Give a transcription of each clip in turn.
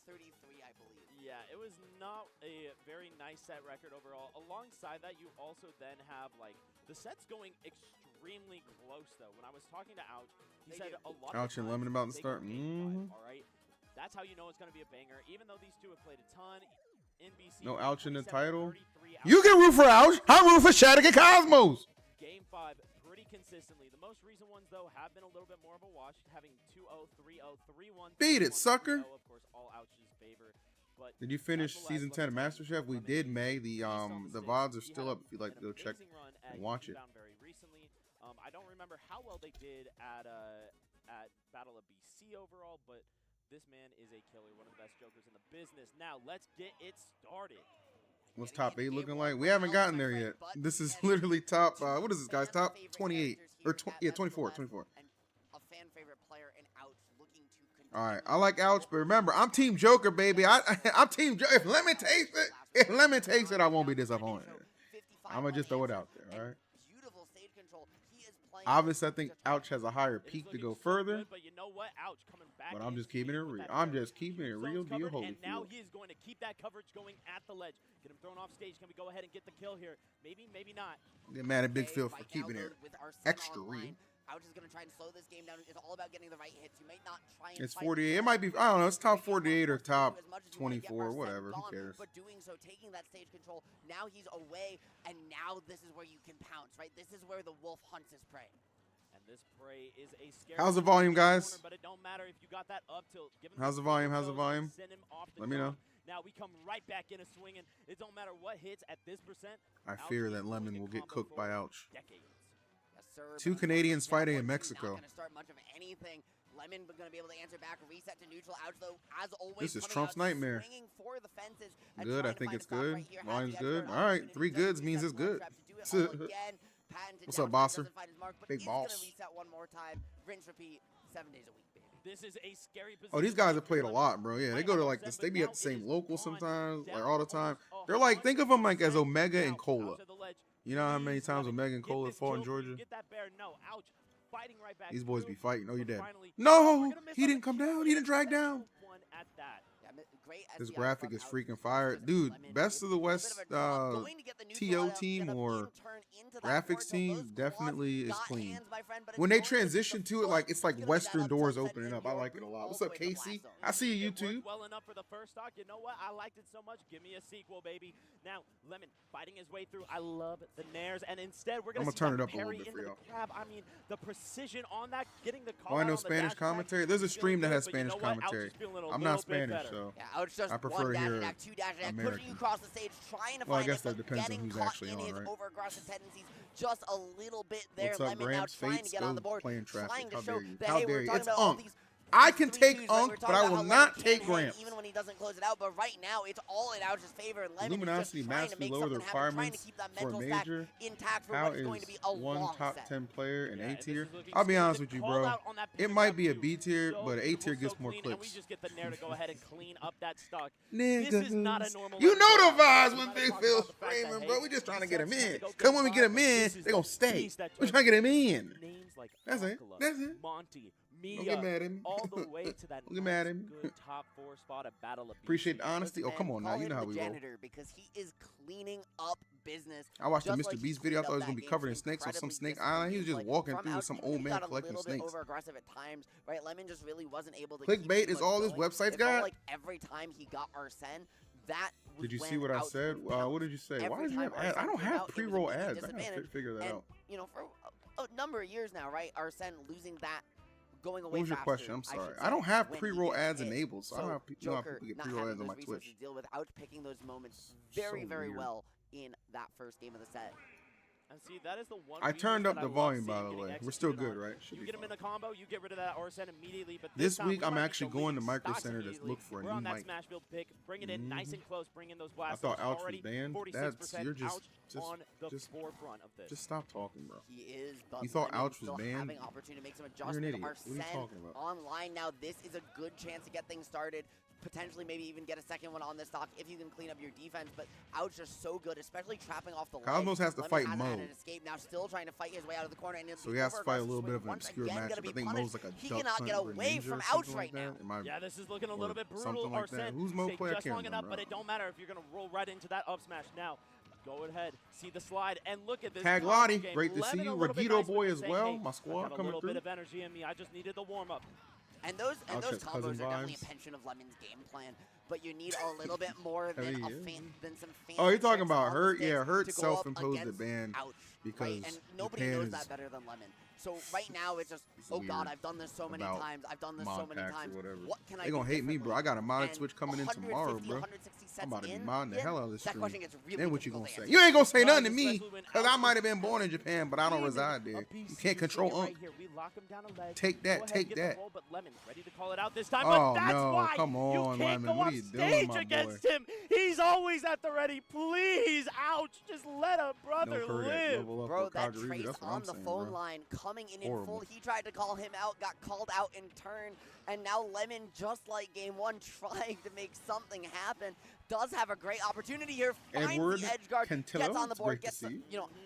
33, I believe. Yeah, it was not a very nice set record overall. Alongside that, you also then have, like, the sets going extremely close, though. When I was talking to Ouch, he said a lot of Ouch and Lemon about to start. All right? That's how you know it's going to be a banger. Even though these two have played a ton, NBC... No Ouch in the title. 33 You can root for Ouch. I root for Shadic and Cosmos. Game 5 pretty consistently. The most recent ones, though, have been a little bit more of a wash, having 2-0, 3-0, 3-1. Beat it, sucker. Of course, all Ouch's favor. But did you finish season 10 of MasterChef? We did, May. The VODs are still up if you'd like to go check and watch it. Very recently. I don't remember how well they did at Battle of BC overall, but this man is a killer, one of the best jokers in the business. Now, let's get it started. What's top 8 looking like? We haven't gotten there yet. This is literally top, what is this, guys? Top 28. Or, yeah, 24. A fan favorite player and Ouch looking to all right, I like Ouch, but remember, I'm Team Joker, baby. I'm Team Joker. If Lemon takes it, I won't be disappointed. I'm going to just throw it out there, all right? Obviously, I think Ouch has a higher peak to go further. But you know what? Ouch coming back. But I'm just keeping it real. I'm just keeping it real to your Holyfield. And now he is going to keep that coverage going at the ledge. Get him thrown off stage. Can we go ahead and get the kill here? Maybe, maybe not. Get mad at Big Phil for keeping it extra real. Ouch is going to try and slow this game down. It's all about getting the right hits. You may not try and it's 48. It might be, I don't know, it's top 48 or top 24, whatever. Who cares? But doing so, taking that stage control, now he's away, and now this is where you can pounce, right? This is where the wolf hunts his prey. And this prey is a scary. How's the volume, guys? But it don't matter if you got that up tilt. How's the volume? How's the volume? Let me know. Now we come right back in a swinging. It don't matter what hits at this percent. I fear that Lemon will get cooked by Ouch. Yes, sir. 2 Canadians fighting in Mexico. Not gonna start much of anything. Lemon going to be able to answer back, reset to neutral. Ouch, though, as always, this is Trump's nightmare. For the fences good, I think it's good. Right, volume's good. All right, 3 goods means it's good. What's up, Bosser? Big boss. Reset one more time. Rinse, repeat, 7 days a week, baby. This is a scary position. Oh, these guys have played a lot, bro. Yeah, they go to like this. They be at the same local sometimes, like all the time. They're like, think of them like as Omega and Cola. You know how many times Omega and Cola fought in Georgia? These boys be fighting. Oh, you're dead. No, he didn't come down. He didn't drag down. This graphic is freaking fire. Dude, best of the West TO team or graphics team definitely is clean. When they transition to it, like it's like Western doors opening up. I like it a lot. What's up, Casey? I see you, YouTube. Well enough for the first stock. You know what? I liked it so much. Give me a sequel, baby. Now, Lemon fighting his way through. I love the nairs. And instead, we're going to turn it up a little bit for y'all. I mean, the precision on that, getting the call. Oh, I know Spanish commentary. There's a stream that has Spanish commentary. I'm not Spanish, so I prefer to hear American. Well, I guess that depends on who's actually on, right? Just a little bit there. What's up, Lemon now trying to get on the board. Playing traffic. How dare you? That, How hey, dare you? It's all Unk. I can take Unk, but I will not take Gramps. Even when he doesn't close it out, but right now it's all in Ouch's favor. Lemon Luminosity massively lower the requirements for a major. How is one top 10 player in A tier? I'll be honest with you, bro. It might be a B tier, but A tier gets more clicks. We just get the nair to go ahead and clean up that stock. Niggas. This is not a normal. You know the vibes when Big Phil's screaming, bro. We just trying to get him in. Cause when we get him in, they gonna stay. We trying to get him in. That's it. That's it. Monty. Don't get mad at him. All the way to that Don't get mad at him. Good top 4 spot at Battle of Appreciate the honesty. Oh, come on now. You know how we roll. Because he is cleaning up business. I watched the Mr. Beast video. I thought he was going to be covered in snakes on some snake island. He was just walking through with some old man collecting snakes. Over-aggressive at times, right? Lemon just really wasn't able to clickbait is all this website's got? Like every time he got Arsene, that did you see what I said? What did you say? Why did you have ads? I don't have pre-roll ads. I got to figure that out. You know, for a number of years now, right? Arsene losing that. Going away. What was your question? I'm sorry. I don't have pre-roll ads enabled, so I don't have people get pre-roll ads on my Twitch. Deal without picking those moments very well in that first game of the set. And see, that is the one. I turned up the volume, by the way. We're still good, right? You get him in the combo, you get rid of that Arsene immediately. But this week, I'm actually going to Micro Center to look for a new mic. Smash build pick, bring it in nice and close, bring in those blasts. I thought Ouch was banned. That's you're just on the forefront of this. Just stop talking, bro. He is. You thought Ouch was banned? Opportunity to make some You're an idiot. Arsene what are you talking about? Online now, this is a good chance to get things started. potentially maybe even get a second one on this stock if you can clean up your defense. But Ouch just so good, especially trapping off the ledge. Cosmos has to fight Mo. An escape now, still trying to fight his way out of the corner. And so he has to fight a little bit of an obscure matchup. I think Mo's like a he duck cannot get away from Ouch right now. Yeah, this is looking a little bit brutal. Like that. Who's Mo player? Just long enough, but it don't matter if you're going to roll right into that up smash now. Go ahead, see the slide, and look at this. Tag Lottie, great to see you. Regito boy as well. My squad coming through. A little bit of energy in me. I just needed the warm up. And those combos are definitely a pension of Lemon's game plan, but you need a little bit more than some fancy. Oh, you're talking about Hurt? Yeah, Hurt self-imposed the ban because and nobody knows that better than Lemon. So right now it's just, oh God, I've done this so many times. I've done this so many times. What can I do? They gonna hate me, bro. I got a modded Switch coming in tomorrow, bro. I'm about to be modding the hell out of this stream. Then what you gonna say? You ain't gonna say nothing to me, because I might have been born in Japan, but I don't reside there. You can't control Unk. Take that, take that. Oh no, come on, Lemon. What are you doing, my boy? He's always at the ready. Please, Ouch, just let a brother live. Bro, that Trace on the phone line coming in full. He tried to call him out, got called out in turn, and now Lemon, just like game one, trying to make something happen. Does have a great opportunity here. Finds the edge guard, gets on the board, gets the,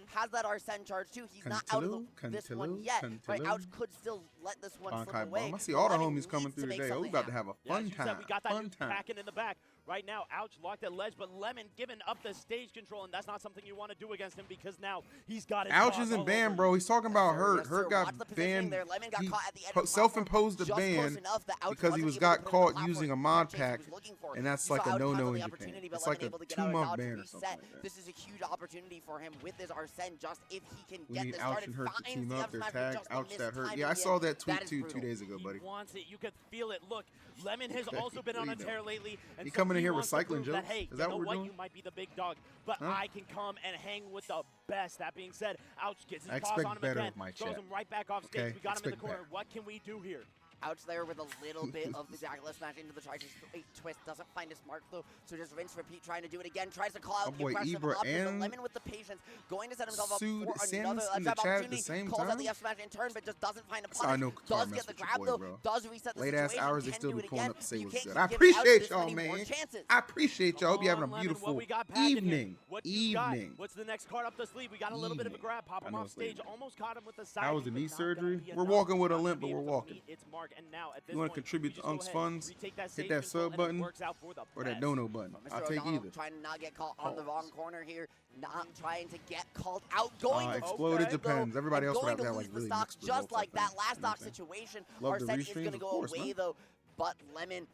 has that Arsene charge too. He's not out of this one yet. Right, Ouch could still let this one slip away. I see all the homies coming through today. Oh, we about to have a fun time. We got that new packing in the back. Right now, Ouch locked at ledge, but Lemon giving up the stage control, and that's not something you want to do against him because now he's got his Ouch isn't banned, bro. He's talking about Hurt. Hurt got banned. He self-imposed the ban because he got caught using a mod pack, and that's like a no-no in Japan. It's like a 2-month ban or something like that. This is a huge opportunity for him with his Arsene, just if he can we get need this Ouch started. and Hurt to team up. Their tag, Ouch that Hurt. Yeah, I saw that tweet too 2 days ago, buddy. He wants it. You could feel it. Look, Lemon has also been on a tear lately. He coming in here recycling jokes? Hey, is that what we're doing? You might be the big dog, but I can come and hang with the best. That being said, Ouch gets his paws on him again. Throws him right back off stage. We got him in the corner. What can we do here? Ouch there with a little bit of the Jackal smash into the twist. Doesn't find a smart though, so just rinse, repeat, trying to do it again. Tries to call out the aggressive option, but Lemon with the patience, going to set himself up for another jab opportunity. Calls out the F smash in turn, but just doesn't find a punish. Does get the grab though, does reset the situation. Late ass hours, they still be pulling up to say what's good. I appreciate y'all, man. I appreciate y'all. Hope you having a beautiful evening. What's the next card up the sleeve? We got a little bit of a grab. Pop him off stage. Almost caught him with the side. How was the knee surgery? We're walking with a limp, but we're walking. You want to contribute to Unk's funds? Hit that sub button or that dono button. I'll take either. Trying to not get caught on the wrong corner here. Not trying to get called out. Going to exploded depends. Everybody else would have to have like really stocks, just like that last stock situation. Arsene is going to go away though, but Lemon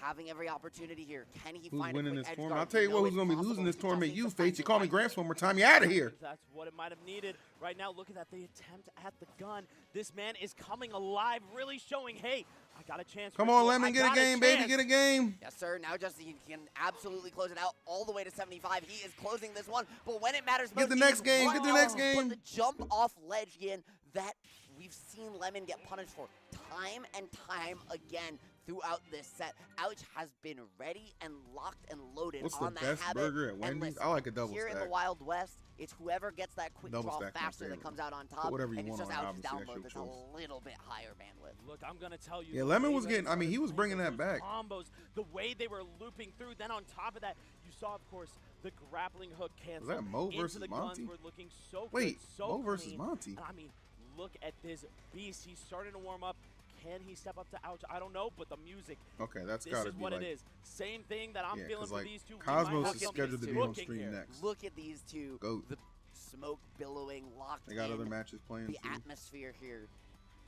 having every opportunity here. Can he find winning this tournament? I'll tell you what, who's going to be losing this tournament? You, Fates. You call me Gramps one more time, you out of here. That's what it might have needed. Right now, look at that. The attempt at the gun. This man is coming alive, really showing, hey, I got a chance. Come on, Lemon, get a game, baby, get a game. Yes, sir. Now just he can absolutely close it out all the way to 75. He is closing this one, but when it matters most, get the next game, get the next game. But the jump off ledge again, that we've seen Lemon get punished for time and time again throughout this set. Ouch has been ready and locked and loaded on that habit. What's the best burger at Wendy's? I like a double here stack. In the Wild West, it's whoever gets that quick draw faster that comes out on top. Put whatever you and want it's just on, Ouch's download that's a little bit higher bandwidth. Look, I'm going to tell you. Yeah, Lemon was getting, I mean, he was bringing that back. Combos, the way they were looping through. Then on top of that, you saw, of course, the grappling hook cancel. Was that Mo versus Monty? Looking so Wait, good, so Mo versus clean. Monty? I mean, look at this beast. He's starting to warm up. Can he step up to Ouch? I don't know, but the music. Okay, that's got to be This is what it is. Same thing that I'm feeling for these two. Cosmos is scheduled to be on stream next. Look at these two. Goat. The smoke billowing, locked in. They got other matches playing The atmosphere here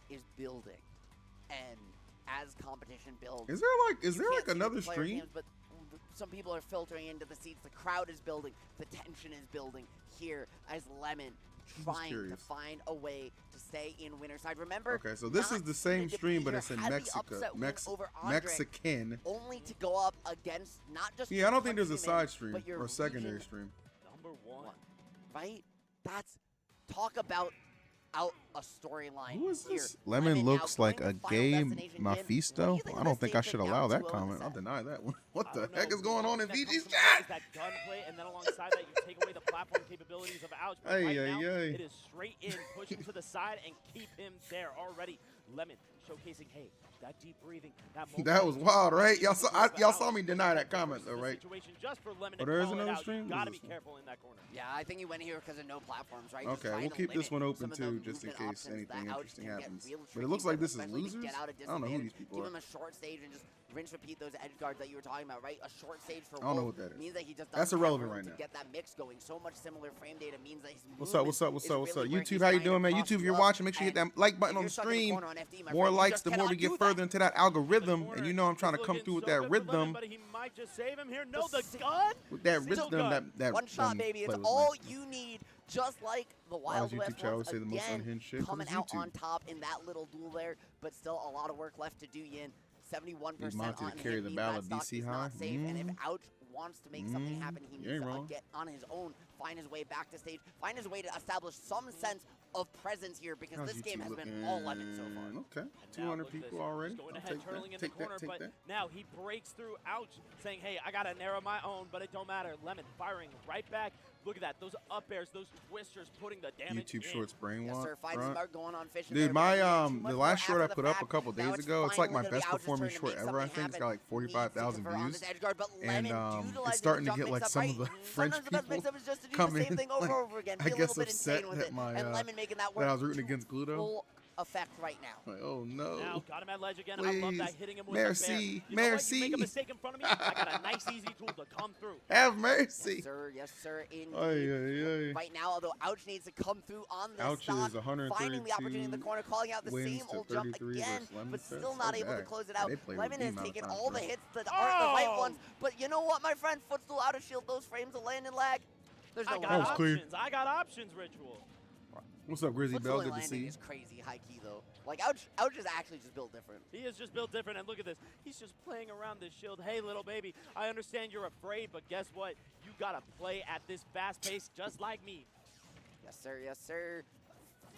is building. And as competition builds. Is there like another stream? Games, but some people are filtering into the seats. The crowd is building. The tension is building here as Lemon trying to find a way to stay in winner's side. Remember, okay, so this is the same stream, but it's in Mexico. Mexican. Only to go up against not just. Yeah, I don't think there's a side stream or a secondary stream. Number one. Right? That's talk about out a storyline. Who is this? Lemon looks like a gay Mephisto. I don't think I should allow that comment. I'll deny that one. What the heck is going on in VG's chat? That gunplay, and then alongside that, you take away the platform capabilities of Ouch. But right now, it is straight in, pushing to the side, and keep him there already. Lemon showcasing, hey, that deep breathing, that That was wild, right? Y'all saw me deny that comment though, right? Just for Lemon Oh, there is another stream? Gotta be careful in that corner. Yeah, I think he went here because of no platforms, right? Okay, we'll keep this one open too, just in case anything interesting happens. But it looks like this is losers. I don't know who these people are. Give him a short stage and just rinse, repeat those edge guards that you were talking about, right? A short stage for I don't know what that is. means that he just That's irrelevant right now. To get that mix going. So much similar frame data means that he's What's up? YouTube, how you doing, man? YouTube, if you're watching, make sure you hit that like button on the stream. More likes, the more we get further into that algorithm. And you know I'm trying to come through with that rhythm. But he might just save him here. No, the gun. With that rhythm, that one shot, baby. It's all you need. Just like the Wild West once again, coming out on top in that little duel there, but still a lot of work left to do, Yin. 71% Monty on to carry the battle of BC high. And if Ouch wants to make something happen, he needs to get on his own, find his way back to stage, find his way to establish some sense of presence here, because this game has been all Lemon so far. Okay, 200 people already. Going ahead, turtling in the corner, but now he breaks through Ouch, saying, hey, I got to narrow my own, but it don't matter. Lemon firing right back. Look at that, those up airs, those twisters putting the damage YouTube shorts brainwash. Yes, sir. Smart going on fishing. Dude, my the last short I put up a couple days ago, it's like my best performing short ever. I think it's got like 45,000 views, and it's starting to get like some of the French people coming. I guess upset that that I was rooting against Guilheww. Effect right now. Like, oh no. Now got him at ledge again. Please. I love that, hitting him with mercy. the bear. Mercy. You make a mistake in front of me, I got a nice easy tool to come through. Have mercy. Yes, sir. Right now, although Ouch needs to come through on this Ouch stock, is 132 finding the opportunity in the corner, calling out the same old jump again, but still not able to close it out. Lemon has taken all the hits that aren't the right ones, but you know what, my friend? Footstool out of shield, those frames of land and lag. There's no options. I got options, Ritual. What's up, Grizzly Bell? Good to see you. Is crazy high key though. Like Ouch is actually just built different. He is just built different, and look at this. He's just playing around this shield. Hey, little baby, I understand you're afraid, but guess what? You gotta play at this fast pace, just like me. Yes, sir. Yes, sir.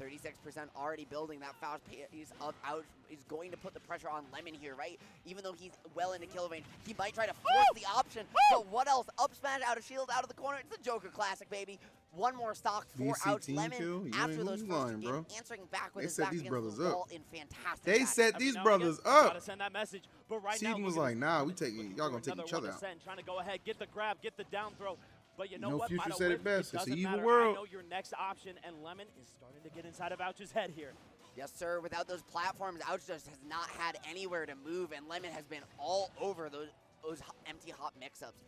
36% already building that fast pace of Ouch is going to put the pressure on Lemon here, right? Even though he's well into kill range, he might try to force the option. But what else? Up smash out of shield, out of the corner. It's a Joker classic, baby. One more stock for Ouch. Lemon after those first game, answering back with his back against the wall in fantastic. They set these brothers up. Gotta send that message, but right Seaton was like, nah, we taking y'all gonna take each other out. Trying to go ahead, get the grab, get the down throw. But you know no what? Future said it best. It's an evil matter. world. I know your next option, and Lemon is starting to get inside of Ouch's head here. Yes, sir. Without those platforms, Ouch just has not had anywhere to move, and Lemon has been all over those empty hop mix-ups.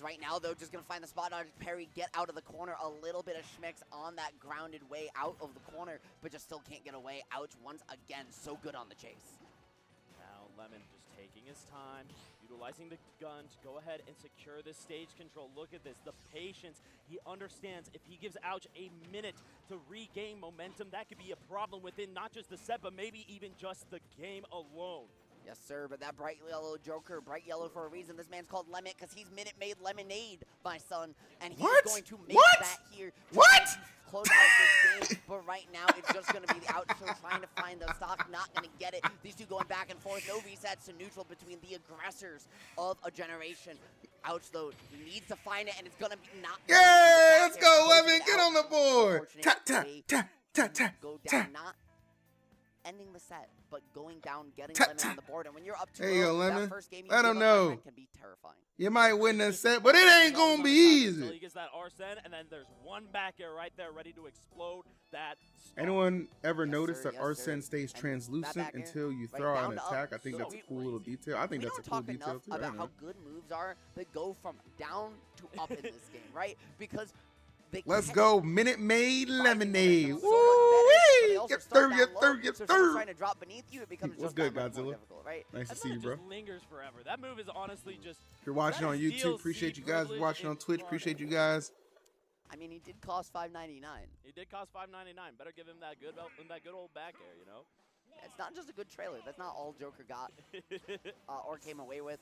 Right now, though, just going to find the spot dodge, parry, get out of the corner. A little bit of schmicks on that grounded way out of the corner, but just still can't get away. Ouch, once again, so good on the chase. Now, Lemon just taking his time, utilizing the gun to go ahead and secure this stage control. Look at this, the patience. He understands if he gives Ouch a minute to regain momentum, that could be a problem within not just the set, but maybe even just the game alone. Yes, sir, but that bright yellow Joker, bright yellow for a reason. This man's called Lemon because he's Minute Maid Lemonade, my son. And he's going to make that here. Close out this game, but right now it's just going to be the Ouch show trying to find the stock, not going to get it. These two going back and forth, no resets to neutral between the aggressors of a generation. Ouch, though, he needs to find it, and it's going to be not. Yeah, let's go, Lemon, get on the board. Go down, not ending the set, but going down, getting Lemon on the board. And when you're up 2-0, that first game you let him know can be terrifying. You might win the set, but it ain't gonna be easy. He gets that Arsene, and then there's one back air right there ready to explode that star. Anyone ever notice that Arsene stays translucent until you throw out an attack? I think that's a cool little detail. I think that's a cool detail too. About how good moves are that go from down to up in this game, right? Because let's go, Minute Maid Lemonade. Woo-wee! Get through. Trying to drop beneath you, it becomes What's good, Godzilla? Right? Nice to see you, bro. Just lingers forever. That move is honestly just. If you're watching on YouTube, appreciate you guys. If you're watching on Twitch, appreciate you guys. I mean, he did cost $5.99. He did cost $5.99. Better give him that good old back air, you know. It's not just a good trailer. That's not all Joker got or came away with.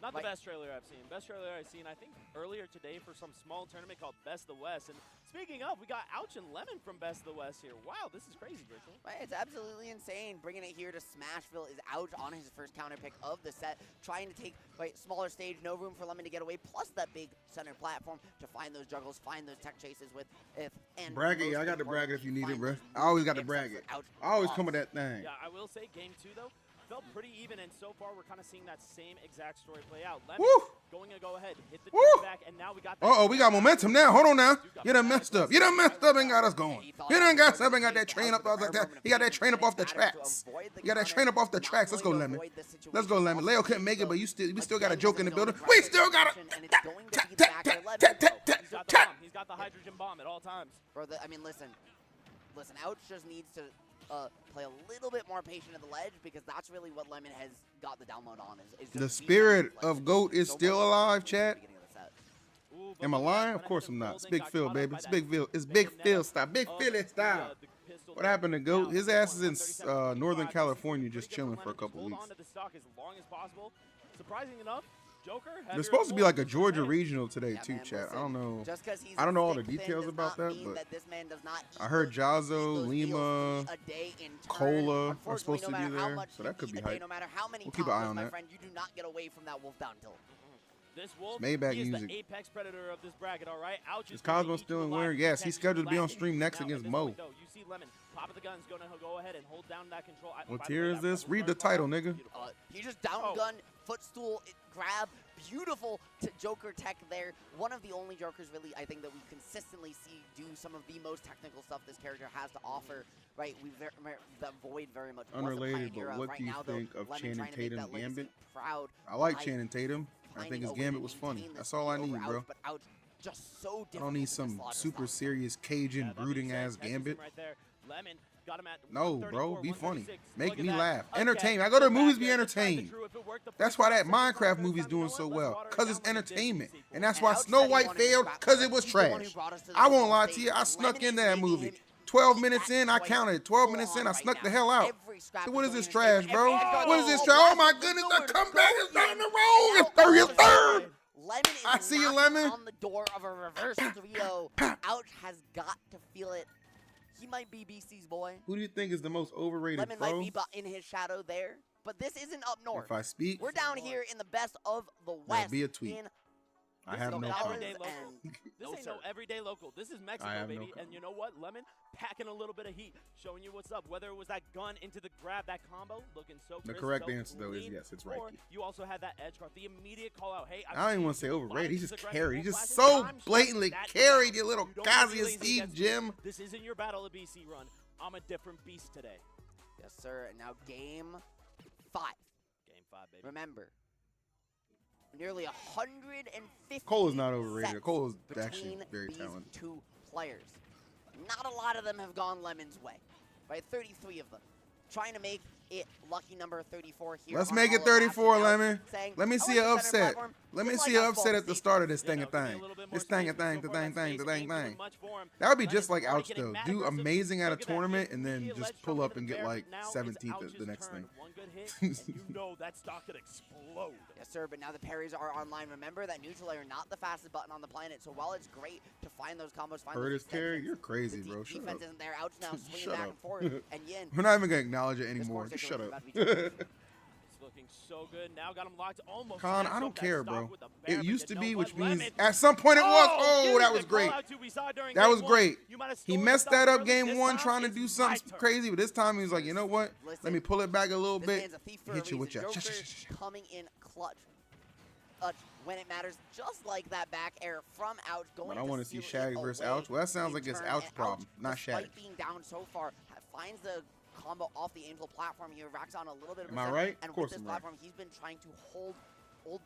Not the best trailer I've seen. Best trailer I've seen, I think, earlier today for some small tournament called Best of the West. And speaking of, we got Ouch and Lemon from Best of the West here. Wow, this is crazy, Virtual. Right, it's absolutely insane. Bringing it here to Smashville is Ouch on his first counter pick of the set, trying to take smaller stage, no room for Lemon to get away, plus that big center platform to find those juggles, find those tech chases with and bracket. Yeah, I got the bracket if you need it, bro. I always got the bracket. I always come with that thing. Yeah, I will say game 2 though felt pretty even, and so far we're kind of seeing that same exact story play out. Lemon going to go ahead, hit the back, and now we got that. We got momentum now. Hold on now. You done messed up. You done messed up and got us going. You done got something, got that train up off the tracks. You got that train up off the tracks. You got that train up off the tracks. Let's go, Lemon. Let's go, Lemon. Leo couldn't make it, but we still got a joke in the building. We still got a He's got the hydrogen bomb at all times. Bro, I mean, listen, Ouch just needs to play a little bit more patient at the ledge, because that's really what Lemon has got the download on. Is the spirit of GOAT is still alive, chat. Am I lying? Of course I'm not. It's Big Phil, baby. It's Big Phil. It's Big Phil style. Big Philly style. What happened to GOAT? His ass is in Northern California just chilling for a couple weeks. Surprising enough, Joker. There's supposed to be like a Georgia regional today too, chat. I don't know. I don't know all the details about that, but I heard Jazzo, Lima, Cola are supposed to be there, so that could be hype. We'll keep an eye on that. You do not get away from that wolf down tilt. This wolf Maybach is music. The apex predator of this bracket, all right? Ouch is Cosmo still in winner? Yes, he's scheduled to be on stream next against Mo. You see Lemon, pop of the gun's going to go ahead and hold down that control. What tier is this? Read the title, nigga. He just down gun, footstool, grab, beautiful Joker tech there. One of the only Jokers really, I think, that we consistently see do some of the most technical stuff this character has to offer. Right, that Void very much unrelated, but what do you think of Channing Tatum Gambit? I like Channing Tatum. I think his Gambit was funny. That's all I need, bro. I don't need some super serious Cajun brooding ass Gambit. No, bro, be funny. Make me laugh. Entertain me. I go to the movies, be entertained. That's why that Minecraft movie's doing so well, because it's entertainment. And that's why Snow White failed, because it was trash. I won't lie to you. I snuck in that movie. 12 minutes in, I counted. 12 minutes in, I snuck the hell out. What is this trash, bro? What is this trash? Oh my goodness, the comeback is not in the wrong. It's third. I see you, Lemon. On the door of a reverse 3-0. Ouch has got to feel it. He might be BC's boy. Who do you think is the most overrated Lemon pro? might be in his shadow there, but this isn't up north. If I speak, we're down here in the best of the West. Be a tweet. I have no comment. This ain't no everyday local. This is Mexico, baby. And you know what? Lemon packing a little bit of heat, showing you what's up. Whether it was that gun into the grab, that combo, looking so crisp, the correct answer, though, is yes, it's right. Or you also had that edge guard, the immediate call out. Hey, I don't even want to say overrated. He's just carried. He's just so blatantly carried, you little Kazuya Steve Jim. This isn't your Battle of BC run. I'm a different beast today. Yes, sir. And now game 5. Game 5, baby. Remember, nearly 150 Cole is not overrated. Cole is actually very talented. Two players. Not a lot of them have gone Lemon's way. Right? 33 of them. Trying to make it lucky number 34 here. Let's make it 34, Lemon. Let me see an upset. Let me see an upset at the start of this thing. This thing. That would be just like Ouch, though. Do amazing at a tournament and then just pull up and get like 17th at the next thing. You know that stock could explode. Yes, sir, but now the parries are online. Remember that neutral air, not the fastest button on the planet, so while it's great to find those combos, Curtis carry, you're crazy, bro. Shut up. Defense isn't there. Ouch now, swinging back and forth, and Yin. We're not even going to acknowledge it anymore. Just shut up. It's looking so good. Now got him locked almost. Con, I don't care, bro. It used to be, which means at some point it was. Oh, that was great. That was great. He messed that up game 1 trying to do something crazy, but this time he was like, you know what? Let me pull it back a little bit. Hit you with your coming in clutch. When it matters, just like that back air from Ouch going. But I want to see Shadic versus Ouch. Well, that sounds like it's Ouch problem, not Shadic. Being down so far, finds the combo off the Angel platform here, racks on a little bit of Am I right? And of course with this I'm platform, right. he's been trying to hold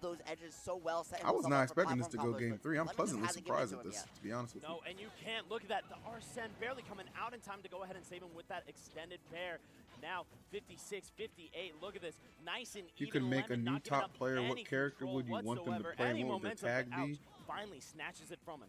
those edges so well. I was not expecting this to go game 3. I'm pleasantly surprised at this, to be honest with you. No, and you can't look at that. The Arsene barely coming out in time to go ahead and save him with that extended pair. Now 56-58. Look at this, nice and even. You can make a new top player. What character would you want them to play? What would the tag be? Finally snatches it from him.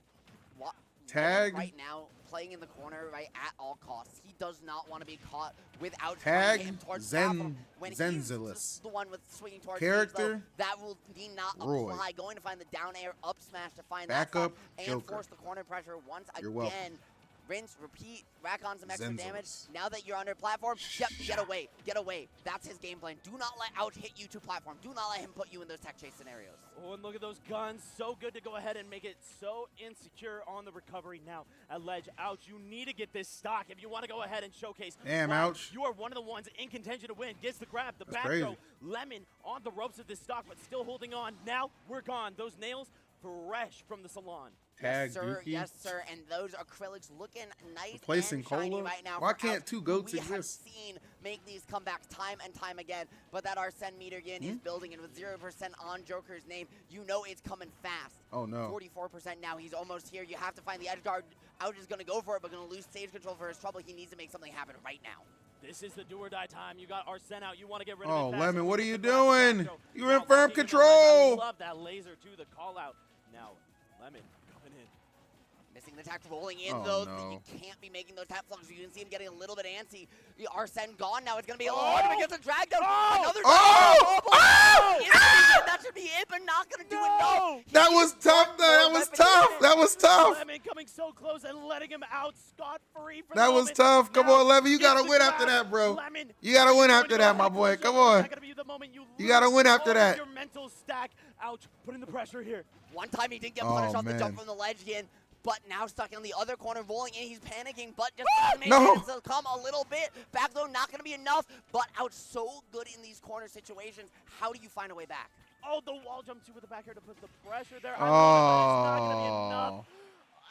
Tag. Right now, playing in the corner, right, at all costs. He does not want to be caught without Tag. him towards the platform. When he's Zenzilis. the one with swinging towards Character. Stage, though, that will need not Roy. apply. Going to find the down air up smash to find Back that up, and Joker. force the corner pressure once You're again. welcome. Rinse, repeat, rack on some extra Zenzilis. damage. Now that you're under platform, yep, get away, get away. That's his game plan. Do not let Ouch hit you to platform. Do not let him put you in those tech chase scenarios. Oh, and look at those guns. So good to go ahead and make it so insecure on the recovery now at ledge. Ouch, you need to get this stock if you want to go ahead and showcase. Damn, why Ouch. You are one of the ones in contention to win. Gets the grab, the That's back crazy. throw. Lemon on the ropes of this stock, but still holding on. Now we're gone. Those nails fresh from the salon. Tag Yes, sir. Dookie. Yes, sir. And those acrylics looking nice Replacing and shiny Cola? right now. Why for can't Ouch, two who goats we have exist? seen make these comebacks time and time again, but that Arsene meter again is building, and with 0% on Joker's name, you know it's coming fast. Oh, no. 44% now. He's almost here. You have to find the edge guard. Ouch is going to go for it, but going to lose stage control for his trouble. He needs to make something happen right now. This is the do or die time. You got Arsene out. You want to get rid of it. Oh, fast. Lemon, what are you Get the grab, doing? Spargo. You're in Now firm locking in the control. leg. I love that laser too, the call out. Now, Lemon coming in. Missing the attack, rolling in, Oh, though. no. You can't be making those tap slugs. You can see him getting a little bit antsy. The Arsene gone now. It's going to be a little hard to get the drag down. Another that should be it, but not going to do enough. That was tough, though. That was tough. That was tough. Lemon coming so close and letting him out scot-free for That the was moment. tough. Come Now on, Lemon. You gets got to the win after grab. that, bro. Lemon, You got to win going after to that, go my ahead boy. and Come close. on. Not gonna be the moment you You got to win after lose that. your mental stack. Ouch, putting the pressure here. One time he didn't get punished off the man. jump from the ledge again, but now stuck in the other corner, rolling in. He's panicking, but just makes No. it to come a little bit. Back though, not going to be enough, but Ouch so good in these corner situations. How do you find a way back? Oh, the wall jump too with the back here to put the pressure there. I love it, but it's not going to be enough.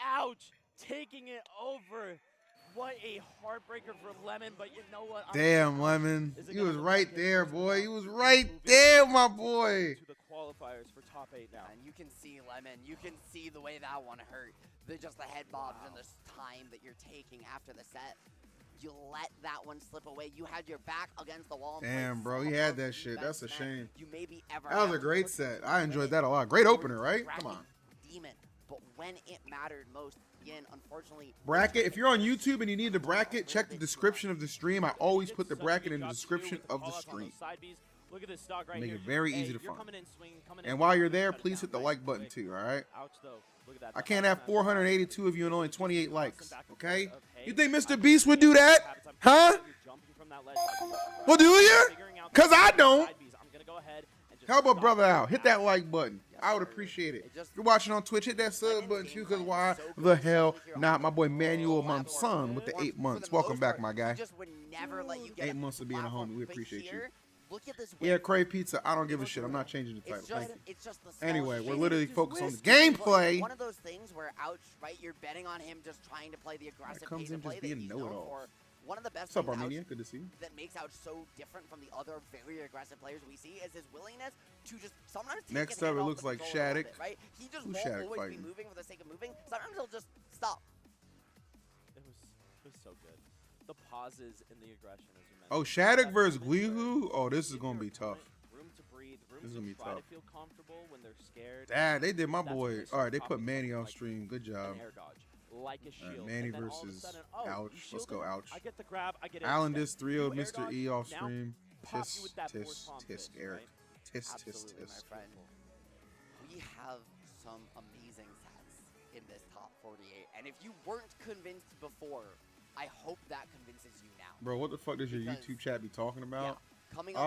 Ouch, taking it over. What a heartbreaker for Lemon, but you know what? Damn, Lemon. Is it He gonna was look right like there, it's boy. He now? was right there, my boy. To the qualifiers for top 8 now. And you can see, Lemon, you can see the way that one hurt. Just the head bobs and the time that you're taking after the set. You let that one slip away. You had your back against the wall. And Damn, played bro. some He of had the that shit. best That's a men shame. You maybe ever That was have a great to set. put I in enjoyed it. that a lot. Great You were opener, right? Come tracking on. Demon. But when it mattered most, again, unfortunately. Bracket. If you're on YouTube and you need the bracket, check the description of the stream. I always put the bracket in the description of the stream. Look at this stock right Make here. it very Hey, easy to you're find. coming in swinging, coming in And while you're swinging, there, shut it please down hit the nice like and button quick. too, all right? Ouch, though. Look at that. I can't have 482 of you and only 28 likes, Back and okay? forth of, hey, You think I Mr. Beast would do see that? habits. I'm Huh? you're jumping from that ledge. Well, do you? Figuring out 'Cause the I don't. side Bs. I'm gonna go ahead and just Help a stop brother it out. Hit that now. like button. Yes, I would sir. appreciate it. It just- If you're watching on Twitch, hit that sub button too, because why the hell not? My boy Manuel Monson with the 8 months. Welcome back, my guy. He just would never let you get 8 months of being a platform. homie. We But appreciate you. here, look at this Yeah, win. Crave Pizza. I don't give a shit. I'm not changing the title. It's Thank just, you. it's just the small Anyway, we're shit. literally focused on the But gameplay. One of those things where Ouch, right? You're betting on him just trying to play the aggressive comes pace in of play just that being he's known know-it-all. for. One of the best What's up, things Armenia? Ouch Good to see you. that makes Ouch so different from the other very aggressive players we see is his willingness to just sometimes take Next his up, hand it off looks the like controller a little Shadic. bit, right? He just Who's won't Shadic always fighting? be moving for the sake of moving. Sometimes he'll just stop. It was so good. The pauses in the aggression, as you mentioned. Oh, Shadic versus Guilheww? Oh, this is going to be tough. Room to breathe, room This is to gonna be try tough. to feel comfortable when they're scared. Dad, they did my That's when boy. they All start right, they put popping Manny something on like stream. Good job. An air dodge, like a shield. Manny and then all of a versus sudden, Ouch. you Let's go shielded, Ouch. I get the grab, I get it. Allenis 3-0 You air Mr. dodge, E off now stream. pop you Tisk, with that force tisk, palm tisk, fist, Eric. right? Tisk, tisk, Absolutely, my tisk. friend. We have some amazing sets in this top 48, and if you weren't convinced before, I hope that convinces you now. Bro, what the fuck does your Because- YouTube chat be talking about? Coming up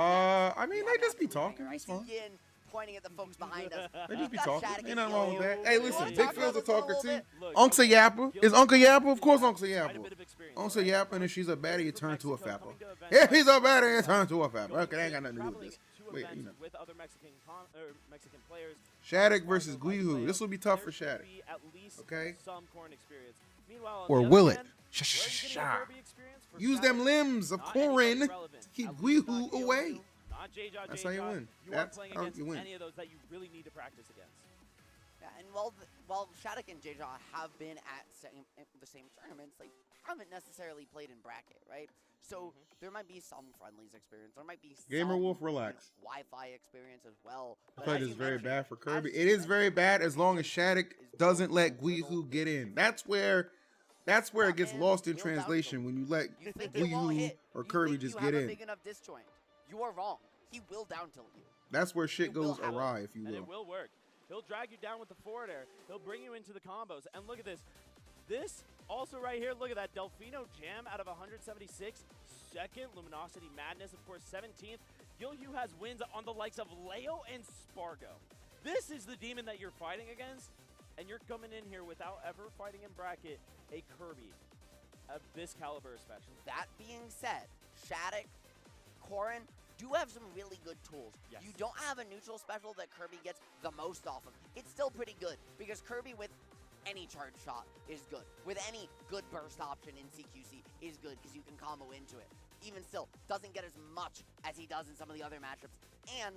next, I mean, we they have just be an absolute talking. banger. It's I fine. see Yin pointing at the folks behind us. They just be We've got talking. Shadic Ain't and nothing wrong with Guilheww. that. Hey, You listen, wanna Big talk Phil's a about this talker little too. bit? Look, Uncle Yappa. Is Uncle Yappa? Of course, Uncle quite a Yappa. bit of experience, Uncle right? Yappa, and if she's a baddie, you turn to a Mexico fappa. coming to events If like he's a baddie, you turn to a going fappa. Okay, that ain't got nothing to do with traveling this. to Wait, events you know. with other Mexican players. Shadic versus Guilheww. This will be tough for There should Shadic. be at least Okay. some corn experience. Meanwhile, on Or the will other it? hand, where are you getting the Kirby experience for Use them Shadic? limbs of Not anybody Corrin relevant. to keep At least not Guilheww Guilheww, away. Not J-Jot, That's how you J-Jot. win. You That's aren't playing how against you win. any of those that you really need to practice against. Yeah, and while Shadic and J-Jaw have been at the same tournaments, they haven't necessarily played in bracket, right? So there might be some friendlies experience. There might be Gamer some Wolf, relax. Wi-Fi experience as well. I feel like this is very bad for Kirby. It is very bad as long as Shadic doesn't let Guilheww get in. That's where it gets lost in translation when you let Guilheww or Kirby just get in. Big enough disjoint. You are wrong. He will down tilt you. That's where shit goes awry, if you will. And it will work. He'll drag you down with the forward air. He'll bring you into the combos. And look at this. This also right here, look at that. Delfino Jam out of 176. Second, Luminosity Madness, of course, 17th. Guilheww has wins on the likes of Leo and Spargo. This is the demon that you're fighting against, and you're coming in here without ever fighting in bracket a Kirby of this caliber especially. That being said, Shadic, Corrin do have some really good tools. Yes. You don't have a neutral special that Kirby gets the most off of. It's still pretty good, because Kirby with any charge shot is good. With any good burst option in CQC is good, because you can combo into it. Even still, doesn't get as much as he does in some of the other matchups. And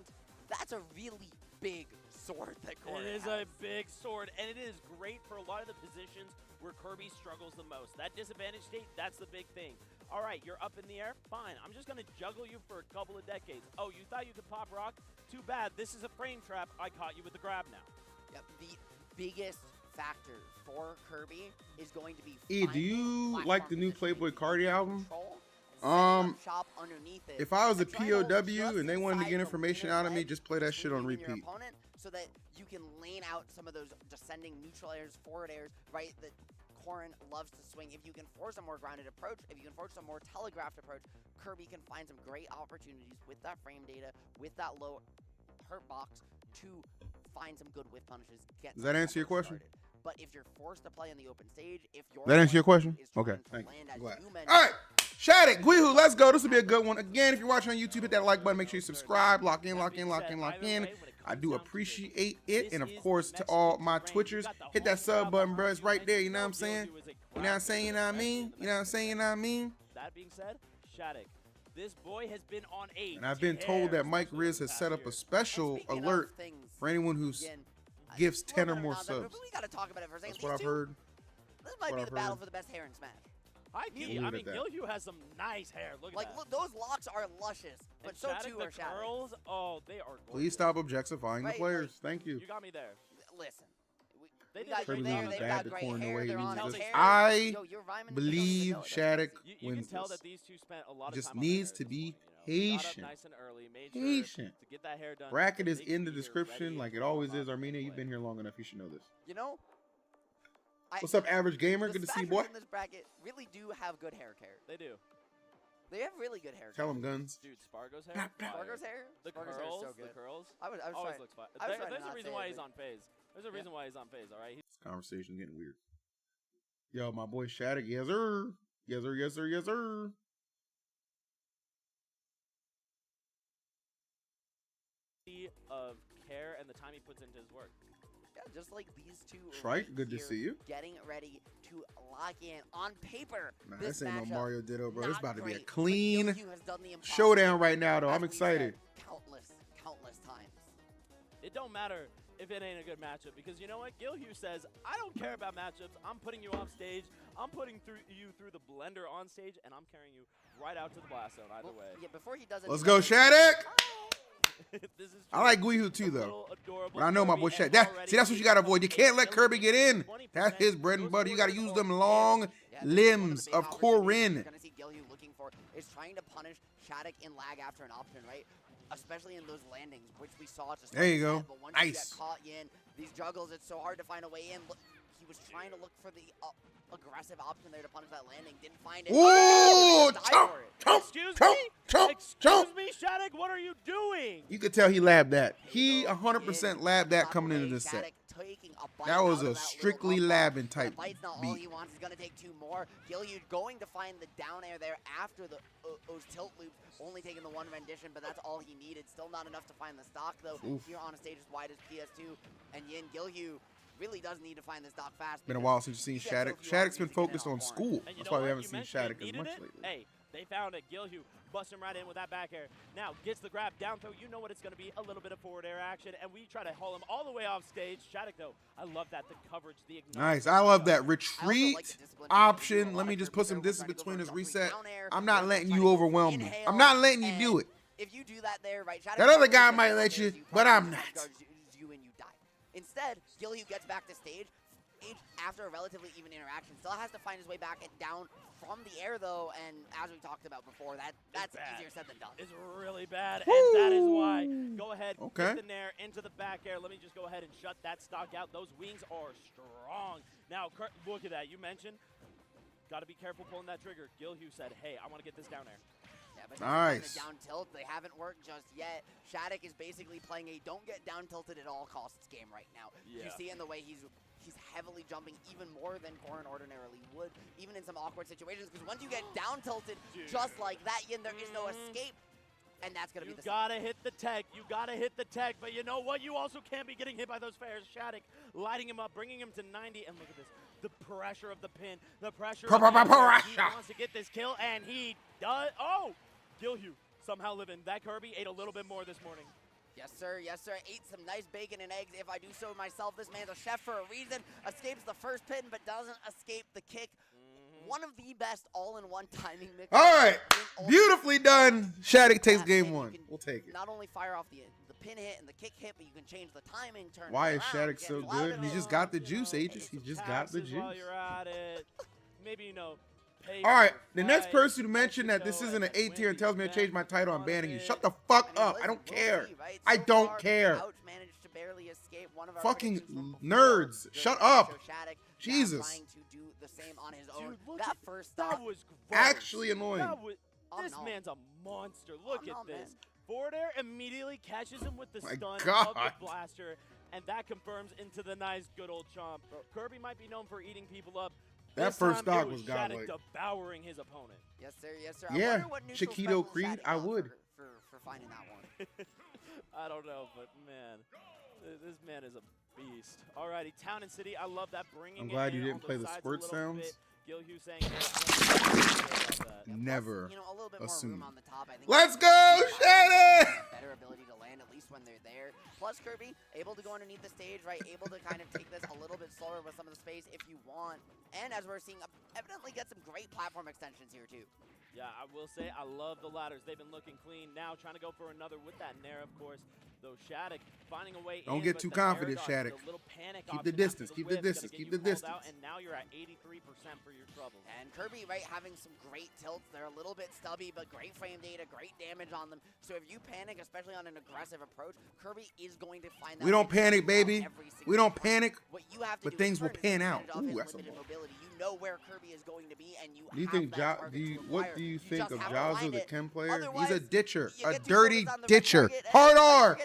that's a really big sword that Corrin has. It is a big sword, and it is great for a lot of the positions where Kirby struggles the most. That disadvantage state, that's the big thing. All right, you're up in the air? Fine. I'm just going to juggle you for a couple of decades. Oh, you thought you could pop rock? Too bad. This is a frame trap. I caught you with the grab now. Yep, the biggest factor for Kirby is going to be do you like the new Playboy Cardi album? Shop underneath it, if I was a POW and they wanted to get information out of me, just play that shit on repeat. So that you can lane out some of those descending neutral airs, forward airs, right, that Corrin loves to swing. If you can force a more grounded approach, if you can force a more telegraphed approach, Kirby can find some great opportunities with that frame data, with that low hurt box, to find some good whiff punishes. Does that answer your question? But if you're forced to play on the open stage, if you're that answer your question? Okay, thank you. All right, Shadic, Guilheww, let's go. This will be a good one. Again, if you're watching on YouTube, hit that like button. Make sure you subscribe. Lock in. I do appreciate it. And, of course, to all my Twitchers, hit that sub button, bro. It's right there. You know what I'm saying? You know what I'm saying? You know what I mean? You know what I'm saying? You know what I mean? That being said, Shadic, this boy has been on a And I've been told that Mike Riz has set up a special alert for anyone who's gives 10 or more subs. We gotta talk about it for a second. That's what I've heard. This might be the battle for the best hair in Smash. I mean, Guilheww has some nice hair. Look at that. Look, those locks are luscious, but so too are Shadic. Curls, oh, they are gorgeous. Please stop objectifying the players. Thank you. You got me there. Listen. They've got great hair. I believe Shadic wins this. Just needs to be patient. Patient. Bracket is in the description like it always is. Armenia, you've been here long enough. You should know this. You know? What's up, average gamer? Good to see you, boy. The in this bracket really do have good hair care. They do. They have really good hair. Tell them guns. Dude, Spargo's hair. Spargo's hair. The curls. So good. The curls. I was always trying, looks fine. There's a reason why he's on phase. There's a reason why he's on phase. All right. This conversation's getting weird. Yo, my boy Shadic. Yes sir. Yes sir. Yes sir. Yes sir. Of care and the time he puts into his work. Yeah, just like these two. Shrike, good to see you. Getting ready to lock in on paper. Nah, this ain't no Mario Ditto, bro. It's about to be a clean showdown right now, though. I'm excited. Countless times. It don't matter if it ain't a good matchup, because you know what? Guilheww says, I don't care about matchups. I'm putting you off stage. I'm putting you through the blender on stage, and I'm carrying you right out to the blast zone either way. Yeah, before he does it. Let's go, Shadic. I like Guilheww too, though. But I know my boy Shadic. See, that's what you got to avoid. You can't let Kirby get in. That's his bread and butter. You got to use them long limbs of Corrin. You're going to see Guilheww looking for is trying to punish Shadic in lag after an option, right? Especially in those landings, which we saw just. There you go. But once nice. You get caught in these juggles, it's so hard to find a way in. Look, he was trying to look for the aggressive option there to punish that landing. Didn't find it. Ooh! Excuse me, Shadic, what are you doing? You could tell he labbed that. He 100% labbed that coming into this set. That was a strictly labbing type beat. Not all he wants. He's going to take two more. Guilheww going to find the down air there after those tilt loops, only taking the one rendition, but that's all he needed. Still not enough to find the stock, though. Here on a stage as wide as PS2, and Yin Guilheww really does need to find this stock fast. Been a while since you've seen Shadic. Shadic's been focused on school. That's why we haven't seen Shadic as much lately. Hey, They found it. Guilheww busts him right in with that back air. Now gets the grab, down throw. You know what it's going to be, a little bit of forward air action, and we try to haul him all the way off stage. Shadic, though, I love that, the coverage, the nice. I love that retreat option. Let me just put some distance between his reset. I'm not letting you overwhelm me. I'm not letting you do it. If you do that there, right, that other guy might let you, but I'm not. You and you die. Instead, Guilheww gets back to stage. After a relatively even interaction, still has to find his way back and down from the air, though, and as we talked about before, that's easier said than done. It's really bad, and that is why. Go ahead, get the nair into the back air. Let me just go ahead and shut that stock out. Those wings are strong. Now, look at that. You mentioned, got to be careful pulling that trigger. Guilheww said, hey, I want to get this down air. Yeah, but nice. The down tilt, they haven't worked just yet. Shadic is basically playing a don't get down tilted at all costs game right now. Yeah. You see in the way he's heavily jumping even more than Goran ordinarily would, even in some awkward situations, because once you get down tilted just like that, there is no escape, and that's going to be the You gotta hit the tech, but you know what? You also can't be getting hit by those fares. Shadic lighting him up, bringing him to 90, and look at this. The pressure of the pin, the pressure of the pin. He wants to get this kill, and he does. Oh! Guilheww somehow living. That Kirby ate a little bit more this morning. Yes, sir. Yes, sir. Ate some nice bacon and eggs, if I do so myself. This man's a chef for a reason. Escapes the first pin, but doesn't escape the kick. One of the best all-in-one timing mixes. All right. Beautifully done. Shadic takes game one. We'll take it. Not only fire off the pin hit and the kick hit, but you can change the timing, turn Why is Shadic so good? He just got the juice, Aegis. He just got the juice. While you're at it. Maybe, all right, the next person who mentioned that this isn't an A tier and tells me to change my title, I'm banning you. Shut the fuck up. I don't care. I don't care. Fucking nerds. Shut up. Jesus. That was actually annoying. This man's a monster. Look at this. Forward air immediately catches him with the stun of the blaster, and that confirms into the nice good old chomp. Kirby might be known for eating people up. That first stock was godlike. Devouring his opponent. Yes, sir. Yes, sir. Yeah, Chiquito Creed, I would. For finding that one. I don't know, but man, this man is a beast. Alrighty, Town and City, I love that. I'm glad you didn't play the spurt sounds. Guilheww saying never a little bit more room on the top. I think let's go, Shadic! Better ability to land, at least when they're there. Plus, Kirby, able to go underneath the stage, right? Able to kind of take this a little bit slower with some of the space if you want. And as we're seeing, evidently get some great platform extensions here, too. Yeah, I will say, I love the ladders. They've been looking clean. Now trying to go for another with that nair, of course. Though Shadic finding a way in. Don't get too confident, Shadic. Keep the distance, keep the distance, keep the distance. And now you're at 83% for your troubles. And Kirby, right, having some great tilts. They're a little bit stubby, but great frame data, great damage on them. So if you panic, especially on an aggressive approach, Kirby is going to find that. We don't panic, baby. We don't panic, what you have to but things will pan out. Ooh, that's a mobility. You know where Kirby is going to be, and you do you think what do you think of Jazu, the Chem player? Otherwise, he's a ditcher, a dirty ditcher. Hard R.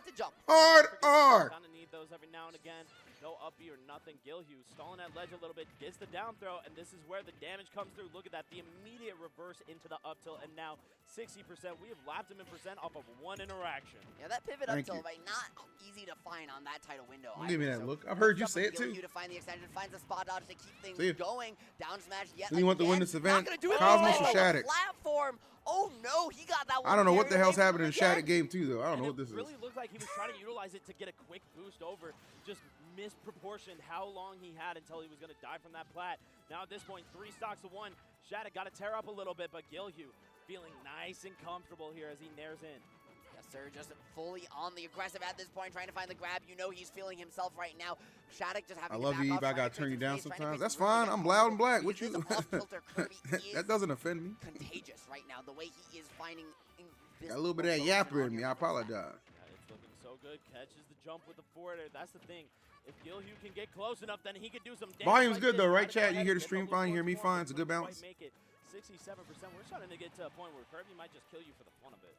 Hard R. Kind of need those every now and again. No up B or nothing. Guilheww stalling that ledge a little bit, gets the down throw, and this is where the damage comes through. Look at that, the immediate reverse into the up tilt, and now 60%. We have lapped him in percent off of one interaction. Yeah, that pivot up tilt, right? Not easy to find on that title window. Don't give me that look. I've heard you say it too. To find the extension, finds a spot dodge to keep things going. Down smash yet. You want to win this event? Cosmos or Shadic? Platform. Oh no, he got that one. I don't know what the hell's happening in Shadic game too, though. I don't know what this is. It really looked like he was trying to utilize it to get a quick boost over. Just misproportioned how long he had until he was going to die from that plat. Now at this point, 3 stocks to 1. Shadic got to tear up a little bit, but Guilheww feeling nice and comfortable here as he nares in. Yes, sir. Just fully on the aggressive at this point, trying to find the grab. You know he's feeling himself right now. Shadic just having I love you, Eve. I got to turn you down sometimes. That's fine. I'm loud and black. What you? That doesn't offend me. Contagious right now. The way he is finding. Got a little bit of that yapper in me. I apologize. It's looking so good. Catches the jump with the forward air. That's the thing. If Guilheww can get close enough, then he could do some damage. Volume's good though, right, Chad? You hear the stream fine, you hear me fine. It's a good balance. Make it 67%. We're starting to get to a point where Kirby might just kill you for the fun of it.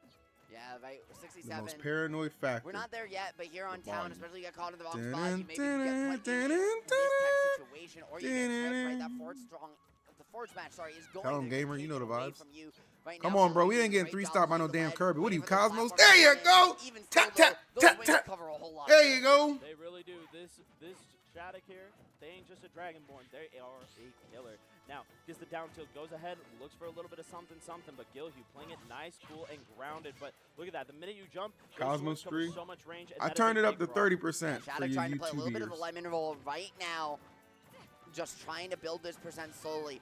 Yeah, right. 67. The most paranoid factor. We're not there yet, but here on Town, especially you get caught in the wrong spot, you maybe get 20 in this type of situation, or you get tripped, right? That forward strong the forge match, sorry, is going Tell him, to gamer, take you know it the away vibes. from you. Right Come now, on, bro. We Guilheww ain't doing a getting great 3-stop job by no on the damn ledge, Kirby. What are you, waiting for the Cosmos? platform There you to go. even Tap, still, tap, those tap, wings tap. cover a whole lot. There you go. They really do. This Shadic here, they ain't just a Dragonborn. They are a killer. Now, gets the down tilt, goes ahead, looks for a little bit of something, but Guilheww playing it nice, cool, and grounded. But look at that. The minute you jump, Cosmos covers 3. so much range. And I that is turned a it up to big draw. 30% for Shadic you trying to play a little bit of the YouTubers. lemon roll right now. Just trying to build this percent slowly.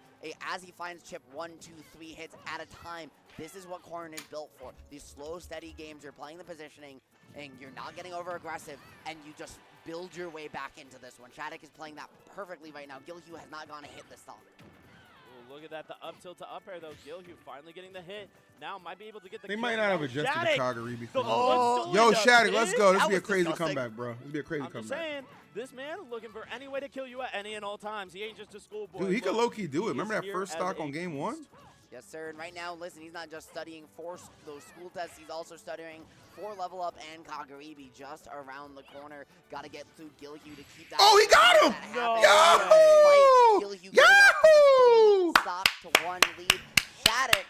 As he finds chip 1, 2, 3 hits at a time. This is what Corrin is built for. These slow, steady games. You're playing the positioning, and you're not getting over aggressive, and you just build your way back into this one. Shadic is playing that perfectly right now. Guilheww has not gone to hit the stock. Ooh, look at that, the up tilt to up air though. Guilheww finally getting the hit. Now might be able to get the They kill. might not have adjusted Shadic! the Kagari before. Oh. Yo, Shadic, let's go. This That be a was crazy disgusting. comeback, bro. This be a crazy I'm just comeback. saying, this man looking for any way to kill you at any and all times. He ain't just a schoolboy. Dude, he could Look, low-key do he it. Remember is that here first as stock a on game 1? beast. Yes, sir. And right now, listen, he's not just studying for those school tests. He's also studying for level up and Kagaribi just around the corner. Got to get through Guilheww to keep that. Oh, he got him! No. Yahoo! Yahoo! Yahoo! Stop to 1 lead. Shadic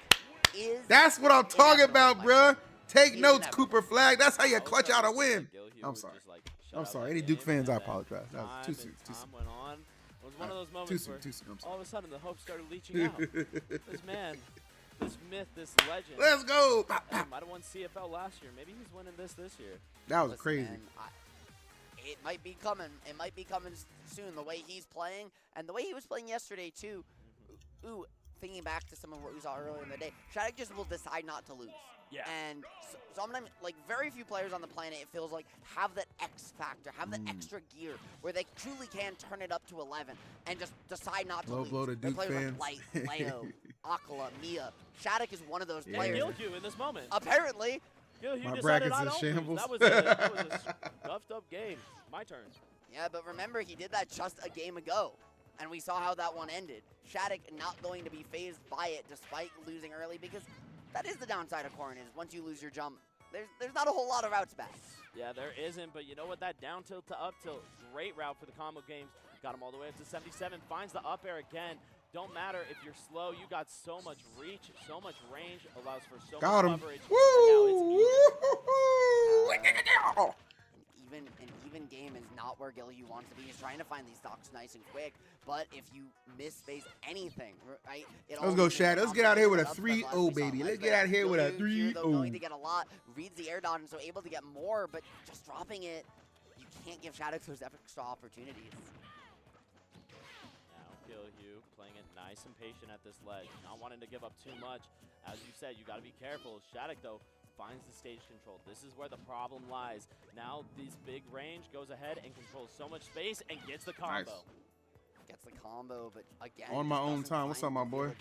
is. That's what I'm talking about, bruh. Take Is notes, inevitable. Cooper Flag. That's how you I was clutch out a starting to think win. that Guilheww I'm would sorry. just, like, shut I'm out sorry. that Any Duke game, fans, and I then apologize. That was too soon. Too Time soon. went on. It was one of those Too moments soon. where Too soon. I'm all sorry. of a sudden the hope started leaching out. This man, this myth, this legend. Let's go. Might have won CFL last year. Maybe he's winning this year. That was Listen, crazy. man, it might be coming. It might be coming soon. The way he's playing and the way he was playing yesterday too. Ooh, thinking back to some of what we saw earlier in the day, Shadic just will decide not to lose. Yeah. And sometimes, like, very few players on the planet, it feels like, have that X factor, have that extra gear where they truly can turn it up to 11 and just decide not to Low lose. blow to They're Duke players fans. like Light, Leo, Akala, Mia. Shadic is one of those Yeah. players. Guilheww in this moment. Apparently. Guilheww My decided bracket's I in don't shambles. lose. That was a scuffed up game. My turn. Yeah, but remember, he did that just a game ago. And we saw how that one ended. Shadic not going to be phased by it despite losing early, because that is the downside of Corrin, is once you lose your jump, there's not a whole lot of routes back. Yeah, there isn't, but you know what? That down tilt to up tilt, great route for the combo games. Got him all the way up to 77, finds the up air again. Don't matter if you're slow, you got so much reach, so much range, allows for so Got much him. coverage. Woo! An even game is not where Guilheww wants to be. He's trying to find these stocks nice and quick, but if you miss space anything, right? Let's go, Shad. Let's get out here with a 3-0, baby. Let's get out here with a 3-0. Going to get a lot, reads the air dodge, and so able to get more, but just dropping it, you can't give Shadic those extra opportunities. Now Guilheww playing it nice and patient at this ledge, not wanting to give up too much. As you said, you got to be careful. Shadic, though, finds the stage control. This is where the problem lies. Now this big range goes ahead and controls so much space and gets the combo. Nice. Gets the combo, but again, On my own time. What's up, my boy?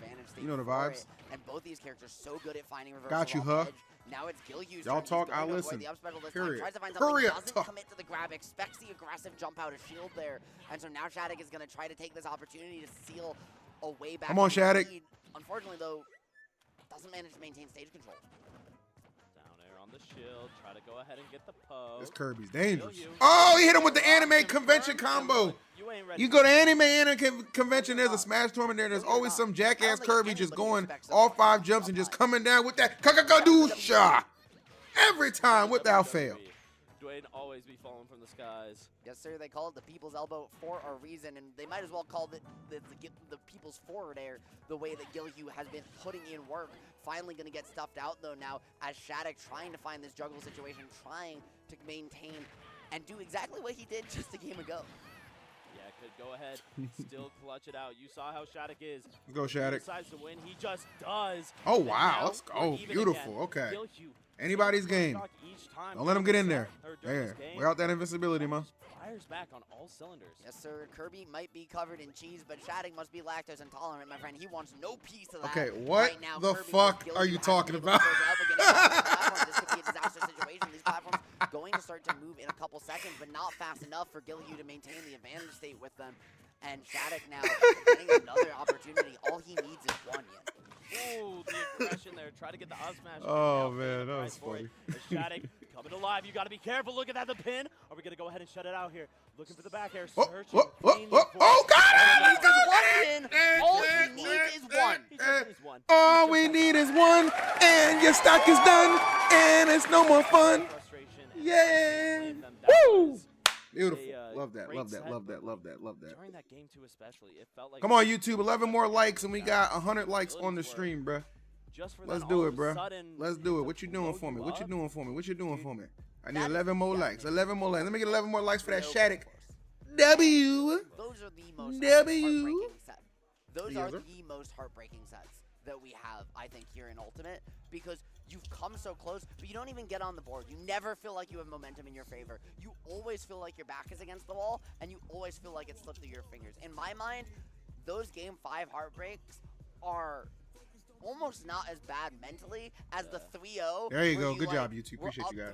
You know the vibes. And both these characters so good at finding reversal. Got you, off huh? edge. Now it's Guilhew's Y'all turn. He's talk, going I to avoid listen. the up special this Period. time. Tries to find Hurry something, up. doesn't commit to the grab, expects the aggressive jump out of shield there. And so now Shadic is going to try to take this opportunity to seal a way back. Come on, into the Shadic. lead. Unfortunately, though, doesn't manage to maintain stage control. Down air on the shield, try to go ahead and get the poke. This Kirby's dangerous. Guilheww. Oh, he hit him with the anime convention combo. You ain't ready. You go to anime convention, there's a Smash tournament there. There's always some jackass Kirby just going all 5 jumps and just coming down with that Kakakadusha. Every time without fail. Dwayne always be falling from the skies. Yes, sir. They call it the People's Elbow for a reason, and they might as well call it the People's Forward Air, the way that Guilheww has been putting in work. Finally going to get stuffed out, though, now, as Shadic trying to find this juggle situation, trying to maintain and do exactly what he did just a game ago. Yeah, could go ahead, still clutch it out. You saw how Shadic is. Let's go, He Shadic. decides to win. He just does. Oh, And wow. now Let's we're go. even Beautiful. again. Okay. Guilheww Anybody's first game. stock each time Don't let him get in there. during Yeah. this game. Without that invincibility, man. Fires back on all cylinders. Yes, sir. Kirby might be covered in cheese, but Shadic must be lactose intolerant, my friend. He wants no piece of that. Okay, what right now. the Kirby fuck with are you Guilheww talking has to be able to about? close out, but getting off the platform, this could be a disaster situation. These platforms going to start to move in a couple seconds, but not fast enough for Guilheww to maintain the advantage state with them. And Shadic now getting another opportunity. All he needs is one yet. Ooh, the aggression there. Try to get the up smash. Oh, man, that was funny. Shadic coming alive. You got to be careful. Look at that, the pin. Are we going to go ahead and shut it out here? Looking for the back air. Searching. Oh, God! All he needs is one. All we need is one, and your stock is done, and it's no more fun. Yeah. Woo! Beautiful. Love that, love that, love that, love that, love that. During that game, too, especially, it felt like... Come on, YouTube. 11 more likes, and we got 100 likes on the stream, bruh. Let's do it, bruh. Let's do it. What you doing for me? What you doing for me? What you doing for me? I need 11 more likes. 11 more likes. Let me get 11 more likes for that Shadic. W. Those are the most W. heartbreaking sets. Those are the most heartbreaking sets that we have, I think, here in Ultimate, because you've come so close, but you don't even get on the board. You never feel like you have momentum in your favor. You always feel like your back is against the wall, and you always feel like it slipped through your fingers. In my mind, those Game 5 heartbreaks are almost not as bad mentally as the 3-0. There you go. Good job, YouTube. Appreciate you guys.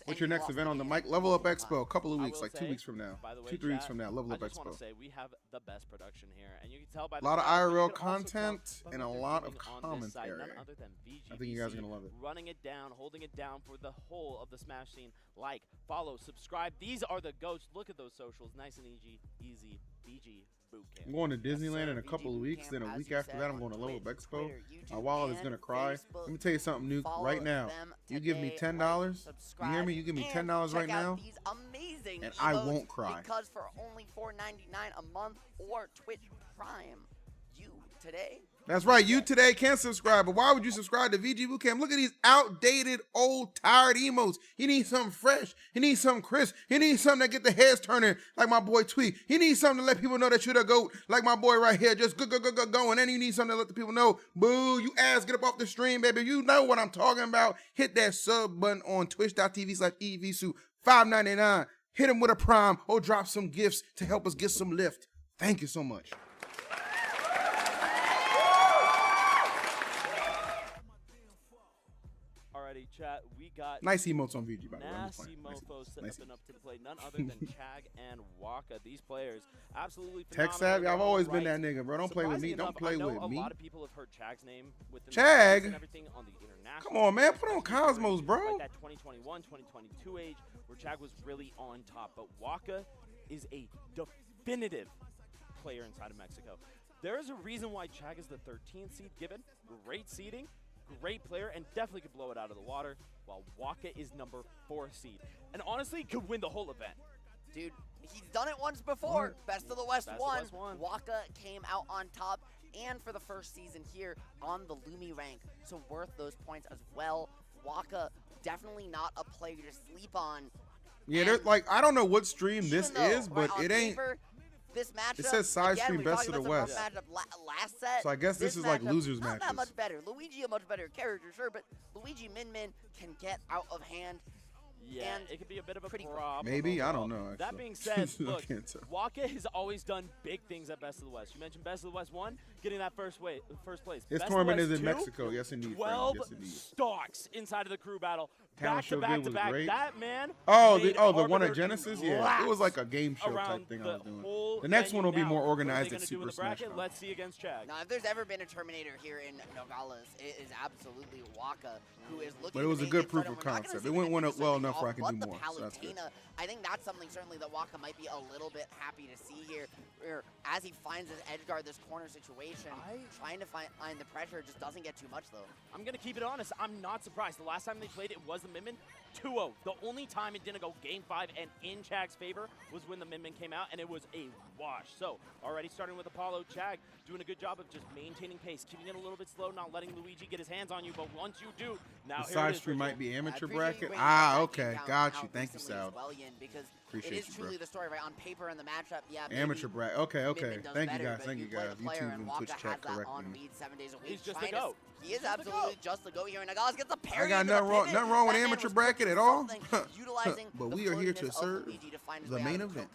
What's your next event on the mic? Level Up Expo. A couple of weeks, like 2 weeks from now. 2-3 weeks from now. Level Up Expo. I just want to say we have the best production here, and you can tell by the a lot of IRL content and a lot of commentary. I think you guys are gonna love it. Running it down, holding it down for the whole of the Smash scene. Like, follow, subscribe. These are the goats. Look at those socials. Nice and easy. BG. I'm going to Disneyland in a couple of weeks. Then a week after that, I'm going to Level Up Expo. My wallet is going to cry. Let me tell you something, Nuke. Right now, you give me $10. You hear me? You give me $10 right now, and I won't cry. Because for only $4.99 a month or Twitch Prime, you today. That's right. You today can subscribe, but why would you subscribe to VG Bootcamp? Look at these outdated, old, tired emotes. He needs something fresh. He needs something crisp. He needs something that get the heads turning like my boy Tweet. He needs something to let people know that you're the GOAT like my boy right here. Just go. And then you need something to let the people know, boo, you ass, get up off the stream, baby. You know what I'm talking about. Hit that sub button on twitch.tv/EVSU. $5.99. Hit him with a Prime or drop some gifts to help us get some lift. Thank you so much. Chat, we got nice emotes on VG, by the way. Nasty mofos stepping up to the plate. None other than Chag and Waka. These players absolutely phenomenal. Tech savvy. I've always been that nigga, bro. Don't play with me. Don't play with me. A lot of people have heard Chag's name with the Chag. And everything on the international. Come on, man. Put on Cosmos, bro. Like that 2021, 2022 age where Chag was really on top. But Waka is a definitive player inside of Mexico. There is a reason why Chag is the 13th seed given. Great seeding. Great player, and definitely could blow it out of the water, while Waka is number 4 seed. And honestly, could win the whole event. Dude, he's done it once before. Best of the West won. Waka came out on top, and for the first season here on the Lumi rank, so worth those points as well. Waka, definitely not a player to sleep on. Yeah, there's like, I don't know what stream this is, but it ain't. This matchup, it says side stream best of the West. Last set, so I guess this is like losers matches. Not that much better. Luigi a much better character, sure, but Luigi Min can get out of hand. Yeah, it could be a bit of a problem. Maybe, I don't know. Actually. That being said, look, Waka has always done big things at Best of the West. You mentioned Best of the West 1, getting that first place. This tournament is in Mexico. Yes, indeed. 12 yes, indeed. Stocks inside of the crew battle. Back to back to back. Great. That man. Oh, the one at Genesis? Yeah, it was like a game show type thing I was doing. The next one will be more organized at Super Smash Bros. Let's see against Chag. Now, if there's ever been a Terminator here in Nogales, it is absolutely Waka, who is looking. But it was a good proof of concept. It went well enough where I can do more. So that's good. I think that's something certainly that Waka might be a little bit happy to see here, where as he finds his edge guard, this corner situation, trying to find the pressure, just doesn't get too much though. I'm gonna keep it honest. I'm not surprised. The last time they played it was the Min-Min 2-0. The only time it didn't go Game 5 and in Chag's favor was when the Min-Min came out, and it was a wash. So already starting with Apollo, Chag doing a good job of just maintaining pace, keeping it a little bit slow, not letting Luigi get his hands on you. But once you do, now the side stream might be amateur bracket. Ah, okay, got you. Thank you, Sal. Because appreciate it is truly the story, right? On paper in the matchup, yeah. Amateur bracket. Okay. Thank you guys. YouTube and Twitch chat correcting me. 7 days a week. He's just a go. He is absolutely just the go here. Nogales gets a parry. I got nothing wrong with amateur bracket at all. But we are here to serve the main event.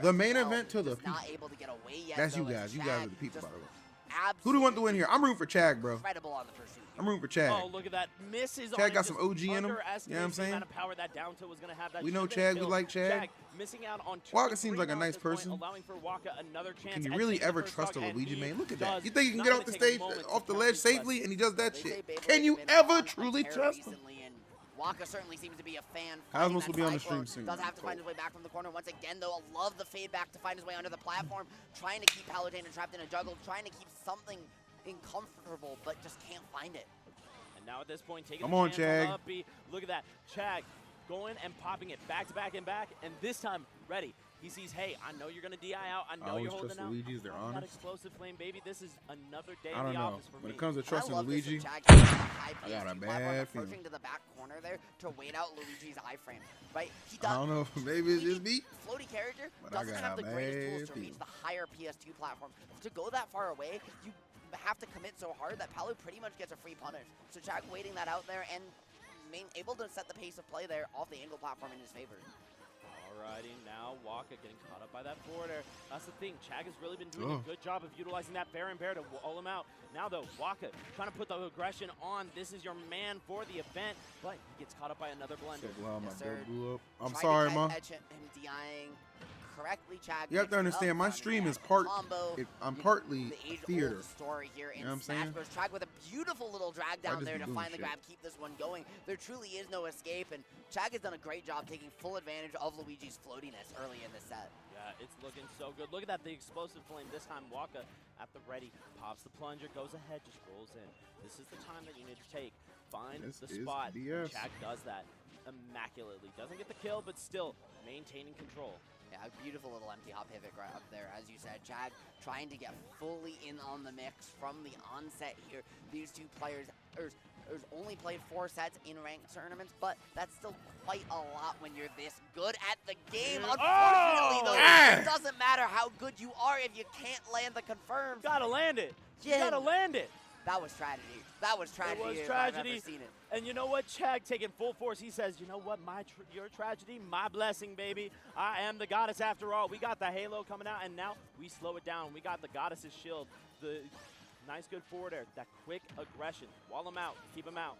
The main event to the people. Not able to get away yet. That's you guys. You guys are the people, by the way. Who do you want to win here? I'm rooting for Chag, bro. Incredible on the pursuit. I'm rooting for Chag. Oh, look at that. Misses Chag on got some OG in him. You know what I'm saying? Power that down tilt was gonna have that. We know Chag. We like Chag. Missing out on Waka seems like a nice person. Allowing for Waka another chance. Can you really ever trust a Luigi, man? Look at that. You think he can get off the stage, off the ledge safely, and he does that shit? Can you ever truly trust him? Waka certainly seems to be a fan. Cosmos will be on the stream soon. Does have to find his way back from the corner once again, though. I love the fade back to find his way under the platform, trying to keep Palutena trapped in a juggle, trying to keep something uncomfortable, but just can't find it. And now at this point, taking Come the on, chance Chag. on up B. Look at that. Chag going and popping it back to back and back, and this time ready. He sees, hey, I know you're going to DI out. I know you're holding out. Luigi's, they're honest. That explosive flame, baby. This is another day I in don't the know. office for When me. it comes to trusting Luigi, I got a bad feeling. Approaching to the back corner there to wait out Luigi's iframe, right? He does. I don't know. Maybe it's just me. Floaty character But doesn't have the greatest tools to feeling. reach the higher PS2 platform. To go that far away, you have to commit so hard that Palu pretty much gets a free punish. So Chag waiting that out there and able to set the pace of play there off the angle platform in his favor. Alrighty, now Waka getting caught up by that border. That's the thing. Chag has really been doing a good job of utilizing that Baron Bear to wall him out. Now, though, Waka trying to put the aggression on. This is your man for the event, but he gets caught up by another blender. I'm sorry, ma. Him DIing correctly, Chag. You have to understand, my stream is I'm partly theater. Story here in You know what I'm saying? Smashbros. Chag with a beautiful little drag down there to find the shit. grab, keep this one going. There truly is no escape, and Chag has done a great job taking full advantage of Luigi's floatiness early in this set. Yeah, it's looking so good. Look at that, the explosive flame. This time, Waka at the ready, pops the plunger, goes ahead, just rolls in. This is the time that you need to take. Find the spot. Chag does that immaculately. Doesn't get the kill, but still maintaining control. Yeah, a beautiful little empty hop pivot right up there, as you said. Chag trying to get fully in on the mix from the onset here. These two players only played 4 sets in ranked tournaments, but that's still quite a lot when you're this good at the game. Unfortunately, though, it doesn't matter how good you are if you can't land the confirms. Gotta land it. You gotta land it. That was tragedy. That was tragedy. It was if tragedy. I've ever seen it. And you know what? Chag taking full force. He says, you know what? Your tragedy, my blessing, baby. I am the goddess after all. We got the halo coming out, and now we slow it down. We got the goddess's shield. The nice, good forward air. That quick aggression. Wall him out. Keep him out.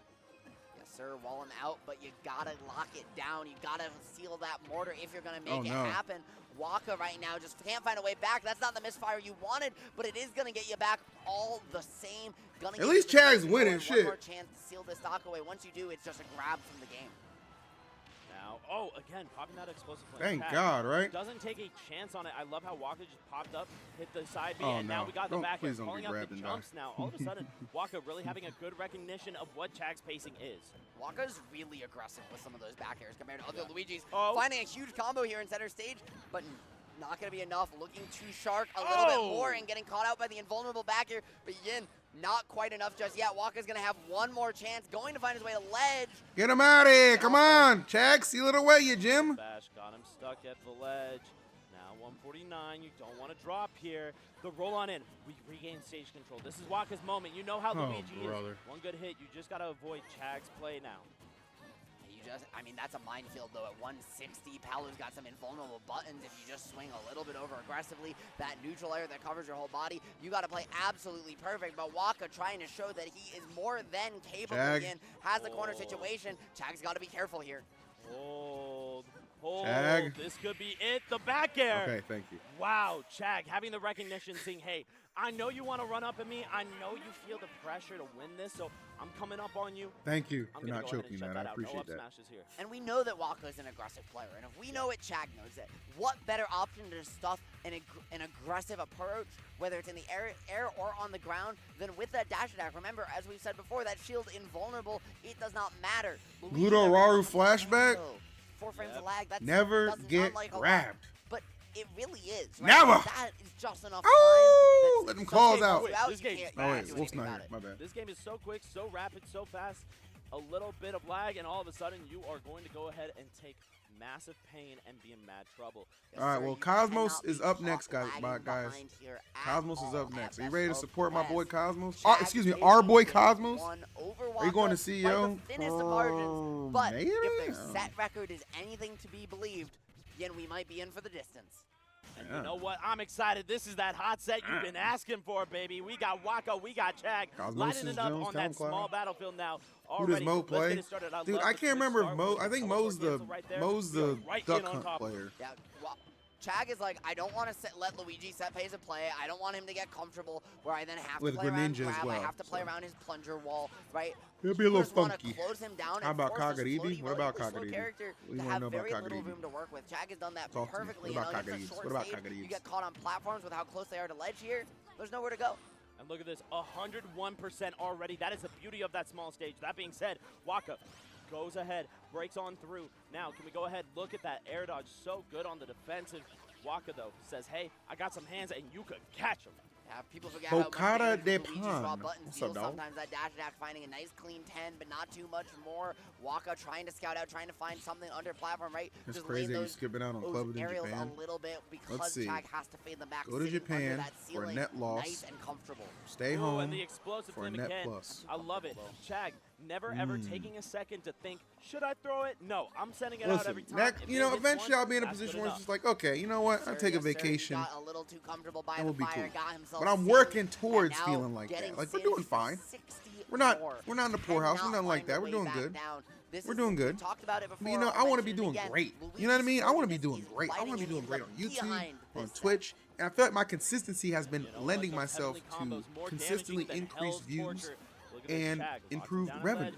Yes, sir. Wall him out, but you gotta lock it down. You gotta seal that mortar if you're gonna make it happen. Waka right now just can't find a way back. That's not the misfire you wanted, but it is gonna get you back all the same. At least Chag's winning, one shit. more chance to seal this stock away. Once you do, it's just a grab from the game. Now, again, popping that explosive flame. Thank God, right? Doesn't take a chance on it. I love how Waka just popped up, hit the side B, and now we got the back end. Calling out the jumps now. All of a sudden, Waka really having a good recognition of what Chag's pacing is. Waka's really aggressive with some of those back airs compared to other Luigis. Finding a huge combo here in center stage, but not going to be enough. Looking too sharp a little bit more and getting caught out by the invulnerable back air. But again, not quite enough just yet. Waka's going to have one more chance. Going to find his way to ledge. Get him out of here. Come on. Chag, seal it away, you Jim. Bash got him stuck at the ledge. Now 149. You don't want to drop here. The roll on in. We regain stage control. This is Waka's moment. You know how Luigi is. One good hit. You just got to avoid Chag's play now. I mean, that's a minefield, though. At 160, Palu's got some invulnerable buttons. If you just swing a little bit over aggressively, that neutral air that covers your whole body, you got to play absolutely perfect. But Waka trying to show that he is more than capable again. Has the corner situation. Chag's got to be careful here. Hold. Hold. Chag. This could be it. The back air. Okay, thank you. Wow, Chag having the recognition, saying, hey, I know you want to run up at me. I know you feel the pressure to win this, so I'm coming up on you. Thank you I'm for not choking that. I appreciate that. Here. And we know that Waka is an aggressive player, and if we know it, Chag knows it. What better option to stuff an aggressive approach, whether it's in the air or on the ground, than with that dash attack? Remember, as we've said before, that shield invulnerable. It does not matter. Gluto Raru flashback. 4 frames of lag. That's never get grabbed. But it really is. Right? Never. That is just enough time. Let them claws out. This game is Wolf's not here. My bad. This game is so quick, so rapid, so fast. A little bit of lag, and all of a sudden, you are going to go ahead and take massive pain and be in mad trouble. Yes, all right, well, Cosmos is up next, guys. Cosmos is up next. Are you ready to support my boy Cosmos? Excuse me, our boy Cosmos? Are you going to CEO? But if their set record is anything to be believed, then we might be in for the distance. And you know what? I'm excited. This is that hot set you've been asking for, baby. We got Waka, we got Chag, lighting it up on that small battlefield now. Who does Mo play? Dude, I can't remember if Mo. I think Mo's the duck hunt player. Yeah, well, Chag is like, I don't want to let Luigi set pace and play. I don't want him to get comfortable where I then have to play around grab. Well. I have to play around his plunger wall, right? It'll be a little funky. Close him down. How about Kagaribi? What about Kagaribi? To have very little room to work with. Chag has done that perfectly. What about Kagaribi? You get caught on platforms with how close they are to ledge here. There's nowhere to go. And look at this, 101% already. That is the beauty of that small stage. That being said, Waka goes ahead, breaks on through. Now, can we go ahead, look at that air dodge. So good on the defensive. Waka, though, says, hey, I got some hands, and you could catch them. Yeah, people forget Okada de Pan. What's up, dog? Sometimes that dash finding a nice clean 10, but not too much more. Waka trying to scout out, trying to find something under platform, right? It's crazy that you're skipping out on Club in Japan. A little bit because Chag has to fade them back. Go to Japan for a net loss. Nice and comfortable. Stay home and the explosive for a net plus. I love it. Chag never ever taking a second to think, should I throw it? No, I'm sending it out every time. You know, eventually I'll be in a position where it's just like, okay, you know what? I'll take a vacation. Got a little too comfortable by the fire, cool. But I'm working towards feeling like that. Like, we're doing fine. We're not in the poorhouse. We're nothing like that. We're doing good. We're doing good. But, you know, I want to be doing great. You know what I mean? I want to be doing great. I want to be doing great on YouTube, on Twitch. And I feel like my consistency has been lending myself to consistently increase views and improve revenue.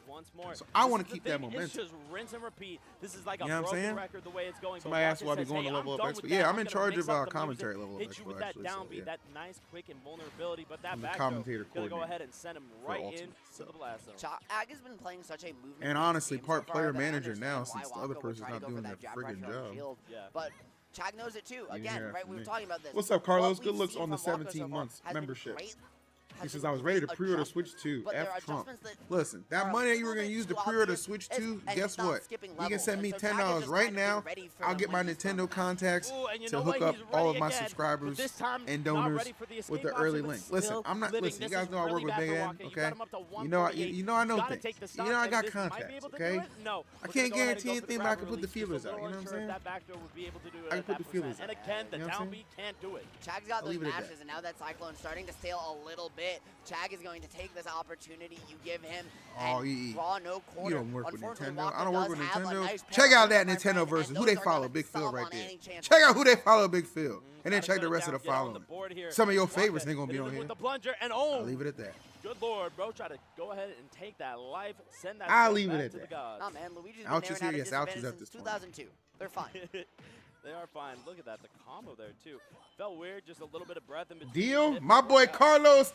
So I want to keep that momentum. It's just rinse and repeat. This is like a broken record the way it's going. Somebody asked why I'd be going to level up expert. Yeah, I'm in charge of commentary level up expert. Hit you with that downbeat, that nice, quick invulnerability, but that back commentator gonna go ahead and send him right in to the blast zone. Chag has been playing such a movement. And honestly, part player manager now since the other person's not doing that friggin' job. But Chag knows it too. Again, right? We were talking about this. What's up, Carlos? Good looks on the 17 months membership. He says, I was ready to pre-order Switch 2. F Trump. Listen, that money that you were going to use to pre-order Switch 2, guess what? You can send me $10 right now. I'll get my Nintendo contacts to hook up all of my subscribers and donors with the early link. Listen, I'm not, listen, you guys know I work with Big N, okay? You know I know things. You know I got contacts, okay? I can't guarantee anything, but I can put the feelers out, you know what I'm saying? I can put the feelers out. And again, the downbeat can't do it. Chag's got those mashes, and now that Cyclone's starting to stale a little bit. Chag is going to take this opportunity you give him and draw no quarter. You don't work with Nintendo. I don't work with Nintendo. Check out that Nintendo version. Who they follow? Big Phil right there. Check out who they follow, Big Phil. And then check the rest of the following. Some of your favorites ain't going to be on here. I'll leave it at that. Good Lord, bro. Try to go ahead and take that life. Send that I'll leave it at that. Nah, man. Luigi's been Ouch is here. Yes, Ouch is since at this 2002. They're fine. They are fine. Look at that. The combo there, too. Felt weird. Just a little bit of breath in between. Deal. My boy Carlos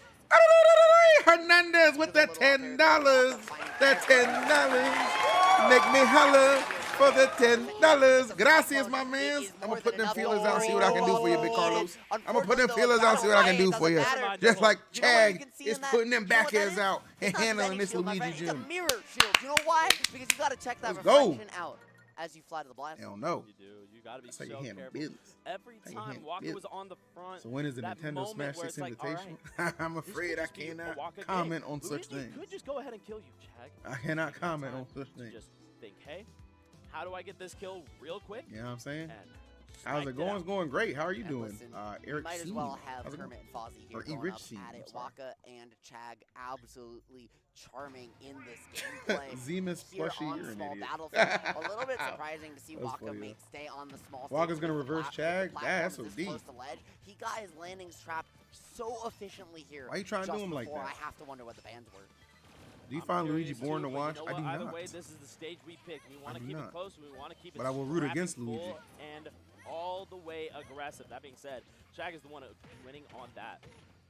Hernandez with that $10. That $10. Make me holler for the $10. Gracias, my man. I'm going to put them feelers out and see what I can do for you, Big Carlos. I'm going to put them feelers out and see what I can do for you. Just like Chag is putting them backheads out and handling this Luigi It's a gym. mirror shield. You know why? Because you got to check that Let's go. reflection out as you fly to the blast. Hell no. You do. You got to be That's so how you handle careful. business. Every time Waka was on the front. So when is the Nintendo Smash 6 Invitational? I'm afraid I cannot comment on such things. Could just go ahead and kill you, Chag. I cannot comment on such things. Just think, hey, how do I get this kill real quick? You know what I'm saying? How's it going? It's going great. How are you doing? Listen, Eric might C. as well have Kermit and Fozzie here or going Rich up C. at it. Waka and Chag absolutely charming in this gameplay. Zemus here plushie, on you're an small idiot. battlefield. A little bit surprising to see Waka funny, stay on the small stage. Waka's gonna reverse Chag? That's so OD. close to ledge. He got his landings trapped so efficiently here. Why are you trying to do him like that? I have to wonder what the bans were. Do you find Luigi boring to watch? I do not. Either way, this is the stage we pick. We want to keep it close. We want to keep it but I will root against Luigi. And all the way aggressive. That being said, Chag is the one winning on that.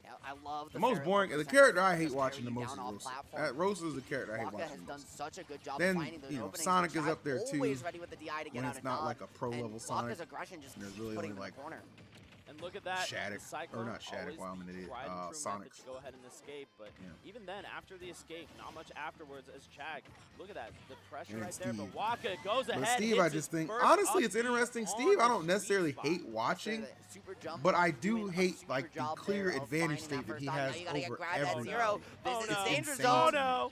Yeah, I love the most boring. The character I hate watching the most is Rosa. Rosa is the character I hate watching the most. Has done such a good job then, finding those openings. Sonic is up there too. Ready with the DI to get when out it's not like a pro level Sonic. Waka's aggression just there's really only like and look at that. Shadic, or not Shadic, while I'm an idiot. Sonic. Go ahead and escape, but even then, after the escape, not much afterwards as Chag. Look at that, the pressure right there. But Waka goes ahead. But Steve, I just think, honestly, it's interesting. Steve, I don't necessarily hate watching, but I do hate like the clear advantage state that he has over everyone. This is danger zone.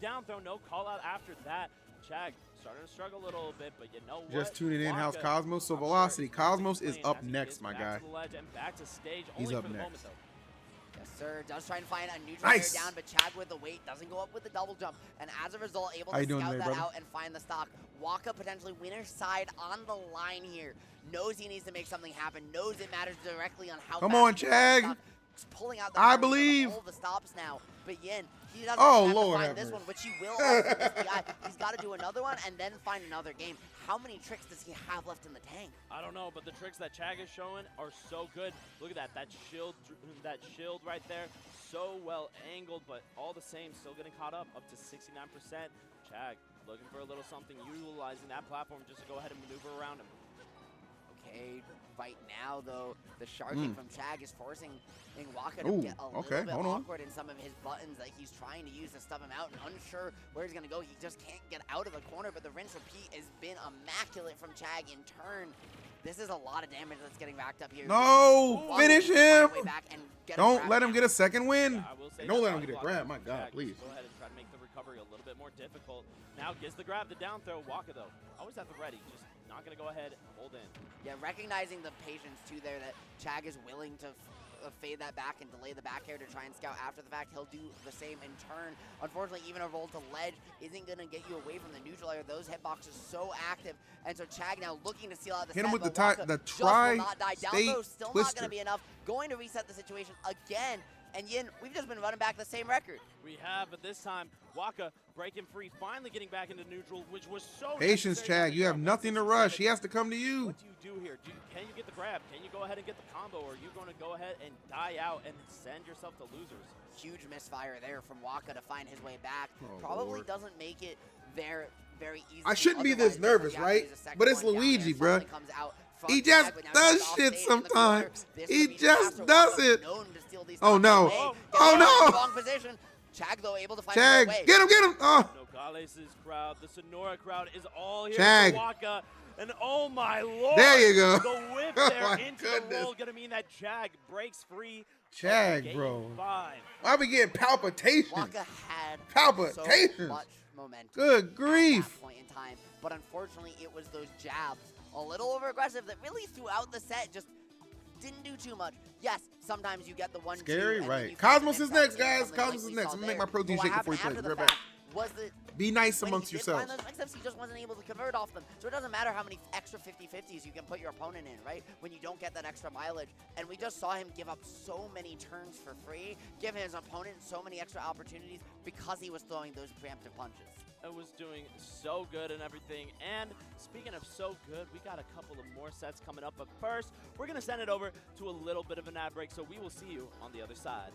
down throw, no call out after that. Chag starting to struggle a little bit, but you know what? Just tuning in, how's Waka, Cosmos? So I'm Velocity, sure Cosmos he's is playing up as he next, gets my back guy. to the ledge and back to stage, He's only up for the next. moment, though. Yes, sir. Does try and find a neutral Nice. down, but Chag with the weight doesn't go up with the double jump, and as a result, able How to you doing scout today, that brother? out and find the stock. Waka potentially winner's side on the line here. Knows he needs to make something happen. Knows it matters directly on how. Come fast on, he gets the Chag. stock. Just pulling out the I parries of believe. all the stops now. But Yin, he doesn't Oh, have Lord to have find this mercy. one, which he will after this DI. He's got to do another one and then find another game. How many tricks does he have left in the tank? I don't know, but the tricks that Chag is showing are so good. Look at that shield right there, so well angled, but all the same, still getting caught up to 69%. Chag looking for a little something, utilizing that platform just to go ahead and maneuver around him. Okay, right now though, the shark kick from Chag is forcing Waka to Ooh, get a okay, little bit hold on. awkward in some of his buttons that he's trying to use to stub him out, and unsure where he's gonna go. He just can't get out of the corner, but the rinse repeat has been immaculate from Chag in turn. This is a lot of damage that's getting racked up here. No, Waka finish can find a him. way back and get a Don't grab let him now. get a second win. Yeah, I will say Don't that let him body get a block grab. from My God, Chag. please. Go ahead and try to make the recovery a little bit more difficult. Now gets the grab, the down throw. Waka though, always have the ready. Just not gonna go ahead, hold in. Yeah, recognizing the patience too there that Chag is willing to fade that back and delay the back air to try and scout after the fact. He'll do the same in turn. Unfortunately, even a roll to ledge isn't going to get you away from the neutral air. Those hitboxes so active. And so Chag now looking to seal out the Hit set, him with but the Waka just will not die. Down tri-state throw still not twister. going to be enough. Going to reset the situation again. And Yin, we've just been running back the same record. We have, but this time, Waka breaking free, finally getting back into neutral, which was so Patience, necessary. Chag. You have nothing to rush. He has to come to you. What do you do here? Can you get the grab? Can you go ahead and get the combo? Or are you going to go ahead and die out and send yourself to losers? Huge misfire there from Waka to find his way back. Oh, Probably Lord. doesn't make it very easy. I shouldn't be this nervous, right? But it's Luigi, bruh. He just does shit sometimes. He just does it. Oh, no. Oh, no. Wrong position. Chag, though, able to find Chag, way. get him, get him. Oh. Nogales' crowd, the Sonora crowd is all here Chag. for Waka. And oh my lord. There you go. The whip Oh there my into goodness. the roll gonna mean that Chag breaks free. Chag, Game bro. 5. I be getting palpitations. Waka had Palpitations. so much momentum. Good At grief. that point in time, but unfortunately, it was those jabs, a little over aggressive, that really throughout the set just didn't do too much. Yes, sometimes you get the 1-2. Scary, and then right. you Cosmos can is mix next, up guys. something like Cosmos is we next. saw I'm gonna make there. my protein But shake what before he happened plays. after Right the back. fact was that Be nice when amongst he did find yourselves. those mix-ups, he just wasn't able to convert off them. So it doesn't matter how many extra 50-50s you can put your opponent in, right? When you don't get that extra mileage. And we just saw him give up so many turns for free, give his opponent so many extra opportunities because he was throwing those preemptive punches. It was doing so good and everything. And speaking of so good, we got a couple of more sets coming up. But first, we're going to send it over to a little bit of an ad break. So we will see you on the other side.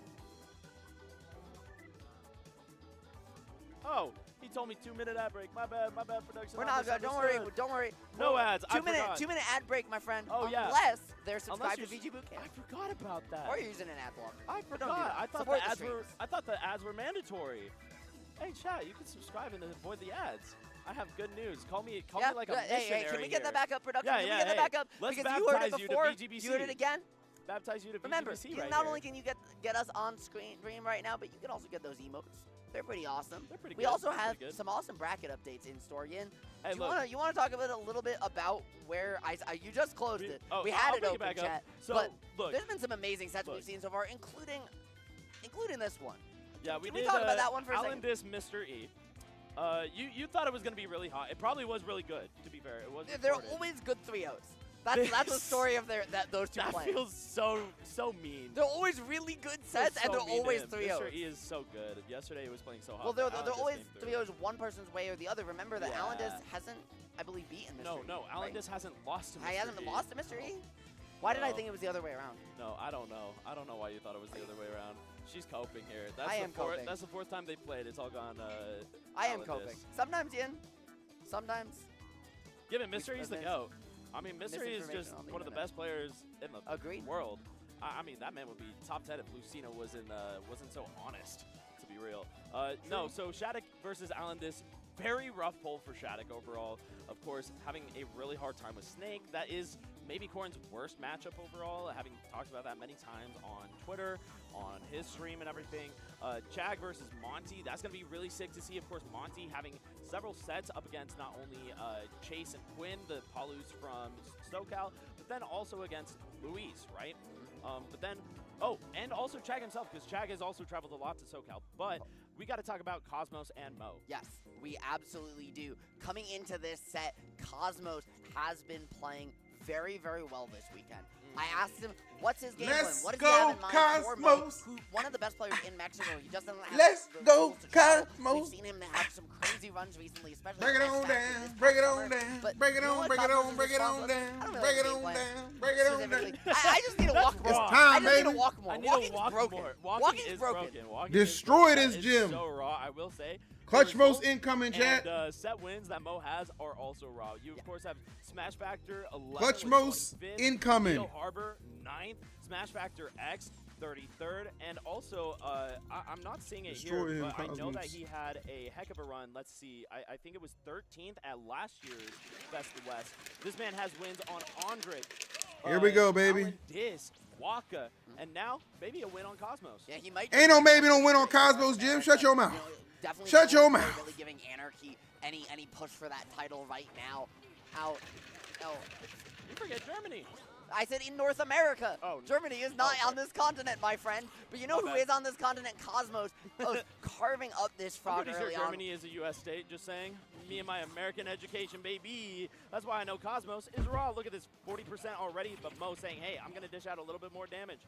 Oh, he told me 2-minute ad break. My bad, production. We're not good. Don't worry. No ads. I 2-minute ad break, my friend. Oh, yeah. Unless they're subscribed to Unless VG Bootcamp. I forgot about that. Or you're using an ad block. I But don't do forgot. that. I thought Support the the ads were. streams. I thought the ads were mandatory. Hey, chat, you can subscribe and avoid the ads. I have good news. Call me like a missionary. Hey, can we get that here. back up, production? Yeah, Can yeah, we get that hey, back up? let's Because you heard it baptize you to before. VGBC. You heard it again. Baptize you to Remember, VGBC right not here. only can you get us on screen right now, but you can also get those emotes. They're pretty awesome. They're pretty We good. also They're have pretty good. some awesome bracket updates in store. Yin, Hey, you want to talk a little bit about where you just closed it. Oh, We had I'll it bring open, back up. chat. So, but look. there's been some amazing sets Look. we've seen so far, including this one. Yeah, we Can did we talk about that one for a second? Allenis, Mr. E. You thought it was going to be really hot. It probably was really good, to be fair. It was They're recorded. always good 3-0s. That's the story of those two That players. feels so mean. They're always really good sets, and they're always 3-0s. Mr. E is so good. Yesterday he was playing so hot. Well, they're Allenis always came through. 3-0s one person's way or the other. Remember that Yeah. Allenis hasn't, I believe, beaten Mr. E. No, right? Allenis hasn't lost to Mr. He hasn't E. lost to Mr. E? Why did I No. think it was the other way around? No, I don't know. I don't know why you thought it was the other way around. She's coping here. I am coping. That's the fourth time they played. It's all gone. I am Allenis. coping. Sometimes, Yin. Sometimes. Give it, Mr. E's the GOAT. I mean, Mr. E is Misinformation just on the one of the internet. best players in the Agreed. world. I mean, that man would be top 10 if Lucina wasn't so honest, to be real. No, so Shadic versus Allenis. Very rough pull for Shadic overall. Of course, having a really hard time with Snake. That is maybe Corrin's worst matchup overall, having talked about that many times on Twitter, on his stream and everything. Chag versus Monty, that's going to be really sick to see. Of course, Monty having several sets up against not only Chase and Quinn, the Palus from SoCal, but then also against Luis, right? But then, oh, and also Chag himself, because Chag has also traveled a lot to SoCal. But we got to talk about Cosmos and Mo. Yes, we absolutely do. Coming into this set, Cosmos has been playing very, very well this weekend. I asked him, what's his game plan? What does he have in mind for Mo, who one of the best players in Mexico? He just doesn't have the tools to travel. We've seen him have some crazy runs recently, especially break it on down, break it on down, break it on, break it on, break it on down, break it on down, break it on down. I just need to walk more. It's time, baby. I need to walk more. Walking is broken. Destroy this gym. So raw, I will say. Clutch most incoming, chat. And set wins that Mo has are also raw. You, of course, have Smash Factor 11. Clutch most incoming. Harbor 9th. Smash Factor X 33rd. And also, I'm not seeing it here, but I know that he had a heck of a run. Let's see. I think it was 13th at last year's Best of the West. This man has wins on Andre. Here we go, baby. Waka. And now, maybe a win on Cosmos. Yeah, he might. Ain't no maybe don't win on Cosmos, Jim. Shut your mouth. Definitely shut your mouth. Really giving Anarchy any push for that title right now. Oh. You forget Germany. I said in North America. Oh, Germany is not on this continent, my friend. But you know who is on this continent? Cosmos. Carving up this frog I'm pretty sure Germany is a U.S. state, just saying. Me and my American education, baby. That's why I know Cosmos is raw. Look at this, 40% already, but Mo saying, hey, I'm going to dish out a little bit more damage.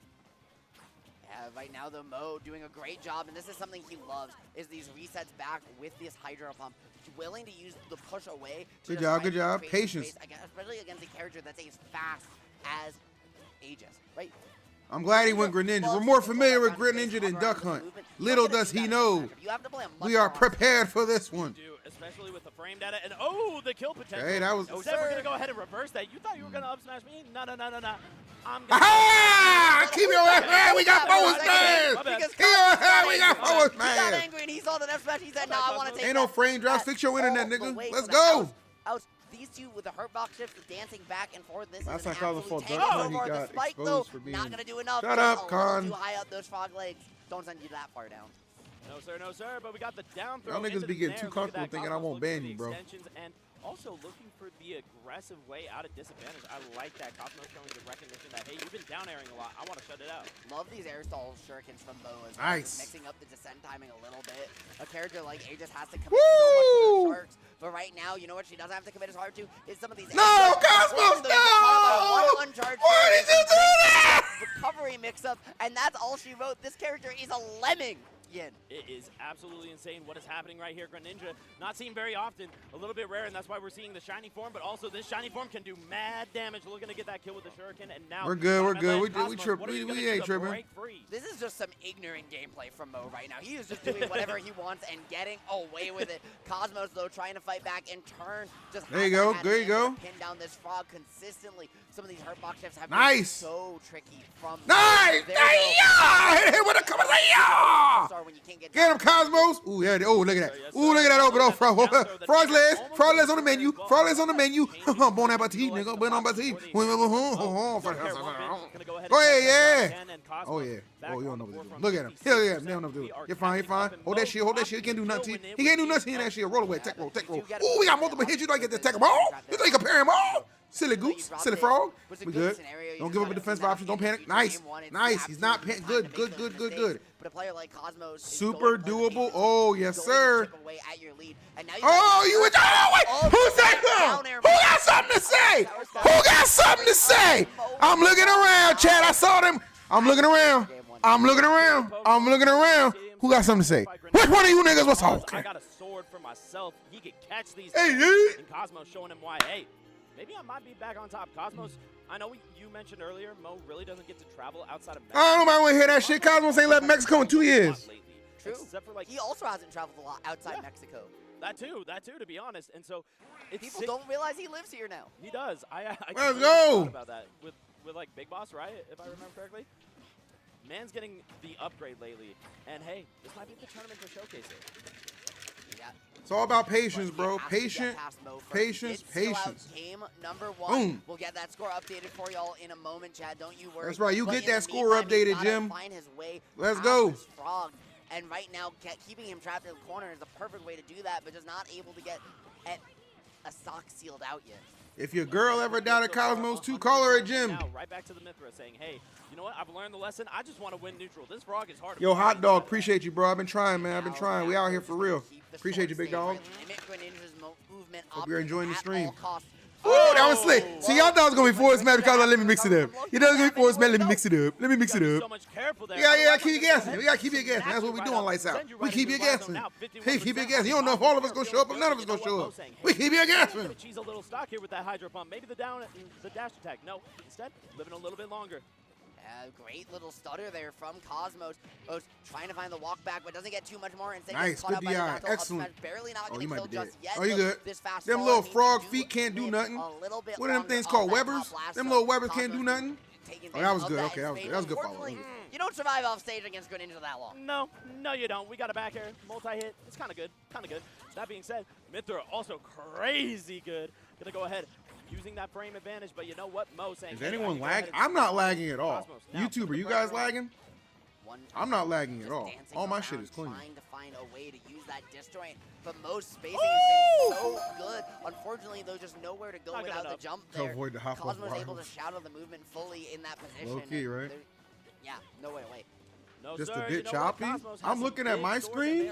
Yeah, right now, though, Mo doing a great job, and this is something he loves, is these resets back with this Hydro Pump. He's willing to use the push away. Good job, good job. Patience. Especially against a character that's as fast as Aegis, right? I'm glad he went Greninja. We're more familiar with Greninja than Duck Hunt. Little does he know, we are prepared for this one. Especially with the frame data and the kill potential. Hey, that was. We're gonna go ahead and reverse that. You thought you were gonna up smash me? No. I'm gonna. Aha! Keep your ass. We got forward smash. We got forward smash. He got angry and he saw the next smash. He said, "No, I want to take." Ain't no frame drops. Fix your internet, nigga. Let's go. These two with the hurt box shifts, dancing back and forth. This that's is an absolute tank so so far. The spike, though, not going to do enough. Shut up, Con. Too high up those frog legs. Don't send you that far down. No, sir. But we got the down throw. Y'all niggas be getting too comfortable thinking I won't ban you, bro. And also looking for the aggressive way out of disadvantage. I like that. Cosmos showing the recognition that, hey, you've been down airing a lot. I want to shut it out. Love these air stall shurikens from Bo as well. Nice. Mixing up the descent timing a little bit. A character like Aegis has to commit so much to the sharks. But right now, you know what she doesn't have to commit as hard to? Is some of these. No, Cosmos, no! Why did you do that? Recovery mix-up, and that's all she wrote. This character is a lemming. It is absolutely insane what is happening right here. Greninja, not seen very often, a little bit rare, and that's why we're seeing the shiny form, but also this shiny form can do mad damage. Looking to get that kill with the shuriken, and now we're good. We ain't tripping. This is just some ignorant gameplay from Mo right now. He is just doing whatever he wants and getting away with it. Cosmos, though, trying to fight back in turn. Just there you go. There you go. Pin down this frog consistently. Some of these hurt box shifts have been so tricky from nice. Hit him with a couple of Get him, Cosmos. Ooh, yeah. Oh, look at that. Ooh, look at that open. Oh, frog legs. Frog legs on the menu. Frog legs on the menu. Bon appetit, nigga. Bon appetit. Go ahead, yeah. Oh, yeah. Oh, you don't know what to do. Look at him. Yeah. They don't know what to do. You're fine. Hold that shit. He can't do nothing. He can't do nothing in that shit. Roll away. Tech roll. Ooh, we got multiple hits. You don't get the tech ball. You think you compare him all? Silly goose, silly frog. We good. Don't give up a defensive option. Don't panic. Nice. He's not panicking. Good. But a player like Cosmos super doable. Oh, yes, sir. Oh, you would. Oh, wait. Who's that? Who got something to say? I'm looking around, Chad. I saw them. I'm looking around. Who got something to say? Which one of you niggas was talking? I got a sword for myself. He could catch these. Hey, and Cosmos showing him why. Hey. Maybe I might be back on top. Cosmos, I know you mentioned earlier, Mo really doesn't get to travel outside of Mexico. I don't know want to hear that shit. Cosmos ain't left Mexico in 2 years. True. Except for he also hasn't traveled a lot outside Mexico. That too, to be honest. And so people don't realize he lives here now. He does. I let's go. About that with like Big Boss, right? If I remember correctly. Man's getting the upgrade lately. And hey, this might be the tournament to showcase it. Yeah, It's all about patience, bro. Patience. Game number 1. Boom. We'll get that score updated for y'all in a moment, Chad. Don't you worry. That's right. You but get in that the score meantime, updated, he's gotta Jim. find his way Let's out go. this frog. And right now, keeping him trapped in the corner is the perfect way to do that, but just not able to get a sock sealed out yet. If your girl ever doubted Cosmos 2, call her at Jim. Now, right back to the Mithra saying, hey, you know what? I've learned the lesson. I just want to win neutral. This frog is hard. Yo, Hot Dog, appreciate you, bro. I've been trying, man. I've been trying. We out here for real. Appreciate you, big dog. Hope you're enjoying the stream. Ooh, that was slick. See, y'all thought it was going to be force match because let me mix it up. You know it's going to be force match. Let me mix it up. Let me mix it up. Yeah, keep you guessing. We got to keep you guessing. That's what we doing, lights out. We keep you guessing. Hey, keep you guessing. You don't know if all of us going to show up or none of us going to show up. We keep you guessing. She's a little stock here with that hydro pump. Maybe the dash attack. No, instead, living a little bit longer. Great little stutter there from Cosmos. Trying to find the walk back, but doesn't get too much more. Instead, nice, good DI, excellent. Barely not going to kill just yet. Oh, you good. Them little frog feet can't do nothing. What are them things called, Webbers? Them little Webbers can't do nothing? Oh, that was good. Okay, that was good follow. You don't survive off stage against Greninja that long. No, you don't. We got a back air, multi-hit. It's kind of good, That being said, Mithra also crazy good. Gonna go ahead. Using that frame advantage, but you know what? Mo saying, is anyone lagging? I'm not lagging at all. YouTuber, you guys lagging? I'm not lagging at all. All my shit is clean. Trying to find a way to use that disjoint, but Mo's spacing has been so good. Unfortunately, though, just nowhere to go without the jump there. To avoid the hop Cosmo's able to shadow the movement fully in that position. Low key, right? Yeah, no way away. No, just sir. a bit choppy. I'm looking at my screen.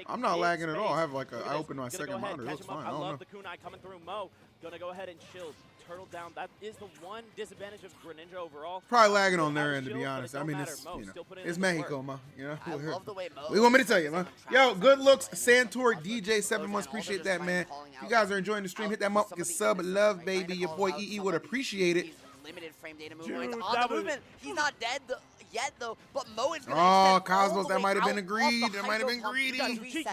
I'm not lagging at all. I have like I opened my second monitor. It looks fine. I love the kunai coming through. Mo gonna go ahead and shield. Turtle down. That is the one disadvantage of Greninja overall. Probably lagging on their end, to be honest. I mean, it's, it's Mexico, ma. You know, I love the way Mo. What you want me to tell you, man? Yo, good looks, Santor DJ, 7 months. Appreciate that, man. If you guys are enjoying the stream, hit that motherfucking sub, love, baby. Your boy EE would appreciate it. Limited frame data movement on the movement. He's not dead yet though, but Mo is gonna oh, Cosmos, that might have been greedy. That might have been greedy. You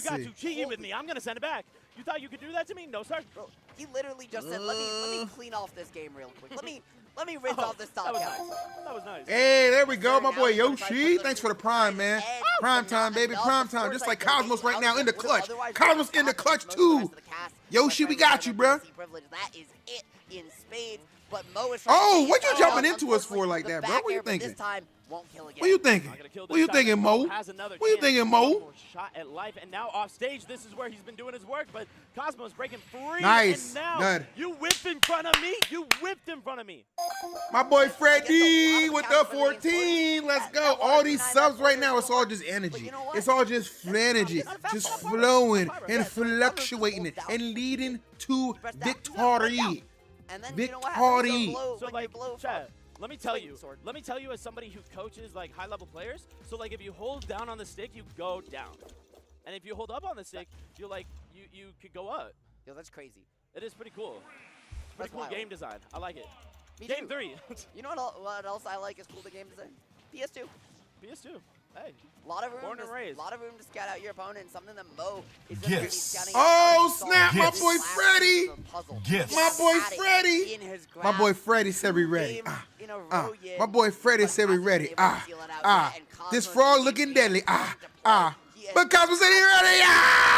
got too cheeky with me. I'm gonna send it back. You thought you could do that to me? No, sir. Bro, he literally just said, let me clean off this game real quick. Let me rinse off this top guy. That was nice. Hey, there we go, my boy Yoshi. Thanks for the prime, man. Prime time, baby. Prime time. Just like Cosmos right now in the clutch. Cosmos in the clutch too. Yoshi, we got you, bro. That is it in spades. But Mo is what you jumping into us for like that, bro? What you thinking? This time won't kill again. What you thinking? What you thinking, Mo? What you thinking, Mo? Shot at life, and now off stage, this is where he's been doing his work. But Cosmos breaking free. Nice. And now good. You whipped in front of me. You whipped in front of me. My boy Freddy with the 14. Let's go. All these subs right now, it's all just energy. It's all just energy, just flowing and fluctuating and leading to victory. And then victory. So like, Chad, let me tell you as somebody who coaches like high-level players, so like if you hold down on the stick, you go down. And if you hold up on the stick, you're like, you could go up. Yo, that's crazy. It is pretty cool. Pretty cool game design. I like it. Game 3. You know what else I like is cool to game design? PS2. PS2. Hey. A lot of room to scout out your opponent. Something that Mo is going to be scouting out. Oh, snap. My boy Freddy. My boy Freddy. My boy Freddy said we ready. My boy Freddy said we ready. This frog looking deadly. But Cosmos said he ready.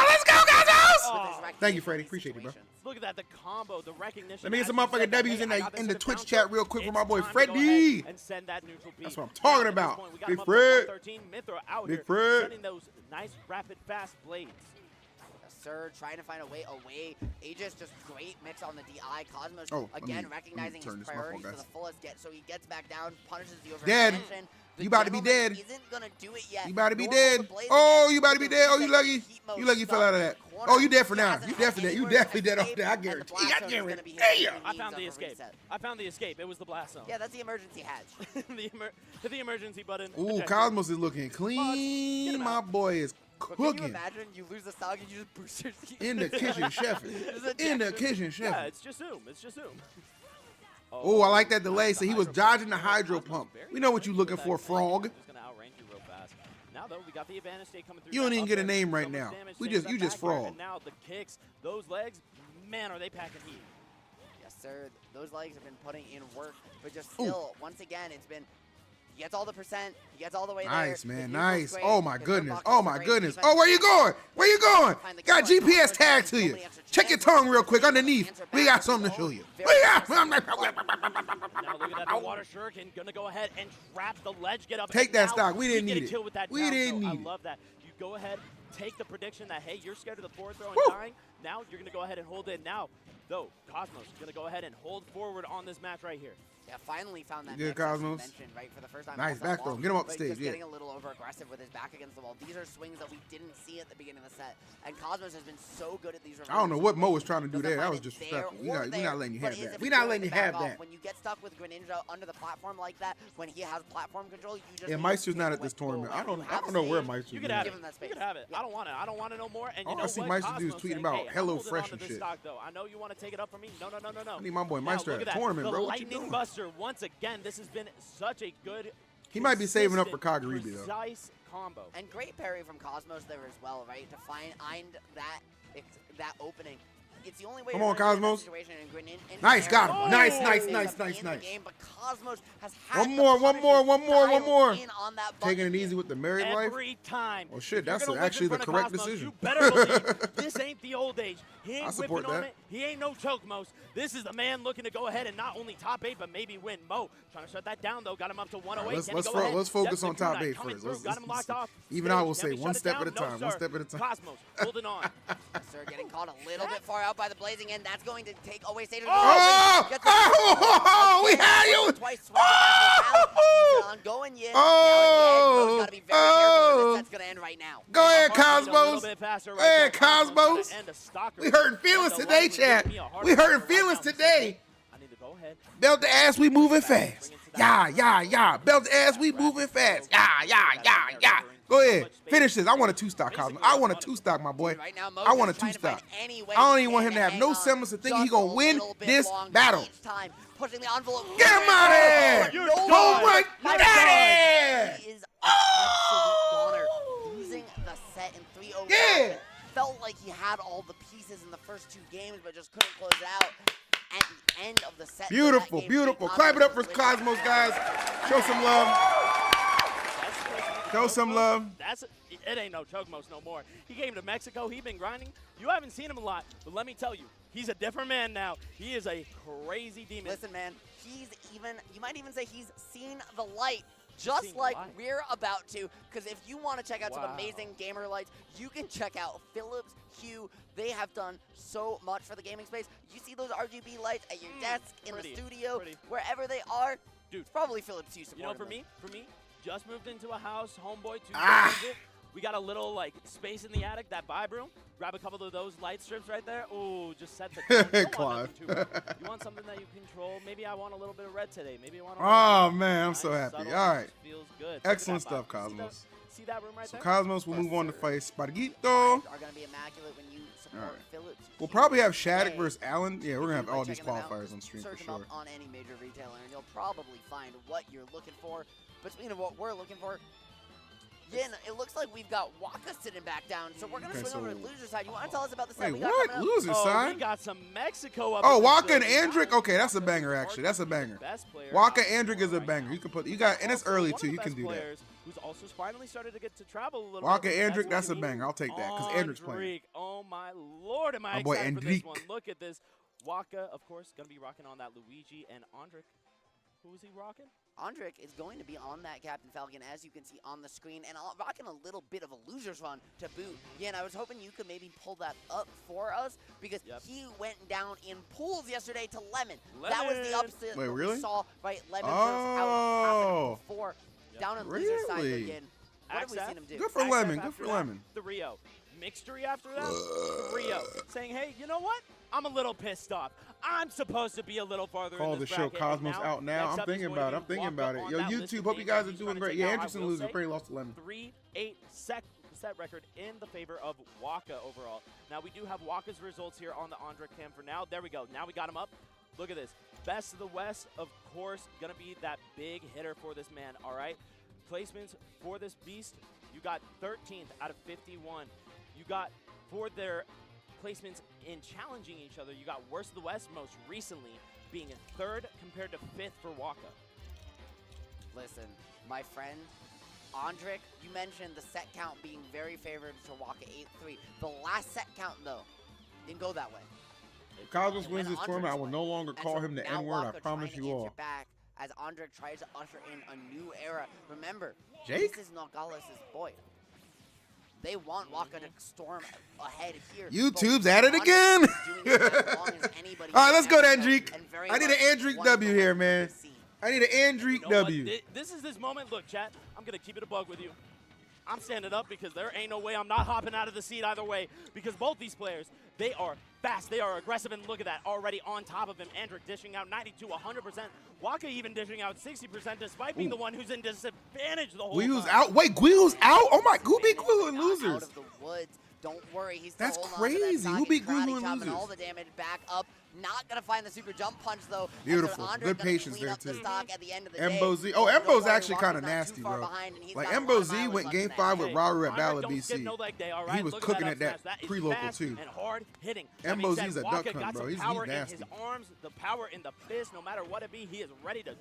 Let's go, Cosmos. Thank you, Freddy. Appreciate it, bro. Look at that, the combo, the recognition. Let me get some motherfucking W's in the Twitch chat real quick for my boy Freddy. And send that neutral beat. That's what I'm talking about. Big Fred. Big Fred. Sending those nice, rapid, fast blades. Sir, trying to find a way away. Aegis just great mix on the DI. Cosmos again recognizing his priorities to the fullest. So he gets back down, punishes the overextension. You about to be dead. Isn't gonna do it yet. You about to be dead. Oh, you about to be dead. Oh, you lucky. You lucky you fell out of that. Oh, you dead for now. You definitely dead. You definitely dead off there. I guarantee. I guarantee. I found the escape. I found the escape. It was the blast zone. Yeah, that's the emergency hatch. the emergency button. Ooh, Cosmos is looking clean. My boy is cooking. Can you imagine you lose the stock and you just boost your team? In the kitchen chefing. In the kitchen chefing. Yeah, it's just zoom. It's just zoom. Oh, I like that delay. So he was dodging the hydro pump. We know what you're looking for, frog. Now though, we got the advantage state coming through. You don't even get a name right now. You just frog. And now the kicks, those legs, man, are they packing heat? Yes, sir. Those legs have been putting in work, but just still, once again, it's been He gets all the percent. He gets all the way there. Nice, man. His Nice. great. Oh, my His goodness. hurt Oh, box my is great. goodness. Defense Oh, where you going? Where you going? Find the Got kill. GPS tag So to many you. extra Check your chances. tongue real quick underneath. Answer We back got with something to his show own you. very We got Now look at that, the water shuriken gonna go ahead and trap the ledge, get up. Take and that now stock. We didn't you need get a it. kill with that We down didn't throw. need it. I love that. You go ahead, take the prediction that, hey, you're scared of the forward throw and Woo. dying. Now you're gonna go ahead and hold it. Now, though, Cosmos is gonna go ahead and hold forward on this match right here. Yeah, finally found that Good, mix, as you Cosmos. mentioned, right, for the first time. Nice all back throw. long, Get him off the but stage, just yeah. getting a little over-aggressive with his back against the wall. These are swings that we didn't see at the beginning of the set, and Cosmos has been so good at these reverses. I don't know what Mo was trying to do Doesn't there. That mind was it disrespectful. there or We're there, not letting you but have is that. if We're you not go letting you to back have off, that. When you get stuck with Greninja under the platform like that, when he has platform control, you just Yeah, need to Meister's take not at away- this tournament. go I away. don't You have know where stage, Meister's You is. can have give it. him that You space. can have it. Yeah. I don't want it. I don't want it no more. And you All I know see what? Meister do is Cosmos tweeting saying, about hey, I'm Hello holding Fresh on to and this shit. stock, though. I know you want to take it up from me. No, no, no, no, no. I need my boy Now, Meister look at at a that. tournament, The bro. What you Lightning doing? Buster, once again, this has been such a good, He might be saving up for consistent, Kagaribi, though. precise combo. And great parry from Cosmos there as well, right? To find that opening. It's the only way Come you're on, gonna get in that Cosmos. situation, and Nice, got him. Oh! Nice, Nice, in nice, the nice, nice. game, but Cosmos has had One the more, one more, punishes one more, one dialed more. in on that Taking button. it easy with the married life. Every time. Oh, shit, If you're that's gonna whip actually in the front of correct Cosmos, decision. You better believe this ain't the old age. He I ain't support whipping on that. it. He ain't no Chocmos. This is the man looking to go ahead and not only top 8, but maybe win. Mo trying to shut that down, though. Got him up to 108. Let's focus on top 8 coming first. through. Got him locked off. Even I will Can say we one shut it step down? at a No, time. One sir. step at a time. Cosmos holding on. Sir getting caught a little bit far out by the blazing end. That's going to take away Stage. Oh! Oh! We had you! Twice swinging back Oh! He's ongoing Yin. Oh! Now got to be very careful. Oh! This set's going to end right now. Go ahead, Heart rate a little Cosmos. bit faster right Go ahead, there. Cosmos Cosmos. gonna end a stalker. We hurting feelings And the today, line was chat. giving me a heart We attack hurting right feelings now. today. I need to go ahead. Belt the ass, we moving fast. Yeah. Belt the ass, we moving fast. Yeah. Go ahead. Finish this. I want a 2-stock, Cosmo. I want a 2-stock, my boy. Right now, I want a Moses trying to 2-stock. find any way I don't he even want can him to have hang no on semblance of thinking he just gonna a win little bit this longer battle. each time, pushing the envelope. Get him out of here! You're Home done. run! You're Daddy! He is an absolute goner, losing the set in 3 over. Yeah. Felt like he had all the pieces in the first 2 games, but just couldn't close it out at the end of the set. Beautiful, beautiful. Clap it up for Cosmos, guys. Show some love. Show some love. It ain't no Chocmos no more. He came to Mexico. He been grinding. You haven't seen him a lot, but let me tell you, he's a different man now. He is a crazy demon. Listen, man, you might even say he's seen the light, just like we're about to, because if you want to check out some amazing gamer lights, you can check out Philips Hue. They have done so much for the gaming space. You see those RGB lights at your desk, in the studio, wherever they are, dude. It's probably Philips Hue support. You know, for me, just moved into a house, homeboy, 2 years. We got a little like space in the attic, that vibe room. Grab a couple of those light strips right there. Ooh, just set the tone. You don't want nothing too rough. You want something that you control. Maybe I want a little bit of red today. Maybe I want. Oh man, I'm so nice, happy. subtle, All right, feels good. excellent stuff, Cosmos. See that room right So there? Cosmos will move on to face Sparg0. Are going to be immaculate when you support Philips. We'll probably have Shadic versus Allen. Yeah, we're gonna have all these Checking them out, qualifiers on stream for search them sure. up on any major retailer, and you'll probably find what you're looking for. Between what we're looking for, Yin, it looks like we've got Waka sitting back down, so we're going to swing over to the loser side. You want to tell us about the set Wait, we got what? coming up? Loser side? We got some Mexico up. Oh, in Waka this and building. Andrick. Okay, that's a banger. Actually, that's a banger. Best player Waka out Andrick is a right banger. now. You can put. You got, and it's Also early one too. of You the can best do that. players Who's also finally started to get to travel a little Waka bit. Andrick, that's a Andrick. banger. I'll take that because Andrick's playing. Oh my lord, am I My boy excited for this Andrick. one? Look at this. Waka, of course, gonna be rocking on that Luigi and Andrick. Who is he rocking? Andrick is going to be on that Captain Falcon, as you can see on the screen, and rocking a little bit of a loser's run to boot. Yeah, and I was hoping you could maybe pull that up for us, because he went down in pools yesterday to Lemon. That was the upset Wait, that really? we saw, right? Lemon Oh. before, down in loser side Really? again. What have we seen him do? Good for Axef Lemon. Good after for that, Lemon. The Rio. Mixtory after that, the Rio. Saying, hey, you know what? I'm a little pissed off. I'm supposed to be a little farther Call in the this show bracket, Cosmos and out now. next I'm up is thinking going about to it. I'm be thinking Waka about it. on Yo, that list YouTube, of hope you names guys that are he's doing trying to great. take Yeah, out. I Anderson will losing. say Pretty lost to Lemon. 3-8 set record in the favor of Waka overall. Now, we do have Waka's results here on the Andrick cam for now. There we go. Now we got him up. Look at this. Best of the West, of course, going to be that big hitter for this man, all right? Placements for this beast, you got 13th out of 51. You got, for their placements in challenging each other, you got Worst of the West most recently being in 3rd compared to 5th for Waka. Listen, my friend, Andric, you mentioned the set count being very favored to Waka 8-3. The last set count, though, didn't go that way. If Cosmos wins this tournament, I will no longer call him the N-word. I promise you all. Back as Andric tries to usher in a new era. Remember, Jake? This is Nogales' boy. They want Waka to storm ahead here. YouTube's at it again. All right, let's go to Andric. I need an Andric W here, man. I need an Andric W. This is this moment. Look, chat, I'm going to keep it a bug with you. I'm standing up because there ain't no way I'm not hopping out of the seat either way, because both these players, they are fast, they are aggressive, and look at that, already on top of him. Andric dishing out 92, 100%. Waka even dishing out 60% despite being the one who's in disadvantage the whole Guilheww's time. out. Wait, Guilheww's out? Oh my, who beat Guilheww in losers? Out of the woods. Don't worry, he's That's still crazy. Who beat Guilheww in and losers? all the damage back up. Not gonna find the super jump punch though. Beautiful. Good patience there too. At the end of the Embo Z. Oh, Embo's actually kind of nasty, bro. Like Embo Z went game 5 with Raru at Ballad BC. He was cooking at that pre-local too. Embo Z's a duck hunt, bro. He's nasty. His arms, the power in the fist, no matter what it be, he is ready to.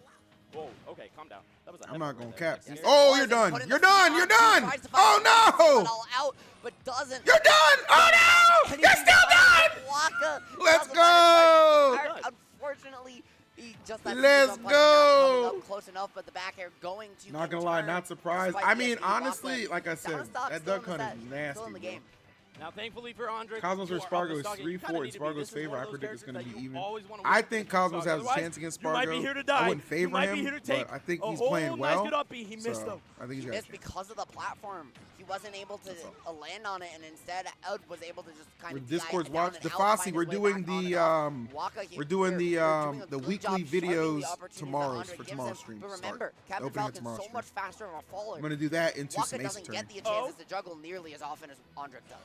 Whoa, okay, calm down. That was I'm not gonna cap. Oh, you're done. You're done. You're done. Oh no! But doesn't. You're done. Oh no! You're still done. Waka. Let's go. Unfortunately, he just let's go. Close enough, but the back air going to. Not gonna lie, not surprised. I mean, honestly, like I said, that duck hunt is nasty. Bro. Now, thankfully for Andric, Cosmos versus Spargo is 3-4 in Spargo's favor. I predict it's going to be even. I think Cosmos has a chance against Spargo. I wouldn't favor him, but I think he's playing well. He missed so I think he's got a chance. Because of the platform. He wasn't able to land on it, and instead was able to just kind of. Discord's watch the Fossey. We're doing the weekly videos tomorrow's for tomorrow's stream. But remember, Captain Falcon's so much faster of a faller. I'm going to do that into Waka some ace doesn't turn. get the chances to juggle nearly as often as Andric does.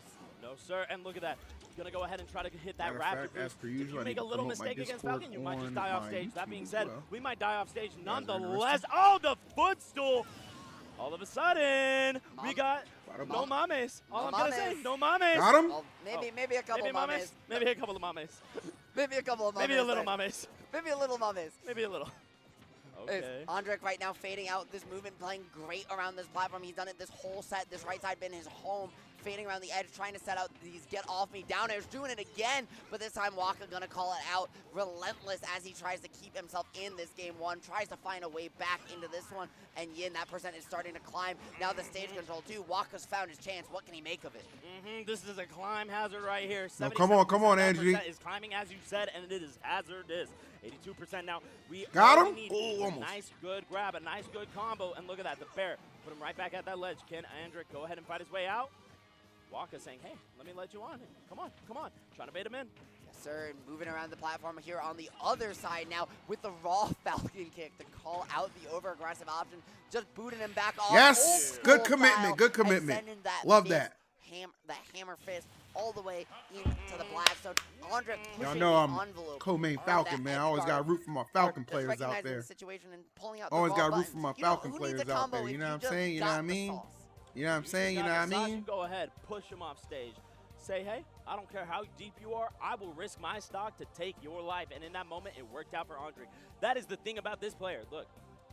No, sir. And look at that. He's going to go ahead and try to hit that raptor boost. As per usual, If you make a little mistake against Falcon, you might just die off stage. That being said, we might die off stage nonetheless. Oh, the footstool. All of a sudden, we got no mames. All I'm going to say, no mames. Got him? Well, maybe a couple of mames. Maybe a couple of mames. Maybe a couple of mames. Maybe a little mames. Maybe a little mames. Maybe a little. Okay. Andric right now fading out this movement, playing great around this platform. He's done it this whole set. This right side been his home. Fading around the edge, trying to set out these get off me down airs, doing it again, but this time Waka gonna call it out. Relentless as he tries to keep himself in this game one, tries to find a way back into this one, and Yin, that percent is starting to climb. Now the stage control too. Waka's found his chance. What can he make of it? This is a climb hazard right here. No, come on, Andrew. Is climbing as you said, and it is hazardous. 82% now. We got him. Need a nice, good grab, a nice, good combo, and look at that. The fair. Put him right back at that ledge. Can Andric go ahead and fight his way out? Waka saying, hey, let me let you on. Come on, come on. Trying to bait him in. Yes, sir. And moving around the platform here on the other side now with the raw Falcon kick to call out the over-aggressive option. Just booting him back off. Yes, good commitment, good commitment. Love that. The hammer fist all the way into the black. So Andric y'all know I'm co-main Falcon, man. I always got to root for my Falcon players out there. Always got to root for my Falcon players out there. You know what I'm saying? You know what I mean? You know what I'm saying? You know what I mean? Go ahead, push him off stage. Say, hey, I don't care how deep you are, I will risk my stock to take your life. And in that moment, it worked out for Andric. That is the thing about this player. Look,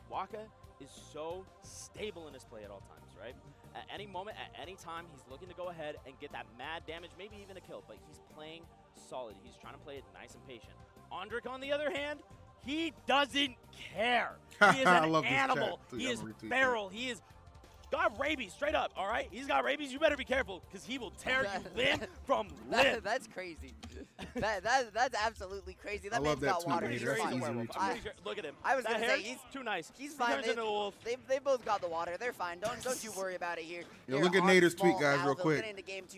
Waka is so stable in his play at all times, right? At any moment, at any time, he's looking to go ahead and get that mad damage, maybe even a kill, but he's playing solid. He's trying to play it nice and patient. Andric, on the other hand, he doesn't care. He is an animal. He is feral. He is got rabies, straight up, all right? He's got rabies. You better be careful, because he will tear you limb from limb. That's crazy. That's absolutely crazy. That man's got water. He's fine. Look at him. I was going to say, he's too nice. He's fine. They both got the water. They're fine. Don't you worry about it here. Yo, look at Nader's tweet, guys, real quick.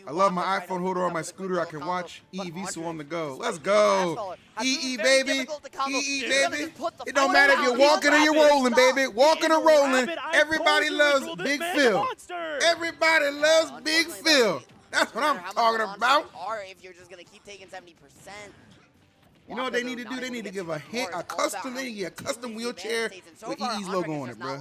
I love my iPhone holder on my scooter. I can watch EV on the go. Let's go. EE, baby. EE, baby. It don't matter if you're walking or you're rolling, baby. Walking or rolling. Everybody loves Big Phil. Everybody loves Big Phil. That's what I'm talking about. Or if you're just going to keep taking 70%. You know what they need to do? They need to give a custom wheelchair with EE's logo on it, bro.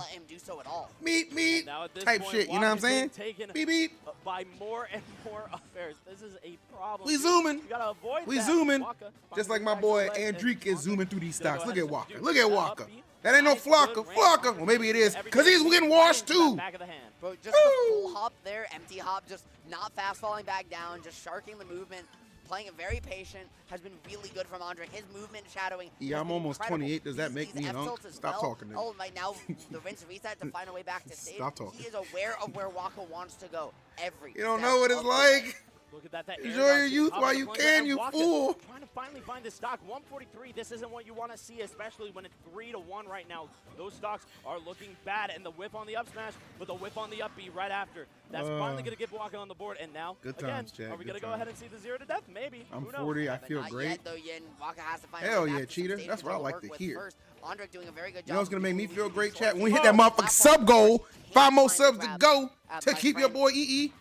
Meep, meep, type shit, you know what I'm saying? Beep, beep. By more and more affairs. This is a problem. We zooming. You gotta avoid we that. zooming. Waka Just like my boy Andrique is zooming through these stocks. Look at Waka. Look at Waka. That ain't no Flocka. Flocka. Well, maybe it is, because he's getting washed too. Back of the hand. Bro, just the full hop there, empty hop, just not fast falling back down, just sharking the movement, playing it very patient, has been really good from Andre. His movement shadowing. Yeah, I'm almost incredible. 28. Does that make me an unk? Stop talking to me. Oh, right now, the rinse reset to find a way back to stage. Stop talking. He is aware of where Waka wants to go every You don't know what it's like. Look at that. Enjoy your youth while you can, you fool. Trying to finally find the stock. 143. This isn't what you want to see, especially when it's 3-1 right now. Those stocks are looking bad, and the whiff on the up smash with the whiff on the up B right after. That's finally going to get Waka on the board. And now, good times, again, Chad. are we going to go ahead and see the 0 to death? Maybe. I'm 40. I feel great. Yet, though, Yin. Waka has to find hell yeah, cheater. That's what I like to hear. First. Andre doing a very good job. You know what's going to make me feel great, chat? When we hit that motherfucking sub goal, 5 more subs to go to keep your boy EE.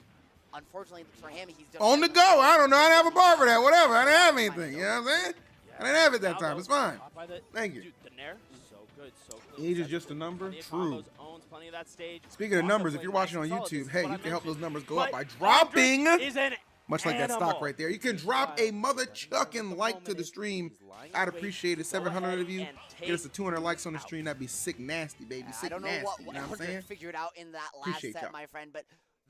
Unfortunately for him, he's on the go. I don't know. I didn't have a bar for that. Whatever. I didn't have anything. You know what I'm saying? I didn't have it that time. It's fine. Thank you. Age is just a number. True. Speaking of numbers, if you're watching on YouTube, hey, you can help those numbers go up by dropping, much like that stock right there. You can drop a mother chucking like to the stream. I'd appreciate it. 700 of you. Get us to 200 likes on the stream. That'd be sick nasty, baby. Sick nasty. I don't know what you know what I'm saying? Figured out in that last set, my friend, but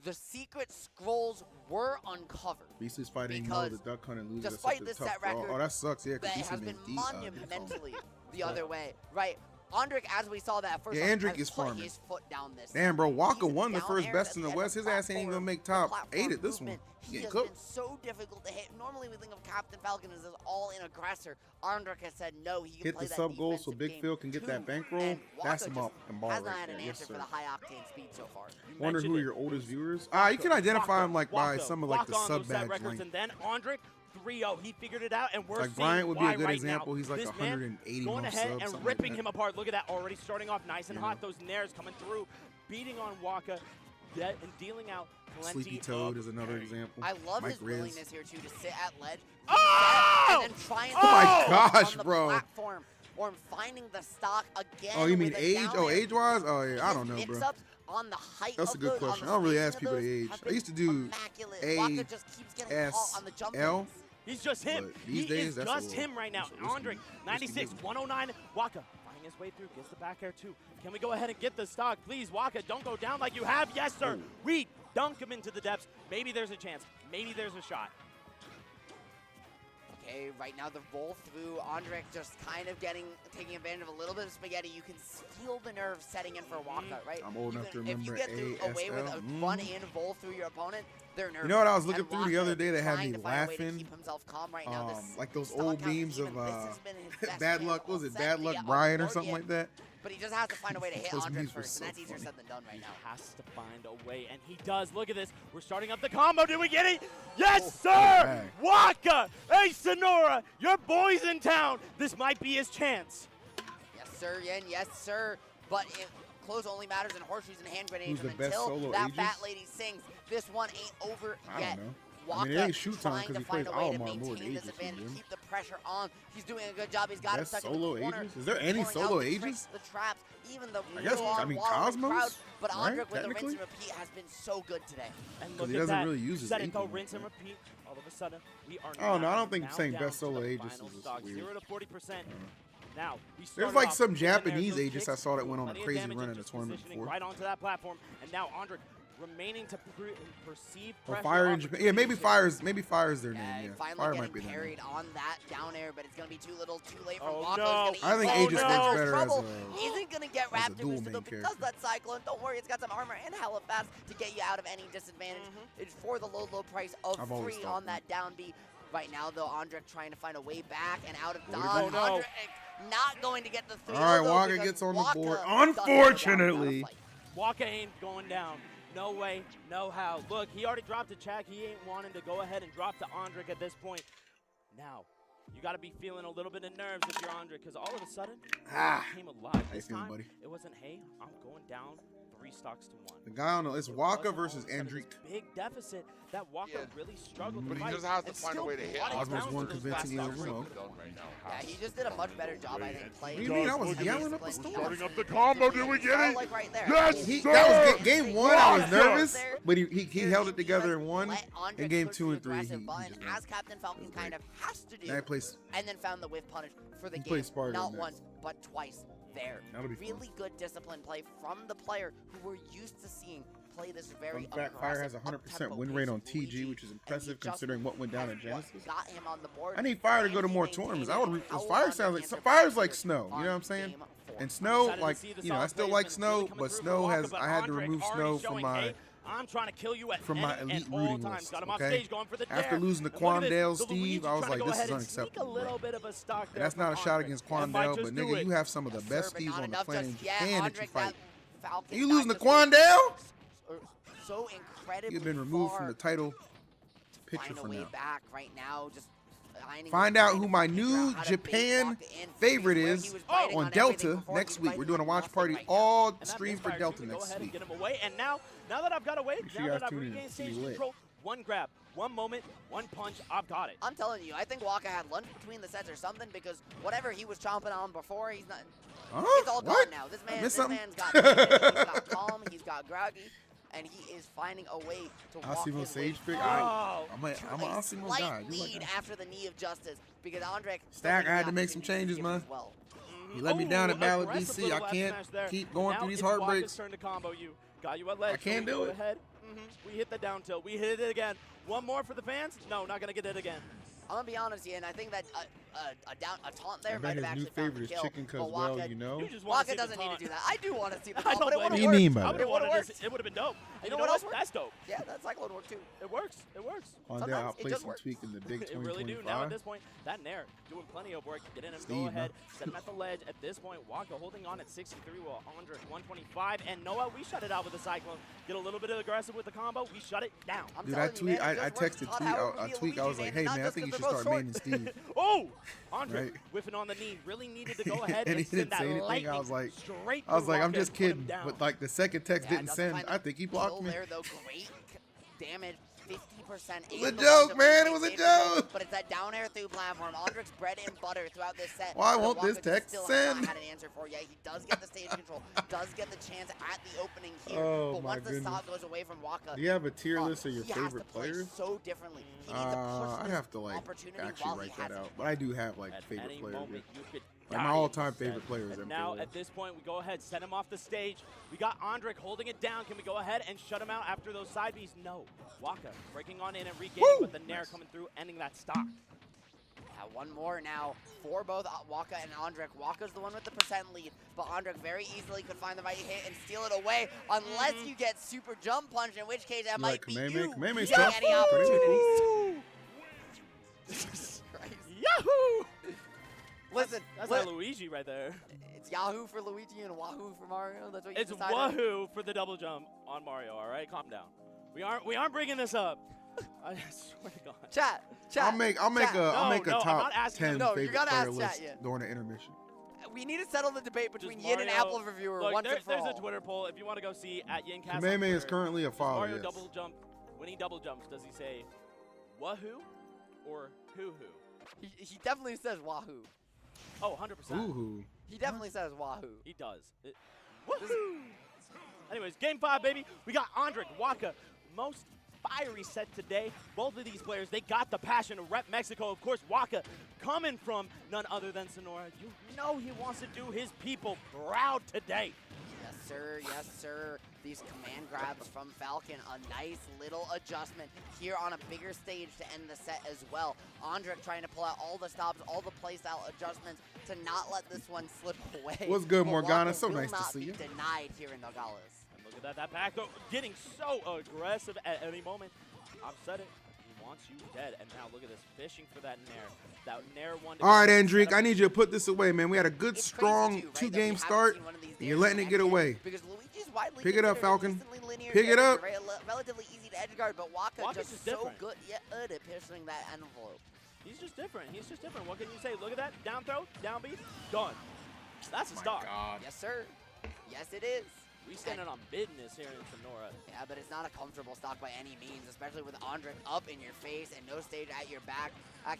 the secret scrolls were uncovered. Beast is fighting Mo, the duck hunt and loses. Despite this set record, oh, that sucks. Yeah, that has been monumentally the other way. Right. Andric, as we saw that first, yeah, Andric is farming. His foot down this. Damn, bro, Waka won the first best in the West. His ass ain't even gonna make top 8 at this one. He has been so difficult to hit. Normally, we think of Captain Falcon as an all-in aggressor. Andric has said no. He can hit play the sub goal so Big Phil can get that bankroll. That's him up and ball right there. Has not had an answer for the high-octane speed so far. Wonder who are your oldest viewers? You can identify them like by some of like the sub badge link. And then Andric 3-0. He figured it out, and we're like Bryant would be a good example. He's like 180 going ahead subs, and ripping him apart. Look at that, already starting off nice and hot. Those nairs coming through, beating on Waka, and dealing out plenty. Sleepy Toad is another example. I love his willingness here too to sit at ledge and then try and my gosh, on the bro. platform, or finding the stock again. Oh, you mean age? Oh, age-wise? Oh yeah, I don't know, bro. On the height That's a good question. I don't really ask people their age. I used to do A, S, L. He's just him. He is just him right now. Andric, 96, 109. Waka finding his way through, gets the back air too. Can we go ahead and get the stock? Please, Waka, don't go down like you have. Yes, sir. We dunk him into the depths. Maybe there's a chance. Maybe there's a shot. Okay, right now the roll through, Andric just kind of taking advantage of a little bit of spaghetti. You can feel the nerves setting in for Waka, right? I'm old enough to remember If you get away with a run-in roll through your opponent, they're nervous. You know what I was looking through the other day that had me laughing? Right now, like those old memes of Bad Luck, what was it Bad Luck Brian or something like that? But he just has to find a way to hit Andric first, and that's easier said than done right now. He has to find a way, and he does. Look at this. We're starting up the combo. Did we get it? Yes, sir! Waka! Hey, Sonora! Your boy's in town! This might be his chance. Yes, sir, Yin. Yes, sir. But clothes only matters in horseshoes and hand grenades. And until that fat lady sings, this one ain't over yet. Waka, it ain't shoot time because he plays Almar more than Aegis. Keep the pressure on. He's doing a good job. He's got him stuck in the corner. Aegis? Is there any solo Aegis? The traps, even the Cosmos. Crowd, but Andric with the rinse and repeat has been so good today. And look he at doesn't that. really use his Set it though, rinse and repeat. All of a sudden, we are. Oh no, I don't think saying best solo Aegis is weird. 0 to 40%. Now, there's like some Japanese Aegis I saw that went on a crazy run in a tournament before. Right onto that platform, and now Andric remaining to perceive pressure. Fire in Japan. Yeah, maybe Fire's their name. Yeah, Fire might be carried on that down air, but it's gonna be too little, too late for Oh, Waka. no. I think Aegis works better as a isn't gonna get wrapped in though character. because that Cyclone. Don't worry, it's got some armor and hella fast to get you out of any disadvantage. It's for the low price of 3 on that down B. Right now, though, Andric trying to find a way back and out of dodge. Andric not going to get the 3. All right, Waka gets on the board. Unfortunately, Waka ain't going down. No way, no how. Look, he already dropped to Chag. He ain't wanting to go ahead and drop to Andric at this point. Now, you got to be feeling a little bit of nerves if you're Andric, because all of a sudden, it came alive. This time, buddy? it wasn't, hey, I'm going down 3 stocks to 1. The guy on the, it's Waka versus Andric. Big deficit that Waka really struggled But to he fight. just has to find a way to hit. Osmond's one convincingly Right overload. Yeah, he just did a much better job, I think, playing. What do you mean? I was yelling up a storm. Starting up the combo, did we get it? Like right there. Yes, That was game 1. I was Waka! nervous, but he held it together in 1. Let Andre In game push 2 the and 3, he aggressive button, just as Captain Falcon kind of has to do. Now he plays. And then found the whiff punish for the He game. plays Spargo Not next. once, but twice there. That'll be fun. Really good discipline play from the player who we're used to seeing play this very Fun fact, Fire has a aggressive, 100% win rate on up-tempo TG, which is and impressive he just considering what went down at has Genesis. got him on the board. I need Fire to go to more tournaments. I would. Fire sounds like Fire's like Snow. You know what I'm saying? And Snow, like, you know, I still like Snow, but Snow has. I had to remove Snow from my. I'm trying to kill you at From my elite rooting list, Got him off okay? stage going for the After dare. losing to And look at this, Quandale, the Luigi Steve, I was trying to like, go this is ahead and sneak unacceptable, a little bro. bit of a stock And there that's not a from shot Andre. against And if I Quandale, just but do nigga, it- you have some of the Yes, best sir, but Steves not on the enough planet. just You yet. can that Andre you fight. Falcon You losing to got just Quandale? so incredibly You've been removed far from the title to picture find a for way now. back right now. Just Find out who my new Japan favorite is on Delta next week. We're doing a watch party all And that stream for misfires. Delta You can go next ahead and week. get him away. And now that I've got away, Make sure now you that guys I've tune in. regained It's gonna stage be lit. control, one grab, one moment, one punch, I've got it. I'm telling you, I think Waka had lunch between the sets or something because whatever he was chomping on before, he's not. Huh? It's all What? gone now. This I man, missed this something? man's got patience, he's got calm, he's got groggy, and he is finding a way to walk Asimo his Sage way pick? through I'm an a Asimo slight guy. You like lead that? after the knee of justice because Andre. Stack, I had to make some changes, man. Well. You let me down at Ballad Aggressive BC. little I left can't smash there. keep going Now through these it's Waka's heartbreaks. turn to combo you. Got you at ledge. I can't so we do go it. Ahead. We hit the down tilt. We hit it again. One more for the fans? No, not gonna get it again. I'm gonna be honest here, and I think that a taunt there I might bet have his new actually found the favorite is kill. chicken but because, Waka, well, you know. You just want Waka to see the doesn't need to taunt. do that. I do want to see the I taunt, but don't it would blame have you. worked. mean by I that? would It have would wanted have this. worked. It would have been dope. You And know you what know else what? worked? That's dope. Yeah, that cyclone worked too. It works. It works. On Sometimes there, it outplay does some work. tweak in the big It really do. Now at 2025. this point, that Nair doing plenty of work. Getting him Steve, go man. ahead, set him at the ledge. At this point, Waka holding on at 63 while Andre at 125. And Noah, we shut it out with the cyclone. Get a little bit aggressive with the combo. We shut it down. I'm Dude, telling you, man, it I does work. texted Todd Tweak. Howard would I be a tweaked. I Luigi was like, man, hey not man, I just think you 'cause should they're start both maining Steve. Oh, Andre Right. whiffing on the knee. Really needed to go ahead And he and send didn't that say anything. lightning I was like, straight I was to like, I'm Waka just and put him kidding. down. But like the second text Yeah, didn't doesn't send. find I think he the blocked kill me. there, though. Great damage. 50%. It was a joke, man. It was a joke. But it's that down air through platform. Andric's bread and butter throughout this set. Why that won't this Waka text still send? Has not had an answer for yet. He does get the stage control. Does get the chance at the opening here. Oh, but my once the goodness. stock goes away from Waka, Do you have a tier list of your he has to favorite play players? so differently. He needs to push I'd this have to like opportunity actually while write he has that it. out. But I do have like At favorite any players. moment, you could Like my die in all-time this set. favorite players And are now favorite. at this point, we go ahead, send him off the stage. We got Andric holding it down. Can we go ahead and shut him out after those side Bs? No. Waka breaking on in and regaining, Woo! but the Nair coming through, ending that stock. One more now for both Waka and Andric. Waka's the one with the % lead, but Andric very easily could find the right hit and steal it away, unless you get super jump punch, in which case that might be you Kamehameha's getting tough. any opportunities. Jesus Christ. Yahoo! Listen, That's like Luigi right there. it's Yahoo for Luigi and Wahoo for Mario. That's what you It's decided. wahoo for the double jump on Mario. All right, calm down. We aren't bringing this up. I swear to God. Chat. I'll make chat. I'll make a no, I'm top not asking 10 him. No, you favorite gotta player ask list chat, yeah. during the intermission. We need to settle the debate between Just Yin and Mario- Apple Reviewer Look, once and for there's all. a Twitter poll if you want to go see at Yincast. on Kamehameha is Twitter. currently a Does father. Mario Yes. double jump. When he double jumps, does he say wahoo or hoo-hoo? He definitely says Wahoo. Oh, 100%. Ooh. He definitely says Wahoo. He does. Woohoo! Anyways, game 5, baby. We got Andric, Waka, most fiery set today. Both of these players, they got the passion to rep Mexico. Of course, Waka coming from none other than Sonora. You know he wants to do his people proud today. Yes, sir. Yes, sir. These command grabs from Falcon, a nice little adjustment here on a bigger stage to end the set as well. Andric trying to pull out all the stops, all the playstyle adjustments to not let this one slip away. What's good, But Morgana? Waka So will nice to not see be you. denied here in Nogales. And look at that, that back throw getting so aggressive at any moment. I've said it. He wants you dead. And now look at this, fishing for that Nair. That Nair one. All right, Andric, I need you to put this away, man. We had a good, It's strong crazy too, right, that we two-game haven't start, seen one of these and you're dares letting it get connect away. in, because Luigi's widely Pick it up, considered a Falcon. decently linear Pick it character, up. right? Relatively easy to edge guard, but Waka Waka's just just so different. good at piercing that envelope. He's just different. He's just different. What can you say? Look at that. Down throw, down B, done. That's a stock. God. Yes, sir. Yes, it is. We standing on business here in Sonora. Yeah, but it's not a comfortable stock by any means, especially with Andric up in your face and no stage at your back.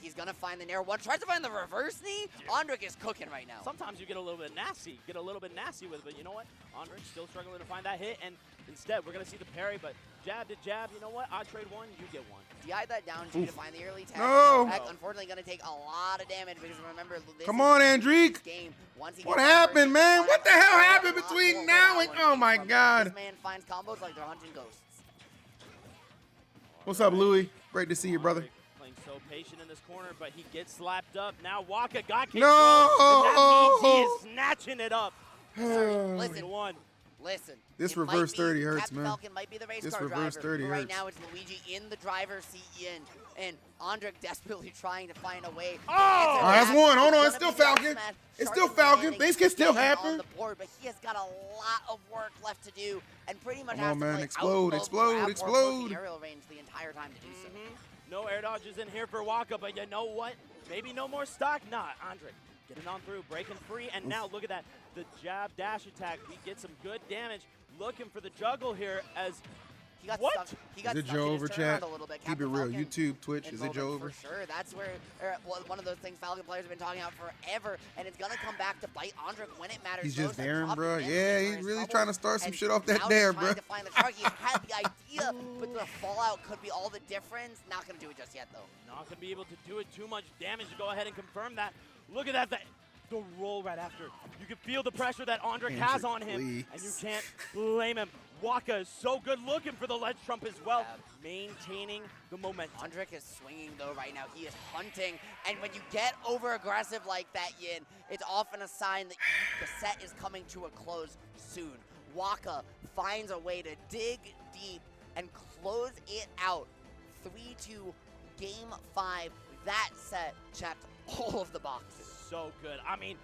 He's gonna find the nair one, tries to find the reverse knee. Andric is cooking right now. Sometimes you get a little bit nasty, with it, but you know what? Andric still struggling to find that hit, and instead we're gonna see the parry, but jab to jab, you know what? I trade one, you get one. DI that down G to find the early tag. No! Unfortunately gonna take a lot of damage because remember, this Come on, Andric! Game. What happened, man? What the hell happened between now and... Oh, my God. This man finds combos like they're hunting ghosts. What's up, Louis? Great to see you, brother. Playing so patient in this corner, but he gets slapped up. Now Waka got control, No! and that means he is snatching it up. Listen. This reverse 30 hurts, Captain man. Falcon might be the race This car reverse driver, 30 but right hurts. now it's Luigi in the driver's seat and Andric desperately trying to find a way. Oh! That's one. Hold on. It's It's still gonna be Falcon. smash. It's still Shark Falcon. landing Things can still on happen. the board, but he has got a lot of work left to do and pretty much Come has on, to man. play Explode, out of explode, grab or explode. post the aerial range the entire time to do so. No air dodges in here for Waka, but you know what? Maybe no more stock. Nah, Andric getting on through, breaking free, and now look at that. The jab dash attack. We get some good damage. Looking for the juggle here as He got what? stuck. He got Is it stuck Joe in his over, turnaround chat? a little bit. Keep it Captain real. Falcon YouTube, Twitch. Is it Joe over? For sure. That's where one of those things Falcon players have been talking about forever, and it's gonna come back to bite Andric when it matters. He's just most. daring, Top bro. defense Yeah, is he's in really trouble, trying to start some and shit off that now dare, he's bro. trying to find the Chag. He had the idea, but the fallout could be all the difference. Not gonna do it just yet, though. Not going to be able to do it too much damage to go ahead and confirm that. Look at that. The roll right after. You can feel the pressure that Andric has on him, please. and you can't blame him. Waka is so good looking for the ledge trump as well, maintaining the momentum. Andric is swinging, though, right now. He is hunting, and when you get over-aggressive like that, Yin, it's often a sign that the set is coming to a close soon. Waka finds a way to dig deep and close it out. 3-2, Game 5. That set checked all of the boxes. So good. I mean,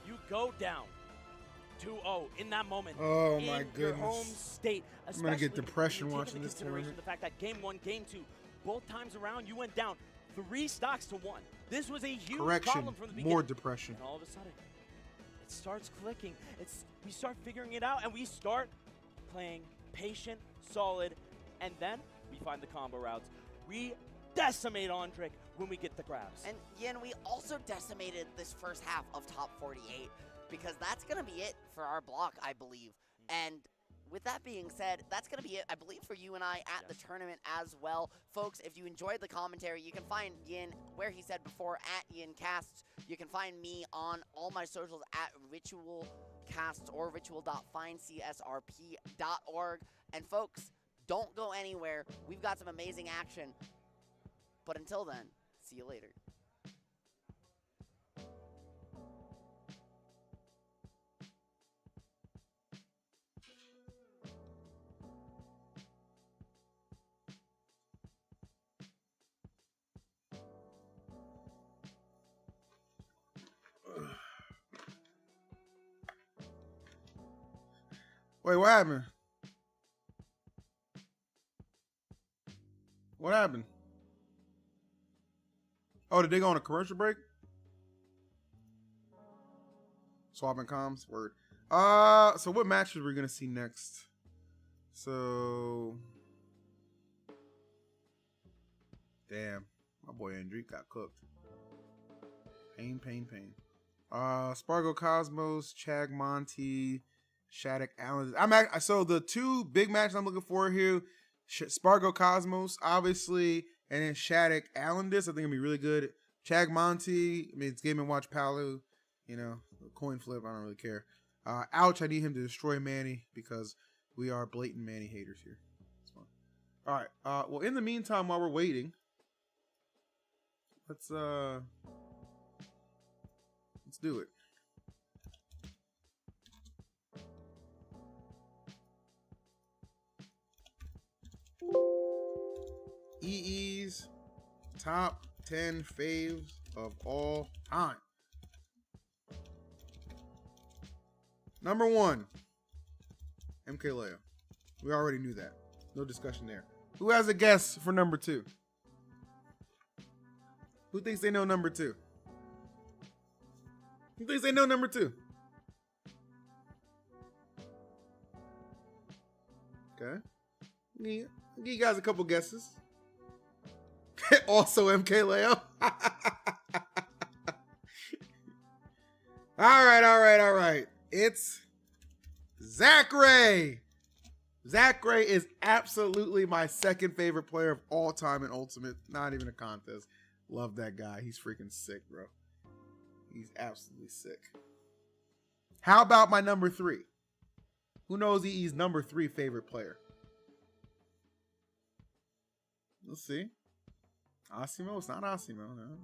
you go down 2-0 in that moment. Oh, my in your goodness. home state. I'm gonna get Especially depression when you take watching into this consideration tournament. The fact that game 1, game 2, both times around you went down 3 stocks to 1. This was a huge Correction. problem from the beginning. More depression. And all of a sudden, it starts clicking. We start figuring it out, and we start playing patient, solid, and then we find the combo routes. We decimate Andric when we get the grabs. And Yin, we also decimated this first half of top 48 because that's going to be it for our block, I believe. And with that being said, that's going to be it, I believe, for you and I at the tournament as well. Folks, if you enjoyed the commentary, you can find Yin where he said before, at YinCasts. You can find me on all my socials at RitualCasts or ritual.findcsrp.org. And folks, don't go anywhere. We've got some amazing action. But until then, see you later. Wait, what happened? What happened? Oh, did they go on a commercial break? Swapping comms? Word. So what matches are we gonna see next? So damn, my boy Andric got cooked. Pain. Spargo Cosmos, Chag Monty, Shadic Allenis. So the two big matches I'm looking for here, Spargo Cosmos, obviously, and then Shadic Allenis. I think it'll be really good. Chag Monty, I mean, it's Game & Watch Palu, you know, coin flip, I don't really care. Ouch, I need him to destroy Manny because we are blatant Manny haters here. That's fine. All right, well, in the meantime, while we're waiting, let's do it. EE's top 10 faves of all time. Number 1, MK Leo. We already knew that. No discussion there. Who has a guess for number 2? Who thinks they know number 2? Who thinks they know number 2? Okay. Yeah, I'll give you guys a couple guesses. Also MK Leo. All right. It's Zach Ray. Zach Ray is absolutely my second favorite player of all time in Ultimate. Not even a contest. Love that guy. He's freaking sick, bro. He's absolutely sick. How about my number 3? Who knows EE's number 3 favorite player? Let's see. Asimo? It's not Asimo, no.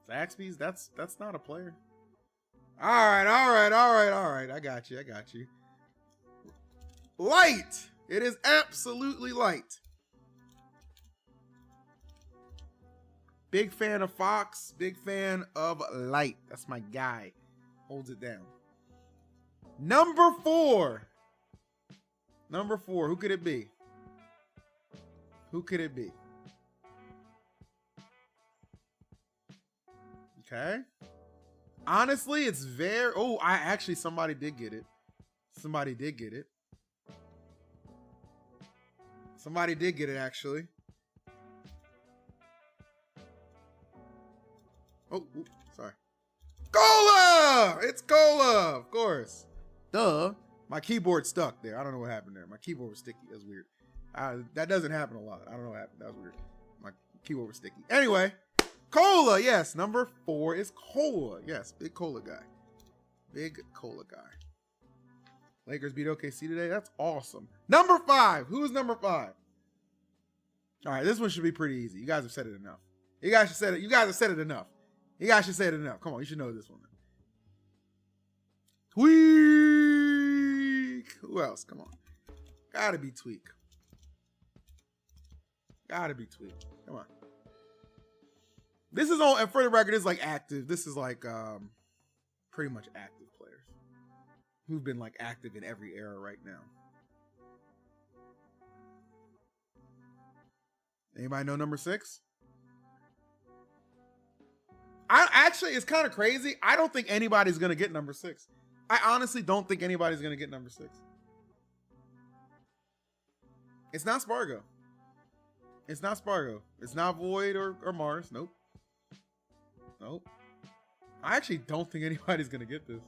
Zaxby's? That's not a player. All right. I got you. Light. It is absolutely Light. Big fan of Fox. Big fan of Light. That's my guy. Holds it down. Number 4. Who could it be? Okay. Honestly, it's very... Oh, somebody did get it. Somebody did get it, actually. Oh, sorry. Cola! It's Cola, of course. Duh. My keyboard stuck there. I don't know what happened there. My keyboard was sticky. That's weird. That doesn't happen a lot. I don't know what happened. That was weird. My keyboard was sticky. Anyway, Cola. Yes, number 4 is Cola. Yes, big Cola guy. Lakers beat OKC today. That's awesome. Number 5. Who's number 5? All right, this one should be pretty easy. You guys have said it enough. You guys have said it enough. Come on, you should know this one. Tweak. Who else? Come on. Gotta be Tweak. Come on. This is all, and for the record, it's like active. This is like pretty much active players who've been like active in every era right now. Anybody know number 6? It's kind of crazy. I don't think anybody's going to get number 6. I honestly don't think anybody's going to get number 6. It's not Spargo. It's not Void or Mars. Nope. I actually don't think anybody's going to get this.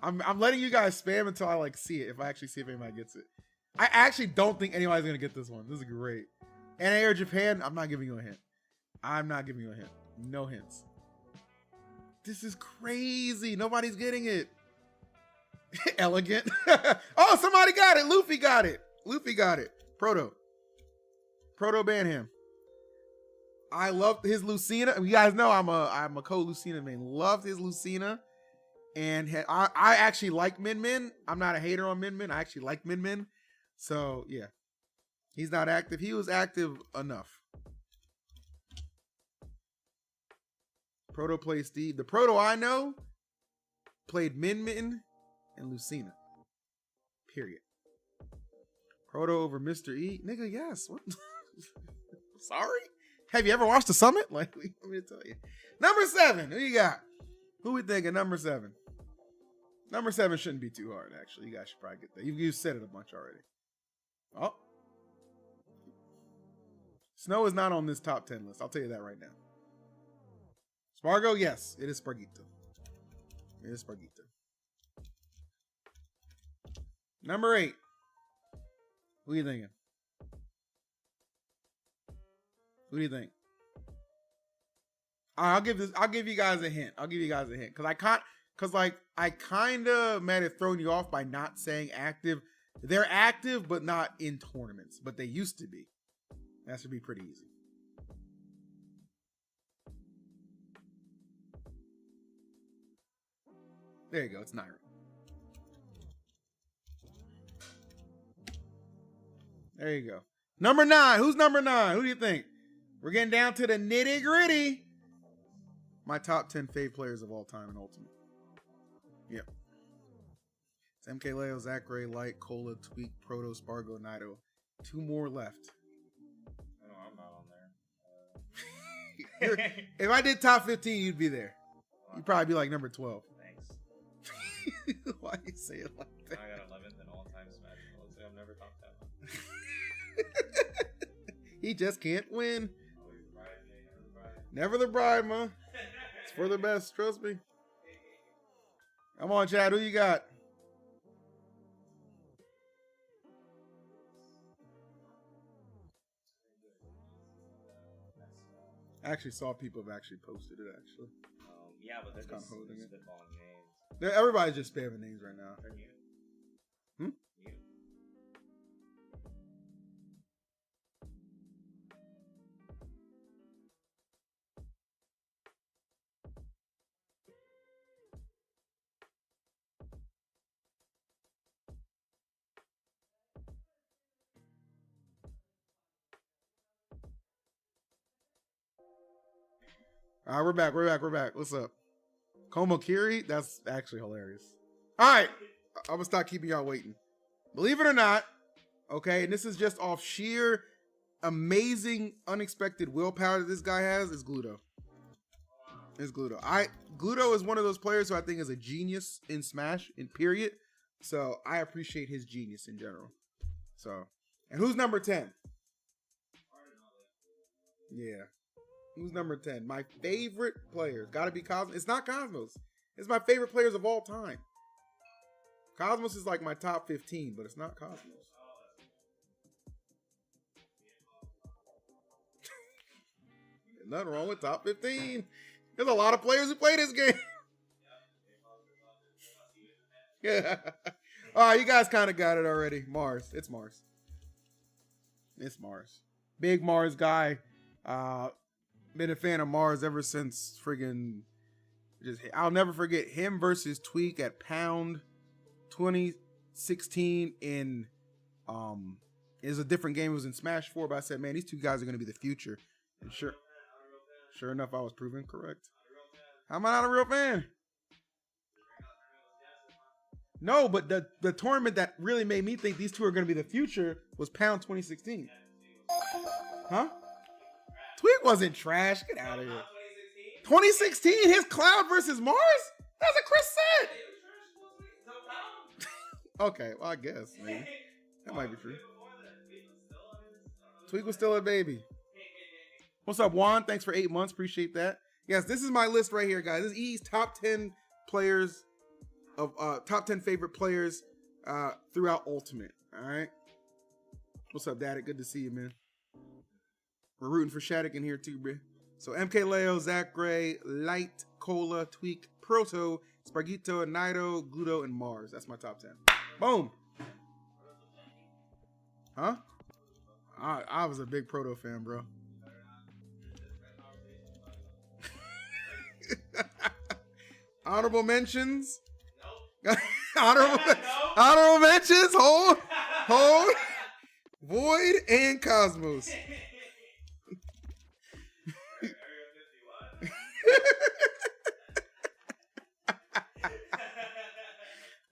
I'm letting you guys spam until I like see it. If I actually see if anybody gets it. I actually don't think anybody's going to get this one. This is great. NA or Japan, I'm not giving you a hint. No hints. This is crazy. Nobody's getting it. Elegant. Oh, somebody got it. Luffy got it. Proto ban him. I loved his Lucina. You guys know I'm a co-Lucina man. Loved his Lucina. And I actually like Min Min. I'm not a hater on Min Min. I actually like Min Min. So, yeah. He's not active. He was active enough. Proto plays Steve. The Proto I know played Min Min and Lucina. Period. Proto over Mr. E. Nigga, yes. What? Sorry? Have you ever watched The Summit? Like, let me tell you. Number 7. Who you got? Who we thinking? Number 7. Number 7 shouldn't be too hard, actually. You guys should probably get that. You said it a bunch already. Oh. Snow is not on this top 10 list. I'll tell you that right now. Spargo, yes. It is Sparg0. Number 8. Who are you thinking? Who do you think? I'll give you guys a hint. Cause I kind of might have thrown you off by not saying active. They're active, but not in tournaments. But they used to be. That should be pretty easy. There you go. It's Naira. There you go. Number 9. Who's number 9? Who do you think? We're getting down to the nitty gritty. My top 10 fave players of all time in Ultimate. Yep. It's MK Leo, Zach Ray, Light, Cola, Tweak, Proto, Spargo, Nido. 2 more left. No, I'm not on there. If I did top 15, you'd be there. You'd probably be like number 12. Thanks. Why you say it like that? I got 11th in all-time Smashbros. I'm never top 10. He just can't win. Always the bride, never the bride. Never the bride, man. It's for the best, trust me. Come on, Chad, who you got? I actually saw people have actually posted it, actually. Yeah, but they're kind just of holding it. spitballing names. Everybody's just spamming names right now. They're new. Hmm? New. All right, we're back. What's up? Komokiri? That's actually hilarious. All right, I'm gonna stop keeping y'all waiting. Believe it or not, okay, and this is just off sheer amazing, unexpected willpower that this guy has, is Guilheww. Guilheww is one of those players who I think is a genius in Smash, in period. So I appreciate his genius in general. So, and who's number 10? Yeah. Who's number 10? My favorite players. Gotta be Cosmos. It's not Cosmos. It's my favorite players of all time. Cosmos is like my top 15, but it's not Cosmos. Nothing wrong with top 15. There's a lot of players who play this game. Yeah. All right, you guys kind of got it already. Mars. It's Mars. It's Mars. Big Mars guy. Been a fan of Mars ever since friggin' I'll never forget him versus Tweak at Pound 2016 in it was a different game. It was in Smash 4, but I said, man, these two guys are gonna be the future. And sure enough, I was proven correct. How am I not a real fan? No, but the tournament that really made me think these two are gonna be the future was Pound 2016. Huh? Tweak wasn't trash. Get out of here. 2016, his Cloud versus Mars? That's what Chris said. Okay, well, I guess, maybe. That might be true. Tweak was still a baby. What's up, Juan? Thanks for 8 months. Appreciate that. Yes, this is my list right here, guys. This is E's top 10 players of top 10 favorite players throughout Ultimate. All right. What's up, Daddy? Good to see you, man. We're rooting for Shadic in here too, bro. So MK Leo, Zach Gray, Light, Cola, Tweak, Proto, Sparg0, Nido, Guilheww, and Mars. That's my top 10. Boom. Huh? I was a big Proto fan, bro. Honorable mentions. Nope. Honorable mentions. Hold. Void and Cosmos.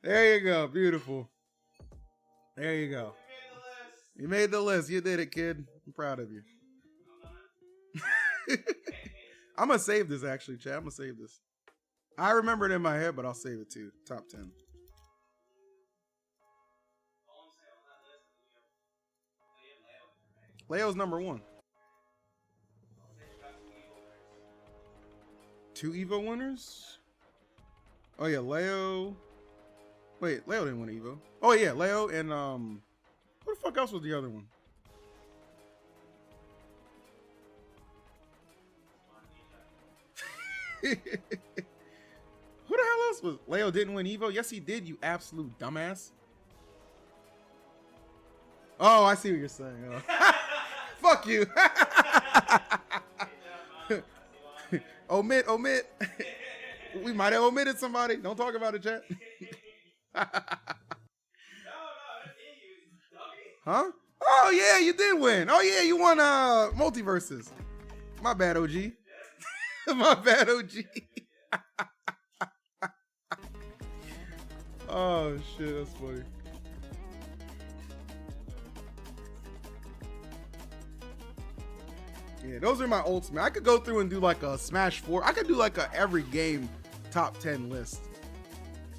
There you go. Beautiful. There you go. You made the list. You did it, kid. I'm proud of you. I'm going to save this, actually, Chad. I'm going to save this. I remember it in my head, but I'll save it too. Top 10. Leo's number 1. 2 Evo winners? Oh, yeah. Leo. Wait, Leo didn't win Evo. Oh, yeah. Leo and, what the fuck else was the other one? Who the hell else was Leo didn't win Evo? Yes, he did, you absolute dumbass. Oh, I see what you're saying. Oh. Fuck you. Omit. We might have omitted somebody. Don't talk about it, chat. Huh? Oh, yeah, you did win. Oh, yeah, you won Multiverses. My bad, OG. My bad, OG. Oh, shit, that's funny. Yeah, those are my ultimate. I could go through and do like a Smash 4. I could do like a every game top 10 list.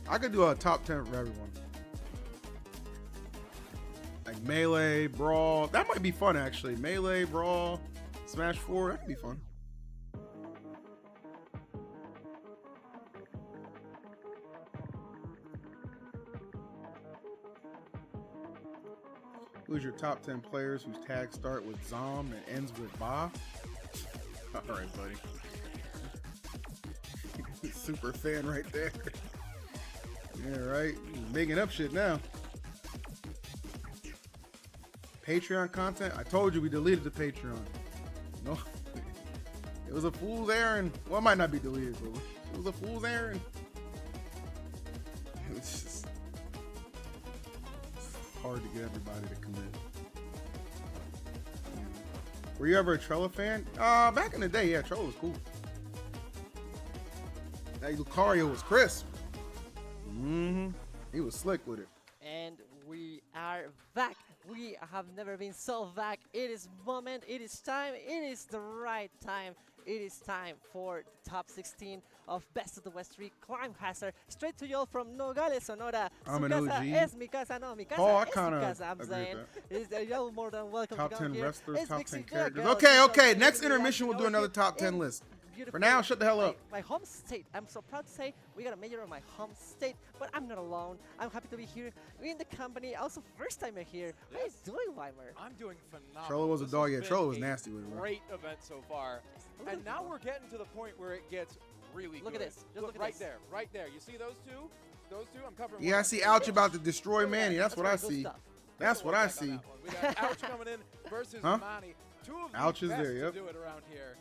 I could do a top 10 for everyone. Like Melee, Brawl. That might be fun, actually. Melee, Brawl, Smash 4. That could be fun. Who's your top 10 players whose tags start with Zom and ends with Ba? All right, buddy. Super fan right there. Yeah, right. He's making up shit now. Patreon content. I told you we deleted the Patreon. No, it was a fool's errand. Well, it might not be deleted, but it was a fool's errand. It's just hard to get everybody to commit. Were you ever a Trello fan? Back in the day, yeah, Trello was cool. That Lucario was crisp. He was slick with it. And we are back. We have never been so back. It is moment. It is time. It is the right time. It is time for the top 16 of Best of the West 3 Climb Hazard. Straight to y'all from Nogales, Sonora. I'm an Casa OG. Es mi casa, no, mi casa I es kind mi of casa, I'm saying. Y'all more than welcome Top to come 10 here. wrestlers, It's top mixing 10 characters. girls, Okay, girls, okay. girls, Next girls, intermission, we'll do another top 10 in list. beautiful For now, shut the hell up. my home state. I'm so proud to say we got a mayor of my home state, but I'm not alone. I'm happy to be here in the company. Also, first time here. How you doing, Weimer? I'm doing phenomenal. Trello was a This dog. has Yeah, been Trello was a nasty with it. Bro. Great event so far. And now we're getting to the point where it gets really Look good. at this. Just look at right this. there, right there. You see those two? Those two? I'm covering. Yeah, I one see on Ouch about to destroy Manny. That's what I very good see. stuff. That's what I Back on see. that one. We got Ouch coming in versus Huh? Manny. Two of the Ouch is best there, yep. to do it around here.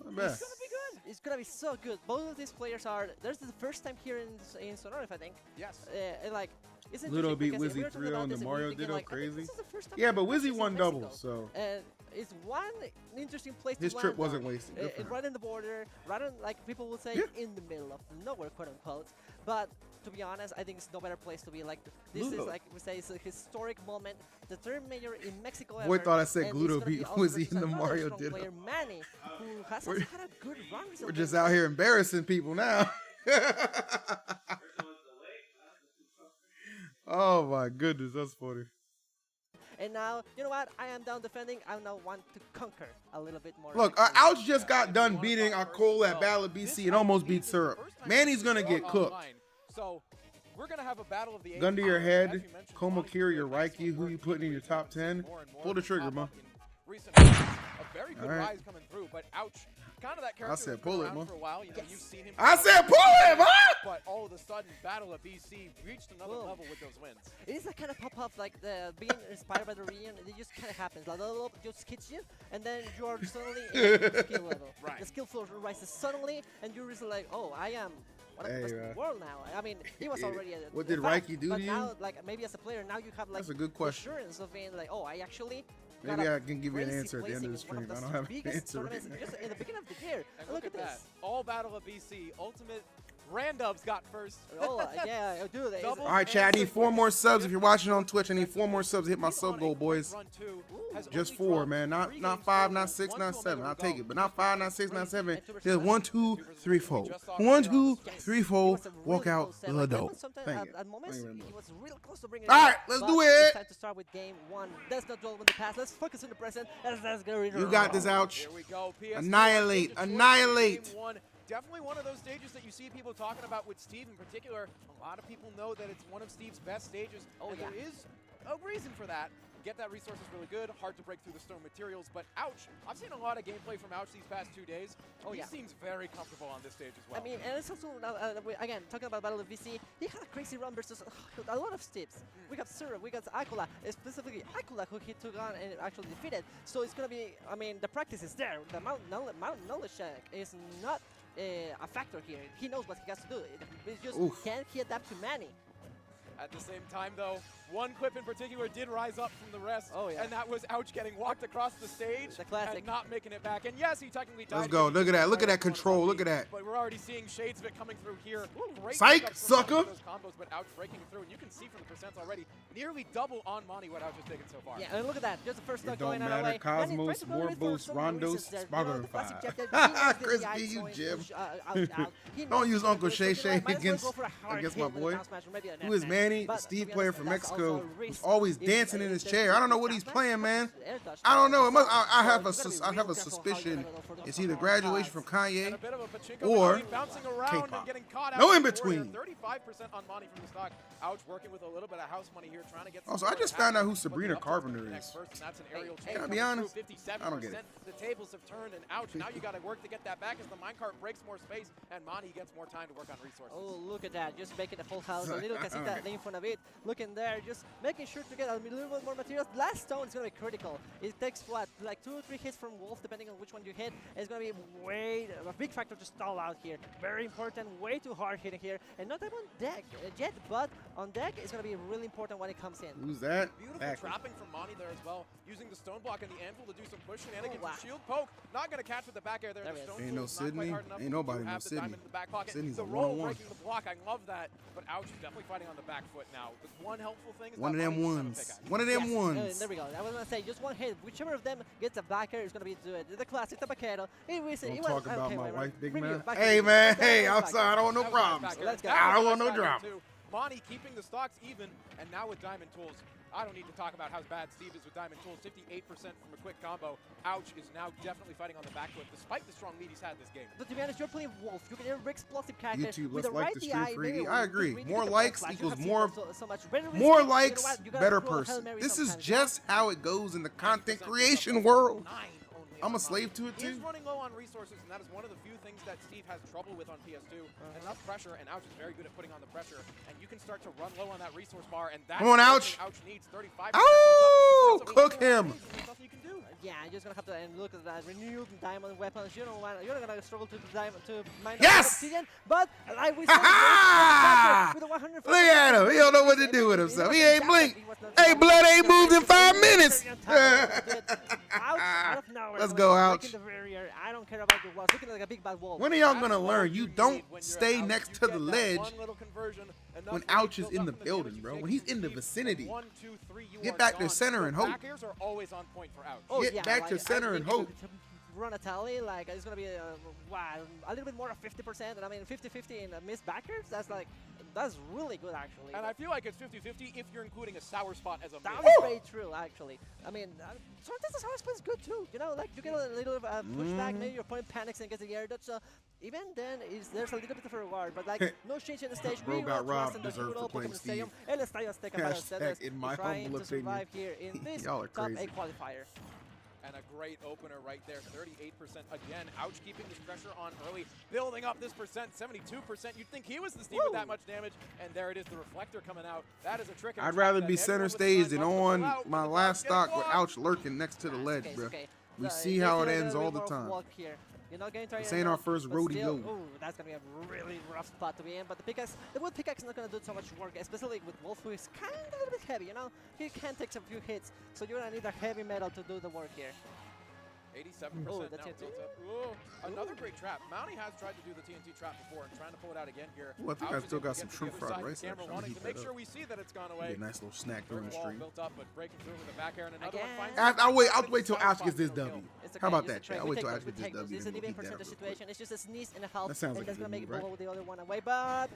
Not bad. It's gonna be good. It's gonna be so good. Both of these players are. There's the first time here in Sonora, I think. Yes. And like, it's Ludo interesting beat because we Wizzy were talking 3-0 about in the this and we Mario were thinking, Ditto. like, I think Crazy. this is the first time Yeah, we but practice Wizzy in won Mexico. doubles, so And it's one interesting place his to trip land wasn't on. wasted. Good for him. Right in the border, right on, like people would say, Yeah. in the middle of nowhere, quote unquote. But to be honest, I think it's no better place to be. Like this Ludo. is like we say, it's a historic moment. The third mayor in Mexico Boy ever. thought I said and Gluto it's gonna be beat also Wizzy versus in the another Mario strong Ditto. player, Manny, who has We're- also had a good run We're recently. just out here embarrassing people now. Oh my goodness, that's funny. And now, you know what? I am down defending. I now want to conquer a little bit more. Look, Ouch just got done beating Akol at Battle of BC and almost beat Syrup. Manny's gonna get cooked. So we're gonna have a battle of the Gun to your aces. head, As you mentioned, Komo Monty Kira, your doing excellent Raiki, who work you putting in your top 10? more and more Pull the trigger, pop man. up in recent months. A very good All right. rise coming through, but Ouch, kind of that character said that's been pull it, around man. for a while. You know, you've seen him. I said pull him, huh? But all of a sudden, Battle of BC reached another Boom. level with those wins. It is a kind of pop-up, like the being inspired by the region. It just kind of happens. Like, little just hits you, and then you are suddenly in the skill level. Right. The skill floor rises suddenly, and you're just like, oh, I am one of the Hey, best in the world now. I mean, he was already. What did fast, Raiki do but to you? now, like maybe as a player, now you have like That's a good question. assurance of being like, oh, I actually. Maybe got a I can give you an crazy answer at the end of the placing in one stream. I the don't have an biggest answer right tournaments now. just in the beginning of the year. And Look at that. this. All Battle of BC, Ultimate Randubs got first. Oh, yeah, dude. it's- Double All right, Chad, I need 4 more subs. If you're watching on Twitch, I need 4 more subs to hit my He's sub on a goal, quick boys. run, too. Has Just only 4, dropped man. 3 Not games 5, total, not 6, 1 not to a 7. medal I'll to take go. it. But not 5, not 6, not 7. And Just 1, 2, 3, 4. 1, 2, 3, 4. Walk out the door. Thank you. At moments, Thank you very much. he was real close to bringing All it right, up, let's but do It's it. time to start with game 1. Let's not dwell on the past. Let's focus on the present. Let's go. You got this, Ouch. Here we go. PS2 Annihilate, Detroit, annihilate. Game 1. Definitely one of those stages that you see people talking about with Steve in particular. A lot of people know that it's one of Steve's best stages. Oh, and yeah. there is a reason for that. Get that resource is really good. Hard to break through the stone materials, but Ouch. I've seen a lot of gameplay from Ouch these past 2 days. Oh, he yeah. seems very comfortable on this stage as well. I mean, and it's also, again, talking about Battle of VC, he had a crazy run versus a lot of Steves. We got Syrup, we got Akula, specifically Akula, who he took on and actually defeated. So it's going to be, I mean, the practice is there. The mountain knowledge check is not a factor here. He knows what he has to do. It's just, Oof. can he adapt to Manny? At the same time, though, One clip in particular did rise up from the rest, yeah. and that was Ouch getting walked across the stage the classic. and not making it back. And yes, he technically died. Let's go. Look at that. Look at that control. Look at that. But we're already seeing shades of it coming through here. Great Psych, pickups from sucker. Monty with those combos, but Ouch breaking through, and you can see from the percents already, nearly double on Monty what Ouch has taken so far. Yeah, and look at that. Just the first stock It don't going out matter. away. Cosmos, more boost, Rondos, Spargo 5. Crispy, you Jim. Don't use Uncle Shay Shay against my boy. Who is Manny? The Steve player from Mexico who's always dancing in his chair. I don't know what he's playing, man. I don't know. It must, I have a suspicion. It's either graduation from Kanye or K-pop. No in between. 35% on Monty from the stock. Ouch, working with a little bit of house money here, trying to get. Also, I just found out who Sabrina Carpenter is. Can I be honest? 57%. I don't get it. The tables have turned, and Ouch, now you got to work to get that back as the minecart breaks more space, and Monty gets more time to work on resources. Oh, look at that. Just making a full house. A little casita in front of it. Looking there, just making sure to get a little bit more materials. Last stone is going to be critical. It takes, what, like 2 or 3 hits from Wolf, depending on which one you hit. It's going to be a big factor to stall out here. Very important, way too hard hitting here. And not even on deck yet, but on deck it's going to be really important when it comes in. Who's that? Beautiful trapping from Monty there as well. Using the stone block and the anvil to do some push shenanigans. Shield poke, not going to catch with the back air there. Ain't no Sydney. Ain't nobody no Sydney. Sydney's a one-on-one. Breaking the block, I love that. But Ouch is definitely fighting on the back foot now. The one helpful thing is one of them ones. One of them ones. There we go. I was going to say, just one hit. Whichever of them gets a back air is going to be do it. The classic, the Baquero. Don't talk about my wife, big man. Hey, man. Hey, outside. I don't want no problems. I don't want no drama. Monty keeping the stocks even, and now with Diamond Tools. I don't need to talk about how bad Steve is with Diamond Tools. 58% from a quick combo. Ouch is now definitely fighting on the back foot, despite the strong lead he's had this game. But to be honest, you're playing Wolf. You can have explosive characters. YouTube, with let's like the stream for 80. I agree. Really more likes equals more more likes, better person. This is just how it goes in the content creation world. I'm a slave to it too. He's running low on resources, and that is one of the few things that Steve has trouble with on PS2. Enough pressure, and Ouch is very good at putting on the pressure. And you can start to run low on that resource bar, and that's come on, Ouch. Ouch needs 35%. Oh, cook him. Yeah, you're just gonna have to look at that renewed diamond weapons. You're not gonna struggle to mine obsidian, but like we said, with the 100. Look at him. He don't know what to do with himself. He ain't blinked. Hey, blood ain't moved in 5 minutes. Let's go, Ouch. I don't care about the walls. Looking like a big bad wall. When are y'all gonna learn? You don't stay next to the ledge when Ouch is in the building, bro. When he's in the vicinity, get back to center and hope. Backers are always on point for Ouch. Get back to center and hope. Run a tally, like it's gonna be a little bit more of 50%, and I mean 50-50 in missed backers. That's really good actually. And I feel like it's 50-50 if you're including a sour spot as a miss. That is very true actually. I mean, sometimes the sour spot is good too. You know, like you get a little pushback, maybe your opponent panics and gets the air dodge. So even then, there's a little bit of a reward, but like no change in the stage. Bro got robbed, deserved for playing Steve. Hashtag in my humble opinion. Here in this y'all are crazy. top 8 qualifier. And a great opener right there, 38% again. Ouch keeping this pressure on early, building up this percent, 72%. You'd think he was the Steve with that much damage, and there it is, the reflector coming out. That is a trick. I'd rather be center stage than on my last stock with Ouch lurking next to the ledge, bro. We see how it ends all the time. You're not going to this ain't our first rodeo. Ooh, that's going to be a really rough spot to be in. But the wood pickaxe is not going to do so much work, especially with Wolf, who is kind of a little bit heavy, you know? He can take some few hits, so you're going to need a heavy metal to do the work here. 87% now built up. Ooh, another great trap. Mounty has tried to do the TNT trap before and trying to pull it out again here. Ooh, I think I still got some shrimp fried rice. Wanting to make sure we see that it's gone away. Get a nice little snack during the stream. Built up, but breaking through with the back air and another one. I'll wait till Ouch gets this W. How about that? I'll wait till Ouch gets this W. It's an even percentage situation. It's just a sneeze and a half. That sounds like that's going to make it right? blow the other one away, but...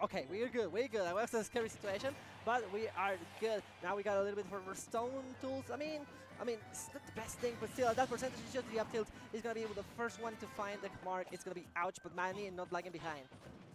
Okay, we're good. That was a scary situation, but we are good. Now we got a little bit for stone tools. I mean, it's not the best thing, but still, that percentage is just the up tilt. Is going to be the first one to find the mark. It's going to be Ouch, but Manny and not lagging behind.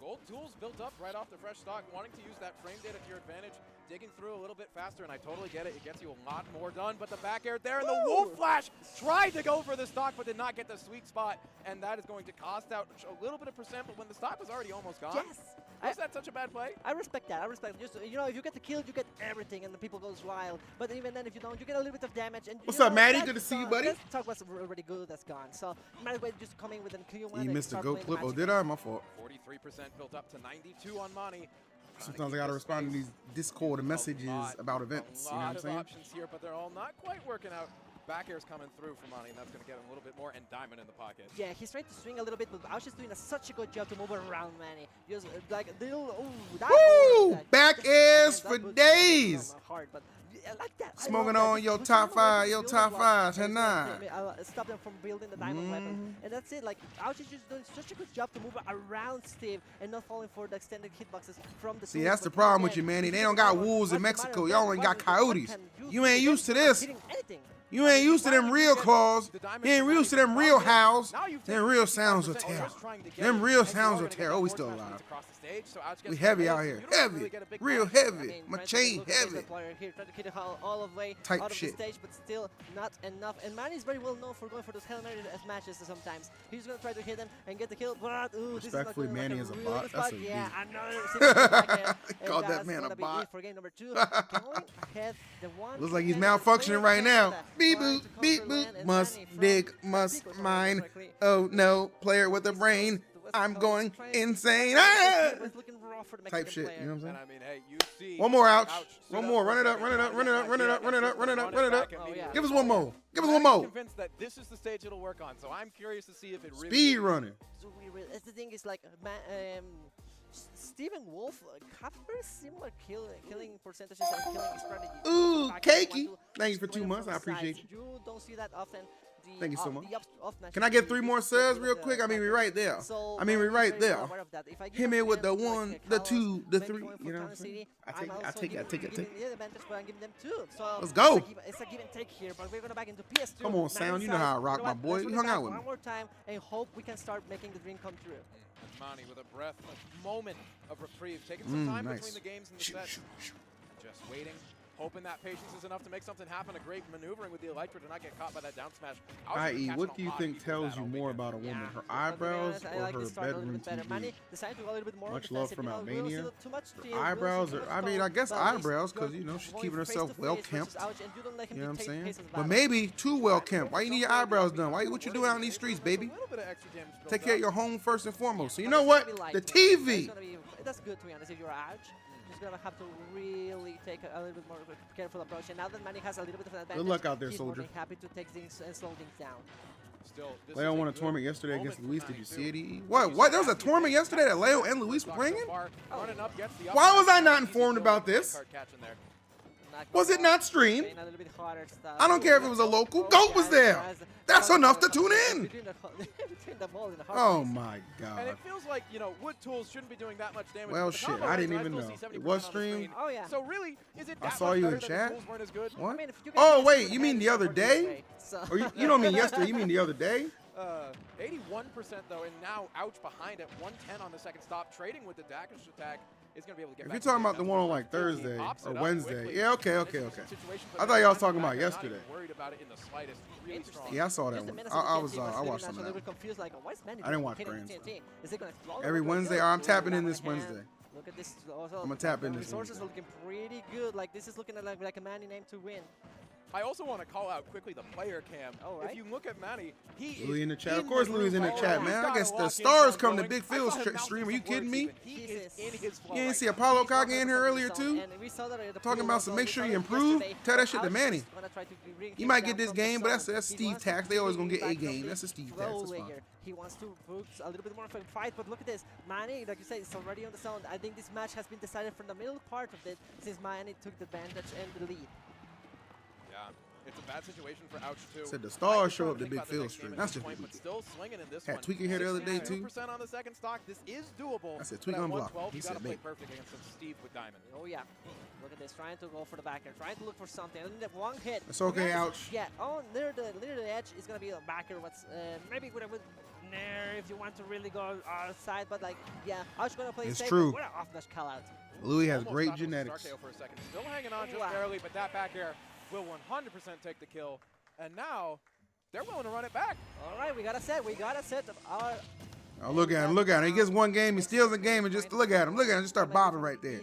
Gold tools built up right off the fresh stock, wanting to use that frame data to your advantage, digging through a little bit faster, and I totally get it. It gets you a lot more done, but the back air there, and the Wolf Flash tried to go for the stock, but did not get the sweet spot, and that is going to cost out a little bit of percent, but when the stock was already almost gone. Yes! Was that such a bad play? I respect that. Just, you know, if you get the kill, you get everything, and the people goes wild. But even then, if you don't, you get a little bit of damage. And what's up, Maddie? Good to see you, buddy. That talk was already good. That's gone. So you might as well just come in with a clear one. You missed a go clip. Oh, did I? My fault. 43% built up to 92 on Monty. Sometimes I gotta respond to these Discord messages about events. You know what I'm saying? Options here, but they're all not quite working out. Back air's coming through for Monty, and that's going to get him a little bit more, and Diamond in the pocket. Yeah, he's trying to swing a little bit, but Ouch is doing such a good job to move around Manny. Just like little, woo! Back airs for days. Hard, but like that. Smoking on your top five tonight. Stop them from building the diamond weapon, and that's it. Like Ouch is just doing such a good job to move around Steve and not falling for the extended hitboxes from the. See, that's the problem with you, Manny. They don't got wolves in Mexico. Y'all ain't got coyotes. You ain't used to this. You ain't used to them real claws. You ain't used to them real howls. Them real sounds of terror. Them real sounds of terror. Oh, we still alive. We heavy out here. Heavy. Real heavy. My chain heavy. Type shit. But still not enough. And Manny is very well known for going for those Hail Mary matches sometimes. He's going to try to hit them and get the kill. But, respectfully, Manny is a bot. That's a yeah, called that man a bot. For game number 2. Going ahead, the one looks like he's malfunctioning right now. Beep boop, beep boop. Must dig, must mine. Oh no, player with a brain. I'm going insane. Ah! Type shit, you know what I'm saying? I mean, hey, you see one more, Ouch. One more. Run it up, run it up, run it up, run it up, run it up, run it up, run it up. Give us one more. Give us one more. I'm convinced that this is the stage it'll work on, so I'm curious to see if it really speed running. The thing is, like, Steven Wolf have very similar killing percentages and killing strategies. Ooh, cakey. Thank you for 2 months. I appreciate you. You don't see that often. Thank you so much. Can I get 3 more subs real quick? I mean, we're right there. I mean, we're right there. Hit me with the 1, the 2, the 3. You know what I'm saying? I take it. Let's go. It's a give and take here, but we're going back into PS2. Come on, Sound. You know how I rock, my boy. You hung out with me. One more time and hope we can start making the dream come true. Monty with a breath, a moment of reprieve, taking some time between the games and the set. Just waiting, hoping that patience is enough to make something happen. A great maneuvering with the Electra to not get caught by that down smash. I.e., what do you think tells you more about a woman? Her eyebrows or her bedroom TV? Much love from Albania. Her eyebrows, I mean, I guess eyebrows, because, you know, she's keeping herself well-kempt. You know what I'm saying? But maybe too well-kempt. Why you need your eyebrows done? What you doing out in these streets, baby? Take care of your home first and foremost. So you know what? The TV. That's good, to be honest, if you're Ouch. Just gonna have to really take a little bit more careful approach. And now that Manny has a little bit of an advantage, good luck out there, he's soldier. More than happy to take things and slow things down. Leo won a tournament yesterday against Luis. Did you see it? What? There was a tournament yesterday that Leo and Luis were bringing? Why was I not informed about this? Was it not streamed? I don't care if it was a local. GOAT was there. That's enough to tune in. Oh my God. And it feels like, you know, wood tools shouldn't be doing that much damage. Well, shit, I didn't even know. It was streamed? Oh, yeah. So really, is it I saw you in chat. What? I mean, oh, wait, you mean the other day? Or you don't mean yesterday, you mean the other day? 81% though, and now Ouch behind at 110 on the second stop, trading with the Dakish attack. Is going to be able to get if you're talking about the one on like Thursday or Wednesday, yeah, okay. I thought y'all was talking about yesterday. Yeah, I saw that one. I watched some of that. I didn't watch Brands. Every Wednesday, I'm tapping in this Wednesday. Look at this. I'm gonna tap in this. Resources are looking pretty good. Like this is looking like a Manny name to win. I also want to call out quickly the player cam. Oh, right? If you look at Manny, he Louis in the chat. Of course, Louis in the chat, man. I guess the stars come to Big Phil's stream. Are you kidding me? You didn't see Apollo Kage in here earlier too? Talking about some make sure you improve. Tell that shit to Manny. You might get this game, but that's Steve tax. They always gonna get a game. That's a Steve tax. That's fine. He wants to put a little bit more of a fight, but look at this. Manny, like you said, is already on the zone. I think this match has been decided from the middle part of it since Manny took the advantage and the lead. Yeah. It's a bad situation for Ouch too. Said the stars show up to Big Phil stream. That's just but still swinging in this had Tweaker here the other day too. % on the second stock. This is doable. I said Tweaker unblocked. He said play perfect against Steve with Diamond. Oh yeah. Look at this, trying to go for the backer, trying to look for something. And then one hit. It's okay, Ouch. Yeah. Oh, near the edge is gonna be a backer. What's maybe with Nair if you want to really go outside, but like yeah, Ouch gonna play it's safe. True. What an off-dash call out. Louis has great genetics. For a second. Still hanging on just barely, but that back air will 100% take the kill. And now, they're willing to run it back. All right, we got a set. We got a set of our... Oh, look at him. Look at him. He gets one game, he steals a game, and just look at him. Look at him. Just start bobbing right there.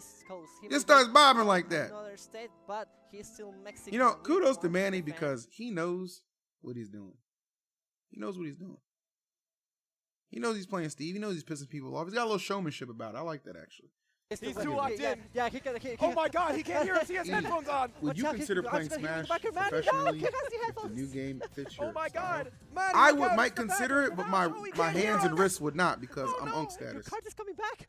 Just starts bobbing like that. Another state, but he's still Mexican. You know, kudos to Manny because he knows what he's doing. He knows what he's doing. He knows he's playing Steve. He knows he's pissing people off. He's got a little showmanship about it. I like that, actually. He's too locked in. Yeah, he can. Oh my God, he can't hear us. He has headphones on. Would you consider playing Smash professionally if the new game fits your Oh my style? God, Manny, I look out, might it's the consider back. it, but Oh, he my can't hear hands and us. wrists would not because Oh, I'm no. Unk Your status. card is coming back.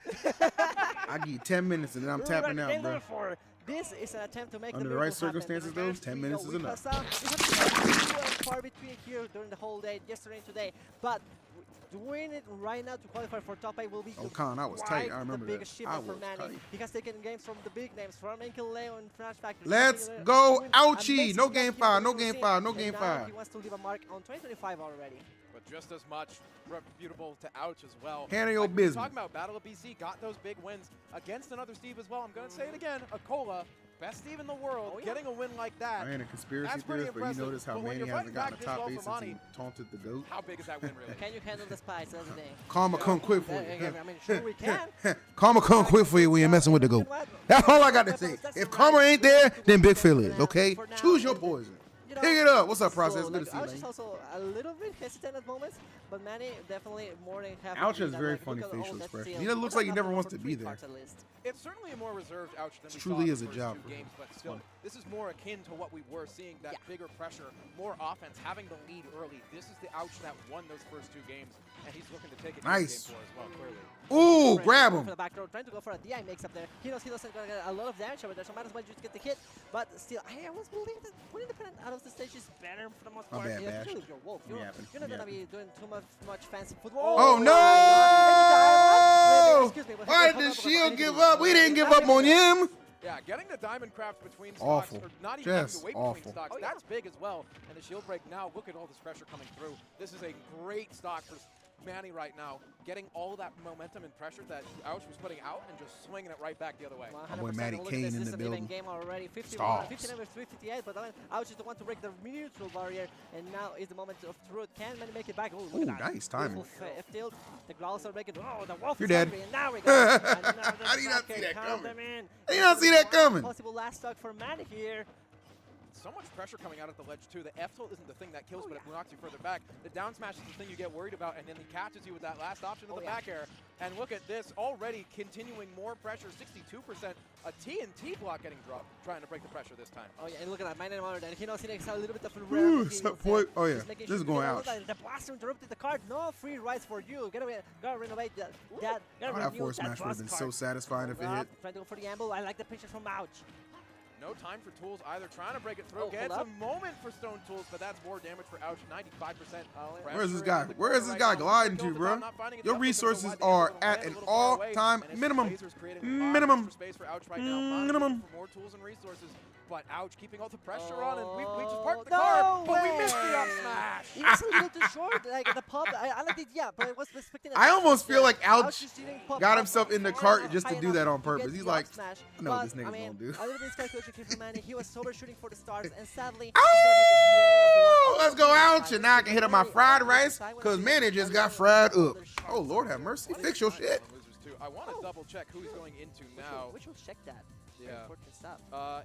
I give you 10 minutes and then I'm tapping out, bro. This is an attempt to make Under the the right miracle happen. circumstances, though, 10 minutes is enough. We have far between here during the whole day, yesterday and today, but doing it right now to qualify for top 8 will be Oh, Con, I was tight. I remember the that. big I achievement for was Manny. tight. He has taken games from the big names, from Guilheww and Flash Factory. Let's go, ouchie. No game 5, no game 5, no game 5. He wants to leave a mark on 2025 already. But just as much reputable to Ouch as well. Handle your Like we were business. talking about Battle of BC, got those big wins against another Steve as well. I'm going to say it again, Akola, best Steve in the world, getting a win like that. I ain't a conspiracy That's pretty theorist, but you impressive. notice how But when Manny you're hasn't running gotten a back top this 8 well since for he Monty, taunted the GOAT. How big is that win really? Can you handle the spice? That's the thing. Karma come quick for I you. mean, sure we can. Karma come quick for you when you're messing with the GOAT. That's all I got to say. If Karma ain't there, then Big Phil is, okay? Choose your poison. You know, Pick it up. What's up, Process? so, Good to see you, Ouch man. is also a little bit hesitant at moments, but Manny definitely more than happy. Ouch to has do that, very like, funny look at all facial that expression. steel. He looks like he never wants to be there. Parts at least. It's certainly a more reserved Ouch than we Truly saw is in a the job first for two him. games, but still, this is more akin to what we were seeing, that bigger pressure, more offense, having the lead early. This is the Ouch that won those first two games, and he's looking to take it Nice. to game 4 as well, clearly. Ooh, grab For him. the back row, trying to go for a DI mix up there. He knows he doesn't gonna get a lot of damage over there, so might as well just get the hit. But still, I always believe that putting the opponent out of the stage is better for the most My part. bad, Yeah, Bash. especially if you're Wolf. You're, Yapping. you're not gonna Yapping. be doing too much fancy football. Oh, my no! God. Excuse me, but Why he did the come up with a- shield I give need to- up? We didn't give up on him. Yeah, getting the diamond craft between stocks, Awful. or not even having Just to wait awful. between stocks, that's big as well. And the shield break now, look at all this pressure coming through. This is a great stock for Manny right now, getting all that momentum and pressure that Ouch was putting out and just swinging it right back the other way. My boy 100%. Matty Look at Kane this, in this the is an even building. game already. 59 Stars. 59 versus 358, but Ouch is the one to break the neutral barrier, and now is the moment of truth. Can Manny make it back? Oh, look Ooh, at that. nice timing. F-tilt. The Growls are making. Oh, the Wolf You're is dead. hungry, and now we go. How do you not see that coming? How do you not see that coming? Possible last stock for Manny here. So much pressure coming out at the ledge too. The F-tilt isn't the thing that kills, but it knocks you further back. The down smash is the thing you get worried about, and then he catches you with that last option of the back air. And look at this, already continuing more pressure, 62%. A TNT block getting dropped, trying to break the pressure this time. Oh yeah, and look at that, Manny and he knows he needs a little bit of a Ooh, rare. set point. Oh yeah, this is going out. The blaster interrupted the card. No free rides for you. Gotta renovate that. Oh, that force smash would have been so satisfying if it hit. Trying to go for the amble. I like the picture from Ouch. No time for Tools either, trying to break it through. Gets a moment for Stone Tools, but that's more damage for Ouch, 95%. Where's this guy? Where is this guy gliding to, bro? Your resources are at an all-time minimum. Minimum. Minimum. More tools and resources, but Ouch keeping all the pressure on, and we just parked the car, but we missed the up smash. It was a little too short, like the pop. I liked it, yeah, but I was expecting. I almost feel like Ouch just didn't pop got up himself in the high cart enough- just to high do that enough on to purpose. get He's the up like, smash. I know what this But, nigga's I mean, gonna do. A little bit of calculation came from Manny. He was sober shooting for the stars, and sadly, Oh, let's go Ouch, and now I can hit up my fried rice, because Manny just got fried up. Oh, Lord have mercy. Fix your shit. I want to double check who he's going into now. We should check that. Very Yeah. important stuff.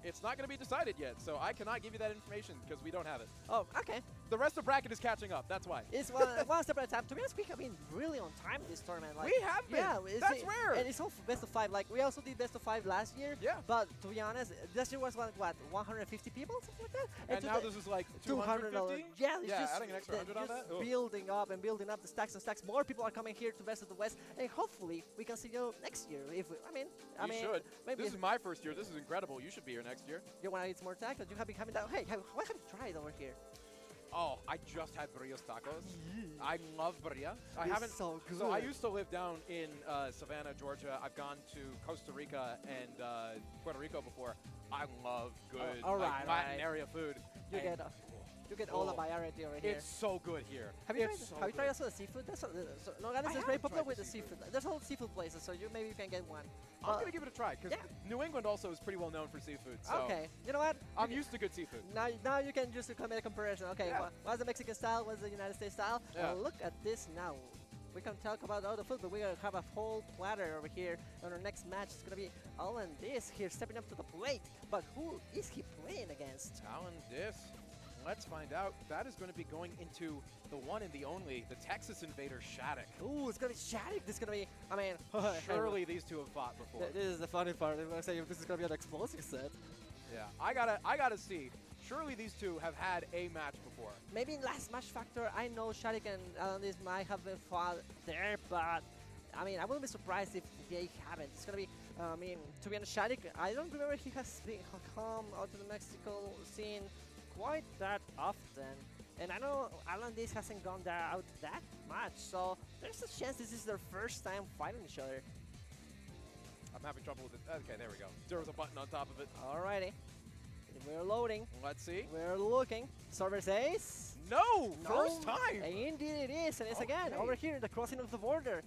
It's not going to be decided yet, so I cannot give you that information because we don't have it. Oh, okay. The rest of the bracket is catching up. That's why. It's one step at a time. To be honest, we have been really on time in this tournament. Like, We have been. Yeah, That's rare. And it's all best of 5. Like we also did best of 5 last year. Yeah. But to be honest, last year was what 150 people, something like that. And now this is like 250? Yeah, it's Yeah, just adding an extra 100 on just that? Ugh. building up and building up the stacks and stacks. More people are coming here to Best of the West, and hopefully we can see you next year. If we, I mean, should. maybe This is my first year. This is incredible. You should be here next year. you want to eat more tacos. You have been coming down. Hey, what have you tried over here? Oh, I just had Bria's tacos. I love Bria. I It's haven't. so good. So I used to live down in Savannah, Georgia. I've gone to Costa Rica and Puerto Rico before. I love good all like, right, Latin all right. area food. You And get all the variety over here. It's so good here. Have you It's tried? so Have you tried good. also the seafood? That's Nogales I is very haven't popular tried with the the seafood. There's all seafood places, so maybe you can get one. I'm gonna give it a try because yeah. New England also is pretty well known for seafood. So Okay, you know what? I'm used to good seafood. Now you can just make a comparison. Okay, Yeah. what's the Mexican style? What's the United States style? Yeah. Look at this now. We can talk about all the food, but we're gonna have a whole platter over here. On our next match, it's gonna be Allenis here stepping up to the plate. But who is he playing against? Alan Dis. Let's find out. That is going to be going into the one and the only, the Texas Invader Shadic. Ooh, it's going to be Shadic. This is going to be, I mean... Surely these two have fought before. This is the funny part. I'm saying this is going to be an explosive set. Yeah, I gotta see. Surely these two have had a match before. Maybe in last match factor, I know Shadic and Allenis might have been fought there, but I mean, I wouldn't be surprised if they haven't. It's gonna be, I mean, to be honest, Shadic, I don't remember he has come out to the Mexico scene quite that often. And I know Allenis hasn't gone out that much, so there's a chance this is their first time fighting each other. I'm having trouble with it. Okay, there we go. There was a button on top of it. Alrighty. We're loading. Let's see. We're looking. Server says... No! First time! Indeed it is, and it's again over here, the crossing of the border.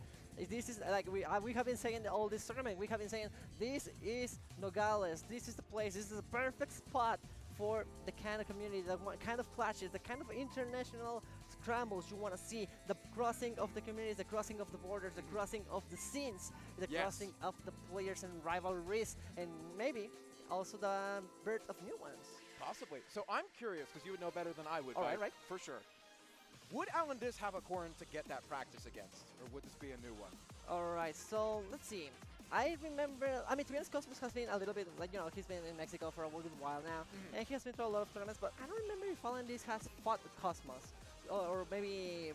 This is like we have been saying all this tournament. We have been saying this is Nogales. This is the place. This is the perfect spot for the kind of community, the kind of clashes, the kind of international scrambles you want to see. The crossing of the communities, the crossing of the borders, the crossing of the scenes, the crossing of the players and rivalries, and maybe also the birth of new ones. Possibly. So I'm curious, because you would know better than I would. All right. For sure. Would Allenis have a Corrin to get that practice against, or would this be a new one? All right, so let's see. I remember, I mean, to be honest, Cosmos has been a little bit, like, you know, he's been in Mexico for a good while now, and he has been through a lot of tournaments, but I don't remember if Allenis has fought with Cosmos, or maybe...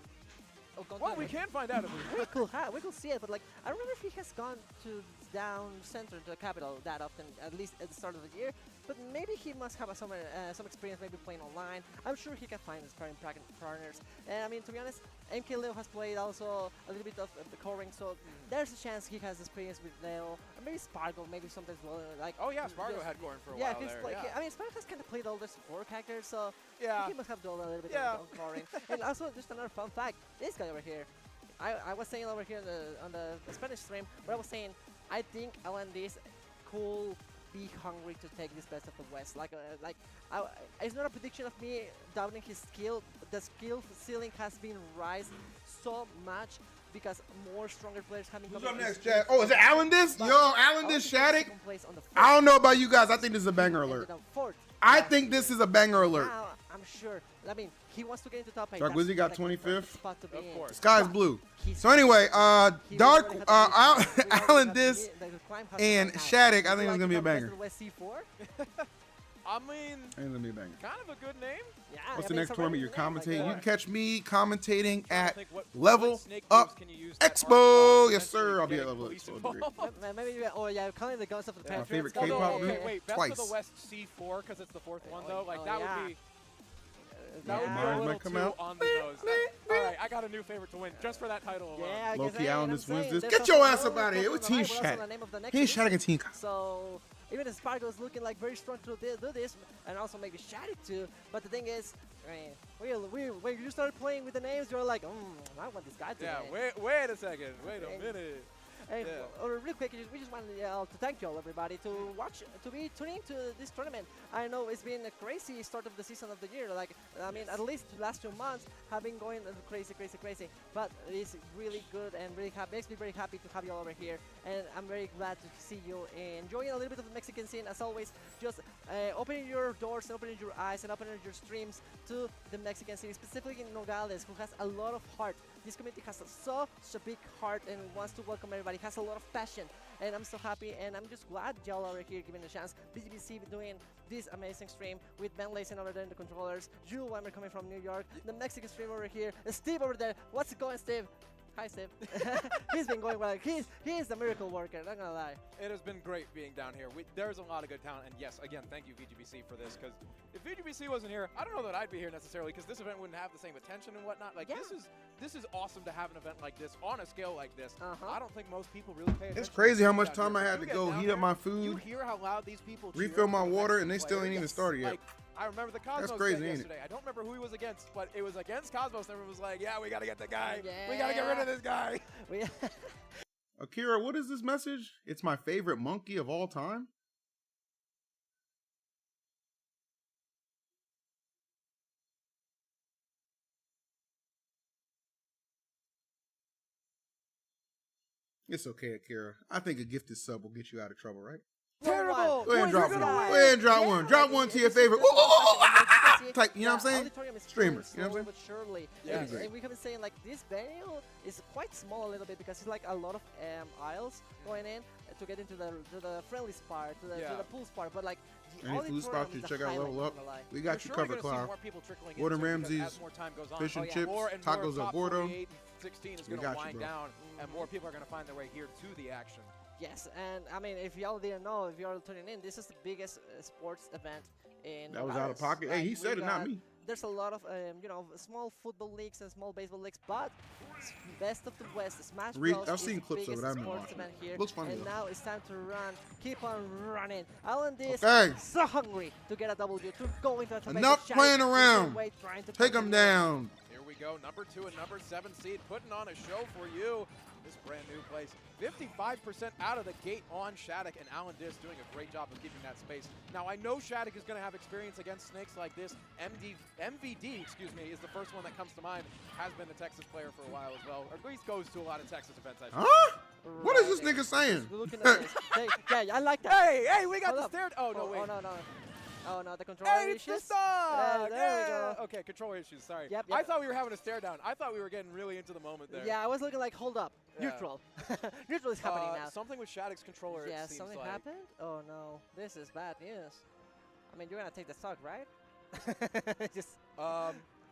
Well, we can find out if we could see it, but like, I don't remember if he has gone to down center to the capital that often, at least at the start of the year. But maybe he must have some experience maybe playing online. I'm sure he can find sparring partners. And I mean, to be honest, Guilheww has played also a little bit of the core-ring, so there's a chance he has experience with Leo. Maybe Spargo, maybe sometimes like... Oh yeah, Spargo had Corrin for a while there. Like, I mean, Spargo has kind of played all the support characters, so yeah, he must have done a little bit of core-ring. And also, just another fun fact, this guy over here, I was saying over here on the Spanish stream, but I was saying, I think Allenis could be hungry to take this best of the West. It's not a prediction of me doubting his skill. The skill ceiling has been raised so much because more stronger players have been coming. Who's up next, Chad? Oh, is it Allenis? Yo, Allenis, Shadic. I don't know about you guys. I think this is a banger alert. I think this is a banger alert. Now, I'm sure. I mean, he wants to get into top 8. Dark got 25th. Of course. Sky's blue. So anyway, Dark, Allenis, and Shadic, I think it's going to be a banger. I mean, it's gonna be a banger. Kind of a good name. Yeah, what's the next tournament you're commentating? You can catch me commentating at Level Up Expo. Yes, sir. I'll be at Level Up Expo. Maybe, calling the Ghost of the Patriots. My favorite K-pop group. Wait, Best of the West C4 because it's the fourth one though. Like that would be. That would be a little too on the nose. All right, I got a new favorite to win just for that title alone. Yeah, Low-key Allenis wins this. Get your ass up out of here. We're Team Shadic. He's Shadic and Team. So even if Spargo is looking like very strong to do this, and also maybe Shadic too. But the thing is, I mean, when you start playing with the names, you're like, I want this guy to win. Wait a second. Wait a minute. Hey, real quick, we just wanted to thank you all, everybody, to be tuning to this tournament. I know it's been a crazy start of the season of the year. Like, I mean, at least the last 2 months have been going crazy. But it's really good and really makes me very happy to have you all over here. And I'm very glad to see you enjoying a little bit of the Mexican scene. As always, just opening your doors, opening your eyes, and opening your streams to the Mexican scene, specifically in Nogales, who has a lot of heart. This community has such a big heart and wants to welcome everybody. Has a lot of passion, and I'm so happy, and I'm just glad y'all are here giving a chance. BGBC doing this amazing stream with Ben Lacen over there in the controllers, Jules Weimer coming from New York, the Mexican stream over here, Steve over there. What's it going, Steve? Hi, Steve. He's been going well. He's the miracle worker, not gonna lie. It has been great being down here. There's a lot of good talent, and yes, again, thank you VGBC for this, because if VGBC wasn't here, I don't know that I'd be here necessarily, because this event wouldn't have the same attention and whatnot. Like, this is awesome to have an event like this on a scale like this. I don't think most people really pay attention. It's crazy how much time I had to go heat up my food, you hear how loud these people refill my water, and they still ain't even started yet. Like, I remember the Cosmos yesterday. I don't remember who he was against, but it was against Cosmos. And everyone was like, yeah, we got to get the guy. Yeah. We got to get rid of this guy. Akira, what is this message? It's my favorite monkey of all time? It's okay, Akira. I think a gifted sub will get you out of trouble, right? Terrible! Go ahead and drop one. Go ahead and drop one. Drop one to your favorite. Ooh, type, you know what I'm saying? Auditorium is Streamers, you know what I'm but surely. Yeah. And we have been saying like this venue is quite small a little bit because it's like a lot of aisles going in to get into the friendly part, to the pool part, but like the Any food spots you check out Level Up. We got you covered, Cloud. Gordon Ramsay's fish and chips, tacos al gordo. 16 is going to wind down, and more people are going to find their way here to the action. Yes, and I mean, if y'all didn't know, if y'all tuning in, this is the biggest sports event in That was out of pocket. Hey, he said it, not me. There's a lot of, you know, small football leagues and small baseball leagues, but best of the West, Smashbros I've seen clips of it. I'm sports event here. Looks funny. And though. now it's time to run. Keep on running. Allenis so hungry to get a W, to go into a Enough playing around. Take them down. Here we go. Number 2 and number 7 seed putting on a show for you. This brand new place. 55% out of the gate on Shadic, and Allenis doing a great job of keeping that space. Now, I know Shadic is going to have experience against snakes like this. MVD, excuse me, is the first one that comes to mind. Has been a Texas player for a while as well, or at least goes to a lot of Texas events. Huh? What is this nigga saying? Looking at this. Hey, I like that. Hey, we got the stairs. Oh, no, wait. Oh, no, the controller issues. Hey, it's the dog! There we go. Okay, controller issues, sorry. Yep. I thought we were having a stare down. I thought we were getting really into the moment there. Yeah, I was looking like, hold up. Yeah. Neutral. Neutral is happening now. Something with Shadic's controller, Yeah, it seems something like. happened? Oh, no. This is bad news. I mean, you're going to take the stock, right? Just...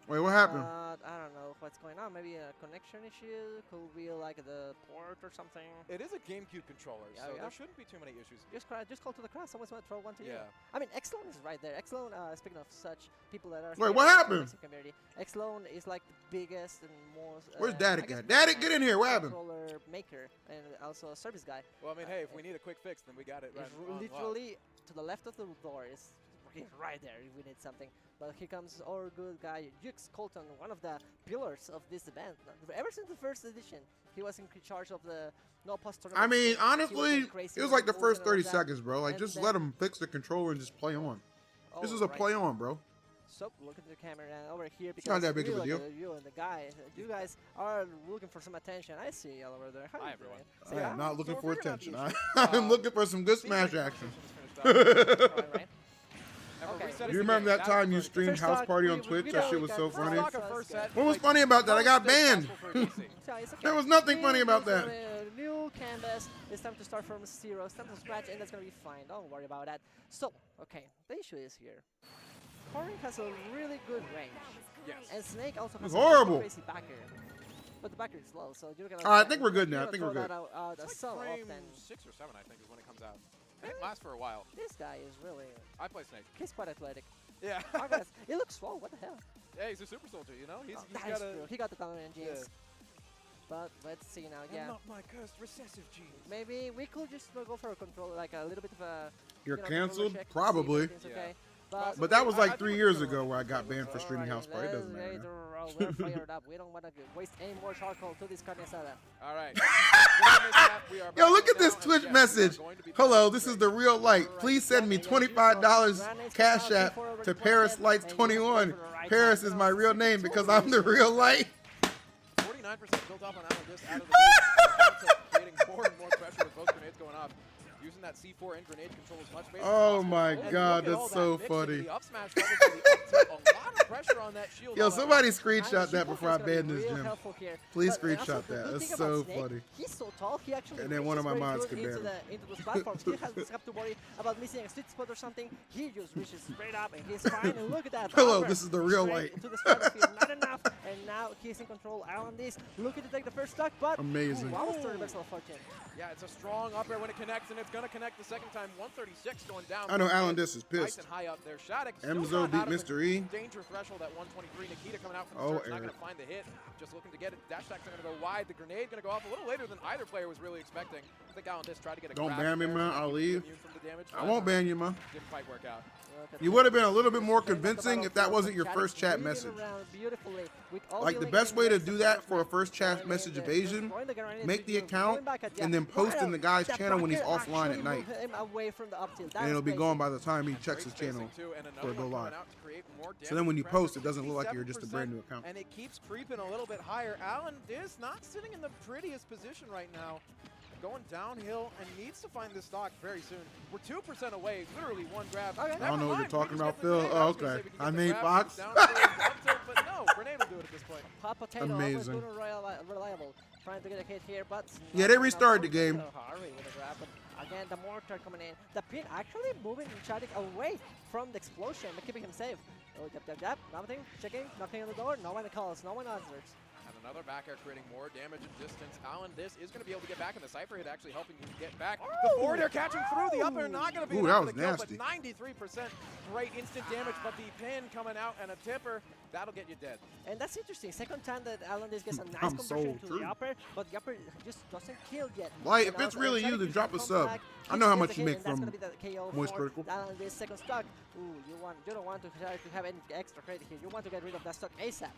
Wait, what happened? I don't know what's going on. Maybe a connection issue. Could be like the port or something. It is a GameCube controller, so there shouldn't be too many issues. Just call to the crowd. Someone's going to throw one to you. Yeah. I mean, Xlone is right there. Xlone, speaking of such people that are... Wait, what happened? Community, Xlone is like the biggest and most... Where's Shadic at? Shadic, get in here. What happened? Controller maker and also a service guy. Well, I mean, hey, if we need a quick fix, then we got it right. Literally to the left of the door is right there if we need something. But here comes our good guy, Jux Colton, one of the pillars of this event. Ever since the first edition, he was in charge of the no post tournament. I mean, honestly, it was like the first 30 seconds, bro. Like, just let him fix the controller and just play on. This is a play on, bro. So, look at the camera over here. It's not that big of a deal. You and the guy, you guys are looking for some attention. I see y'all over there. Hi, everyone. I am not looking for attention. I'm looking for some good Smash action. You remember that time you streamed House Party on Twitch? That shit was so funny. What was funny about that? I got banned. There was nothing funny about that. New canvas. It's time to start from 0. It's time to scratch, and that's going to be fine. Don't worry about that. So, okay, the issue is here. Corrin has a really good range. Yes. And Snake also has horrible. a crazy backer. But the backer is low, so you're going to... I think we're good now. I think we're good. It's like frame 6 or 7, I think, is when it comes out. It lasts for a while. This guy is really... I play Snake. He's quite athletic. Yeah. He looks swole. What the hell? Yeah, he's a super soldier, you know? He got the dominant genes. Yeah. But let's see now. Yeah. Not my cursed recessive genes. Maybe we could just go for a controller, like a little bit of a... You're canceled? Probably. Okay. But that was like 3 years ago where I got banned for streaming House Party. It doesn't matter. We're fired up. We don't want to waste any more charcoal to this carne asada. All right. Yo, look at this Twitch message. Hello, this is the real light. Please send me $25 Cash App to Paris Lights 21. Paris is my real name because I'm the real light. 49% built up on Allenis out of the gate, creating more and more pressure with both grenades going off. Using that C4 and grenade control as much space as Oh possible. my god, that's so funny. Yo, somebody screenshot that before I banned this gym. Please screenshot that. That's so funny. He's so tall, he actually and then one of my mods could ban him. Into those platforms. He doesn't have to worry about missing a sweet spot or something. He just reaches straight up and he's fine. And look at that. Hello, this is the real light. Into the stratosphere, not enough. And now he's in control. Allenis looking to take the first stock, but amazing. Wow, reversal of fortune. Yeah, it's a strong up air when it connects, and it's going to connect the second time. 136 going down. I know Allenis is pissed. Nice and high up there. Shadic Emzo beat Mr. E. Danger threshold at 123. Nikita coming out from the start, not going to find the hit. Just looking to get it. Dash attacks are going to go wide. The grenade going to go off a little later than either player was really expecting. I think Allenis tried to get a Don't grab ban me, there, man. so I'll leave. damage, I won't ban you, man. Didn't quite work out. You would have been a little bit more convincing if that wasn't your first chat message. Like the best way to do that for a first chat message evasion, make the account and then post in the guy's channel when he's offline at night. And it'll be gone by the time he checks his channel for a go live. So then when you post, it doesn't look like you're just a brand new account. And it keeps creeping a little bit higher. Allenis not sitting in the prettiest position right now. going downhill and needs to find this stock very soon. We're 2% away, literally one grab. Okay. I don't know what you're talking about, Phil. Oh, okay. I mean, Fox. But no, Grenade will do it at this point. Pop Potato always good and reliable. Trying to get a hit here, but yeah, they restarted the game. Hurry with a grab, but again, the mortar coming in. The pin actually moving Shadic away from the explosion, but keeping him safe. Oh, jab, nothing, checking, knocking on the door, no one calls, no one answers. And another back air creating more damage and distance. Allenis is going to be able to get back, and the Cypher hit actually helping him get back. The forward air catching through, the up air not going to be enough for the kill, but 93% great instant damage, but the pin coming out and a tipper, that'll get you dead. And that's interesting. Second time that Allenis gets a nice conversion to the upper, but the upper just doesn't kill yet. Like, if it's really you, then drop a sub. I know how much you make from Moist Critical. Allenis second stock. Ooh, you don't want to have any extra credit here. You want to get rid of that stock ASAP.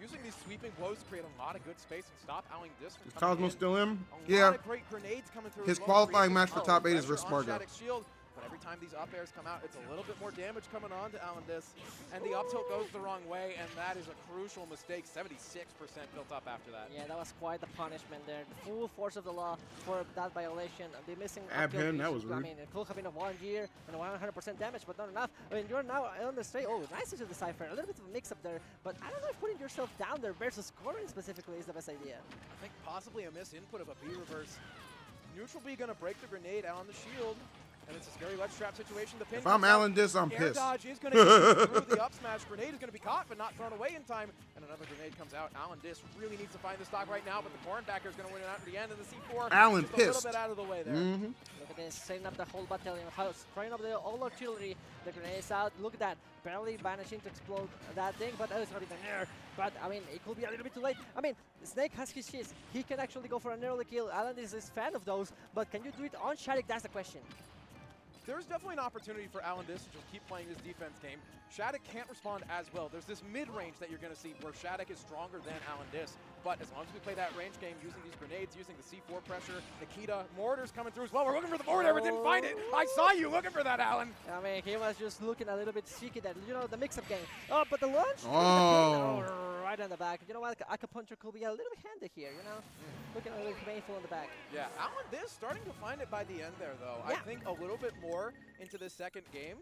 Using these sweeping blows to create a lot of good space and stop allowing this from Is Cosmo still in? Yeah. Great grenades coming through. His qualifying match for top 8 is versus Spargo. But every time these up airs come out, it's a little bit more damage coming on to Allenis. And the up tilt goes the wrong way, and that is a crucial mistake. 76% built up after that. Yeah, that was quite the punishment there. The full force of the law for that violation. The missing up tilt, that was rude. I mean, it could have been a 1 year and 100% damage, but not enough. I mean, you're now on the straight. Oh, nice into the Cypher. A little bit of a mix-up there, but I don't know if putting yourself down there versus scoring specifically is the best idea. I think possibly a misinput of a B reverse. Neutral B gonna break the grenade out on the shield. And it's a scary ledge trap situation. The pin if I'm Allenis, I'm air pissed. Dodge is going to get through the up smash. Grenade is going to be caught, but not thrown away in time. And another grenade comes out. Allenis really needs to find the stock right now, but the corn backer is going to win it out at the end of the C4. Allen just pissed. a little bit out of the way there. Look at this, setting up the whole battalion house, throwing up the all artillery. The grenades out. Look at that, barely managing to explode that thing, but it's not even there. But I mean, it could be a little bit too late. I mean, Snake has his shields. He can actually go for an early kill. Allenis is a fan of those, but can you do it on Shadic? That's the question. There's definitely an opportunity for Allenis to just keep playing this defense game. Shadic can't respond as well. There's this mid-range that you're going to see where Shadic is stronger than Allenis. But as long as we play that range game using these grenades, using the C4 pressure, Nikita, mortars coming through as well. We're looking for the forward air, but didn't find it. I saw you looking for that, Allen. I mean, he was just looking a little bit cheeky there. You know, the mix-up game. Oh, but the launch. Right on the back. You know what? Acupuncture could be a little bit handy here, you know? Looking a little painful in the back. Yeah, Allenis starting to find it by the end there, though. Yeah. I think a little bit more into the second game.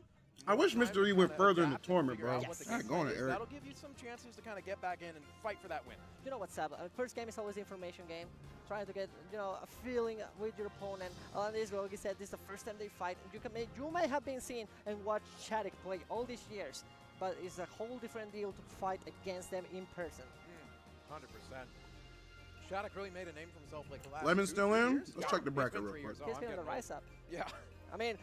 I wish Mr. E went further in the tournament, bro. Yes. Not going to Eric. That'll give you some chances to kind of get back in and fight for that win. You know what's up? First game is always the information game. Trying to get, you know, a feeling with your opponent. This, like you said, this is the first time they fight. You may have been seen and watched Shadic play all these years, but it's a whole different deal to fight against them in person. 100%. Shadic really made a name for himself like the last Lemon still in? years. Let's check the bracket real quick. He's been on the rise up. Yeah. I mean,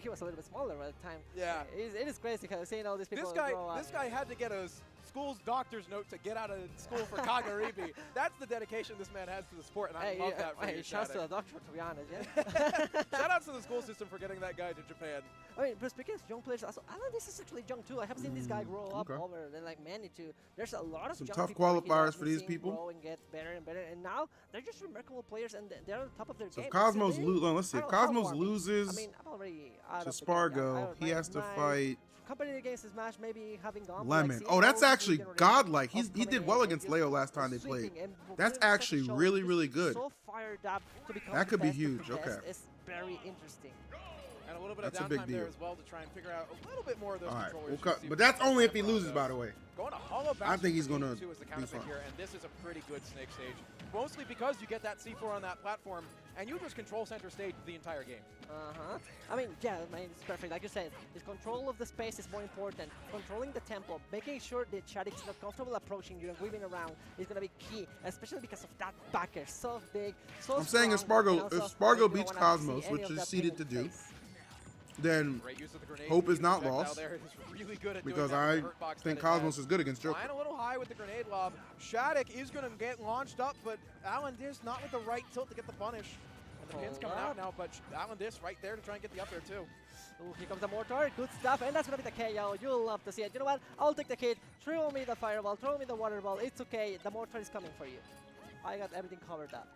he was a little bit smaller at the time. Yeah. It is crazy because seeing all these people. This guy had to get a school's doctor's note to get out of school for Kagaribi. That's the dedication this man has to the sport, and I love that for you, shouts to the doctor, to be honest, yeah. Shout out to the school system for getting that guy to Japan. I mean, but speaking of young players, also, Allenis is actually young too. I have seen this guy grow up over than like many too. There's a lot of some young tough people qualifiers for these people. Grow and get better and better, and now they're just remarkable players, and they're on top of their game. If Cosmos let's see. If Cosmos loses to Spargo, he has to fight Company against Smash, maybe having gone Lemon. Oh, that's actually godlike. He did well against Leo last time they played. That's actually really, really good. So fired up to become that could be huge. Okay. It's very interesting. And a little bit of downtime there as well to try and figure out a little bit more of those controllers. But that's only if he loses, by the way. Going to hollow bounce. I think he's going to be fine here, and this is a pretty good Snake stage. Mostly because you get that C4 on that platform, and you just control center stage the entire game. I mean, yeah, it's perfect. Like you said, his control of the space is more important. Controlling the tempo, making sure that Shadic's not comfortable approaching you and weaving around is going to be key, especially because of that backer. So big, so I'm saying if Spargo beats Cosmos, which is seeded to do, then hope is not lost, because I think Cosmos is good against Joker. Flying a little high with the grenade lob. Shadic is going to get launched up, but Allenis not with the right tilt to get the punish. And the pin's coming out now, but Allenis right there to try and get the up there too. Ooh, here comes the mortar, good stuff, and that's going to be the KO. You'll love to see it. You know what? I'll take the hit. Throw me the fireball, throw me the water ball. It's okay. The mortar is coming for you. I got everything covered up.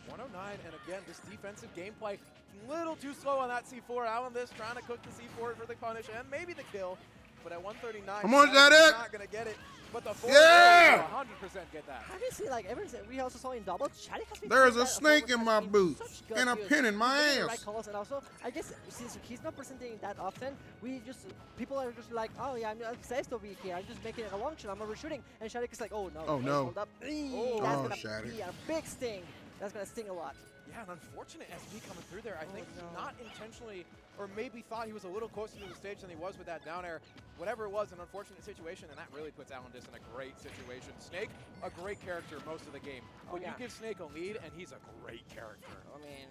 109, and again, this defensive gameplay, little too slow on that C4. Allenis trying to cook the C4 for the punish and maybe the kill. but at 139, Come on, Shadic Shadic! is not going to get it. But the forward Yeah! will 100% get that. Have you seen, like, ever since we also saw in double, Shadic has been There's doing a that snake in my such boot good and a use. pin in my He's doing the ass. right calls, and also, I guess since he's not presenting that often, people are just like, oh yeah, I'm obsessed over here. I'm just making a long shot. I'm overshooting, and Shadic is like, oh no. Oh, no. Hold up. Oh, That's gonna Shadic. be a big sting. That's gonna sting a lot. Yeah, an unfortunate SD coming through there. I think no. not intentionally, or maybe thought he was a little closer to the stage than he was with that down air. Whatever it was, an unfortunate situation, and that really puts Allenis in a great situation. Snake, a great character most of the game. But you give Snake a lead, and he's a great character. I mean,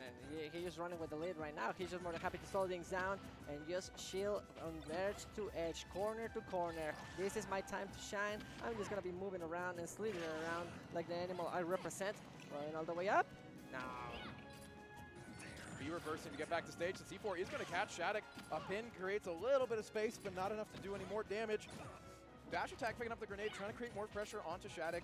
he's just running with the lead right now. He's just more than happy to slow things down and just chill on edge to edge, corner to corner. This is my time to shine. I'm just gonna be moving around and slithering around like the animal I represent. Going all the way up. No. Be reversing to get back to stage. The C4 is going to catch Shadic. A pin creates a little bit of space, but not enough to do any more damage. Dash attack picking up the grenade, trying to create more pressure onto Shadic.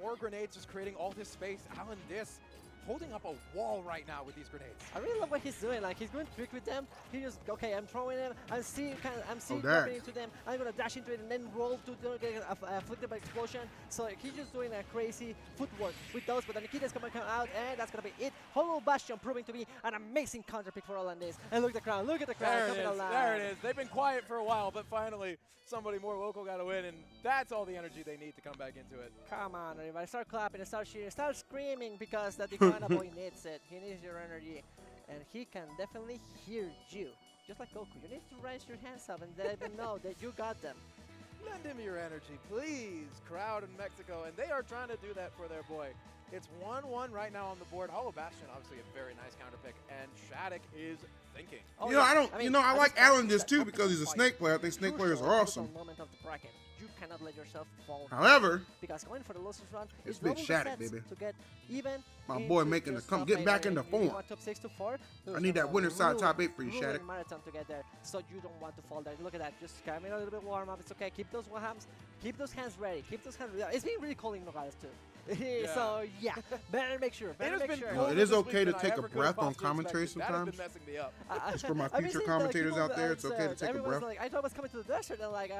More grenades just creating all this space. Allenis holding up a wall right now with these grenades. I really love what he's doing. Like, he's going trick with them. He just, okay, I'm throwing them. I'm seeing dropping into them. I'm gonna dash into it and then roll to get afflicted by explosion. So he's just doing a crazy footwork with those. But the Nikita's gonna come out, and that's gonna be it. Hollow Bastion proving to be an amazing counter pick for Allenis. And look at the crowd. Look at the crowd coming alive. There it is. They've been quiet for a while, but finally somebody more local got a win, and that's all the energy they need to come back into it. Come on, everybody. Start clapping and start cheering. Start screaming because the Tijuana boy needs it. He needs your energy. And he can definitely hear you. Just like Goku. You need to raise your hands up and let them know that you got them. Lend him your energy, please, crowd in Mexico. And they are trying to do that for their boy. It's 1-1 right now on the board. Hollow Bastion, obviously a very nice counter pick. And Shadic is thinking. Oh, you know, I like Allenis too because he's a Snake player. I think Snake players are awesome. Moment of the bracket. You cannot let yourself fall. However, because going for the losers run it's is big Shadic, baby. To get even. My boy making getting back into form. Top 6 to 4. I need that winner side top 8 for you, Shadic. Marathon to get there, so you don't want to fall there. Look at that, just coming a little bit warm up. It's okay. Keep those hands ready. Keep those hands ready. It's been really cold in Nogales too. Yeah. So yeah, better make sure. It is okay to take a breath on commentary sometimes. It's for my future commentators out there. It's okay to take a breath. Like, I thought I was coming to the desert, and like,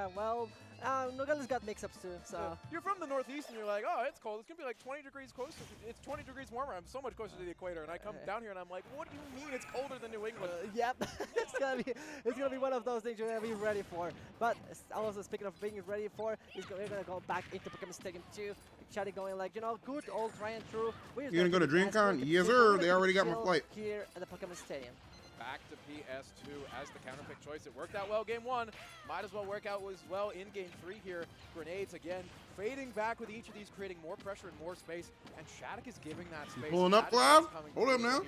Nogales got mix-ups too. So you're from the Northeast, and you're like, oh, it's cold. It's gonna be like 20 degrees closer. It's 20 degrees warmer. I'm so much closer to the equator, and I come down here, and I'm like, what do you mean it's colder than New England? Yep, it's gonna be one of those things you're gonna be ready for. But also speaking of being ready for, we're gonna go back into Pokemon Stadium 2. Shadic going like, good old try and true. You're gonna go to DreamCon? Yes, sir. They already got my flight. Here at the Pokemon Stadium. Back to PS2 as the counter pick choice. It worked out well game 1. Might as well work out as well in game 3 here. Grenades again, fading back with each of these, creating more pressure and more space. And Shadic is giving that space. Pulling up, Flav? Hold up now.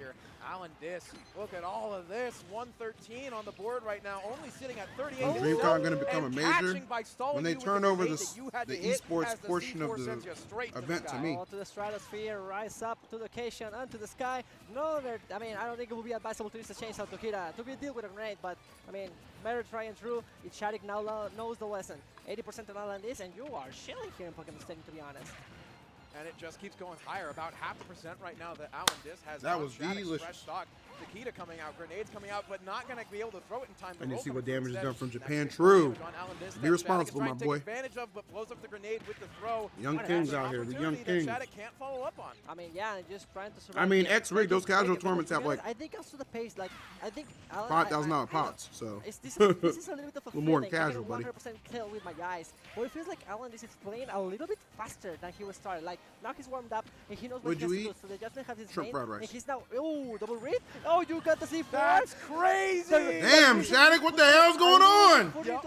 Allenis, look at all of this. 113 on the board right now, only sitting at 38. DreamCon going to become a major when they turn over the esports portion of the event to me. To the stratosphere, rise up to the occasion, onto the sky. No, I don't think it would be advisable to use the chainsaw to deal with a grenade, but I mean, better try and true. Shadic now knows the lesson. 80% on Allenis, and you are chilling here in Pokemon Stadium, to be honest. And it just keeps going higher, about 0.5% right now that Allenis has. That was Shadic's delicious. fresh stock. Nikita coming out, grenades coming out, but not going to be able to throw it in time. And you see what damage is done from Japan. True. Be responsible, my boy. Advantage of, but blows up the grenade with the throw. Young kings out here, the young kings. Shadic can't follow up on. I mean, yeah, just trying to survive. I mean, X-Rig, those casual tournaments have like I think also the pace, like, I think $5,000 pots, so. This is a little bit of a more than feeling. casual, buddy. 100% kill with my eyes. But it feels like Allenis is playing a little bit faster than he was started. Like, now he's warmed up, and he knows what he has to do. So they just have his shrimp fried rice. And he's now, double read. Oh, you got the C4. That's crazy. Damn, Shadic, what the hell's going on? That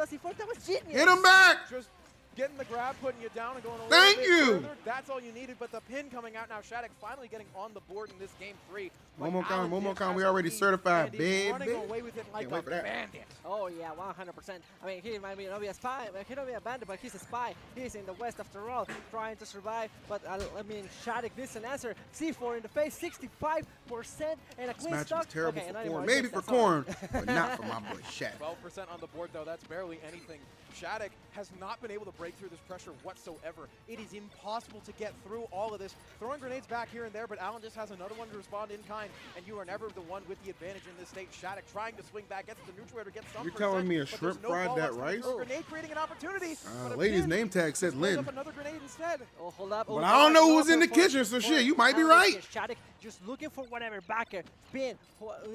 was genius. Hit him back. Just getting the grab, putting you down, and going a little Thank bit you. further. That's all you needed, but the pin coming out now. Shadic finally getting on the board in this game 3. Momocon, we already certified, baby. Running away with it like a bandit. Oh yeah, 100%. I mean, he might not be a spy, he might be a bandit, but he's a spy. He's in the West after all, trying to survive. But I mean, Shadic needs an answer. C4 in the face, 65%, and a clean This match stock. is terrible Okay, for corn. Maybe for corn, but not for my boy Shadic. 12% on the board though. That's barely anything. Shadic has not been able to break break through this pressure whatsoever. It is impossible to get through all of this. Throwing grenades back here and there, but Allen just has another one to respond in kind, and you are never the one with the advantage in this state. Shadic trying to swing back, gets the neutral to get some You're telling me a shrimp fried that rice? Grenade creating an opportunity. Lady's name tag said Lynn. Another grenade instead. Oh, hold up. But I don't know who's in the kitchen, so shit, you might be right. Shadic just looking for whatever backer, spin.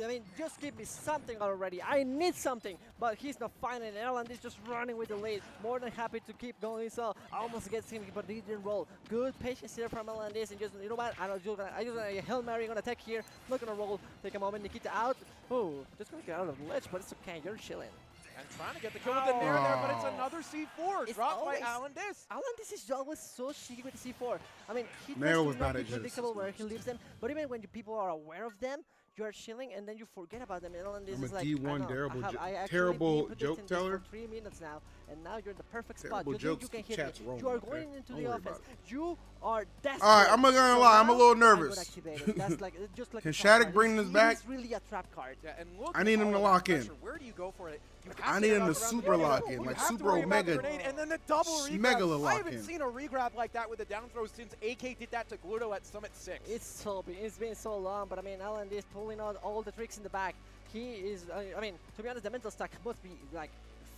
I mean, just give me something already. I need something, but he's not finding it. Alan is just running with the lead. More than happy to keep going. So almost gets him, but he didn't roll. Good patience here from Allenis, and just, you know what? I just a Hail Mary gonna attack here. Not gonna roll. Take a moment. Nikita out. Oh, just gonna get out of the ledge, but it's okay. You're chilling. And trying to get the kill with the Nair there, but it's another C4 dropped by Allenis. Allenis is always so cheeky with the C4. I mean, he Nair tries was to not bad be at predictable where he leaves them, but even when people are aware of them, you are chilling and then you forget about them. And Allenis is like, D1 I terrible joke teller. For 3 minutes now, and now you're in the perfect terrible spot. Jokes, you can hit chats it. rolling, You are okay? going into Don't the worry offense. about it. You are desperate. All right, I'm not gonna lie, I'm a little nervous. That's like, just like Can a Shadic card. bring this back? It's really a trap card. Yeah, and look I need him to lock in. Where do you go for it? I need him to super lock in, like super omega. And then the double Smegala regrab. lock I haven't in. seen a regrab like that with a down throw since AK did that to Guilheww at Summit 6. It's been so long, but I mean, Alan is pulling out all the tricks in the back. He is, I mean, to be honest, the mental stack must be like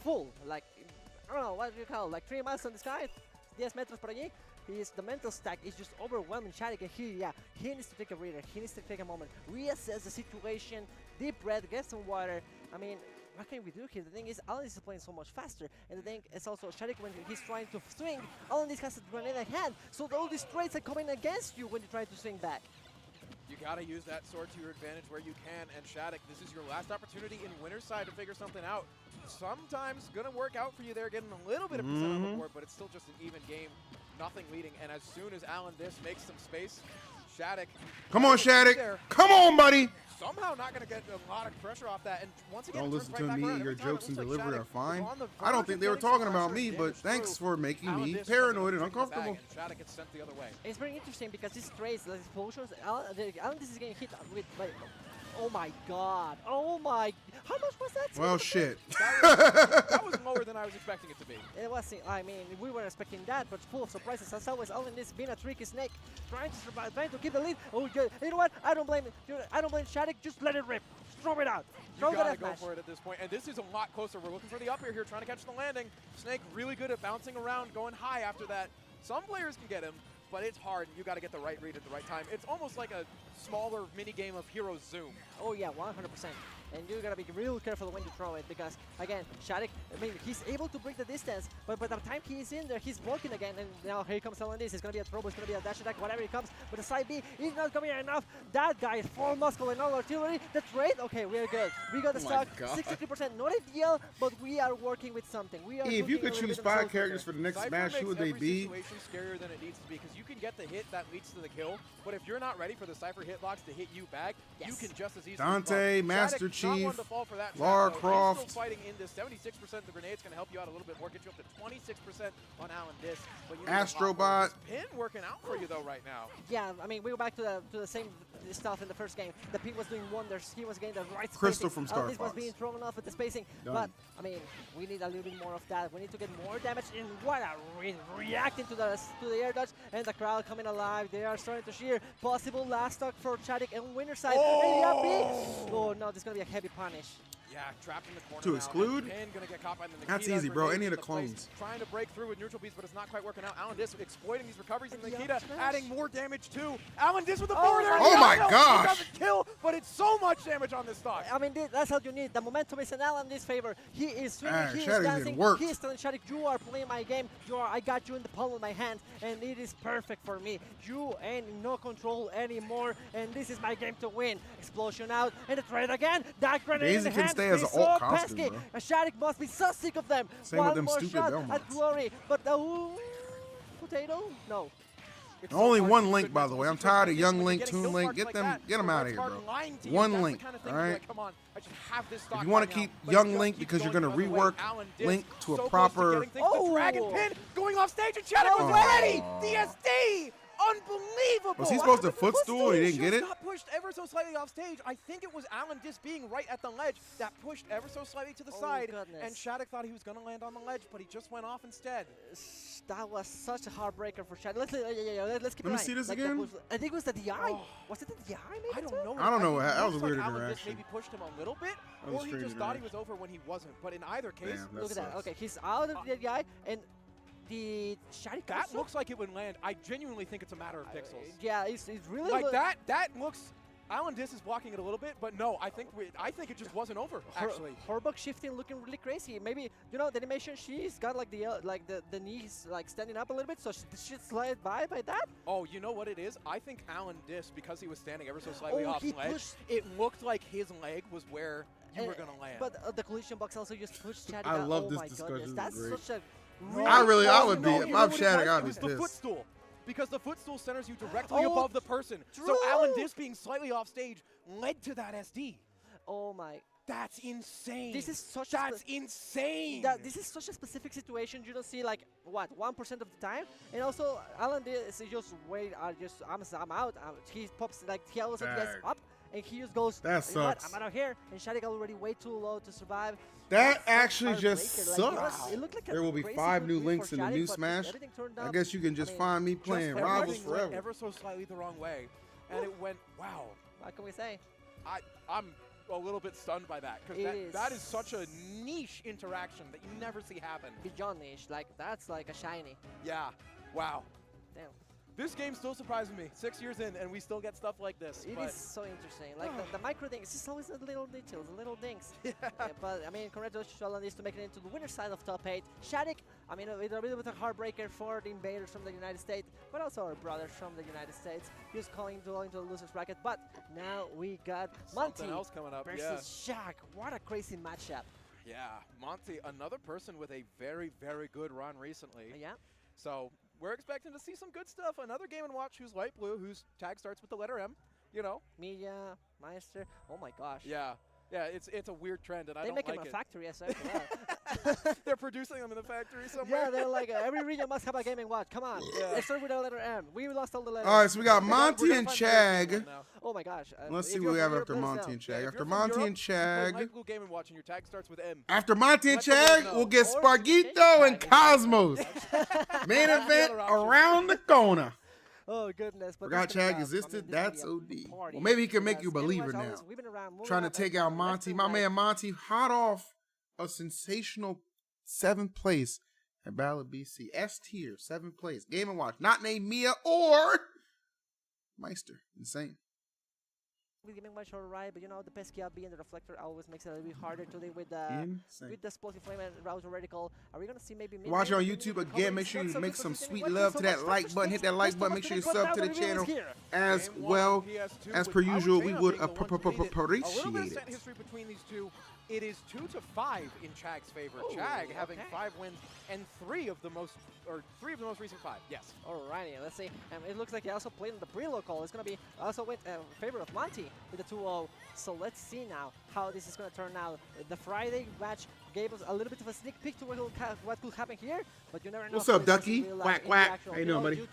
full, like, I don't know, what do you call it, like 3 miles in the sky, 10 metros por allí. The mental stack is just overwhelming Shadic, and he needs to take a breather, he needs to take a moment, reassess the situation, deep breath, get some water. I mean, what can we do here? The thing is, Allenis is playing so much faster, and the thing is also Shadic, when he's trying to swing, Allenis has a grenade at hand, so all these trades are coming against you when you try to swing back. You gotta use that sword to your advantage where you can, and Shadic, this is your last opportunity in winner's side to figure something out. Sometimes gonna work out for you there, getting a little bit of percent on the board, but it's still just an even game, nothing leading. And as soon as Allenis makes some space, Shadic. Come on, Shadic. Come on, buddy. Somehow not going to get a lot of pressure off that. And once again, Don't listen right to back me. around. Your Every time jokes and it looks like delivery are Shadic fine. is I don't think they were getting talking some about pressure me, and but damage thanks through. for making me Allenis paranoid and taking the bag, uncomfortable. and Shadic gets sent the other way. It's very interesting because these trades, the explosions, Allenis is getting hit with, like, oh my god, oh my, how much was that? Well, shit. That was lower than I was expecting it to be. It was, I mean, we weren't expecting that, but full of surprises. As always, Allenis being a tricky snake, trying to survive, trying to keep the lead. Oh, good. You know what? I don't blame it. I don't blame Shadic. Just let it rip. Throw it out. Throw You the gotta go F-match. for it at this point. And this is a lot closer. We're looking for the up air here, trying to catch the landing. Snake really good at bouncing around, going high after that. Some players can get him, but it's hard. You gotta get the right read at the right time. It's almost like a smaller mini game of Hero Zoom. Oh yeah, 100%. And you gotta be real careful when you throw it because, again, Shadic, I mean, he's able to break the distance, but by the time he's in there, he's blocking again. And now here comes Allenis. It's gonna be a throw, it's gonna be a dash attack, whatever it comes. But the side B is not coming enough. That guy is full muscle and all artillery. The trade, okay, we're good. We got the stock, 63%. Not ideal, but we are working with something. We are. If you could choose 5 characters for the next Cypher Smash, who would they makes be? every situation scarier than it needs to be because you can get the hit that leads to the kill, but if you're not ready for the Cypher hitlocks to hit you back, you can just as easily Dante, fall. Master Shadic, not one Chief, to fall for that Lara trap, though. Croft. He's still fighting in this. 76% of the grenade's going to help you out a little bit more, get you up to 26% on Allenis. But you need a lot more. Astrobot. This pin working out for you though right now. Yeah, I mean, we go back to the same stuff in the first game. The pin was doing wonders. He was getting the right Crystal spacing. from Star This was Fox. being thrown off with the spacing. Done. But, I mean, we need a little bit more of that. We need to get more damage. And what a reacting to the air dodge. And the crowd coming alive. They are starting to cheer. Possible last stock for Shadic and winner side. Oh no, this is going to be a heavy punish. Yeah, trapped in the corner To now. exclude? And Pin gonna get caught by the Nikita. That's easy, bro. Grenades Any of in the place, clones. Trying to break through with neutral beats, but it's not quite working out. Allenis exploiting these recoveries, and And the Nikita up smash. adding more damage too. Allenis with the Oh forward air. Oh my It gosh. doesn't kill, but it's so much damage on this stock. I mean, that's how you need. The momentum is in Allen's favor. He is swinging, he is Shadic's dancing, getting worked. he is telling Shadic, you are playing my game. I got you in the palm of my hand, and it is perfect for me. You ain't no control anymore, and this is my game to win. Explosion out, and the trade again. That grenade Daisy in the can hand stay as is an alt so costume, pesky. bro. Shadic must be so sick of them. Same One with them more stupid shot Belmonts. at Glory, but the potato? No. It's Only hard one to Link, keep by it the way. mental I'm tired of situation Young when Link, you're getting Toon kill Link. marks Get like them, that. get them The out Red of here, Sparg bro. lying to you, One that's the Link, kind of thing all you're right? like, come on, I just have this stock If you want right to keep now. But Young just Link keep because you're going going to the other way. rework Allen did Link to so a close proper. getting things. The Dragon Oh. Pin going off stage, and Shadic was Oh. ready. DSD. unbelievable. Was he supposed to footstool? He didn't get it? Got pushed ever so slightly off stage. I think it was Allenis being right at the ledge that pushed ever so slightly to the side. Goodness. And Shadic thought he was going to land on the ledge, but he just went off instead. That was such a heartbreaker for Shadic. Let's keep Let me see this again. I think it was the DI. Oh. Was it the DI maybe? I don't know. I don't know. think That was a looks weird like Allenis interaction. maybe pushed him a little bit, That was or he strange just thought he was interaction. over when he wasn't. But in either case, Damn, Look at that. sucks. Okay, he's out of the DI, and the Shadic that also- looks like it would land. I genuinely think it's a matter of pixels. Yeah, it's really Like that looks. Allenis is blocking it a little bit, but no, I think it just wasn't over. Actually, Herbuck shifting, looking really crazy. Maybe the animation. She's got like the knees like standing up a little bit, so she slid by that. oh, you know what it is? I think Allenis, because he was standing ever so slightly Oh, off he ledge, pushed- it looked like his leg was where you And- were gonna land. But the collision box also just pushed Shadic I out. love Oh this my discussion. goodness, This that's is great. such a I would be. no, If you know I'm what it Shadic, was? I'd It be was the pissed. footstool. Because the footstool centers you directly Oh, above the person. So true. Allenis being slightly off stage led to that SD. Oh my. That's insane. This is such That's insane. This is such a specific situation you don't see like what 1% of the time, and also Alan is just wait. I'm out. He pops like he always gets Dang. up, and he just goes. That "You know what? sucks. I'm out of here, and Shadic already way too low to survive. That That's actually such just heartbreaker. Like, sucks. it looked like a There will be crazy 5 good new win links for in the Shadic, new but Smash. everything turned I out- guess you can just mean, find me Just playing everything Rivals went forever. ever so slightly the wrong way, and it went wow. What can we say? I'm a little bit stunned by that because It that is is. such a niche interaction that you never see happen. Beyond niche, like that's like a shiny. Yeah. Wow. Damn. This game still surprises me. 6 years in, and we still get stuff like this. It but is so interesting. Like the micro things, it's just always the little details, the little things. But I mean, congratulations to Allenis to make it into the winner's side of top 8. Shadic, I mean, with a little bit of a heartbreaker for the invaders from the United States, but also our brothers from the United States. He was going to the losers bracket, but now we got Monty something else coming up. Yeah. versus Chag. What a crazy matchup. Yeah. Monty, another person with a very, very good run recently. Yeah. So we're expecting to see some good stuff. Another Game & Watch who's light blue, whose tag starts with the letter M. You know. Mia, Meister. Oh my gosh. Yeah. Yeah, it's a weird trend, and I They don't make like him a it. factory as well. They're producing them in the factory somewhere. Yeah, they're like every region must have a Game & Watch. Come on. Yeah. Let's start with the letter M. We lost all the letters. All right, so we got We're Monty gonna and find European Chag. one now. Oh my gosh. Let's if see you're what we from have Europe, after let us Monty know. and Yeah, Chag. if After you're from Monty Europe, and you play Chag. light blue Game & Watch, and your tag starts with M. After Monty and Let the world Chag, know. we'll get Or Sparg0 and Chag. Cosmos. Main That's the event other option. around the corner. Oh goodness. But Forgot this is gonna Chag be existed? this is That's gonna be OD. a party Well, maybe he can make because you a believer Game & Watch now. always- we've been around, moving Trying to up take and out down, Monty. left My and man right. Monty hot off a sensational 7th place at Battle of BC. S tier, 7th place. Game & Watch. Not named Mia or Meister. Insane. With Game & Watch alright, but you know the pesky up and the reflector always makes it a little bit harder to deal with the Insane. explosive flame and router reticle. Are we gonna see maybe mid Watch it on lane, YouTube maybe again. cover Make sure you instead? make So some good for sweet Thank you love so to much. that like button. Hit that like button. Make sure you sub to the channel. As Game one well on PS2 as with per usual, we Alexander would being the one to lead it. A little bit appreciate of set it. history between these two. It is 2-5 in Chag's favor. Oh, Chag having okay. 5 wins and 3 of the most recent 5. Yes. Alrighty, let's see. It looks like he also played in the pre-local. It's gonna be also with favor of Monty with the 2-0. So let's see now how this is gonna turn out. The Friday match gave us a little bit of a sneak peek to what could happen here, but you never know. What's how up, this is Ducky? real life Quack, in quack. the actual- How you doing, buddy? You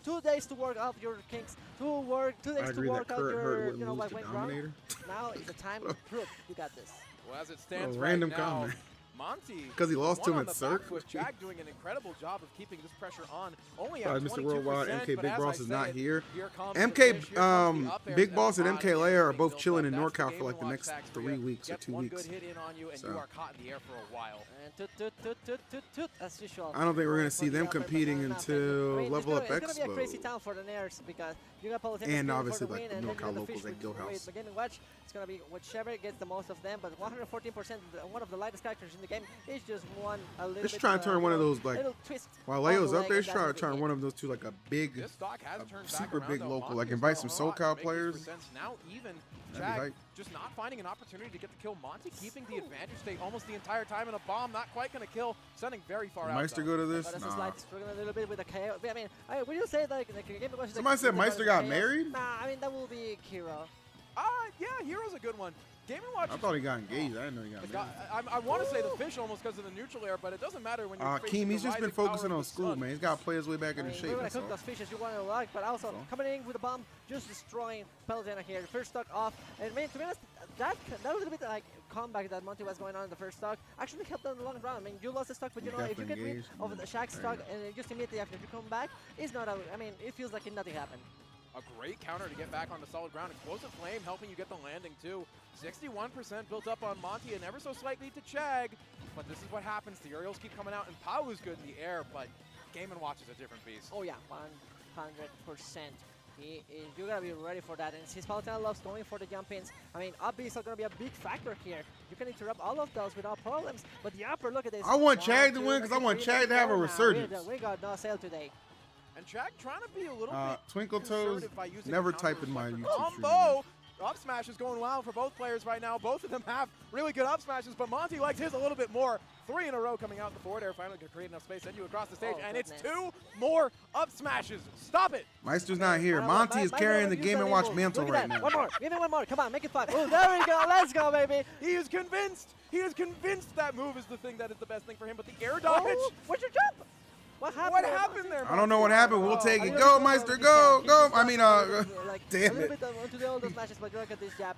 2 days to work out your kinks. 2 days to agree that work out Kurt your, Hurt wouldn't you know, lose what to went wrong. Dominator. Now is the time to prove you got this. Well, as it stands random right now, comment. Monty 'Cause he lost to him won at on the Cirque. back foot. Chag doing an incredible job of keeping this pressure on. Only Sorry, at Mr. 22%, Worldwide, MK but Big as Boss I is not said, here. comes the MK, fish, here comes the up airs, Big Boss and a lot MK of Lair are being both built chilling up. in That's the NorCal Game for like & the Watch next tax 3 for you. weeks or Gets 2 one weeks. good hit in on you, and So. you are caught in the air for a while. And as usual. I don't think we're gonna see them For the competing upper, but until it's Level Up gonna be a crazy Expo. town for the Nerds because you got Politics And for obviously, the like, win, the and then NorCal you got the locals fish at Guilheww. with the Game & Watch. It's gonna be whichever gets the most of them, but 114%, one of the lightest characters in the game, is just one a little Just bit. trying to turn one of those, like, little twist While on the Leo's up leg, there, and he's trying to that's turn what one of those two like a big, This stock has turned back super around, big though. local. Monty Like is invite doing some a lot to SoCal make these players. percents now even. That'd be Chag hype. just not finding an opportunity to get the kill. Monty keeping the advantage state almost the entire time, and a bomb not quite going to kill, sending very far out. Meister though. go to this? But this is Nah. like struggling a little bit with the KO. I mean, would you say like the Game & Watch? Somebody said Meister got married? Nah, I mean that will be Kiro. Yeah, Hero's a good one. Game & Watch. I thought he got engaged. I didn't know he got engaged. I want to say the fish almost because of the neutral air, but it doesn't matter when you're facing Keem, he's the just been rising power focusing of on the school, sun. man. He's got to play his way back into shape. We're going to cook those fishes you want to like, but also coming in with a bomb, just destroying Preliminaries here. The first stock off. And I mean, to be honest, that was a bit like comeback that Monty was going on in the first stock. Actually helped them in the long run. I mean, you lost the stock, but you know, if you get rid of the Shag stock and just immediately after you come back, it's not I mean, it feels like nothing happened. A great counter to get back onto solid ground. Explosive Flame helping you get the landing too. 61% built up on Monty and ever so slightly to Chag. But this is what happens. The aerials keep coming out and Pau's good in the air, but Game & Watch is a different beast. Oh yeah, 100%. You gotta be ready for that. And since Palatine loves going for the jump ins, I mean, up B is gonna be a big factor here. You can interrupt all of those without problems. But the upper, look at this. I want Chag to win because I want Chag to have a resurgence. We got no sale today. And Chag trying to be a little bit Twinkle Toes, never type in my YouTube combo. Up smash is going wild for both players right now. Both of them have really good up smashes, but Monty likes his a little bit more. 3 in a row coming out the forward air. Finally can create enough space, send you across the stage, and it's 2 more up smashes. Stop it. Meister's not here. Monty is carrying the Game & Watch mantle right now. One more. Give me one more. Come on, make it 5. Oh, there we go. Let's go, baby. He is convinced. He is convinced that move is the thing that is the best thing for him, but the air dodge. Oh, what's your jump? What happened? What happened there? I don't know what happened. We'll take it. Go, Meister. Go. Go. I mean, damn it. Onto the older smashes, but look at this jab.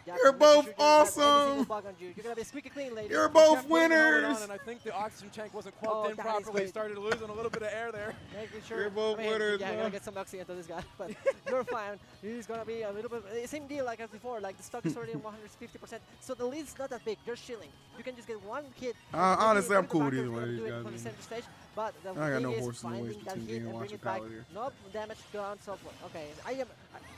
You're both awesome. You're gonna be squeaky clean, lady. You're both winners. And I think the oxygen tank wasn't plugged in properly. He started losing a little bit of air there. Making sure. You're both winners. Yeah, I gotta get some oxygen into this guy, but you're fine. He's gonna be a little bit same deal like as before. Like the stock is already 150%, so the lead's not that big. You're chilling. You can just get one hit. Honestly, I'm cool with either one of these guys. From the center stage, but the I got no thing is horse in the ways finding that between hit Game & and Watch bring and it back. Pallet here. No damage gone. So okay, I am.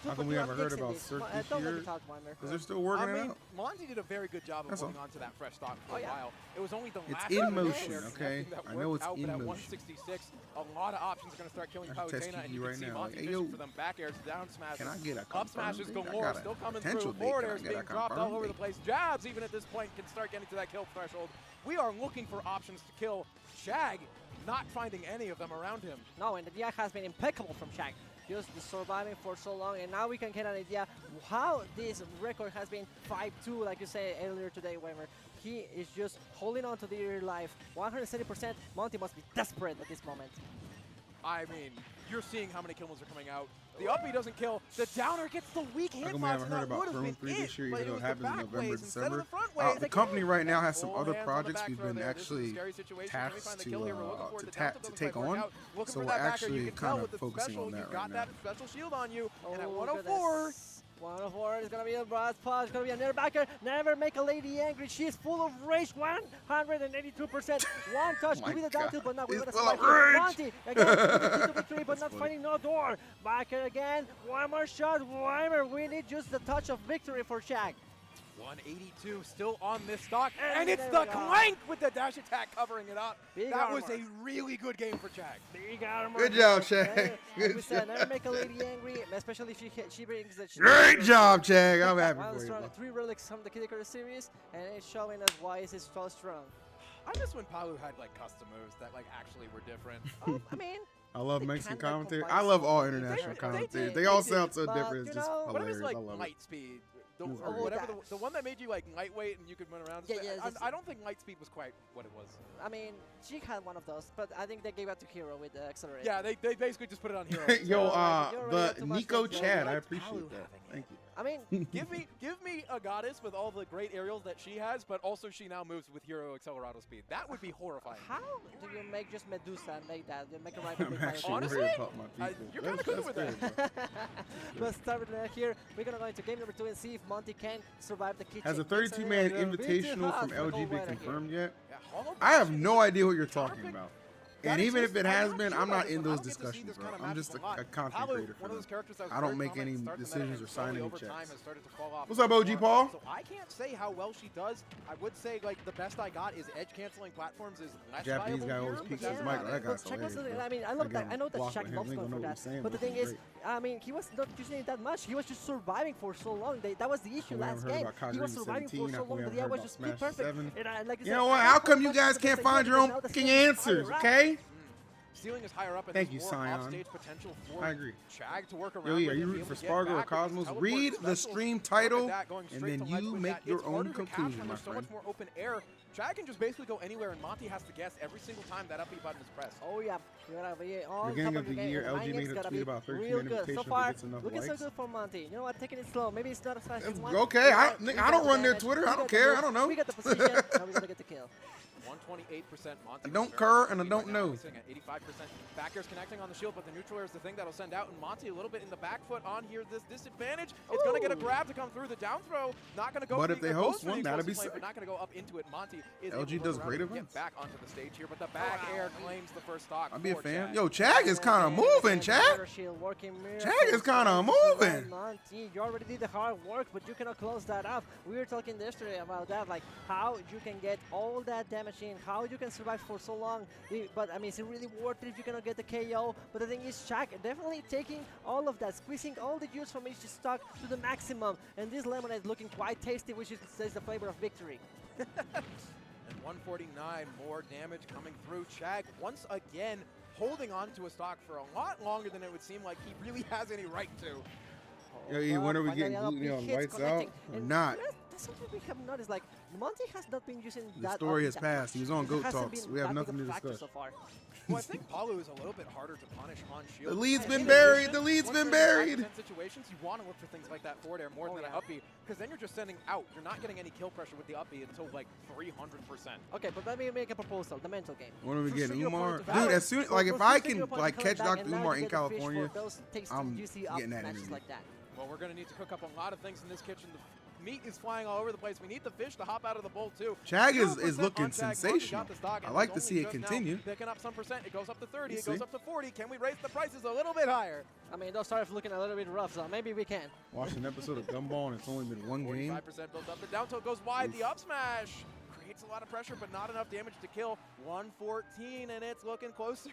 How come we haven't heard about Cirque this year? Because they're still working it out. Monty did a very good job of holding on to that fresh stock for a while. It was only the last in motion, okay? I know it's in at motion. 166, a lot of options are going to start killing Palutena, and you can see Monty fishing for them back airs, down smashes, can I get a up smashes galore, still coming through, forward airs being dropped all over the place. Jabs, even at this point, can start getting to that kill threshold. We are looking for options to kill Chag, not finding any of them around him. No, and the DI has been impeccable from Chag. Just surviving for so long, and now we can get an idea how this record has been 5-2, like you said earlier today, Weimer. He is just holding on to their life. 170%. Monty must be desperate at this moment. I mean, you're seeing how many kills are coming out. The uppie doesn't kill. The downer gets the weak hitbox. We haven't heard about Chrome 3 this year, even though it happens in November, December. The company right now has some other projects we've been actually tasked to take on. So we're actually kind of focusing on that right now. That special shield on you, and at 104. 104 is going to be a broad spot. It's going to be a near backer. Never make a lady angry. She is full of rage. 182%. One touch could be the down tilt, but not with a spike. Monty again with the victory, but not finding no door. Backer again. One more shot. Weimer, we need just the touch of victory for Chag. 182 still on this stock, and it's the clank with the dash attack covering it up. That was a really good game for Chag. Good job, Chag. Like we said, never make a lady angry, especially if she brings the. Great job, Chag. I'm happy for you. 3 relics from the Guilheww series, and it's showing us why is so strong. I miss when Palu had like custom moves that like actually were different. I mean. I love Mexican commentary. I love all international commentators. They all sound so different. It's just hilarious. I love it. Lightspeed. The one that made you like lightweight and you could run around. I don't think Lightspeed was quite what it was. I mean, she had one of those, but I think they gave it to Hero with the accelerator. Yeah, they basically just put it on Hero. Yo, the Nico Chad, I appreciate that. Thank you. I mean, give me a goddess with all the great aerials that she has, but also she now moves with Hero Accelerado speed. That would be horrifying. How do you make just Medusa and make that? You make a right. Honestly, you're kind of good with that. Let's start with here. We're gonna go into game number 2 and see if Monty can survive the kitchen. Has a 32-man invitational from LG been confirmed yet? I have no idea what you're talking about. And even if it has been, I'm not in those discussions, bro. I'm just a content creator for them. I don't make any decisions or sign any checks. What's up, OG Paul? So I can't say how well she does. I would say like the best I got is edge canceling platforms is less Japanese guy always peeks his mic. That guy's hilarious. I mean, I love that. I know that Shaq loves going for that. But the thing is, I mean, he was not using it that much. He was just surviving for so long. That was the issue last game. He was surviving for so long, but the was just perfect. You know what? How come you guys can't find your own fucking answers, okay? ceiling is higher up, and Thank you, there's more Scion. offstage potential for I agree. Chag to work around. Yo, yeah, are you rooting for Spargo or Cosmos? Read the stream title, and then you make your own conclusion, my so friend. much more open air. Chag can just basically go anywhere, and Monty has to guess every single time that up B button is pressed. Oh yeah, you gotta be on Beginning top of the your year, game. LG made a tweet about 13-minute good. invitation So if far, it gets enough looking likes. so good for Monty. You know what? Taking it slow. Maybe it's not as fast as you want. Okay, I We don't got run their damage. Twitter. We I got don't the care. move. I don't know. We got the position. Now we gotta get the kill. 128% Monty. I don't care and I don't know. Sitting at 85%. Back air's connecting on the shield, but the neutral air is the thing that'll send out. And Monty a little bit in the back foot on here. This disadvantage. It's going to get a grab to come through. The down throw. Not going to go. But for if the, they goes host for the one, that'll be explosive sick. play, but not going to go up into it. Monty is LG able to does run great around and events. Get back onto the stage here, but the back air claims the first stock. I'd be a for fan. Chag. Yo, Chag is kind of moving, Chag. Chag is kind of moving. Monty, you already did the hard work, but you cannot close that up. We were talking yesterday about that, like how you can get all that damage in, how you can survive for so long. But I mean, is it really worth it if you cannot get the KO? But the thing is, Chag definitely taking all of that, squeezing all the juice from each stock to the maximum. And this lemonade is looking quite tasty, which is the flavor of victory. And 149 more damage coming through. Chag once again holding on to a stock for a lot longer than it would seem like he really has any right to. Yo, when are we getting gluten on lights out or not? That's something we have noticed. Like Monty has not been using The that. story has that passed. He was on much. Goat It hasn't Talks. been We have that nothing big to a factor discuss. so far. Well, I think Palu is a little bit harder to punish on shield. The lead's been In buried. addition, The lead's once been you're in buried. 5% situations, you want to look for things like that forward air more than an uppy, because then you're just sending out. You're not getting any kill pressure with the uppy until like 300%. Okay, but let me make a proposal. The mental game. When are we Frustrate getting your Umar? opponent to Dude, valor. as soon like if Frustrate I your can opponent like to catch come back, Dr. and now Umar you in get the fish for California, those tasty, I'm juicy up getting that smashes interview. like that. Well, we're going to need to cook up a lot of things in this kitchen. The meat is flying all over the place. We need the fish to hop out of the bowl too. Chag 0% is looking on Chag. Monty sensational. got the stock, I and like he's to see only it just now continue. Picking up some percent. It goes up to 30. You It goes see? up to 40. Can we raise the prices a little bit higher? I mean, those started looking a little bit rough, so maybe we can. Watched an episode of Gumball and it's only been one game. 45% built up. The down tilt goes wide. Oof. The up smash creates a lot of pressure, but not enough damage to kill. 114, and it's looking closer.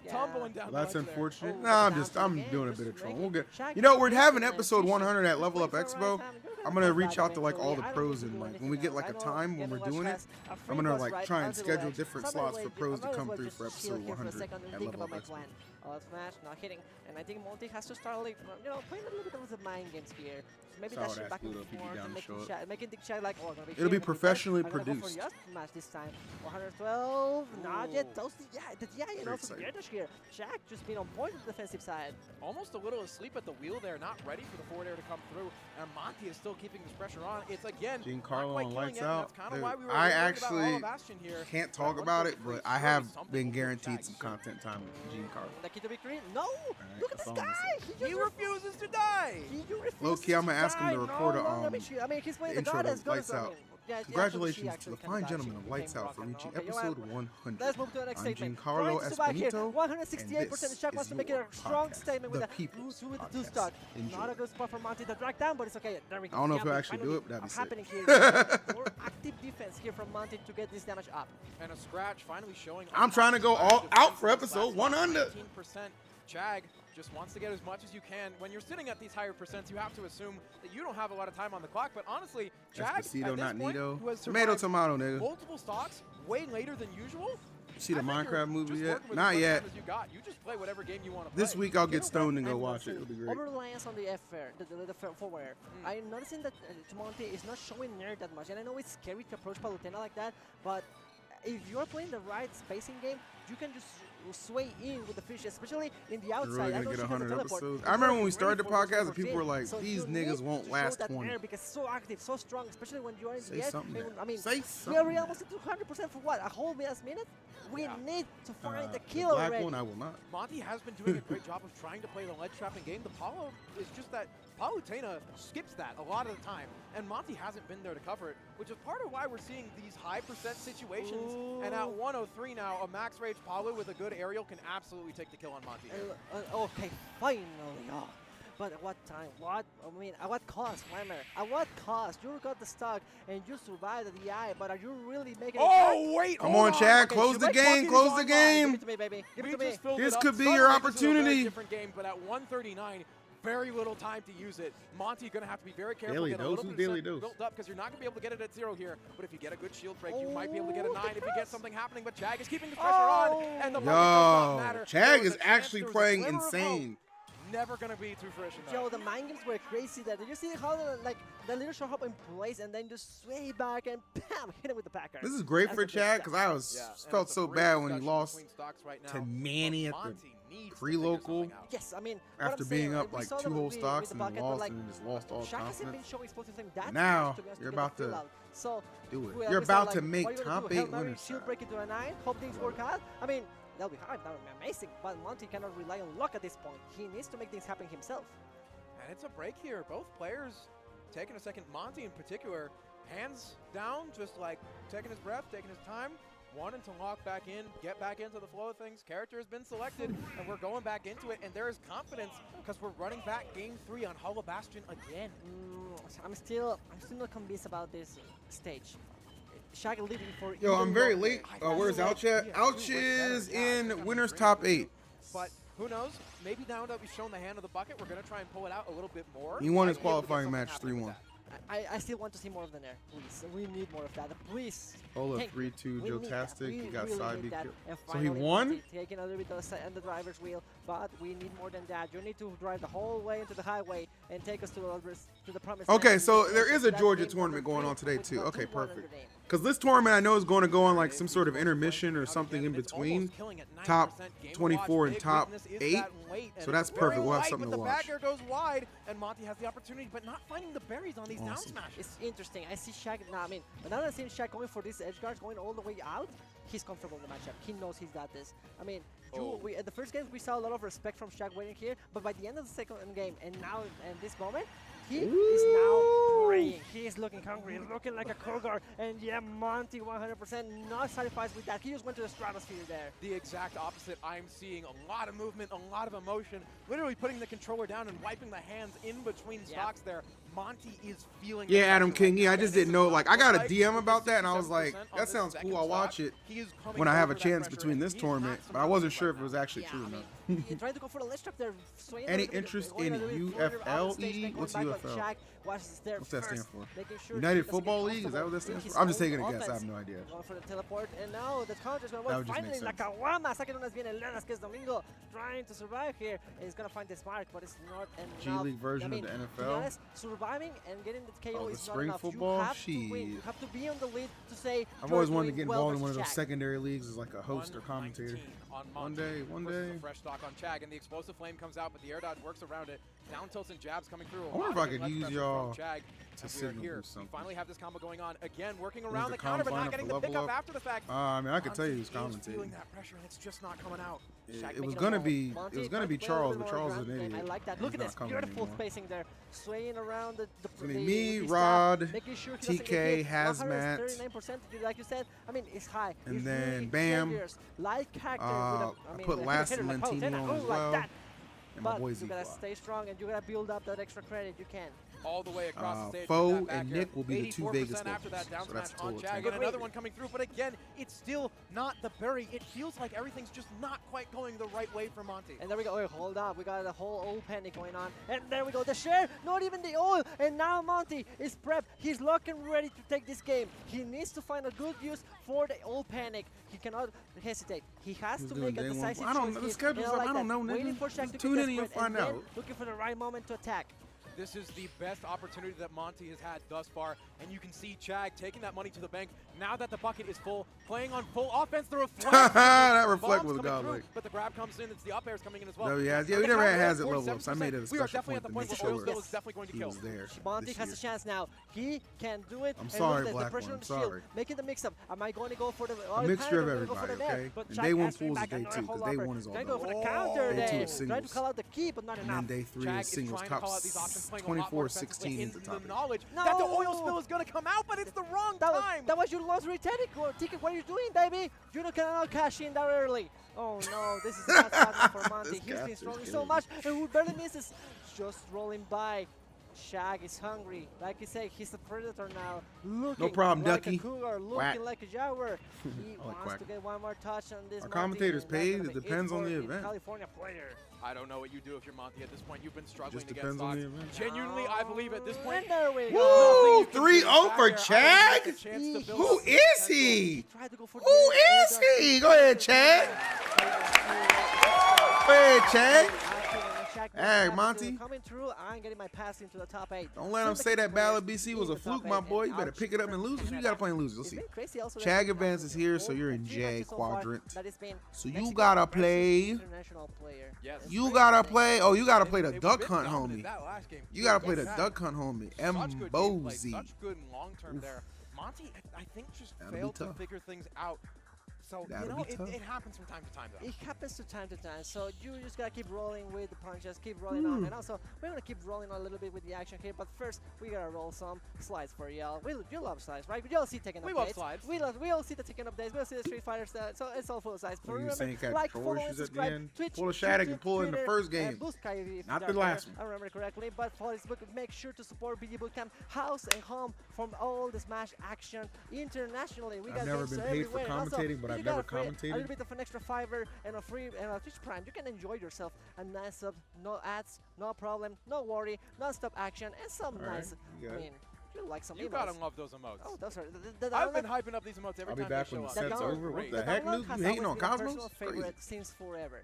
Yeah. Tumbling down. Well, that's the ledge there. unfortunate. Oh, Nah, down I'm again, doing a just bit of trolling. making We'll get. Chag You know, we're having efficient, episode 100 at Just Level wait Up for the right Expo. time, you're I'm gonna gonna come reach back out to like all the eventually. I don't pros need to and do like when we anything get like else. a I know time when Guilheww we're doing it. has a free I'm gonna bus like ride try and onto the schedule ledge. different So I'm gonna slots for wait- pros to I'm gonna come wait through just for to chill episode here for a 100 second and at think Level about Up my Expo. plan. Smash not hitting, and I think Monty has to start like playing a little bit of the mind games here. So maybe Solid that shit ass back and Guilheww if he be forth, down and to show up. making the Chag like, oh, I'm gonna be It'll be here, I'm gonna professionally I'm gonna go for produced. just smash this time. 112, not yet. Ooh. Those, yeah, and Very also the exciting. Gerdish here. Chag just been on point on the defensive side. Almost a little asleep at the wheel there, not ready for the forward air to come through. And Monty is still keeping this pressure on. It's again, not Giancarlo quite on killing Lights it, and Out. that's kind of Dude, why we were I worried about actually Hollow Bastion here. can't But talk at about it, 143, but I surely have something been will guaranteed Chag some soon. content time with Giancarlo. The key to victory? No! Look at that's this all I'm guy! He refuses to die. Low-key, I'm gonna ask him to record a, I mean, he's playing the intro god to as God Lights as Out. Congratulations to the fine gentleman of Lights Out for reaching episode 100. Let's move to the next I'm statement. Giancarlo Going to back here, Espanito, 168%. and Chag wants to make it a this strong is statement your with podcast, a the People's two Podcast. stock. Enjoy. Not a good spot for Monty to drag down, but it's okay. There we go. I don't know if he'll Gambling actually do finally it, but that'd be sick. happening here. More active defense here from Monty to get this damage up. And a scratch finally showing. I'm trying to go all out for episode 100. 19%. Chag just wants to get as much as you can. When you're sitting at these higher percents, you have to assume that you don't have a lot of time on the clock. But honestly, Chag, at Despacito, this not point, Nito. who has Tomato, survived tomato, nigga. multiple stocks way later than usual. You see the I think Minecraft you're movie just yet? working with Not as much yet. time as you got. You just play whatever game you want to play. This week I'll get You know stoned what and go I'm watch it. noticing? It'll be great. Over-reliance on the F-fair, the forward. I'm noticing that Monty is not showing near that much. And I know it's scary to approach Palutena like that, but if you're playing the right spacing game, you can just sway in with the fish, especially in the We're outside. really I gonna know get she has a 100 teleport. episodes. You I remember gotta when we be started the ready for podcast and this people were opportunity. like, So these you niggas need won't to show last that 20. air because it's so active, so strong, especially when you're in Say the edge. something, man. I mean, Say we something. are almost at 200% for what? A whole minute? We need to find the kill black already. one, I will not. Monty has been doing a great job of trying to play the ledge trapping game. The Paulo is just that Palutena skips that a lot of the time, and Monty hasn't been there to cover it, which is part of why we're seeing these high percent situations. Ooh. And at 103 now, a max rage Paulo with a good aerial can absolutely take the kill on Monty. Okay, finally. Oh. But at what time? What? I mean, at what cost, Weimer? At what cost? You got the stock and you survived the DI, but are you really making it Oh, wait, Come hold on, Chad. Okay, Close the Shadic game. Bucket Close is the online. game. Give it to me, baby. Give it to me. just filled This it up. could be Suddenly, your this is a very opportunity. different game, but at 139, very little time to use it. Monty going to have to be very careful. Daily Get a dose? little Who's bit of daily set dose? built up because you're not going to be able to get it at 0 here. But if you get a good shield break, you might be able to get a 9 if you get something happening. But Chag is keeping the pressure on, and the bucket does not matter. Chag There was is a chance, actually there was a playing glimmer of hope. insane. Never going to be to fruition, though. Joe, the mind games were crazy there. Did you see how the little short hop in place and then just sway back and bam, hit him with the backer? This is great That's for the big Chag stuff. because I was felt so bad when he lost to Manny at the pre-local Yes, I mean, after being up like 2 whole stocks and then lost and then just lost all Shaq hasn't been confidence. showing explosive thing that Now, much to be honest, you're to get about the fill to out. So do it. we You're said, about like, to what make are you gonna top do? Hail 8 Mary, winners. shield break into a 9. Hope things work out. I mean, that'll be hard. That'll be amazing. But Monty cannot rely on luck at this point. He needs to make things happen himself. And it's a break here. Both players taking a second. Monty in particular, hands down, just like taking his breath, taking his time, wanting to lock back in, get back into the flow of things. Character has been selected, and we're going back into it. And there is confidence because we're running back Game 3 on Hollow Bastion again. I'm still not convinced about this stage. Shag leading for. Yo, I'm even very longer. late. Where's Ouch at? Ouch is in winners top 8. But who knows? Maybe now that we've shown the hand of the bucket, we're going to try and pull it out a little bit more. He won his Might be able to get qualifying something match happening with 3-1. that. I still want to see more of the Nair, please. We need more of that, please. Ola Thank- 3-2 we Joe need that. Tastic. We He got really side need B that. kill. And So he finally, won? Monty taking a little bit of the driver's wheel, but we need more than that. You need to drive the whole way into the highway and take us to the promised land. Okay, so And there is a that's Georgia game tournament number going on 3 today with too. the Okay, 2-1 under perfect. name. Because this tournament I know is going to go on like some sort of intermission or something in between top 24 and top 8. So that's perfect. We'll have something to The watch. back air goes wide, and Monty has the opportunity, but not finding the berries on these down Awesome. smashes. It's interesting. I see Shaq now. I mean, now that I see Shaq going for these edge guards, going all the way out, he's comfortable in the matchup. He knows he's got this. I mean, at the first game we saw a lot of respect from Shaq waiting here, but by the end of the second game, and now in this moment, he is now praying. He is looking hungry, looking like a Kogar, and yeah, Monty 100% not satisfied with that. He just went to the stratosphere there. The exact opposite. I'm seeing a lot of movement, a lot of emotion, literally putting the controller down and wiping the hands in between stocks there. Monty is feeling the Yeah, Adam pressure King. right Yeah, I now. just This didn't is know. what Like, it I got a looks DM like. about that, and I was 57% like, on that this sounds second cool. I'll watch stock. it He is coming when I have a over that chance pressure, between and this he's tournament. not But I wasn't surprised sure by if it was that. actually true or not. He tried to go for the ledge trap there. swaying a Any little bit, interest going in a little bit further out of the stage, UFLE? then going What's back, but UFL? Shaq was there What's that stand first, for? making sure United he doesn't Football get League? Is that what that comfortable stands in for? I'm his just taking a own guess. I have offense. no idea. Going for the teleport, and now the counter's going That well. would just make Finally, sense. La Caguama, sacking unas bien Allenis, que es Domingo, trying to survive here. And he's going to find this mark, but it's not enough. G League version I mean, of the To be NFL. honest, surviving and getting the KO Oh, the is not spring enough. football? You have to win. Shit. You have to be on the lead to say I've you're always wanted to doing get well involved in one of those versus Shaq. secondary leagues as like a host or commentator. 119 on One Monty day, one versus day. the fresh stock on Chag, and the explosive flame comes out, but the air dodge works around it. Down tilts and jabs coming through. I wonder if I could use y'all Chag, to and we are signal here. or We something. finally have this combo going on again, working Where's around the the counter, but combine not for getting the level pickup up? after the fact. I mean, I could tell you Monty he was is feeling commentating. that pressure, and it's just not coming out. It Shaq was making gonna a roll. be Monty it was gonna trying be to play a Charles, little but bit more Charles is an ground game. idiot. I like that. He's Look at not this coming beautiful anymore. spacing there, swaying around the gonna be me, his Rod, staff, making sure he doesn't TK, get hit. Hazmat. 139%, like you said. I mean, it's high. And It's then really Bam. dangerous. Like character. I put with a Last hitter like Valentino Pautena, on oh, as like well. that. And my But boy you Z gotta Fly. stay strong and you gotta build up that extra credit you can. All the way across the stage. Foe with that back and air. Nick will be the two 84% Vegas after that locals, down so that's smash a on total of Chag, 10. and another one coming through. But again, it's still not the berry. It feels like everything's just not quite going the right way for Monty. And there we go. Wait, hold up. We got a whole old panic going on. And there we go. The share, not even the oil. And now Monty is prepped. He's locked and ready to take this game. He needs to find a good use for the old panic. He cannot hesitate. He has Who's to doing make a day one? decisive I don't choice know. The here. schedule's And up. I like don't that. know, nigga. Waiting for Shaq to Tune get in and you'll desperate find and then out. looking for the right moment to attack. This is the best opportunity that Monty has had thus far, and you can see Chag taking that money to the bank. Now that the bucket is full, playing on full offense, the reflect. That reflect Bombs was coming godlike. through, but the grab comes in. It's the up airs coming in as well. No, he has. Yeah, And we the never had counter hazard at level ups. I made it a 47%. We are special definitely at point the to point make where sure Oil Spill is definitely going to he kill. was there. Monty this has year. a chance now. He can do it. I'm and sorry, look at Black the pressure One, on the I'm shield. sorry. Making the mix-up. Am I going to go for the A mixture of panic or go for everybody, the net? okay? But And Chag day one has to be pools back is day another two, 'cause whole day upper. one is all Trying to go done. for the counter Day two there. is Trying to singles. call out the key, but not And enough. then day 3 Chag is is singles trying to top call out these options, playing a lot more 24-16 defensively into in top the 8. knowledge No. that the oil spill is going to come out, but it's the wrong time. That was your lost ticket. What are you doing, baby? You cannot cash in that early. Oh no, this is a bad spot for Monty. This He's been caster's struggling so killing much, and who barely misses. Just rolling by. Chag is hungry. Like you say, he's a predator now. Looking No problem, like Ducky. a cougar, looking Quack. like a jaguar. He I like wants quack. to get one more touch on this. Our Monty, commentators and that's paid. gonna It be depends on for the event. California player. I don't know what you do if you're Monty at this point. You've been struggling Just to get depends on stocks. the event. Genuinely, I believe at this point. And there we Woo! go. 3-0 for Chag? Who is he? Tried to go for Who is he? Go ahead, Chag. Go ahead, Chag. Hey, Monty. Coming through, I'm getting my pass into the top 8. Don't let him say that Ballad BC was a fluke, my boy. You better pick it up and lose. You gotta play and lose. You'll see. Chag advance is here, so you're in J quadrant. So you gotta play. You gotta play. Oh, you gotta play the duck hunt, homie. You gotta play the duck hunt, homie. Mbozy. Such good long term there. Monty, I think, just failed to figure things out. So, you know, it happens from time to time, though. It happens from time to time. So you just gotta keep rolling with the punches, keep rolling on. And also, we're gonna keep rolling on a little bit with the action here. But first, we gotta roll some slides for y'all. You love slides, right? We all see Tekken updates. We love slides. We all see the Tekken updates. We all see the Street Fighter stuff. So it's all full of slides. You were saying Remember, like, follow, and subscribe. Twitch, pull a Shadic and pull it in the Twitter, first game. Not the last one. I remember correctly. But for Facebook, make sure to support BG Bootcamp, house and home from all the Smash action internationally. We got I've never been paid for commentating, but I've never commentated. A little bit of an extra $5 and a free and a Twitch Prime. You can enjoy yourself a nice sub, no ads, no problem, no worry, non-stop action, and some nice. I mean, you like some emotes. You gotta love those emotes. Oh, those are. I've been hyping up these emotes every I'll be time back they when show the up. set's over. What the heck, download Nuke? has You hating always on been my Cosmos? personal favorite since forever.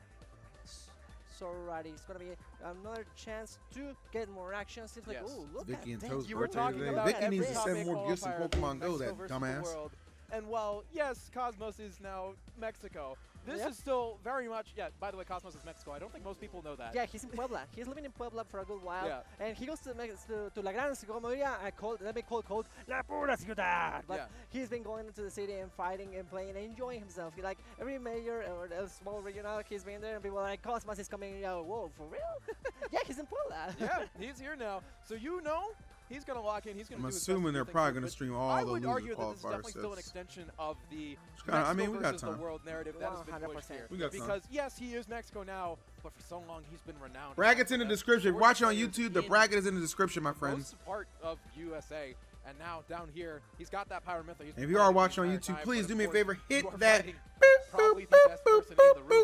So righty, it's gonna be another chance to get more action. Seems like, oh, look Vicky at and that. Toast You were birthday talking today. about Vicky every needs to top send eight more gifts in qualifier Pokemon Go, Mexico that versus the dumbass. world. And while, yes, Cosmos is now Mexico, this Yep. is still very much, by the way, Cosmos is Mexico. I don't think most people know that. Yeah, he's in Puebla. He's living in Puebla for a good while. Yeah. And he goes to La Gran, como diría, let me call La Pura Ciudad. But he's been going into the city and fighting and playing and enjoying himself. He, like, every mayor or a small regional, he's been there and people are like, Cosmos is coming. Whoa, for real? Yeah, he's in Puebla. Yeah, he's here now. So you know he's going to lock in. He's going to I'm do his best assuming to they're do probably things, going to but stream all I the would loser argue that this is qualifier definitely still an sets. extension of the I mean, Mexico we got versus time. the world narrative that has been pushed 100%. here. We got time. Because, yes, he is Mexico now, but for so long he's been renowned. Bracket's in the description. If you're watching on YouTube, the in bracket is in the description, my friends. most part of USA. And now down here, he's got that Pyramithra. And if you are watching on YouTube, please do me a favor, hit that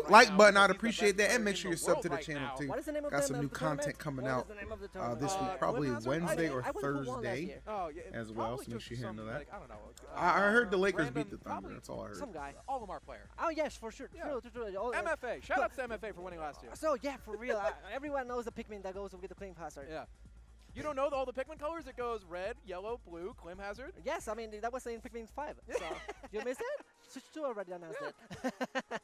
like button. I'd appreciate that, and make sure you're sub to the channel too. What is the name of Got the some new tournament? content coming What out is the name of the tournament? this week, probably Wednesday or I won who won last Thursday year. as well. So make sure you handle that. Like, I don't know. I heard the Lakers random- beat the Thunder. That's all I heard. Some guy. All-Mar player. Oh, yes, for sure. Yeah. True. MFA. Shout out to MFA for winning last year. So, yeah, for real. Everyone knows the Pikmin that goes with the Clean Hazard. Yeah. You don't know all the Pikmin colors? It goes red, yellow, blue, Clim Hazard. Yes, I mean, that was in Pikmin 5. So, you missed it? Switch 2 already announced it.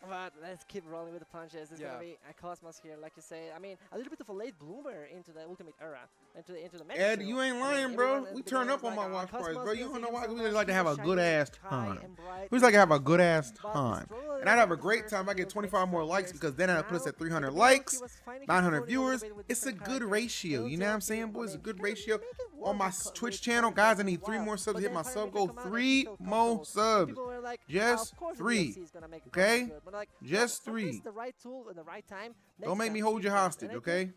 But let's keep rolling with the punches. It's going to be a Cosmos here, like you say. I mean, a little bit of a late bloomer into the Ultimate era, into the Mega Ed, Show. you ain't I lying, mean, bro. everyone We at the turn beginning up on was my like, watch Cosmos parties, bro. You feels don't know why? so We much, just like to have a shiny, good ass high time. and bright. We just like to have a good ass But time. struggle And I'd have a with great first time. I get little 25 more bits likes of because then I put us now, at 300 he was likes, finding his 900 footing a little viewers. bit with It's a different good characters. ratio. You know what I'm saying, I boys? A mean, good you ratio. make it On my work with Twitch Pyramithra channel, for guys, I a need 3 while. more subs But to hit then my sub Pyramithra goal. come out and 3 still more controls. subs. People were like, Just of course the 3. DLC is gonna make it Okay? good. But like, Just sometimes 3. the right tool at the right time. Don't make me hold you hostage, okay?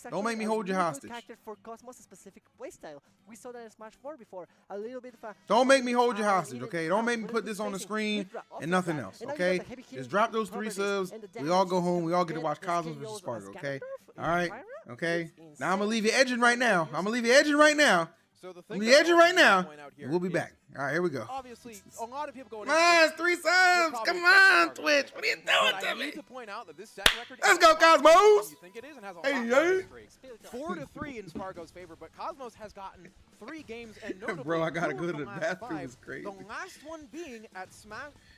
Don't make me hold you hostage. For Cosmos' specific playstyle. We saw that in Smash 4 before. A little bit of a Don't make me hold you hostage, okay? Don't make me put this on the screen and nothing else, okay? Just drop those 3 subs. We all go home. We all get to watch Cosmos versus Spargo, okay? All right, okay? Now I'm going to leave you edging right now. I'm going to leave you edging right now. So the I'm thing going to edging right now. point out here We'll be is back. All right, here we go. Obviously, a lot of people going. Come on, it's 3 subs. probably Come on, expecting Twitch. Spargo. What are you But doing I to me? need to point out that this set record. Let's is go, a lot better Cosmos. than you think it is and has a Hey, lot hey. more history. 4-3 in Spargo's favor, but Cosmos has gotten 3 games and notably Bro, I gotta 2 go of to the the last bathroom. 5, It's crazy. The last one being at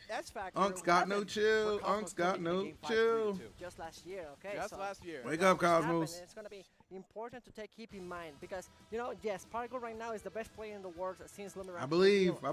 S Factor. Unc's got no 11, chill. where Cosmos Unc's got took it in no game 5-3-2. chill. Just last year, okay? Just so last year. Wake when up, that happened, Cosmos. it's going to be important to keep in mind because, you know, yes, Spargo right now is the best player in the world since Luminar. I believe. He does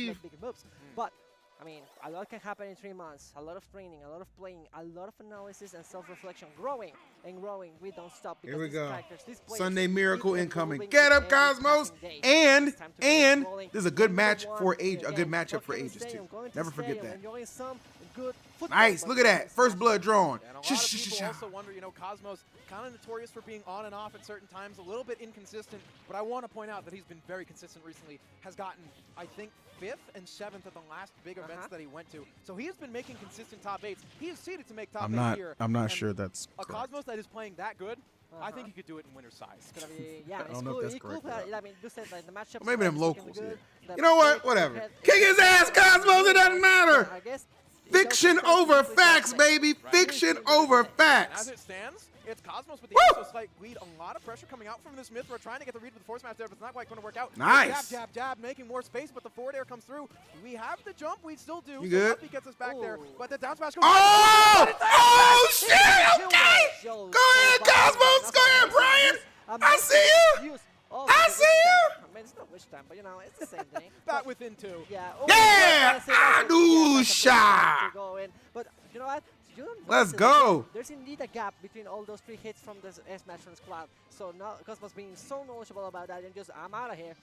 make big moves. Mm. But, I mean, a lot can happen in 3 months. A lot of training, a lot of playing, a lot of analysis and self-reflection. Growing and growing. We don't stop. Here we these go. characters, these players, Sunday Miracle keep incoming. improving Get up, every Cosmos. passing day. And It's time to keep rolling. this is a good Number match one, for age. A again, good matchup Rock for in the ages stadium, too. going to Never the forget stadium, that. enjoying some good football. Nice. Look at that. First blood drawn. And a lot of people also wonder, you know, Cosmos kind of notorious for being on and off at certain times, a little bit inconsistent, but I want to point out that he's been very consistent recently, has gotten, I think, 5th and 7th at the last big events that he went to. So he has been making consistent top 8s. He is seeded to make top 8 here. I'm not sure that's a correct. Cosmos that is playing that good, I think he could do it in winner's size. It's gonna be, yeah, I don't know if that's correct. I mean, you said like the matchup. Maybe them locals here. You know what? Whatever. Kick his ass, Cosmos. It doesn't matter. I guess Fiction over facts, baby. Fiction over facts. As it stands, it's Cosmos with the also slight lead. A lot of pressure coming out from this Mythra, trying to get the read with the force match there, but it's not quite going to work out. Nice. Jab, jab, jab, making more space, but the forward air comes through. We have the jump. We still do. You good? He gets us back there, but the down smash goes. Oh! Oh, shit! Okay! Go ahead, Cosmos! Go ahead, Brian! I see you! I see you! I mean, it's not wish time, but you know, it's the same thing. Back within 2. Yeah. Yeah! Adusha! But you know what? You don't Let's notice go! There's indeed a gap between all those 3 hits from the S-Match from the squad. So now Cosmos being so knowledgeable about that and just, I'm out of here.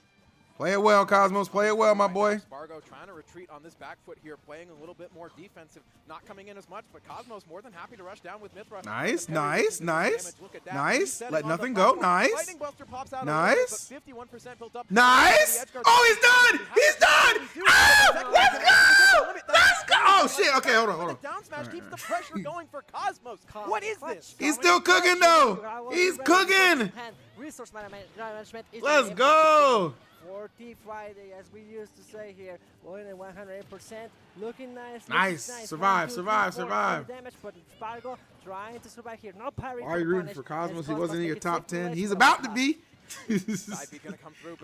Play it well, Cosmos. Play it well, my boy. Spargo trying to retreat on this back foot here, playing a little bit more defensive, not coming in as much, but Cosmos more than happy to rush down with Mythra. Nice, nice, nice. Nice. Let nothing go. Nice. Lightning Buster pops out nice. 51% built up. Nice. Oh, he's done. He's done. Ah, let's go. Let's go. Oh, shit. Okay, hold on. The down smash keeps the pressure going for Cosmos. What is this? He's still cooking, though. He's cooking. Resource management is Let's go. 40 Friday, as we used to say here, more than 100%, looking nice. Nice. Nice. Survive, 1, 2, survive, 3, 4, survive. Damage, but Spargo trying to survive here. No parry. Why are you rooting for Cosmos? He wasn't in your top 10. He's about to be.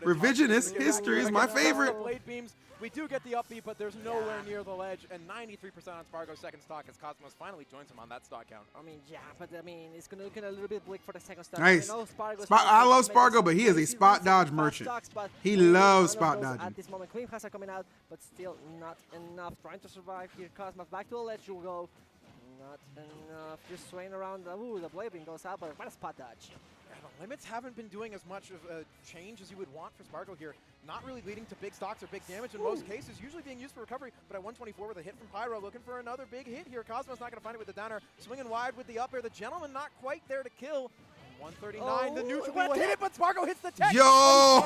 Revisionist history is my favorite. Blade beams. We do get the up B, but there's nowhere near the ledge, and 93% on Spargo's second stock as Cosmos finally joins him on that stock count. I mean, yeah, but I mean, it's going to look a little bit bleak for the second stock. Nice. I love Spargo, but he is a spot dodge merchant. He loves spot dodging. At this moment, Clean Class are coming out, but still not enough. Trying to survive here. Cosmos back to the ledge will go. Not enough. Just swaying around. Ooh, the blade beam goes out, but what a spot dodge. Yeah, the limits haven't been doing as much of a change as you would want for Spargo here. Not really leading to big stocks or big damage in most cases, usually being used for recovery, but at 124 with a hit from Pyro, looking for another big hit here. Cosmos not going to find it with the downer, swinging wide with the up air. The gentleman not quite there to kill. 139, the neutral will hit it, but Spargo hits the tech. Yo!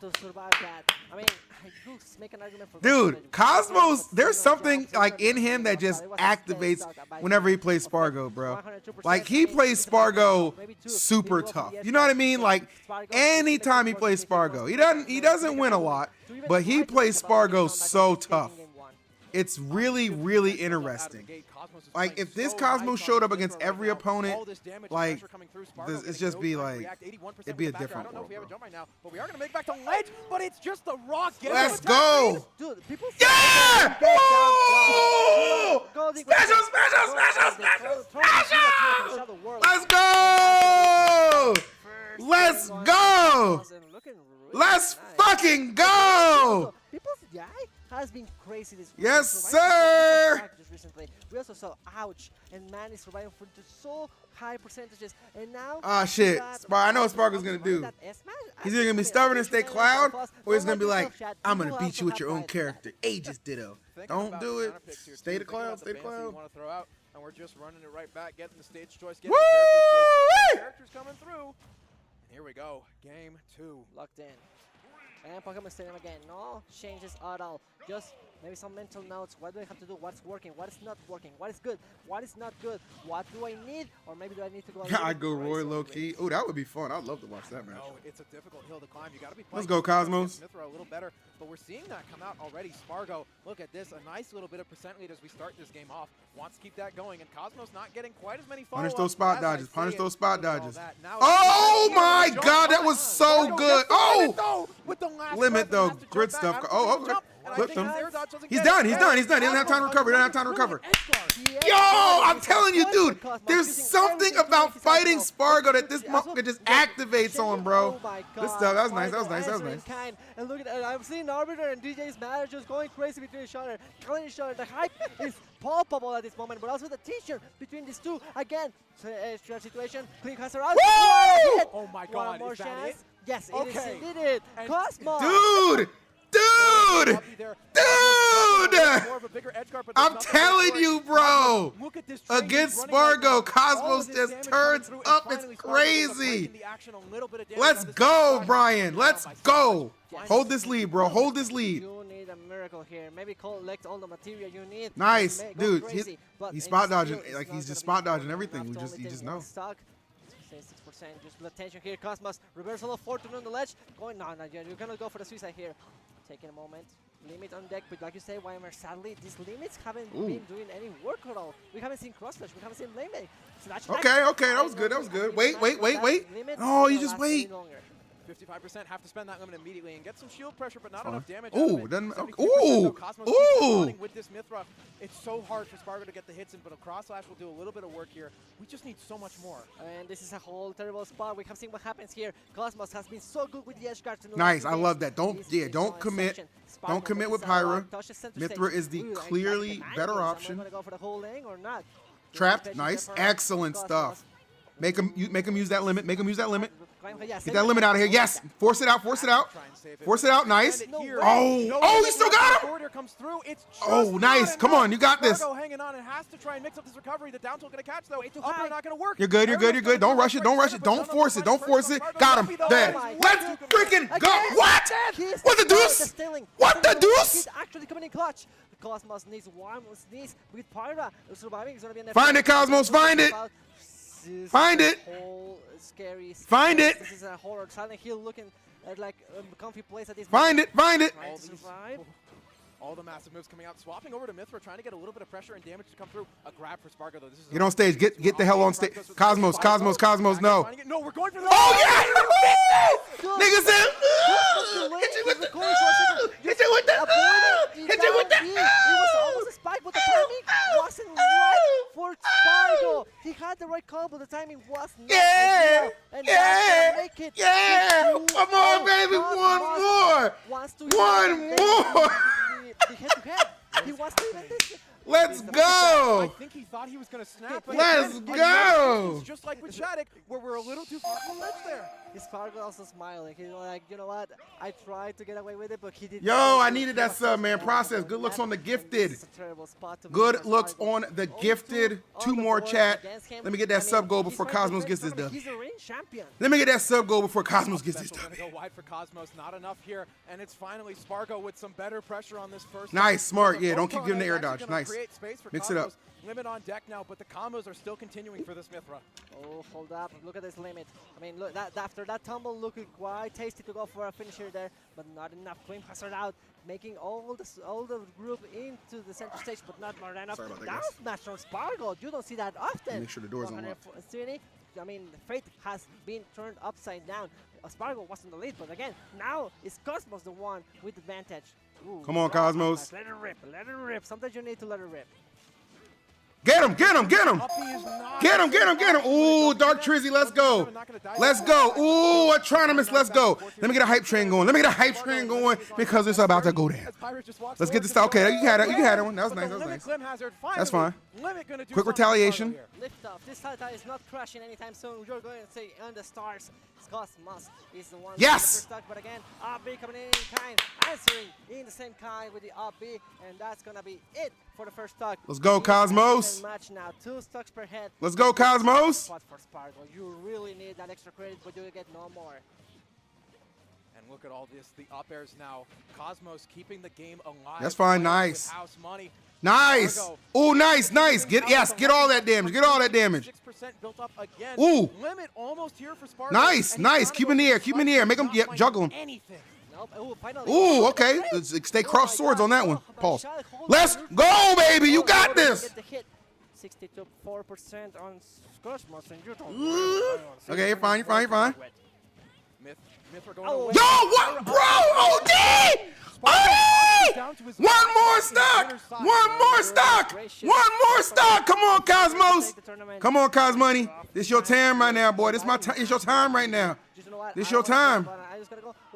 To survive that. I mean, make an argument for dude, Cosmos, there's something like in him that just activates whenever he plays Spargo, bro. Like he plays Spargo super tough. You know what I mean? Like anytime he plays Spargo, he doesn't win a lot, but he plays Spargo so tough. It's really, really interesting. Like, if this Cosmos showed up against every opponent, like, it's just be like, it'd be a different world, bro. But we are going to make back to ledge, but it's just the rock. Let's go! Dude, people yeah! Woo! Special, special, special, special, special! Let's go! Let's go! Let's fucking go! People's guy has been crazy this week. Yes, sir! Recently. We also saw Ouch and Man is surviving for so high percentages. And now. Ah, shit. I know what Spargo's going to do. He's either going to be stubborn and stay Cloud, or he's going to be like, I'm going to beat you with your own character. Aegis ditto. Don't do it. Stay the Cloud. Stay the Cloud. And we're just running it right back, getting the stage choice, getting the characters coming through. Here we go. Game 2. Locked in. And Pokemon Stadium again. No changes at all. Just maybe some mental notes. What do I have to do? What's working? What is not working? What is good? What is not good? What do I need? Or maybe do I need to go? I'd go Roy low key. Oh, that would be fun. I'd love to watch that match. Oh, it's a difficult hill to climb. You got to be. Let's go, Cosmos. Mythra a little better, but we're seeing that come out already. Spargo, look at this. A nice little bit of percent lead as we start this game off. Wants to keep that going, and Cosmos not getting quite as many follow-ups. Punish those spot dodges. Punish those spot dodges. Oh my God, that was so good. Oh, limit though. Grid stuff. Oh, okay. Flipped him. He's done. He doesn't have time to recover. Yo, I'm telling you, dude. There's something about fighting Spargo that this that just activates on, bro. This stuff. That was nice. That was nice. And look at that. I'm seeing Arbiter and DJ's managers going crazy between each other, killing each other. The hype is palpable at this moment, but also the tension between these two. Again, situation. Clean cuts around. Oh my God. One more chance. Yes, it is. It did it. Cosmos. Dude! More of a bigger edge guard, but I'm telling you, bro. Look at this train Against running right now. Spargo, Cosmos All of this just damage turns coming through, and up. It's finally Spargo crazy. breaking the action a little bit of damage Let's on this go, side. Brian. Let's Down by so go. much. Hold this lead, bro. Hold this lead. You need a miracle here. Maybe collect all the material you need. Nice, Go dude. crazy, but He's it spot still dodging. is Like not he's gonna just be spot dodging enough everything. to You only just take know. one stock. Say 6%, just blood tension here. Cosmos reversal of fortune on the ledge. Going no, you're gonna go for the suicide here. Taking a moment. Limit on deck, but like you say, YMR, sadly, these limits haven't been doing any work at all. We haven't seen cross flash, we haven't seen limit. Okay, that was good. That was good. Wait. Oh, you just wait. 55% have to spend that limit immediately and get some shield pressure, but not Fine. enough damage. Ooh, out of it. doesn't- 72% ooh, though, Cosmos keeps ooh. running with this Mithra. It's so hard for Spargo to get the hits in, but a cross slash will do a little bit of work here. We just need so much more. And this is a whole terrible spot. We have seen what happens here. Cosmos has been so good with the edge guards. Nice. I love that. Don't commit. Don't commit with Pyra. Mithra is the clearly better option. Go for the whole lane or not? Trapped. Nice. Excellent stuff. Make him use that limit. Make him use that limit. Get that limit out of here. Yes. Force it out. Force it out. Force it out. Nice. Oh, you still got him. Comes through. It's Oh, nice. Come on. You got this. Spargo hanging on and has to try and mix up this recovery. The down tilt going to catch though. Up air not going to work. You're good. You're good. You're good. Don't rush it. Don't rush it. Don't force it. Don't force it. Got him. Dead. Let's freaking go. What? What the deuce? What the deuce? He's actually coming in clutch. Cosmos needs one sneeze with Pyra surviving. He's gonna be an Find it, Cosmos. Find it. Find it. Scary. Find it. This is a horror. Silent Hill looking at like a comfy place at this. Find it. Find it. Trying to survive. All the massive moves coming out, swapping over to Mithra, trying to get a little bit of pressure and damage to come through. A grab for Spargo though. This is Get on stage. Get the hell on stage. Cosmos. No. No, we're going for the. Oh yeah! Nigga said. Hit you with the. Hit you with the. Hit you with the. It was almost a spike, but the timing wasn't right for Spargo. He had the right call, but the timing was not ideal. And that's gonna make it. Yeah! Come on, baby. One more. One more. The head-to-head. He wants to even this. Let's go. I think he thought he was going to snap. But Let's again, go. It's just like with Shadic, where we're a little too far from the ledge there. Spargo also smiling. He's like, you know what? I tried to get away with it, but he did. Yo, I needed that sub, man. Process. Good looks on the gifted. It's a terrible spot to Good be looks Spargo. on the gifted. Two more chat. Let me get that sub goal before Cosmos gets this dub. He's a reign champion. Let me get that sub goal before Cosmos gets this Special dub. gonna go wide for Cosmos, not enough here, and it's finally Spargo with some better pressure on this first. Nice, smart. Yeah, don't Waka keep giving the is air actually dodge. gonna Nice. create space for Mix it up. Cosmos. Limit on deck now, but the combos are still continuing for this Mithra. Oh, hold up. Look at this limit. I mean, look, after that tumble, looking quite tasty to go for a finisher there, but not enough. Queen Hazard out, making all the group into the center stage, but not more than enough. Sorry about that, Down guys. smash from Spargo. You don't see that often. Make sure the door's unlocked. 130. I mean, fate has been turned upside down. Spargo was in the lead, but again, now it's Cosmos the one with advantage. Ooh, Come on, Cosmos. Let it rip. Let it rip. Sometimes you need to let it rip. Get him, get him, get him. Uppy is not Get him, get him, get him. Ooh, Dark Trizzy, let's go. Let's go. Ooh, Atronimus, let's go. Let me get a hype train going. Let me get a hype train going because it's about to go down. Let's get this. Okay, you had it. You had it. That was nice. That was nice. That's fine. Quick retaliation. Lift off. This Tata is not crashing anytime soon. You're going to say on the stars. Cosmos is the one. Yes! Stuck, but again, up B coming in kind, answering in the same kind with the up B, and that's gonna be it for the first stock. Let's go, Cosmos. Match now, 2 stocks per head. Let's go, Cosmos. But for Spargo, you really need that extra credit, but you get no more. And look at all this, the up airs now. Cosmos keeping the game alive. That's fine, nice. House money. Nice. Ooh, nice, nice. Get all that damage. Get all that damage. 6% built up again. Ooh. Limit almost here for Spargo. Nice, nice. Keep in the air. Keep in the air. Make him, yep, juggle him. Anything. Nope. Ooh, finally. Ooh, okay. Stay cross swords on that one. Pulse. Let's go, baby. You got this. 64% on Cosmos, and you don't. Okay, you're fine. You're fine. You're fine. Mithra going Oh, away. Yo, what, bro? OD! OD! One more stock! One more stock! One more stock! Come on, Cosmos! Come on, Cosmoney. This your time right now, boy. This my time. It's your time right now. This your time.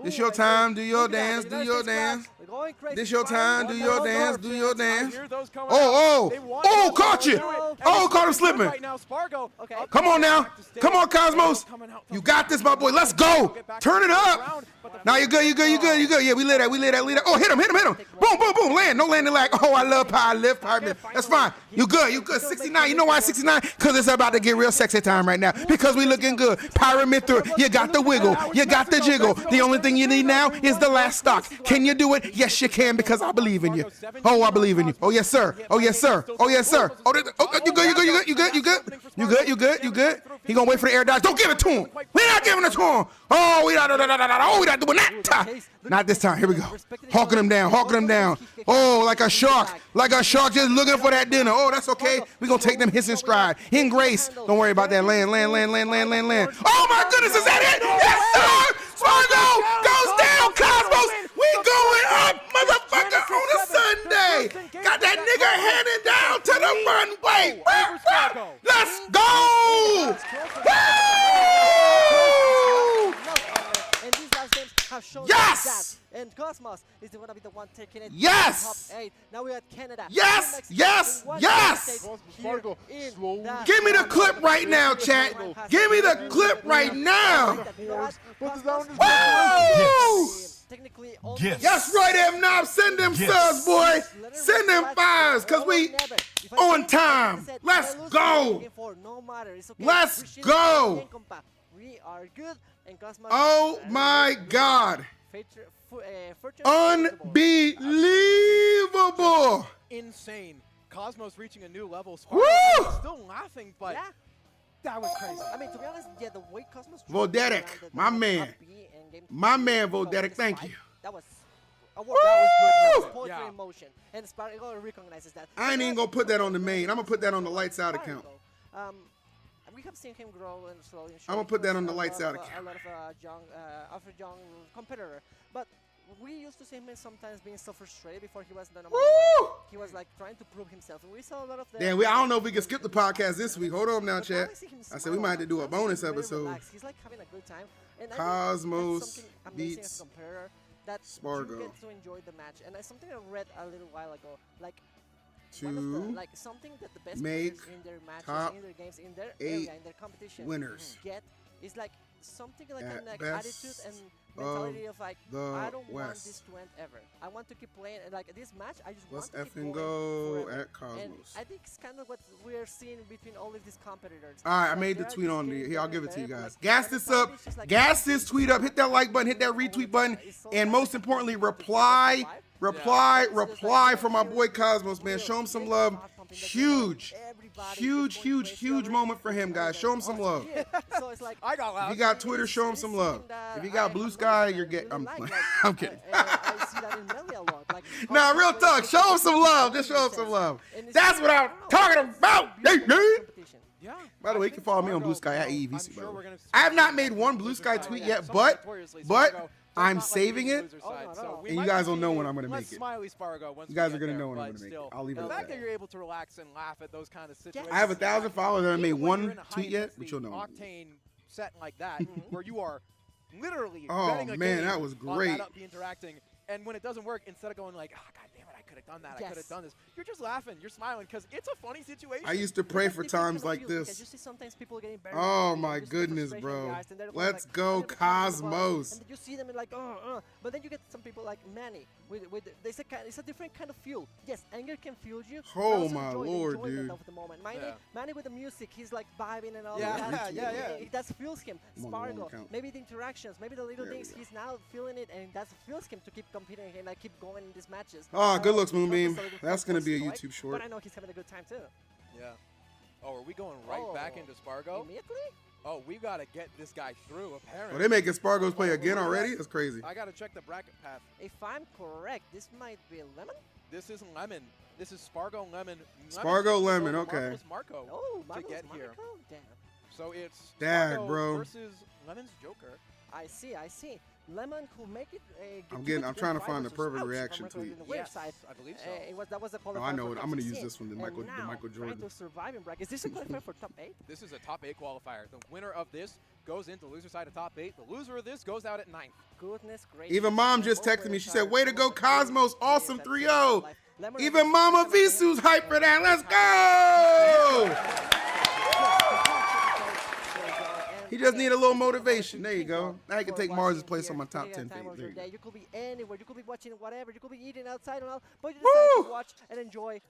This your time. Do your dance. Do your dance. going crazy. This your time. Do your dance. Do your dance. Oh, Oh, caught you. Oh, caught him slipping. Right now, Spargo. Okay. Come on now. Come on, Cosmos. You got this, my boy. Let's go. Turn it up. Now you're good. Yeah, we lit that. Oh, hit him. Boom, boom, boom. Land. No landing lag. Oh, I love power lift. That's fine. You good. 69. You know why 69? Because it's about to get real sexy time right now. Because we looking good. Pyramid through. You got the wiggle. You got the jiggle. The only thing you need now is the last stock. Can you do it? Yes, you can, because I believe in you. Oh, I believe in you. Oh, yes, sir. Oh, yes, sir. Oh, yes, sir. Oh, you good. He gonna wait for the air dodge. Don't give it to him. We're not giving it to him. Oh, we not doing that. Not this time. Here we go. Hawking him down. Oh, like a shark. Just looking for that dinner. Oh, that's okay. We gonna take them hits in stride. In grace. Don't worry about that. Land. Oh my goodness, is that it? Yes, sir. Spargo goes down. Cosmos, we going up, motherfucker, on a Sunday. Got that nigga headed down to the runway. Let's go. And these last games have shown Yes! that. And Cosmos is going to be the one taking it Yes! to the top 8. Now we got Canada. Yes! Give me the clip right now, chat. Give me the clip right now. Woo! Technically, That's right, M-Knob. Send them subs, boy. Send them fives, because we on time. Let's go. Let's go. We are good. And Cosmos Oh, my God. Unbelievable. Insane. Cosmos reaching a new level. Woo! Spargo still laughing, but that was crazy. I mean, to be honest, the way Cosmos Vodetic, my man. My man, Vodetic, thank you. That was a Woo! good poetry in motion. And Spargo recognizes that. I ain't even going to put that on the main. I'm going to put that on the lights out account. We have seen him grow and slowly. I'm going to put that on the lights out account. A lot of young competitor. But we used to see him sometimes being so frustrated before he was the number one. He was like trying to prove himself. And we saw a lot of that. Damn, I don't know if we can skip the podcast this week. Hold on now, chat. I said we might have to do a bonus episode. He's like having a good time. And Cosmos beats that Spargo. You get to enjoy the match. And that's something I read a little while ago. Like, something that the best make players in their matches, top in their games, in their 8 area, in their competition winners get is like something like an at attitude and mentality of like, I don't want West. this to end ever. I want to keep playing, and like this match, I just Let's want to keep effing going go forever. at Cosmos. And I think it's kind of what we're seeing between all of these competitors. All right, I Like, made the they're tweet just on getting here. I'll better give it to you and better, guys. but, Gas like, this everybody up. is just like, Gas this tweet up. Hit that like button. Hit that retweet button. And most importantly, reply for my boy Cosmos, man. Show him some love. Huge moment for him, guys. Show him some love. So it's like, If you got Twitter, show him some love. If you got Blue Sky, you're getting. I'm kidding. I see that in Melee a lot. Like, Nah, real talk. Show him some love. Just show him some love. That's what I'm talking about. Yeah. By the way, you can follow me on Blue Sky at EEVC. I'm By sure the we're way. gonna see I have not made one Blue Sky tweet yet, but I'm saving it. And you guys will know when I'm gonna make it. Smiley Spargo once You guys we are get gonna know there, when I'm but gonna make it. still, I'll leave it the at fact that. that you're able to relax and laugh at those kind of situations. I have 1,000 followers. I haven't made When you're one in a tweet yet, but high-intensity you'll know. Octane setting like that, where you are literally Oh, betting a man, game that was on great. that be interacting, and when it doesn't work, instead of going like, oh, God damn it, I could have done that, I could have done this, you're just laughing, you're smiling, because it's a funny situation. I used to pray for times like this. Oh my goodness, bro. Let's go, Cosmos. And you see them and like, but then you get some people like Manny. It's a different kind of fuel. Yes, anger can fuel you. Oh my lord, dude. Of the moment. Manny with the music, he's like vibing and all Yeah, that. yeah. That fuels him. I'm on the wrong Spargo, account. maybe the interactions, maybe the little There we things, go. he's now feeling it, and that fuels him to keep competing and like keep going in these matches. Oh, good looks, Cosmos Moonbeam. is a little That's gonna be a stoic, YouTube short. But I know he's having a good time too. Yeah. Oh, are we going right back into Spargo? Immediately? Oh, we got to get this guy through, Oh, apparently. they making Spargos play again already? That's crazy. I got to check the bracket path. If I'm correct, this might be Lemon? This is Lemon. This is Spargo Lemon. Spargo Lemon, okay. Marco Oh, to get Marco's here. Marco? Damn. So it's Dag, Spargo bro. versus Lemon's Joker. I see. Lemon could make it. I'm trying to find the perfect reaction tweet. Yes, I believe so. That was the Oh, I know it. I'm going to use this one, the Michael Jordan. To survive in bracket. Is this a qualifier for top 8? This is a top 8 qualifier. The winner of this goes into loser side of top 8. The loser of this goes out at 9th. Goodness gracious. Even Mom just texted me. She said, way to go, Cosmos. Awesome 3-0. Even Mama Visu's hype for that. Let's go. He just need a little motivation. There you go. Now he can take Mars's place on my top 10 page. You could be anywhere. You could be watching whatever. You could be eating outside and all. But you decide to watch and enjoy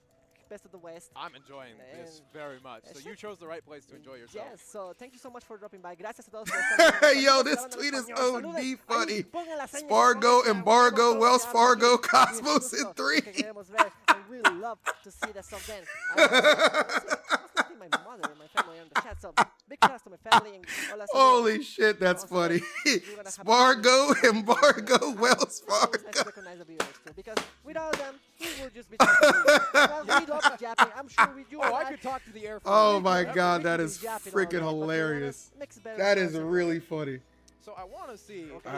Best of the West. I'm enjoying this very much. So you chose the right place to enjoy yourself. Yes, so thank you so much for dropping by. Gracias a todos. Yo, this tweet is OD funny. Spargo, Embargo, Wells Fargo, Cosmos in 3. I really love to see that stuff then. My mother and my family on the chat, so big shout to my family. And holy shit, that's funny. Spargo, Embargo, Wells Fargo. Recognize the viewers too, because without them, we would just be talking to you. We love Japan. I'm sure we do. Oh, I could talk to the Air Force. Oh my god, that is freaking hilarious. That is really funny. So I want to see if these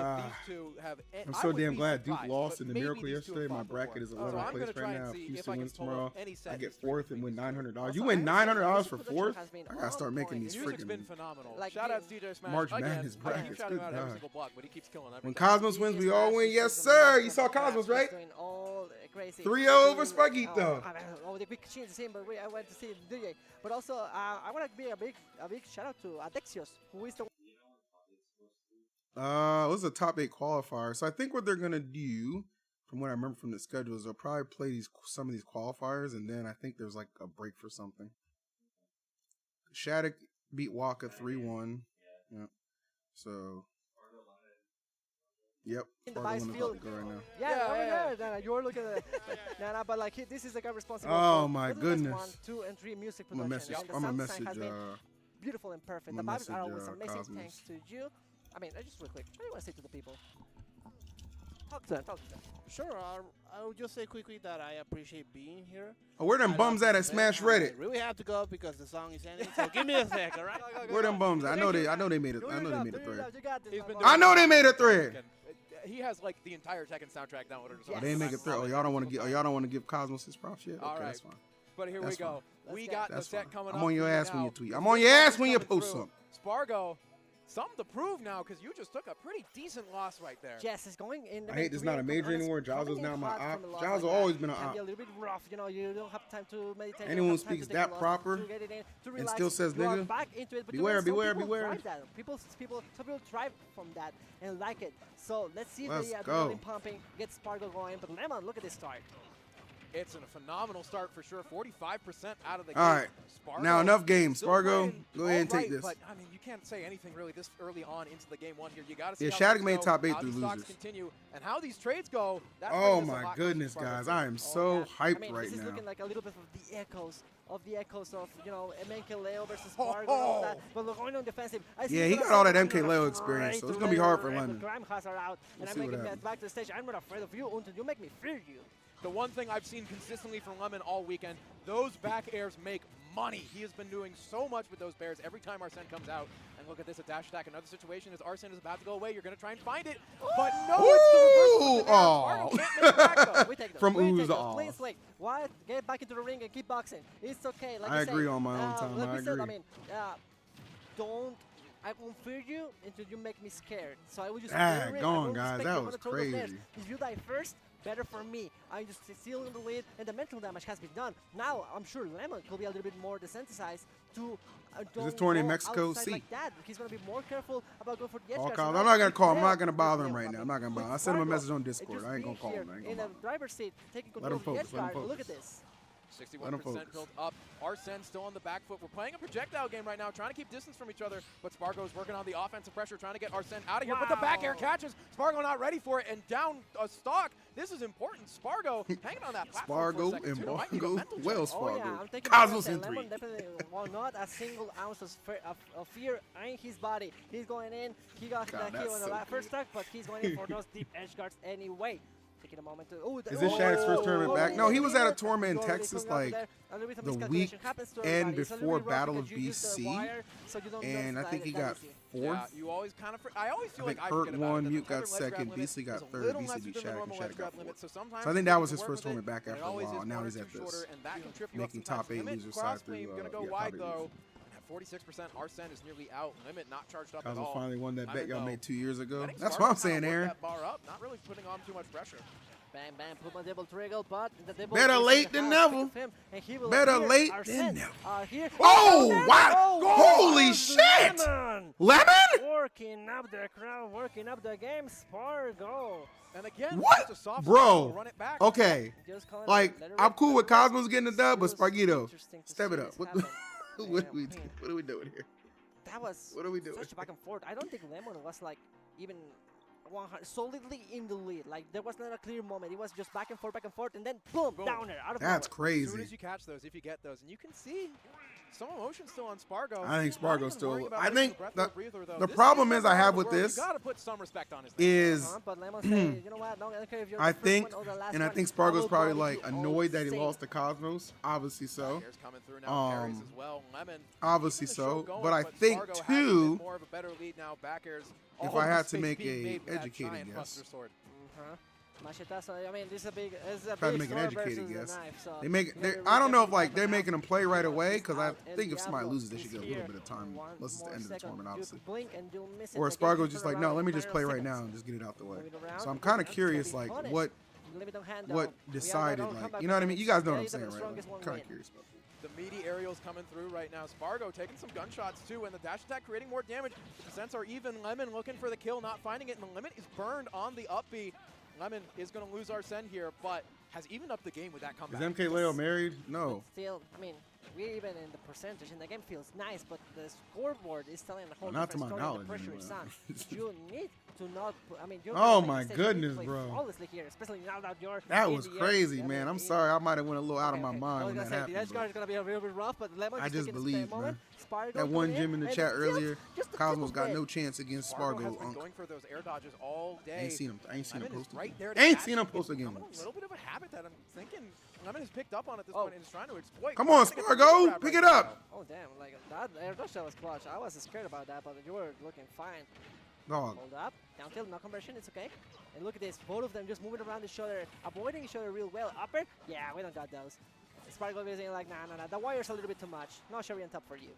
two have. I'm so damn glad Duke lost in the Miracle yesterday. My bracket is 11th place right now. If Houston wins tomorrow, I get 4th and win $900. You win $900 for 4th? I gotta start making these freaking Shout out CJ Smash. March Madness brackets. Good God. But he keeps killing everything. When Cosmos wins, we all win. Yes, sir. You saw Cosmos, right? 3-0 over Sparg0. Oh, the big change is him, but I went to see DJ. But also, I want to be a big shout out to Adexios, who is the. It was a top 8 qualifier. So I think what they're gonna do, from what I remember from the schedule, is they'll probably play some of these qualifiers, and then I think there's like a break for something. Shadic beat Waka 3-1. Yeah. So. Yep. Spargo right now. Yeah. You're looking at it. But like this is the guy responsible. Oh my goodness. 1, 2, and 3 music production. I'm a message. Beautiful and perfect. The vibes are always amazing. Cosmos. Thanks to you. I mean, just real quick, what do you want to say to the people? Talk to them. Sure, I would just say quickly that I appreciate being here. Oh, where them bums at Smash Reddit? I really have to go because the song is ending, so give me a sec, all right? Where them bums at? I know they made it. I know they made a thread. I know they made a thread. He has like the entire Tekken soundtrack downloaded. Oh, they didn't make a thread. Oh, y'all don't want to give Cosmos his props yet? Okay, that's fine. But here we go. We got the set coming up. I'm on your ass when you tweet. I'm on your ass when you post something. Spargo. Something to prove now, because you just took a pretty decent loss right there. Yes, it's going in. I hate this not a major anymore. Jaws now my op. Jaws has always been an op. A little bit rough, you know. You don't have time to meditate. Anyone who speaks that proper and still says nigga, beware. Some people thrive from that and like it. So let's see if the adrenaline pumping gets Spargo going. But Lemon, look at this start. It's a phenomenal start for sure. 45% out of the game. All right. Spargo, now enough games. Spargo, go ahead and take this. But I mean, you can't say anything really this early on into the game 1 here. You got to see Shadic made top 8 through losers. Continue and how these trades go. Oh my goodness, guys! I am so hyped right this is now. looking like a little bit of the echoes of Guilheww versus Spargo and all that. But we're going on defensive. Yeah, he got all that Guilheww experience, so it's gonna be hard for Lemon. And I'm making it back to the stage. I'm not afraid of you until you make me fear you. The one thing I've seen consistently from Lemon all weekend, those back airs make money. He has been doing so much with those bears every time Arsene comes out. And look at this, a dash attack. Another situation as Arsene is about to go away. You're going to try and find it. But no, it's the reverse. Spargo can't make it back, though. We take those. From ooze to Please, like, what? Get back into the ring and keep boxing. It's okay. Like I agree on my own time. I agree. I won't fear you until you make me scared. So I will just go on, guys. That was crazy. If you die first, better for me. I'm just still in the lead, and the mental damage has been done. Now, I'm sure Lemon could be a little bit more desensitized to is this touring in Mexico? See. Like that. He's going to be more careful about going for the edge guards. I'm not going to call him. I'm not going to bother him right now. I'm not going to bother him. I sent him a message on Discord. I ain't going to call him. In the driver's seat, taking control of the edge guard. Look at this. 61% built up. Arsene still on the back foot. We're playing a projectile game right now, trying to keep distance from each other, but Spargo is working on the offensive pressure, trying to get Arsene out of here, but the back air catches. Spargo not ready for it, and down a stock. This is important. Spargo hanging on that platform for a second, and Spargo, Wells Fargo. Oh, yeah, Cosmos in 3. Lemon definitely not a single ounce of fear in his body. He's going in. He got the kill on the first stock, but he's going in for those deep edge guards anyway. Taking a moment to. Oh, Is this Shadic's first tournament back? No, he was at a tournament in Texas like the week end before Battle of BC, and I think he got 4th. Yeah, you always kind of. I always feel like I Hurt forget about won, it. Mute got 2nd, BC got 3rd, BC beat Shadic, and Shadic got 4th. So I think that was his first tournament back after a while. Now he's at this, making top 8 loser side through. Gonna go wide though. At 46%, Arsene is nearly out. Limit not charged up at all. Finally won that bet y'all made 2 years ago. That's what I'm saying, Aaron. That bar up, not really putting on too much pressure. Bam, bam, put my double trigger, but the double better late than never. Better late than never. Oh, wow! Holy shit! Lemon? Working up the crowd, working up the game. Spargo. And again, what? Bro, run it back. okay. Like, I'm cool with Cosmos getting the dub, but Sparg0, step it up. What are we doing here? That was what are we doing? Such a back and forth. I don't think Lemon was like even 100 solidly in the lead. Like there was not a clear moment. It was just back and forth, and then boom, downer out of That's nowhere. crazy. As soon as you catch those, if you get those, and you can see some emotion still on Spargo. I think Spargo's still. I think the This problem is I have the with world, this you gotta put some respect on his name. is But Lemon say, you know what? No, I don't care if you're I the first think, one or the last and I one, think I Spargo's will probably vote like you all annoyed that he same. lost to Cosmos. Obviously so. Here's coming through now, carries as well. Lemon Obviously keeping the show so. going, But I but think Spargo has a bit too, more of a better lead now. Back airs, if all I the had to space make being a made with that educated giant guess. Buster sword. Machetazo, I mean, this is a big, Try to big make an sword educated versus a guess. knife, so They make. you gotta I don't know if really like they're making them play right away because I El think if somebody Diablo loses, they should is get a little here. bit of time. One Unless it's the more end of the second. tournament, You obviously. blink and you'll miss it. Or The game Spargo's can just turn like, no, around let me in just a play matter right of now seconds. and just get it out the way. Move it around. So I'm kind of It's gonna curious, be like punished. what Limit on hand what down. decided, don't like come you know what I back mean? You from guys know what I'm it. saying, The right? strongest one Kind win. of curious about that. The meaty aerials coming through right now. Spargo taking some gunshots too, and the dash attack creating more damage. The descents are even. Lemon looking for the kill, not finding it, and the limit is burned on the up B. Lemon is going to lose Arsene here, but has evened up the game with that Is comeback. MK Leo married? No. But still, I mean, we're even in the percentage, and the game feels nice, but the scoreboard is telling a whole Not to different my story. knowledge, The pressure is anyway. on. You need to not. I mean, you're Oh gonna my make mistakes. You need to goodness, play bro. flawlessly here, especially now that you're. That in was the crazy, edge. man. I I'm mean, sorry. I might have went a little out of my okay. mind I when was that gonna say, the edge happened. guard is gonna be a little bit rough, but Lemon I is just taking his believe, moment. Spargo That one coming gym in the and chat just earlier, a Cosmos little got bit. no chance against Spargo Spargo. has been going for those air dodges all day. Ain't seen him. I ain't seen him Lemon is post. right there to Ain't catch seen him it. post again A once. little bit of a habit that I'm thinking Lemon has picked up on at this Oh. point and is trying to exploit. Come on, I think it's a Spargo, grab pick right it up. now. Oh damn! Like that air dodge that was clutch. I was scared about that, but you were looking fine. Dog. Hold up, down tilt, no conversion, it's okay. And look at this, both of them just moving around each other, avoiding each other real well. Upper, yeah, we don't got those. Spargo is like, nah. The wire's a little bit too much. No Sherry on top for you.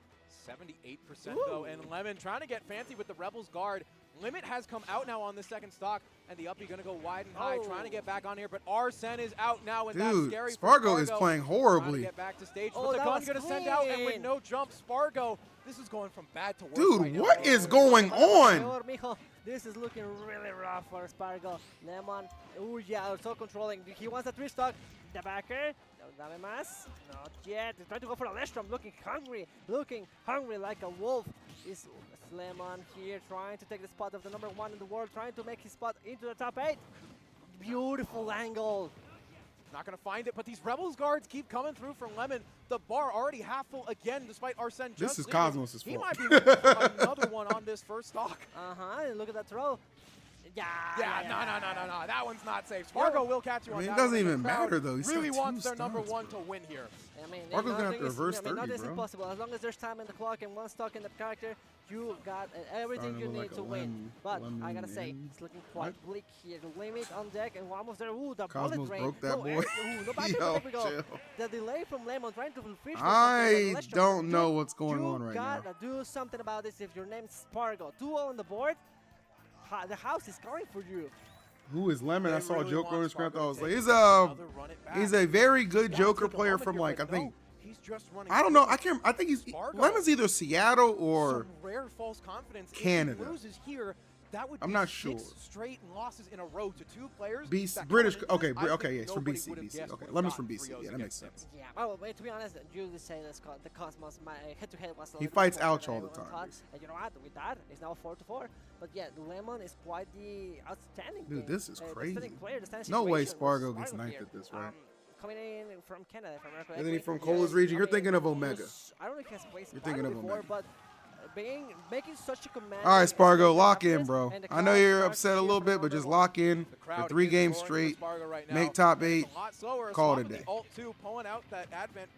78% though, and Lemon trying to get fancy with the Rebels guard. Limit has come out now on the second stock, and the uppie gonna go wide and high, trying to get back on here, but Arsene is out now, and that's Dude, scary Spargo for Spargo. is playing Trying to horribly. get back to stage, Oh, but the that gun was gonna send out, and with clean. no jump, Spargo, this is going from bad to worse. Dude, right now. what is going on? Mijo, this is looking really rough for Spargo. Lemon, oh yeah, so controlling. He wants a 3-stock. The backer, dame más. Not yet. He's trying to go for a Lestrom, looking hungry like a wolf. Is Lemon here trying to take the spot of the #1 in the world, trying to make his spot into the top 8. Beautiful angle. Not gonna find it, but these Rebels guards keep coming through from Lemon. The bar already half full again, despite Arsene just This is leaving. Cosmos' He fault. might be looking for another one on this first stock. And look at that throw. Yeah, no. That one's not safe. Spargo will catch you I on mean, that it doesn't one, and the even crowd matter, though. He's really got wants two their #1 stuns, to bro. win here. I mean, Spargo's gonna have nothing to is- reverse I mean, 30, nothing's bro. impossible. As long as there's time in the clock and one stock in the character, you got everything Starting you to look need like to a win. But I gotta say, lemon it's looking quite bleak here. The limit on deck and almost there. Ooh, the Cosmos bullet rain. broke that No, boy. no back Yo, there we go. chill. The delay from Lemon trying to fish. I don't know what's going on right You now. gotta do something about this if your name's Spargo. 2-0 on the board. The house is coming for you. Who is Lemon? They I saw a really Joker want on his screen. I Spargo thought I was to like, take he's another run it back. a very good Yeah, Joker take a player moment from here, like I but think no, he's just running. I don't know. I can't. I think he's Spargo. Lemon's either Seattle or Some rare false confidence. Canada. If he loses here, that would I'm be not 6 sure. straight losses in a row to 2 players. BC, that British. coming into Okay, this, I okay, think yeah, it's from nobody BC. would have BC. guessed Okay, would Lemon's gotten from BC. 3-0s Yeah, that makes against him. sense. Yeah, oh, wait, to be honest, you just say this, the Cosmos, my head-to-head was a He little fights bit more Ouch than all I the would time, thought. basically. And you know what? With that, it's now 4-4. But yeah, Lemon is quite the outstanding Dude, thing. this is The crazy. outstanding player, the standing No way situation was Spargo gets Spargo ninth here. at this, right? Coming in from Canada, if I remember Isn't he correctly. from Cole's region? I You're mean, thinking of he Omega. was- I don't know if he has played You're thinking Spargo of before, Omega. but making such a command. All right, Spargo, lock in, bro. I know you're upset a little bit, but just lock in for 3 games straight. Make top 8. Call it a day. Alt 2 pulling out that Advent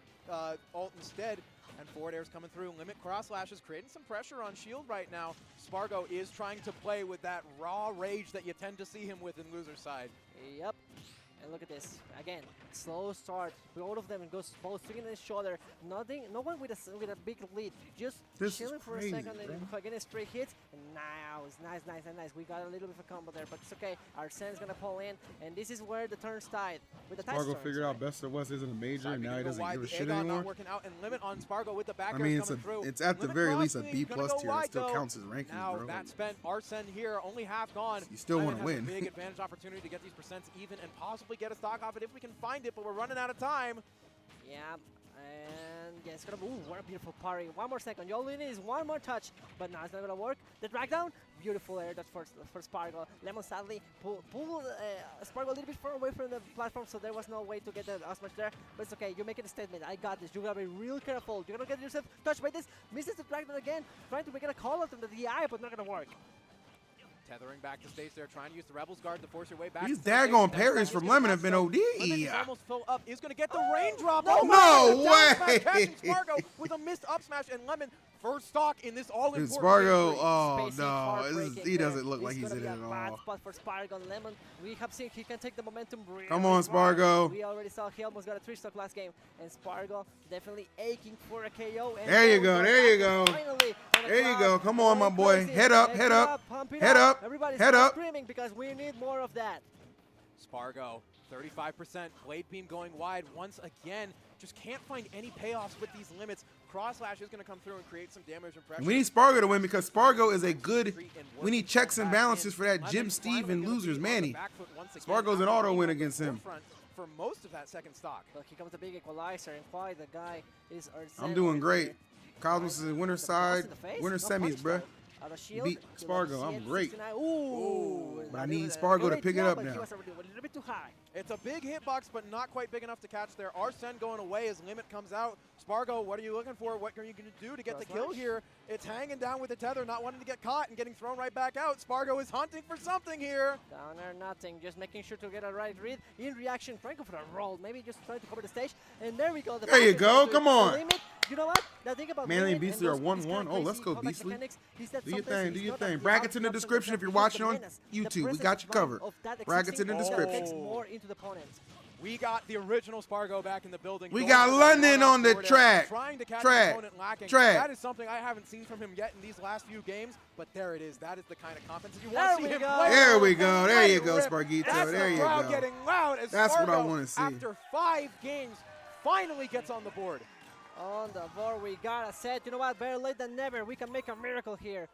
ult instead. And forward air's coming through. Limit cross slashes, creating some pressure on Shield right now. Spargo is trying to play with that raw rage that you tend to see him with in loser's side. Yep. And look at this. Again, slow start. Both of them goes both swinging at each other. Nothing, no one with a big lead. Just chilling for a second and getting straight hits. And now it's nice. We got a little bit of a combo there, but it's okay. Arsene's gonna pull in, and this is where the turns tied. With the Spargo figured out best of West isn't a major, and now he doesn't give a shit anymore. Not working out, and limit on Spargo with the back I mean, it's at the very least a B+ tier. It still counts as rankings, now, bro. that spent Arsene here, only half gone. You still want to win. Big advantage opportunity to get these percents even and possibly get a stock off it if we can find it, but we're running out of time. Yeah, and yeah, it's gonna. Ooh, what a beautiful parry! 1 more second. You only need is 1 more touch, but now it's not gonna work. The drag down, beautiful air. That's for Spargo. Lemon sadly pulled Spargo a little bit far away from the platform, so there was no way to get the smash there. But it's okay. You're making a statement. I got this. You gotta be real careful. You're gonna get yourself touched by this. Misses the drag down again, trying to make it a call out of the DI, but not gonna work. Tethering back to stage there, trying to use the Rebels guard to force your way back. These daggone parries from Lemon have been OD. Lemon almost full up. Is going to get the raindrop. No way! Catching Spargo with a missed up smash, and Lemon first stock in this all-important Spargo, victory. oh no, he doesn't look like he's in it at all. Bad spot for Spargo and Lemon. We have seen he can take the momentum really Come on, Spargo. We already saw he almost got a 3-stock last game, and Spargo definitely aching for a KO. And there you go, there you go. Finally, there you go. Come on, my boy. Head up, head up, head up, Everybody's head up. Screaming because we need more of that. Spargo, 35%. Blade beam going wide once again. Just can't find any payoffs with these limits. Cross slash is going to come through and create some damage and pressure. We need Spargo to win because Spargo is a good. We need checks and balances for that Jim Steve and losers Manny. Spargo's an auto win against him. For most of that second stock. Look, here comes a big equalizer, and why the guy is Arsene. I'm doing great. Cosmos is in winner side, winner semis, bruh. Beat Spargo. I'm great. Ooh. But I need Spargo to pick it up now. He was a little bit too high. It's a big hitbox, but not quite big enough to catch there. Arsene going away as limit comes out. Spargo, what are you looking for? What are you going to do to get the kill here? It's hanging down with the tether, not wanting to get caught and getting thrown right back out. Spargo is hunting for something here. Down there, nothing. Just making sure to get a right read. In reaction, Franco for a roll. Maybe just trying to cover the stage. And there we go. There you go. Come on. You know what? The thing about Manly and Beastly are 1-1. Oh, let's go, Beastly. Do your thing. Do your thing. Brackets in the description if you're watching on YouTube. We got you covered. Brackets in the description. More into the opponent. We got the original Spargo back in the building. We got London on the track. Trying to catch the opponent lacking. That is something I haven't seen from him yet in these last few games, but there it is. That is the kind of confidence you want to see him play. There we go. There you go, Sparg0. There you go. Getting loud as that's what I Spargo, want to see. after 5 games, finally gets on the board. On the board, we got a set. You know what? Better late than never. We can make a miracle here.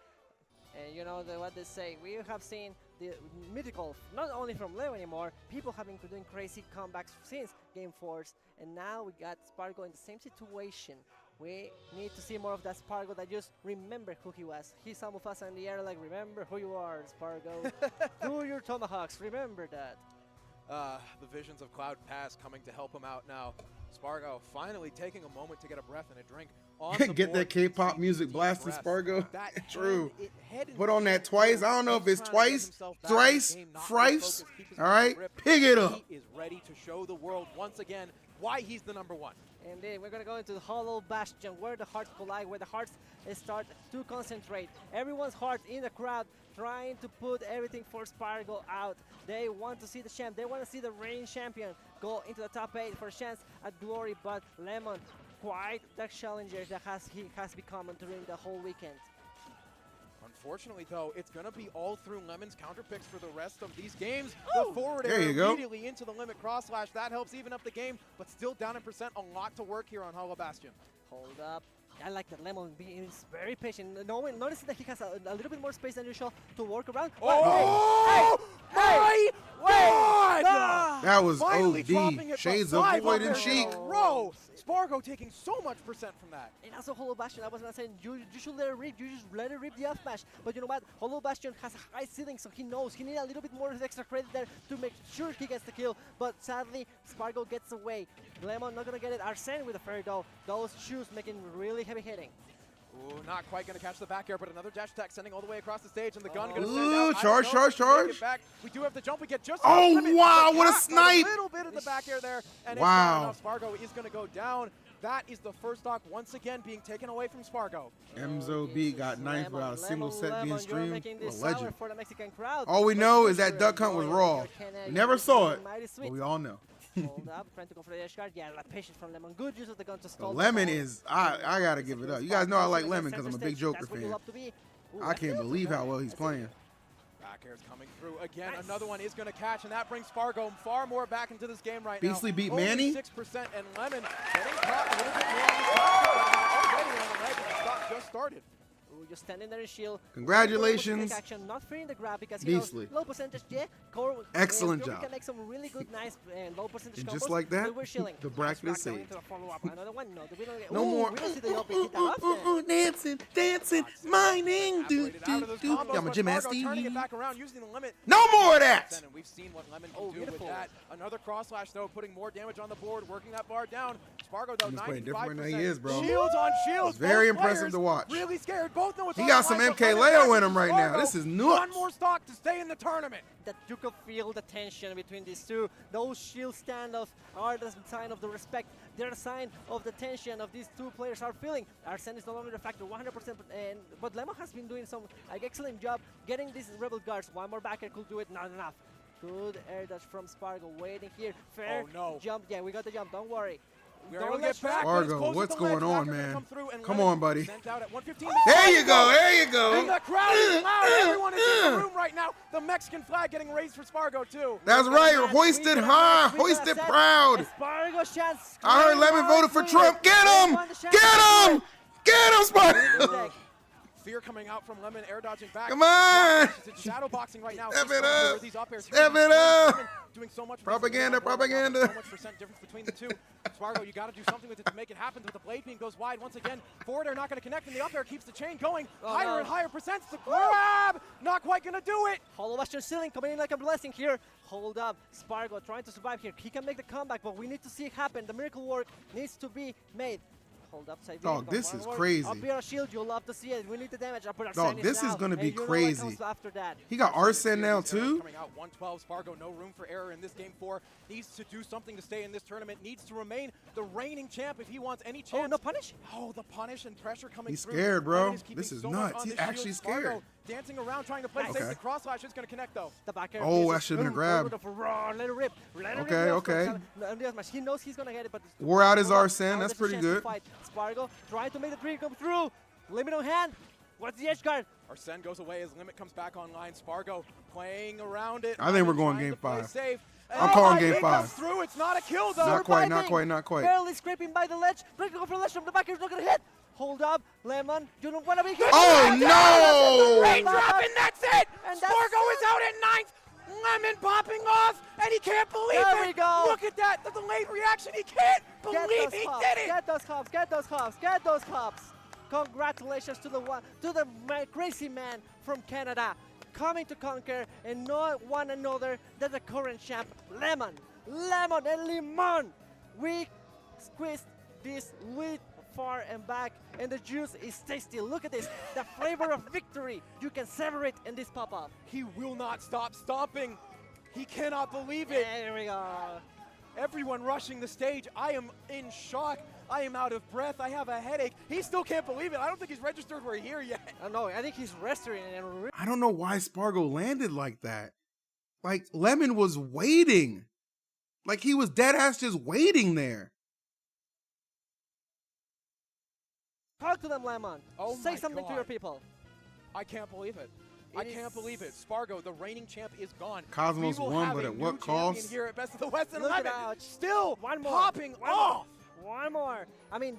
And you know what they say. We have seen the mythical, not only from Leo anymore, people have been doing crazy comebacks since Game 4s. And now we got Spargo in the same situation. We need to see more of that Spargo that just remember who he was. He saw Mufasa in the air like, remember who you are, Spargo. Do your tomahawks, remember that. The visions of Cloud Pass coming to help him out now. Spargo finally taking a moment to get a breath and a drink. Get that K-pop music blasting, Spargo. True. Put on that twice. I don't know if it's twice, thrice, thrice. All right, pick it up. He is ready to show the world once again why he's the #1. Indeed, we're going to go into the Hollow Bastion, where the hearts collide, where the hearts start to concentrate. Everyone's heart in the crowd trying to put everything for Spargo out. They want to see the champ. They want to see the reigning champion go into the top 8 for a chance at glory, but Lemon, quite the challenger that he has become during the whole weekend. Unfortunately, though, it's going to be all through Lemon's counter picks for the rest of these games. The forward air immediately into the limit cross slash. That helps even up the game, but still down in percent. A lot to work here on Hollow Bastion. Hold up. I like that Lemon is very patient. Noticing that he has a little bit more space than usual to work around. Oh! Hey! Wait! That was OD. Shades of Void and Sheik. Spargo taking so much percent from that. And also Hollow Bastion, I was gonna say, you should let it rip. You just let it rip the F-Smash. But you know what? Hollow Bastion has a high ceiling, so he knows he needs a little bit more extra credit there to make sure he gets the kill. But sadly, Spargo gets away. Lemon not gonna get it. Arsene with a fairy though. Those shoes making really heavy hitting. Ooh, not quite going to catch the back air, but another dash attack sending all the way across the stage, and the gun going to send Ooh, out. charge, charge, charge. We do have the jump. We get just Oh, limit, wow, what a a snipe. little bit of the back air there, and Wow. it's not enough. Spargo is going to go down. That is the first stock once again being taken away from Spargo. Emzo B got ninth without a single set being streamed. What a legend. For the Mexican crowd. All we know is that duck hunt was raw. We never saw it, but we all know. Hold up, trying to go for the edge guard. Yeah, like patience from Lemon. Good use of the gun to stall. Lemon is, I gotta give it up. You guys know I like Lemon because I'm a big Joker fan. I can't believe how well he's playing. Back air's coming through again. Nice. Another one is going to catch, and that brings Spargo far more back into this game right Beastly now. beat Only Manny. 6%, and Lemon getting caught a little bit more on the top already on the leg, and the stock just started. Ooh, just standing there in shield. Congratulations. Action, not fearing the grab because Beastly. Low percentage, yeah. Core, Excellent job. can make some really good, nice and low percentage And combos. just like that, we're shilling. the bracket is saved. Another one, no, we don't get, No more. We don't see the open hit that often. Dancing, dancing, mining. Do, Out of those do. combos, I'm a but Jim Spargo Steve. turning it back around, using the limit. No more of that. And we've seen what Lemon can do beautiful. with that. Another cross slash though, putting more damage on the board, working that bar down. Spargo though, He's 95%. playing different than he is, bro. Shields on shields. It's very both impressive players to watch. Really scared. Both know what's He on got the some line, MK but Lemon Leo catches in him right now. Spargo. This is nuts. One more stock to stay in the tournament. That you can feel the tension between these two. Those shield standoffs are the sign of the respect. They're a sign of the tension of these two players are feeling. Arsene is no longer the factor, 100%. But Lemon has been doing some excellent job getting these Rebel guards. One more backer could do it, not enough. Good air dash from Spargo, waiting here. Fair jump. Yeah, we got the jump. Don't worry. We're able to get back. Spargo, what's going on, man? Come on, buddy. Sent out at 115. There you go. There you go. And the crowd is loud. Everyone is in the room right now. The Mexican flag getting raised for Spargo, too. That's right. Hoisted high, hoisted proud. Spargo chance. I heard Lemon voted for Trump. Get him! Get him! Get him, Spargo! Fear coming out from Lemon, air dodging back. Come on! Shadow boxing right now. Step it up! These up airs. Step it up! Doing so much Propaganda, propaganda. So much percent difference between the two. Spargo, you got to do something with it to make it happen. But the blade beam goes wide once again. Forward air not going to connect, and the up air keeps the chain going. Higher and higher percents. The grab, not quite going to do it. Hollow Western Ceiling coming in like a blessing here. Hold up, Spargo trying to survive here. He can make the comeback, but we need to see it happen. The miracle work needs to be made. Hold up, side Dog, this is crazy. Up here, shield, you'll love to see it. We need the damage. Dog, this is going to be crazy. After that. He got Arsene now, too? Coming out 112, Spargo, no room for error in this game 4. Needs to do something to stay in this tournament. Needs to remain the reigning champ if he wants any chance. Oh, no punish? Oh, the punish and pressure coming He's through. scared, bro. Is This is so nuts. He's actually scared. Spargo dancing around trying to play safe. The cross slash is going to connect, though. The back air. Oh, that shouldn't have grabbed. Let it rip. Okay, okay. He knows he's going to get it, but wore out his Arsene. That's pretty good. Spargo trying to make the dream come through. Limit on hand. What's the edge guard? Arsene goes away as Limit comes back online. Spargo playing around it. I think we're going game 5. Safe. I'm calling game 5. Through. It's not a kill, though. Not quite, not quite, not quite. Barely scraping by the ledge. Breaking over the ledge from the back. He's not going to hit. Hold up, Lemon. You don't want to be hit. Oh, no! Raindrop, and that's it. Spargo is out at 9th. Lemon popping off, and he can't believe it. There we go. Look at that, the delayed reaction. He can't believe he did it. Get those hops, get those hops, get those hops. Congratulations to the crazy man from Canada, coming to conquer and not one another than the current champ, Lemon. Lemon and Limon. We squeezed this lid far and back, and the juice is tasty. Look at this, the flavor of victory. You can savor it in this pop-up. He will not stop stomping. He cannot believe it. There we go. Everyone rushing the stage. I am in shock. I am out of breath. I have a headache. He still can't believe it. I don't think he's registered we're here yet. No, I think he's resting. I don't know why Spargo landed like that. Like, Lemon was waiting. Like, he was dead ass just waiting there. Talk to them, Lemon. Oh, say something to your people. I can't believe it. I can't believe it. Spargo, the reigning champ, is gone. Cosmos won, but at what cost? Here at Best of the West, and Look Lemon out. still one more. popping off. One more. I mean,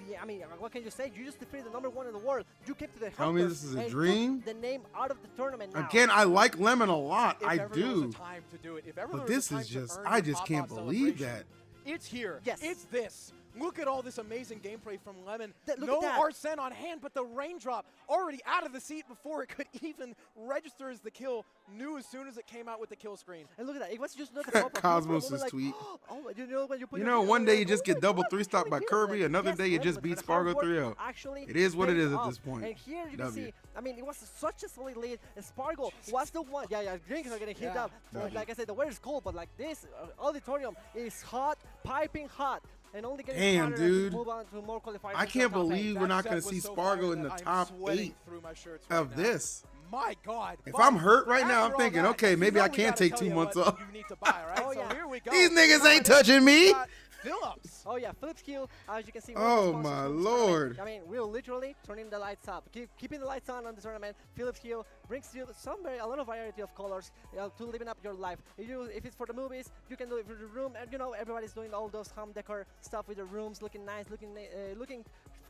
what can you say? You just defeated the #1 in the world. You kept to the Tell me this is a dream. The name out of the tournament now. Again, I like Lemon a lot. If I ever do. there was a time to do it, if ever But there was this a time is to just, earn I the just pop-off can't believe celebration, that. It's here. Yes. It's this. Look at all this amazing gameplay from Lemon. Look No at that. Arsene on hand, but the raindrop already out of the seat before it could even register as the kill. Knew as soon as it came out with the kill screen. And look at that. It was just not a pop-up. Cosmos' tweet. Oh, you know when you put You your know, finger one on day it, you just get double 3-stopped by actually Kirby. did it. Another Yes, day you Lemon, just but beat the hard Spargo work 3-0. actually It is what it paid is at off. this point. And here you can W. see, I mean, it was such a solid lead, and Spargo was the one. Yeah, drinks are getting hit Yeah. up. W. Like I said, the weather is cold, but like this auditorium is hot, piping hot. And only getting Damn, hotter as we dude. move on to more qualifiers. I into can't the top eight. believe we're That not set going to was see so Spargo fire in the that I'm top sweating 8 through my shirts right of now. this. My God. If But I'm hurt right now, I'm after all thinking, that, okay, you maybe know I we can gotta take tell 2 you months what off. You need to buy, right? Oh, So yeah. here we go. These niggas We ain't got touching me. Phillips. Oh yeah, Phillips Q, as you can see. Oh, one of the my sponsors from this Lord. tournament. I mean, we're literally turning the lights up, keeping the lights on the tournament. Phillips Q brings you a lot of variety of colors to living up your life. If it's for the movies, you can do it for the room, and you know everybody's doing all those home decor stuff with the rooms looking nice, looking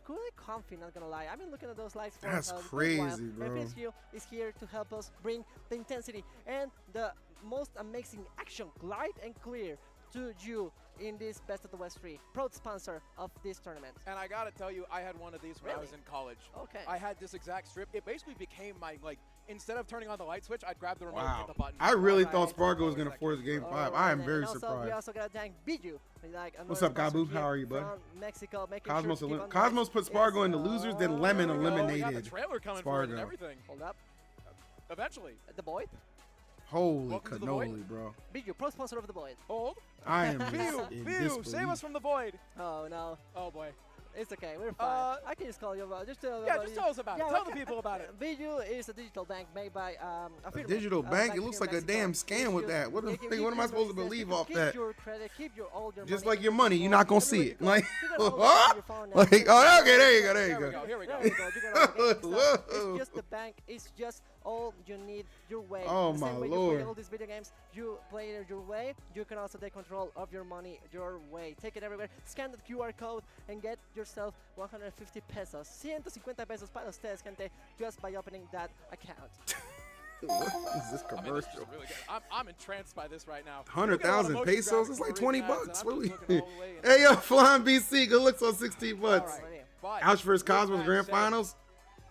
really comfy. Not gonna lie, I've been looking at those lights for That's a good crazy, while. bro. And Phillips Q is here to help us bring the intensity and the most amazing action, light and clear, to you in this Best of the West 3, proud sponsor of this tournament. And I gotta tell you, I had one of these when I was in college. Okay. I had this exact strip. It basically became my, like, instead of turning on the light switch, I'd grab the remote and Wow. hit the button. I really Alright. thought Spargo was going to force game 5. I am very We surprised. also got to thank Guilheww. Like What's up, another Gabu? sponsor How are here you, bud? from Mexico, making Cosmos, sure to keep on the Cosmos put lights. Spargo Yes, in the losers, then Lemon There we go. We got the eliminated trailer coming for it and Spargo. everything. Hold up. Eventually. The Void. Holy Welcome to the cannoli, bro. Guilheww, pro sponsor of the Void. Hold. I am Guilheww, in Guilheww, disbelief. save us from the void. Oh no, Oh boy. it's okay, we're fine. I can just call you. Just tell Yeah, everybody. just tell us about it. Yeah, Tell okay. the people about it. Guilheww is a digital bank made by A firm, digital bank? It back looks here like in a damn Mexico. scam with It's that. just- What they can what am I give supposed to you believe access, off keep that? your credit, keep your all your Just money like your money, you're not going to see it. everywhere Like, you go. You got all what? that on your phone now. Like, oh, okay, there you go, there you There we go. go. Here we There go. you go. You got all the gaming stuff. Whoa. It's just the bank. It's just all you need your way. Oh, the my same way Lord. You play all these video games, you play it your way. You can also take control of your money your way. Take it everywhere. Scan the QR code and get yourself 150 pesos. 150 pesos para ustedes, gente, just by opening that account. What is this I mean, this is commercial? really good. I'm entranced by this right now. 100,000 pesos? It's like 20 graphics bucks. and I'm What just we? looking all the way and- Hey, yo, Flying BC, good looks on 16 bucks. All right. But Ouch for his with Cosmos that Grand said, Finals.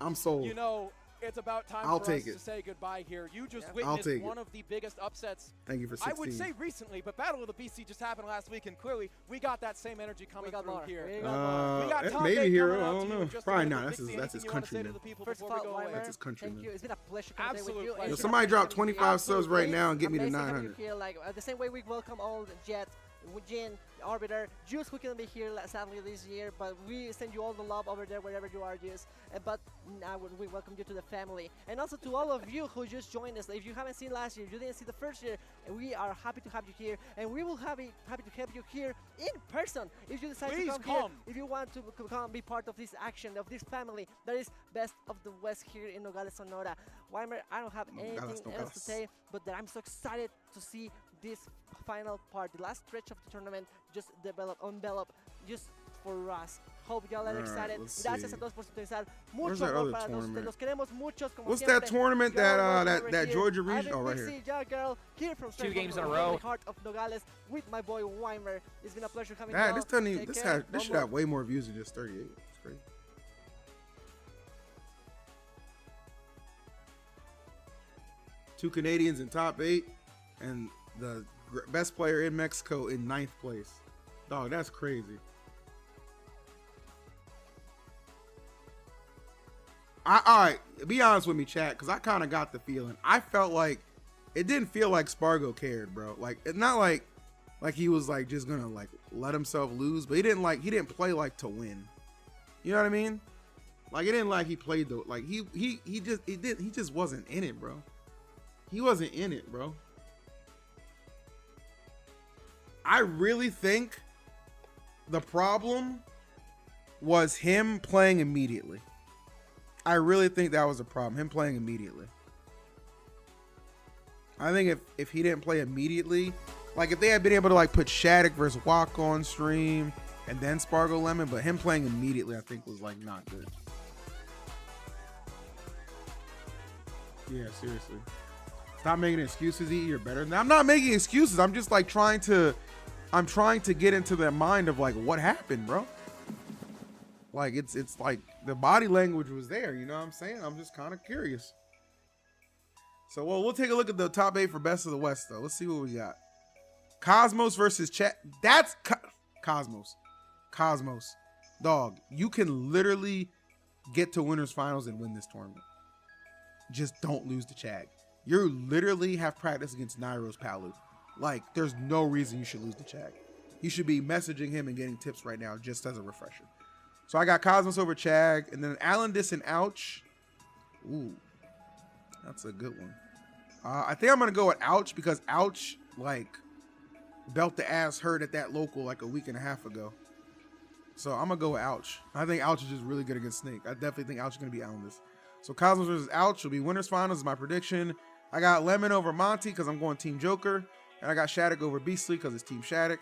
I'm sold. You know, it's about time I'll for take us it. to say goodbye here. You just I'll witnessed take one it. of the biggest upsets, Thank you for I 16. would say recently, but Battle of the BC just happened last week, and clearly we got that same energy coming We got through more. here. We got more. We got Top maybe Eight Hero. coming I out don't to you know. in just a Probably minute. not. Dixie, That's his anything you wanna say to countryman. the people First of before all, we go away? Weimer, That's his countryman. thank you. It's been a pleasure coming with Absolute you. pleasure. And Yo, it's been somebody a drop pleasure having 25 you. subs right now and get me to Amazing having 900. you here. Like the same way we welcome all the Jet, Jin, Arbiter, Juice, who couldn't be here sadly this year, but we send you all the love over there wherever you are, Juice. But now we welcome you to the family, and also to all of you who just joined us. If you haven't seen last year, you didn't see the first year, we are happy to have you here, and we will happy to have you here in person. If you decide Please to come here, come. if you want to come be part of this action, of this family that is Best of the West here in Nogales, Sonora. Weimer, I don't have anything else to Nogales. say, but that I'm so excited to see this final part, the last stretch of the tournament, just envelop just for us. Hope y'all are Alright, excited. let's Gracias see. a todos por sintonizar. Where's Mucho that amor other para todos ustedes. tournament? Los queremos muchos como What's siempre. that tournament Y'all that welcome that over that here. Georgia I've region? been Oh, right BC, here. Y'all girl, here from Two games in a from row. the heart of Nogales with my boy Weimer. It's been a pleasure having That y'all. this doesn't even, Take this care. has this should Vamos. have way more views than just 38. It's great. Two Canadians in top 8, and the best player in Mexico in 9th place. Dog, that's crazy. All right, be honest with me, chat, because I kind of got the feeling. I felt like it didn't feel like Spargo cared, bro. Like it's not like he was like just gonna like let himself lose, but he didn't play like to win. You know what I mean? Like it didn't like he played the like he just wasn't in it, bro. He wasn't in it, bro. I really think the problem was him playing immediately. I really think that was a problem, him playing immediately. I think if he didn't play immediately, like if they had been able to like put Shadic versus Waka on stream and then Spargo Lemon, but him playing immediately I think was like not good. Yeah, seriously. Stop making excuses, E. You're better than that. I'm not making excuses. I'm just like trying to I'm trying to get into their mind of like what happened, bro. Like it's like the body language was there, you know what I'm saying? I'm just kind of curious. So we'll take a look at the top 8 for Best of the West though. Let's see what we got. Cosmos versus Chag. That's Cosmos. Cosmos. Dog, you can literally get to winners finals and win this tournament. Just don't lose to Chag. You literally have practice against Nairo's Palu. Like, there's no reason you should lose to Chag. You should be messaging him and getting tips right now just as a refresher. So I got Cosmos over Chag, and then Allenis and Ouch. Ooh, that's a good one. I think I'm going to go with Ouch because Ouch, like, belt the ass hurt at that local like a week and a half ago. So I'm going to go with Ouch. I think Ouch is just really good against Snake. I definitely think Ouch is going to be Allenis. So Cosmos versus Ouch will be winners finals is my prediction. I got Lemon over Monty because I'm going Team Joker. And I got Shadic over Beastly because it's Team Shadic.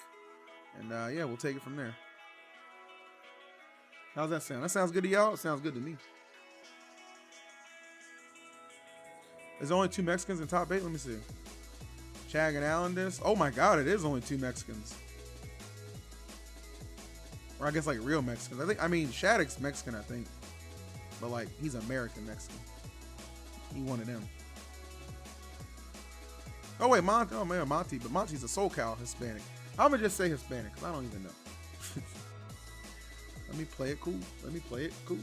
And yeah, we'll take it from there. How's that sound? That sounds good to y'all? It sounds good to me. There's only 2 Mexicans in top 8? Let me see. Chag and Allenis. Oh my god, it is only 2 Mexicans. Or I guess like real Mexicans. I mean, Shadic's Mexican, I think. But like, he's American Mexican. He one of them. Oh wait, Monty. Oh man, Monty. But Monty's a SoCal Hispanic. I'm gonna just say Hispanic because I don't even know. Let me play it cool. Let me play it cool.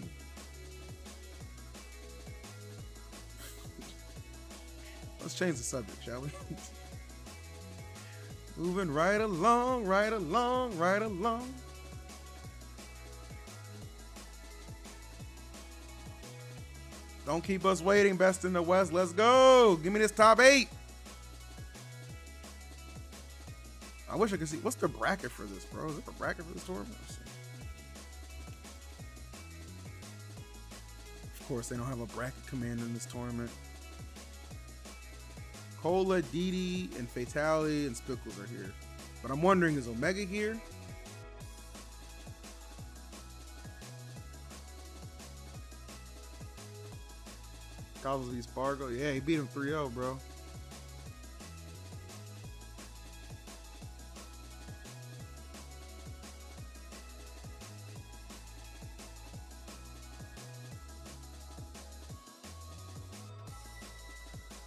Let's change the subject, shall we? Moving right along, right along, right along. Don't keep us waiting, Best in the West. Let's go. Give me this top 8. I wish I could see. What's the bracket for this, bro? Is there a bracket for this tournament? Of course, they don't have a bracket commander in this tournament. Cola, Didi, and Fatality and Spickles are here. But I'm wondering, is Omega here? Cosmos v Spargo. Yeah, he beat him 3-0, bro.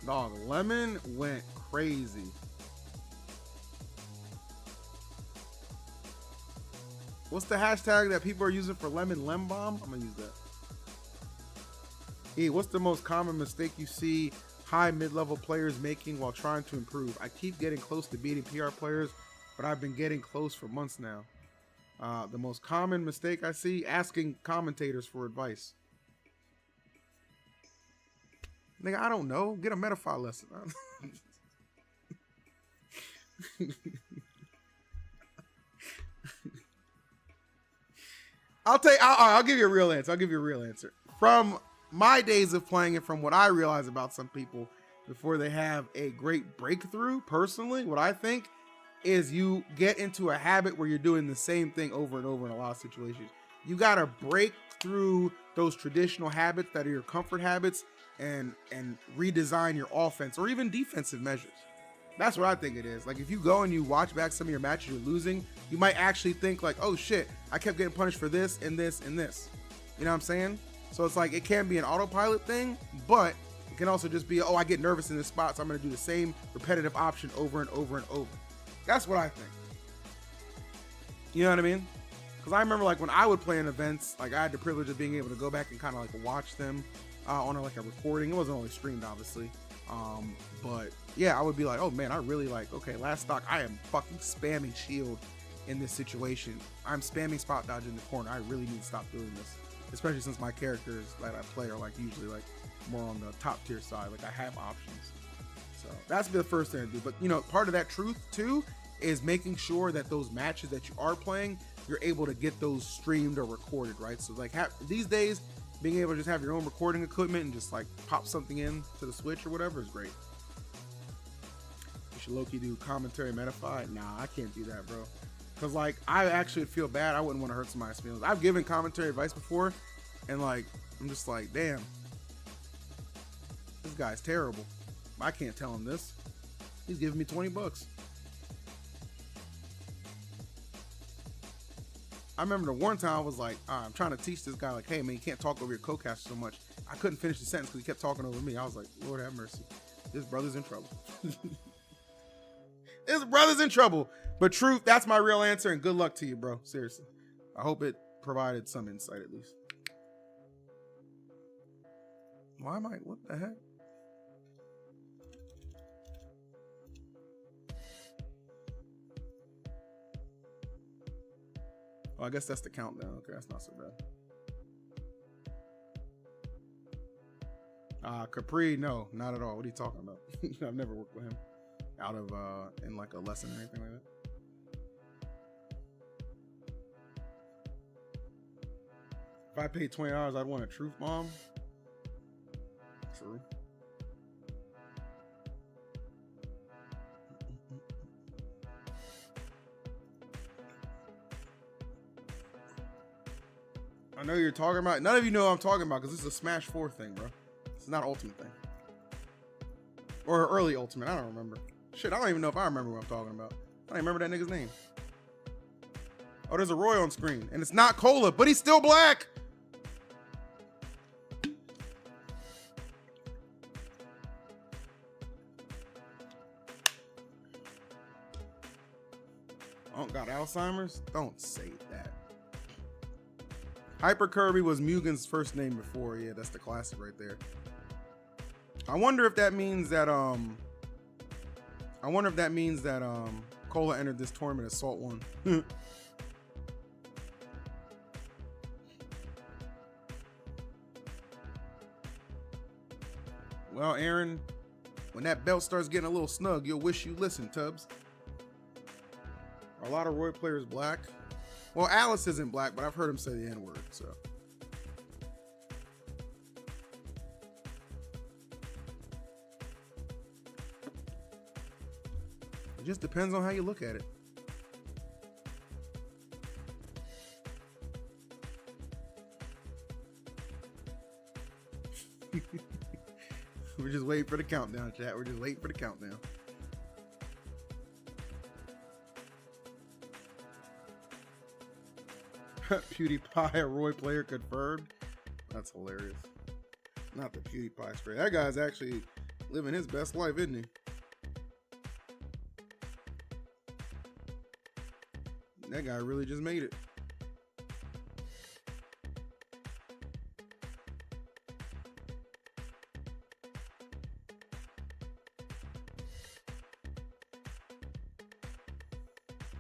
Dog, Lemon went crazy. What's the hashtag that people are using for Lemon Bomb? I'm gonna use that. E, what's the most common mistake you see high mid-level players making while trying to improve? I keep getting close to beating PR players, but I've been getting close for months now. The most common mistake I see, asking commentators for advice. Nigga, I don't know. Get a Metafile lesson. I'll give you a real answer. I'll give you a real answer. From my days of playing it, from what I realize about some people before they have a great breakthrough, personally, what I think is you get into a habit where you're doing the same thing over and over in a lot of situations. You got to break through those traditional habits that are your comfort habits and redesign your offense or even defensive measures. That's what I think it is. Like, if you go and you watch back some of your matches you're losing, you might actually think like, oh shit, I kept getting punished for this and this and this. You know what I'm saying? So it's like, it can be an autopilot thing, but it can also just be, oh, I get nervous in this spot, so I'm going to do the same repetitive option over and over and over. That's what I think. You know what I mean? Because I remember like when I would play in events, like I had the privilege of being able to go back and kind of like watch them on like a recording. It wasn't always streamed, obviously. But yeah, I would be like, oh man, I really like, okay, last stock, I am fucking spamming shield in this situation. I'm spamming spot dodge in the corner. I really need to stop doing this, especially since my characters that I play are like usually like more on the top tier side. Like I have options. So that's the first thing to do. But you know, part of that truth too is making sure that those matches that you are playing, you're able to get those streamed or recorded, right? So like these days, being able to just have your own recording equipment and just like pop something in to the Switch or whatever is great. You should low-key do commentary Metafy. Nah, I can't do that, bro. Cause like I actually feel bad. I wouldn't want to hurt somebody's feelings. I've given commentary advice before, and like I'm just like, damn, this guy's terrible. I can't tell him this. He's giving me $20. remember the one time I was like, I'm trying to teach this guy, like, hey, man, you can't talk over your co-caster so much. I couldn't finish the sentence because he kept talking over me. I was like, Lord have mercy. This brother's in trouble. This brother's in trouble. But truth, that's my real answer, and good luck to you, bro. Seriously. I hope it provided some insight at least. Why am I, what the heck? Oh, I guess that's the countdown. Okay, that's not so bad. Capri, no, not at all. What are you talking about? I've never worked with him out of in like a lesson or anything like that. If I paid $20, I'd want a truth bomb. True. I know you're talking about. None of you know what I'm talking about because this is a Smash 4 thing, bro. It's not Ultimate thing. Or early Ultimate. I don't remember. Shit, I don't even know if I remember what I'm talking about. I don't remember that nigga's name. Oh, there's a Roy on screen. And it's not Cola, but he's still black. Oh, got Alzheimer's? Don't say that. Hyper Kirby was Mugen's first name before. Yeah, that's the classic right there. I wonder if that means that Cola entered this tournament as Salt 1. Well, Aaron, when that belt starts getting a little snug, you'll wish you listened, Tubbs. Are a lot of Roy players black? Well, Alice isn't black, but I've heard him say the N-word, so. It just depends on how you look at it. We're just waiting for the countdown, chat. We're just waiting for the countdown. PewDiePie, a Roy player confirmed. That's hilarious. Not the PewDiePie spray. That guy's actually living his best life, isn't he? That guy really just made it.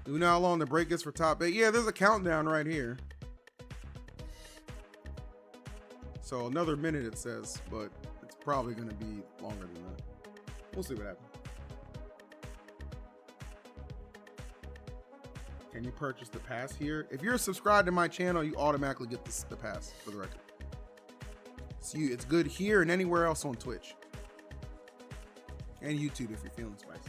Do we know how long the break is for top 8? Yeah, there's a countdown right here. So another minute it says, but it's probably going to be longer than that. We'll see what happens. Can you purchase the pass here? If you're subscribed to my channel, you automatically get the pass, for the record. So it's good here and anywhere else on Twitch. And YouTube if you're feeling spicy.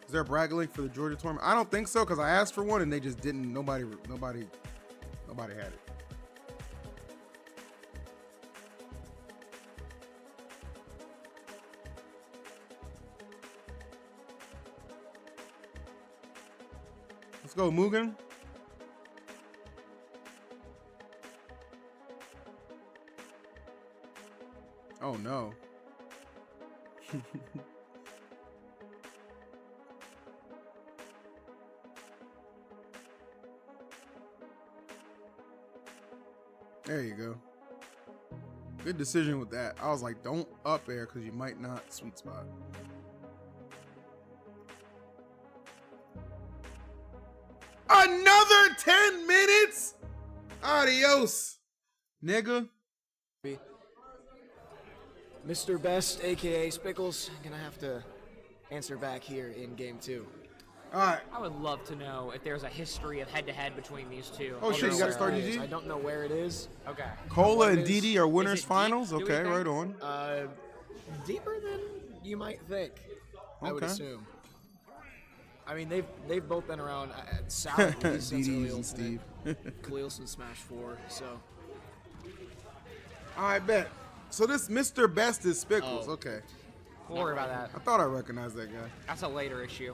Is there a brag link for the Georgia tournament? I don't think so, because I asked for one and they just didn't. Nobody had it. Let's go, Mugen. Oh no. There you go. Good decision with that. I was like, don't up air because you might not sweet spot. Another 10 minutes? Adios, nigga. Mr. Best, aka Spickles, gonna have to answer back here in game 2. All right. I would love to know if there's a history of head-to-head between these two. Oh shit, you got to start GG? I don't know where it is. Okay. Cola and DD are winners finals? deep, Okay, right on. Deeper than you might think, I would assume. I mean, they've both been around solidly since early and Steve. Khalil since Smash 4, so. I bet. So this Mr. Best is Spickles. Okay. We'll worry about that. I thought I recognized that guy. That's a later issue.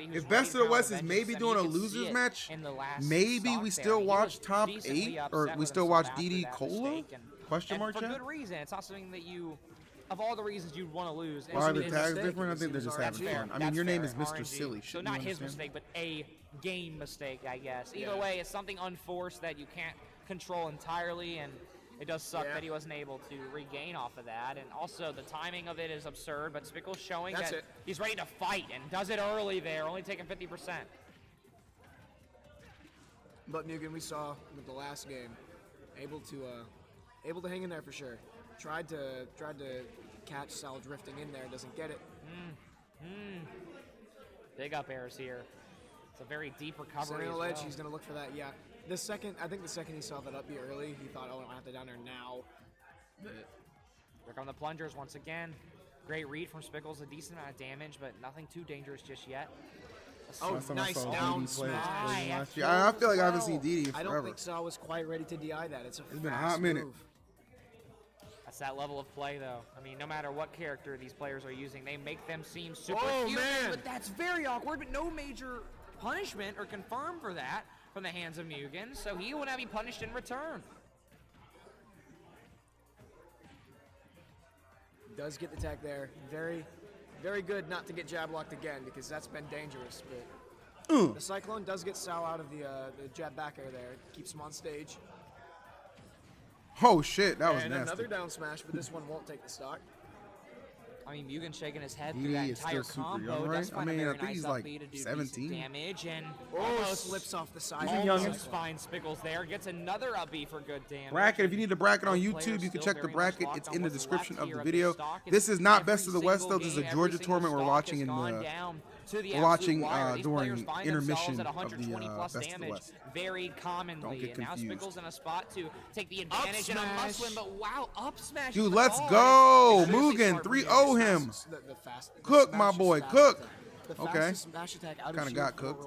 somebody who's if Best of the West is vengeance, maybe and doing you a could see losers it match, in the last maybe stock we there. still He watch was top decently 8, or upset we with still himself watch after DD that Cola? mistake, Question mark and for chat? good reason. It's not something that you of all the reasons you'd want to lose. Why are the it's tags different? I think they're just having fun. I mean, your name is Mr. Silly. So not his mistake, but a game mistake, I guess. Either way, it's something unforced that you can't control entirely, and it does suck that he wasn't able to regain off of that. And also, the timing of it is absurd, but Spickle's showing that he's ready to fight and does it early there, only taking 50%. But Mugen, we saw with the last game, able to hang in there for sure. Tried to catch Sal drifting in there, doesn't get it. Big up airs here. It's a very deep recovery. Sitting on the ledge, he's gonna look for that. Yeah. I think the second he saw that up B early, he thought, oh, I have to down there now. Here come the plungers once again. Great read from Spickles, a decent amount of damage, but nothing too dangerous just yet. Oh, nice down smash. I feel like I haven't seen DD in forever. I don't think Sal was quite ready to DI that. It's been a hot minute. That's that level of play, though. I mean, no matter what character these players are using, they make them seem super human, but that's very awkward, but no major punishment or confirmed for that from the hands of Mugen, so he will not be punished in return. Does get the tag there. Very, very good not to get jab locked again, because that's been dangerous. But the Cyclone does get Sal out of the jab back air there. Keeps him on stage. Oh shit, that was and nasty. Another down smash, but this one won't take the stock. I mean, Mugen shaking his head through that entire combo. Young, right? I mean, I think nice he's like to do 17. Damage and slips off the side. Almost finds Spickles there. Gets another up B for good damage. Bracket. If you need a bracket on YouTube, you can check the bracket. It's in the description of the video. This is not Best of the West though. This is a Georgia tournament we're watching in the. We're watching during intermission of the Best of the West. Very commonly. Don't get And now confused. Spickles in a spot to take the advantage and a must win, but wow, up smash. Dude, let's go. Mugen 3-0 him. Cook, my boy, cook. Okay. Kind of got cooked.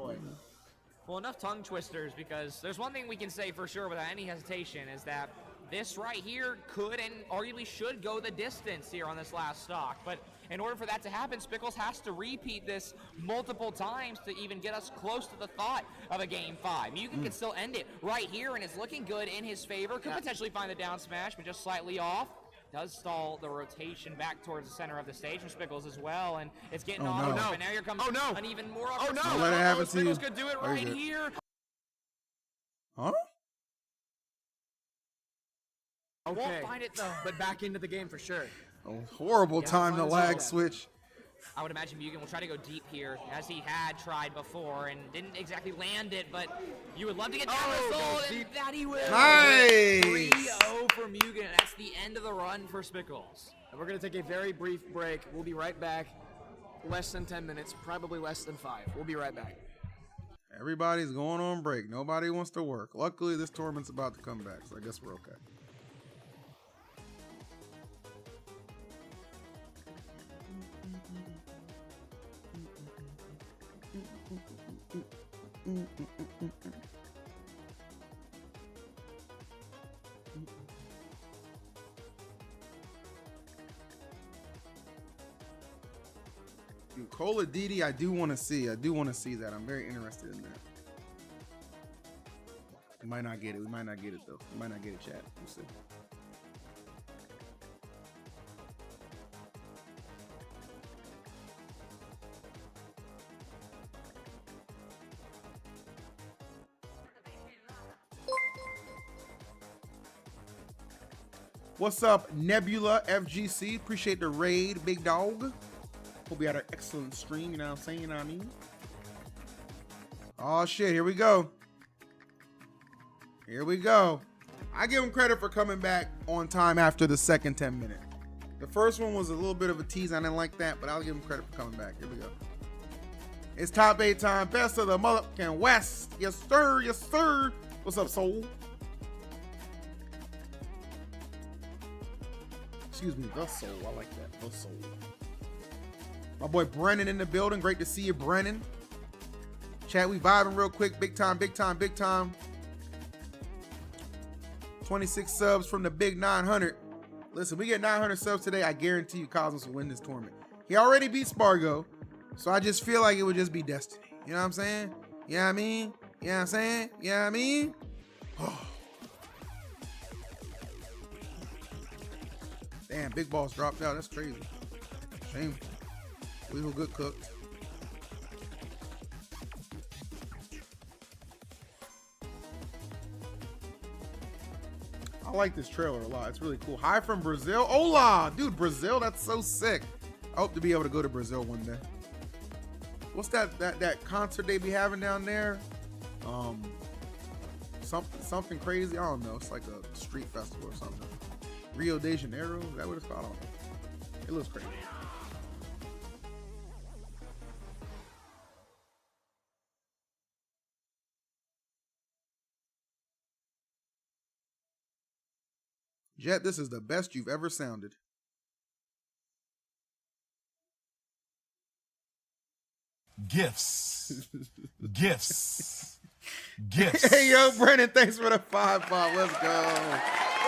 Well, enough tongue twisters, because there's one thing we can say for sure without any hesitation is that this right here could and arguably should go the distance here on this last stock. But in order for that to happen, Spickles has to repeat this multiple times to even get us close to the thought of a Game 5. Mugen can still end it right here, and it's looking good in his favor. Could potentially find the down smash, but just slightly off. Does stall the rotation back towards the center of the stage from Spickles as well, and it's getting off. No. And now here comes an even more Don't let it happen to you. Spickles could do it right here. Huh? Okay. Won't find it though. But back into the game for sure. Oh, horrible time to lag switch. I would imagine Mugen will try to go deep here, as he had tried before and didn't exactly land it, but you would love to get down result, and that he will. Nice! 3-0 for Mugen, and that's the end of the run for Spickles. And we're going to take a very brief break. We'll be right back. Less than 10 minutes, probably less than 5. We'll be right back. Everybody's going on break. Nobody wants to work. Luckily, this tournament's about to come back, so I guess we're okay. Dude, Cola DD, I do want to see. I do want to see that. I'm very interested in that. We might not get it. We might not get it though. We might not get it, chat. We'll see. What's up, Nebula FGC? Appreciate the raid, big dog. Hope we had an excellent stream, you know what I'm saying? You know what I mean? Oh shit, here we go. Here we go. I give him credit for coming back on time after the second 10 minute. The first one was a little bit of a tease. I didn't like that, but I'll give him credit for coming back. Here we go. It's top 8 time. Best of the motherfucking West. Yes, sir. Yes, sir. What's up, soul? Excuse me, the soul. I like that. The soul. My boy Brennan in the building. Great to see you, Brennan. Chat, we vibing real quick. Big time, big time, big time. 26 subs from the big 900. Listen, we get 900 subs today. I guarantee you Cosmos will win this tournament. He already beat Spargo, so I just feel like it would just be destiny. You know what I'm saying? You know what I mean? You know what I'm saying? You know what I mean? Damn, Big Boss dropped out. That's crazy. Shame. Guilheww good cooked. I like this trailer a lot. It's really cool. Hi from Brazil. Hola! Dude, Brazil, that's so sick. I hope to be able to go to Brazil one day. What's that concert they be having down there? Something crazy. I don't know. It's like a street festival or something. Rio de Janeiro. Is that what it's called? I don't know. It looks crazy. Jet, this is the best you've ever sounded. Gifts. Gifts. Gifts. Hey, yo, Brennan, thanks for the 5-5. Let's go.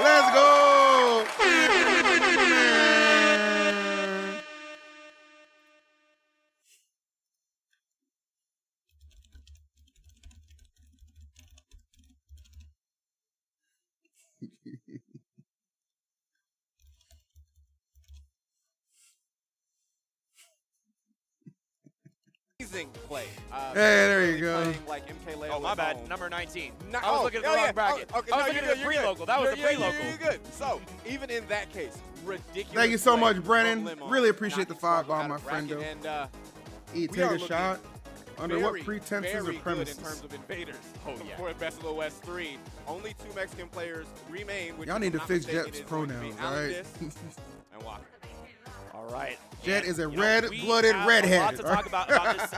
Let's go. Amazing play. Hey, there you go. Like MK Oh, my bad. Number 19. No, I was looking at the wrong bracket. Okay, I was no, looking at the pre-local. That was the pre-local. You're good. So, even in that case, ridiculous. Thank you so play much, from Brennan. Lemon. Really appreciate the Knocking 5-bomb, Spargo my out of friend. bracket. And Take we are a shot. Under what very, pretenses or very premises? good in terms of invaders. Oh, yeah. For Best of the West 3, only 2 Mexican players remain. Which Y'all need to if I'm fix not mistaken, Jet's is going to be pronouns, all right? Allenis and Waka. All right. Jet And, is a you know, red-blooded we have redhead. A lot to talk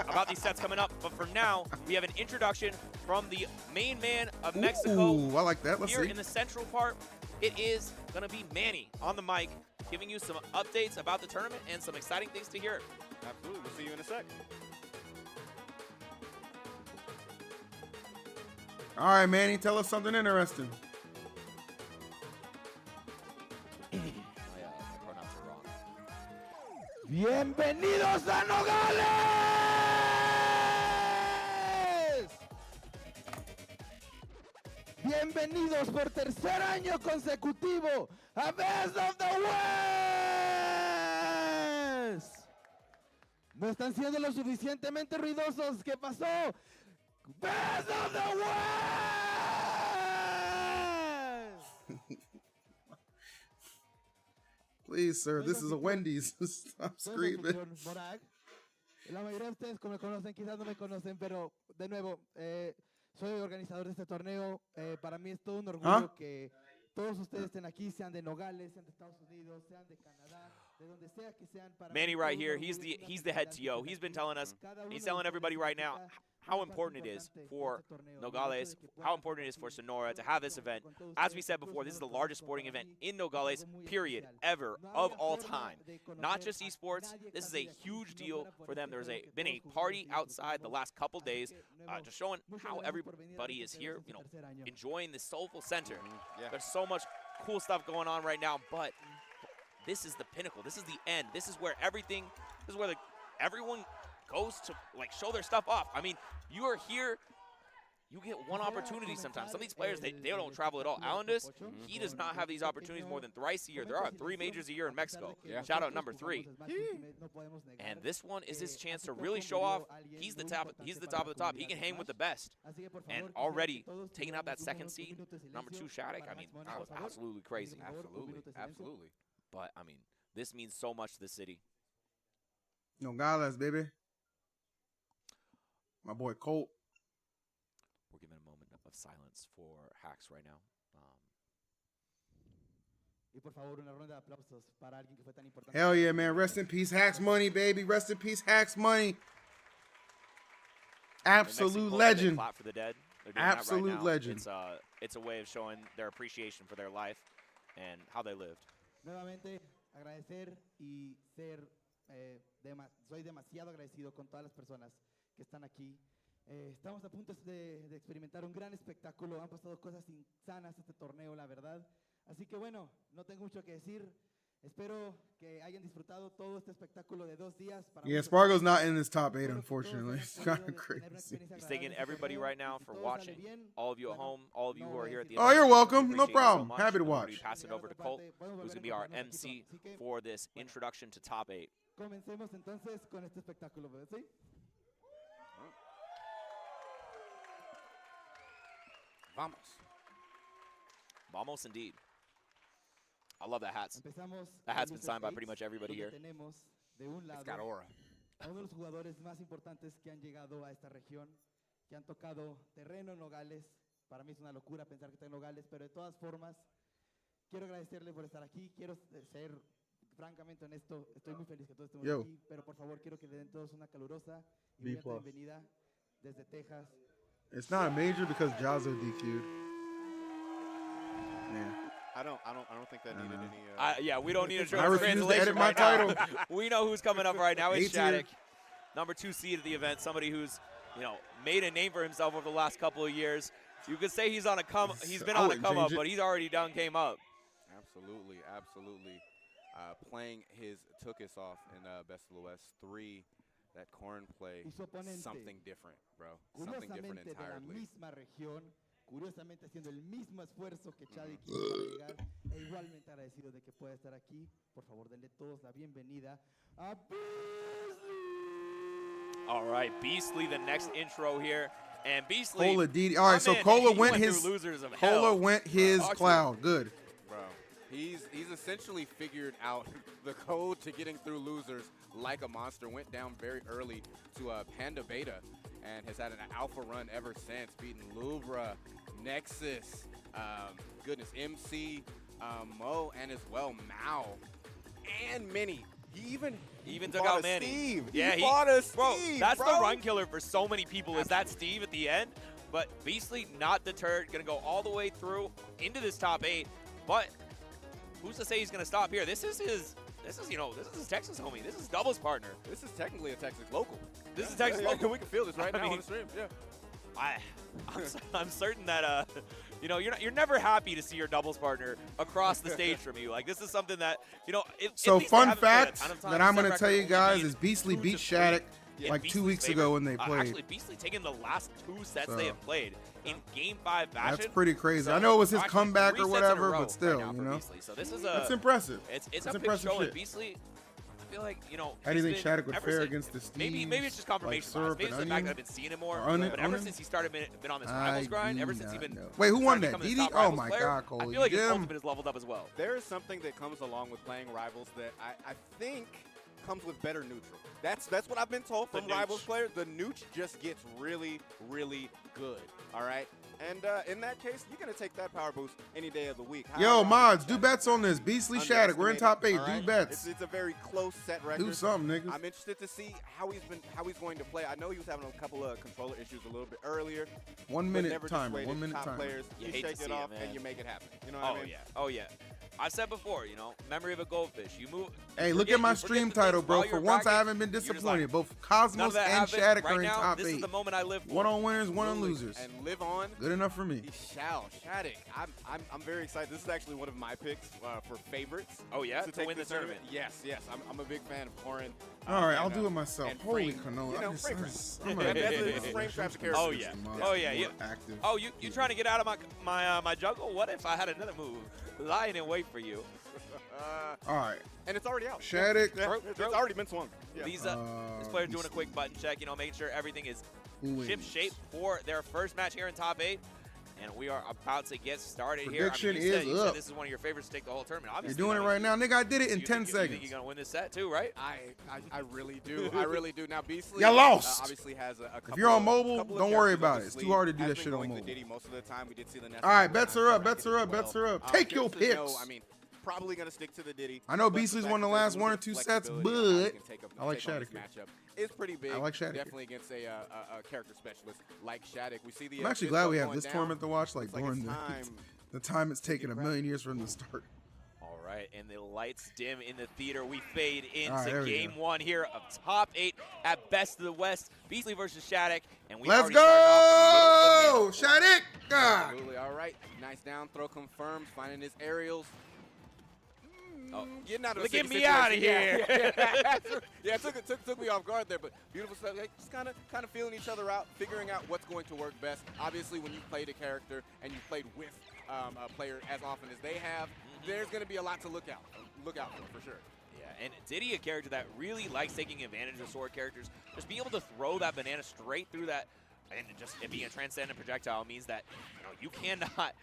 about these sets coming up, but for now, we have an introduction from the main man of Mexico. Ooh, I like that. Let's Here see. in the central part, it is going to be Manny on the mic, giving you some updates about the tournament and some exciting things to hear. Absolutely. We'll see you in a sec. All right, Manny, tell us something interesting. My pronouns are wrong. Bienvenidos a Nogales. Bienvenidos por tercer año consecutivo a Best of the West. No están siendo lo suficientemente ruidosos. ¿Qué pasó? Best of the West. Please, sir, this is a Wendy's. Stop screaming. La mayoría de ustedes me conocen, quizás no me conocen, pero de nuevo, soy organizador de este torneo. Para mí es todo un orgullo que todos ustedes estén aquí, sean de Nogales, sean de Estados Unidos, sean de Canadá, de donde sea que sean. Manny right here, he's the head TO. He's been telling us, he's telling everybody right now how important it is for Nogales, how important it is for Sonora to have this event. As we said before, this is the largest sporting event in Nogales, period, ever, of all time. Not just esports, this is a huge deal for them. There's been a party outside the last couple days, just showing how everybody is here, you know, enjoying the soulful center. There's so much cool stuff going on right now, but this is the pinnacle. This is the end. This is where everything, this is where everyone goes to like show their stuff off. I mean, you are here, you get one opportunity sometimes. Some of these players, they don't travel at all. Allenis, he does not have these opportunities more than thrice a year. There are 3 majors a year in Mexico. Shout out number 3. And this one is his chance to really show off. He's the top of the top. He can hang with the best. And already taking out that second seed, number 2 Shadic, I mean, that was absolutely crazy. Absolutely. But I mean, this means so much to the city. Nogales, baby. My boy Colt. We're giving a moment of silence for Hacks right now. Hell yeah, man. Rest in peace, Hacks Money, baby. Rest in peace, Hacks Money. Absolute legend. Clap for the dead. Absolute right legend. It's a way of showing their appreciation for their life and how they lived. Nuevamente, agradecer y ser, soy demasiado agradecido con todas las personas que están aquí. Estamos a punto de experimentar un gran espectáculo. Han pasado cosas insanas este torneo, la verdad. Así que bueno, no tengo mucho que decir. Espero que hayan disfrutado todo este espectáculo de 2 días. Yeah, Spargo's not in this top 8, unfortunately. It's kind of crazy. He's thanking everybody right now for watching. All of you at home, all of you who are here at the Oh, you're welcome. No appreciate you problem. so much. Happy to I'm gonna be watch. passing it over to Colt, who's going to be our MC for this introduction to top 8. Comencemos entonces con este espectáculo, ¿sí? Vamos. Vamos indeed. I love that hat. That hat's been signed by pretty much everybody here. It's got aura. A uno de los jugadores más importantes que han llegado a esta región, que han tocado terreno en Nogales. Para mí es una locura pensar que está en Nogales, pero de todas formas, quiero agradecerle por estar aquí. Quiero ser francamente honesto. Estoy muy feliz que todos estemos aquí, pero por favor quiero que le den todos una calurosa y buena bienvenida desde Texas. It's not a major because Jazzo DQ'd. Man. I don't think that needed any. Yeah, we don't need a I refuse to translation edit my title. We know who's coming up right now. It's A-tier. Shadic, number 2 seed of the event. Somebody who's, made a name for himself over the last couple of years. You could say he's on a come. He's been on a come up, but he's already done came up. Absolutely. Playing his took us off in Best of the West 3. That corn play, something different, bro. Something different entirely. Curiosamente haciendo el mismo esfuerzo que Chadic hizo para llegar, e igualmente agradecido de que pueda estar aquí. Por favor, denle todos la bienvenida a Beastly. All right, Beastly, the next intro here, and Beastly. Cola DD. All right, so Cola went his. Cola went his cloud. Good. Bro, he's essentially figured out the code to getting through losers like a monster. Went down very early to Panda Beta, and has had an alpha run ever since, beating Louvre, Nexus, goodness, MC, Mo, and as well Mao, and Mini. He even took out Manny. Steve. Yeah, he fought a Steve, bro. That's the run killer for so many people. Is that Steve at the end? But Beastly not deterred, gonna go all the way through into this top 8. But who's to say he's gonna stop here? This is his Texas homie. This is doubles partner. This is technically a Texas local. This is Texas local. We can feel this right now on the stream. Yeah. I'm certain that you're never happy to see your doubles partner across the stage from you. Like, this is something that So fun fact that I'm gonna tell you guys is Beastly beat Shadic like 2 weeks ago when they played. Actually, Beastly taking the last 2 sets they have played in Game 5 fashion. That's pretty crazy. I know it was his comeback or whatever, but still, So this is that's impressive. It's that's a impressive show, shit. and Beastly, I feel like, How do you think Shadic would fare against the Steve? Maybe it's just confirmation bias. Maybe it's the fact that I've been seeing him more. But ever since he started been on this rivals grind, ever since he's been Wait, who won that? become this DD? top Oh rivals my player, God, Cole. I feel like his ultimate is leveled up as well. There is something that comes along with playing rivals that I think comes with better neutral. That's what I've been told from rivals players. The nooch just gets really, really good. All right. And in that case, you're going to take that power boost any day of the week. Yo, mods, do bets on this. Beastly Shadic, we're in top 8. Do bets. It's a very close set record. Do something, niggas. I'm interested to see how he's going to play. I know he was having a couple of controller issues a little bit earlier. 1 minute timer. 1 minute timer. Players, you shake it off and you make it happen. You know what I mean? Oh yeah. I've said before, memory of a goldfish. You move. Hey, look at my stream title, bro. For once, I haven't been disappointed. Both Cosmos and Shadic are in top 8. This is the moment I live for. 1 on winners, 1 on losers. And live on. Good enough for me. Shadic. I'm very excited. This is actually one of my picks for favorites. Oh yeah, to win the tournament. Yes. I'm a big fan of Corin. All right, I'll do it myself. Holy canola. Oh yeah. You trying to get out of my jungle? What if I had another move lying in wait for you? All right. And it's already out. Shadic. It's already been swung. Yeah. These players doing a quick button check, making sure everything is ship shape for their first match here in top 8. And we are about to get started here. Prediction you said up. This is one of your favorites to take the whole tournament. Obviously, you're doing it right now. Nigga, I did it in 10 seconds. You think you're going to win this set too, right? I really do. I really do. Now, Beastly you lost. Obviously has a couple. If you're on mobile, don't worry about it. It's too hard to do that shit on mobile. Most of the time, we did see the all right, bets are up. Bets are up. Bets are up. Take your picks. I mean, probably going to stick to the Diddy. I know Beastly's won the last 1 or 2 sets, but I like Shadic. It's pretty big. I like Shadic. Definitely against a character specialist like Shadic. We see the. I'm actually glad we have this tournament to watch, like during the time it's taken a million years from the start. All right, and the lights dim in the theater. We fade into game 1 here of top 8 at Best of the West. Beastly versus Shadic, and we let's go, Shadic. Absolutely. All right, nice down throw confirmed, finding his aerials. getting out of Get the me out of here. Yeah, it took me off guard there, but beautiful stuff. Like, just kind of feeling each other out, figuring out what's going to work best. Obviously, when you played a character and you played with a player as often as they have, there's going to be a lot to look out for sure. Yeah, and Diddy, a character that really likes taking advantage of sword characters, just being able to throw that banana straight through that, and just it being a transcendent projectile means that you cannot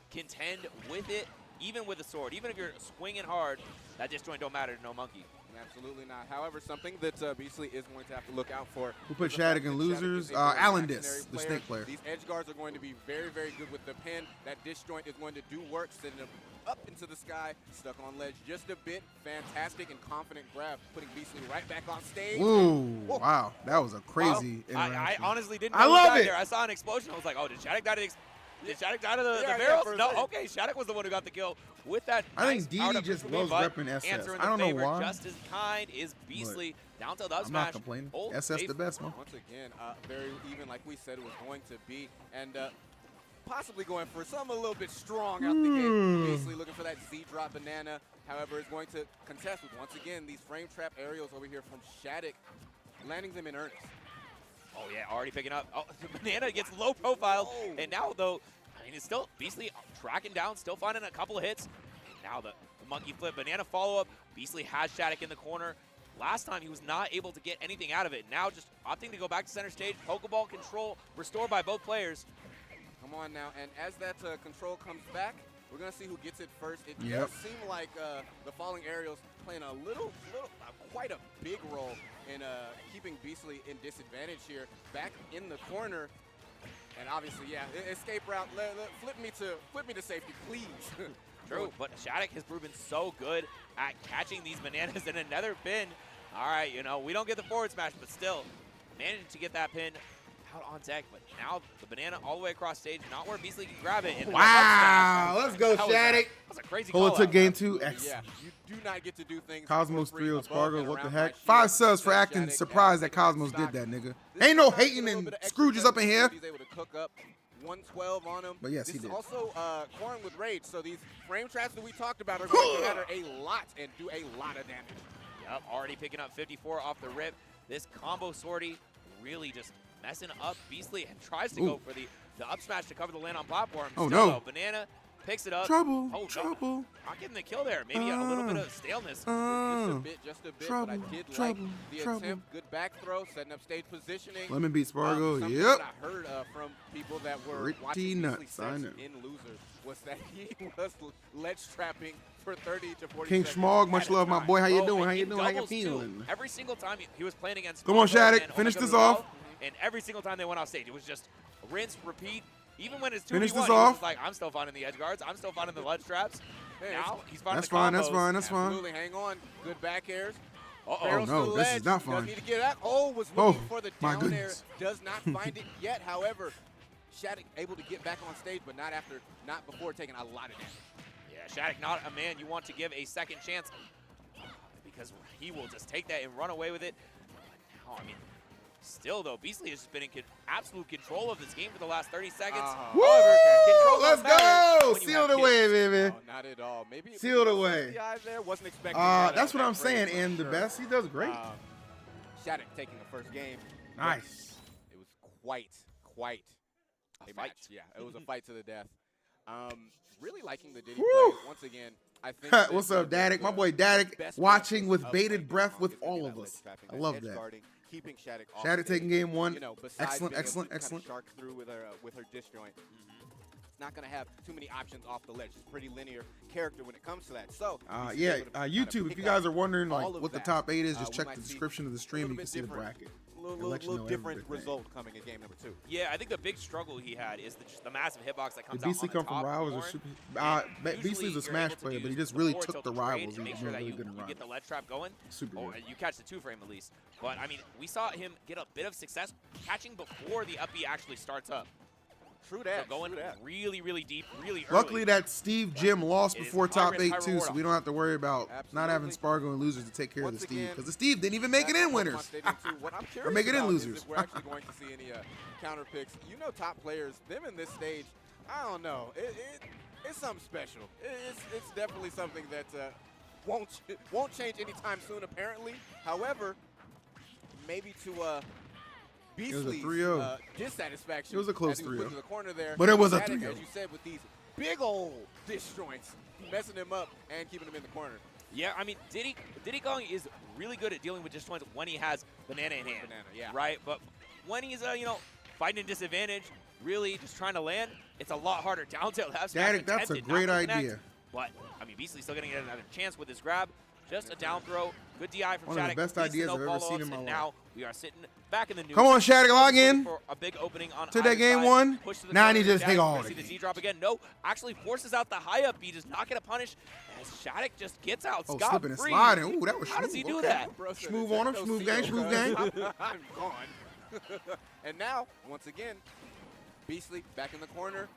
contend with it, even with a sword. Even if you're swinging hard, that disjoint don't matter to no monkey. Absolutely not. However, something that Beastly is going to have to look out for. Who put Shadic in losers? Allenis, the snake player. These edge guards are going to be very, very good with the pin. That disjoint is going to do work, sending them up into the sky, stuck on ledge just a bit. Fantastic and confident grab, putting Beastly right back on stage. Ooh, wow. That was a crazy I honestly didn't know I love it. there. I saw an explosion. I was like, oh, did Shadic die to the barrels? No, okay, Shadic was the one who got the kill with that. I think DD just loves repping SS. I don't know why. Just as kind is Beastly down to the up I'm smash. not complaining. SS the best, man. Once again, very even like we said it was going to be. And possibly going for something a little bit strong out the gate. Basically looking for that Z-drop banana. However, is going to contest with, once again, these frame trap aerials over here from Shadic, landing them in earnest. Oh, yeah, already picking up. Oh, the banana gets low profile. And now, though, I mean, it's still Beastly tracking down, still finding a couple of hits. And now the monkey flip, banana follow-up. Beastly has Shadic in the corner. Last time, he was not able to get anything out of it. Now just opting to go back to center stage. Pokeball control restored by both players. Come on now, and as that control comes back, we're going to see who gets it first. It Yep. does seem like the falling aerials playing quite a big role in keeping Beastly in disadvantage here. Back in the corner, and obviously, yeah, escape route. Flip me to safety, please. True, but Shadic has proven so good at catching these bananas in another pin. All right, we don't get the forward smash, but still managed to get that pin out on deck. But now the banana all the way across stage, not where Beastly can grab it. And wow, let's go, Shadic. That's a crazy Cola call took out. game 2. Yeah, Excellent. you do not get to do things. Cosmos 3 with above Spargo, and what the around heck? my 5 shield. subs for acting Shadic surprised that taking Cosmos stock. did that, nigga. This Ain't no is a hating little and bit of extra Scrooges up in here. He's able to cook up 112 on him. But yes, this he is did. also Corn with Rage, so these frame traps that we talked about are going to matter a lot and do a lot of damage. Yep, already picking up 54 off the rip. This combo sortie really just messing up Beastly and tries to go for the up smash to cover the land on platform. Oh, Still, no. though, banana picks it up. Trouble, Oh, no. trouble. Not getting the kill there. Maybe a little bit of staleness. Just a bit, trouble, but I did trouble, like the trouble. attempt. Good back throw, setting up stage positioning. Lemon beat Spargo, Something yep. that I heard from people that were Pretty watching nuts, Beastly I session know. in losers was that he was ledge trapping for 30 to 40 King seconds Schmog, at much a love, my time. boy. How you Oh, doing? and How you in doing? How you doubles, too. feeling? Every single time he was playing against Come on, Spargo Shadic. and Finish Omega this Ruel, off. And every single time they went off stage, it was just rinse, repeat. Even when it's 2v1, Finish he this was off. just like, I'm still finding the edge guards. I'm still finding the ledge traps. Hey, Now he's finding That's the fine, combos. that's fine, that's fine. Absolutely, hang on. Good back airs. Oh, Barrels to no, the this ledge. is not Does fine. need to get out. Was Oh, looking for the my down air. goodness. Does not find it yet. However, Shadic able to get back on stage, but not before taking a lot of damage. Yeah, Shadic not a man you want to give a second chance because he will just take that and run away with it. But now, I mean, still though, Beastly has just been in absolute control of this game for the last 30 seconds. Woo! Control Let's don't matter go! when you Seal have it away, kids. baby. No, not at all. Maybe Sealed away. the eye there. Wasn't expecting that, That's what that I'm saying. range, And for the sure. best, he does great. Shadic taking the first game. Nice. It was quite A a fight. match. Yeah, it was a fight to the death. Really liking the Diddy Woo! play. Once again, I think that What's up, Daddick? My boy Daddick watching with bated breath with all of us. I love that. Keeping Shadic off Shadic taking game 1. besides Excellent, being able excellent, to excellent. Kinda shark through with her disjoint. It's not going to have too many options off the ledge. It's a pretty linear character when it comes to that. So Yeah, YouTube, if you guys are wondering like all of what the that, top 8 is, just we check might the see description of the a stream. little You can bit see the different. bracket. Little let you know different everything. result coming in game number 2. Yeah, I think the big struggle he had is just the massive hitbox that comes Did Beastly out on come the from top rivals or horn. super? And Beastly's usually a Smash you're able to player, but he use just the really forward took tilt the to trade rivals. to make He's sure been that really you good in get the rivals. ledge trap going. Super or good. you catch the 2-frame at least. But, I mean, we saw him get a bit of success catching before the up B actually starts up. True that. So going true that. really, really deep, really early. Luckily, that Steve Jim lost It is before high top risk, 8 high too, reward so we don't have to worry about not having Absolutely. Spargo and losers to take care of Once the Steve, again, because the Steve didn't even make it in Pokemon winners. Stadium 2, what I'm curious make it in about is losers. if we're actually going to see any counter picks. You know, top players, them in this stage, I don't know. It's something special. It's definitely something that won't change anytime soon, apparently. However, maybe to Beastly's 3-0. dissatisfaction. It was a close as he was 3-0. put to the corner there. But it was a Shadic, 3-0. as you said, with these big old disjoints, messing him up and keeping him in the corner. Yeah, I mean, Diddy Kong is really good at dealing with disjoints when he has banana in hand. Banana, yeah. Right? But when he's, fighting a disadvantage, really just trying to land, it's a lot harder. Down tilt, Shadic, that's a great idea. But, I mean, Beastly's still going to get another chance with this grab. Just a down throw. Good DI from Shadic. One of the best ideas I've ever seen in my life. Now we are sitting back in the news. Come on, Shadic, log in. For a big opening on to that game one. Now I need to just take all of See it. the Z drop again. No, actually forces out the high up B. Does not get a punish. As Shadic just gets out. Oh, Scott slipping and free. sliding. Ooh, that was How does he do okay. that? Smooth on him, smooth gang, smooth gang. I'm gone. And now, once again, Beastly back in the corner.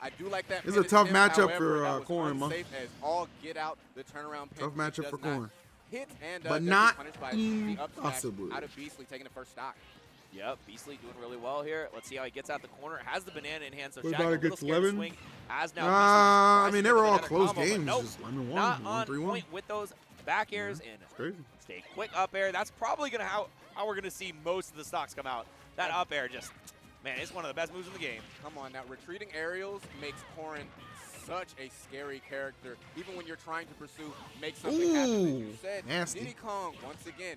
I do like that. This is a tough matchup However, for Corn, man. as all get out the turnaround pin. Tough matchup for Corn. Hit and But does not get punished by the up smash impossible. out of Beastly taking the first stock. Yep, Beastly doing really well here. Let's see how he gets out the corner. Has the banana in hand, so What Shaq about a little against scared to Levin? swing. As now I mean, they were all Beastly close combo, but games. nope, Just Lemon not 1, on 3-1. point with those back airs and Crazy. stay quick up air. That's probably gonna how we're gonna see most of the stocks come out. That up air just, man, it's one of the best moves in the game. Come on now, retreating aerials makes Corrin such a scary character. Even when you're trying to pursue, make something happen. As you said, nasty. Diddy Kong, once again,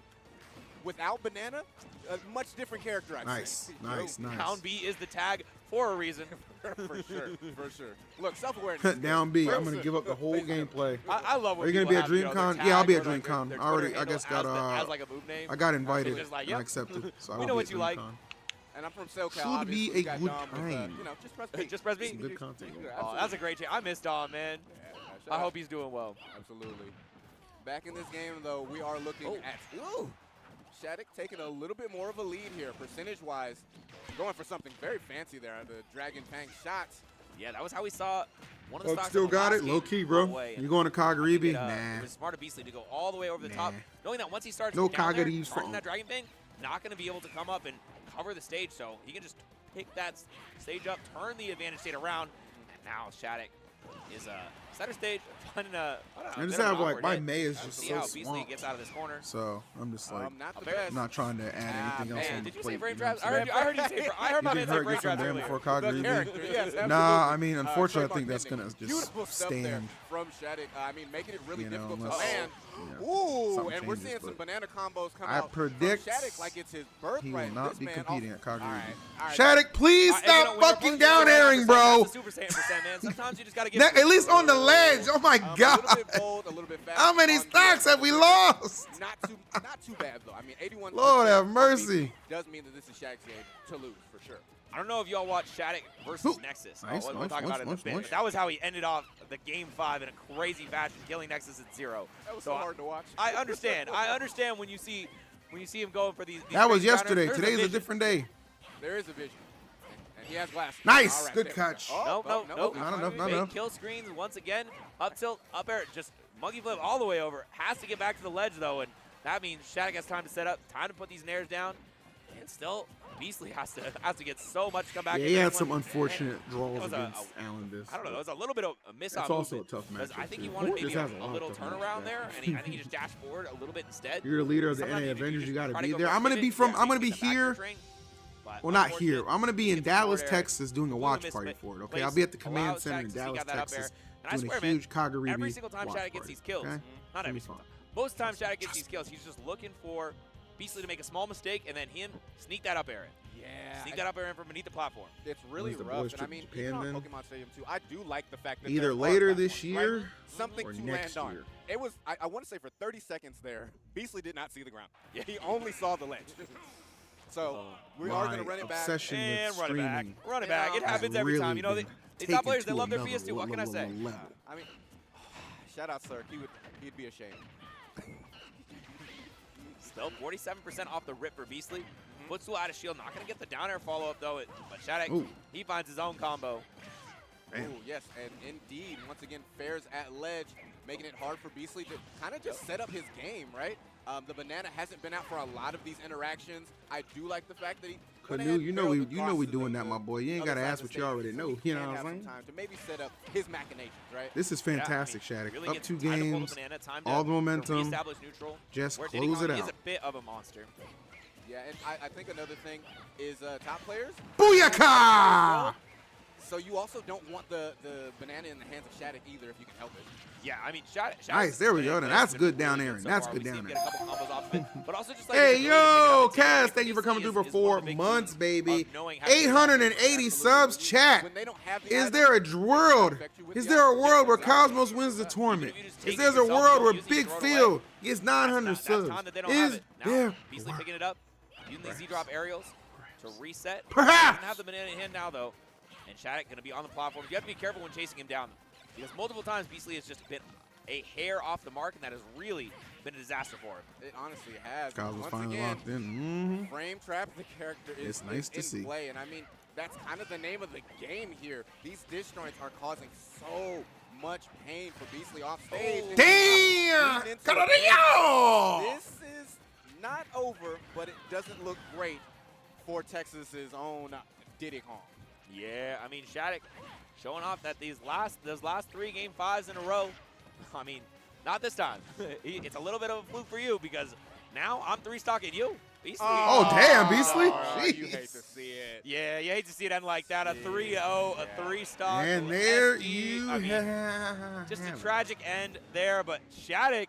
without banana, a much different character, I'd say. Nice. Down B is the tag for a reason. For sure. Look, self-awareness. Down B. I'm going to give up the whole gameplay. I love when Are you going to be at people have, DreamCon? Yeah, I'll be at their tag or, DreamCon. their I already, Twitter I guess, handle got as like a move name. I got invited. Just like, and I accepted. So I we will know be what at you like. DreamCon. And I'm from SoCal. Should obviously. be We a got good Dom with, time. just press B. Just press B. Some good content. Oh, that's a great change. I miss Dom, man. Yeah, I hope he's doing well. Absolutely. Back in this game, though, we are looking at Shadic taking a little bit more of a lead here, percentage-wise. Going for something very fancy there, the Dragon Pang shots. Yeah, that was how we saw one of the Oh, stocks. still in the got last it? game Low key, go bro. away. You going to Kagaribi? It Nah. was smart of Beastly to go all the way over the top, knowing that once he starts No down there, Kagari's starting fault. that Dragon Pang, not going to be able to come up and cover the stage, so he can just pick that stage up, turn the advantage state around, and now Shadic is center stage, finding a, I just have like my May is just see so how Beastly swamped. gets out of this corner. So I'm just like Not the best. not trying to add anything else Man, on the did you plate. say frame you know traps? what I'm I heard you say. I heard my saying? man say You frame get some traps damn earlier. before The character, Kagaribi. yes, absolutely. Nah, I mean, unfortunately, I trademark think that's ending. gonna just Beautiful stuff there stand. from Shadic. I mean, making it really You know, difficult unless- to land. yeah, Ooh, something and we're changes, seeing some but banana combos come I out predict from Shadic like it's his He birthright. will not This be man competing also- at Kagaribi. All right. Shadic, please stop fucking down airing, bro. Super Saiyan %, man. Sometimes you just gotta get. At least on the ledge. Oh my A god. little bit bold, a little bit fast. How many on stocks the- have we lost? Not too bad though. I mean, 81. Lord have mercy. Does mean that this is Shadic's game to lose for sure. I don't know if y'all watched Shadic versus Nexus. Nice, we'll nice, talk about it in a nice, bit. nice. But that was how he ended off the game 5 in a crazy fashion, killing Nexus at 0. That was so hard to watch. I understand. I understand when you see him going for these That was crazy counters. yesterday. There's Today's a vision. different day. There is a vision, and he has glasses. Nice. All right, Good there we go. catch. Oh, Nope. Not enough, not Fake enough. kill screens once again. Up tilt, up air, just monkey flip all the way over. Has to get back to the ledge though, and that means Shadic has time to set up, time to put these nairs down, and still Beastly has to get so much to come back. Yeah, in he this had some one. unfortunate And draws it was against Allen. I don't know. It was a little bit of a miss That's on also a movement, tough 'cause matchup, I think he too. wanted Ford maybe just has a a lot little of tough turnaround matchups. there, and I think he just dashed forward a little bit instead. You're a leader of the Sometimes NA if you Avengers. just You got to try be go there. for I'm gonna pivot, be from. yeah, I'm gonna maybe be the back here. string, but Well, not here. unfortunate, I'm gonna be in skip the forward Dallas, air. Texas, doing a Blew watch miss party place, for it. Okay, I'll be at the command allows center Shaq in to sneak Dallas, out that up air. Texas, And I doing swear, a man, huge Kagaribi every single time watch Shadic gets party, these kills, okay? not every It'll be single fun. time. Most times Shadic gets these kills, he's just looking for Beastly to make a small mistake and then him sneak that up air in. Yeah. Sneak that up air in from beneath the platform. It's really When's the rough, boys and I trip mean, to even Japan on then? Pokemon Stadium 2, I do like the fact that Either there are later this platforms, right? year Something or to next land on. year. It was, I want to say for 30 seconds there, Beastly did not see the ground. Yeah, he only saw the ledge. So we are going to My run it back. obsession with And run it back. streaming Run it back. It has happens every really time. You know, been these taken top players, they to love their another PS2. What can I say? level. I mean, shout out Slark. He'd be ashamed. Still 47% off the rip for Beastly. Footstool out of shield. Not going to get the down air follow-up, though. But Shadic, Ooh. he finds his own combo. Damn. Ooh, yes, and indeed, once again, fares at ledge, making it hard for Beastly to kind of just set up his game, right? The banana hasn't been out for a lot of these interactions. I do like the fact that he Canoe, you know we doing that, my boy. You ain't gotta ask what you already know. You know what I'm saying? Time to maybe set up his machinations, right? This is fantastic, Shadic. Really Up 2 time to pull the games, banana, time all to the momentum. reestablish neutral. Just Where close Diddy it Kong is out. a bit of a monster. Yeah, and I think another thing is top players. Booyaka! So you also don't want the banana in the hands of Shadic either if you can help it. Yeah, I mean, Shadic. Nice, there we go. Now that's good down there. That's good down there. But also just like Hey, yo, Cass, thank you for coming through for 4 months, baby. 880 subs, chat. Is there a world? Is there a world where Cosmos wins the tournament? Is there a world where Big Phil gets 900 subs? Is there? Beasley picking it up, using these Z-drop aerials to reset. Perhaps. Doesn't have the banana in hand now, though. And Shadic going to be on the platform. You have to be careful when chasing him down. Because multiple times Beasley has just been a hair off the mark, and that has really been a disaster for him. It honestly has. Cosmos finally again, locked in. Frame trap the character is Nice to in see. play, and I mean that's kind of the name of the game here. These dish joints are causing so much pain for Beasley off stage. Damn! This is not over, but it doesn't look great for Texas's own Diddy Kong. Yeah, I mean, Shadic showing off that those last 3 game 5s in a row, I mean, not this time. It's a little bit of a fluke for you because now I'm 3-stocking you. Beasley. Oh, damn, Beasley. You hate to see it. Yeah, you hate to see it end like that. A 3-0, a 3-stock. And there SD. you I mean, have just a it. tragic end there, but Shadic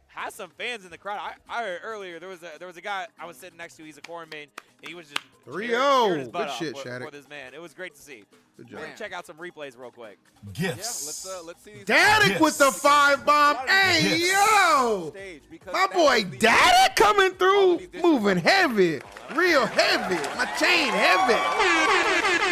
has some fans in the crowd. I heard earlier there was a guy I was sitting next to. He's a Corrin main, and he was just 3-0. his butt Good shit, off Shadic. for this man. It was great to see. Good We're job. gonna check out some replays real quick. Gifts. Yeah, let's see. Dadik with the 5 bomb. Hey, yo! My boy Dadik coming through, moving heavy, real heavy. My chain heavy.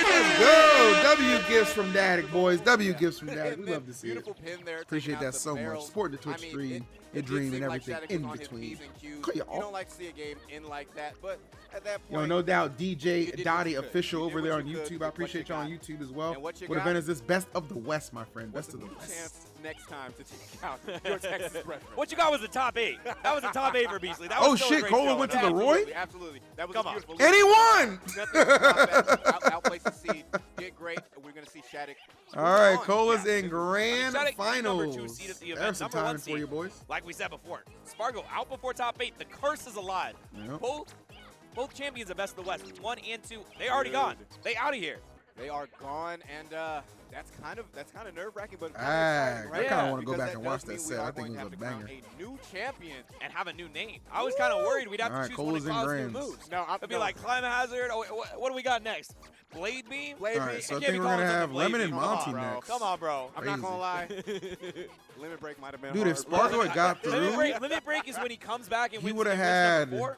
Let's go. W gifts from Dadik, boys. W gifts from Dadik. We love to see it. Beautiful pin there. Appreciate that so much. Support the Twitch stream, the dream, and everything in between. You don't like to see a game in like that, but at that point, Yo, no doubt, DJ Dottie official over there on YouTube. I appreciate y'all on YouTube as well. What event is this? Best of the West, my friend. Best of the West. Chance next time to check out your Texas reference. What you got was the top 8. That was the top 8 for Beasley. That Oh was still a shit, great Cola showing. went to the Roy? Absolutely. That was Come a on. beautiful. And he won! Outplaced the seed. Did great. We're going to see Shadic. All right, Cola's in grand Shadic, finals. number 2 seed of the event. There's some Number 1 timing seed, for you, boys. like we said before. Spargo out before top 8. The curse is alive. Yep. Both champions of Best of the West, 1 and 2, they already gone. They out of here. They are gone, and that's kind of nerve-wracking, but I exciting, right? kind of want to go Because back that and watch does that mean we set. are I think going it to was have a to crown banger. a new champion. And have a new name. I was kind of worried we'd have All to right, choose one of Cola's in Cloud's new grands. moves. No, It'd be like Climate Hazard. Oh, what do we got next? Blade Beam? All right, so I can't think be we're calling going to something have Blade Lemon and Beam. Monty bro. next. Come on, bro. I'm not going to Crazy. lie. Limit Break might have been Dude, if hard. Spargo had got through, Limit break is when he comes back and he wins would have the game had. before,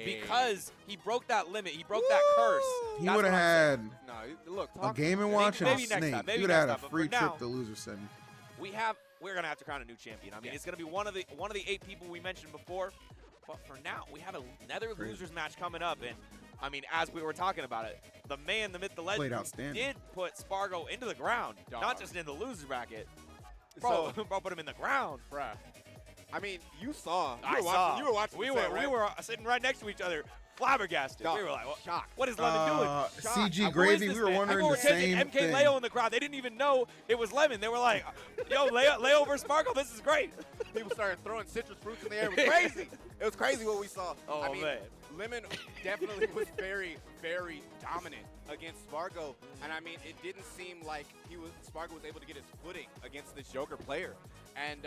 because he broke that limit. He broke that curse. He That's would have what I'm saying. had No, look, a Game & Watch and a maybe next Snake. time, maybe He would have had next a time, but free for trip now- to loser semi. We're gonna have to crown a new champion. I mean, it's gonna be one of the 8 people we mentioned before. But for now, we have another losers match coming up, and I mean, as we were talking about it, the man, the myth, the legend, Played outstanding. did put Spargo into the ground, Dog. not just in the loser bracket. Bro, bro, put him in the ground. Bruh. I mean, you saw. I saw. You were watching. We the were set, right? we were sitting right next to each other, flabbergasted. Dog, We were like, shocked. what is Lemon doing? CG Who is Gravy, this we were man? I wondering remember the taking same MK thing. Leo in the crowd. They didn't even know it was Lemon. They were like, yo, Leo versus Spargo, this is great. People started throwing citrus fruits in the air. It was crazy. It was crazy what we saw. Oh, I mean, man. Lemon definitely was very, very dominant against Spargo, and I mean, it didn't seem like Spargo was able to get his footing against this Joker player, and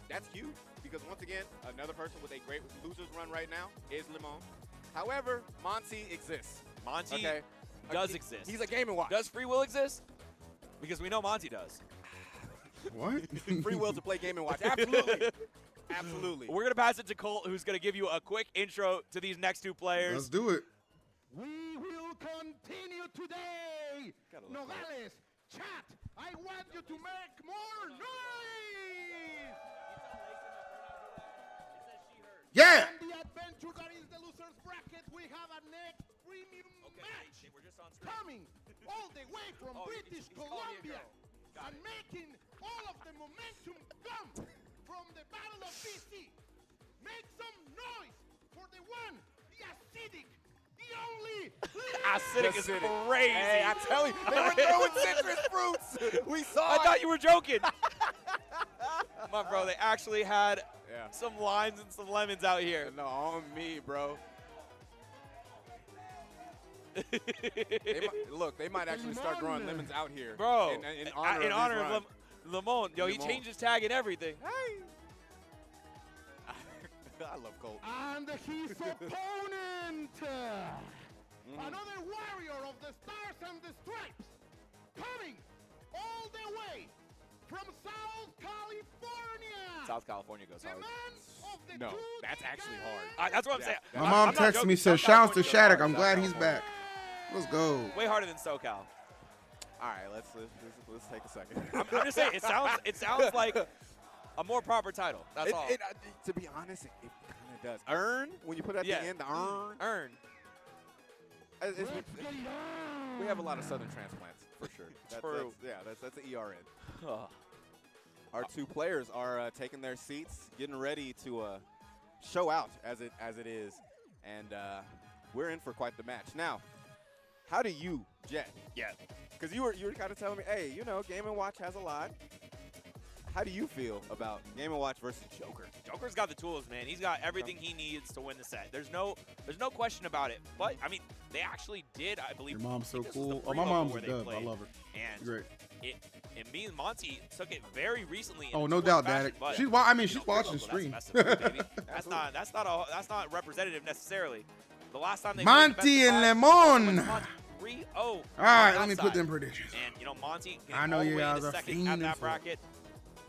that's huge because once again, another person with a great losers run right now is Lemon. However, Monty exists. Monty Okay? does exist. He's a Game & Watch. Does free will exist? Because we know Monty does. What? Free will to play Game & Watch. Absolutely. Absolutely. We're going to pass it to Colt, who's going to give you a quick intro to these next 2 players. Let's do it. We will continue today. Nogales, chat, I want you to make more noise. Yeah. And the adventure that is the losers bracket, we have a next premium match coming all the way from British Columbia and making all of the momentum come from the Battle of BC. Make some noise for the one, the acidic, the Acidic is crazy. Hey, I tell you, they were throwing citrus fruits. We saw I it. thought you were joking. Come on, bro. They actually had some limes and some lemons out here. No, on me, bro. They might actually start growing lemons out here. Bro, in honor of Lemon. Yo, he changed his tag and everything. Hey. I love Colt. And his opponent, another warrior of the Stars and the Stripes, coming all the way from South California. South California goes hard. No, that's actually hard. That's what I'm saying. My mom texted me, said, shouts to Shadic. I'm glad he's back. Let's go. Way harder than SoCal. All right, let's take a second. I'm just saying, it sounds like a more proper title. That's all. To be honest, it kind of does. Earn, when you put it at the end, the earn. We have a lot of Southern transplants, for sure. True. That's an ERN. Our two players are taking their seats, getting ready to show out as it is. And we're in for quite the match. Now, how do you, Jet? Yeah. Because you were kind of telling me, hey, you know, Game & Watch has a lot. How do you feel about Game & Watch versus Joker? Joker's got the tools, man. He's got everything he needs to win the set. There's no question about it. But I mean, they actually did, I believe. Your mom's so cool. Oh, my mom's a dub. I love her. And great. And me and Monty took it very recently. Oh, no doubt, Daddy. She's watching the stream. That's not representative necessarily. The last time they Monty and Lemon. 3-0. All right, let me put them predictions. And you know, Monty I know you guys are second at that bracket.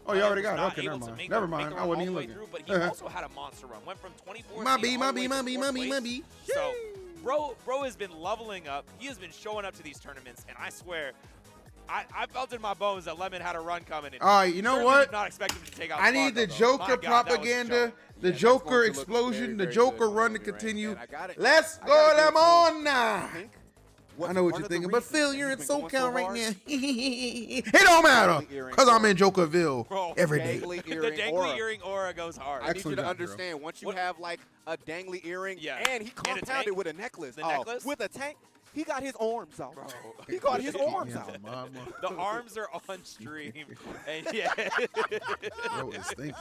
Oh, you already got it. Okay, never mind. I wasn't even looking. But he also had a monster run. Went from 24. My B. So, bro has been leveling up. He has been showing up to these tournaments, and I swear, I felt in my bones that Lemon had a run coming. All right, you know what? Did not expect him to take out I need the Joker propaganda, the Joker explosion, the Joker run to continue. Let's go, Lemon! I know what you're thinking, but Phil, you're in SoCal right now. It don't matter, because I'm in Jokerville every day. The dangly earring aura goes hard. I need you to understand, once you have like a dangly earring, and he compounded with a necklace. The necklace? With a tank. He got his arms out. Bro. He got his arms out. The arms are on stream. And yeah. Bro is thinking.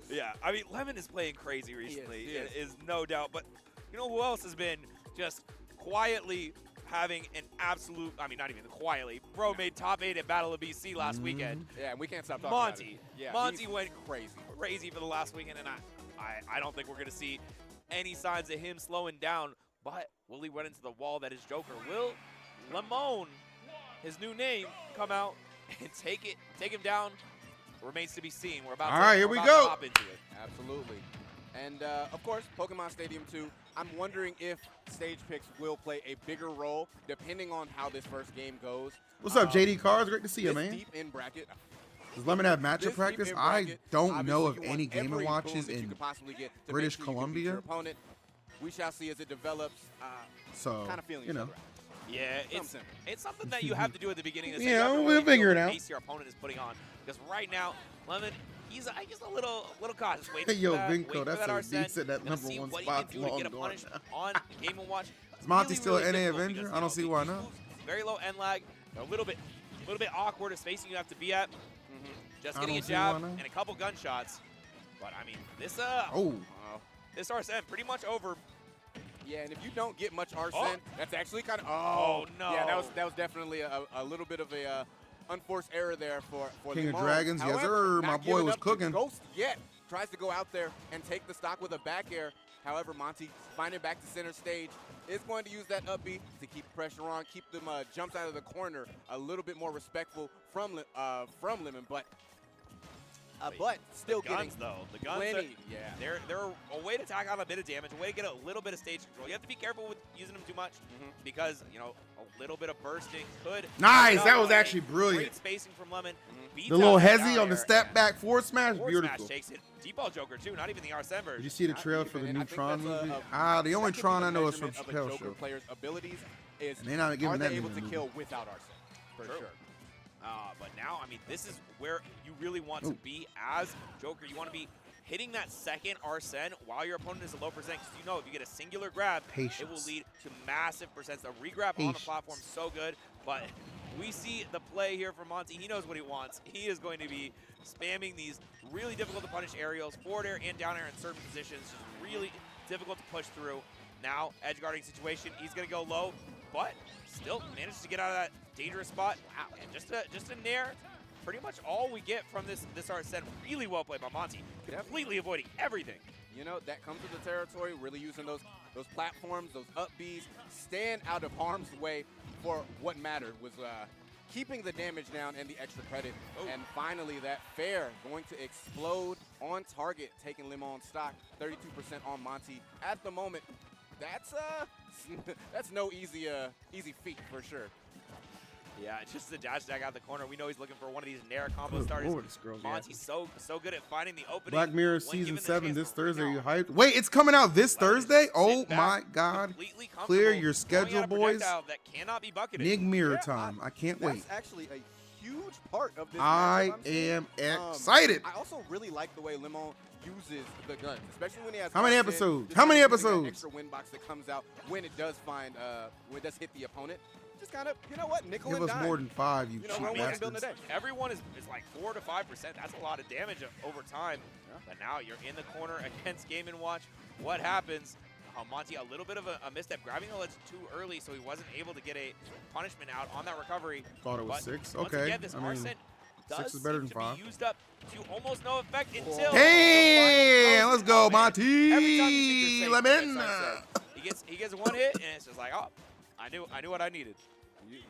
Yeah, I mean, Lemon is playing crazy recently. He is no doubt. But you know who else has been just quietly having an absolute, I mean, not even quietly. Bro made top 8 at Battle of BC last weekend. Yeah, and we can't stop talking Monty. about it. Yeah, Monty went crazy for the last weekend, and I don't think we're going to see any signs of him slowing down. But will he run into the wall that is Joker? Will Lemon, his new name, come out and take him down? Remains to be seen. We're about to hop into it. Absolutely. And, of course, Pokemon Stadium 2, I'm wondering if stage picks will play a bigger role depending on how this first game goes. What's up, JD Cards? Great to see you, man. Deep in bracket. Does Lemon have matchup practice? I don't know of any Game & Watches in British Columbia. We shall see as it develops. So, kind of feeling you know. Yeah, it's something that you have to do at the beginning of the yeah, we'll figure it out. Pace your opponent is putting on, because right now, Lemon, he's a little cautious. Hey, yo, Vinko, that's decent. That #1 spot's long gone now. On Game & Watch. Is Monty still an NA Avenger? I don't see why not. Very low end lag, a little bit awkward of spacing you have to be at. Just getting a jab and a couple gunshots. But I mean, this this RSM pretty much over. Yeah, and if you don't get much Arsene, that's actually kind of oh no. Yeah, that was definitely a little bit of a unforced error there for King Lemon. of Dragons. Yes, sir. My boy was cooking. Ghost yet tries to go out there and take the stock with a back air. However, Monty finding back to center stage is going to use that up B to keep pressure on, keep them jumps out of the corner a little bit more respectful from Lemon, but still the guns, getting though. The guns, they're a way to tack on a bit of damage, a way to get a little bit of stage control. You have to be careful with using them too much because, you know, a little bit of bursting could. Nice, that was actually brilliant. Great spacing from Lemon. The little hezzy on the step back forward smash, beautiful. Smash takes it. Deep ball Joker too, not even the Arsene version. Did you see the trail for the new Tron movie? The only Tron I know is from Chappelle Show. Players' abilities is they're not giving that able to kill without Arsene, for sure. But now, I mean, this is where you really want to be as Joker. You want to be hitting that second Arsene while your opponent is a low percent, because you know if you get a singular grab, it will lead to massive percents. The regrab on the platform is so good, but we see the play here from Monty. He knows what he wants. He is going to be spamming these really difficult to punish aerials, forward air and down air in certain positions, just really difficult to push through. Now, edge guarding situation, he's going to go low, but still managed to get out of that dangerous spot. Wow, and just a nair. Pretty much all we get from this Arsene. Really well played by Monty, completely avoiding everything. You know, that comes with the territory, really using those platforms, those up Bs, staying out of harm's way for what mattered was keeping the damage down and the extra credit. And finally, that fair going to explode on target, taking Limon stock, 32% on Monty. At the moment, that's no easy feat for sure. Yeah, just the dash attack out of the corner. We know he's looking for one of these Nair combo starters. Monty's so good at finding the opening. Black Mirror Season 7 this Thursday. Are you hyped? Wait, it's coming out this Thursday? Oh my God. Clear your schedule, boys. That cannot be bucketed. Nig Mirror time. I can't wait. That's actually a huge part of this I am excited. I also really like the way Limon uses the guns, especially when he has. How many episodes? How many episodes? Extra win box that comes out when it does hit the opponent. Just kind of, you know what, nickel and dime. Give us more than 5, you cheap bastards. Everyone is like 4 to 5%. That's a lot of damage over time. Yeah. But now you're in the corner against Game & Watch. What happens? Monty, a little bit of a misstep, grabbing the ledge too early, so he wasn't able to get a punishment out on that recovery. Thought it was 6. Once Okay. Again, this Arsene 6 is better than 5. Be used up to almost no effect until. Damn! Let's go, Monty. Every time you think you're safe, Lemon. he gets one hit, and it's just like, oh, I knew what I needed.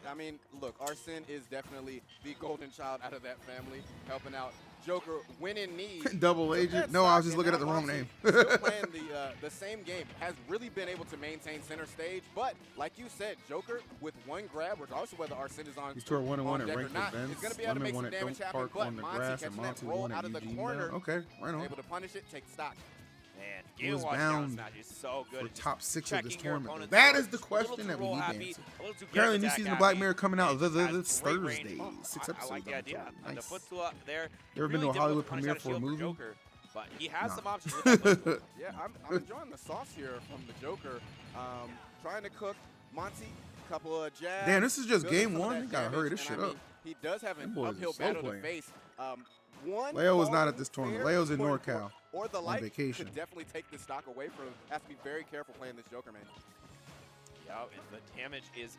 I mean, look, Arsene is definitely the golden child out of that family, helping out Joker when in need. Double agent? No, I was just looking at the wrong name. Still playing the same game, has really been able to maintain center stage, but like you said, Joker with one grab, regardless of whether Arsene is on. He's toured 1-1 at deck ranked or not, events. is going to be able to make some Lemon damage Don't happen, Park but on the Monty grass, catching and that Monty roll won out at of the Eugene. corner. Okay, right on. Able to punish it, take stock. Man, It was Guilheww bound is so good for top 6 of this tournament. opponent's That is the throws. question that we need to answer. Apparently, Apparently, new season of Black Mirror coming out this Thursday. 6 episodes. I like the idea. Nice. The foot tool there. You ever been to a Hollywood premiere for a movie? Joker, but he has some options with that foot tool. Yeah, I'm enjoying the sauce here from the Joker. Trying to cook Monty, couple of jabs. Damn, this is just game 1. You gotta hurry this shit up. He does have an boys are uphill slow battle playing. to face. One Leo was not fall at this tournament. fair Leo's in support NorCal or the on like vacation. could definitely take this stock away from him. Has to be very careful playing this Joker, man. Yeah, and the damage is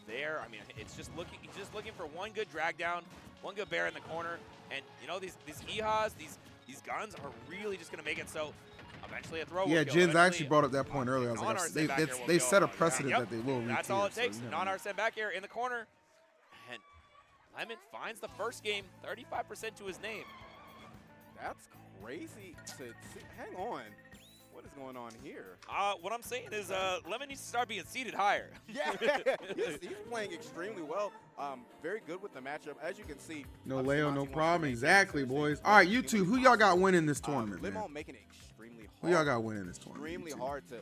there. I mean, it's just he's just looking for one good drag down, one good bear in the corner, and you know these EHAs, these guns are really just gonna make it so eventually a throw. Yeah, will go. Jins actually brought up that point earlier. I was Non-Arsene like, back here will they go. set a precedent Yep. that they will repeat. That's all it takes. So Non-Arsene back here in the corner, and Lemon finds the first game, 35% to his name. That's crazy to see. Hang on. What is going on here? What I'm saying is Lemon needs to start being seated higher. Yeah, he's playing extremely well. Very good with the matchup. As you can see. No Leo, no problem. Exactly, boys. All right, you two, who y'all got winning this tournament, man? Limon making it extremely hard. Who y'all got winning this tournament? Extremely hard to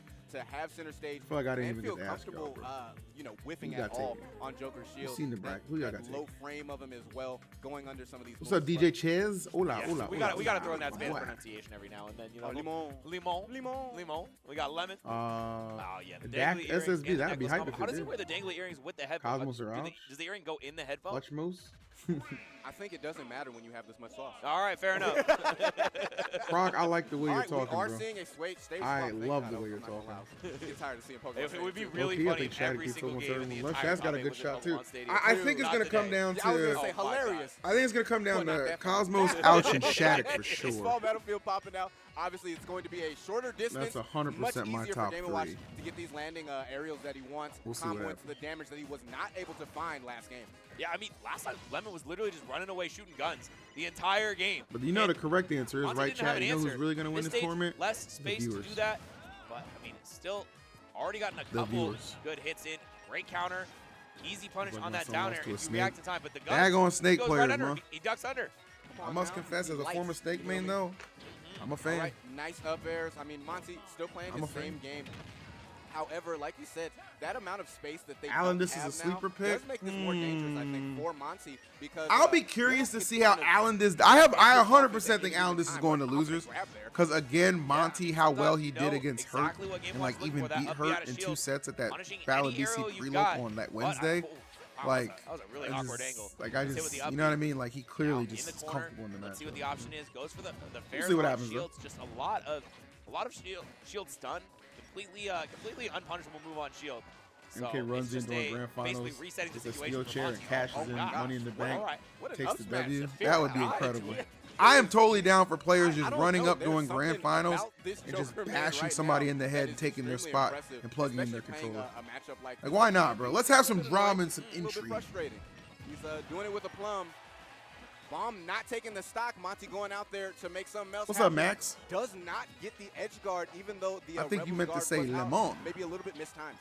have center stage. I feel like I didn't and even feel get to ask y'all, comfortable, bro. you know, whiffing You at gotta all take on Joker's shield. seen the bracket. Who y'all got That low frame of him as well, going under some of these. What's up, DJ Ches? Hola, Yes, hola, we hola. got to throw in that Spanish Hola. pronunciation every now and then. You know, Limon. Limon. We got Lemon. Oh yeah, the Dak dangly earrings SSB, and that'd be necklace hype combo. if How it does he did. wear the dangly earrings with the headphones? Cosmos or Ouch? Does the earring go in the headphone? Clutchmos? I think it doesn't matter when you have this much sauce. All right, fair enough. Croc, I like the way you're talking, we are bro. seeing a stage I swap. love the way you're talking. Get tired of seeing Pokemon. It would be Stadium, really too. I funny think if Shadic every gets single almost game in everyone. the Look, entire Shad's got a top good eight shot, was too. Pokemon Stadium. I think it's Not going to come today. down I was going to to... say hilarious. I think it's going to come down But not to that Cosmos, fast. Ouch, and Shadic for It's sure. Small Battlefield popping out. Obviously, it's going to be a shorter distance. That's 100% much my easier top for Game & Watch 3. to get these landing aerials that he wants, We'll see what combo into happens. the damage that he was not able to find last game. Yeah, I mean, last time Lemon was literally just running away shooting guns the entire game. But you know the correct answer is, Monty right, didn't have chat? an You know who's answer. really going to win this stage, tournament? Less The space to viewers. do that, but I mean, it's still already gotten a The couple viewers. good hits in. Great counter, easy punish Like on when that someone down else air to a if you snake. react in time. But the gun Daggone snake goes players, right under. man. He ducks under. I must confess, as a former snake main, though, I'm a All fan. right, nice up airs. I mean, Monty still playing I'm his a fan. same game. However, like you said, that amount of space that they Allenis have is a sleeper now pick. does make this more dangerous, I think, for Monty, because I'll be curious to see how Allenis. I 100% think Allenis is going to losers, because again, Monty, how well he did against Hurt, and like even beat Hurt in 2 sets at that Battle of BC preload on that Wednesday. Like, that was a really awkward angle. Like I just, you know what I mean? Like he clearly just is comfortable in the match. Let's see what the option is. Goes for the fair. See what happens. Shields. Just a lot of shield stun. Completely unpunishable move on shield. So MK runs into a grand finals with a steel chair and cashes in Money in the Bank, takes the W. That would be incredible. I am totally down for players just running up during grand finals and just bashing somebody in the head and taking their spot and plugging in their controller. Like, why not, bro? Let's have some drama and some intrigue. He's doing it with a plum. Bomb not taking the stock. Monty going out there to make something else. What's up, Max? Does not get the edge guard, even though the I think you meant to say Lemon. Maybe a little bit mistimed.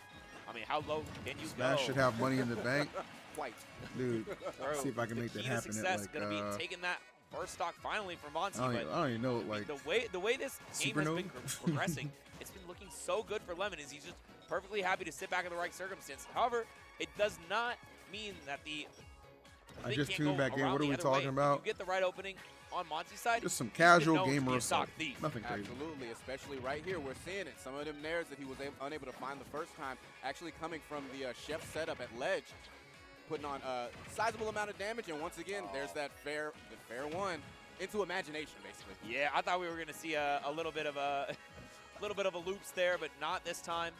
I mean, how low can you Smash go? should have Money in the Bank. Quite. Dude, let's see if I can make that happen. Success gonna be taking that first stock finally for Monty. I don't even know, like, the way this game has been progressing, it's been looking so good for Lemon. Is he's just perfectly happy to sit back in the right circumstance. However, it does not mean that the I just tuned back in. What are we talking about? You get the right opening on Monty's side. Just some casual gamer assault. Nothing crazy. Absolutely, especially right here. We're seeing it. Some of them nairs that he was unable to find the first time actually coming from the chef setup at ledge, putting on a sizable amount of damage. And once again, there's that fair one into imagination, basically. Yeah, I thought we were going to see a little bit of a loops there, but not this time.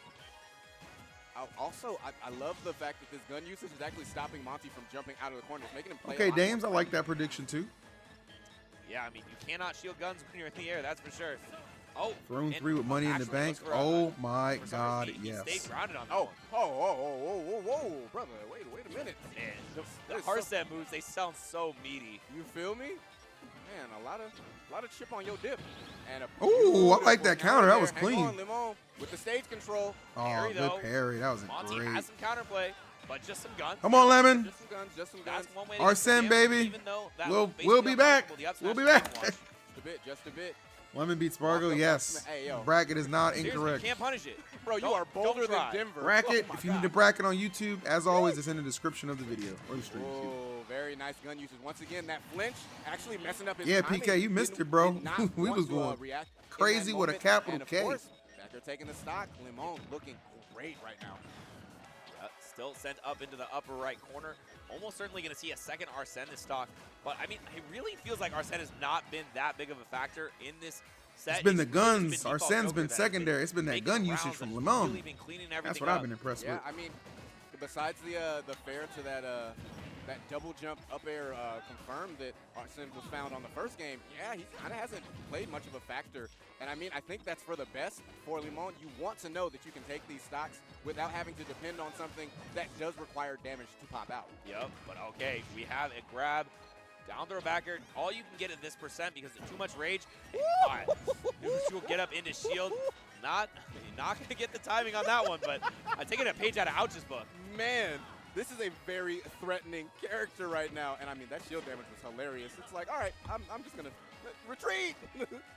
Also, I love the fact that this gun usage is actually stopping Monty from jumping out of the corner. It's making him play okay, Dames, I like that prediction too. Yeah, I mean, you cannot shield guns when you're in the air, that's for sure. Oh, Room 3 with Money in the Bank. Oh my God, yes. He stayed grounded on that one. Whoa, brother, wait a minute. Man, the hard set moves, they sound so meaty. You feel me? Man, a lot of chip on your dip. And ooh, I like that counter. That was clean. Limon, with the stage control. Oh, parry, good parry. That was Monty great. has some counterplay, but just some guns. Come on, Lemon. Just some guns. Arsene, baby. We'll be back. We'll be back. Just a bit. Lemon beats Spargo, yes. Hey, bracket is not incorrect. You can't punish it. Bro, you are bolder than Denver. Bracket, if you need a bracket on YouTube, as always, it's in the description of the video or the stream. Oh, very nice gun usage. Once again, that flinch actually messing up his timing. PK, you missed it, bro. We was going crazy with a capital K. Backer taking the stock. Limon looking great right now. Still sent up into the upper right corner. Almost certainly going to see a second Arsene this stock. But, I mean, it really feels like Arsene has not been that big of a factor in this set. It's been the guns. Arsene's been secondary. It's been that gun usage from Lemon. Really That's what I've been impressed with. Yeah, I mean, besides the fair to that double jump up air confirmed that Arsene was found on the first game, yeah, he kind of hasn't played much of a factor. And I mean, I think that's for the best for Limon. You want to know that you can take these stocks without having to depend on something that does require damage to pop out. Yep, but okay, we have a grab. Down throw backer, all you can get at this percent because of too much rage. You'll get up into shield. Not going to get the timing on that one, but I'm taking a page out of Ouch's book. Man, this is a very threatening character right now. And I mean, that shield damage was hilarious. It's like, all right, I'm just going to retreat.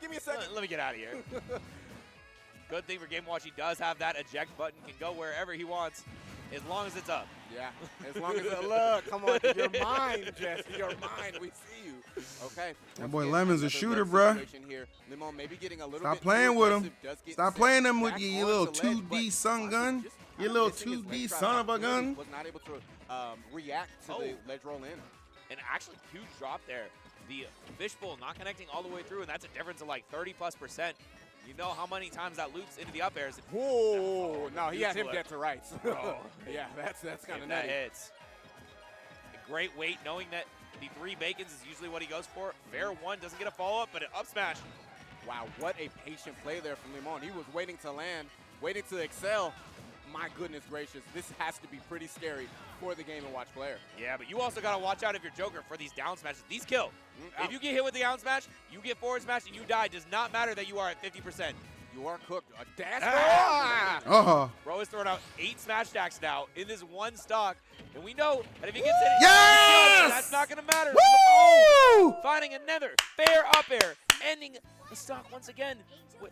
Give me a second. Let me get out of here. Good thing for Game Watch, he does have that eject button, can go wherever he wants, as long as it's up. Yeah, as long as it look, come on, you're mine, Jesse, you're mine, we see you. Okay. That boy Lemon's a shooter, bruh. Limon maybe getting a little Stop bit playing with him. Stop playing them with your little 2D sun gun. Your little 2D son of a gun. Was not able to react to the ledge roll in. And actually, huge drop there. The fishbowl not connecting all the way through, and that's a difference of like 30+%. You know how many times that loops into the up airs. Whoa, no, he had him dead to rights. Oh. Yeah, that's kind of nutty. That hits. A great weight, knowing that the 3 bacons is usually what he goes for. Fair one, doesn't get a follow-up, but an up smash. Wow, what a patient play there from Limon. He was waiting to land, waiting to excel. My goodness gracious, this has to be pretty scary for the Game & Watch player. Yeah, but you also got to watch out if you're Joker for these down smashes. These kill. If you get hit with the down smash, you get forward smash and you die. Does not matter that you are at 50%. You are cooked. A dash. Bro is throwing out 8 smash stacks now in this one stock. And we know that if he gets hit, yes! That's not going to matter. Woo! Finding another fair up air, ending the stock once again with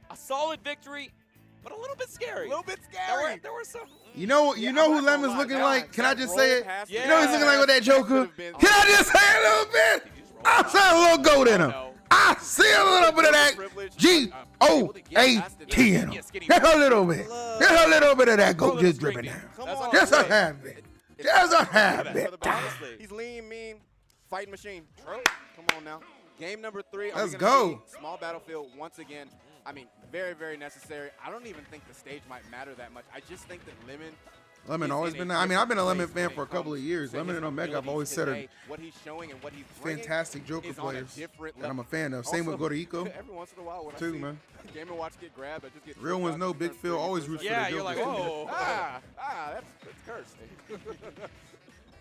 a solid victory. but a little bit scary. A little bit scary. There were some. You know who Lemon's looking like? Can I just say it? Yeah. You know he's looking like with that Joker? Can I just say it a little bit? I see a little goat in him. I see a little bit of that G-O-A-T in him. Just a little bit. Just a little bit of that goat just dripping down. Just a half bit. Just a half bit. He's lean, mean, fighting machine. Come on now. Game number 3. Let's go. Small battlefield once again. I mean, very, very necessary. I don't even think the stage might matter that much. I just think that Lemon always been. I mean, I've been a Lemon fan for a couple of years. Lemon and Omega, I've always said are what he's showing and what he's bringing fantastic Joker players that I'm a fan of. Same with Goreiko. Every once in a while when too, I see man. Game & Watch get grabbed, I just get real ones know Big Phil always roots for the Joker. Yeah, you're like, whoa. That's cursed.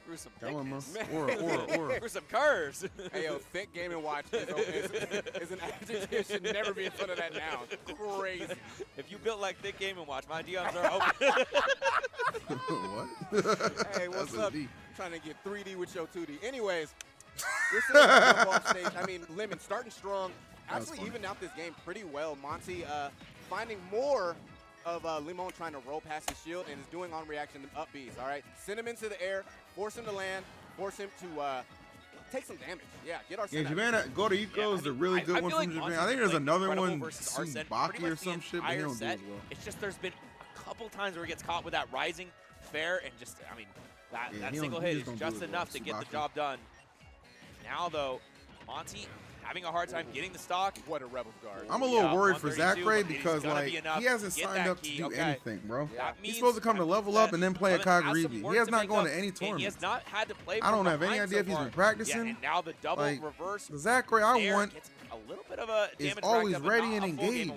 Through some Come on, man. Or some curves. Hey, yo, thick Game & Watch is an adjective. Should never be in front of that noun. Crazy. If you built like thick Game & Watch, my DMs are open. What? Hey, what's up? I'm trying to get 3D with your 2D. Anyways, this is a jump off stage. I mean, Lemon starting strong. Actually, even out this game pretty well. Monty finding more of Limon trying to roll past his shield and is doing on reaction up Bs, all right? Send him into the air, force him to land, force him to take some damage. Yeah, get our Japan, Goreiko is a really good one from Japan. I think there's another one, Tsubaki or some shit, but he don't do as well. It's just there's been a couple times where he gets caught with that rising fair and just, I mean, that single hit is just enough to get the job done. Now, though, Monty having a hard time getting the stock. What a Rebel guard. I'm a little worried for Zachary because, like, he hasn't signed up to do anything, bro. He's supposed to come to level up and then play a Kagaribi. He has not gone to any tournament. He has not had to play. I don't have any idea if he's been practicing. Yeah, and now the double reverse. The Zachary I want a little bit of a is always ready and engaged.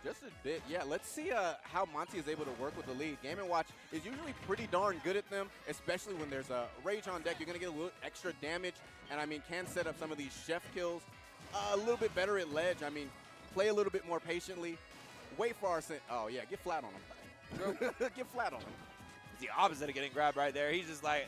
Just a bit, yeah. Let's see how Monty is able to work with the lead. Game & Watch is usually pretty darn good at them, especially when there's a Rage on deck. You're going to get a little extra damage, and I mean, can set up some of these chef kills. A little bit better at ledge. I mean, play a little bit more patiently. Wait for our Oh, yeah, get flat on him. Get flat on him. It's the opposite of getting grabbed right there. He's just like,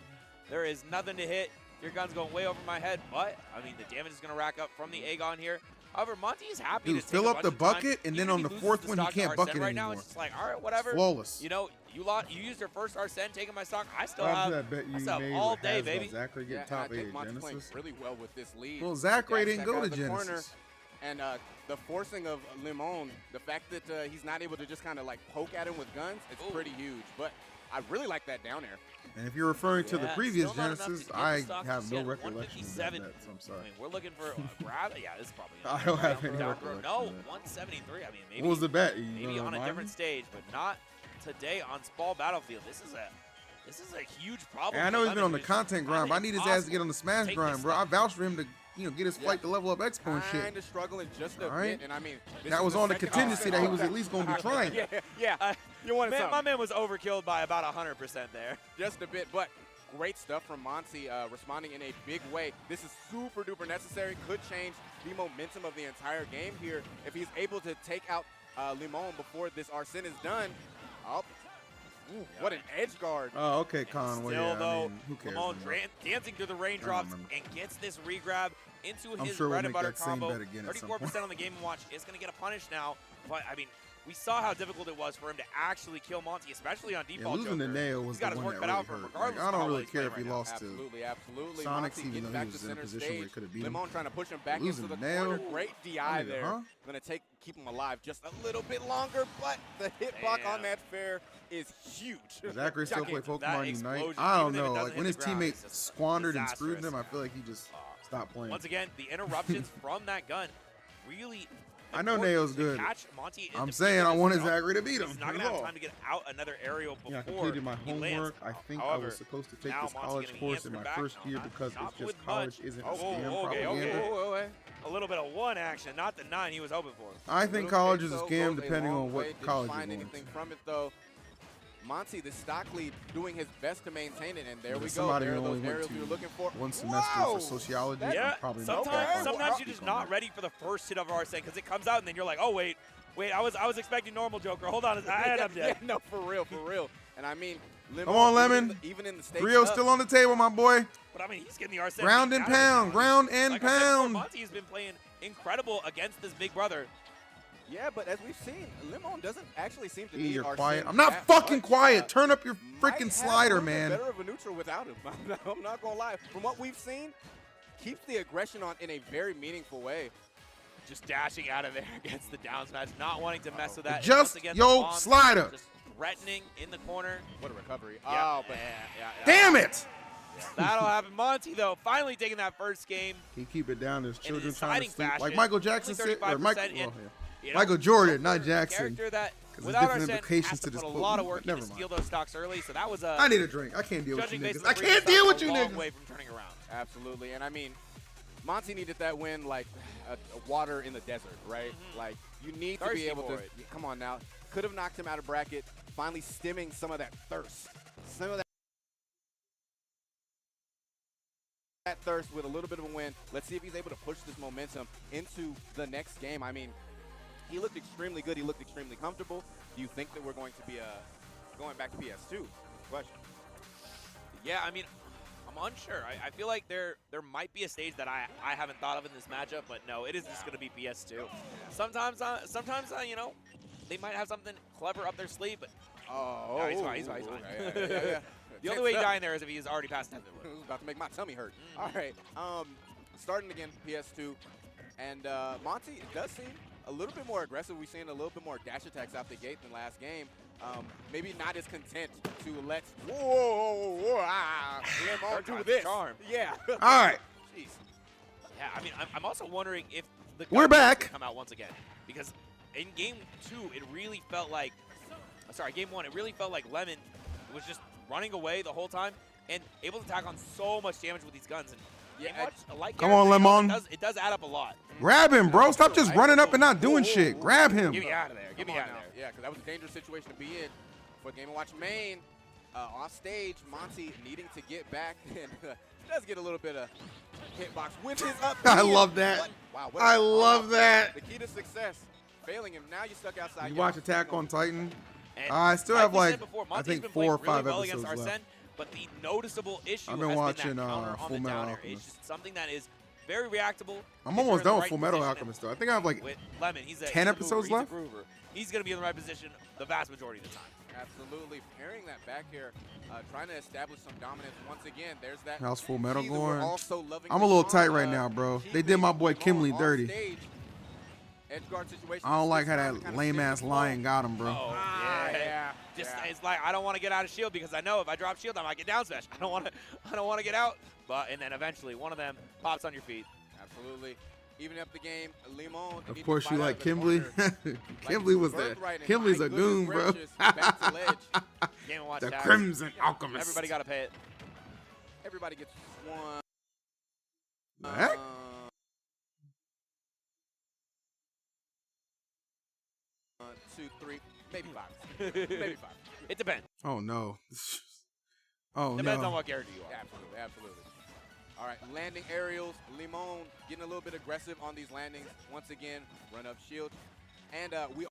there is nothing to hit. Your gun's going way over my head, but, I mean, the damage is going to rack up from the Aegon here. However, Monty is happy to fill up the bucket, and then on the fourth one, he can't bucket anymore. Right now, it's just like, all right, whatever. Flawless. You know, you used your first Arsene taking my stock. I still have all day, baby. Zachary get top 8 Monty's Genesis. playing really well with this lead. Well, Zachary didn't go to Genesis. And the forcing of Limon, the fact that he's not able to just kind of like poke at him with guns, it's pretty huge. But I really like that down air. And if you're referring to the previous Genesis, I have no recollection of that, so I'm sorry. I mean, we're looking for grab. Yeah, this is probably. I don't have any recollection. No, 173. I mean, maybe. What was the bet? Maybe on a different stage, but not today on Spall Battlefield. This is a huge problem. And I know he's been on the content grind, but I need his ass to get on the Smash grind, bro. I vouched for him to get his flight to level up Expo and shit. Kind of struggling just a bit, and I mean, that was on the contingency that he was at least going to be trying. Yeah. You wanted something. My man was overkilled by about 100% there. Just a bit, but great stuff from Monty, responding in a big way. This is super duper necessary. Could change the momentum of the entire game here if he's able to take out Limon before this Arsene is done. Oh. Ooh, what an edge guard. Oh, okay, Conway. Still, though, I mean, who cares? Limon dancing through the raindrops and gets this regrab into his sure bread and butter combo. 34% on the Game & Watch is going to get a punish now. But, I mean, we saw how difficult it was for him to actually kill Monty, especially on default. Losing to Nail was the one that really hurt. Like, I don't really care if he lost to Sonic, even though he was in a position where he could have beat him. Limon trying to push him back into the corner. Great DI there. Going to keep him alive just a little bit longer, but the hitbox on that fair is huge. Zachary still play Pokemon Unite. I don't know. Like when his teammates squandered and screwed them, I feel like he just stopped playing. Once again, the interruptions from that gun really. I know Nail's good. I'm saying I wanted Zachary to beat him. He's not going to have time to get out another aerial before I completed my homework. I think I was supposed to take this college course in my first year because it's just college isn't a scam propaganda. A little bit of one action, not the 9 he was hoping for. I think college is a scam depending on what college you're going to. From it though. Monty, the stock lead, doing his best to maintain it, and there we go. Somebody there are only those areas went we were looking for. One semester for sociology. Yeah, probably sometimes you're just not ready for the first hit of Arsene because it comes out and then you're like, oh wait, I was expecting normal Joker. Hold on, I'm dead. No, for real. And I mean, come on, Lemon. Even in the stakes Rio's still on the table, my boy. But I mean, he's getting the Arsene. Ground and pound, ground and pound. Monty has been playing incredible against this big brother. Yeah, but as we've seen, Limon doesn't actually seem to Hey, be you're our quiet. Sin I'm not that fucking much. quiet. Turn up your Might freaking have slider, a little bit man. better of a neutral without him. I'm not gonna lie. From what we've seen, keeps the aggression on in a very meaningful way. Just dashing out of there against the down smash, not wanting to mess with that. Just, Once again, yo, the bomb slider. Just threatening in the corner. What a recovery. Yeah, Oh, but Damn it! that'll happen. Monty, though, finally taking that first game. He keep it down. There's In an children trying to exciting sleep. Like fashion. Michael Jackson Only said, or 35% Michael, in, well, you know, Michael Jordan, for not a Jackson. Character that, 'Cause there's without different Arsene, implications has to to this put a quote. lot of work Never to mind. steal those stocks early. So that was a. I need a drink. I can't deal with you judging based niggas. on I the can't previous deal stock, with you a long niggas. way from turning around. Absolutely. And I mean, Monty needed that win like a water in the desert, right? Like, you need to be Thirsty able to. for it. Yeah, come on now. Could have knocked him out of bracket, finally stemming some of that thirst. Some of that thirst with a little bit of a win. Let's see if he's able to push this momentum into the next game. I mean, he looked extremely good. He looked extremely comfortable. Do you think that we're going to be going back to PS2? Question. Yeah, I mean, I'm unsure. I feel like there might be a stage that I haven't thought of in this matchup, but no, it is just going to be PS2. Sometimes you know, they might have something clever up their sleeve, but oh, no, he's fine. He's fine. Yeah. The only way you die in there is if he's already passed 10. I was about to make my tummy hurt. All right, starting again, PS2, and Monty, it does seem a little bit more aggressive. We've seen a little bit more dash attacks out the gate than last game. Maybe not as content to let Limon do this. Charm. Yeah. All right. Jeez. Yeah, I mean, I'm also wondering if the We're gun back. come out once again, because in game 2 it really felt like, game 1 it really felt like Lemon was just running away the whole time and able to tack on so much damage with these guns. And Yeah, Come on, Lemon. It does add up a lot. Grab him, bro. Stop just running up and not doing shit. Grab him. Get me out of there. Get me Come out on of now. there. Yeah, because that was a dangerous situation to be in for Game & Watch main. Off stage, Monty needing to get back and does get a little bit of hitbox with his up. I love that. Wow, I love that. The key to success, failing him. Now you're stuck outside. You watch Attack on Titan? And I still like have we said like, before, I Monty's think been 4 or playing 5 really well against episodes Arsene, left. but the noticeable issue I've been has watching been that counter on Full the Metal down air. Alchemist. It's just something that is very reactable. I'm almost done with right Full Metal position, Alchemist though. I think I have like with Lemon, he's 10 he's a episodes mover, left. He's a groover. He's going to be in the right position the vast majority of the time. Absolutely. Pairing that back here, trying to establish some dominance once again. There's that. How's Full Metal key that we're going? also loving I'm a little on, tight right now, bro. They did my boy Kimley on dirty. stage. Edge guard situation. I don't like how Kinda that lame ass lion got him, bro. Oh, yeah. Just it's like I don't want to get out of shield because I know if I drop shield I might get down smash. I don't want to get out. But and then eventually one of them pops on your feet. Absolutely. Even up the game, Limon. Of course you like Kimley. Kimley was the Kimley's a goon, bro. Game and watch The Chag. Crimson Alchemist. Everybody got to pay it. Everybody gets one. Heck? 1, 2, 3, maybe 5. Maybe 5. It depends. Oh no. Oh Depends no. on what character you are. Absolutely, absolutely. All right, landing aerials. Limon getting a little bit aggressive on these landings. Once again, run up shield. And we.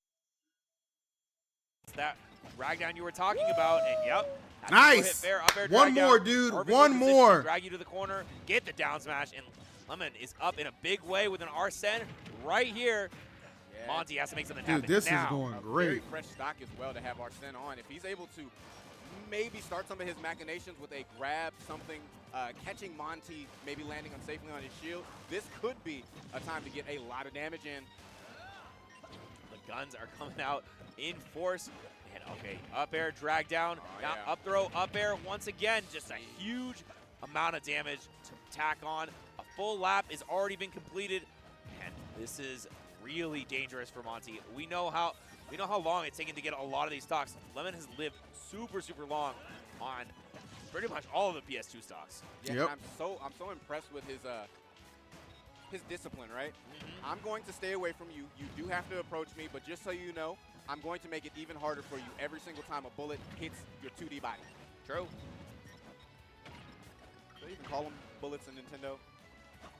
That drag down you were talking about, and yep. Nice. Up air, One drag more, down. dude. Perfect One position to more. Drag you to the corner, get the down smash, and Lemon is up in a big way with an Arsene right here. Yeah. Monty has to make something Dude, happen this now. is going Very great. fresh stock as well to have Arsene on. If he's able to maybe start some of his machinations with a grab, something, catching Monty, maybe landing unsafely on his shield, this could be a time to get a lot of damage in. The guns are coming out in force. And okay, up air, drag down, now yeah. up throw, up air. Once again, just a huge amount of damage to tack on. A full lap has already been completed, and this is really dangerous for Monty. We know how long it's taken to get a lot of these stocks. Lemon has lived super long on pretty much all of the PS2 stocks. Yeah, Yep. I'm so impressed with his discipline, right? I'm going to stay away from you. You do have to approach me, but just so you know, I'm going to make it even harder for you every single time a bullet hits your 2D body. True. Do they even call them bullets in Nintendo?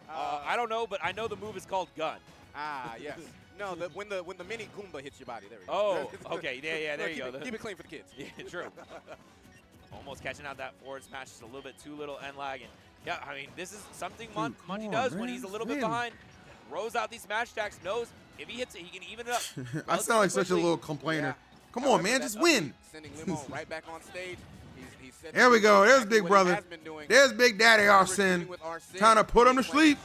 I don't know, but I know the move is called gun. Ah, yes. No, when the mini Goomba hits your body, there we go. Oh, okay, yeah, there you go. Keep it clean for the kids. Yeah, true. Almost catching out that forward smash, just a little bit too little end lag. And yeah, I mean, this is something Monty does when he's a little bit behind. Throws out these smash attacks, knows If he hits it, he can even it up. I sound like such a little complainer. Come on, man, just win. Sending Limon right back on stage. There we go. There's Big Brother. There's Big Daddy Arsene. Trying to put him to sleep.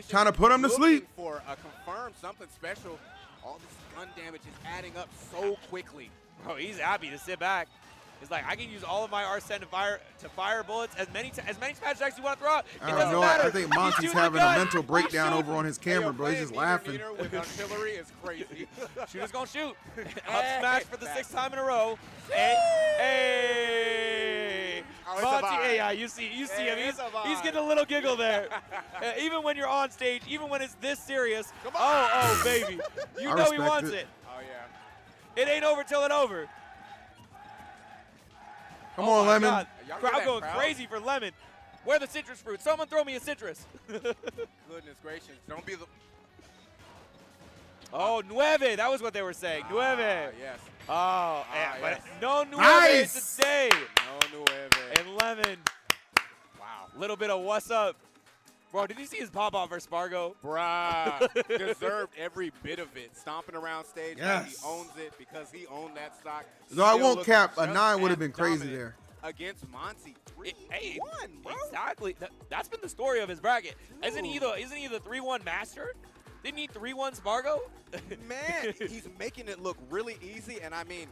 Trying to put him to sleep. For a confirmed something special. All this gun damage is adding up so quickly. Bro, he's happy to sit back. He's like, I can use all of my Arsene to fire bullets as many smash attacks you want to throw out. It doesn't matter. I think Monty's having a mental breakdown over on his camera, bro. He's just laughing. With artillery is crazy. Shooter's gonna shoot. Up smash for the 6th time in a row. Hey, Monty, hey, you see him. He's getting a little giggle there. Even when you're on stage, even when it's this serious. Oh, baby, you know he wants it. Oh yeah. It ain't over till it's over. Come on, Lemon. God. Crowd going crazy for Lemon. Where are the citrus fruits? Someone throw me a citrus. Goodness gracious. Don't be the... Oh, nueve. That was what they were saying. Nueve. Yes. Oh, yeah. Yes. But no nueve Nice. today. No nueve. And Lemon. Wow. Little bit of what's up. Bro, did you see his pop-off for Spargo? Bruh. Deserved every bit of it. Stomping around stage. Yes. He owns it because he owned that stock. No, I Still won't looking cap. A just 9 would have as been crazy dominant there. Against Monty. 3-1, bro. Exactly. That's been the story of his bracket. Isn't he the 3-1 master? Didn't he 3-1 Spargo? Man, he's making it look really easy. And I mean,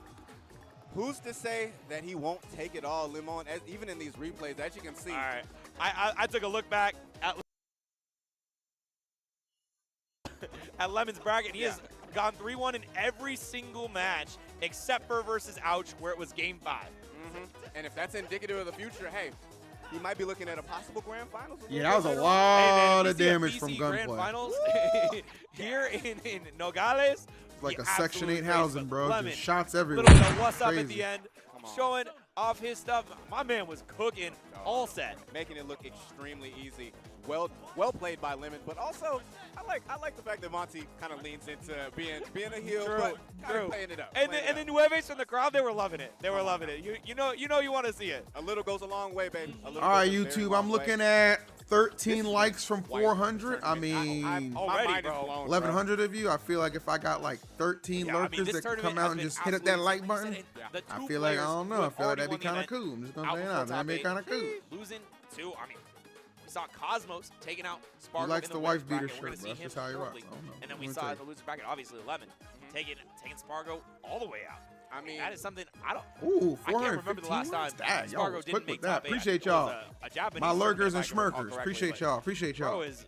who's to say that he won't take it all, Limon? Even in these replays, as you can see. All right. I took a look back at Lemon's bracket. He has gone 3-1 in every single match except for versus Ouch, where it was game 5. And if that's indicative of the future, hey, he might be looking at a possible grand finals. Yeah, that was a lot of damage from Grand gunplay. Finals here in Nogales. It's like he a Section 8 absolutely housing, faced bro. Lemon. Just shots everywhere. Little bit of what's up at Crazy. the end, showing off his stuff. My man was cooking all set. Making it look extremely easy. Well played by Lemon, but also I like the fact that Monty kind of leans into being a heel, but kind of playing it up. And the Nueves from the crowd, they were loving it. They were loving it. You know you want to see it. A little goes a long way, baby. All right, YouTube. I'm looking at 13 likes from 400. I mean, already, bro. 1,100 of you. I feel like if I got like 13 lurkers that could come out and just hit up that like button, I feel like, I don't know. I feel like that'd be kind of cool. I'm just going to say that. That'd be kind of cool. Losing to, I mean, we saw Cosmos taking out Spargo. He likes in the the wife winners beater bracket. shirt, We're bro. gonna see That's him how he rocks. shortly. I don't know. And then we Let me saw tell in the loser bracket, obviously, Lemon taking Spargo all the way out. I mean, that is something I don't. Ooh, I can't remember the last time Dad, y'all Spargo was didn't quick make with that. top 8. Appreciate It was y'all. a Japanese My lurkers and tournament, if I can recall schmirkers. correctly, Appreciate but y'all. Appreciate y'all. Bro is,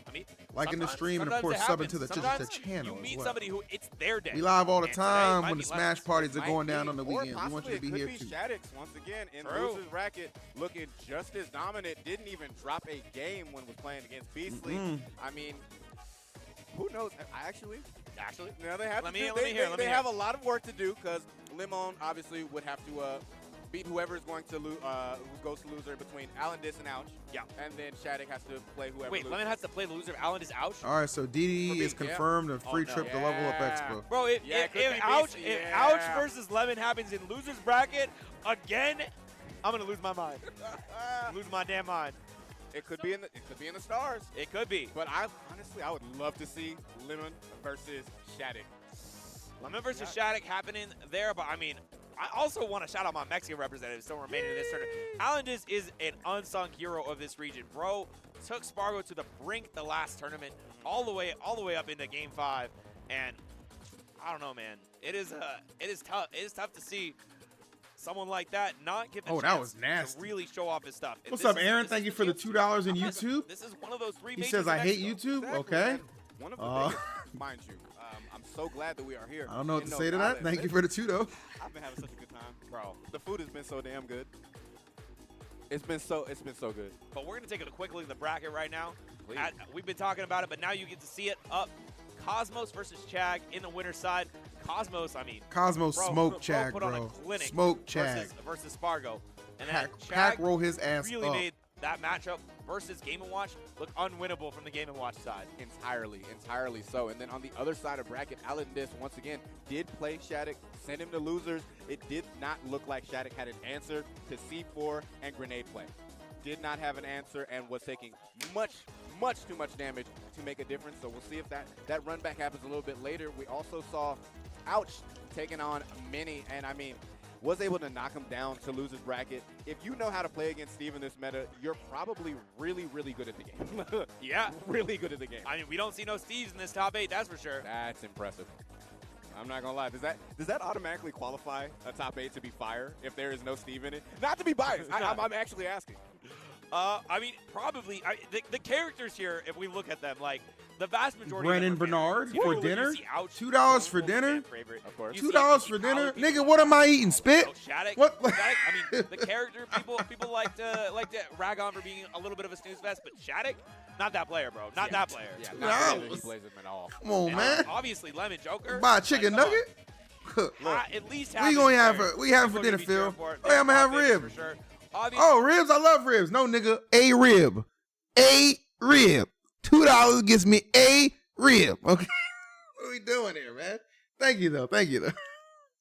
I mean, Liking the stream and, of sometimes course, it subbing to the happens. channel You as meet well. somebody who it's their day. We live all the And today time might when be the Lemon's. Smash parties are going down on the or weekend. We want you to be here, too. Shadic once again in True. losers bracket, looking just as dominant. Didn't even drop a game when was playing against Beastly. I mean, who knows? Actually, now they have Let to me do, hear. they have a lot of work to do because Limon obviously would have to beat whoever is going to who goes to loser between Allenis and Ouch. Yeah. And then Shadic has to play whoever. Wait, loses. Lemon has to play the loser of Allenis Ouch? All right, so DD is yeah. confirmed a free trip to Level Up Expo. Bro, if Ouch versus Lemon happens in losers bracket again, I'm gonna lose my mind. Lose my damn mind. It could be in the stars. It could be. But I would love to see Lemon versus Shadic. Lemon versus Shadic happening there, but I mean, I also want to shout out my Mexican representative still remaining in this tournament. Allenis is an unsung hero of this region. Bro took Spargo to the brink the last tournament, all the way up into Game 5, and I don't know, man. It is tough. It is tough to see someone like that not give the Oh, that chance was nasty. to really show off his stuff. What's up, Aaron? Thank you for the $2 in YouTube. This is one of those 3 He majors says, I in hate Mexico. YouTube. Exactly, Okay. man. One of the biggest, mind you. I'm so glad that we are here. I don't know what in to say to that. Nogales. Thank you for the $2, though. I've been having such a good time, bro. The food has been so damn good. It's been so good. But we're going to take a quick look at the bracket right now. Please. We've been talking about it, but now you get to see it up. Cosmos versus Chag in the winner's side. Cosmos, I mean. Cosmos smoke Chag, put on a bro. clinic Smoke Chag. versus Spargo. And then Pack Chag roll his ass really up. made that matchup versus Game & Watch look unwinnable from the Game & Watch side. Entirely so. And then on the other side of bracket, Allenis once again did play Shadic, send him to losers. It did not look like Shadic had an answer to C4 and grenade play. Did not have an answer and was taking much too much damage to make a difference. So we'll see if that run back happens a little bit later. We also saw Ouch taking on Mini, and I mean, was able to knock him down to lose his bracket. If you know how to play against Steve in this meta, you're probably really, really good at the game. Yeah. Really good at the game. I mean, we don't see no Steves in this top 8, that's for sure. That's impressive. I'm not gonna lie. Does that automatically qualify a top 8 to be fire if there is no Steve in it? Not to be biased. I'm actually asking. I mean, probably. The characters here, if we look at them, like, the vast majority Brennan Bernard for dinner? $2 for dinner? Of course. $2 for dinner? Nigga, what am I eating? Spit? Shadic. What? Shadic, I mean, the character, people like to rag on for being a little bit of a snooze fest, but Shadic, not that player, bro. Not that player. Yeah, not really he plays him at all. Come on, man. Obviously, Lemon Joker. Buy a chicken nugget? At least We gonna have for dinner, Phil. Oh, yeah, I'm gonna have rib. Sure. Oh, ribs? I love ribs. No, nigga, a rib. A rib. $2 gets me a rib. Okay. What are we doing here, man? Thank you, though. Thank you, though.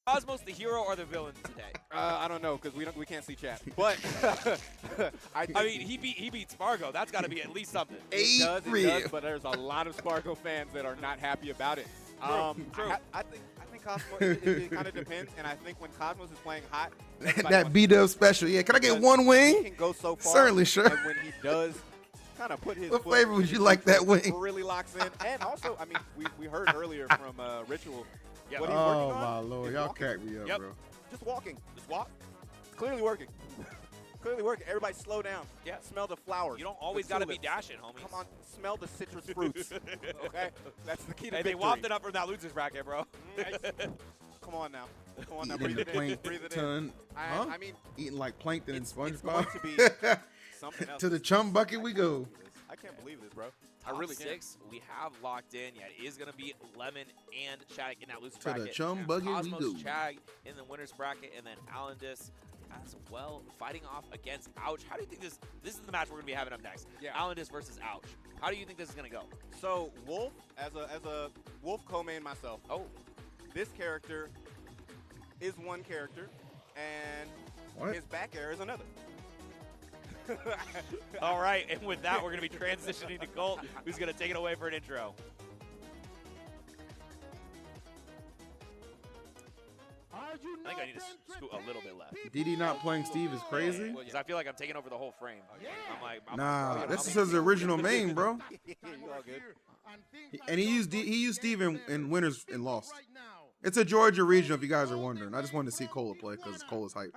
Cosmos the hero or the villain today? I don't know because we can't see chat. But I mean, he beat Spargo. That's got to be at least something. It does, but there's a lot of Spargo fans that are not happy about it. True. I think Cosmos, it kind of depends, and I think when Cosmos is playing hot, that B-Dub special. Yeah, can I get one wing? He can go so far. Certainly, sure. And when he does kind of put his what flavor would you like that wing? Really locks in. And also, I mean, we heard earlier from Ritual what he's working oh, on. my Lord. Y'all crack me up, bro. Just walking. Just walk. It's clearly working. Clearly working. Everybody slow down. Yeah. Smell the flowers. You don't always got to be dashing, homie. Come on. Smell the citrus fruits. Okay? That's the key to victory. They wafted up from that loser's bracket, bro. Come on now. Come on now. Eating Breathe it in. Breathe it in. Huh? I mean, eating like plankton and SpongeBob. It's going to be something else. To the chum bucket we go. I can't believe this, bro. Top I really 6 we have locked in. Yeah, it is going to be Lemon and Shadic in that loser's To bracket. the chum bucket Cosmos, we go. Chag in the winner's bracket, and then Allenis as well, fighting off against Ouch. How do you think this is the match we're going to be having up next? Yeah. Allenis versus Ouch. How do you think this is going to go? So, Wolf, as a Wolf co-main myself, this character is one character, and his back air is another. All right, and with that, we're going to be transitioning to Colt, who's going to take it away for an intro. I think I need to scoot a little bit left. DD not playing Steve is crazy. Because I feel like I'm taking over the whole frame. I'm like, Nah, this is his original main, bro. You all good. And he used Steve in winners and lost. It's a Georgia regional, if you guys are wondering. I just wanted to see Cola play because Cola's hype.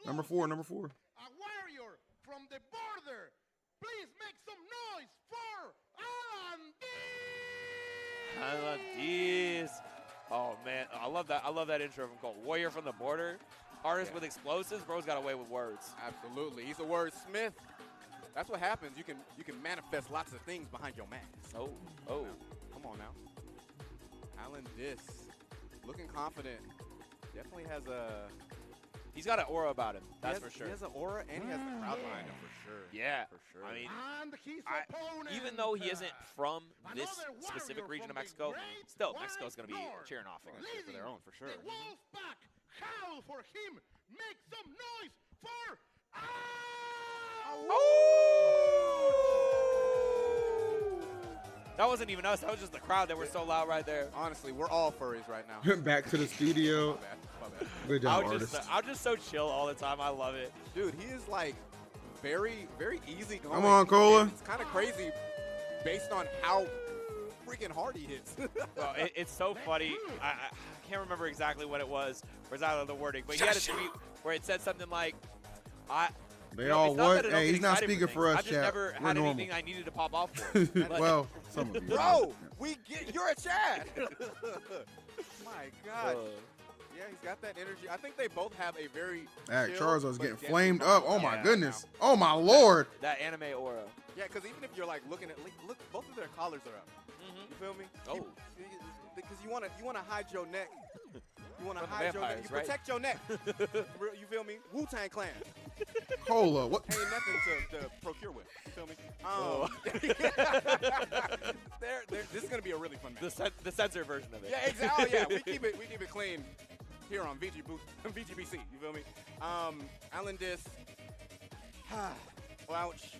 Number 4. A warrior from the border. Please make some noise for Allenis. Oh man, I love that. I love that intro from Colt. Warrior from the border, artist with explosives. Bro's got away with words. Absolutely, he's a wordsmith. That's what happens. You can manifest lots of things behind your mask. Oh. Come on now. Allenis, looking confident. Definitely has a. He's got an aura about him. That's for sure. He has an aura and he has the crowd behind him for sure. Yeah, for sure. I mean, even though he isn't from this specific region of Mexico, still Mexico's going to be cheering off him. For their own, for sure. Howl for him. Make some noise for. That wasn't even us. That was just the crowd that were so loud right there. Honestly, we're all furries right now. Back to the studio. My bad. Good job, artist. I'm just so chill all the time. I love it. Dude, he is like very, very easy going. Come on, Cola. It's kind of crazy based on how freaking hard he hits. Well, it's so funny. I can't remember exactly what it was, or exactly the wording, but he had a tweet where it said something like, They all what? Hey, he's not speaking for us, I just chat. never We're had normal. anything I needed to pop off for. Well, some of you. Bro, you're a Chad. My God. Yeah, he's got that energy. I think they both have a very Charizard's getting flamed up. Oh my goodness. Oh my Lord. That anime aura. Yeah, because even if you're like looking at look, both of their collars are up. You feel me? Oh. Because you wanna hide your neck. You want to From hide your neck. vampires, You right? protect your neck. You feel me? Wu-Tang Clan. Cola. What? Ain't nothing to procure with. You feel me? This is gonna be a really fun match. The censored version of it. Yeah, exactly. Oh, yeah, we keep it clean here on VGBC. You feel me? Allenis. Ouch.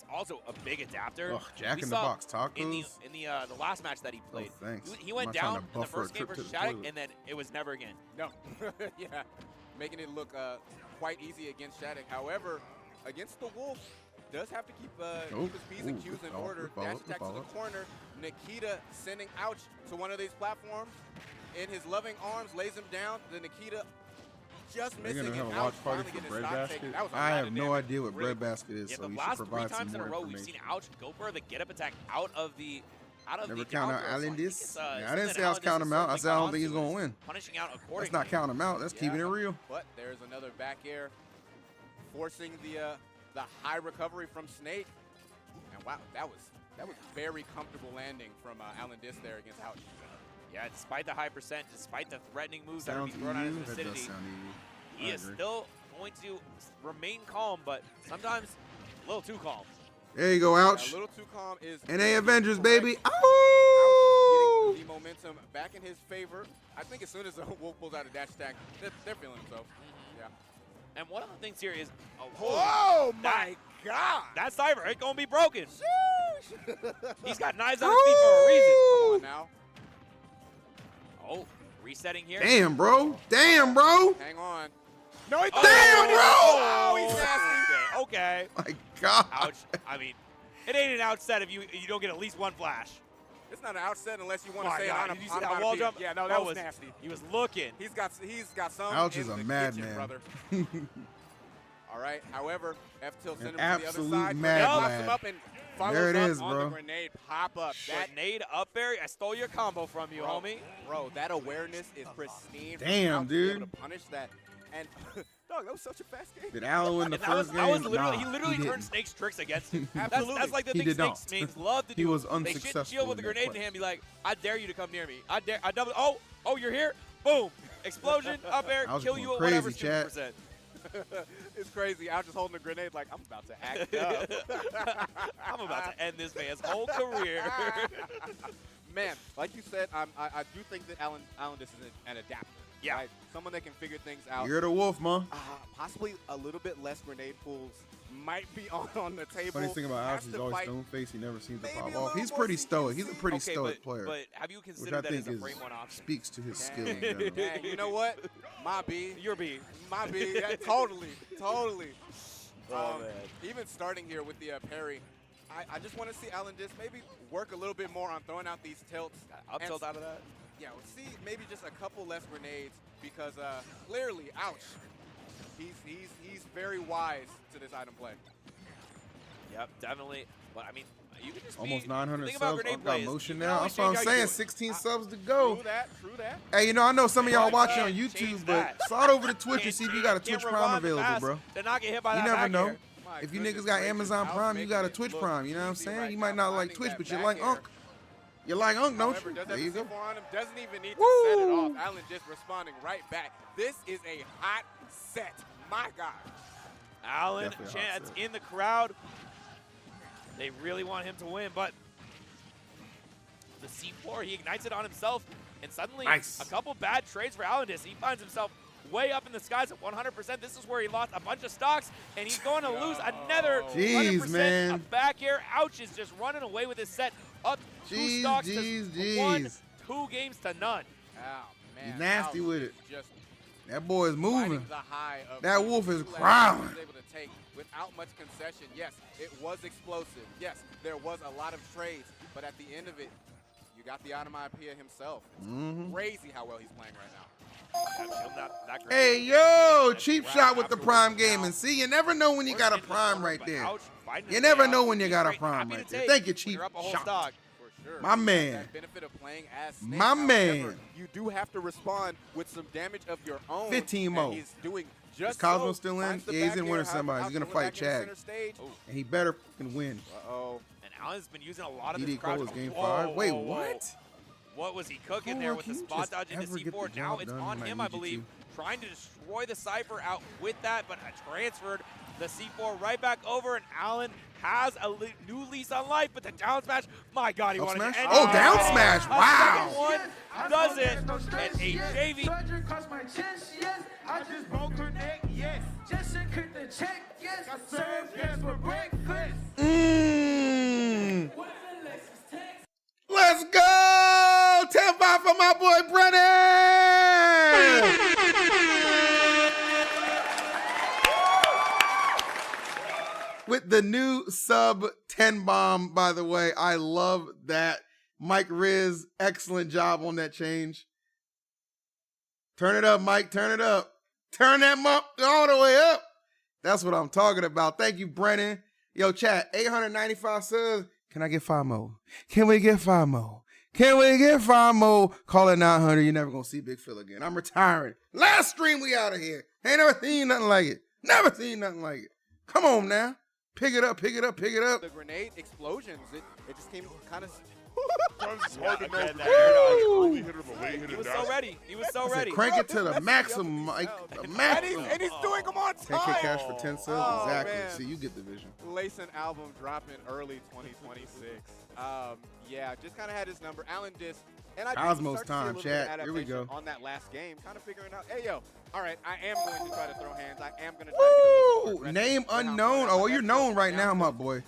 is also a big adapter. Ugh, Jack We in the saw Box tacos. in the last match that he played. Oh, thanks. He went I'm not trying down to in the buffer a first game trip to versus the Shadic, toilet. and then it was never again. No, yeah, making it look quite easy against Shadic. However, against the Wolf, does have to keep his P's and Q's in order. Dash attack to the corner. Nikita sending Ouch to one of these platforms. In his loving arms, lays him down. The Nikita just They're missing. gonna have and a now watch he's party finally for getting his bread stock basket. taken. That was a I lot have of no damage. idea what Really bread basket is, Yeah, so the you should last 3 provide some times in a more row we've seen information. Ouch go for the get up attack out of the Never count out down throw, so I think Allenis. it's, I didn't something say I was Allenis counting him out. I has said I don't certainly think he's gone gonna onto win. is punishing out accordingly. That's not counting him out. That's keeping it real. But there's another back air forcing the high recovery from Snake. And wow, that was very comfortable landing from Allenis there against Ouch. Yeah, despite the high percent, despite the threatening moves that are Sounds being thrown out of his that does vicinity, sound he evil. I is agree. still going to remain calm, but sometimes a little too calm. There you go, Ouch. A little too calm is NA Avengers, correct. baby. Ouch Ow! getting the momentum back in his favor. I think as soon as the Wolf pulls out a dash attack, they're feeling themselves. Yeah. And one of the things here is, Oh my God! That Cypher ain't gonna be broken. He's got knives on his feet for a reason. Come on now. Oh, resetting here. Damn, bro. Damn, bro. Hang on. No, he Damn, bro. Oh, he's nasty. Okay. My God. Ouch. I mean, it ain't an ouch set if you don't get at least one flash. It's not an outset unless you want to My say God, it did you on see that wall jump? Yeah, no, that was nasty. He was looking. He's got some. Ouch in is a the madman. kitchen, brother. All right. However, F-Tilt sent him An to the other absolute side. mad Pops lad. him up and follows There it up is, on bro. the grenade pop up. That, Grenade up there. I stole your combo from you, homie. bro, that awareness is pristine. for Damn, Ouch to be able dude. to punish that. And dog, that was such a fast game. Did Allen win the And that was, first that was game? literally, Nah, he literally didn't. turned Snake's tricks against him. Absolutely. That's like the He thing did Snake's not. mains love to do. He was They shit unsuccessful shield with the in that grenade in quest. hand, be like, I dare you to come near me. I double. Oh, you're here. Boom. Explosion up air. I was Kill going you at crazy, whatever chat. 2%. It's crazy. Ouch is holding a grenade like, I'm about to act up. I'm about to end this man's whole career. Man, like you said, I do think that Allen this is an adapter. Yeah. Right? Someone that can figure things out. You're the wolf, man. Possibly a little bit less grenade pulls might be on the table. Funny thing about Has Alex, he's to always fight stone face. He never seems to maybe pop a off. little He's more pretty stoic. He's a pretty Okay, stoic player, But have you which I considered that think as a is frame one option? speaks to his skill. In general. Yeah, you know what? My B. Your B. My B. Yeah, totally. Oh, man. Even starting here with the parry, I just want to see Allen maybe work a little bit more on throwing out these tilts. Up tilt out of that? Yeah, we'll see maybe just a couple less grenades because clearly, ouch, he's very wise to this item play. Yep, definitely. But I mean, you can just Almost be, 900 the thing about subs. grenade I've got play is motion you can now. always That's what I'm change how you saying. do it. 16 subs to go. True that. Hey, you know, I know some of y'all But watching on change YouTube, that. but slide over to Twitch and Can't see if you got a change- Twitch can't Prime rewind the available, past bro. to not get hit by You that never back know. air. My If you goodness niggas got gracious, Amazon Ouch Prime, you got a making it Twitch look Prime. You know what I'm easy saying? right You might now, not like finding Twitch, that but you back like air. Unk. You like Unk, don't However, you? does There have you the go. C4 on him, doesn't even need to set it Woo! off. Allen just responding right back. This is a hot set. My God. Allen Definitely a hot Chance set. in the crowd. They really want him to win, but the C4, he ignites it on himself, and suddenly Nice. a couple bad trades for Allenis. He finds himself way up in the skies at 100%. This is where he lost a bunch of stocks, and he's going to lose another Jeez, 100%. man. A back air. Ouch is just running away with his set. Up 2 Jeez, stocks jeez, to 1, jeez. 2 games to none. Oh, man. He's nasty Ouch with is it. Just That boy is moving. riding the high of That the wolf is 2 laps growling. he was able to take without much concession. Yes, it was explosive. Yes, there was a lot of trades, but at the end of it, you got the onomatopoeia himself. Mhm. Crazy how well he's playing right now. That great. Hey, yo, cheap shot with the Prime Gaming. See, you never know when you got a Prime right there. You never know when you got a Prime right there. Thank you, cheap shot. For sure. My You man. got that benefit of playing as Snake. My However, man. You do have to respond with some damage of your own. 15 and more. He's doing Is just Cosmo so. still in? Finds the Yeah, he's back in air, winner has semis. He's gonna Cosmo fight back in the Chag. center stage. And he better fucking win. Uh-oh. And Allen's been using a lot of DD this crouch. Cole is game Whoa, 5. Wait, whoa, whoa. what? What was he cooking Cole, there with the can you spot just dodge into ever get the C4? Now job it's done on when I him, I need you believe, to? trying to destroy the Cypher out with that, but transferred the C4 right back over, and Allen has a new lease on life, but the down smash, my God, he Up wanted smash? to end Oh, it. down smash, A wow. second one does it, and a JV. my chest, yes. I just broke her neck, yes. Just cut the check, yes. I served yes for breakfast. Let's go! 10-5 for my boy Brennan! With the new sub 10 bomb, by the way. I love that. Mike Riz, excellent job on that change. Turn it up, Mike. Turn it up. Turn that up all the way up. That's what I'm talking about. Thank you, Brennan. Yo, chat, 895 subs. Can I get 5 more? Can we get 5 more? Can we get 5 more? Call it 900. You're never going to see Big Phil again. I'm retiring. Last stream, we out of here. Ain't never seen nothing like it. Never seen nothing like it. Come on now. Pick it up, pick it up, pick it up. The grenade explosions, it just came kind of... It's hard to know if the early hitter, the late hitter. He was so ready. He was so ready. Crank it to the maximum, Mike. The maximum. And he's doing them on time. 10K cash for 10 subs. Oh, exactly. man. See, you get the vision. Layson album dropping early 2026. Yeah, just kind of had his number. Alan Dis. And I Cosmos time, chat. Here we go. On that last game, kind of figuring out, hey, yo, all right, I am going to try to throw hands. I am going to try to get a little more Name unknown. Oh, you're known right now, my boy.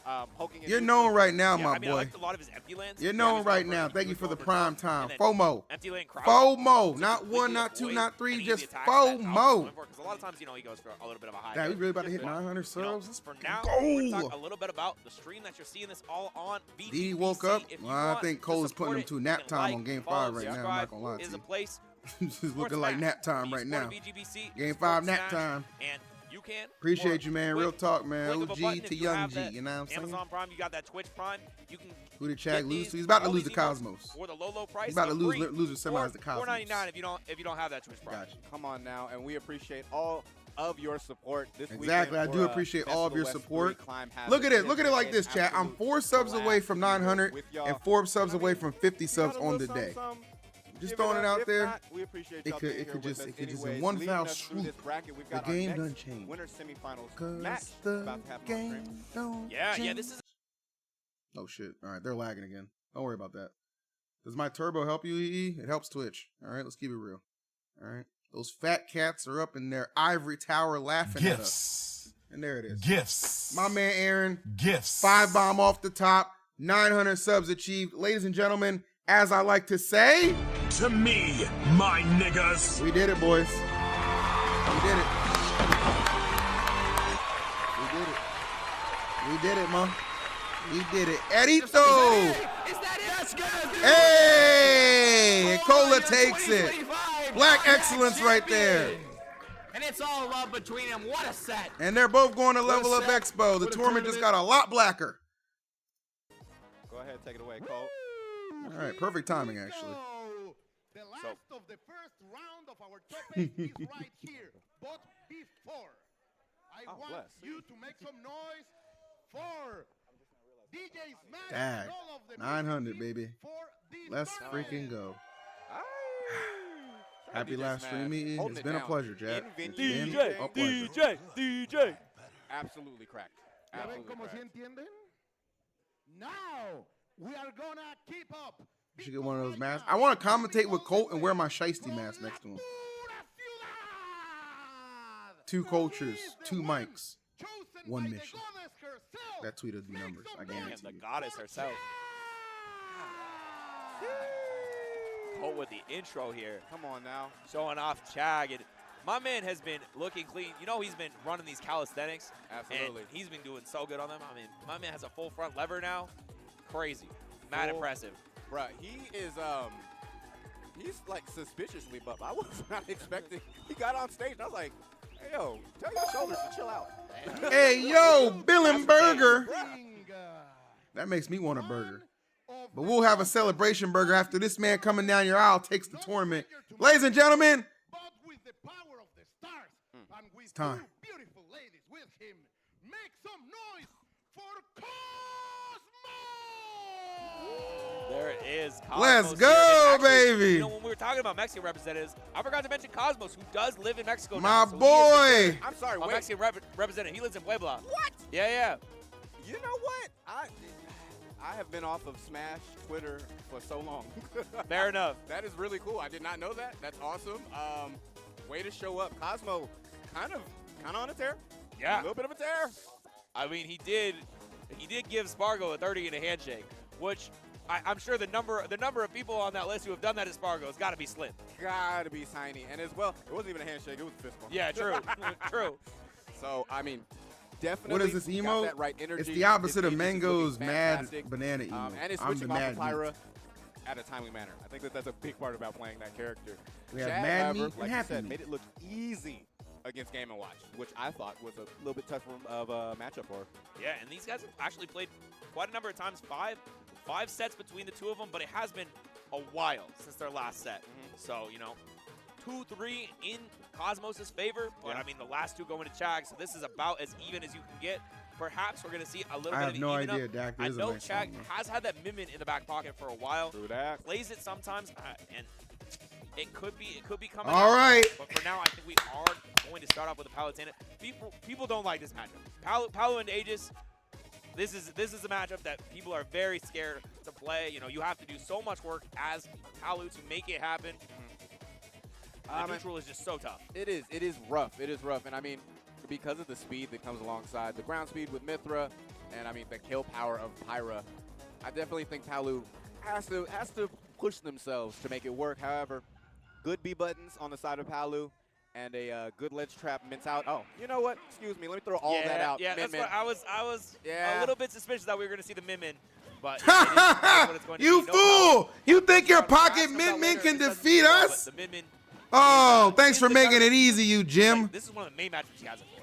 You're known right now, my boy. I liked a lot of his empty lands. You're known right now. Thank you for the prime time. FOMO. Empty land crowd. FOMO. Not 1, not 2, not 3, just FOMO. Because a lot of times, you know, he goes for a little bit of a high. Damn, we really about to hit 900 subs? For now, we're talk a little bit about the stream that you're seeing this all on. Didi woke up. Well, I think Cole is putting him to nap time on Game 5 right now. I'm not going to lie to you. This is looking like nap time right now. Game 5 nap time. And you can. Appreciate you, man. Real talk, man. OG to Young G. You know what I'm saying? Amazon Prime, you got that Twitch Prime. You can. Who did Chag lose to? He's about to lose to Cosmos. For the low price. He's about to lose the semis to Cosmos. $4.99 if you don't have that Twitch Prime. Gotcha. Come on now, and we appreciate all of your support this weekend. Exactly, I do appreciate all of your support. Look at it like this, chat. I'm 4 subs away from 900 and 4 subs away from 50 subs on the day. Just throwing it out there. We appreciate it could just in one foul swoop. The game done changed. Winner semifinals Cause the game don't change. Yeah, this is. Oh shit! All right, they're lagging again. Don't worry about that. Does my turbo help you, EE? It helps Twitch. All right, let's keep it real. All right, those fat cats are up in their ivory tower laughing at us. And there it is. Gifts. My man Aaron. Gifts. 5 bomb off the top. 900 subs achieved. Ladies and gentlemen, as I like to say, to me, my niggas. We did it, boys. We did it. We did it. We did it, man. We did it. Edito. Is that it? That's good. Hey, Cola takes it. Black excellence right there. And it's all love between them. What a set. And they're both going to Level Up Expo. The tournament just got a lot blacker. Go ahead, take it away, Cole. All right, perfect timing, actually. The last of the first round of our top 8 is right here. But before, I want you to make some noise for DJ Smash. Dag, 900, baby. Let's freaking go. Happy last stream, EE. It's been a pleasure, Jack. DJ. Absolutely cracked. Absolutely cracked. Now, we are gonna keep up. You should get one of those masks. I want to commentate with Colt and wear my Shiesty mask next to him. 2 cultures, 2 mics, 1 mission. That tweet will be numbers. I guarantee the you. goddess herself. Colt with the intro here. Come on now. Showing off Chag. And my man has been looking clean. You know he's been running these calisthenics. Absolutely. And he's been doing so good on them. I mean, my man has a full front lever now. Crazy. Mad impressive. Bruh, he is, he's like suspiciously buff. I was not expecting. He got on stage and I was like, hey, yo, tell your shoulders to chill out. Hey, yo, Bill and Burger. That makes me want a burger. But we'll have a celebration burger after this man coming down your aisle takes the tournament. Ladies and gentlemen, it's time. Beautiful ladies with him. Make some noise for Cosmo! There it is. Cosmos Let's go, baby. You know, when we were talking about Mexican representatives, I forgot to mention Cosmos, who does live in Mexico My now. So boy. I'm sorry, wait. Mexican representative. He lives in Puebla. What? Yeah. You know what? I have been off of Smash Twitter for so long. Fair enough. That is really cool. I did not know that. That's awesome. Way to show up. Cosmo kind of on a tear. Yeah. A little bit of a tear. I mean, he did give Spargo a 30 in a handshake, which I'm sure the number of people on that list who have done that at Spargo has got to be slim. Got to be tiny. And as well, it wasn't even a handshake. It was a fist bump. Yeah, true. True. So, I mean, definitely. What is this emo? That right energy. It's the opposite of His Mango's mad fantastic. banana emo. And it's I'm the switching off mad of Pyra meat. at a timely manner. I think that's a big part about playing that character. We have Chad, mad however, meat like and you happy said, meat. made it look easy against Game & Watch, which I thought was a little bit tougher of a matchup for her. Yeah, and these guys have actually played quite a number of times, five sets between the two of them, but it has been a while since their last set. So, you know, 2-3 in Cosmos' favor, but I mean, the last two going to Chag, so this is about as even as you can get. Perhaps we're going to see a little bit of an I have even no idea. up. Dak I is a know nice Chag song, has had that Min in the back pocket for a while. True that. Plays it sometimes, and it could be coming All out. right. But for now, I think we are going to start off with a Palutena. People don't like this matchup. Palu and Aegis, this is a matchup that people are very scared to play. You know, you have to do so much work as Palu to make it happen. The neutral is just so tough. It is rough. It is rough. And I mean, because of the speed that comes alongside the ground speed with Mythra, and I mean the kill power of Pyra, I definitely think Palu has to push themselves to make it work. However, good B buttons on the side of Palu, and a good ledge trap mints out. Oh, you know what? Excuse me. Let me throw all that out. Yeah, that's what I was a little bit suspicious that we were going to see the Min, but it is what it's going to You be. fool! You think your pocket Min can defeat us? The Min, Oh, thanks for making it easy, you Jim. this is one of the main matchups he has it for.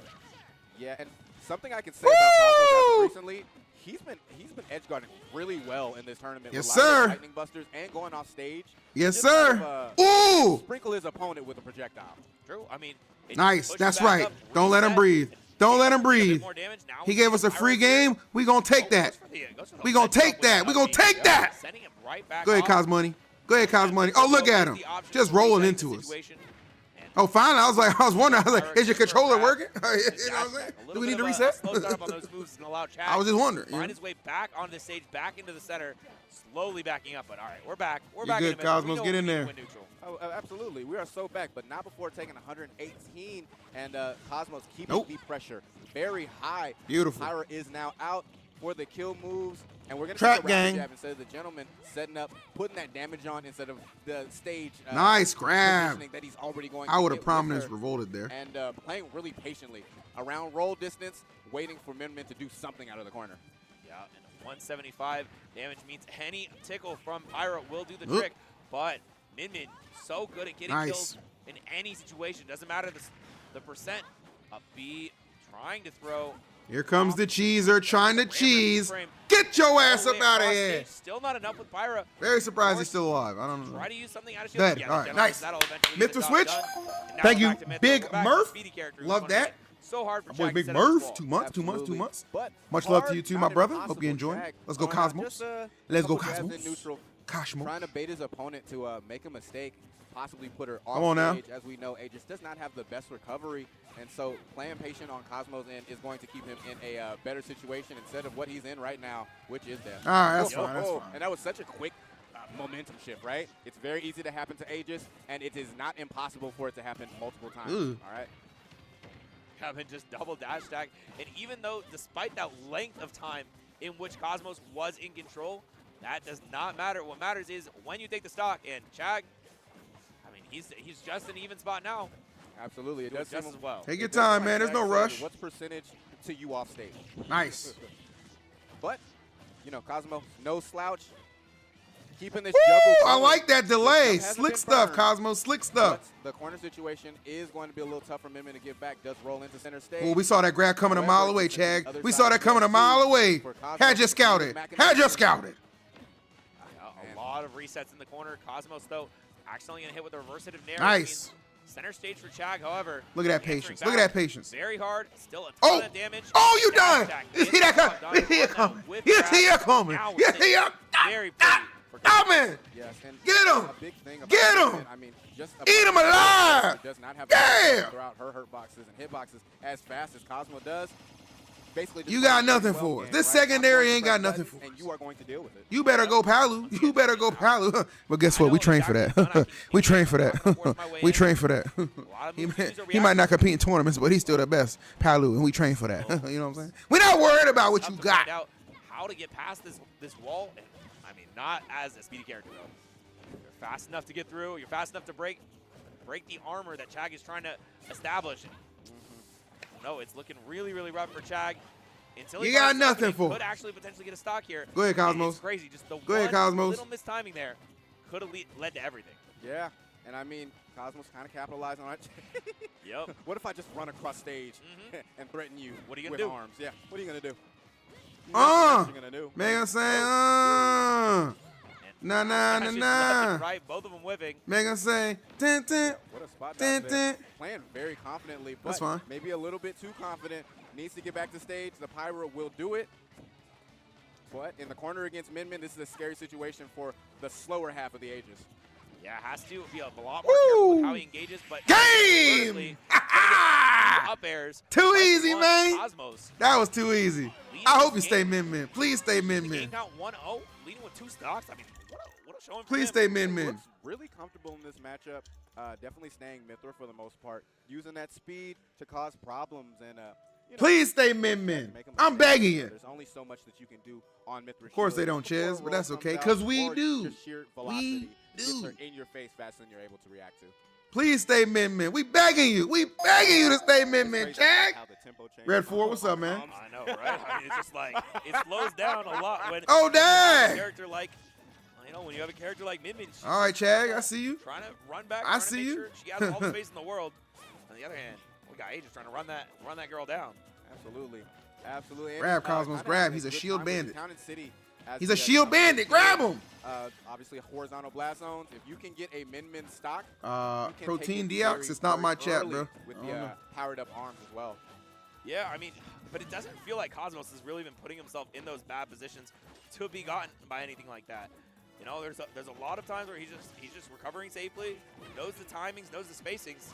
Yeah, and something I can say about Cosmos recently, he's been edge guarding really well in this tournament. Yes, with a lot of sir. lightning busters and going off stage. Yes, Just sir. kind of, Ooh! Sprinkle his opponent with a projectile. True. I mean, it just Nice. pushes That's back right. up, Don't let him reset, breathe. Don't let him a bit breathe. more damage. Now He gave us a free game. We gonna take that. goes for the We gonna ledge up take with that. We gonna up take B, that. sending him right back Go ahead, off. Cosmoney. Go ahead, Cosmoney. Oh, look at him. Just rolling into us. Oh, finally. I was wondering. I was like, is your controller working? You know what I'm saying? Do we need to reset? Slow start on those moves and allow Chag I was just wondering. to find his way back onto the stage, back into the center, slowly backing up. But all right, we're back. We're You're back. good, in a minute. Cosmos. We know Get in we there. win neutral. Oh, absolutely. We are so back, but not before taking 118, and Cosmos keeping Nope. the pressure very high. Beautiful. Pyra is now out for the kill moves, and we're going to Trap take a rapid gang. jab instead of the gentleman setting up, putting that damage on instead of the stage. Nice grab. positioning that he's already going I to would get have with prominence her, revolted there. and playing really patiently around roll distance, waiting for Min to do something out of the corner. Yeah, and 175 damage means any tickle from Pyra will do the Oop. trick. But Min so good at getting Nice. kills in any situation. Doesn't matter the percent. Up B trying to throw. Here comes the cheeser trying to cheese. Get your ass up out of here. Still not enough with Pyra. Very surprised he's still alive. I don't know. Try to use something out of Dead. shield. All right, nice. Mythra switch. Thank you, Big Murph. Love Love that. So hard for My boy Chag Big to set up his Murph. wall. 2 months. 2 months. 2 Absolutely. months. But Much love to hard, you too, not my brother. impossible Hope you're enjoying. Chag. Let's go, Going out Cosmos. just a Let's go, couple jabs in Cosmos. neutral, Cosmos. trying to bait his opponent to make a mistake, possibly put her off Come on now. stage. As we know, Aegis does not have the best recovery, and so playing patient on Cosmos' end is going to keep him in a better situation instead of what he's in right now, which is death. All right, that's fine. That's fine. And that was such a quick momentum shift, right? It's very easy to happen to Aegis, and it is not impossible for it to happen multiple times. Ooh. All right. Kevin just double dash tag. And even though, despite that length of time in which Cosmos was in control, that does not matter. What matters is when you take the stock. And Chag, I mean, he's just an even spot now. Absolutely. It Doing does just seem as well. Take your it does time, seem man. There's Chag no said, rush. What's percentage to you off stage? Nice. But, you know, Cosmo, no slouch. Keeping this Woo! juggle I going. like that delay. Hasn't Slick been stuff, burned, Cosmos. Slick stuff. but the corner situation is going to be a little tough for Min to get back. Does roll into center stage. Oh, we saw that grab coming a However, mile away, it's the Chag. other We side saw of that the coming a game mile too away. for Cosmos. Had you scouted. Had you scouted. A lot of resets in the corner. Cosmos, though, accidentally going to hit with a reversitive nair. Nice. Center stage for Chag, however. Look at that answering patience. back Look at that patience. Very hard. Still a ton Oh. of damage. Oh, you Dash done. attack You is see that well coming? done. You see it One coming? whip You grab. see it coming? Now You we're see it? very pretty for Stop it. Yes, and Get him. a big thing about Get Min, him. I mean, just Eat him alive. She does not have Yeah. to throw out her hurt boxes and hit boxes as fast as Cosmo does. Basically, just You got playing nothing well for us. game, This right? secondary I'm ain't going got to nothing press for buttons, us. and you are going to deal with it. You better go Palu. You better go Palu. But guess what? We train for that. We train for that. We train for that. He might not compete in tournaments, but he's still the best Palu, and we train for that. You know what I'm saying? We're not worried about what you to got. find out how to get past this wall. And, I mean, not as a speedy character, though. You're fast enough to get through. You're fast enough to break the armor that Chag is trying to establish. No, it's looking really, really rough for Chag. Until he You got finds something, nothing he for could it. actually potentially get a stock here. Go ahead, Cosmos. It's crazy. Just the Go ahead, one Cosmos. little mistiming there could have led to everything. Yeah, And I mean, Cosmos kind of capitalizing on it. Yep. What if I just run across stage and threaten you What are you with gonna do? arms? Yeah. What are you gonna do? What you're gonna do? Megan say, nah. Right, both of them whipping. Megan say, tin. What a spot down there. Playing very confidently, but That's fine. maybe a little bit too confident. Needs to get back to stage. The Pyro will do it. But in the corner against Min, this is a scary situation for the slower half of the Aegis. Yeah, has to be a lot more careful with how he engages, but game! Up airs. Too easy, man. Cosmos. That was too easy. I hope you stay Min. Please stay Min. Game count 1-0, leading with 2 stocks. I mean, what a showing for Please him. stay Min. Looks really comfortable in this matchup. Definitely staying Mithra for the most part. Using that speed to cause problems and you know, Please stay Min. I'm begging you. There's only so much that you can do on Mithra. Of course they don't, Chiz, but that's okay, because we do. Just sheer velocity gets her in your face faster than you're able to react to. Please stay Min. We begging you. We begging you to stay Min, Chag. Red 4, what's up, man? I know, right? I mean, it's just like, it slows down a lot when Oh, you have dang. a character like, you know, when you have a character like Min. All right, Chag, I see you. Trying to run back, I trying see to make you. sure she has all the space in the world. On the other hand, we got Aegis trying to run that girl down. Absolutely. Absolutely. Grab, Cosmos, grab. He's a shield bandit. City He's a shield bandit. Grab him. Obviously, horizontal blast zones. If you can get a Min stock, Protein Deox. It's not my chat, bro. With the powered up arms as well. Yeah, I mean, but it doesn't feel like Cosmos has really been putting himself in those bad positions to be gotten by anything like that. You know, there's a lot of times where he's just recovering safely, knows the timings, knows the spacings,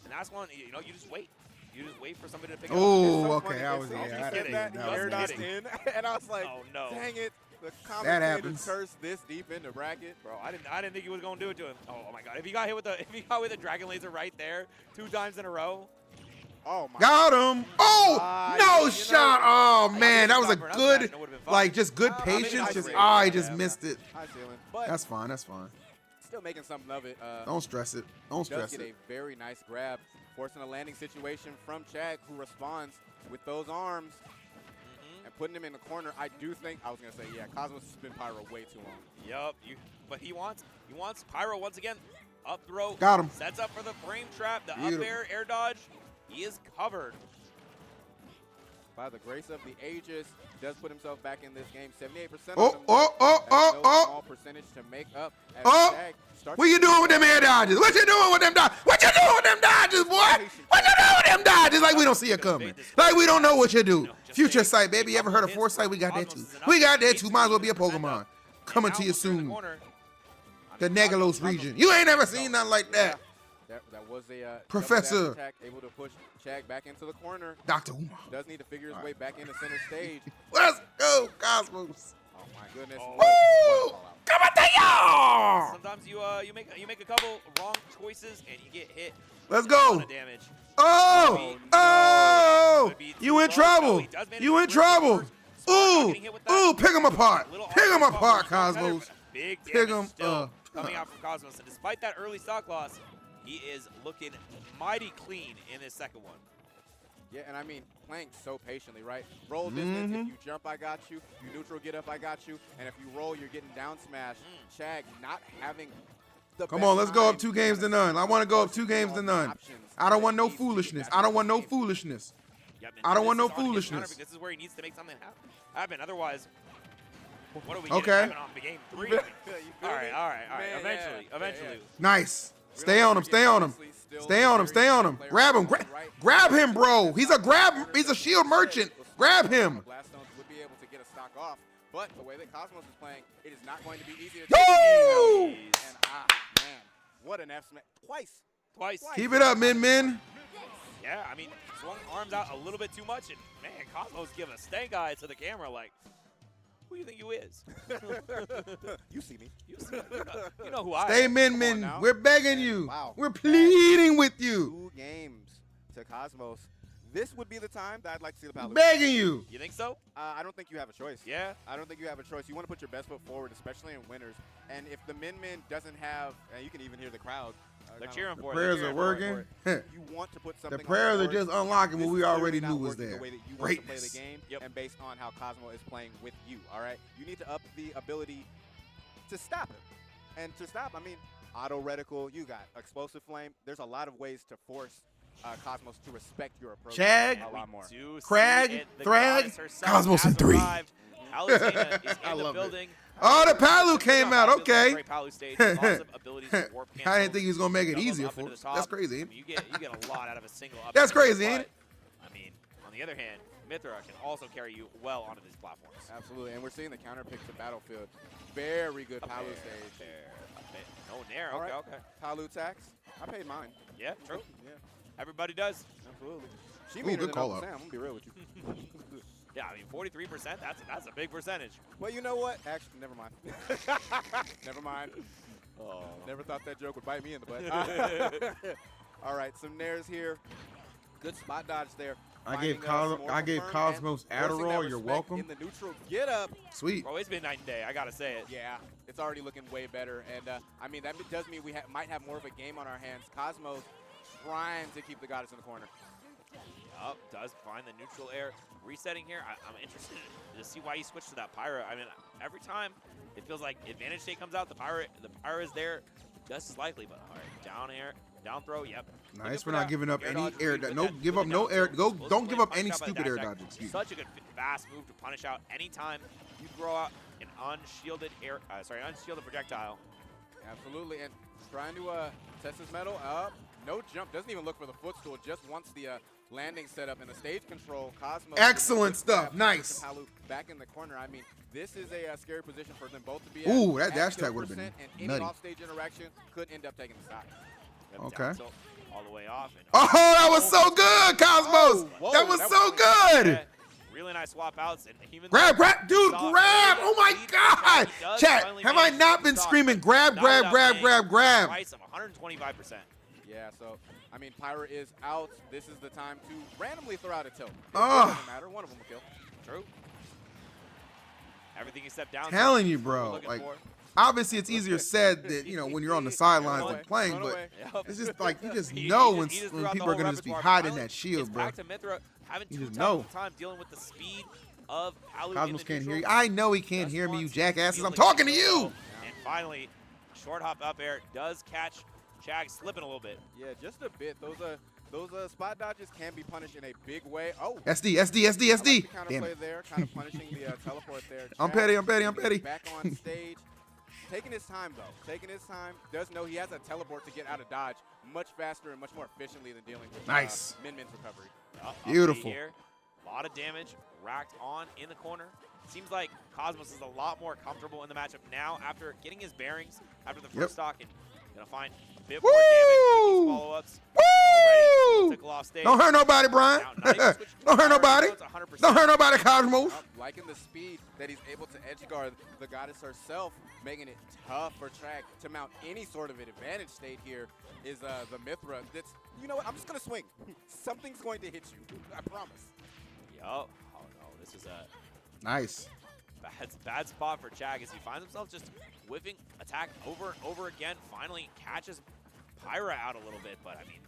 and that's one. You know, you just wait. You just wait for somebody to pick it up. Oh, okay. I was kidding. And I was like, oh no, dang it. The that happens. Cursed this deep in the bracket, bro. I didn't think he was gonna do it to him. Oh my god! If he got hit with the dragon laser right there 2 times in a row. Oh my. Got him. Oh no shot. Oh man, that was a good, like just good patience. Just he just missed it. That's fine. That's fine. Still making something of it. Don't stress it. Don't stress it. Does get a very nice grab, forcing a landing situation from Chag, who responds with those arms. And putting him in the corner, I do think, I was going to say, yeah, Cosmos has been Pyro way too long. Yup, but he wants Pyro once again. Up throw. Got him. Sets up for the frame trap, the up air dodge. He is covered. By the grace of the Aegis, does put himself back in this game. 78% small percentage to make up. What you doing with them air dodges? What you doing with them dodges? What you doing with them dodges, boy? What you doing with them dodges? Like we don't see it coming. Like we don't know what you do. Future Sight, baby. You ever heard of Foresight? We got that too. We got that too. Might as well be a Pokemon. Coming to you soon. The Negalos region. You ain't never seen nothing like that. That was a Professor attack, able to push Chag back into the corner. Dr. Umar does need to figure his way back into center stage. Let's go, Cosmos. Oh my goodness. Commentator. Sometimes you make a couple wrong choices and you get hit. Let's go. Damage. Oh, you in trouble. You in trouble. Ooh, pick him apart. Pick him apart, Cosmos. Big pick him coming out from Cosmos. And despite that early stock loss, he is looking mighty clean in his second one. Yeah, and I mean, playing so patiently, right? Roll distance, if you jump, I got you. You neutral, get up, I got you. And if you roll, you're getting down smash. Chag not having the Come on, let's go up 2 games to none. I want to go up 2 games to none. I don't want no foolishness. I don't want no foolishness. I don't want no foolishness. This is where he needs to make something happen. Otherwise, what are we getting on the game 3? All right. Eventually. Nice. Stay on him. Stay on him. Stay on him. Stay on him. Grab him. Grab him, bro. He's a shield merchant. Grab him. Blaststones would be able to get a stock off, but the way that Cosmos is playing, it is not going to be easy to Woo! And man, what an F smash. Twice. Keep it up, Min. Yeah, I mean, swung arms out a little bit too much, and man, Cosmos give a stank eye to the camera like, who do you think you is? You see me. You know who I am. Stay Min. We're begging you. Wow. We're pleading with you. 2 games to Cosmos. This would be the time that I'd like to see the Palu. Begging you. You think so? I don't think you have a choice. Yeah? I don't think you have a choice. You want to put your best foot forward, especially in winners. And if the Min doesn't have, and you can even hear the crowd. They're cheering for it. The prayers are working. You want to put something The prayers on are just unlocking what we already knew was there. The way that you want to play the game and based on how Cosmo is playing with you, all right? You need to up the ability to stop him. And to stop, I mean, auto reticle, you got explosive flame. There's a lot of ways to force Cosmos to respect your approach. Chag, a lot more. Crag, Thrag, Cosmos in 3. I love it. Oh, the Palu came out. Okay. I I didn't think he was gonna make it easier for us. That's crazy. I mean, you get a lot out of a single up. That's crazy, ain't it? I mean, on the other hand, Mithra can also carry you well onto these platforms. Absolutely, and we're seeing the counter pick to Battlefield. Very good Palu stage. No nair. Okay, okay. Palu tax. I paid mine. Yeah, true. Yeah. Everybody does. Absolutely. She Ooh, good call out. I'm gonna be real with you. Yeah, I mean, 43%. That's a big percentage. Well, you know what? Actually, never mind. Never mind. Oh. Never thought that joke would bite me in the butt. All right, some nairs here. Good spot dodge there. I gave Cosmos Adderall. You're welcome. In the neutral get up. Sweet. Bro, it's been night and day. I gotta say it. Yeah, it's already looking way better. And I mean, that does mean we might have more of a game on our hands. Cosmos trying to keep the goddess in the corner. Yup, does find the neutral air. Resetting here, I'm interested to see why he switched to that Pyro. I mean, every time it feels like advantage state comes out, the Pyro is there just as likely. But all right, down air, down throw, yep. Nice for not giving up any air. Give up no air. Don't give up any stupid air dodges. Such a good fast move to punish out anytime you throw out an unshielded unshielded projectile. Absolutely, and trying to test his metal up. No jump, doesn't even look for the footstool, just wants the landing setup and the stage control. Cosmos. Excellent stuff, nice. Back in the corner. I mean, this is a scary position for them both to be Ooh, at. that dash tag would have been and nutty. Any offstage interaction could end up taking the stock. Okay. All the way off. Oh, that was so good, Cosmos. Whoa, that was so good. Yeah, really nice swap outs. And even grab, dude, grab. Oh my God. Chat, have I not been screaming grab? Price of 125%. Yeah, so, I mean, Pyra is out. This is the time to randomly throw out a tilt. It doesn't matter. One of them will kill. True. Everything except down. Telling you, bro. Like, obviously, it's easier said that, you know, when you're on the sidelines and playing, but it's just like you just know when people are going to just be hiding that shield, bro. You just know. Time dealing with the speed of Cosmos can't hear you. I know he can't hear me, you jackasses. I'm talking to you. And finally, short hop up air does catch Chag slipping a little bit. Yeah, just a bit. Those spot dodges can be punished in a big way. Oh, SD. Like the Damn counterplay it. there, kind of punishing the teleport there. I'm petty. Back on stage. Taking his time, though. Taking his time. Does know he has a teleport to get out of dodge much faster and much more efficiently than dealing with Min-Min's recovery. Beautiful. Here. A lot of damage racked on in the corner. Seems like Cosmos is a lot more comfortable in the matchup now after getting his bearings after the first stock and gonna find a bit more damage with these follow-ups. Don't hurt nobody, Brian. Don't hurt nobody. Don't hurt nobody, Cosmos. Liking the speed that he's able to edge guard the goddess herself, making it tough for Chag to mount any sort of an advantage state here is the Mithra. That's, you know what, I'm just going to swing. Something's going to hit you. I promise. Yo. Oh, no. This is a nice. Bad spot for Chag as he finds himself just whiffing attack over and over again. Finally catches Pyra out a little bit, but I mean,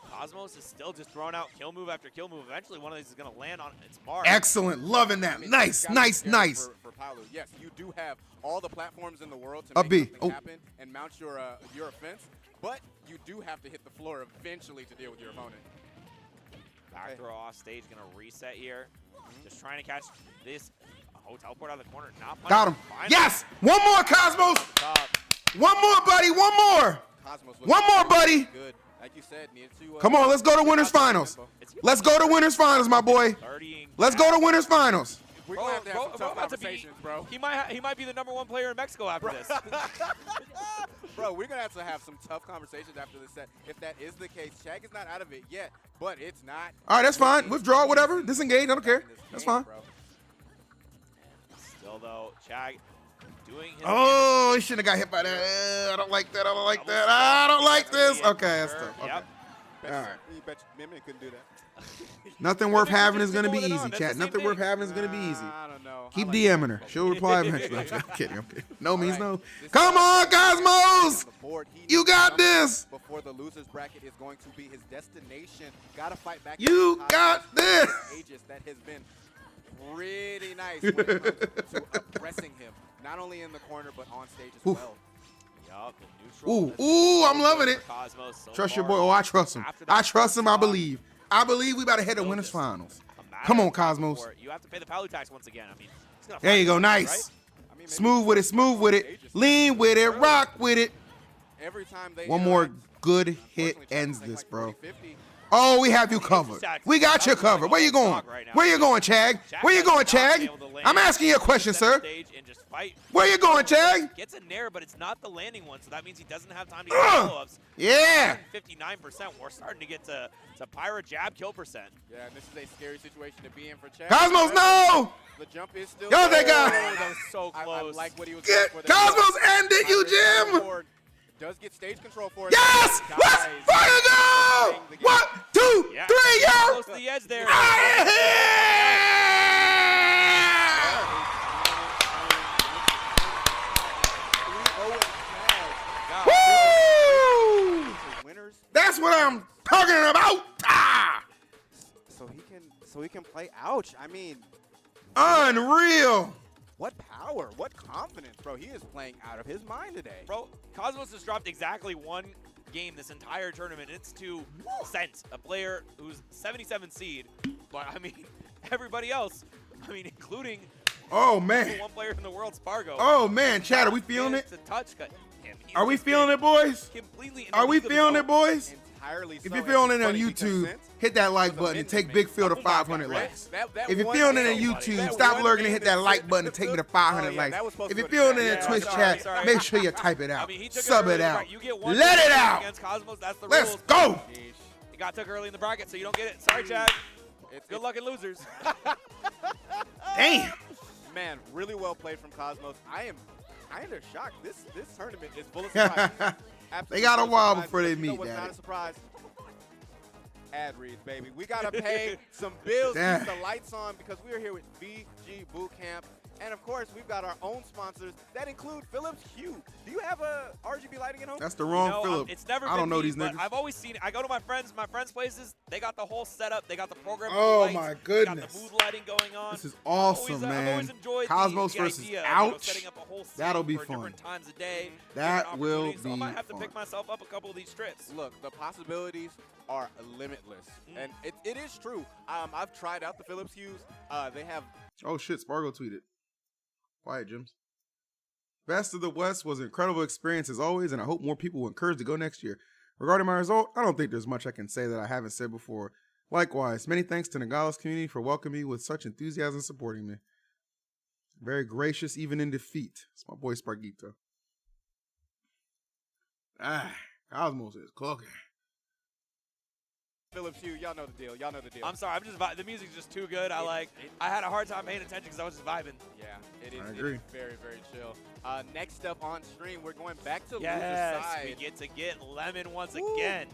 Cosmos is still just throwing out kill move after kill move. Eventually, one of these is going to land on its mark. Excellent. Loving that. Nice. For Palu. Yes, you do have all the platforms in the world to make something happen and mount your offense, but you do have to hit the floor eventually to deal with your opponent. Back throw off stage, going to reset here. Just trying to catch this. Oh, teleport out of the corner. Not got him. Finally. Yes. One more, Cosmos. One more, buddy. One more. One more, buddy. Good. Like you said, need to, come on, let's go to winners finals. Let's go to winners finals, my boy. Let's go to winners finals. We're going to have some tough conversations, bro. He might be the #1 player in Mexico after this. Bro, we're going to have some tough conversations after this set. If that is the case, Chag is not out of it yet, but it's not. All right, that's fine. Withdraw, whatever. Disengage. I don't care. That's fine. Still, though, Chag doing his he shouldn't have got hit by that. I don't like that. I don't like that. I don't like this. Okay, that's tough. Okay. Yep. All right. You bet Min-Min couldn't do that. Nothing worth having is going to be easy, chat. Nothing worth having is going to be easy. I don't know. Keep DMing her. She'll reply eventually. I'm kidding. I'm kidding. No means no. Come on, Cosmos. You got this. Before the loser's bracket is going to be his destination. Got to fight back. You got this. Aegis that has been pretty nice when it comes to oppressing him, not only in the corner but on stage as well. Ooh, I'm loving it. Trust your boy. Oh, I trust him. I trust him. I believe. I believe we about to head to winners finals. Come on, Cosmos. You have to pay the Palu tax once again. I mean, there you go. Nice. Smooth with it. Smooth with it. Lean with it. Rock with it. One more good hit ends this, bro. Oh, we have you covered. We got you covered. Where you going? Where you going, Chag? Where you going, Chag? I'm asking you a question, sir. Where you going, Chag? Gets a nair, but it's not the landing one, so that means he doesn't have time to get follow-ups. Yeah. 59%. We're starting to get to Pyra jab kill percent. Yeah, and this is a scary situation to be in for Chag. Cosmos, no! The jump is still Yo, that guy. That was so close. I like what he was Get for there. Cosmos, end it, you Jim! Does get stage control for it. Yes! Let's fucking go! 1, 2, 3, yo! Close to the edge there. Woo! That's what I'm talking about. Ah! So he can play. Ouch! I mean, unreal. What power, what confidence, bro. He is playing out of his mind today. Bro, Cosmos has dropped exactly one game this entire tournament. It's to Sense, a player who's 77 seed. But, I mean, everybody else, I mean, including man, one player in the world, Spargo. Oh, man, Chad, are we feeling it? Are we feeling it, boys? Are we feeling it, boys? If you're feeling it on YouTube, hit that like button and take Big Phil to 500 likes. If you're feeling it on YouTube, stop lurking and hit that like button and take me to 500 likes. If you're feeling it in Twitch chat, make sure you type it out. Sub it out. Let it out. Let's go. He got took early in the bracket, so you don't get it. Sorry, Chad. Good luck in losers. Damn. Man, really well played from Cosmos. I am kind of shocked. This tournament is full of surprises. They got a while before they meet, Daddy. Daddy. Not a surprise. Ad reads, baby. We got to pay some bills, keep the lights on, because we are here with VG Bootcamp. And, of course, we've got our own sponsors that include Philips Hue. Do you have a RGB lighting at home? That's the wrong Philip. It's never I don't know these but niggas. I've always seen it. I go to my friends' places. They got the whole setup. They got the program. Oh, my goodness. They got the mood lighting going on. This is awesome, man. Cosmos versus Ouch. Setting up a whole That'll be for fun. different times a day. That will be So I might have to fun. pick myself up a couple of these strips. Look, the possibilities are limitless. And it is true. I've tried out the Philips Hues. They have... Oh, shit. Spargo tweeted. Quiet, Jims. Best of the West was an incredible experience as always, and I hope more people will encourage to go next year. Regarding my result, I don't think there's much I can say that I haven't said before. Likewise, many thanks to Nogales community for welcoming me with such enthusiasm and supporting me. Very gracious even in defeat. It's my boy Sparg0. Cosmos is cooking. Philips Hue, y'all know the deal. Y'all know the deal. I'm sorry, the music's just too good. I had a hard time paying attention because I was just vibing. Yeah, it is. I agree. It is very, very chill. Next up on stream, we're going back to loser's Yes, side. we get to get Lemon once again.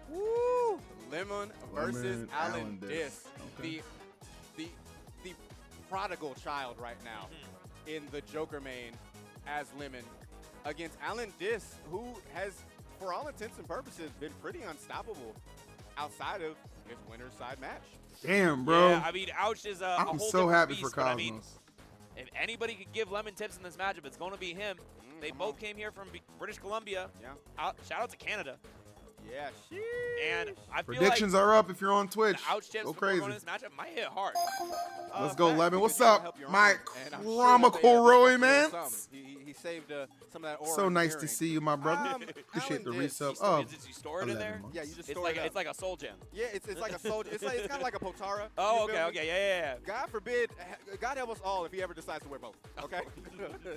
Woo! Lemon versus Allenis. Allenis. Okay. The prodigal child right now in the Joker main as Lemon against Allenis, who has, for all intents and purposes, been pretty unstoppable outside of his winner's side match. Damn, bro. Yeah, I mean, Ouch is a I'm whole so different happy beast, for but Cosmos. I mean, if anybody could give Lemon tips in this matchup, it's going to be him. They both came here from British Columbia. Yeah. Shout out to Canada. Yeah, And I feel Predictions like are up if you're on Twitch. the Ouch tips Go before crazy. going to this matchup might hit hard. Let's go, Lemon. What's up, my And I'm comical sure Roy, that man? He saved some of that aura. So nice to hearing. see you, my brother. Appreciate the resub. Oh, Did you store it in there? Yeah, you just It's store like it up. it's like a soul gem. Yeah, it's like a soldier. It's kind of like a Potara. Oh, You feel okay, me? okay, yeah. God forbid, God help us all if he ever decides to wear both. Okay,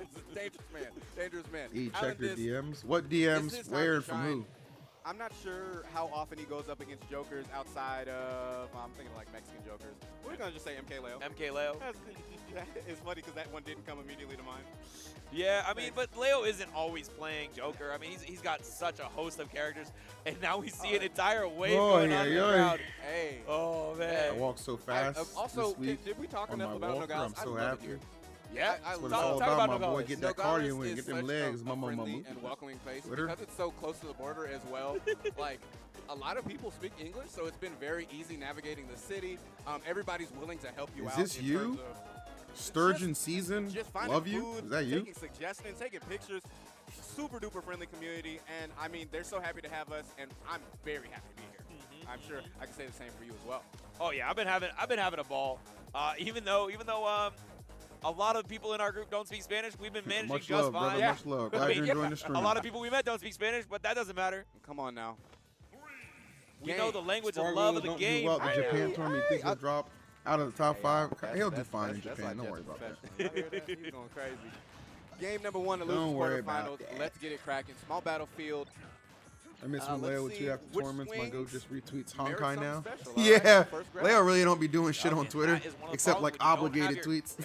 it's a dangerous man. Dangerous man. He checked your Allenis, DMs. What it's DMs? his time Where to and from who? shine. I'm not sure how often he goes up against jokers outside of, I'm thinking like Mexican jokers. We're going to just say MK Leo. MK Leo. It's funny because that one didn't come immediately to mind. Yeah, I mean, but Leo isn't always playing Joker. I mean, he's got such a host of characters, and now we see an entire wave going on in the crowd. Hey. Oh, man. I walked so fast also, this week. did we talk on enough my about walker. Nogales? I'm so I love happy. it. Yeah, That's what it's all about, my boy. Get that cardio in, get them legs, my mama. friendly and welcoming place Twitter. because it's so close to the border as well. Like a lot of people speak English, so it's been very easy navigating the city. Everybody's willing to help you Is out. this in you? terms of Sturgeon season. just finding Love you. food, Is that you? taking suggestions, taking pictures. super duper friendly community, and I mean, they're so happy to have us, and I'm very happy to be here. I'm sure I can say the same for you as well. Oh yeah, I've been having a ball. Even though a lot of people in our group don't speak Spanish, we've been managing much just love, fine. brother, much love. Glad you're enjoying the stream. A lot of people we met don't speak Spanish, but that doesn't matter. Come on now. We know the language Spargo of love of the don't game. Do well. The Japan tournament, you think he'll drop out of the top 5? He'll do fine in Japan. Don't worry about that. He's going crazy. Game number 1 to lose quarterfinals. Let's get it cracking. Small battlefield. I miss when Leo would tweet after tournaments. My go just retweets Honkai now. Special, Yeah, right? Leo really don't be doing shit on Twitter except like obligated tweets.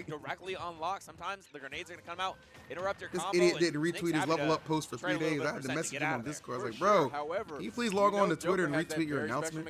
Directly unlocked. Sometimes the grenades are gonna come out, interrupt your This combo. idiot didn't retweet his level up post for 3 days. I had to message him on Discord. I was like, bro, can you please log on to Twitter and retweet your announcement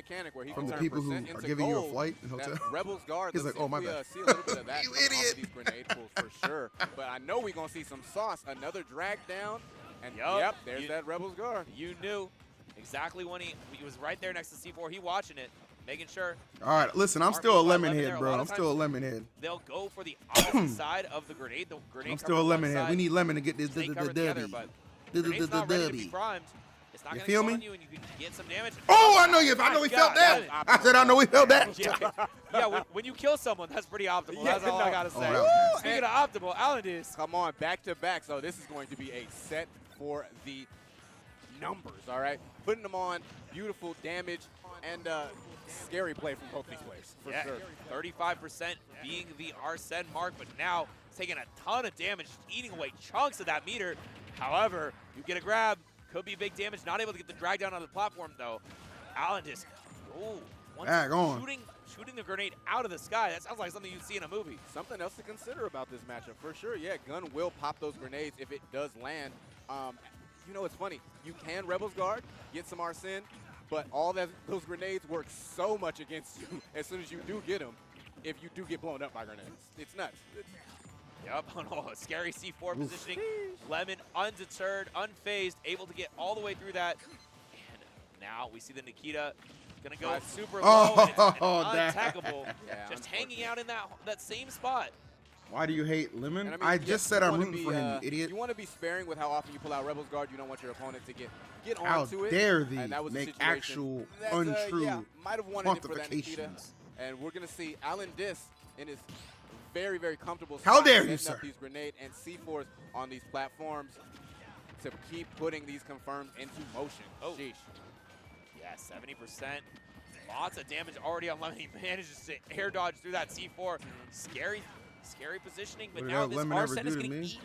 from the people who are giving you a flight and hotel? Rebels guard. He's like, oh my bad. See a little bit of that You idiot. these grenade pulls for sure. But I know we're gonna see some sauce. Another drag down, and yep, there's that Rebels guard. You knew exactly when he was right there next to C4. He watching it, making sure. All right, listen, I'm still a lemon head, bro. I'm still a lemon head. They'll go for the opposite side of the grenade. The grenade. I'm still a lemon head. We need lemon to get this dubby. Grenade's not ready to be primed. It's not you gonna feel go me? on you and you can get some damage. Oh, I know you. I know we felt that. I said I know we felt that. Yeah, when you kill someone, that's pretty optimal. That's all I gotta say. Oh, Speaking of optimal, Allenis. Come on, back to back. So this is going to be a set for the numbers, all right? Putting them on, beautiful damage, and scary play from both these players, for sure. 35% being the Arsene mark, but now taking a ton of damage, eating away chunks of that meter. However, you get a grab, could be big damage, not able to get the drag down on the platform, though. Allenis, shooting the grenade out of the sky. That sounds like something you'd see in a movie. Something else to consider about this matchup, for sure. Yeah, Gun will pop those grenades if it does land. You know, it's funny. You can Rebels Guard, get some Arsene, but all those grenades work so much against you as soon as you do get them, if you do get blown up by grenades. It's nuts. Yep, scary C4 positioning. Lemon undeterred, unfazed, able to get all the way through that. And now we see the Nikita gonna go super low and untackable. Just hanging out in that same spot. Why do you hate Lemon? I mean, I just said I'm rooting for him, you idiot. You want to be sparing with how often you pull out Rebels Guard. You don't want your opponent to get how onto it. How dare thee make actual untrue might have wanted it for that Nikita. quantifications. And we're going to see Allenis in his very, very comfortable How spot dare you, setting up sir. these grenade and C4s on these platforms to keep putting these confirms into motion. Oh. Sheesh. Yeah, 70%. Lots of damage already on Lemon. He manages to air dodge through that C4. Scary positioning, but now this Arsene is getting eaten.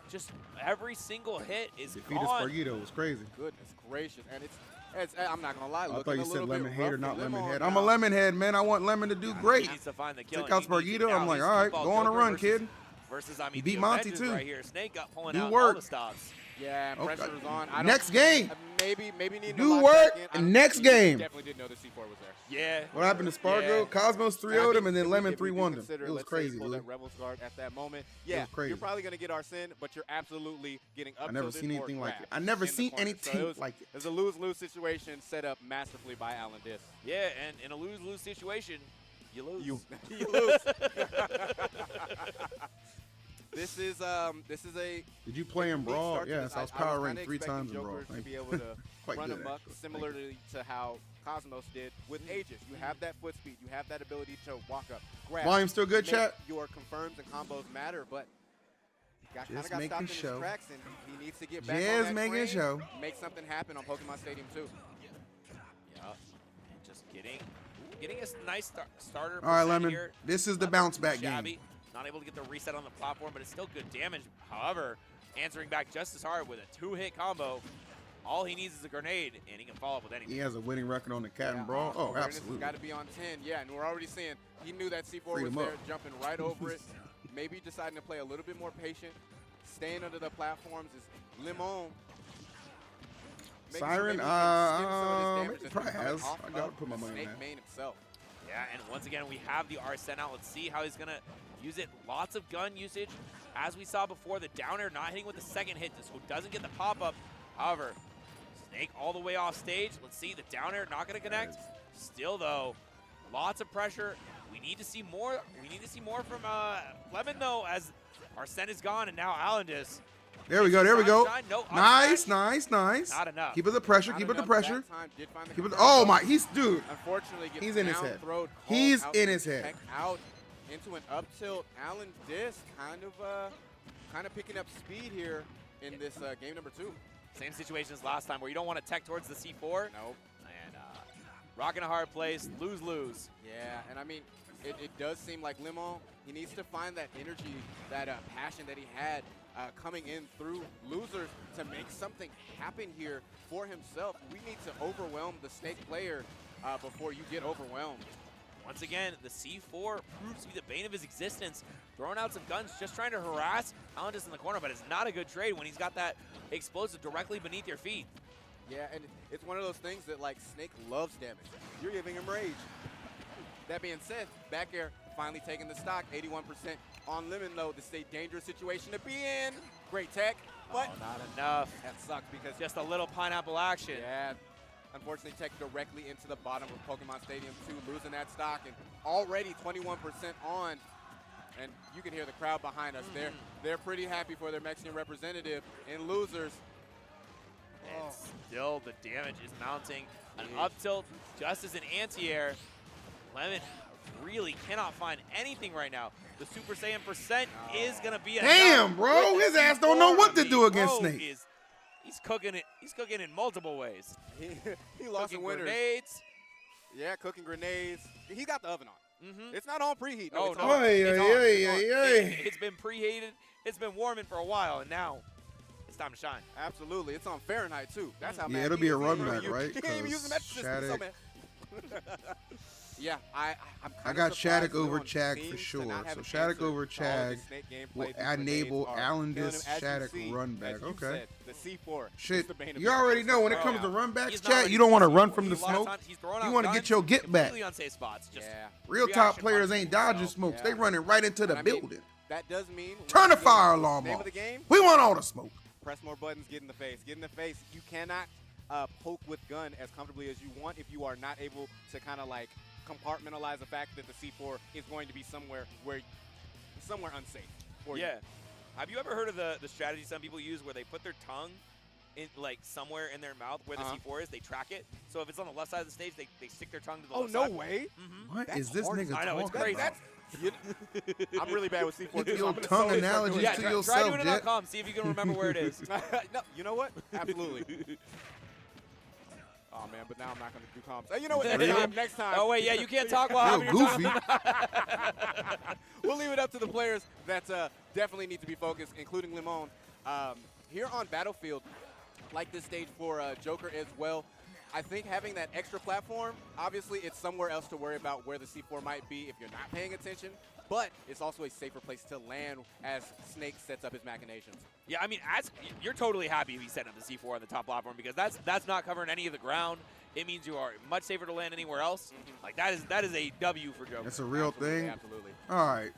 Just every single hit is Defeated gone. Sparg0 was crazy. Goodness gracious. And it's I'm not going to lie. I thought you said lemon head or not lemon head. Now. I'm a lemon head, man. I want Lemon to do great. He needs to find the kill. Take out Sparg0. I'm like, all right, go on a run, kid. Versus, I mean, beat Monty too. Right here. Snake got pulling do out work. all the stops. Yeah, pressure was on. Next game. Maybe need to do lock work. back in. Next game. Definitely didn't know the C4 was there. Yeah. What happened to Spargo? Yeah. Cosmos 3-0'd him, and then Lemon 3-1'd him. It was let's crazy, say you pull dude. that Rebels Guard at that moment. It Yeah, was crazy. you're probably going to get Arsene, but you're absolutely getting up. I never seen anything like it. I never seen anything like it. It was a lose-lose situation set up masterfully by Allenis. Yeah, and in a lose-lose situation, you lose. You lose. This is a. Did you play in Brawl? Yes, I was power ranked 3 expecting times in Brawl. Jokers to be able to Quite run good, amok, actually. similarly to how Cosmos did with Aegis. You have that foot speed. You have that ability to walk up, grab. Volume still good, make chat? Your confirms and combos matter, but kind of Just got making stopped in show. his tracks, and he needs to get back on Just that making train, show. make something happen on Pokemon Stadium 2. Yeah, and just getting a nice starter. All right, percent Lemon. Here. This is the bounce back Shabby. game. Not able to get the reset on the platform, but it's still good damage. However, answering back just as hard with a 2-hit combo. All he needs is a grenade, and he can follow up with anything. He has a winning record on the Cat and Brawl. Oh, absolutely. Got to be on 10. Yeah, and we're already seeing he knew that C4 Freed was him there, up. jumping right over it. Maybe deciding to play a little bit more patient. Staying under the platforms is Limon. Siren, maybe probably has. I gotta put my money in Snake that. main himself. Yeah, and once again, we have the Arsene out. Let's see how he's going to use it. Lots of gun usage. As we saw before, the down air not hitting with the second hit, so doesn't get the pop-up. However, Snake all the way off stage. Let's see, the down air not going to connect. Still, though, lots of pressure. We need to see more. We need to see more from Lemon, though, as Arsene is gone, and now Allenis There we go. There we go. No, nice, nice, nice. Not enough. Keep it the pressure. Keep it the pressure. Keep it. The Oh my, dude. Unfortunately, gets he's in his head. throwed, He's out in his head. Out into an up tilt. Allen Disc kind of picking up speed here in this game number 2. Same situation as last time where you don't want to tech towards the C4. Nope. And rocking a hard place, lose-lose. Yeah, and I mean, it does seem like Limon, he needs to find that energy, that passion that he had coming in through losers to make something happen here for himself. We need to overwhelm the Snake player before you get overwhelmed. Once again, the C4 proves to be the bane of his existence. Throwing out some guns, just trying to harass Allenis in the corner, but it's not a good trade when he's got that explosive directly beneath your feet. Yeah, and it's one of those things that, like, Snake loves damage. You're giving him rage. That being said, back air finally taking the stock, 81% on Lemon, though. This is a dangerous situation to be in. Great tech, but not enough. That sucks because just a little pineapple action. Yeah, unfortunately, tech directly into the bottom of Pokemon Stadium 2, losing that stock, and already 21% on. And you can hear the crowd behind us. They're pretty happy for their Mexican representative in losers. And still the damage is mounting. An up tilt just as an anti-air. Lemon really cannot find anything right now. The Super Saiyan percent is gonna be damn, bro. His ass don't know what to do against Snake. He's cooking it. He's cooking in multiple ways. He lost some winners. Grenades. Yeah, cooking grenades. He got the oven on. It's not on preheat. No, it's no. on. It's been preheated. It's been warming for a while, and now it's time to shine. Absolutely. It's on Fahrenheit, too. That's how yeah, it'll be a run back, right? You can't even use the metric system. So, man. Yeah, I got Shadic over Chag for sure. So Shadic over Chag will enable Allenis Shadic run back. Okay. The C4. Shit, you already know when it comes to run backs, chat, you don't want to run from the smoke. You want to get your get back. Real top players ain't dodging smokes. They running right into the building. That does mean turn the fire alarm off. We want all the smoke. Press more buttons, get in the face. Get in the face. You cannot poke with gun as comfortably as you want if you are not able to kind of like compartmentalize the fact that the C4 is going to be somewhere unsafe for you. Have you ever heard of the strategy some people use where they put their tongue in like somewhere in their mouth where the C4 is? They track it. So if it's on the left side of the stage, they stick their tongue to the left side. Oh, no way. What is this nigga talking about? I know, it's crazy. I'm really bad with C4. Get your tongue analogy to yourself, try doing it.com. See if you can remember where it is. No, you know what? Absolutely. Oh, man, but now I'm not going to do comms. Hey, you know what? Next time. Oh, wait, yeah, you can't talk while having your goofy. We'll leave it up to the players that definitely need to be focused, including Limon. Here on Battlefield, like this stage for Joker as well, I think having that extra platform, obviously it's somewhere else to worry about where the C4 might be if you're not paying attention, but it's also a safer place to land as Snake sets up his machinations. Yeah, I mean, you're totally happy if he's setting up the C4 on the top platform because that's not covering any of the ground. It means you are much safer to land anywhere else. Like that is a W for Joker. That's a real thing. Absolutely. All right.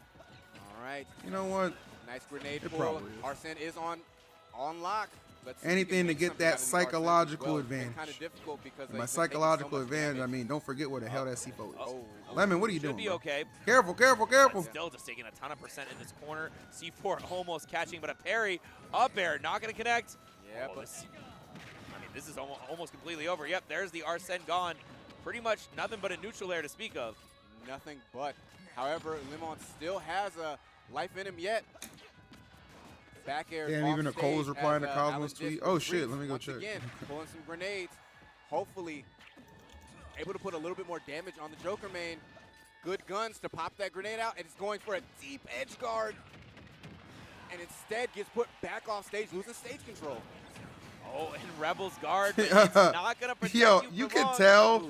All right. You know what? Nice grenade pull. Arsene is on lock. Anything to get that psychological advantage. Kind of difficult because by psychological advantage, I mean, don't forget where the hell that C4 is. Oh, Lemon, what are you doing? Should be okay. Careful, careful, careful. Still just taking a ton of percent in this corner. C4 almost catching, but a parry up air, not going to connect. Yeah, but this is almost completely over. Yep, there's the Arsene gone. Pretty much nothing but a neutral air to speak of. Nothing but. However, Limon still has a life in him yet. Back air. Damn, even Nicole is replying to Cosmo's tweet. Oh shit, let me go check. Again, pulling some grenades. Hopefully, able to put a little bit more damage on the Joker main. Good guns to pop that grenade out, and it's going for a deep edge guard. And instead gets put back off stage, losing stage control. Oh, and Rebel's guard, but it's not going to protect Yo, you can tell.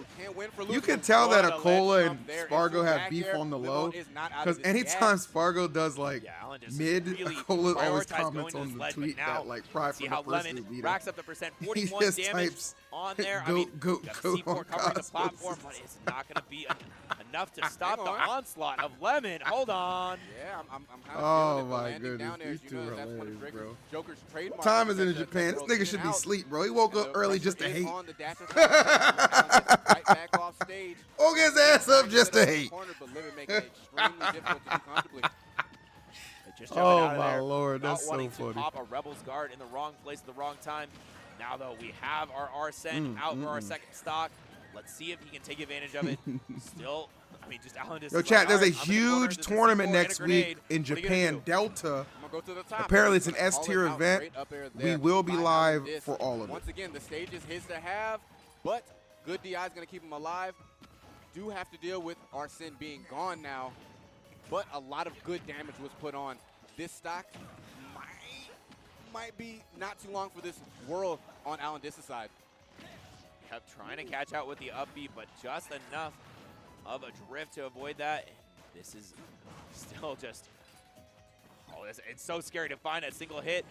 You can tell that Akola and Spargo have beef on the low. Because anytime Spargo does like mid, Akola always comments on the tweet that like pride for the person to beat racks up the percent, 41 damage on there. I mean, C4 covering the platform, but it's not going to be enough to stop the onslaught of Lemon. Hold on. Yeah, I'm kind of oh my goodness, these two are hilarious, bro. What time is it in Japan? This nigga should be asleep, bro. He woke up early just to hate. Woke his ass up just to hate. Just jumping out of my there, Lord, not that's so wanting funny. to pop a Rebel's Guard in the wrong place at the wrong time. Now, though, we have our Arsene out for our second stock. Let's see if he can take advantage of it. Still, I mean, just Allenis. Yo, chat, there's a huge tournament next week in Japan, Delta. Go to the top. Apparently, it's an S-tier event. We will be live for all of it. Once again, the stage is his to have, but good DI is going to keep him alive. Do have to deal with Arsene being gone now, but a lot of good damage was put on. This stock might be not too long for this world on Allenis' side. Kept trying to catch out with the up B, but just enough of a drift to avoid that. This is still just, it's so scary to find that single hit.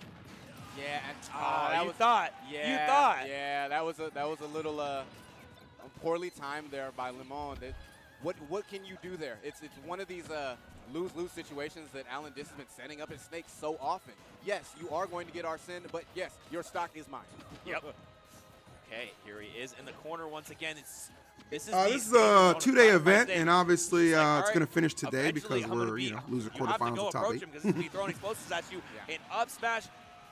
Yeah, and that you thought. Yeah, you thought. Yeah, that was a little poorly timed there by Limon. What can you do there? It's one of these lose-lose situations that Allenis has been setting up his snakes so often. Yes, you are going to get Arsene, but yes, your stock is mine. Yep. Okay, here he is in the corner once again. This is a 2-day event, and obviously it's going to finish today because we're losing quarterfinals to top 8. Because he's going to be throwing explosives at you. And up smash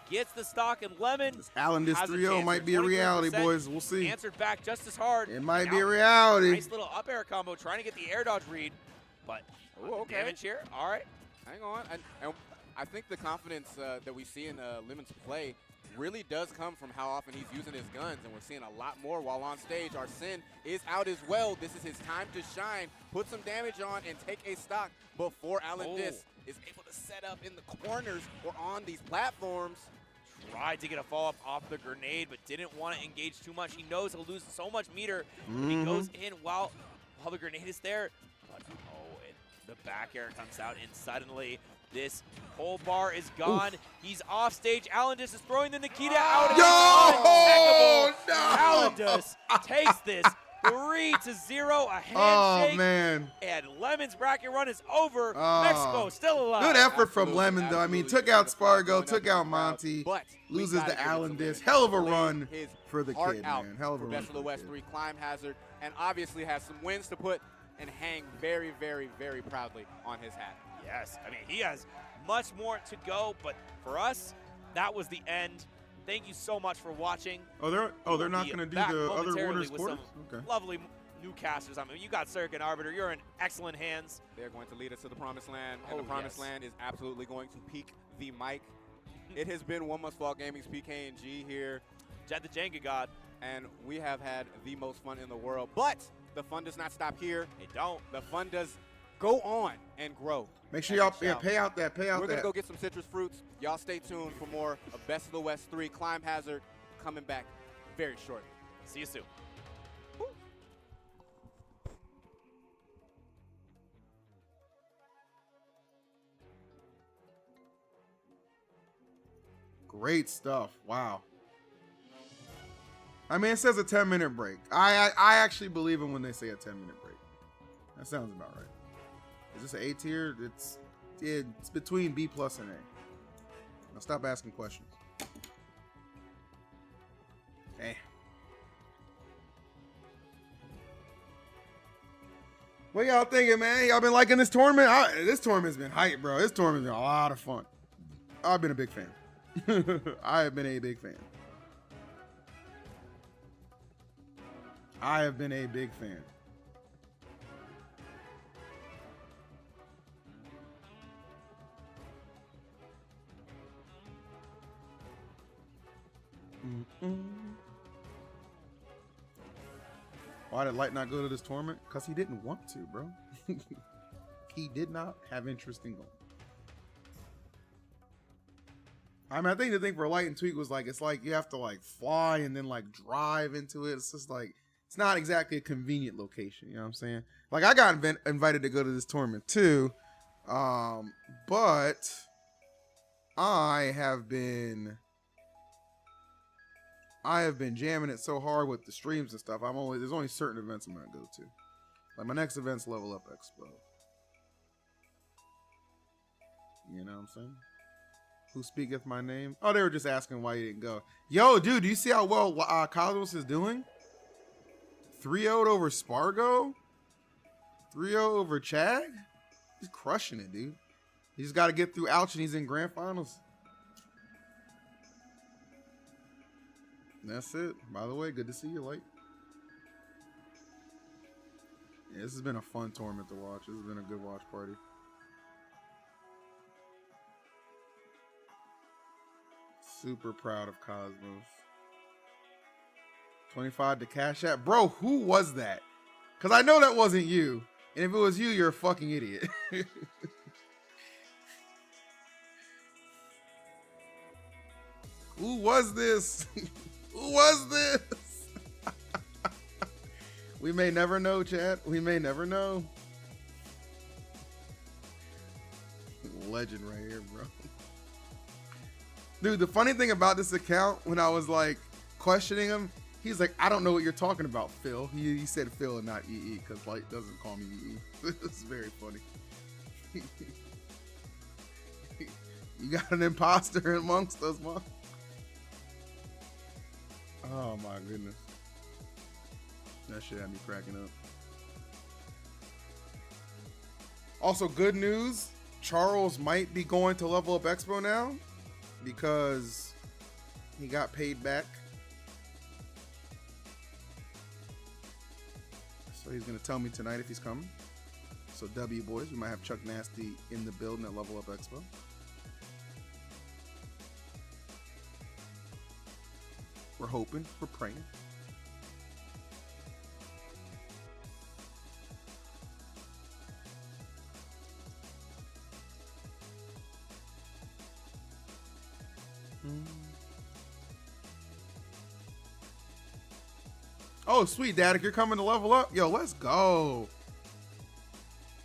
gets the stock, and Lemon. This 3-0 might be a reality, boys. We'll see. Answered back just as hard. It might be a reality. Nice little up air combo, trying to get the air dodge read, but damage here. All right. Hang on. And I think the confidence that we see in Lemon's play really does come from how often he's using his guns, and we're seeing a lot more while on stage. Arsene is out as well. This is his time to shine, put some damage on, and take a stock before Allenis is able to set up in the corners or on these platforms. Tried to get a follow-up off the grenade, but didn't want to engage too much. He knows he'll lose so much meter. He goes in while the grenade is there. But, and the back air comes out, and suddenly this whole bar is gone. He's off stage. Allenis is throwing the Nikita out. Allenis takes this 3-0, a handshake. Oh, man. And Lemon's bracket run is over. Mexico still alive. Good effort from Lemon, though. I mean, took out Spargo, took out Monty, loses to Allenis. Hell of a run for the kid, man. Hell of a run. Best of the West 3 climb hazard, and obviously has some wins to put and hang very, very, very proudly on his hat. Yes, I mean, he has much more to go, but for us, that was the end. Thank you so much for watching. They're not going to do the other winners quarters? Okay. Lovely new casters. I mean, you got Circuit Arbiter. You're in excellent hands. They're going to lead us to the Promised Land, and the Promised Land is absolutely going to peak the mic. It has been One Must Fall Gaming's PK&G here. Jet the Jenga God. And we have had the most fun in the world. But the fun does not stop here. It don't. The fun does go on and grow. Make sure y'all pay out that. We're going to go get some citrus fruits. Y'all stay tuned for more of Best of the West 3 Climb Hazard coming back very shortly. See you soon. Great stuff. Wow. I mean, it says a 10-minute break. I actually believe them when they say a 10-minute break. That sounds about right. Is this an A tier? It's between B+ and A. Now stop asking questions. Hey. What y'all thinking, man? Y'all been liking this tournament? This tournament's been hype, bro. This tournament's been a lot of fun. I've been a big fan. I have been a big fan. I have been a big fan. Why did Light not go to this tournament? Because he didn't want to, bro. He did not have interest in going. I mean, I think the thing for Light and Tweak was like, it's like you have to like fly and then like drive into it. It's just like, it's not exactly a convenient location. You know what I'm saying? Like I got invited to go to this tournament too. But I have been jamming it so hard with the streams and stuff. There's only certain events I'm gonna go to. Like my next event's Level Up Expo. You know what I'm saying? Who speaketh my name? Oh, they were just asking why you didn't go. Yo, dude, do you see how well Cosmos is doing? 3-0 over Spargo? 3-0 over Chag? He's crushing it, dude. He's got to get through Ouch, and he's in grand finals. That's it. By the way, good to see you, Light. Yeah, this has been a fun tournament to watch. This has been a good watch party. Super proud of Cosmos. 25 to Cash App. Bro, who was that? Because I know that wasn't you. And if it was you, you're a fucking idiot. Who was this? Who was this? We may never know, chat. We may never know. Legend right here, bro. Dude, the funny thing about this account, when I was like questioning him, he's like, I don't know what you're talking about, Phil. He said Phil and not EE, because Light doesn't call me EE. It's very funny. You got an imposter amongst us, man. Oh my goodness. That shit had me cracking up. Also, good news. Charles might be going to Level Up Expo now because he got paid back. So he's going to tell me tonight if he's coming. So W boys, we might have Chuck Nasty in the building at Level Up Expo. We're hoping, we're praying. Oh, sweet, Shadic, you're coming to Level Up? Yo, let's go.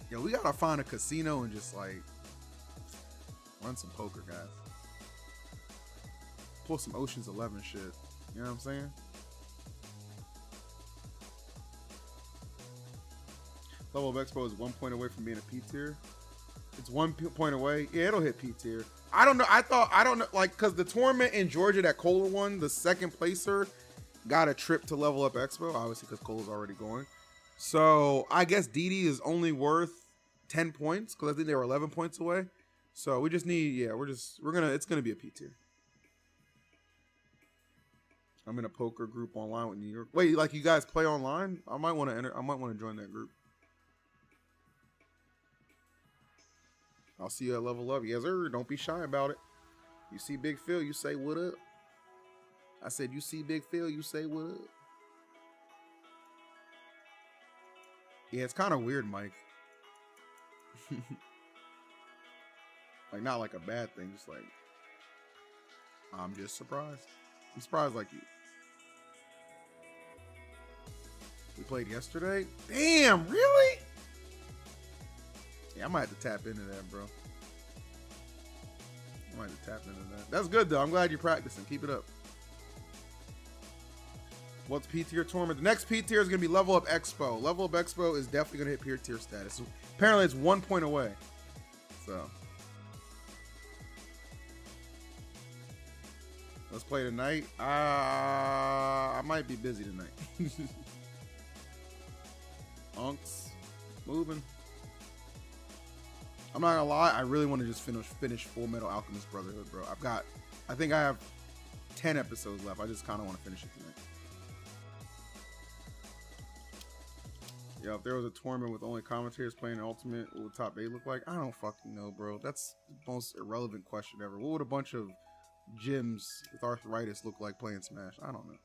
Yo, we gotta find a casino and just like run some poker, guys. Pull some Ocean's 11 shit. You know what I'm saying? Level Up Expo is 1 point away from being a P tier. It's 1 point away. Yeah, it'll hit P tier. I don't know. I don't know, like, because the tournament in Georgia that Cola won, the second placer got a trip to Level Up Expo, obviously because Cola's already going. So I guess DD is only worth 10 points because I think they were 11 points away. So we just need, yeah, it's gonna be a P tier. I'm in a poker group online with New York. Wait, like you guys play online? I might want to enter. I might want to join that group. I'll see you at Level Up. Yes, sir. Don't be shy about it. You see Big Phil, you say what up. I said, you see Big Phil, you say what up. Yeah, it's kind of weird, Mike. Like, not like a bad thing. Just like, I'm just surprised. I'm surprised like you. We played yesterday? Damn, really? Yeah, I might have to tap into that, bro. I might have to tap into that. That's good, though. I'm glad you're practicing. Keep it up. What's P tier tournament? The next P tier is going to be Level Up Expo. Level Up Expo is definitely going to hit P tier status. Apparently, it's 1 point away. So, let's play tonight. I might be busy tonight. Unks, moving. I'm not gonna lie, I really want to just finish Full Metal Alchemist Brotherhood, bro. I think I have 10 episodes left. I just kind of want to finish it tonight. Yeah, if there was a tournament with only commentators playing Ultimate, what would top 8 look like? I don't fucking know, bro. That's the most irrelevant question ever. What would a bunch of gyms with arthritis look like playing Smash? I don't know.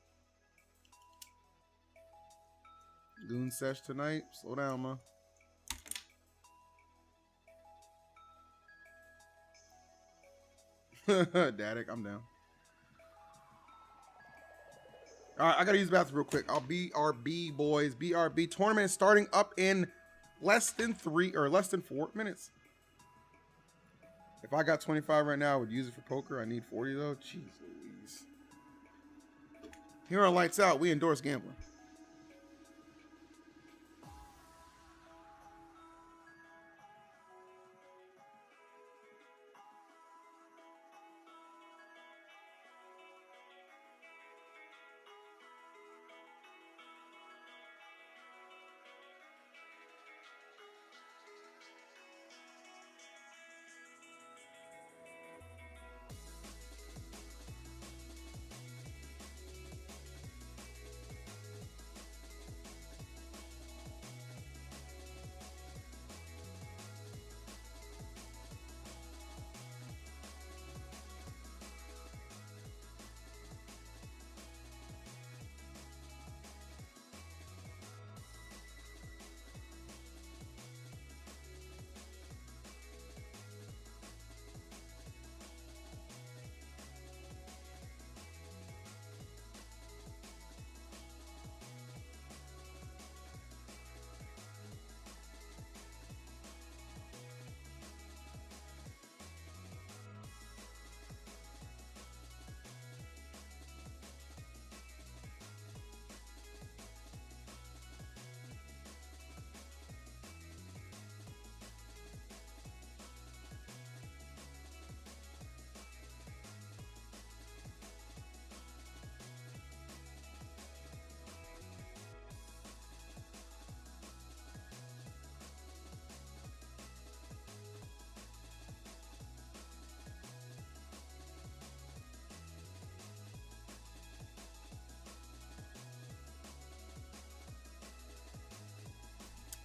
Goon sesh tonight. Slow down, man. Shadic, I'm down. All right, I gotta use the bathroom real quick. I'll BRB, boys. BRB tournament starting up in less than 4 minutes. If I got 25 right now, I would use it for poker. I need 40 though. Jeez Louise. Here on Lights Out, we endorse gambling.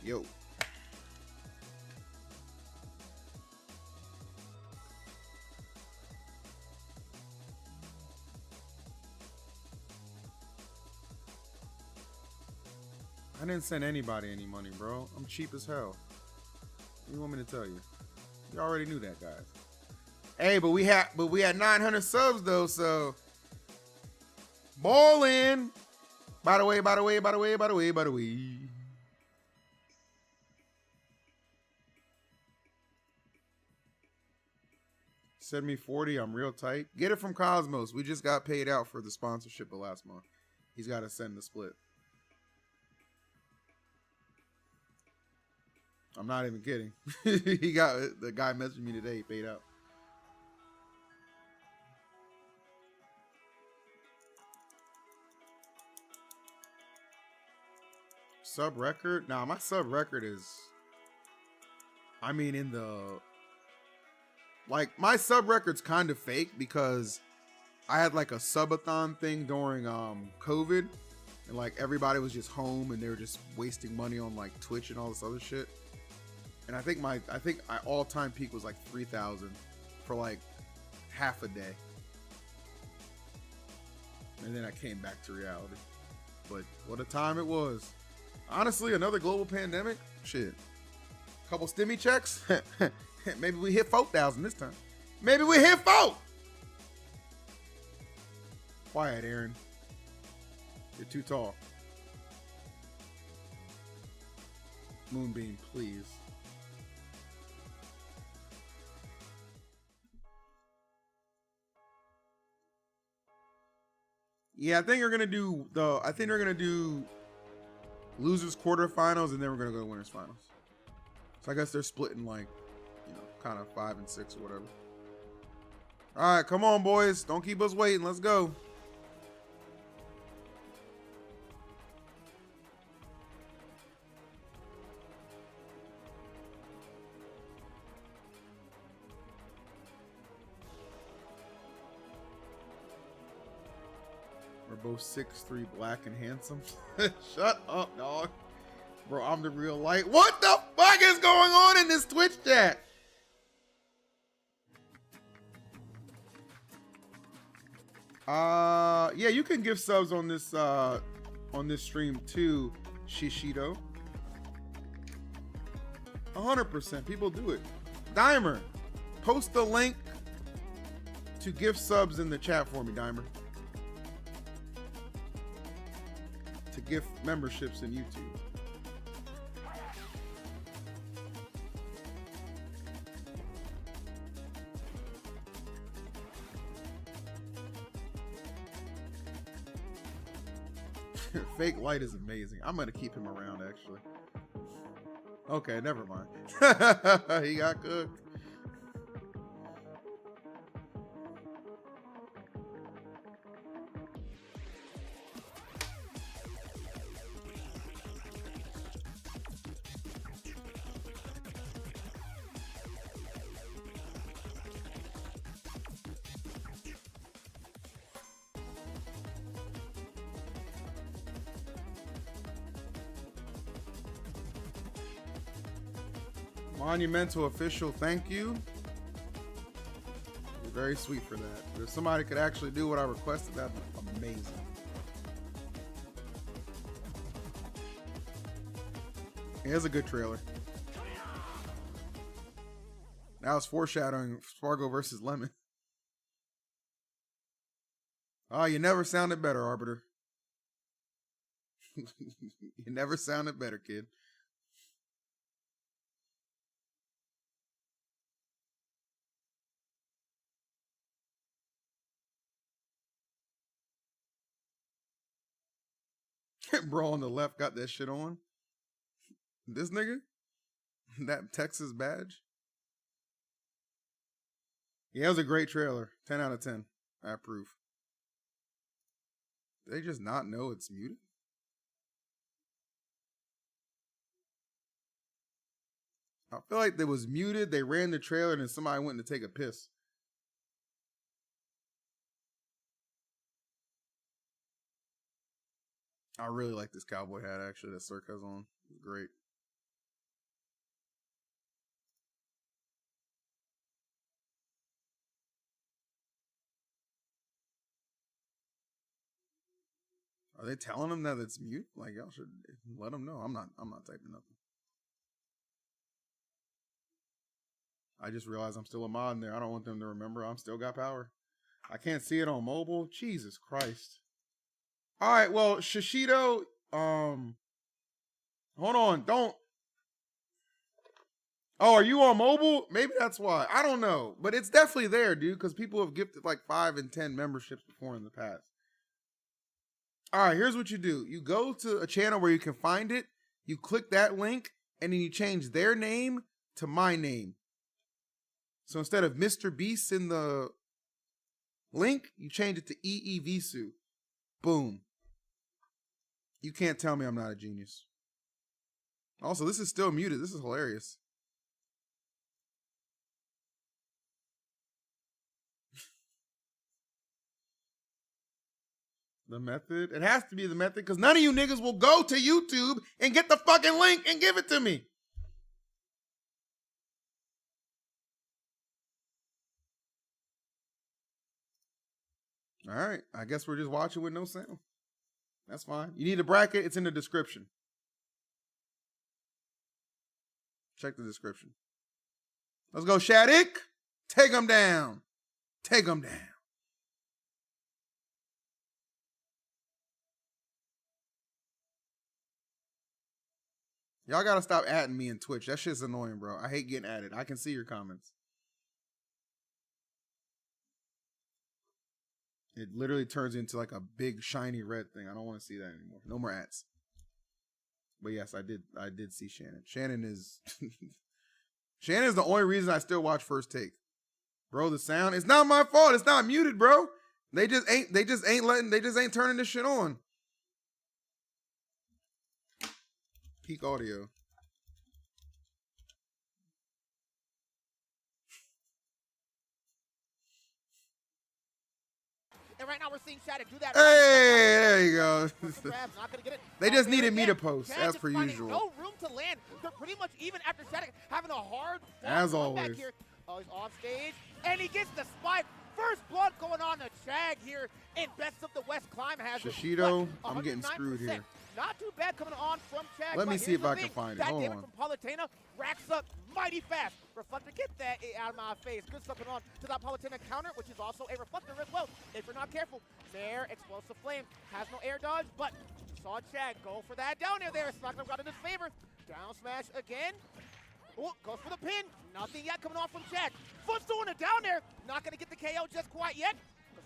Yo. I didn't send anybody any money, bro. I'm cheap as hell. What do you want me to tell you? You already knew that, guys. Hey, but we had 900 subs though, so ballin'. By the way. Send me 40. I'm real tight. Get it from Cosmos. We just got paid out for the sponsorship of last month. He's got to send the split. I'm not even kidding. The guy messaged me today. He paid out. Sub record? Nah, my sub record is, I mean, in the, like, my sub record's kind of fake because I had like a subathon thing during COVID, and like everybody was just home and they were just wasting money on like Twitch and all this other shit. And I think my all-time peak was like 3,000 for like half a day. And then I came back to reality. But what a time it was. Honestly, another global pandemic? Shit. Couple stimmy checks? Maybe we hit 4,000 this time. Maybe we hit 4! Quiet, Aaron. You're too tall. Moonbeam, please. Yeah, I think they're gonna do losers quarterfinals, and then we're gonna go to winners finals. So I guess they're splitting like, you know, kind of 5 and 6 or whatever. All right, come on, boys. Don't keep us waiting. Let's go. We're both 6'3", black and handsome. Shut up, dog. Bro, I'm the real light. What the fuck is going on in this Twitch chat? Yeah, you can give subs on this stream too, Shishido. 100%. People do it. Dimer, post the link to gift subs in the chat for me, Dimer. To gift memberships in YouTube. Fake light is amazing. I'm gonna keep him around, actually. Okay, never mind. He got cooked. Monumental official, thank you. You're very sweet for that. If somebody could actually do what I requested, that'd be amazing. Here's a good trailer. Now it's foreshadowing Spargo versus Lemon. Oh, you never sounded better, Arbiter. You never sounded better, kid. Bro on the left got that shit on. This nigga? That Texas badge? Yeah, it was a great trailer. 10 out of 10. I approve. Did they just not know it's muted? I feel like it was muted. They ran the trailer and then somebody went to take a piss. I really like this cowboy hat, actually, that Cirque has on. It's great. Are they telling him that it's mute? Like, y'all should let him know. I'm not typing nothing. I just realized I'm still a mod in there. I don't want them to remember I'm still got power. I can't see it on mobile. Jesus Christ. All right, well, Shishido, hold on, don't. Oh, are you on mobile? Maybe that's why. I don't know. But it's definitely there, dude, because people have gifted like 5 and 10 memberships before in the past. All right, here's what you do. You go to a channel where you can find it. You click that link, and then you change their name to my name. So instead of Mr. Beast in the link, you change it to EEVSU. Boom. You can't tell me I'm not a genius. Also, this is still muted. This is hilarious. The method? It has to be the method because none of you niggas will go to YouTube and get the fucking link and give it to me. All right. I guess we're just watching with no sound. That's fine. You need a bracket? It's in the description. Check the description. Let's go, Shadic. Take him down. Take him down. Y'all gotta stop adding me in Twitch. That shit's annoying, bro. I hate getting added. I can see your comments. It literally turns into like a big shiny red thing. I don't want to see that anymore. No more ads. But yes, I did see Shannon. Shannon is Shannon's the only reason I still watch First Take. Bro, the sound, it's not my fault. It's not muted, bro. They just ain't turning this shit on. Peak audio. And right now we're seeing Shadic do that. Hey, there you go. Not gonna get it. They just needed me to post, as per usual. No room to land. They're pretty much even after Shadic having a hard as always. Back here. Oh, he's off stage, and he gets the spike. First blood going on to Chag here in Best of the West Climb Hazard. Shishido, I'm getting screwed here. Not too bad coming on from Chag. Let me see if I can find it. That Hold damage on. from Palutena racks up mighty fast. Reflector, get that out of my face. Good stuff going on to that Palutena counter, which is also a Reflector as well. If you're not careful, there, Explosive Flame has no air dodge, but saw Chag go for that down there. It's not going to go in his favor. Down smash again. Oh, goes for the pin. Nothing yet coming off from Chag. Footstool it down there. Not going to get the KO just quite yet.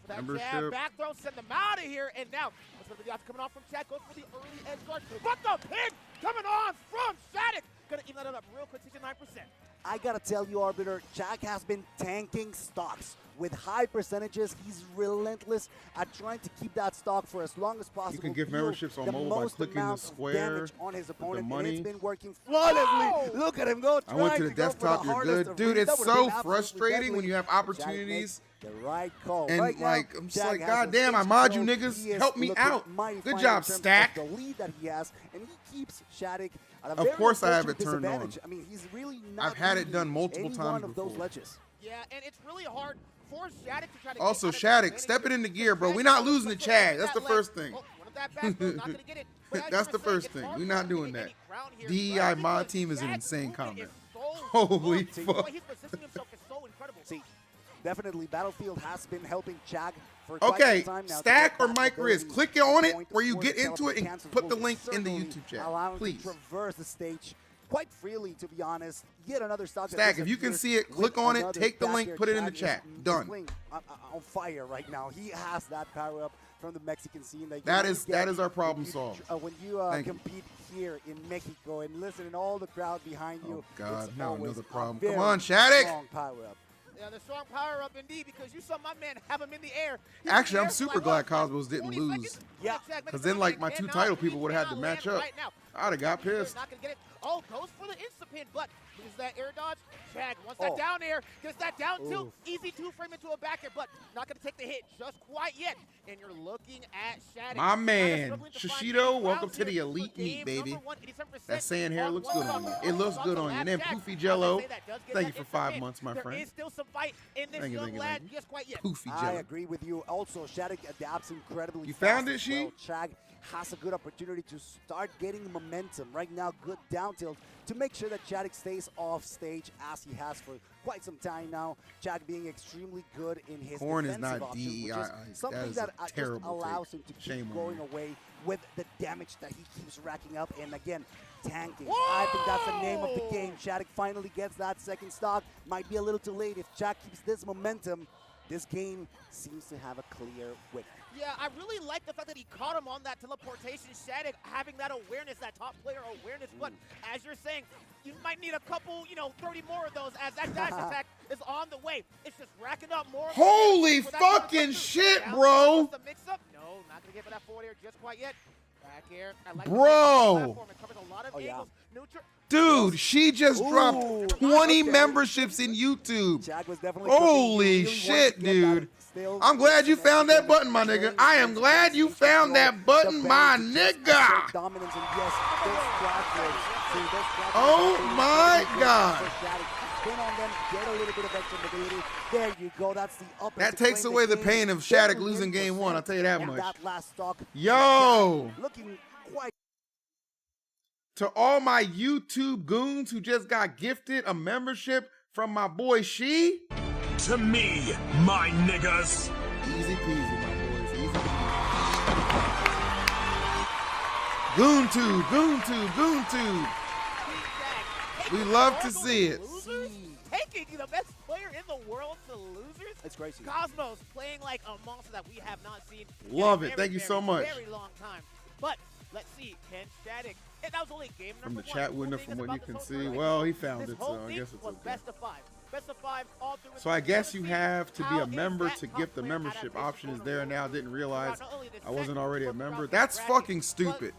Goes for that jab, back throw, send them out of here. And now, what's going to be coming off from Chag? Goes for the early edge guard. But the pin coming on from Shadic. Going to even that up real quick, 69%. I gotta tell you, Arbiter, Chag has been tanking stocks with high percentages. He's relentless at trying to keep that stock for as long as possible. You can give memberships on mobile by clicking the square on his opponent, the money. And it's been working flawlessly. Look at him go. I went to the desktop. You're good, dude. It's so frustrating when you have opportunities. The right call. And right like, now, I'm just Chag like, God damn, I mod you niggas. Help me out. Good job, Stack. The lead that he has, and he keeps Shadic at a of very course, I have it turned on. I mean, he's really not. I've had it done multiple times before. Those ledges. Yeah, and it's really hard for Shadic to try to. Also, Shadic, step it into gear, bro. We're not losing to Chag. That's the first thing. That's the first thing. We're not doing that. DEI mod team is an insane comment. Holy fuck. See, definitely Battlefield has been helping Chag for okay, quite some time now. Stack or Mike Riz, click on it where you get into it and put the link in the YouTube chat, please. To traverse the stage quite freely, to be honest. Yet another stock. Stack, if you can see it, click on it, take the link, put it in the chat. Done. On fire right now. He has that power up from the Mexican scene. That is our problem solved. When you compete here in Mexico and listen and all the crowd behind you. Oh God, now another problem. Come on, Shadic. Strong power up. Yeah, the strong power up indeed, because you saw my man have him in the air. Actually, I'm super glad Cosmos didn't lose. Yeah. Because then, like, my 2 title people would have had to match up. I'd have got pissed. Not gonna get it. Oh, goes for the insta-pin, but loses that air dodge. Chag wants that down air, gets that down tilt. Easy 2-frame into a back air, but not gonna take the hit just quite yet. And you're looking at Shadic. My man, Shishido, welcome to the elite meet, baby. That sand hair looks good on you. It looks good on you. And then Poofy Jello, thank you for 5 months, my friend. There is still some fight in this young lad just quite yet. Poofy Jello. I agree with you. Also, Shadic adapts incredibly You fast found it, She? Chag has a good opportunity to start getting momentum. Right now, good down tilt to make sure that Shadic stays off stage as he has for quite some time now. Chag being extremely good in his Corn is defensive not options, which DEI. is something that just allows him to keep going away with the damage that he keeps racking up. And again, tanking. I think that's the name of the game. Shadic finally gets that second stock. Might be a little too late. If Chag keeps this momentum, this game seems to have a clear winner. Yeah, I really like the fact that he caught him on that teleportation. Shadic having that awareness, that top player awareness. But as you're saying, you might need a couple, 30 more of those as that dash attack is on the way. It's just racking up more. Holy fucking shit, bro. The mix-up. No, not going to get for that forward air just quite yet. Back air. I like Bro. It covers a lot of angles. Dude, she just dropped 20 memberships in YouTube. Holy shit, dude. I'm glad you found that button, my nigga. I am glad you found that button, my nigga. Oh my God. There you go. That's the up. That takes away the pain of Shadic losing game one. I'll tell you that much. That last stock, yo. Looking quite. To all my YouTube goons who just got gifted a membership from my boy She. To me, my niggas. Easy peasy, my boys. Easy peasy. GoonTube, GoonTube, GoonTube. We love to see it. Taking the best player in the world to losers. It's crazy. Cosmos playing like a monster that we have not seen. Love in it. Thank you so much. Very long time. But let's see, Ken Shadic. And that was only game number From the chat window, from what you can see. Well, he found it, so I guess it's okay. Best of five. Best of five all through. So I guess you have to be a member to get the membership option is there now. Didn't realize I wasn't already a member. That's fucking stupid.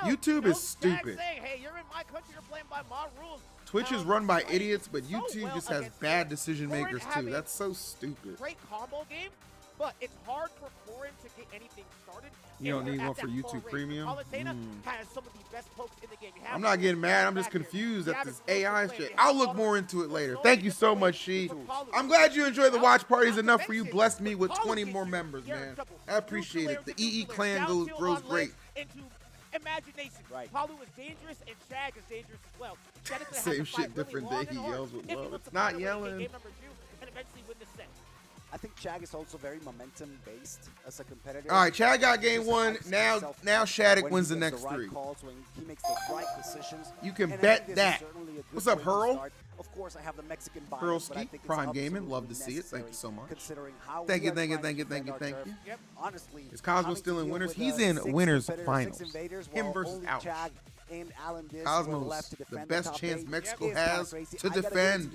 YouTube is stupid. Hey, you're in my country, you're playing by my rules. Twitch is run by idiots, but YouTube just has bad decision makers too. That's so stupid. Great combo game, but it's hard for Corin to get anything started. You don't need one for YouTube Premium? Has some of the best pokes in the game. I'm not getting mad. I'm just confused at this AI shit. I'll look more into it later. Thank you so much, She. I'm glad you enjoyed the watch parties enough for you. Blessed me with 20 more members, man. I appreciate it. The EE clan grows great. Imagination. Right. Palu is dangerous and Chag is dangerous as well. Same shit, different day. He yells with love. It's not yelling. Game number 2 and eventually win the set. I think Chag is also very momentum-based as a competitor. All right, Chag got game one. Now Shadic wins the next three. He makes the right decisions. You can bet that. What's up, Hurl? Of course, I have the Mexican bias, Hurlski, Prime Gaming, love to see it. Thank you so much. Thank you. Honestly, is Cosmos still in winners? He's in winners finals. Him versus Ouch. Cosmos, the best chance Mexico has to defend.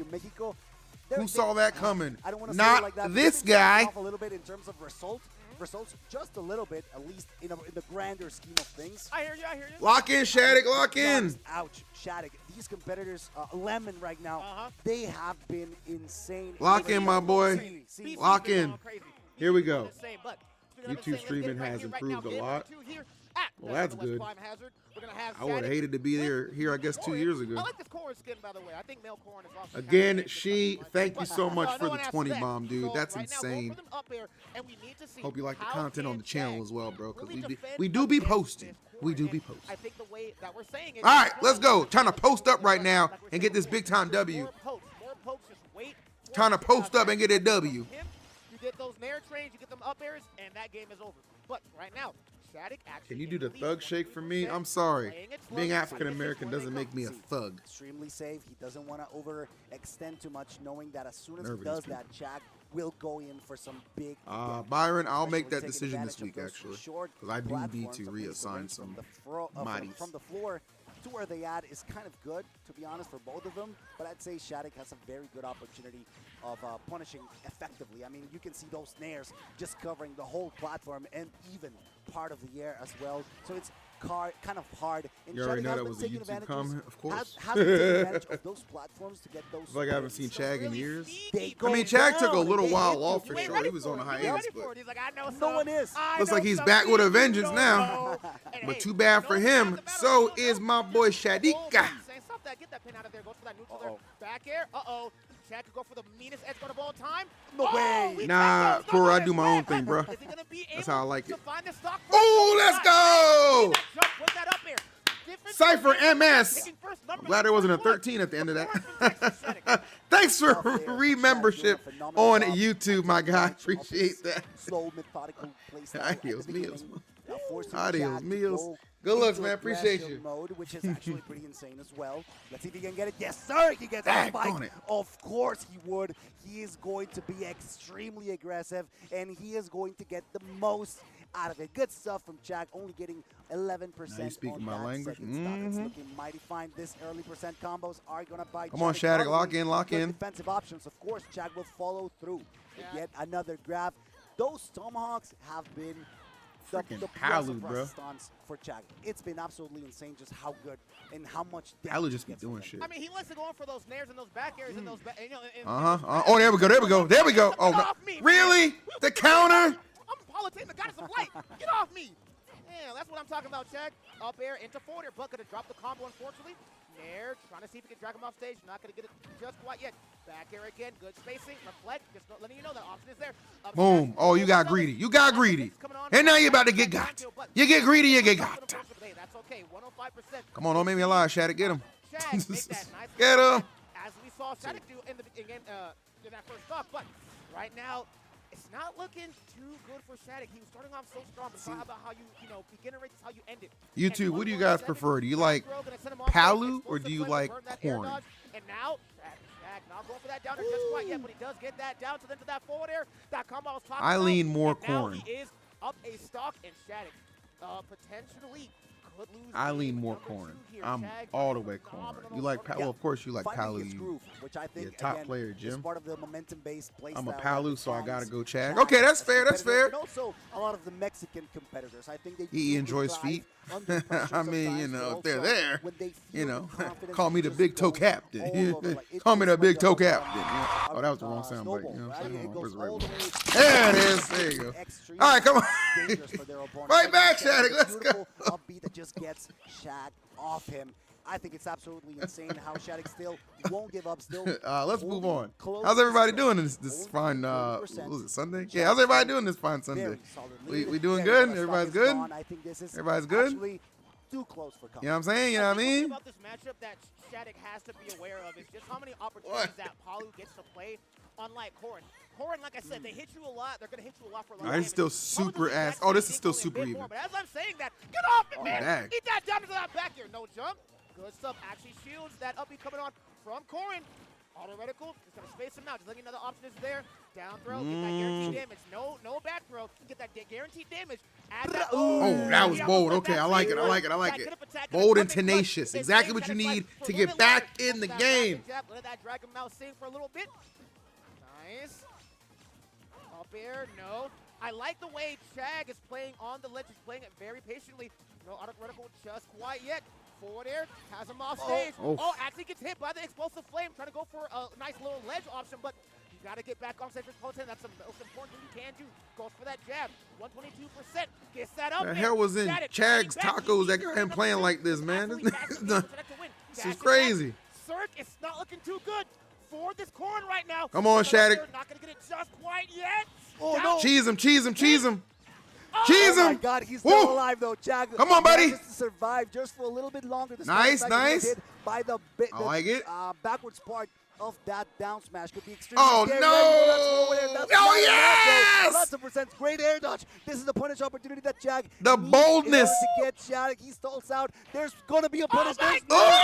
Who saw that coming? Not this guy. A little bit in terms of results, just a little bit, at least in the grander scheme of things. I hear you. Lock in, Shadic, lock in. Ouch, Shadic. These competitors, Lemon right now, they have been insane. Lock in, my boy. Lock in. Here we go. YouTube streaming has improved a lot. Well, that's good. I would have hated to be here, I guess, 2 years ago. I like this Corin skin, by the way. I think male Corin is awesome. Again, thank you so much for the 20 bomb, dude. That's insane. Hope you like the content on the channel as well, bro, because we do be posting. We do be posting. I think the way that we're saying it. All right, let's go. Trying to post up right now and get this big time W. Trying to post up and get a W. You get those nair trains, you get them up airs, and that game is over. But right now, can you do the thug shake for me? I'm sorry. Being African American doesn't make me a thug. Extremely safe. He doesn't want to overextend too much, knowing that as soon as he does that, Chag will go in for some big. Byron, I'll make that decision this week, actually, because I do need to reassign some bodies. From the floor to where they add is kind of good, to be honest, for both of them. But I'd say Shadic has a very good opportunity of punishing effectively. I mean, you can see those snares just covering the whole platform and even part of the air as well. So it's kind of hard. And you already know that was a YouTube comment, of course. Has to take advantage of those platforms to get those. It's like I haven't seen Chag in years. I mean, Chag took a little while off for sure. He was on a hiatus, but no one is. Looks like he's back with a vengeance now. But too bad for him. So is my boy Shadic. Get that pin out of there. Goes for that neutral there. Back air. Chag could go for the meanest edge guard of all time. No way. Nah, Cora, I do my own thing, bro. That's how I like it. Oh, let's go! Cypher MS. I'm glad there wasn't a 13 at the end of that. Thanks for re-membership on YouTube, my guy. Appreciate that. Slow, methodical play style. Adios, meals. Adios, meals. Good looks, man. Appreciate you. Mode, which is actually pretty insane as well. Let's see if he can get it. Yes, sir. He gets a spike. Of course he would. He is going to be extremely aggressive, and he is going to get the most out of it. Good stuff from Chag, only getting 11% Now you speaking my language. It's looking mighty fine. This early percent combos are going to bite. Come on, Shadic. Lock in, lock in. Defensive options. Of course, Chag will follow through. Yet another grab. Those tomahawks have been the Palu, bro. For Chag. It's been absolutely insane just how good and how much Palu just be doing shit. I mean, he likes to go in for those nares and those back airs and those Oh, there we go. There we go. There we go. Oh, no. Really? The counter? I'm politician, the goddess of light. Get off me. Yeah, that's what I'm talking about, Chag. Up air into forward air, but gonna drop the combo, unfortunately. Nair, trying to see if he can drag him off stage. Not gonna get it just quite yet. Back air again, good spacing. Reflect, just letting you know that option is there. Boom. Oh, you got greedy. You got greedy. And now you're about to get got. You get greedy, you get got. That's okay, 105%. Come on, don't make me lie, Shadic. Get him. Chag, make that nice get him. As we saw Shadic do in that first stock, but right now, it's not looking too good for Shadic. He was starting off so strong, but it's not about how you beginner rates, how you end it. YouTube, what do you guys prefer? Do you like Palu or do you like corn? And now, Chag not going for that down there just quite yet, but he does get that down to that forward air. That combo I was talking I about. lean more Now corn. he is up a stock, and Shadic potentially could lose. I lean more corn. I'm all the way corn. You like Palu? Well, of course you like Palu. Which I think, top again, player, Jim. is part of the momentum-based play I'm a style Palu, that so I gotta defines go Chag. Chag Okay, that's fair. That's fair. And also a lot of the Mexican competitors. I think they He enjoys feet. I mean, you know, if they're there, you know, call me the big toe captain. Call me the big toe captain. Oh, that was the wrong sound bite. You know what I'm saying? Where's the right one? There it is. There you go. All right, come on. Right back, Shadic. Let's go. Upbeat that just gets Chag off him. I think it's absolutely insane how Shadic still won't give up. Still, let's move on. How's everybody doing this fine? Was it Sunday? Yeah, how's everybody doing this fine Sunday? We doing good? Everybody's good? I think this is Everybody's good? Too close for comfort. You know what I'm saying? You know what I mean? About this matchup that Shadic has to be aware of is just how many opportunities that Palu gets to play, unlike Corrin. Corrin, like I said, they hit you a lot. They're going to hit you a lot for a lot of It's still super ass. Oh, this is still super even. But as I'm saying that, get off it, man. Dang. Eat that down to that back here. No jump. Good stuff. Actually shields that up coming on from Corrin. Auto reticle. Just going to space him out. Just letting you know the option is there. Down throw. Get that guaranteed damage. No back throw. Get that guaranteed damage. Add that. Oh, that was bold. Okay, I like it. I like it. I like it. Bold and tenacious. Exactly what you need to get back in the game. Let that Dragon Mouse sing for a little bit. Nice. Up air. No. I like the way Chag is playing on the ledge. He's playing it very patiently. No auto reticle just quite yet. Forward air, has him off stage. Oh, actually gets hit by the explosive flame. Trying to go for a nice little ledge option, but you got to get back on stage with Potent. That's the most important thing you can do. Goes for that jab. 122%. Gets that up. The hell was in Chag's tacos that got him playing like this, man? This is crazy. Cirque, it's not looking too good for this Corrin right now. Come on, Shadic. Not going to get it just quite yet. Oh, no. Cheese him, cheese him, cheese him. Oh my God, he's still alive though. Chag, come on, buddy. Just to survive just for a little bit longer. Nice. By the I like it. Backwards part of that down smash could be extremely scary. No! Oh yes! Lots of percent. Great air dodge. This is the punish opportunity that Chag the boldness to get Shadic. He stalls out. There's gonna be a punish. He didn't get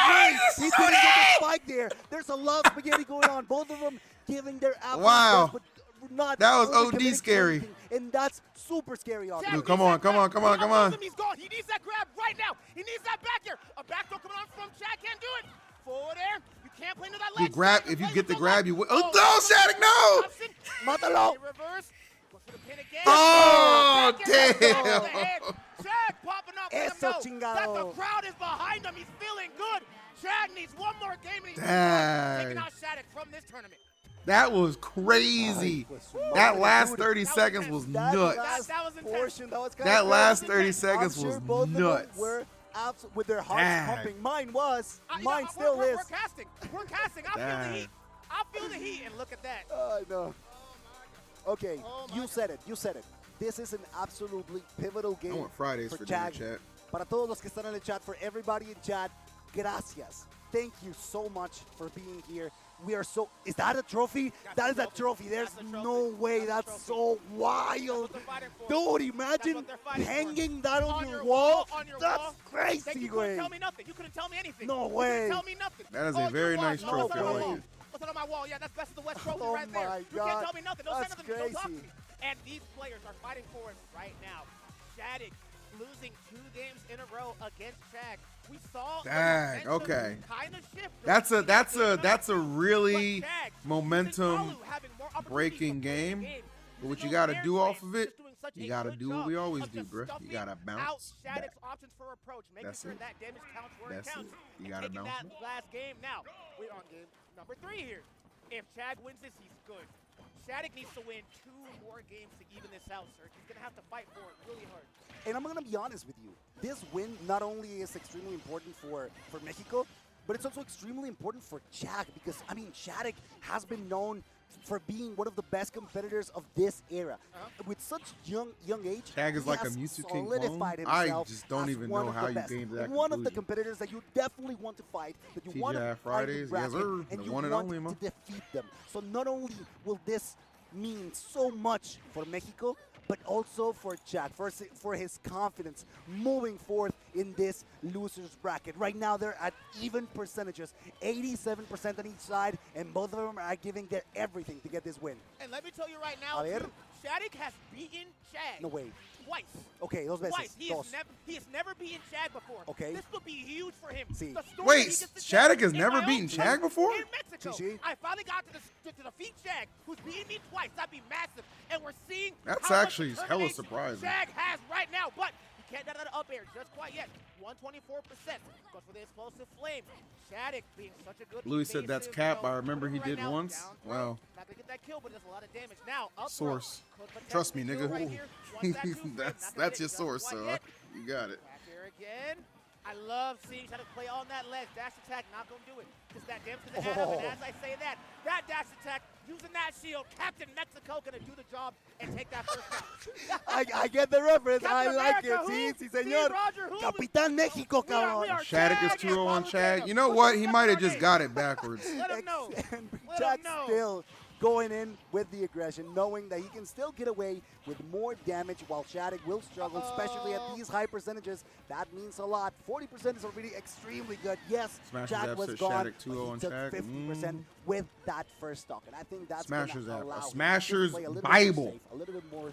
the spike there. There's a lot of spaghetti going on. Both of them giving their absolute best, but not that was OD scary. And that's super scary. Dude, come on. He's gone. He needs that grab right now. He needs that back air. A back throw coming on from Chag. Can't do it. Forward air. You can't play into that leg. You grab. If you get the grab, you win. Oh, no, Shadic, no. Matalo. Reverse. Go for the pin again. Oh, damn. Chag popping up. That the crowd is behind him. He's feeling good. Chag needs one more game, and he's taking out Shadic from this tournament. That was crazy. That last 30 seconds was nuts. That last 30 seconds was nuts. With their hearts pumping. Mine was. Mine still is. We're casting. I feel the heat. I feel the heat, and look at that. I know. Okay, you said it. You said it. This is an absolutely pivotal game. I want Fridays for dinner, Chag. chat. Para todos los que están en el chat, for everybody in chat, gracias. Thank you so much for being here. We are so. Is that a trophy? That is a trophy. There's no way. That's so wild. Dude, imagine hanging that on your wall. That's crazy, you couldn't tell me nothing. You couldn't tell me anything. No you way. Couldn't tell me nothing. That is a very nice trophy. I like it. What's on my wall? Yeah, that's Best of the West trophy Oh right there. my You God. can't tell me nothing. Don't say That's nothing. Don't talk to crazy. me. And these players are fighting for it right now. Shadic losing 2 games in a row against Chag. We saw Dang, okay. kind of shift. That's a really momentum breaking game. But what you got to do off of it, you got to do what we always do, bro. You got to bounce back. Shadic's options for approach, making That's sure it. that damage counts where That's it counts. it. You got to bounce that back. last game now. We're on game number 3 here. If Chag wins this, he's good. Shadic needs to win 2 more games to even this out, sir. He's going to have to fight for it really hard. And I'm going to be honest with you. This win not only is extremely important for Mexico, but it's also extremely important for Chag because, I mean, Shadic has been known for being one of the best competitors of this era. With such young age, Chag is he like a has Mewtwo King solidified clone. I himself just don't as even one know of how the you best. came to that One of the conclusion. competitors that you definitely want to fight, that you want to TGI fight Fridays, with bracket, yes, sir. and The you one and want only, to man. defeat them. So not only will this mean so much for Mexico, but also for Chag, for his confidence moving forth in this losers bracket. Right now, they're at even percentages, 87% on each side, and both of them are giving their everything to get this win. And let me tell you right now, A ver. too, Shadic has beaten Chag. No way. Twice. Okay, dos veces. Twice. He has never beaten Chag before. Okay. This would be huge for him. Sí. The story Wait, that he gets to Shadic tell has in never my beaten own Chag place before? In Mexico. Sí. I finally got to defeat Chag, who's beaten me twice. That'd be massive. And we're seeing That's how much actually hella determination surprising. Chag has right now, but he can't get that up air just quite yet. 124%. Goes for the explosive flame. Shadic being such a good Louis said that's evasive, cap. you know, I remember he right did now, once. down throw. Wow. Not gonna get that kill, but does a lot of damage. Now, up Source. throw. Could Trust me, potentially nigga. kill right here. Once that two-frame, not that's gonna hit your just source, quite so yet. you got it. Back here again. I love seeing Shadic play on that ledge. Dash attack, not going to do it. Just that damage to the head up, and as I say that dash attack, using that shield, Captain Mexico going to do the job and take that first round. I get the reference. Captain I like America, it. who? Sí, señor. Roger, who? Capitán México, We are cabrón. Shadic is 2-0 on Chag. You know what? He might have just got it backwards. Let him know. And Let Chag him know. still going in with the aggression, knowing that he can still get away with more damage while Shadic will struggle, especially at these high percentages. That means a lot. 40% is already extremely good. Yes, Smashes Chag App was says gone, Shadic 2-0 but on he took Chag. 50% with that first stock. And I think that's Smashers gonna App. allow A him to Smasher's play a little bit Bible. more safe, a little bit more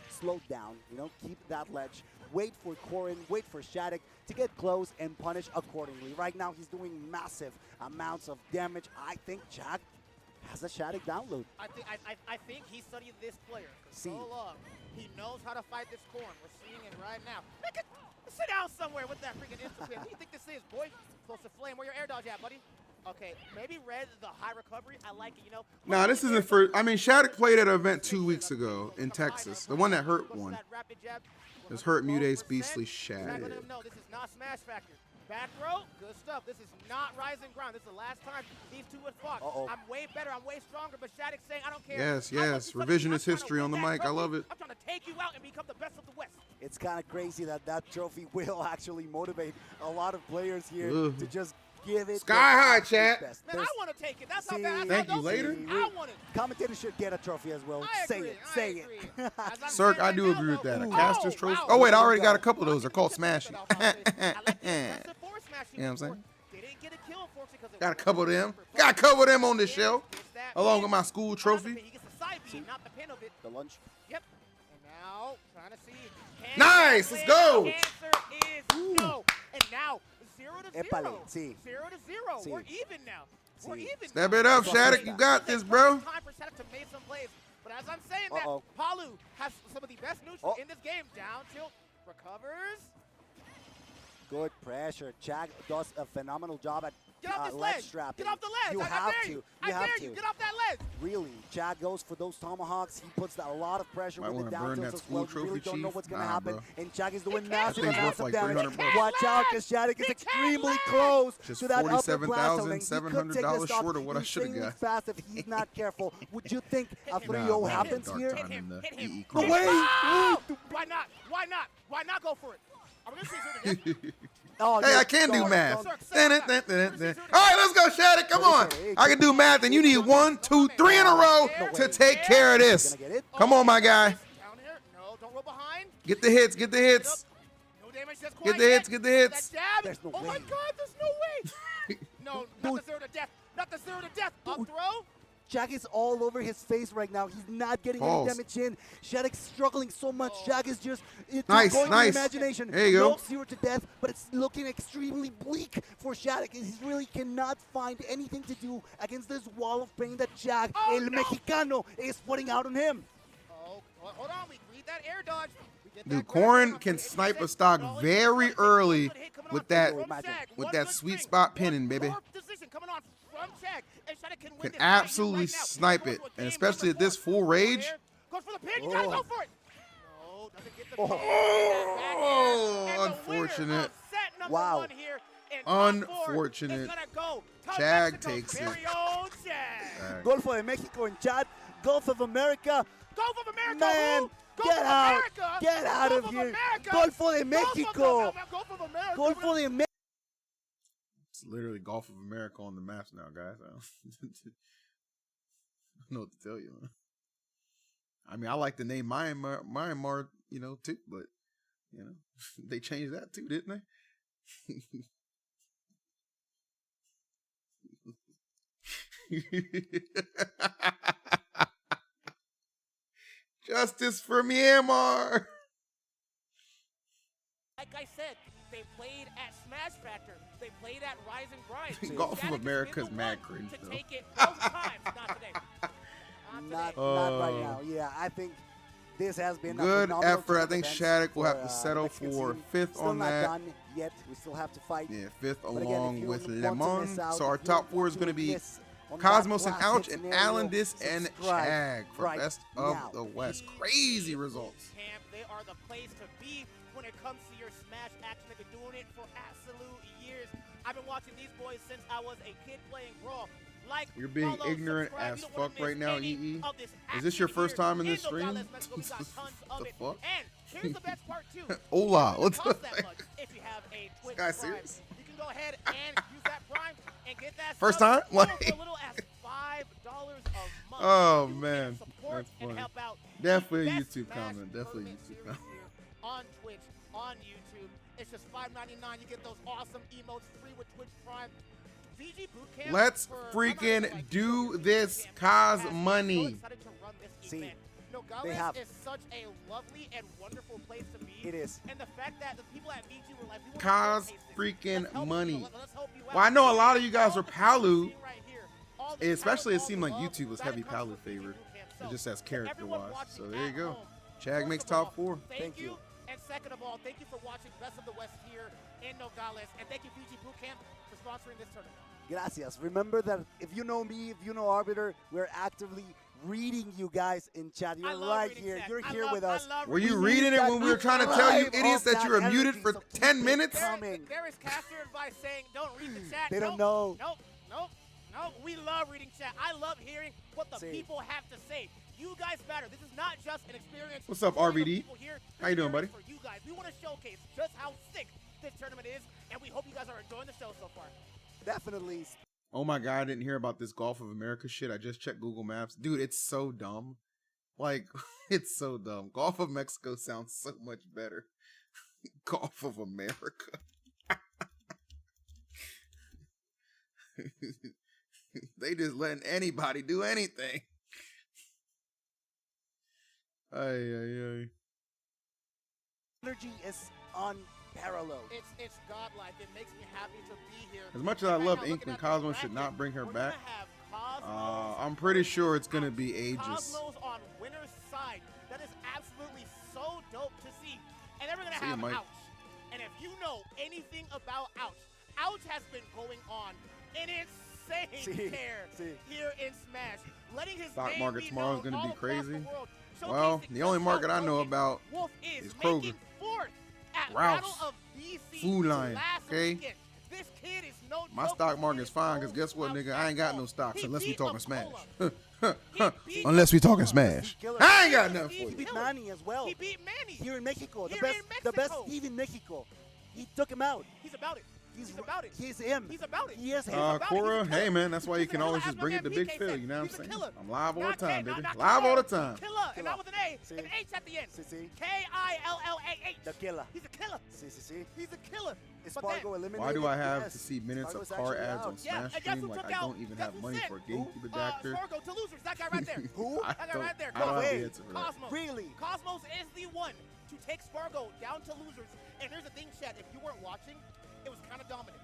slowed down, you know, keep that ledge, wait for Corin, wait for Shadic to get close and punish accordingly. Right now, he's doing massive amounts of damage. I think Chag has a Shadic download. I think he studied this player for so See. long. He knows how to fight this corn. We're seeing it right now. Sit down somewhere with that freaking instant pin. What do you think this is, boy? Close to flame. Where your air dodge at, buddy? Okay, maybe red, the high recovery. I like it, you know. Nah, this isn't for. I mean, Shadic played at an event 2 weeks ago in Texas. The one that hurt one. This hurt Mutate's Beastly Shadic. No, this is not Smash Factor. Back row, good stuff. This is not Rising Ground. This is the last time these two would fought. I'm way better. I'm way stronger. But Shadic's saying, I don't care. Yes, yes. Revisionist history on the mic. I love it. I'm trying to take you out and become the best of the West. It's kind of crazy that that trophy will actually motivate a lot of players here Ugh. to just give it Sky high, absolute chat. best. Man, I want to take it. That's how See, bad. Thank you. Later. I want it. Commentator should get a trophy as well. Say it. Say it. Cirque, I do agree with that. A Ooh. caster's trophy. wow. Oh, wait, I already got a couple of those. They're called Smashy. You know what I'm saying? They didn't get a kill, unfortunately, because Got a couple of them. Got a couple of them on this show. Along with my school trophy. He gets the side beat, not the pin of it. The lunch. Yep. And now, trying to see. Can Nice, he let's win? go. The answer is no. And now, 0 to 0. Épale, sí. 0 to 0. Sí. We're even now. We're Sí. even Step now. it up, Shadic. You got this, bro. Time for Shadic to make some plays. But as I'm saying that, Palu has some of the best neutral in this game. Down tilt, recovers. Good pressure. Chag does a phenomenal job at Get off this ledge ledge. strapping. Get off the ledge. You I have dare to. you. You I have dare to. you. Get off that ledge. really. Chag goes for those tomahawks. He puts a lot of pressure Might with the wanna burn down tilts that as school well. You really trophy, don't know Chief. what's going to Nah, happen. bro. And Chag is doing That massive thing's amounts worth of like damage. 300 bucks. Watch out, because Shadic is extremely close Just to that upper blast lane. He could take $47,700 this stock short of what I should have insanely got. fast if he's not careful. Would you think a 3-0 Nah, man, happens dark here? time in the EE No crew. way! Oh! Why not? Why not? Why not go for it? Are we going to see zero to death? Oh, Hey, no, I can do no, math. no. All right, let's go, Shadic. Come on. I can do math, and you need 1, 2, 3 in a row to take care of this. Come on, my guy. Down here. No, don't roll behind. Get the hits. Get the hits. No damage just Get quite the hits. yet. Get the hits. That jab. There's no oh way. my God, there's no way. No, not the zero to death. Not the zero to death. Up throw. Chag is all over his face right now. He's not getting Pause. any damage in. Shadic's struggling so much. Chag is just Nice, going nice. with imagination. There you No go. zero to death, but it's looking extremely bleak for Shadic. He really cannot find anything to do against this wall of pain that Chag, El Mexicano, is putting out on him. Oh, hold on. We read that air dodge. We get Dude, that grab Corrin on. can snipe a stock very early with that sweet spot pinning, baby. Position coming on from Chag. And Shadic can win Can this absolutely right now. snipe Goes it, to a and game especially at number this 4. full rage. Goes for the pin. You gotta go for it. No, doesn't get the Oh, pin. And the winner unfortunate. of set number Wow. 1 here in top 4 Unfortunate. is gonna go to Chag Mexico's takes it. very own Chag. Golfo de Mexico and Chad. Gulf of America. Gulf of America. Man, who? Gulf get of out. America. Get out Gulf of here. America. Golfo de Gulf Mexico. of America. Golfo de Mexico. It's literally Gulf of America on the maps now, guys. I don't know what to tell you, man. I mean, I like the name Myanmar, too, but, they changed that too, didn't they? Justice for Myanmar. Like I said, they played at Smash Factor. They played at Rise and Grind. Golf of Shadic has America's been the mad one cringe, to though. take it both times. Not today. Not right now. Yeah, I think this has been a Good phenomenal effort. I team think event Shadic will have for, to settle Mexican for team. 5th Still on not that. done yet. We still have to fight. Yeah, 5th But again, if along you with want to Lemon. miss out, So our if you top 4 want is going to be miss on Cosmos that and classic Ouch and scenario, Allenis and subscribe Chag for right Best of now. the West. Crazy results. Camp, they are the place to be when it comes to your Smash action. They've been doing it for absolute years. I've been watching these boys since I was a kid playing Brawl. Like, You're being follow, ignorant subscribe. as You don't wanna fuck right miss now, any EE. of this Is this your action first time in here this stream? Nogales, Mexico. We got tons of The it. fuck? And here's the best part too. Hola. It What doesn't the cost that heck? much if you have a Twitch Guy Prime. serious? You can go ahead and use that Prime and get that First sub time? Like- for as little as $5 a month. Oh, You can man. support That's and funny. help out Definitely a the best YouTube Smash comment. Definitely a tournament YouTube series comment. here on Twitch, on YouTube. It's just $5.99. You get those awesome emotes free with Twitch Prime. VG Bootcamp Let's for freaking do this, cause money. See, Nogales they have. is such a lovely and wonderful place to be. It is. And the fact that the people at VG were like, we want to Cause showcase this. freaking Let's help money. you. Let's help you out. Well, I know a lot of you guys All are the Palu, right here, all the especially it talent, seemed all like the love, YouTube was that heavy comes Palu from VG favored. Bootcamp. It So, just says to everyone character-wise. watching So there you at go. home, Chag first makes of all, top 4. Thank you. And second of all, thank you for watching Best of the West here in Nogales. And thank you, VG Bootcamp, for sponsoring this tournament. Gracias. Remember that if you know me, if you know Arbiter, we're actively reading you guys in chat. You're right here. You're here with us. Were you reading it when we were trying to tell you idiots that you were muted for 10 minutes? There is caster advice saying don't read the chat. They don't know. Nope. We love reading chat. I love hearing what the people have to say. You guys matter. This is not just an experience. What's up, for the RVD? people here. How you doing, buddy? For you guys, we want to showcase just how sick this tournament is, and we hope you guys are enjoying the show so far. Definitely. Oh my God, I didn't hear about this Gulf of America shit. I just checked Google Maps. Dude, it's so dumb. Like, it's so dumb. Gulf of Mexico sounds so much better. Gulf of America. They just letting anybody do anything. Ay. Energy is unparalleled. It's godlike. It makes me happy to be here. As much as I love Inkling, Cosmos should not bring her back. I'm pretty sure it's going to be ages. Cosmos on winner's side. That is absolutely so dope to see. And then we're going to See you, have Mike. Ouch. And if you know anything about Ouch, Ouch has been going on an insane care here in Smash. Letting his Stock name market be tomorrow is known going to be all across the crazy. world. Well, the only market I know about Wolf is Kroger. making fourth at Ralph's. Battle of BC Food Lion, last okay? weekend. This kid is no My joke. stock market's fine, because guess what, nigga? I ain't got no stocks unless we talking Smash. beat Unless we talking Smash. I ain't got nothing for He you. beat Manny as well. He beat Manny. Here in Mexico. Here The best Steve in Mexico. He took him out. He's about it. He's about it. He's him. He's about it. He is him. Cora, hey man, that's why you can always just bring it to Big Phil, you know what I'm saying? I'm live all the time, baby. Live all the time. Killer, and not with an A, an H at the end. K-I-L-L-A-H. The killer. He's a killer. He's a killer. Is But Spargo then- eliminated? Why do I have Yes. to see minutes of Spargo's car actually ads out. on Smash Stream? Like, I don't even have money for a GameCube adapter. Spargo to losers, that guy right there. Who? I That guy right there. don't have the Cosmos. answer for that. Cosmos. Really? Cosmos is the one to take Spargo down to losers. And here's the thing, Chad, if you weren't watching, it was kind of dominant.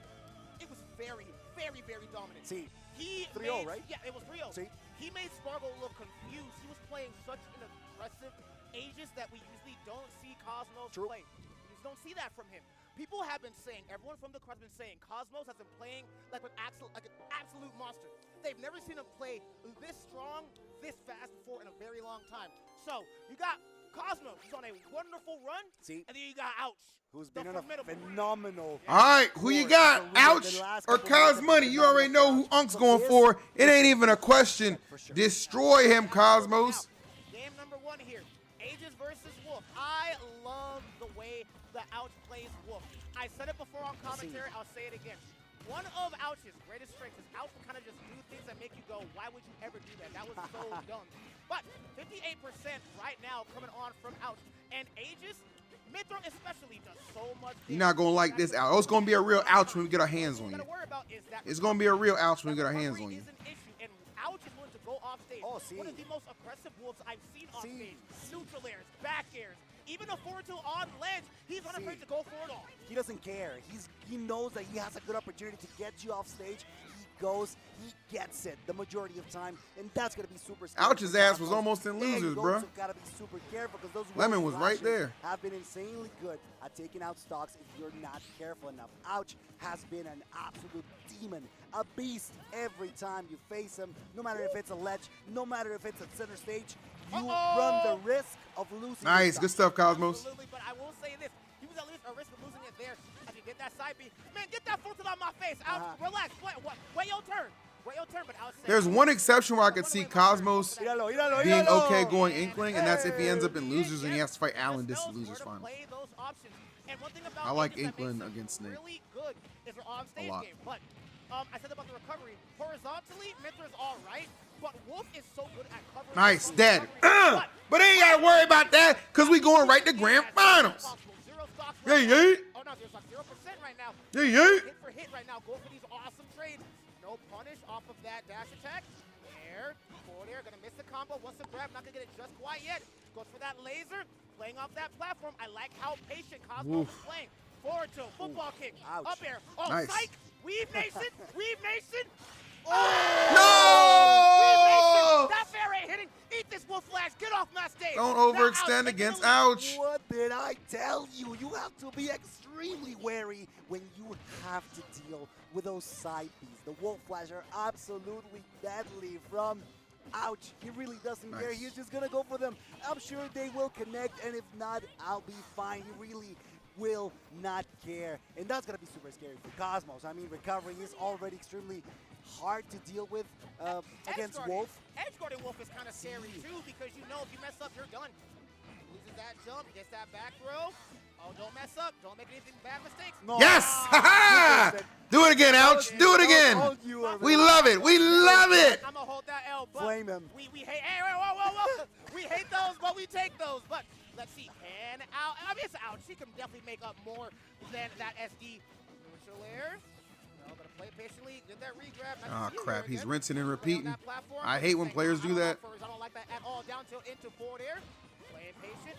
It was very, very, very dominant. See, He 3-0, made, right? Yeah, it was 3-0. See? He made Spargo look confused. He was playing such an aggressive Aegis that we usually don't see Cosmos play. We just don't see that from him. People have been saying, everyone from the crowd has been saying, Cosmos has been playing like an absolute monster. They've never seen him play this strong, this fast before in a very long time. So, you got Cosmos, who's on a wonderful run, See? and then you got Ouch. Who's been on a phenomenal. All right, who you got? Ouch or Cos Money? You already know who Unk's going for. It ain't even a question. Destroy him, Cosmos. Game number 1 here, Aegis versus Wolf. I love the way the Ouch plays Wolf. I said it before on commentary, I'll say it again. One of Ouch's greatest strengths is Ouch will kind of just do things that make you go, why would you ever do that? That was so dumb. But 58% right now coming on from Ouch. And Aegis, mid-throw especially, does so much. You're not going to like this, Ouch. Oh, it's going to be a real Ouch when we get our hands on you. It's going to be a real Ouch when we get our hands on you. And Ouch is willing to go off stage. Oh, see. One of the most aggressive wolves I've seen on stage. Neutral airs, back airs, even a forward two on ledge. He's unafraid to go for it all. He doesn't care. He knows that he has a good opportunity to get you off stage. He goes, he gets it the majority of time, and that's gonna be super scary. Ouch's ass was almost in losers, bro. So gotta be super careful because those Lemon wolf was right flashes there. have been insanely good at taking out stocks if you're not careful enough. Ouch has been an absolute demon, a beast every time you face him. No matter if it's a ledge, no matter if it's at center stage, you run the risk of losing. Nice, good stuff, Cosmos. Absolutely, but I will say this. He was at least a risk of losing it there as he did that side B. Man, get that full tilt on my face. Ouch, relax. Wait your turn. Wait your turn, but Ouch said, There's one exception where I could see Cosmos being okay going Inkling, and that's if he ends up in losers and he has to fight Allenis in losers final. play those options. And one thing about I like Aegis that Inkling makes against Snake. really good is their on-stage lot. game. But I said about the recovery. Horizontally, Minter's all right, but Wolf is so good at covering. Nice, from dead. recovery. But ain't got to worry about that because we going right to grand finals. Yeah, yeah. Oh, no, there's like 0% right now. Yeah, yeah. Hit for hit right now. Go for these awesome trades. No punish off of that dash attack. There, forward air, gonna miss the combo. Wants to grab, not gonna get it just quite yet. Goes for that laser, playing off that platform. I like how patient Cosmos is playing. Forward to football kick. Ouch. Up air. Oh, Nice. psych! Weave Nation! Weave Nation! No! That fair ain't hitting. Eat this Wolf Flash. Get off my stage. Don't Now overextend Ouch against taking the lead. Ouch. What did I tell you? You have to be extremely wary when you have to deal with those side Bs. The Wolf Flash are absolutely deadly from Ouch. He really doesn't care. Nice. He's just going to go for them. I'm sure they will connect, and if not, I'll be fine. He really will not care. And that's going to be super scary for Cosmos. I mean, recovery is already extremely hard to deal with against Wolf. Edge guarding Wolf is kind of scary too because you know if you mess up, you're done. Loses that jump, gets that back throw. Oh, don't mess up. Don't make anything bad mistakes. No. Yes! Ha-ha! Do it again, Ouch. Do it again. We love it. We love it. I'm going to hold that L, but Flame him. we hate, hey, whoa. We hate those, but we take those. But let's see, and out. I mean, it's Ouch. She can definitely make up more than that SD. Neutral air. No, gonna play patiently. Get that regrab. Oh, crap. He's rinsing and repeating. I hate when players do that. I don't like that at all. Down tilt into forward air. Playing patient.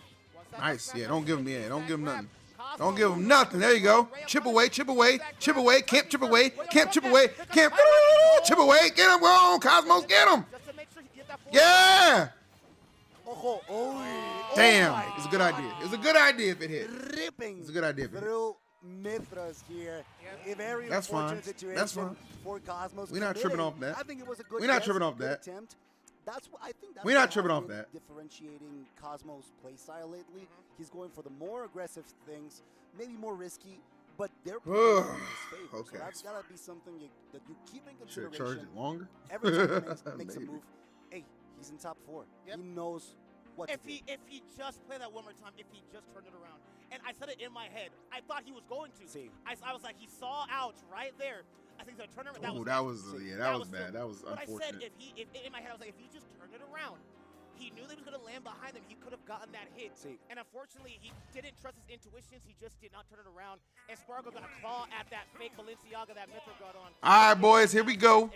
Nice. Yeah, don't give him nothing. Don't give him nothing. There you go. Chip away, chip away, chip away. Can't chip away. Can't chip away. Can't chip away. Get him. Go on, Cosmos. Get him. Yeah. Oh, Damn. It's a good idea. It's a good idea if it hit. Ripping It's a good idea if it hit. through Mithras here. A very That's fine. unfortunate situation That's fine. for Cosmos. We're not tripping off that. I think it was a good We're not guess, tripping off good that. attempt. That's what I think. That's We're not what tripping has off been that. Differentiating Cosmos' playstyle lately. He's going for the more aggressive things, maybe more risky, but they're playing in his favor. Okay. So that's gotta be something that you keep in Should have consideration. charged it longer. Every time he makes a Maybe. move, hey, he's in top 4. Yep. He knows what If to do. he just played that one more time, if he just turned it around, and I said it in my head, I thought he was going to. See. I was like, he saw ouch right there. I think the turn around. Oh, That was that was bad. That was But I said, unfortunate. if in my head, I was like, if he just turned it around, he knew that he was going to land behind him. He could have gotten that hit. See. And unfortunately, he didn't trust his intuitions. He just did not turn it around. And Spargo got a claw at that fake Balenciaga that Mithra got on. All right, boys, here we go.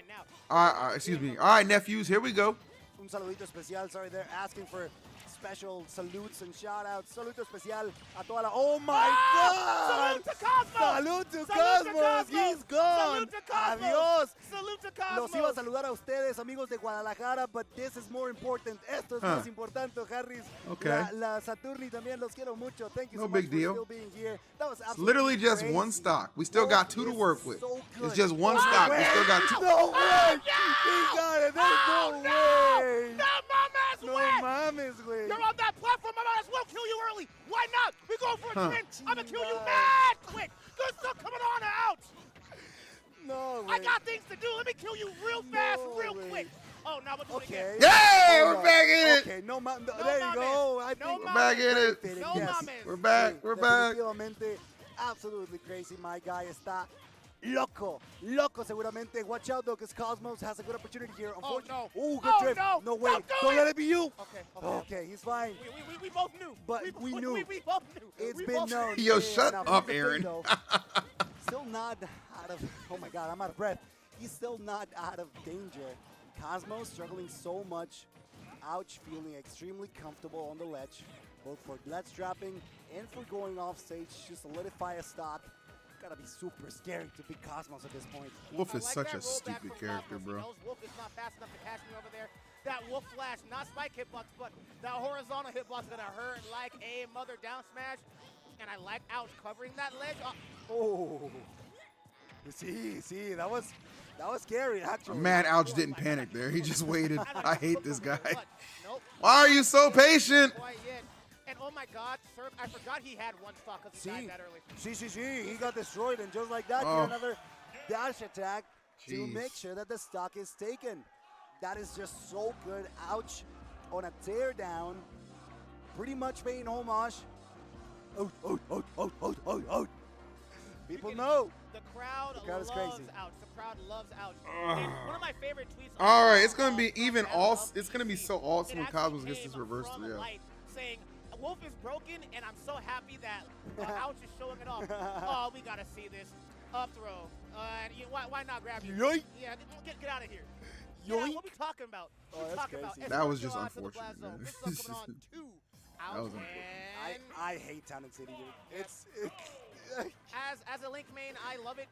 All right, excuse me. All right, nephews, here we go. Un saludito especial. Sorry, they're asking for special salutes and shout-outs. Saludo especial a toda la... Oh, my God! Salute to Cosmos! Salute to Salute to Cosmos! Cosmos! He's gone! Salute to Cosmos! Adios! Salute to Los Cosmos! iba a saludar a ustedes, amigos de Guadalajara, but this is more important. Esto es más importante, Harris. Okay. La Saturni también, los quiero mucho. Thank you No so big much deal. for still being here. That was It's absolutely literally just crazy. one stock. We still got 2 to work with. So It's good. just one No stock. We way. still got 2. No way! no! He got it. There's no way! No mames, No way! mames, güey. You're on that platform, my man. We'll kill you early. Why not? We go for a Huh. twin. I'm gonna kill you mad quick. Good stuff coming on out. No, I güey. got things to do. Let me kill you real fast, real way. quick. Oh, now we're doing it Okay. again. Yeah, Hold we're on. back in it. Okay, no, there you mames. go. I No think We're back in it. fitting, No yes. mames. We're back. Sí, We're back. Definitivamente, absolutely crazy. My guy está loco. Loco, seguramente. Watch out, though, because Cosmos has a good opportunity here. Oh, no. Ooh, good Oh, drift. no. way. Don't do Don't it. let it be you. Okay. Okay, he's fine. We both knew. But we knew. We both knew. It's We been both known. Yo, Yeah, shut now, up, here's the thing, Aaron. though. Still not out of, oh my God, I'm out of breath. He's still not out of danger. Cosmos struggling so much. Ouch, feeling extremely comfortable on the ledge, both for ledge dropping and for going off stage to solidify a stock. Gotta be super scary to beat Cosmos at this point. Wolf is I like such that a rollback stupid from character, Cosmos. He bro. knows Wolf is not fast enough to catch me over there. That Wolf flash, not spike hitbox, but that horizontal hitbox is gonna hurt like a mother down smash. And I like Ouch covering that ledge. Oh, see, that was scary actually. I'm mad Ouch didn't panic there. He just waited. I hate this guy. Nope. Why are you so patient? Quite yet. And oh my God, sir, I forgot he had one stock because he died that early. See, he got destroyed, and just like that, Oh. another dash attack to Jeez. make sure that the stock is taken. That is just so good. Ouch on a tear down. Pretty much paying homage. Out. People know. The crowd is loves crazy. Ouch. The crowd loves Ouch. And one of my favorite tweets. All right, it's gonna be even all. It's gonna be so awesome when Cosmos gets this reversal. From a Yeah. light saying, Wolf is broken, and I'm so happy that Ouch is showing it off. Oh, we gotta see this up throw. And why not grab you? Yoink. Yeah, get out of here. Yoink. Yeah, what we talking about? Oh, What we that's talking about? crazy. That was Escorts just go out to the unfortunate, blast zone. man. This is coming on two. That Ouch. was unfortunate. And I hate Town and City, dude. It's as a Link main, I love it.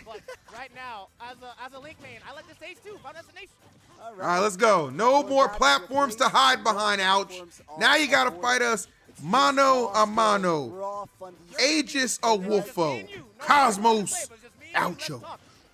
But right now, as a Link main, I like the stage too. Final Destination. all All right, let's go. No more platforms to hide behind, Ouch. Now you gotta fight us mano a mano. Raw, fun. Aegis a Wolfo. Cosmos Oucho.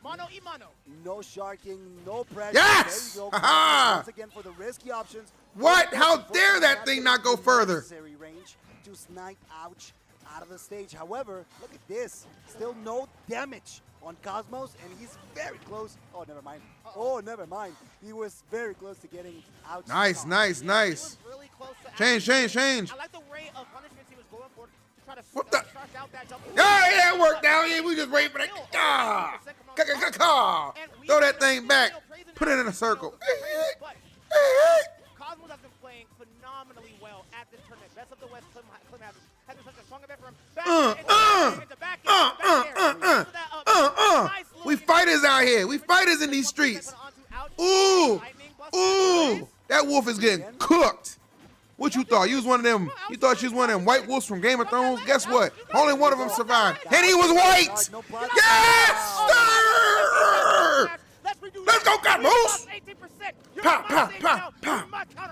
Mano y mano. No sharking, no pressure. Yes! There you go. Ha-ha! Once again for the risky options. What? How dare that thing not go further? Necessary range to snipe Ouch out of the stage. However, look at this. Still no damage on Cosmos, and he's very close. Oh, never mind. Oh, never mind. He was very close to getting Ouch. Nice. He was really close to Change. I like the way of punishments he was going for to try to What the? start out that jump. Yeah, it worked out. Yeah, we just wait for that. Throw that thing back. Put it in a circle. But Cosmos has been playing phenomenally well at this tournament. Best of the West Clim has been such a strong event for him. We fighters out here. We fighters in these streets. Ooh. That Wolf is getting cooked. What you thought? You was one of them. You thought she was one of them white wolves from Game of Thrones? Guess what? Only one of them survived, and he was white. Yes, sir. Let's go, Cosmos. Pow.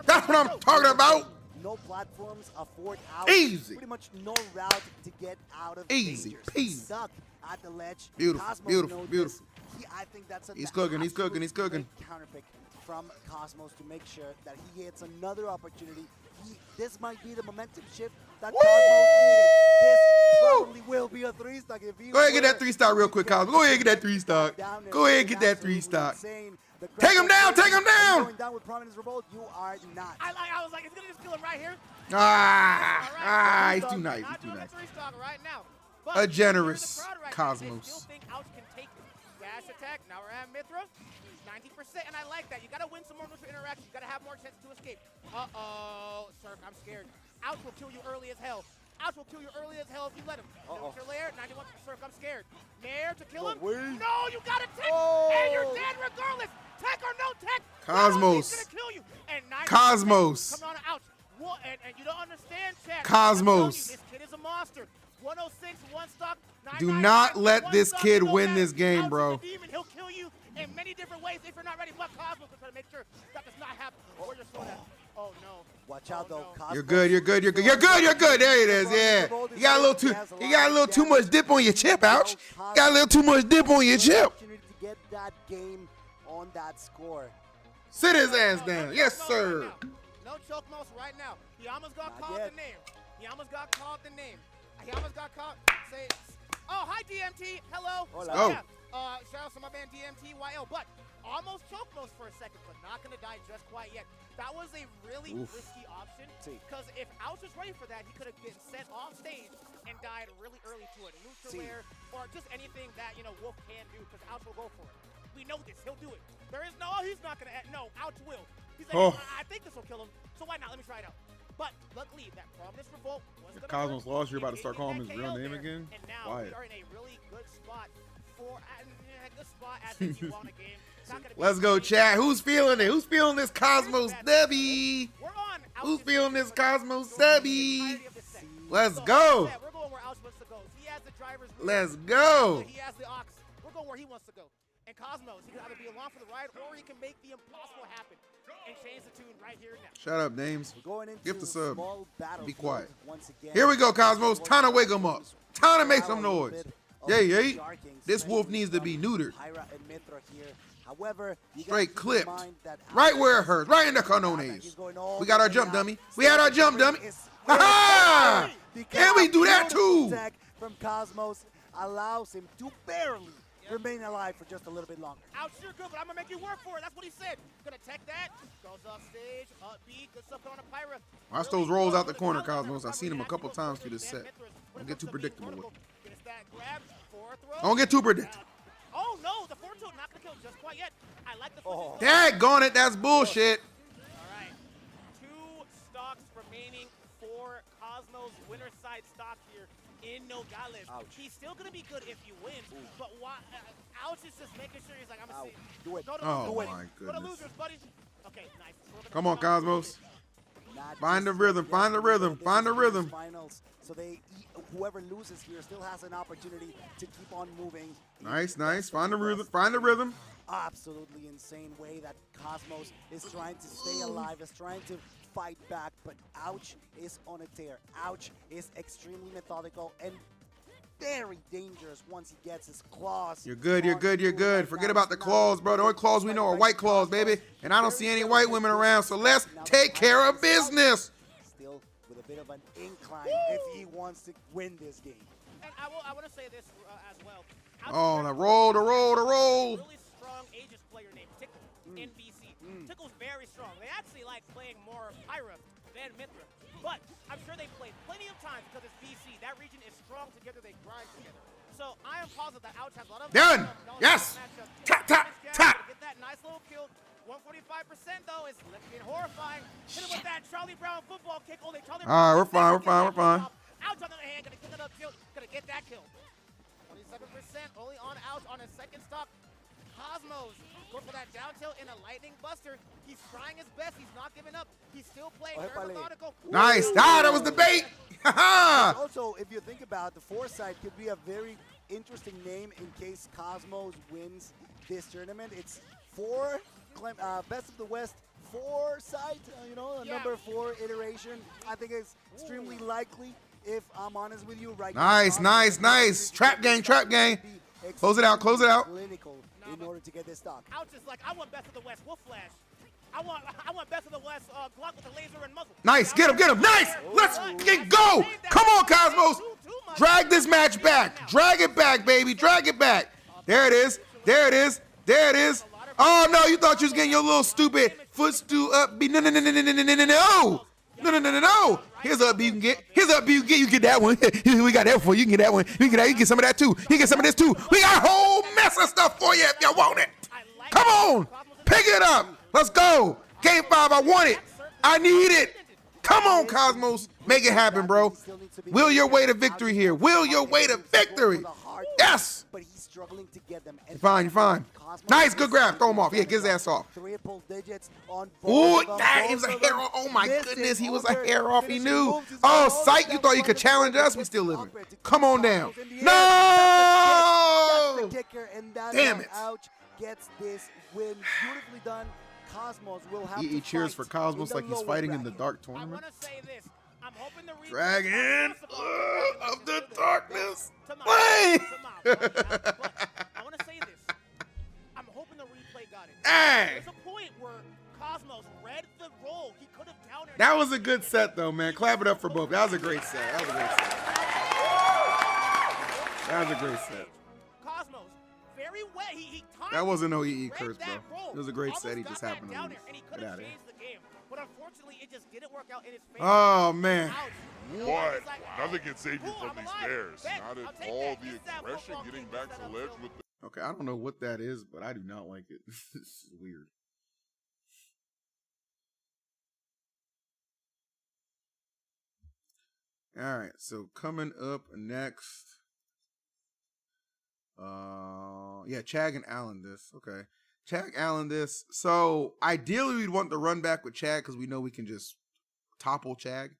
That's what I'm talking about. No no platforms afford out. Easy. Pretty much no route to get out of Easy dangers. peasy. Stuck at the ledge. Beautiful, Cosmos beautiful, knows beautiful. this. I think that's a He's cooking, he's cooking, he's cooking. Counterpick from Cosmos to make sure that he gets another opportunity. This might be the momentum shift that Cosmos needed. This probably will be a 3-stock. If he Go ahead and get that 3-stock real quick, Cosmos. Go ahead and get that 3-stock. Go ahead and get that 3-stock. Take him down, take him down. Going down with Prominence Revolt, you are not. I was like, it's gonna just kill him right here. He's too nice. He's too nice. Right now. A generous Right Cosmos. now, they still think Ouch can take this. Dash attack. Now we're at Mithra. 90%, and I like that. You gotta win some more neutral interactions. You gotta have more chances to escape. Cirque, I'm scared. Ouch will kill you early as hell. Ouch will kill you early as hell if you let him. Neutral layer, 91%. Cirque, I'm scared. Nair to kill him. No, you gotta tech, and you're dead regardless. Tech or no tech. Cosmos. He's gonna kill you. And Cosmos. Come on, Ouch. And you don't understand, Chad. Cosmos. This kid is a monster. 106, 1-stock. Do not let this kid win this game, bro. He'll kill you in many different ways if you're not ready. But Cosmos will try to make sure that does not happen. Where you're still at. Oh no. Watch out though. Cosmos. You're good. You're good. You're good. You're good. You're good. There it is. Yeah. You got a little too much dip on your chip. Ouch. You got a little too much dip on your chip. Opportunity to get that game on that score. Sit his ass down. Yes, sir. No choke mouse right now. He almost got called the name. He almost got called the name. He almost got caught. Say, oh, hi, DMT. Hello. Oh. Yeah. Shout out to my man DMTYL. But almost choke most for a second, but not going to die just quite yet. That was a really risky option. Because if Ouch was ready for that, he could have been sent off stage and died really early to a neutral layer or just anything that, Wolf can do because Ouch will go for it. We know this. He'll do it. There is he's not going to. No, Ouch will. He's like, I think this will kill him, so why not? Let me try it out. But luckily, that Promise Revolt was going to Cosmos lost. You're about to start calling him his real name again? And now we are in a really good spot as if you won a game. Let's go, chat. Who's feeling it? Who's feeling this Cosmos Debbie? Who's feeling this Cosmos Debbie? Let's go. We're going where Ouch wants to go. He has the driver's wheel. Let's go. He has the ox. We're going where he wants to go. And Cosmos, he can either be along for the ride or he can make the impossible happen and change the tune right here and now. Shut up, Dames. Gift the sub. Be quiet. Once again. Here we go, Cosmos. Time to wake him up. Time to make some noise. Yay. This wolf needs to be neutered. However, straight clipped. Right where it hurts. Right in the canones. We got our jump dummy. We had our jump dummy. Ha-ha! Can we do that too? From Cosmos allows him to barely remain alive for just a little bit longer. Ouch, you're good, but I'm going to make you work for it. That's what he said. Gonna tech that. Goes off stage. Upbeat. Good stuff on a Pyra. Watch those rolls out the corner, Cosmos. I've seen him a couple times through this set. Don't get too predictable with him. Don't get too predictable. Oh, no. The 4-2 not going to kill just quite yet. I like the Daggone it. That's bullshit. All right. 2 stocks remaining for Cosmos. Winner side stock here in Nogales. Ouch. He's still going to be good if he wins, but Ouch is just making sure he's like, I'm going to see. Do it. Oh, my Go to goodness. losers, buddy. Okay, nice. Come on, Cosmos. Find the rhythm. Find the rhythm. Find the rhythm. Finals, so whoever loses here still has an opportunity to keep on moving. Nice. Find the rhythm. Find the rhythm. Absolutely insane way that Cosmos is trying to stay alive, is trying to fight back, but Ouch is on a tear. Ouch is extremely methodical and very dangerous once he gets his claws. You're good. Forget about the claws, bro. The only claws we know are white claws, baby. And I don't see any white women around, so let's take care of business. Still with a bit of an incline if he wants to win this game. And I want to say this as well. Oh, the roll. Really strong Aegis player named Tickle in BC. Tickle's very strong. They actually like playing more Pyra than Mithra. But I'm sure they played plenty of times because it's BC. That region is strong together. They grind together. So I am positive that Ouch has a lot of done. Yes. Tap. Get that nice little kill. 145% though is looking horrifying. Hit him with that Charlie Brown football kick. Only Charlie Brown. All right, we're fine. Ouch on the other hand, gonna get that up kill. Gonna get that kill. 27% only on Ouch on his second stock. Cosmos going for that down tilt in a lightning buster. He's trying his best. He's not giving up. He's still playing very methodical. Nice. That was the bait. Also, if you think about it, the Foresight could be a very interesting name in case Cosmos wins this tournament. It's 4 Best of the West 4 side, you know, a number 4 iteration. I think it's extremely likely, if I'm honest with you right now. Nice. Trap gang. Close it out. Clinical in order to get this stock. Ouch is like, I want best of the West Wolf Flash. I want best of the West Glock with the laser and muzzle. Nice, get him. Nice. Let's get go. Come on, Cosmos. Drag this match back. Drag it back, baby. Drag it back. There it is. Oh no, you thought you was getting your little stupid footstool up B. No. Here's up B you can get. You get that one. We got that for you. You can get that one. You can get some of that too. You can get some of this too. We got a whole mess of stuff for you if you want it. Come on. Pick it up. Let's go. Game 5, I want it. I need it. Come on, Cosmos. Make it happen, bro. Will your way to victory here. Yes. But he's struggling to get them. You're fine. Nice, good grab. Throw him off. Yeah, get his ass off. Triple digits on Ooh, he was a hair off. Oh my goodness, he was a hair off. He knew. Oh, psych, you thought you could challenge us? We still living. Come on down. No! Damn it. Ouch gets this win. Beautifully done. Cosmos will have He cheers for Cosmos like he's fighting in the dark tournament. Dragon of the darkness. Wait! I want to say this. I'm hoping the replay got it. Hey! There's a point where Cosmos read the roll. He could have countered. That was a good set, though, man. Clap it up for both. That was a great set. Cosmos, very wet. He that wasn't no EE curse, bro. It was a great set. He just happened to lose. Get out of here. But unfortunately, it just didn't work out in his favor. Oh, man. But nothing can save you from these bears. Not at all the aggression getting back to ledge with the... Okay, I don't know what that is, but I do not like it. This is weird. All right, so coming up next... yeah, Chag and Allenis. Okay. Chag, Allenis. So ideally we'd want the run back with Chag because we know we can just topple Chag.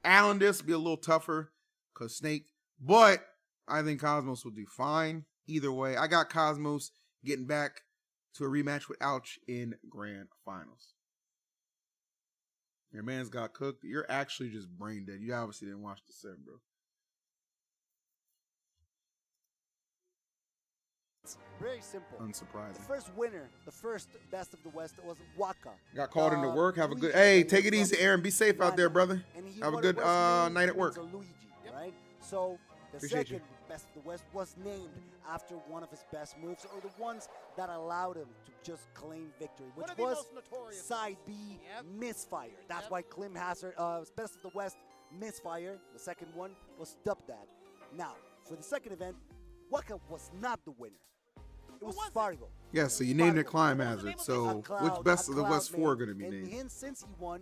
Allenis would be a little tougher because Snake. But I think Cosmos will do fine. Either way, I got Cosmos getting back to a rematch with Ouch in Grand Finals. Your man's got cooked. You're actually just brain dead. You obviously didn't watch the set, bro. Very simple. Unsurprising. The first winner, the first best of the West was Waka. Got called into work. Have a good. Hey, take it easy, Aaron. Be safe out there, brother. Have a good night at work. Luigi, right? So the Appreciate second best of the West was named after one of his best moves, or the ones that allowed him to just claim victory, which was side B misfire. That's why Klim Hazard, best of the West misfire. The second one was Dubdad. Now, for the second event, Waka was not the winner. It was Spargo. Yeah, so you named it Climb Hazard. So which best of the West 4 going to be named? And since he won,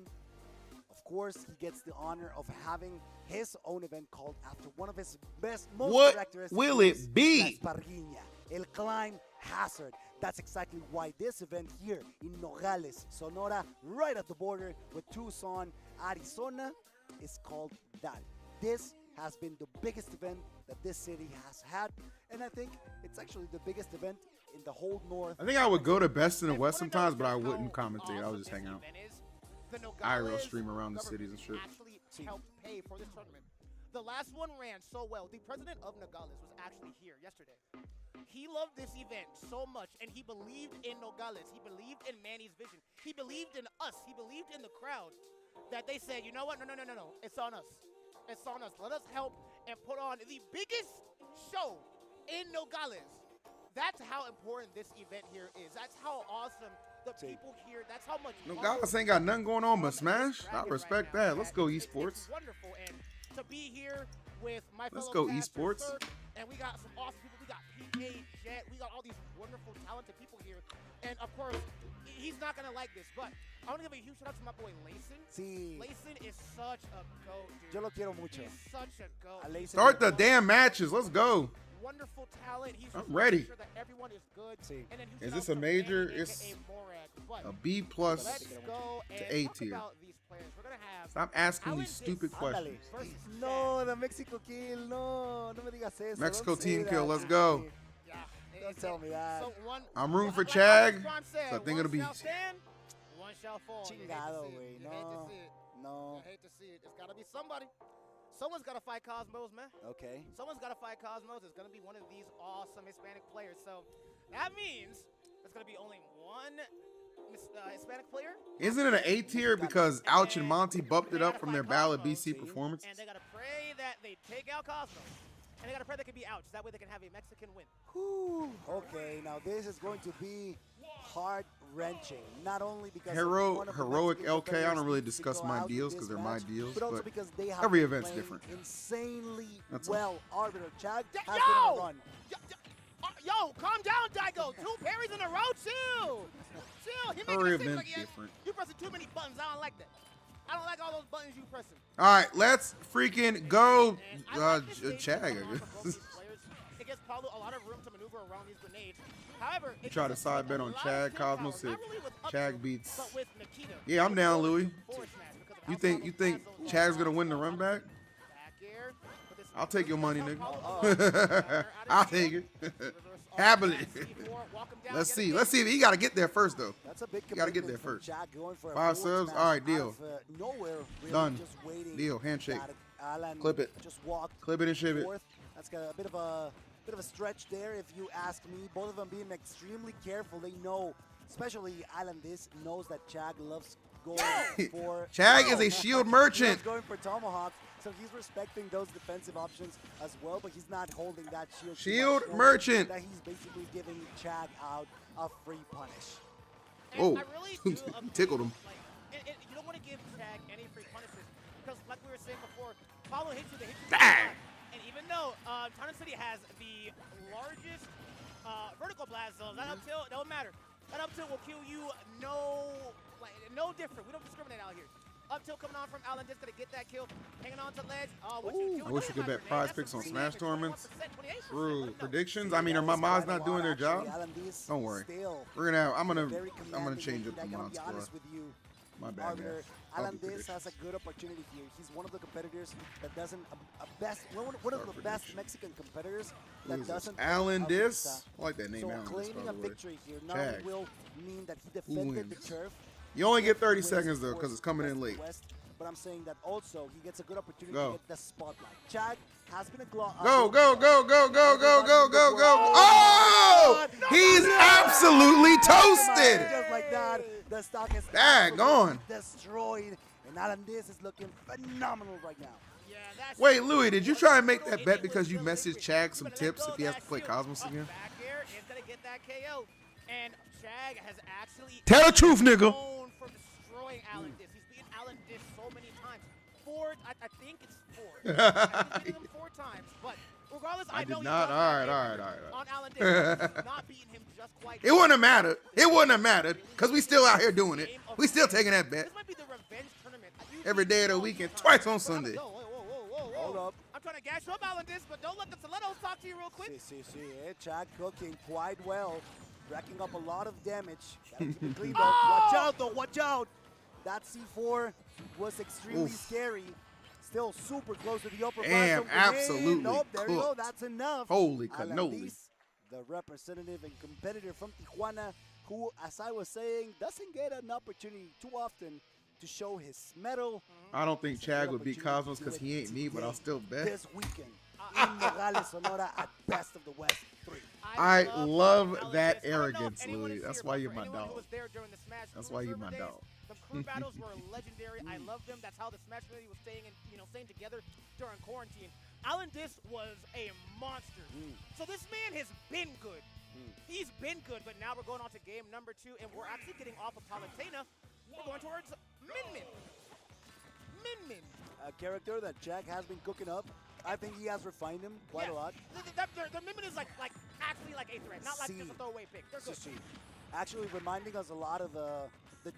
of course, he gets the honor of having his own event called after one of his most characteristic. What will it be? Sparg0, El Climb Hazard. That's exactly why this event here in Nogales, Sonora, right at the border with Tucson, Arizona, is called that. This has been the biggest event that this city has had, and I think it's actually the biggest event in the whole North. I think I would go to Best in the West sometimes, but I wouldn't commentate. I would just hang out. IRL stream around the cities and shit. Actually helped pay for this tournament. The last one ran so well. The president of Nogales was actually here yesterday. He loved this event so much, and he believed in Nogales. He believed in Manny's vision. He believed in us. He believed in the crowd, that they said, you know what? No. It's on us. It's on us. Let us help and put on the biggest show in Nogales. That's how important this event here is. That's how awesome the people here. That's how much. Nogales ain't got nothing going on but Smash. I respect that. Let's go esports. It's wonderful, and to be here with my fellow Let's go esports. And we got some awesome people. We got PK, Jet. We got all these wonderful, talented people here. And of course, he's not gonna like this, but I want to give a huge shout out to my boy Layson. Sí. Layson is such a goat, dude. Yo lo quiero mucho. He's such a goat. Start the damn matches. Let's go. Wonderful talent. He's I'm ready. Sure that everyone is good. Sí. And then is this a major? It's a B+ to A tier. Stop asking these stupid questions. No, the Mexico kill. No me digas eso. Mexico team kill. Let's go. Don't tell me that. I'm rooting for Chag. So I think it'll be one shall fall. Chingado, güey. You hate to see it. No. You hate to see it. It's got to be somebody. Someone's got to fight Cosmos, man. Okay. Someone's got to fight Cosmos. It's going to be one of these awesome Hispanic players. So that means there's going to be only one Hispanic player. Isn't it an A tier because Ouch and Monty bumped it up from their Battle of BC performance? And they got to pray that they take out Cosmos. And they got to pray they can be Ouch. That way they can have a Mexican win. Whew. Okay, now this is going to be heart-wrenching. Not only because Heroic LK, I don't really discuss my deals because they're my deals, but also but because they have every event's different. Insanely That's well. Arbiter Chag has been on a run. Yo, calm down, Daigo. 2 parries in a row, chill. Chill. He Every making it seem like event's different. you're pressing too many buttons. I don't like that. I don't like all those buttons you pressing. All right, let's freaking go, Chag. I guess. It gives Paulo a lot of room to maneuver around these grenades. However, You try to side bet on Chag, Cosmos if Chag beats. but with Nikita. Yeah, I'm down, Louis. Forward smash because of You think Chag's gonna win the run back? back air, but this I'll take your money, nigga. I'll take it. Happily. Let's see. Let's see. He got to get there first, though. That's a big You got to get there commitment first. from Chag going for a 5 forward subs. smash All right, deal. out of, nowhere, really Done. just waiting. Deal. Handshake. Alan Clip it. Just walked. Clip it and ship it. Fourth. That's got a bit of a stretch there, if you ask me. Both of them being extremely careful. They know, especially Alan. This knows that Chag loves going for. Chag is a shield merchant. He's going for tomahawk, so he's respecting those defensive options as well. But he's not holding that shield. Shield merchant. That he's basically giving Chag out a free punish. Oh, I really do tickled him. Like, you don't want to give Chag any free punishes because, like we were saying before, Paulo hits you, they hit you. Bang! And even though Town City has the largest vertical blast zones, that up tilt don't matter. That up tilt will kill you no different. We don't discriminate out here. Up tilt coming on from Alan, just gonna get that kill, hanging on to ledge. What you I wish we could bet prize picks on Smash tournaments. True predictions. I mean, are my mods not doing their job? Don't worry. We're gonna. I'm gonna change up the mod score. My bad, man. Alan Dis has a good opportunity here. He's one of the competitors that doesn't one of the best Mexican competitors that doesn't. Alan Dis. I like that name, so Alan Dis, claiming by a the way. victory here not only will mean that he defended the turf. You only get 30 seconds though, because it's coming in late. But I'm saying that also he gets a good opportunity to get the spotlight. Chag has been a go. Oh! He's absolutely toasted. Just like that, the stock is gone. Destroyed, and Alan Dis is looking phenomenal right now. Wait, Louis, did you try and make that bet because you messaged Chag some tips if he has to play Cosmos again? Back air is gonna get that KO, and Chag has actually Tell the truth, nigga. known for destroying Alan Dis. He's beaten Alan Dis so many times. I think it's 4. I've beaten him 4 times, but regardless, I know did not. All right. On Alan Dis, not beating him just quite. It wouldn't have mattered. It wouldn't have mattered because we still out here doing it. We still taking that bet. This might be the revenge tournament. Every day of the weekend, twice on Sunday. Hold up. I'm trying to gas you up, Alan Dis, but don't let the stilettos talk to you real quick. Chag cooking quite well, racking up a lot of damage. Watch out, though. Watch out. That C4 was extremely scary. Still super close to the upper Damn, absolutely Nope, there you go. cooked. That's enough. Holy cannoli. The representative and competitor from Tijuana, who, as I was saying, doesn't get an opportunity too often to show his medal. I don't think Chag would beat Cosmos because he ain't me, but I'll still bet. This weekend in Nogales, Sonora at Best of the West 3. I love that arrogance, Louis. That's why you're my dog. That's why you're my dog. The crew battles were legendary. I love them. That's how the Smash community was staying together during quarantine. Alan Dis was a monster. So this man has been good. He's been good, but now we're going on to game number 2, and we're actually getting off of Palutena. We're going towards Min Min. A character that Chag has been cooking up. I think he has refined him quite a lot. The Min Min is actually like a threat, not like just a throwaway pick. They're good. Actually reminding us a lot of the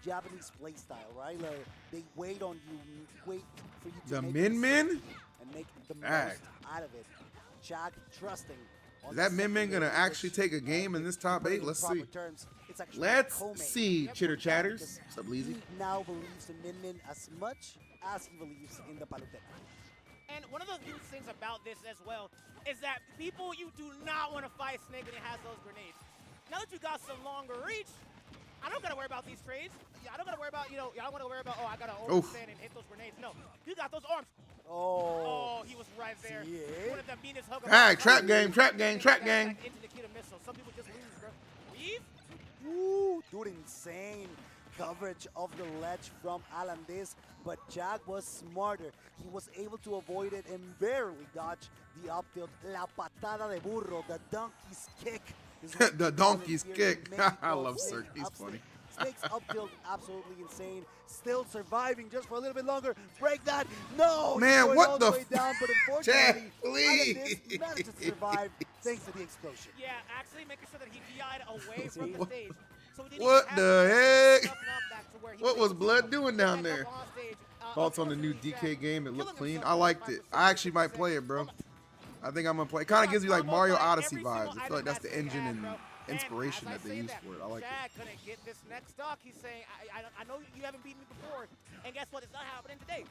Japanese play style, right? Like they wait on you, wait for you to make Min Min and make the most out of it. Chag trusting. Is that Min Min gonna actually take a game in this top 8? Let's see. Let's see, chitter chatters. What's up, Leezy? He now believes in Min Min as much as he believes in the Palutena. And one of the huge things about this as well is that you do not want to fight Snake when he has those grenades. Now that you got some longer reach, I don't gotta worry about these trades. I don't gotta worry about, y'all don't wanna worry about, I gotta overstand and hit those grenades. No, you got those arms. Oh, he was right there. One of the meanest hookups. Alright, trap game. Into Nikita missile. Some people just lose, bro. Weave? Ooh, dude, insane coverage of the ledge from Allenis, but Chag was smarter. He was able to avoid it and barely dodge the up tilt. La patada de burro, the donkey's kick. The donkey's kick. I love Cirque. He's funny. Snake's up tilt, absolutely insane. Still surviving just for a little bit longer. Break that. No! Man, what the way down, but unfortunately, Allenis manages to survive thanks to the explosion. Yeah, actually making sure that he DI'd away from the stage. So what the heck? What was Blood doing down there? Thoughts on the new DK game? It looked clean. I liked it. I actually might play it, bro. I think I'm gonna play. It kind of gives me like Mario Odyssey vibes. I feel like that's the engine and inspiration that they use for it. I like it. Couldn't get this next stock. He's saying, I know you haven't beaten me before, and guess what? It's not happening today.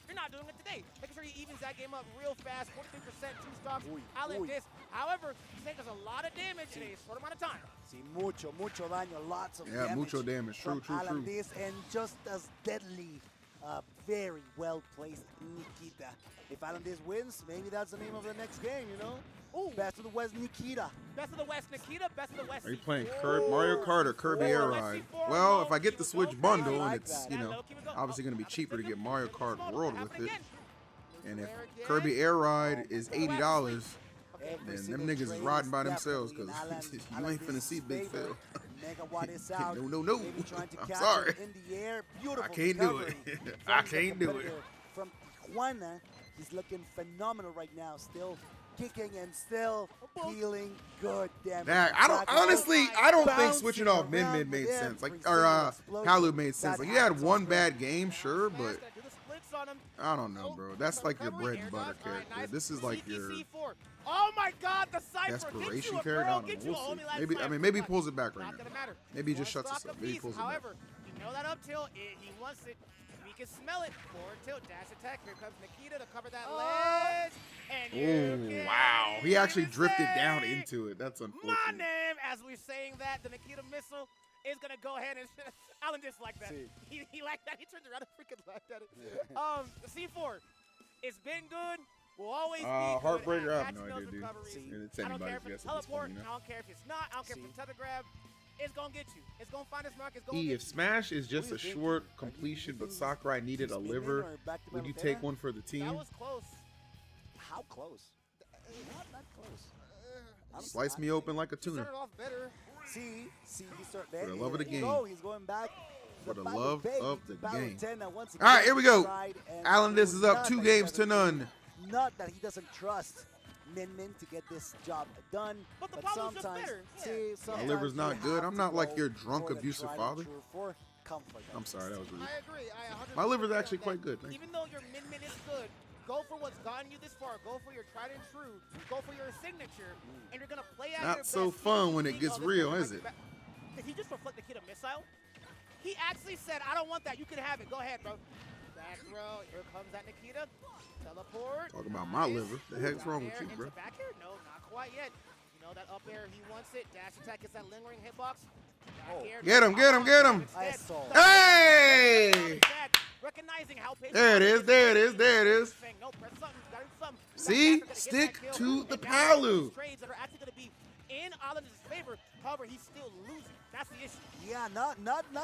You're not doing it today. Making sure he evens that game up real fast. 43%, 2 stocks. Allenis. However, Snake does a lot of damage in a short amount of time. Sí, mucho daño, lots of damage. Yeah, mucho damage. True. Allenis, and just as deadly, very well placed Nikita. If Allenis wins, maybe that's the name of the next game, you know? Ooh. Best of the West, Nikita. Best of the West, Nikita. Best of the West. Are you playing Mario Kart or Kirby Air Ride? Well, if I get the Switch bundle and it's, obviously going to be cheaper to get Mario Kart World with it. And if Kirby Air Ride is $80, then them niggas is riding by themselves because you ain't finna see Big Phil. No. I'm sorry. I can't do it. I can't do it. From Tijuana, he's looking phenomenal right now. Still kicking and still dealing good damage. Nah, I don't think switching off Min made sense. Like, or Guilheww made sense. Like, he had one bad game, sure, but I don't know, bro. That's like your bread and butter character. This is like your oh my God, the desperation character. I don't know. We'll see. Maybe he pulls it back right now. Maybe he just shuts us up. Maybe he pulls it back. However, you know that up tilt, he wants it. We can smell it. Forward tilt, dash attack. Here comes Nikita to cover that ledge. And wow. He actually drifted down into it. That's unfortunate. My name, as we're saying that, the Nikita missile is going to go ahead and Alan just like that. He liked that. He turned around and freaking laughed at it. C4, it's been good. We'll always be good. Heartbreaker, I have no idea, dude. It's I don't care anybody's if guess it's at this teleport. point, you know? I don't care if it's not. I don't care if it's tether grab. It's going to get you. It's going to find its mark. It's going to if Smash is just a short completion, but Sakurai needed a liver, would you take one for the team? That was close. How close? Not close. Slice me open like a tuna. Started off better. See, he started better. For the love of the game. He's going back. For the love of the game. All right, here we go. Allenis is up 2 games to none. Not that he doesn't trust Min to get this job done, but sometimes, My liver's not good. I'm not like your drunk, abusive father. I'm sorry, that was rude. I agree. My liver's actually quite good. Even though your Min is good, go for what's gotten you this far. Go for your tried and true. Go for your signature, and you're gonna play out your Not so best fun when it gets real, is it? Did he just reflect the kid a missile? He actually said, "I don't want that. You can have it. Go ahead, bro." Back row. Here comes that Nikita. Teleport. Talking about my liver. The heck's wrong with you, bro? Back here? No, not quite yet. You know that up air, he wants it. Dash attack is that lingering hitbox. Get him. Hey! Recognizing how there it is. See? Stick to the Palu. Trades that are actually going to be in Allenis' favor. However, he's still losing. That's the issue. Yeah, not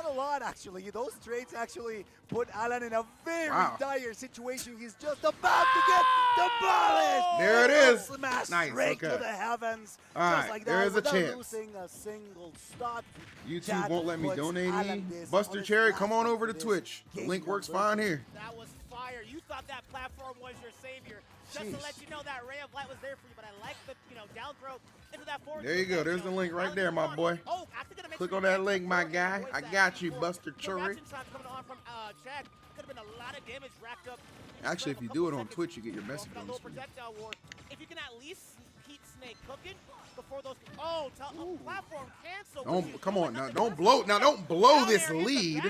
a lot, actually. Those trades actually put Alan in a very dire situation. He's just about to get demolished. There it is. Smash nice. Straight to the heavens. All right, just like there that, is a chance. Losing a single stock. YouTube won't let me donate. Buster Cherry, come on over to Twitch. The link works fine here. That was fire. You thought that platform was your savior. Just to let you know that ray of light was there for you, but I like the, down throw into that forward. There you go. There's the link right there, my boy. Click on that link, my guy. I got you, Buster Cherry. Actually, if you do it on Twitch, you get your message on the screen. If you can at least keep Snake cooking before those. Platform cancel. Don't come on now. Don't blow this lead.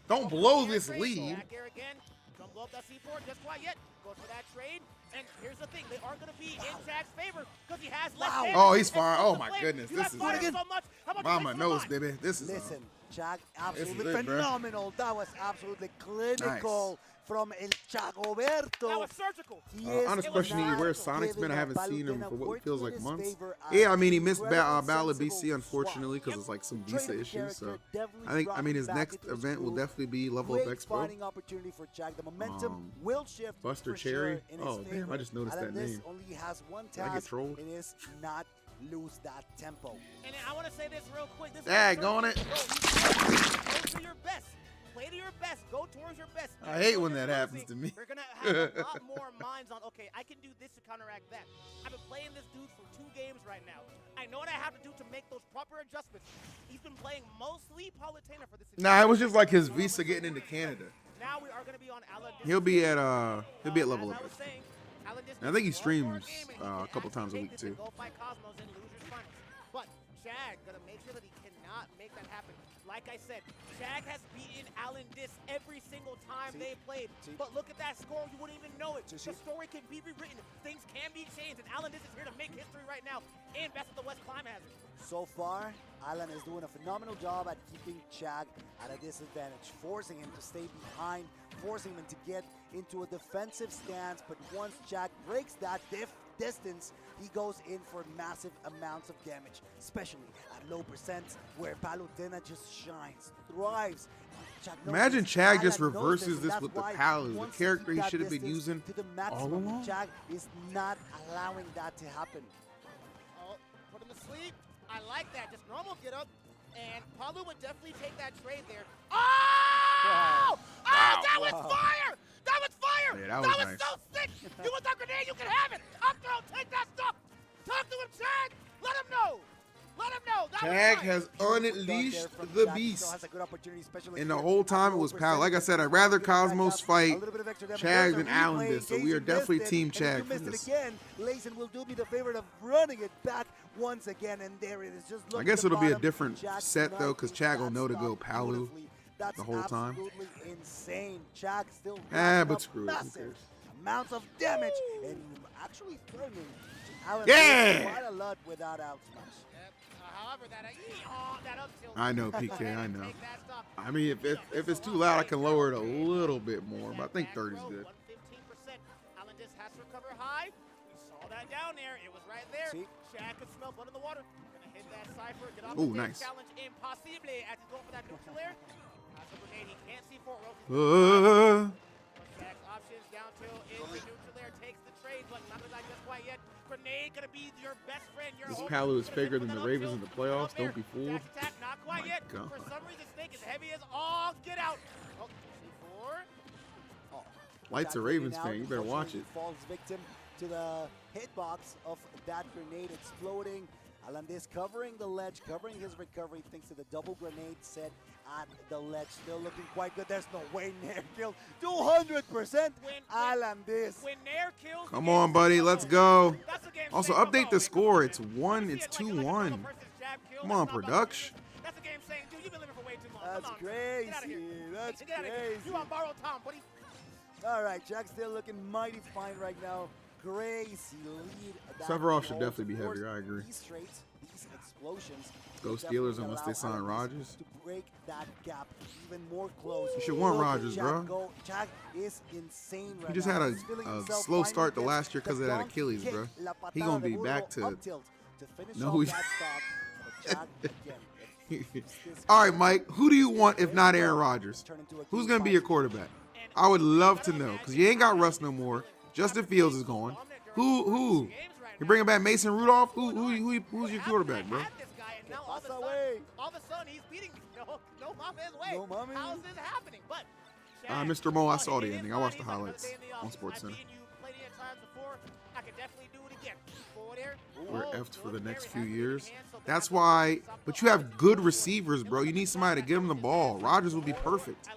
Don't blow this lead. Don't blow up that C4 just quite yet. Go for that trade. And here's the thing, they are going to be in Chag's favor because he has left. Oh, he's fine. Oh my goodness, this is so much. Mama knows, baby. This is. Listen, Chag, absolutely phenomenal. That was absolutely clinical from El Chagoberto. That was surgical. Honest question, where's Sonic's been? I haven't seen him for what feels like months. Yeah, I mean, he missed Battle of BC, unfortunately, because it's like some visa issues. So I mean, his next event will definitely be Level Up Expo. Opportunity for Chag. The momentum will shift. Buster Cherry. Oh, damn, I just noticed that name. Only has one task. I get trolled. It is not lose that tempo. And I want to say this real quick. Go on it. Go to your best. Play to your best. Go towards your best. I hate when that happens to me. We're going to have a lot more minds on, okay, I can do this to counteract that. I've been playing this dude for 2 games right now. I know what I have to do to make those proper adjustments. He's been playing mostly Palutena for this. Nah, it was just like his visa getting into Canada. Now we are going to be on Allenis. He'll be at Level Up. I think he streams a couple times a week too. But Chag gonna make sure that he cannot make that happen. Like I said, Chag has beaten Allenis every single time they played. But look at that score, you wouldn't even know it. The story can be rewritten, things can be changed, and Allenis is here to make history right now in Best of the West Climb Hazard. So far, Alan is doing a phenomenal job at keeping Chag at a disadvantage, forcing him to stay behind, forcing him to get into a defensive stance. But once Chag breaks that distance, he goes in for massive amounts of damage, especially at low percents where Palutena just shines, thrives. Imagine Chag just reverses this with the Palu, the character he should have been using all along. Chag is not allowing that to happen. Oh, put him to sleep. I like that. Just normal get up. And Palu would definitely take that trade there. Oh! Wow. Oh, that was fire! That was fire! Yeah, that was nice. So sick! You want that grenade, you can have it! Up throw, take that stuff! Talk to him, Chag! Let him know! Let him know! Chag has unleashed the beast. And the whole time it was Pal. Like I said, I'd rather Cosmos fight Chag than Allen did. So we are definitely Team Chag for this. Again, Layson will do me the favor of running it back once again, and there it is. Just I guess it'll be a different set though, because Chag will know to go Palu the whole time. Absolutely insane. Chag still but screw it. Amounts of damage, and actually threatening Allen quite a lot without out smash. However, that up tilt. I know, PK, I know. I mean, if it's too loud, I can lower it a little bit more, but I think 30 is good. 15%. Allenis has to recover high. We saw that down there. It was right there. Chag could smell blood in the water. Gonna hit that Cypher. Get off the nice. Challenge impossible as he's going for that neutral air. That's a grenade. He can't see for it. Chag's options down till into neutral air. Takes the trade, but not like just quite yet. Grenade gonna be your best friend. This Palu is bigger than the Ravens in the playoffs. Don't be fooled. Attack, not quite yet. God. For some reason, Snake is heavy as all get out. Oh, C4. Light's a Ravens fan. You better watch it. Falls victim to the hitbox of that grenade exploding. Allenis covering the ledge, covering his recovery thanks to the double grenade set at the ledge. Still looking quite good. There's no way Nair killed 200%. Allenis. When Nair kills, come on, buddy. Let's go. Also, update the score. It's 2-1. Come on, production. That's the game saying, dude, you've been living for way too long. That's crazy. That's crazy. You on borrowed time, buddy. All right, Chag's still looking mighty fine right now. Crazy lead. Sephiroth should definitely be heavier. I agree. These trades, these explosions. Go Steelers unless they sign Rodgers. To break that gap even more close. You should want Rodgers, bro. Chag is insane right He just now. had a slow start the last year because of that Achilles, bro. He gonna be back to know who. All right, Mike. Who do you want if not Aaron Rodgers? Who's gonna be your quarterback? I would love to know because you ain't got Russ no more. Justin Fields is going. Who? You bringing back Mason Rudolph? Who's your quarterback, bro? All of a sudden, he's beating me. No mama's way. No mommy. How's this happening? But Mr. Mo, I saw the ending. I watched the highlights on SportsCenter. We're effed for the next few years. That's why. But you have good receivers, bro. You need somebody to give them the ball. Rodgers will be perfect.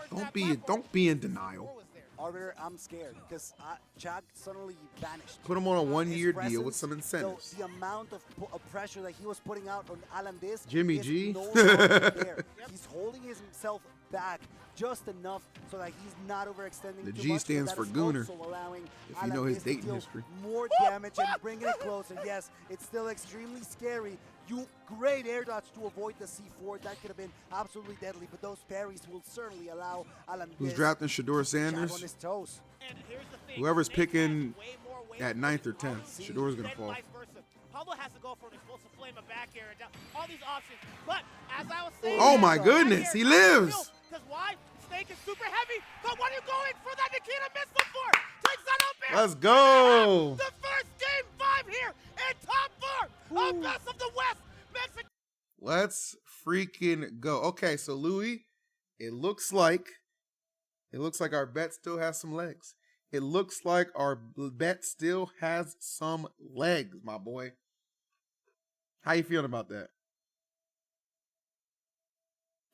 Don't be in denial. Arbiter, I'm scared because Chag suddenly vanished. Put him on a one-year deal with some incentives. The amount of pressure that he was putting out on Allenis. Jimmy G. No He's holding himself back just enough so that he's not overextending. The too G much, stands but for that is Gooner, also allowing if you know his Allenis to dating deal history. more damage and bringing it closer. Yes, it's still extremely scary. Great air dodge to avoid the C4. That could have been absolutely deadly, but those parries will certainly allow Allenis. Who's drafting Shador Sanders? on his toes. Whoever's picking at 9th or 10th, Shador's gonna fall. Pablo has to go for an explosive flame of back air and down, all these options. But as I was saying, Oh my goodness, he lives. Because why? Snake is super heavy. But what are you going for that Nikita missile for? Takes that up air. Let's go. The first game 5 here in top 4 of Best of the West. Mexico. Let's freaking go. Okay, so Louis, it looks like our bet still has some legs. It looks like our bet still has some legs, my boy. How you feeling about that?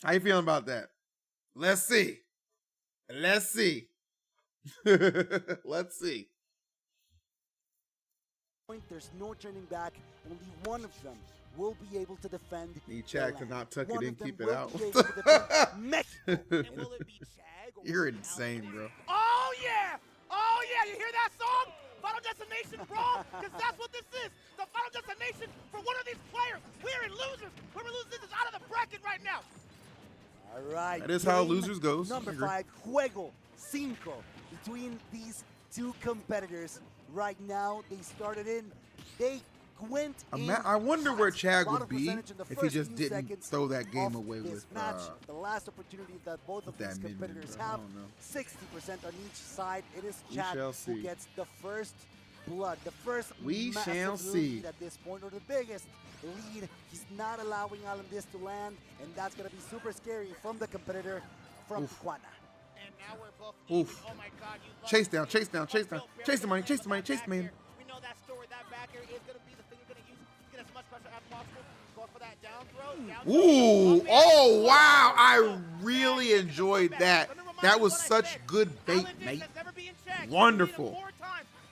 How you feeling about that? Let's see. Let's see. Let's see. There's no turning back. Only one of them will be able to defend. Need Chag to not tuck it in, keep it out. You're insane, bro. Oh yeah! Oh yeah! You hear that song? Final Destination Brawl? Because that's what this is. The Final Destination for one of these players. We're in losers. Whoever loses is out of the bracket right now. All right. That is how losers goes. Number 5, Juego 5 between these two competitors. Right now, they started in. They went in. I wonder where Chag would be if he just didn't throw that game away with match. The last opportunity that both of these competitors have. 60% on each side. It is Chag who gets the first blood, the first massive lead at this point, or the biggest lead. He's not allowing Allenis to land, and that's going to be super scary from the competitor from Tijuana. And now we're both Oof. Oh my God, chase down, chase down, chase down. Chase the money, chase the money, chase the man. We know that story, that back air is going to be the thing you're going to use to get as much pressure as possible. Going for that down throw. Ooh, oh wow, I really enjoyed that. That was such good bait, mate. Wonderful.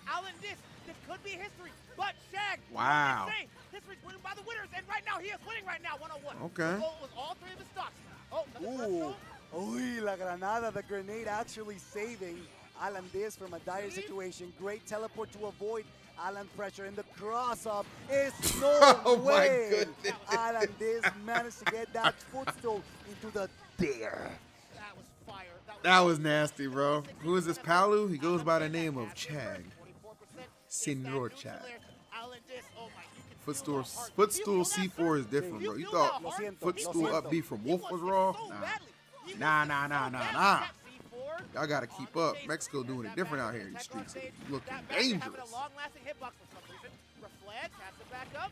Allenis, this could be history, but Shag. Wow. History's winning by the winners, and right now he is winning right now, 1-on-1. Okay. The goal was all 3 of his stocks. Oh, ooh. Uy, la granada, the grenade actually saving Allenis from a dire situation. Great teleport to avoid Allen pressure, and the cross-up is no way. My goodness. Allenis managed to get that footstool into the dare. That was fire. That was nasty, bro. Who is this Palu? He goes by the name of Chag. Senor Chag. Footstool C4 is different, bro. You thought footstool up B from Wolf was raw? Nah. Y'all gotta keep up. Mexico doing it different out here in the streets. Looking dangerous. Long-lasting hitbox for some reason. Reflect, has to back up.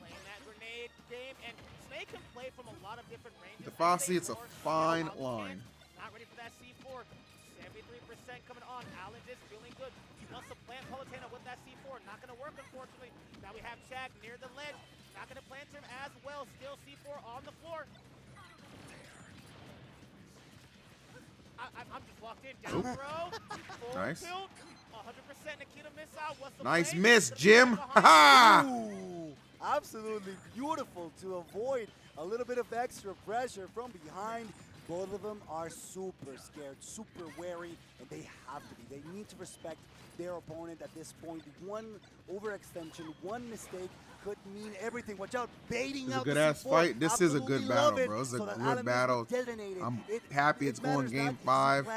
Playing that grenade game, and Snake can play from a lot of different ranges. The Fossey, it's a fine line. Not ready for that C4. 73% coming on. Allenis feeling good. He wants to plant Palutena with that C4. Not going to work, unfortunately. Now we have Chag near the ledge. Not going to plant him as well. Still C4 on the floor. I'm just locked in. Down throw. Nice. Tilt. 100% Nikita missile. What's the Nice play? miss, Jim. Ha! Ooh, absolutely beautiful to avoid a little bit of extra pressure from behind. Both of them are super scared, super wary, and they have to be. They need to respect their opponent at this point. One overextension, one mistake could mean everything. Watch out, baiting out the It's a good-ass fight. This is a good battle, it. bro. It's a So good battle. I'm happy it's going game 5.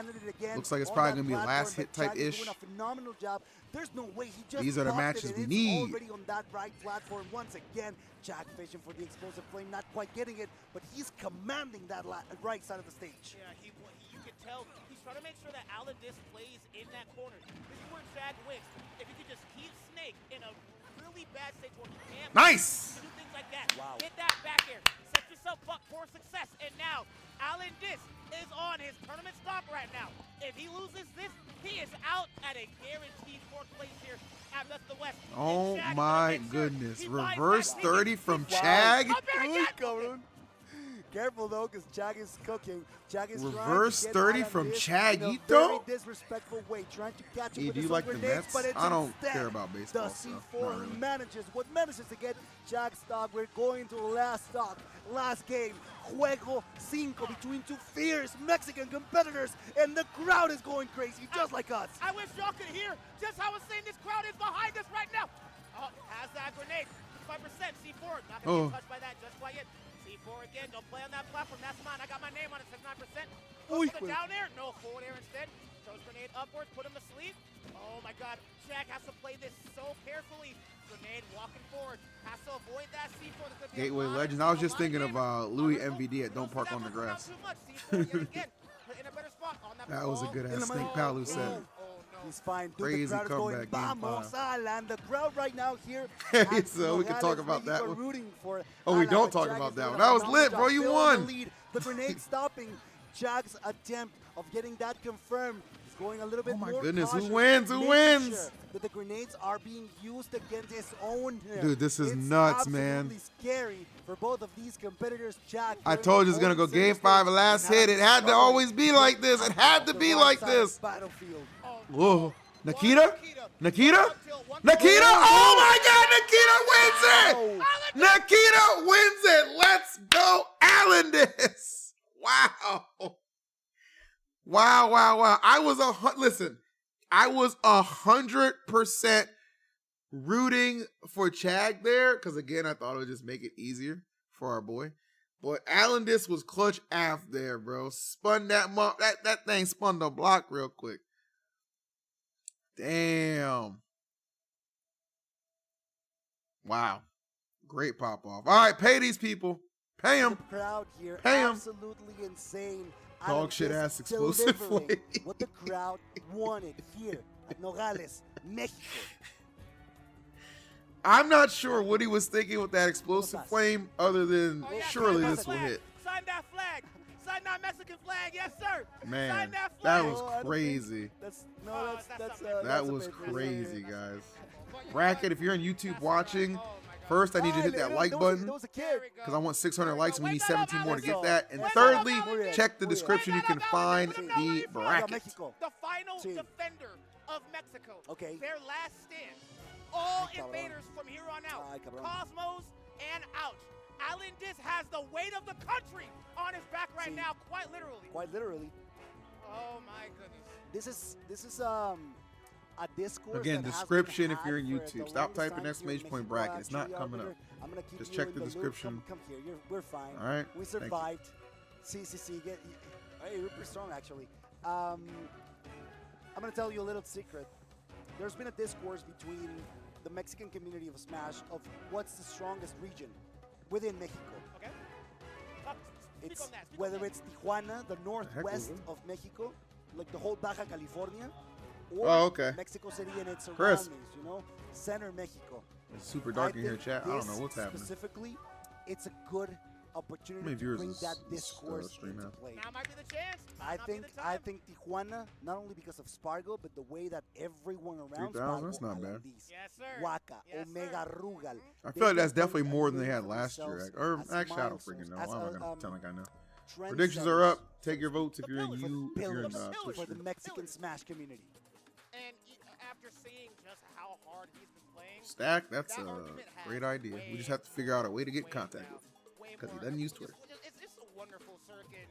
Looks like it's probably going to be a last hit type-ish. Doing a phenomenal job. There's no way he just These are the popped matches it. we It's need. already on that right platform once again. Chag fishing for the explosive flame, not quite getting it, but he's commanding that right side of the stage. Yeah, you can tell he's trying to make sure that Allenis plays in that corner. This is where Chag wins. If you could just keep Snake in a really bad stage where he can't Nice! do things like that. Wow. Hit that back air. Set yourself up for success. And now, Allenis is on his tournament stock right now. If he loses this, he is out at a guaranteed 4th place here at Best of the West. Oh my goodness. Reverse 30 from Chag. Careful though, because Chag is cooking. Chag is reverse trying to 30 get from in a Chag very disrespectful way, trying to catch him with do the you like the grenades, Mets? but it's I don't instead care about baseball. The C4 really. manages to get Chag's stock. We're going to the last stock, last game. Juego 5 between two fierce Mexican competitors, and the crowd is going crazy, just like us. I wish y'all could hear just how insane this crowd is behind us right now. Oh, has that grenade. 5% C4. Not going to get touched by that just quite yet. C4 again. Don't play on that platform. That's mine. I got my name on it. 79%. Goes for the down air. No, forward air instead. Throws grenade upwards. Put him to sleep. Oh my God. Chag has to play this so carefully. Grenade walking forward. Has to avoid that C4. Gateway Legends. I was just thinking of Louis MVD at Don't Park on the Grass. That was a good ass Snake Palu set. He's fine. Dude, Crazy the crowd is going, comeback, vamos, Alan. The crowd right now here. So we can talk about that one. Rooting for Oh, we Alan, don't but talk Chag about is that doing one. a That was phenomenal lit, bro. job. You Still won. on the lead. The grenade stopping Chag's attempt of getting that confirmed. He's going a little bit more goodness, who cautious, wins? Who making wins? sure that the grenades are being used against his own. Dude, this is It's nuts, man. absolutely scary for both of these competitors. Chag. I told you it's gonna go game 5, last hit. It had to always be like this. It had to be like this. Battlefield. Whoa, Nikita? Nikita? Nikita? Oh my God, Nikita wins it! Nikita wins it. Let's go, Allenis. Wow. Wow, wow, wow. I was 100% rooting for Chag there, because again, I thought it would just make it easier for our boy. But Allenis was clutch AF there, bro. Spun that thing spun the block real quick. Damn. Wow. Great pop off. All right, pay these people. Pay them. The crowd here, Pay them. absolutely insane. Dog shit ass explosive flame. What the crowd wanted here at Nogales, Mexico. I'm not sure what he was thinking with that explosive flame, other than surely this will hit. Sign that flag. Sign that Mexican flag. Yes, sir. Man, Sign that that flag. was crazy. That was crazy, guys. Bracket, if you're on YouTube watching, first I need you to hit that like button because I want 600 likes and we need 17 more to get that. And thirdly, check the description. You can find the bracket. The final defender of Mexico. Okay. Their last stand. All invaders from here on out. Cosmos and out. Allenis has the weight of the country on his back right now, quite literally. Quite literally. Oh my goodness. This is a discourse. Again, that description has if been you're in had for YouTube. the Stop longest typing time exclamation here in point Mexico. bracket. It's not Actually, coming up. I'm gonna keep Just you check in the loop. description. Come here. We're fine. All right. We Thank you. survived. See. Hey, you're pretty strong, actually. I'm gonna tell you a little secret. There's been a discourse between the Mexican community of Smash of what's the strongest region within Mexico. Okay. It's whether it's Tijuana, the northwest of Mexico, like the whole Baja California, or Mexico City and its surroundings, you know, center Mexico. It's super dark in here, chat. I don't know what's happening. Specifically, it's a good opportunity to bring that discourse into play. Now might be the chance. I think Tijuana, not only because of Spargo, but the way that everyone around 3,000, Spargo, that's not bad. Yes, sir. Waka, Omega Rugal. I feel like that's definitely more than they had last year. Or actually, I don't freaking know. I'm not gonna tell like I know. Predictions are up. Take your votes if you're in Twitch. For the Mexican Smash community. And after seeing just how hard he's been playing, Stack, that's a great idea. We just have to figure out a way to get in contact with him because he doesn't use Twitter. It's a wonderful circuit.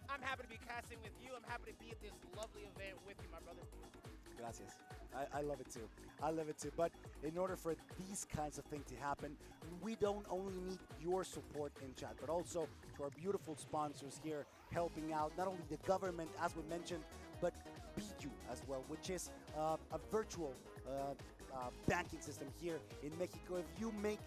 I'm happy to be casting with you. I'm happy to be at this lovely event with you, my brother. Gracias. I love it too. I love it too. But in order for these kinds of things to happen, we don't only need your support in chat, but also to our beautiful sponsors here helping out, not only the government, as we mentioned, but Guilheww as well, which is a virtual banking system here in Mexico. If you make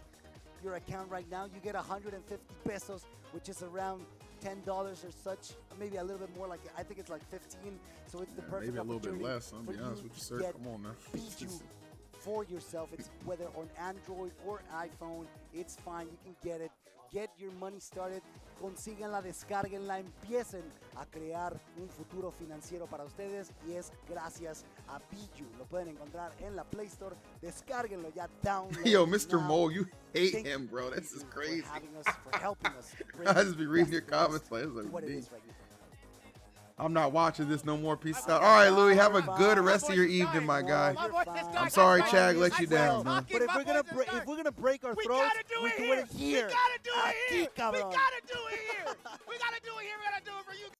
your account right now, you get 150 pesos, which is around $10 or such, maybe a little bit more, like I think it's like 15. So it's the perfect maybe a little bit opportunity less. I'll be honest with you, sir. Come on now. Guilheww for yourself. It's whether on Android or iPhone, it's fine. You can get it. Get your money started. consíganla, descárguenla, empiecen a crear un futuro financiero para ustedes y es gracias a Guilheww. Lo pueden encontrar en la Play Store. Descárguenlo ya, download. Yo, Mr. now. Mole, you hate Thank him, bro. This is crazy. For helping us. I just be reading your comments like, I'm not watching this no more. Peace out. All right, Louis, have a good rest of your evening, my guy. I'm sorry, Chag let you down, man. But if we're gonna break our throats, we do it here. We gotta do it here. We gotta do it here. We gotta do it here. We gotta do it for you.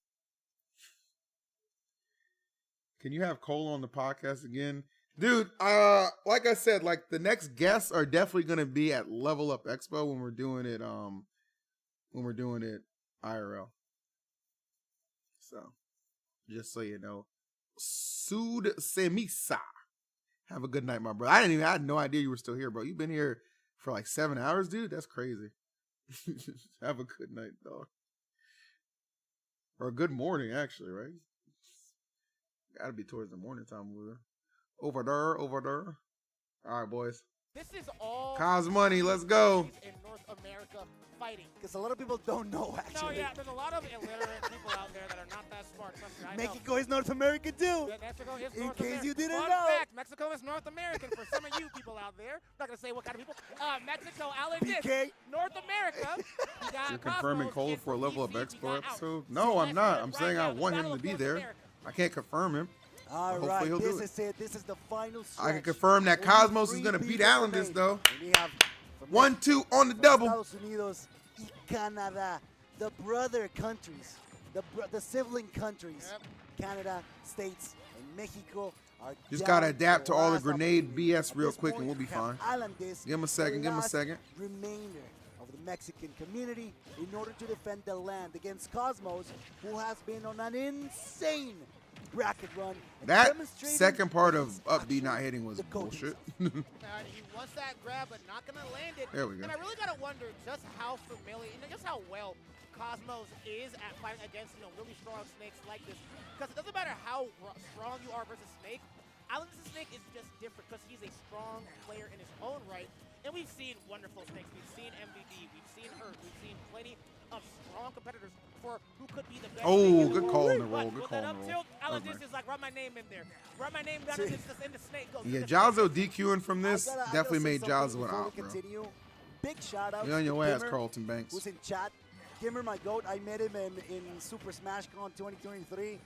Can you have Cole on the podcast again? Dude, like I said, like the next guests are definitely gonna be at Level Up Expo when we're doing it IRL. So just so you know. Sud Semisa. Have a good night, my brother. I had no idea you were still here, bro. You've been here for like 7 hours, dude. That's crazy. Have a good night, dog. Or a good morning, actually, right? Gotta be towards the morning time over there. Over there. All right, boys. This is all Cos Money, let's go. In North America fighting. Because a lot of people don't know, actually. No, yeah, there's a lot of illiterate people out there that are not that smart. Trust me, I Mexico is North America, too. Yeah, Mexico is In North case America. you didn't Fun know. fact, Mexico is North American for some of you people out there. I'm not going to say what kind of people. Mexico, Allenis, PK. North America. You're confirming Cole for a Level Up Expo episode? No, I'm not. I'm saying I want him to be there. I can't confirm him. All right, this is it. This is the final stretch. I can confirm that Cosmos is going to beat Allenis, though. 1-2 on the double. Estados Unidos y Canada, the brother countries, the sibling countries, Canada, States, and Mexico are Just got to adapt to all the grenade BS real quick and we'll be fine. Give him a second, give him a second. Remainder of the Mexican community in order to defend the land against Cosmos, who has been on an insane bracket run. That second part of up B not hitting was bullshit. He wants that grab, but not going to land it. There we go. And I really got to wonder just how familiar, just how well Cosmos is at fighting against, really strong snakes like this. Because it doesn't matter how strong you are versus Snake. Allenis' Snake is just different because he's a strong player in his own right. And we've seen wonderful snakes. We've seen MVD. We've seen Earth. We've seen plenty of strong competitors for who could be the best. Oh, good call in the roll. Good call in the roll. Allenis is like, write my name in there. Write my name down in the snake. Go. Yeah, Jalzo DQing from this definitely made Jalzo an out, bro. Big shout out You're on your to ass, Gimmer, Carlton Banks. who's in chat. Gimmer, my goat. I met him in Super Smash Con 2023.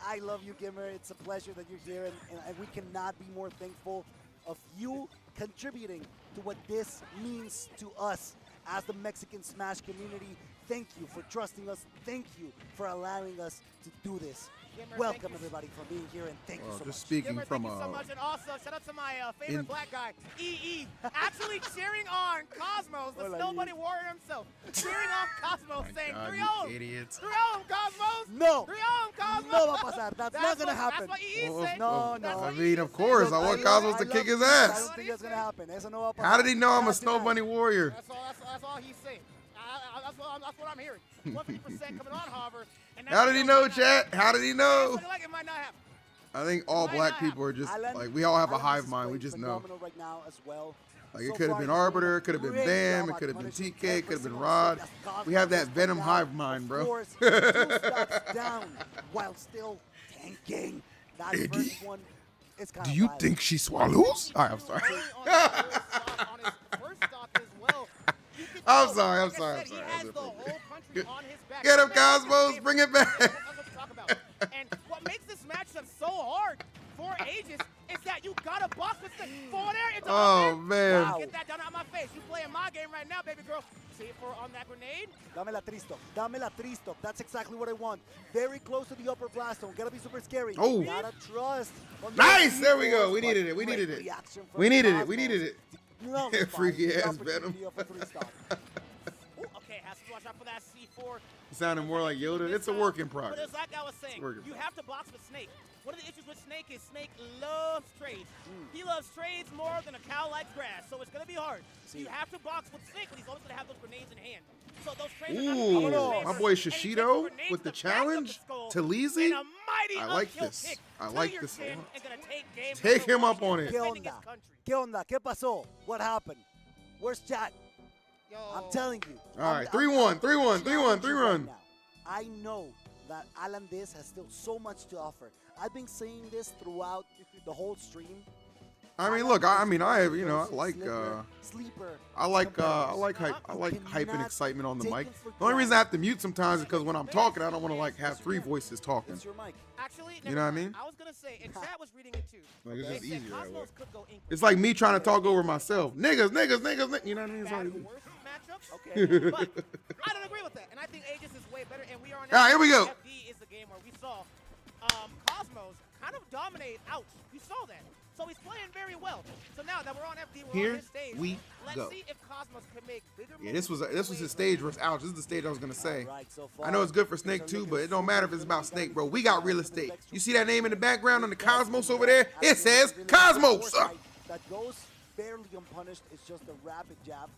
I love you, Gimmer. It's a pleasure that you're here, and we cannot be more thankful of you contributing to what this means to us as the Mexican Smash community. Thank you for trusting us. Thank you for allowing us to do this. Gimmer, welcome everybody for being here, and thank you so much. Just speaking Gimmer, from thank you so much, and also shout out to my favorite black guy, EE, actually cheering on Cosmos, the Snowbunny Warrior himself, cheering on Cosmos, saying 3-0, idiots. 3-0 Cosmos, no, 3-0 Cosmos. No va a pasar. That's not gonna happen. That's what EE said. No. I mean, of course, I want Cosmos to kick his I ass. don't think that's gonna happen. Eso no va a pasar. How did he know I'm a Snow Bunny Warrior? That's all he's saying. That's what I'm hearing. 150% coming on, however. How did he know, chat? How did he know? Like it might not happen. I think all black people are just like, we all have a hive mind. We just know. Right now as well. Like, it could have been Arbiter, it could have been Bam, it could have been TK, it could have been Rod. We have that Venom hive mind, bro. 2 stops down while still tanking. That first one is kind Do of you wild. think she swallows? All right, I'm sorry. I'm sorry. Get him, Cosmos. Bring it back. And what makes this matchup so hard for Aegis is that you got to box with the forward air. It's man. Wow. Get that down out of my face. You playing my game right now, baby girl. See it for on that grenade. Dame la Tristock. Dame la Tristock. That's exactly what I want. Very close to the upper blast zone. Gotta be super scary. Oh. Gotta trust. Nice. There we go. We needed it. We needed it. We needed it. We needed it. Freaky ass Venom. Okay, has to watch out for that C4. It sounded more like Yoda. It's a work in But progress. it's like I was saying, you have to box with Snake. One of the issues with Snake is Snake loves trades. He loves trades more than a cow likes grass, so it's going to be hard. You have to box with Snake, but he's always going to have those grenades in hand. So those trades Ooh, my boy Shishido with the challenge to Leezy. I like this. I like this a lot. Take him up on it. ¿Qué onda? ¿Qué onda? ¿Qué pasó? What happened? Where's chat? I'm telling you. All right, 3-1, 3-1, 3-1, 3-1. I know that Allenis has still so much to offer. I've been saying this throughout the whole stream. I mean, look, I have, you know, I like hype and excitement on the mic. The only reason I have to mute sometimes is because when I'm talking, I don't want to like have 3 voices talking. Actually, you know what I mean? I was gonna say, and chat was reading it too. Like it's just easier that way. It's like me trying to talk over myself. Niggas, you know what I mean? It's like, Okay, but I don't agree with that, and I think Aegis is way better. And we are on. All right, here we go. FD is the game where we saw Cosmos kind of dominate Ouch. We saw that. So he's playing very well. So now that we're on FD, we're on his stage. Let's see if Cosmos can make bigger moves. Yeah, this was his stage versus Ouch. This is the stage I was gonna say. I know it's good for Snake too, but it don't matter if it's about Snake, bro. We got real estate. You see that name in the background on the Cosmos over there? It says Cosmos. That goes fairly unpunished. It's just a rapid jab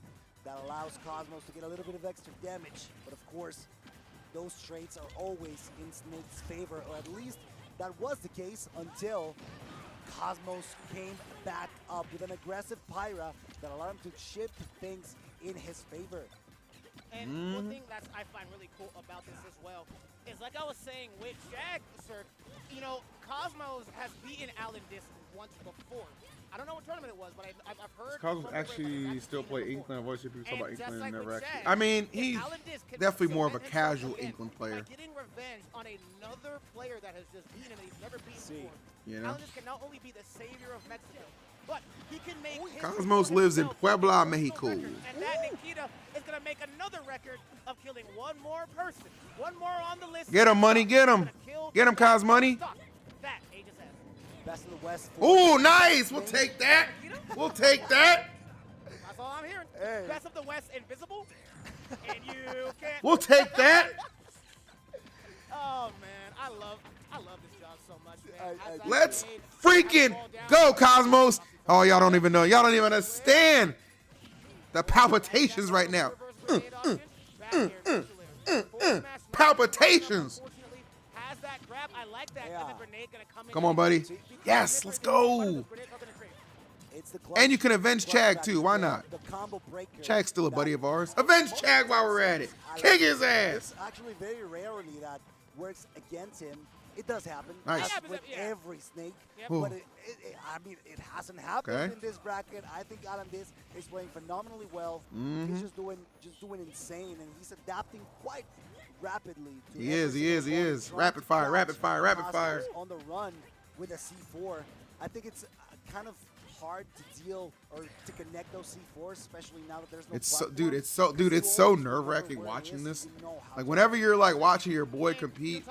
that allows Cosmos to get a little bit of extra damage. But of course, those traits are always in Snake's favor, or at least that was the case until Cosmos came back up with an aggressive Pyra that allowed him to shift things in his favor. And one thing that I find really cool about this as well is, like I was saying with Chag, sir, you know, Cosmos has beaten Allenis once before. I don't know what tournament it was, but I've heard. Cosmos actually still play Inkling. I've always heard people talk about Inkling and never actually. I mean, he's definitely more of a casual Inkling player. Getting revenge on another player that has just beaten him that he's never beaten before. You know? Allenis can not only be the savior of Mexico, but he can make Cosmos lives in Puebla, Mexico. And that Nikita is going to make another record of killing one more person. One more on the list. Get him, money, get him. Get him, Cos money. That Aegis has. Best of the West. Ooh, nice. We'll take that. We'll take that. That's all I'm hearing. Hey. Best of the West invisible. And you can't. We'll take that. Oh, man. I love this job so much, man. Let's freaking go, Cosmos. Oh, y'all don't even know. Y'all don't even understand the palpitations right now. Palpitations. Come on, buddy. Yes, let's go. And you can avenge Chag, too. Why not? Chag's still a buddy of ours. Avenge Chag while we're at it. Kick his ass. It's actually very rarely that works against him. It does happen. Nice. With every Snake. But I mean, it hasn't happened in this bracket. I think Allenis is playing phenomenally well. He's just doing insane, and he's adapting quite rapidly. To he is. Rapid fire. On the run with a C4. I think it's kind of hard to deal or to connect those C4s, especially now that there's no it's so nerve-wracking watching this. Like whenever you're like watching your boy compete,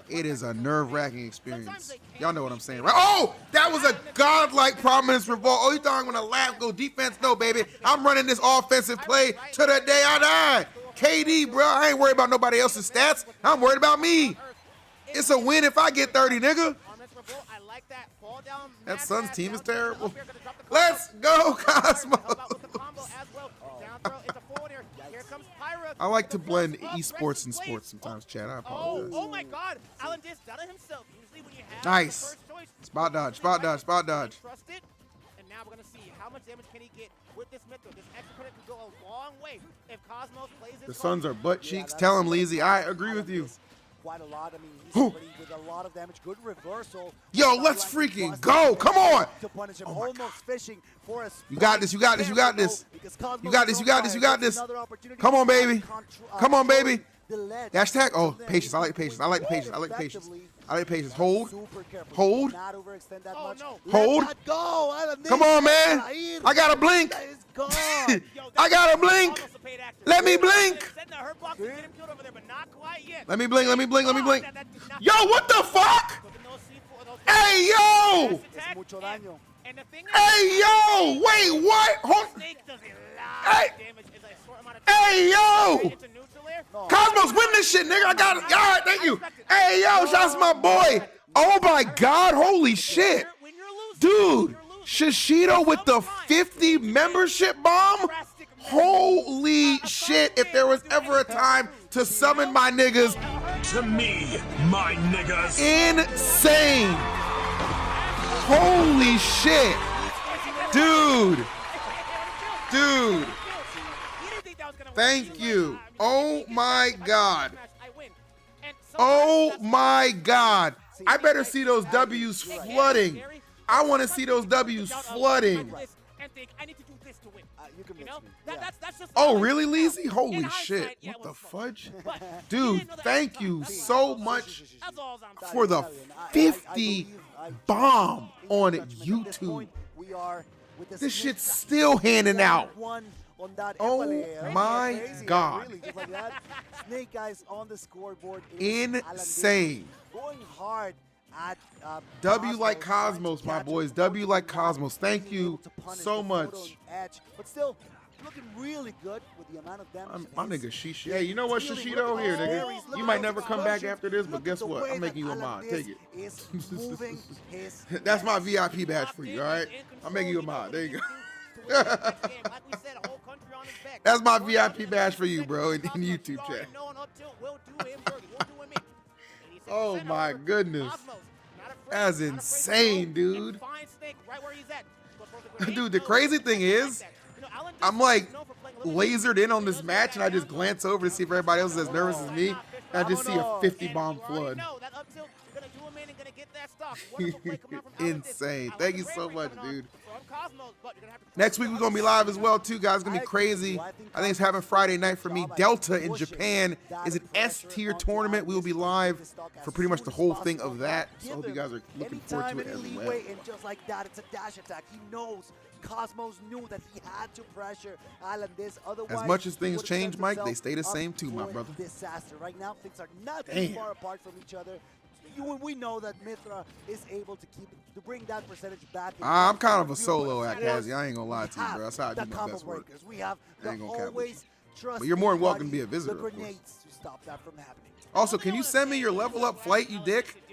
it is a nerve-wracking experience. Y'all know what I'm saying, right? Oh, that was a godlike prominence revolt. Oh, you thought I'm gonna laugh, go defense? No, baby. I'm running this offensive play to the day I die. KD, bro, I ain't worried about nobody else's stats. I'm worried about me. It's a win if I get 30, nigga. That Suns team is terrible. Let's go, Cosmos. I like to blend esports and sports sometimes, Chad. I apologize. Oh my God. Allenis done it himself. Usually when you have nice. Spot dodge. Trust it. And now we're going to see how much damage can he get with this Mytho. This extra credit could go a long way if Cosmos plays this. The Suns are butt cheeks. Tell him, Leezy. I agree with you. Quite a lot. I mean, he's already with a lot of damage. Good reversal. Yo, let's freaking go. Come on. To punish him. Almost fishing for a You got this. You got this. You got this. You got this. You got this. You got this. Come on, baby. Come on, baby. Hashtag. Oh, patience. I like patience. I like patience. I like patience. I like patience. Hold. Hold. Hold. Come on, man. I got to blink. I got to blink. Let me blink. Let me blink. Let me blink. Let me blink. Yo, what the fuck? Hey, yo. Hey, yo. Wait, what? Hold. Hey, yo. Cosmos win this shit, nigga. I got it. All right, thank you. Hey, yo, shouts to my boy. Oh, my God. Holy shit. Dude, Shishido with the 50 membership bomb? Holy shit. If there was ever a time to summon my niggas. To me, my niggas. Insane. Holy shit. Dude. Dude. Thank you. Oh my God. Oh my God. I better see those W's flooding. I want to see those W's flooding. Oh, really, Leezy? Holy shit. What the fudge? Dude, thank you so much for the 50 bomb on YouTube. This shit's still handing out. Oh my God. Snake Eyes on the scoreboard. Insane. Going hard at W like Cosmos, my boys. W like Cosmos. Thank you so much. But still looking really good with the amount of damage. My nigga Shishi. Hey, you know what, Shishido? Here, nigga. You might never come back after this, but guess what? I'm making you a mod. Take it. That's my VIP badge for you, all right? I'm making you a mod. There you go. That's my VIP badge for you, bro, in YouTube chat. Oh my goodness. That's insane, dude. Dude, the crazy thing is, I'm like lasered in on this match and I just glance over to see if everybody else is as nervous as me. And I just see a 50 bomb flood. Insane. Thank you so much, dude. Next week we're gonna be live as well too, guys. It's gonna be crazy. I think it's happening Friday night for me. Delta in Japan is an S tier tournament. We will be live for pretty much the whole thing of that. So I hope you guys are looking forward to it as well. And just like that, it's a dash attack. He knows. Cosmos knew that he had to pressure Allenis. Otherwise, as much as things change, Mike, they stay the same too, my brother. Disaster. Right now, things are not too far apart from each other. We know that Mithra is able to bring that percentage back. I'm kind of a solo act, Hazzy. I ain't gonna lie to you, bro. That's how I do my best work. We have I ain't gonna cap with you. But you're more than welcome to be a visitor, the of course. grenades to stop that from happening. Also, can you send me your level up flight, you dick?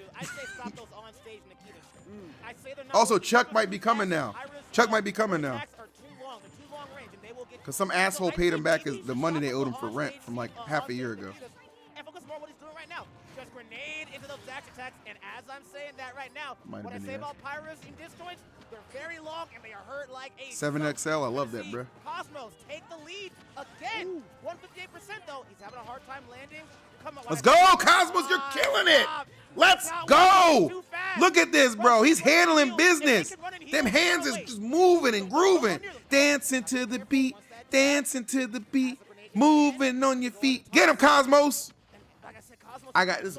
Also, Chuck might be coming now. Chuck might be coming now. Because some asshole paid him back the money they owed him for rent from like half a year ago. And focus more on what he's doing right now. Just grenade into those dash attacks, and as I'm saying that right now, what I say about Pyros in disjoints, they're very long and they are hurt like a 7XL, I love that, bro. Cosmos take the lead again. 158% though. He's having a hard time landing. Let's go, Cosmos, you're killing it. Let's go. Look at this, bro. He's handling business. Them hands is just moving and grooving. Dancing to the beat, dancing to the beat, moving on your feet. Get him, Cosmos. I got this.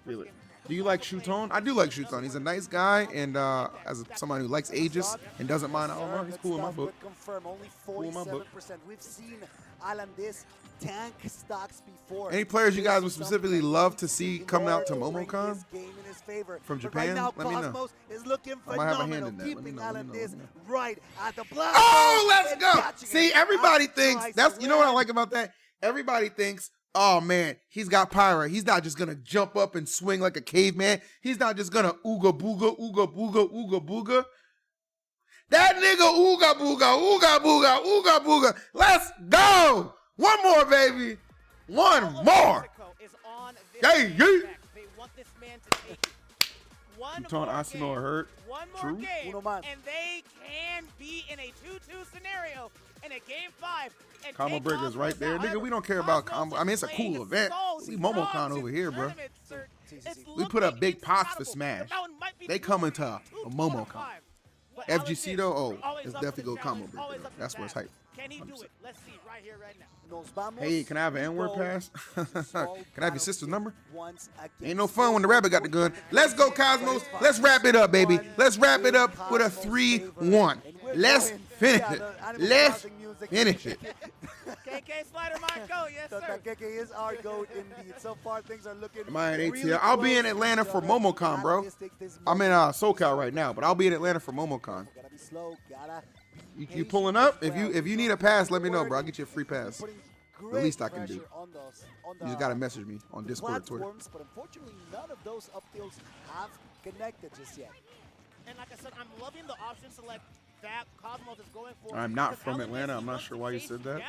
Feel it. Do you like Shuton? I do like Shuton. He's a nice guy, and as somebody who likes Aegis and doesn't mind Alamar, he's cool in my book. Cool in my book. We've seen Allenis tank stocks before. Any players you guys would specifically love to see coming out to MomoCon from Japan? Right now, let me know. Cosmos is looking I might have a hand phenomenal, in that. Let me keeping know. Let me know. right at the block. Oh, let's go. See, everybody thinks you know what I like about that? Everybody thinks, oh man, he's got Pyra. He's not just gonna jump up and swing like a caveman. He's not just gonna ooga booga, ooga booga, ooga booga. That nigga ooga booga, ooga booga, ooga booga. Let's go. One more, baby. One more. Hey, They want this man to take it. One more Asino hurt. One more True. game, and they can be in a 2-2 scenario in a game 5. And Combo Breaker's right there. Nigga, we don't care about combo. I mean, it's a cool event. We MomoCon over here, bro. We put up big pots for Smash. They coming to a MomoCon. FGC though, oh, it's definitely go Combo Breaker. That's where it's hype. Can he do it? Let's see right here, right now. Hey, can I have an N-word pass? Can I have your sister's number? Ain't no fun when the rabbit got the gun. Let's go, Cosmos. Let's wrap it up, baby. Let's wrap it up with a 3-1. Let's finish it. Let's finish it. KK Slider, my go, yes sir. KK is our goat indeed. So far, things are looking. Am I at ATL? I'll be in Atlanta for MomoCon, bro. I'm in SoCal right now, but I'll be in Atlanta for MomoCon. You pulling up? If you need a pass, let me know, bro. I'll get you a free pass. The least I can do. You just gotta message me on Discord, Twitter. But unfortunately, none of those up tilts have connected just yet. And like I said, I'm loving the option select that Cosmos is going for. I'm not from Atlanta. I'm not sure why you said that.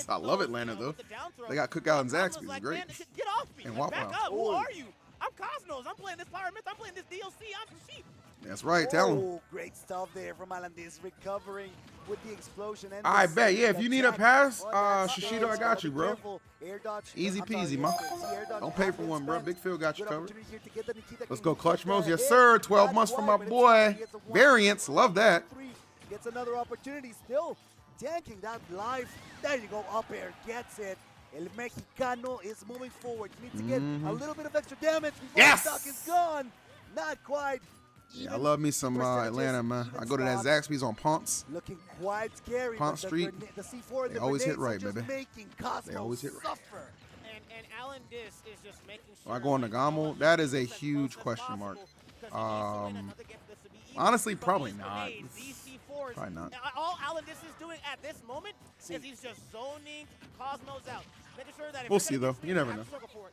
I love Atlanta though. They got Cookout and Zaxby's. It's great. Get off me. And Back Waffle up. Who are you? I'm Cosmos. I'm playing this Pyramid. I'm playing this DLC. I'm sheep. That's right, tell him. Oh, great stuff there from Allenis, recovering with the explosion. And I bet, yeah, if you need a pass, Shishido, I got you, bro. Easy peasy, man. Don't pay for one, bro. Big Phil got you covered. Let's go clutch modes. Yes, sir. 12 months from my boy. Variants, love that. Gets another opportunity, still tanking that life. There you go, up air, gets it. El Mexicano is moving forward. He needs to get a little bit of extra damage before the stock is gone. Not quite. Yeah, I love me some Atlanta, man. I go to that Zaxby's on Ponce. Looking quite scary. Ponce Street. The C4 and they always hit right, baby. They always hit right. And Allenis is just making sure. I go on Nagamo. That is a huge question mark. Honestly, probably not. Probably not. All Allenis is doing at this moment is he's just zoning Cosmos out. Making sure that we'll see, though. You never know.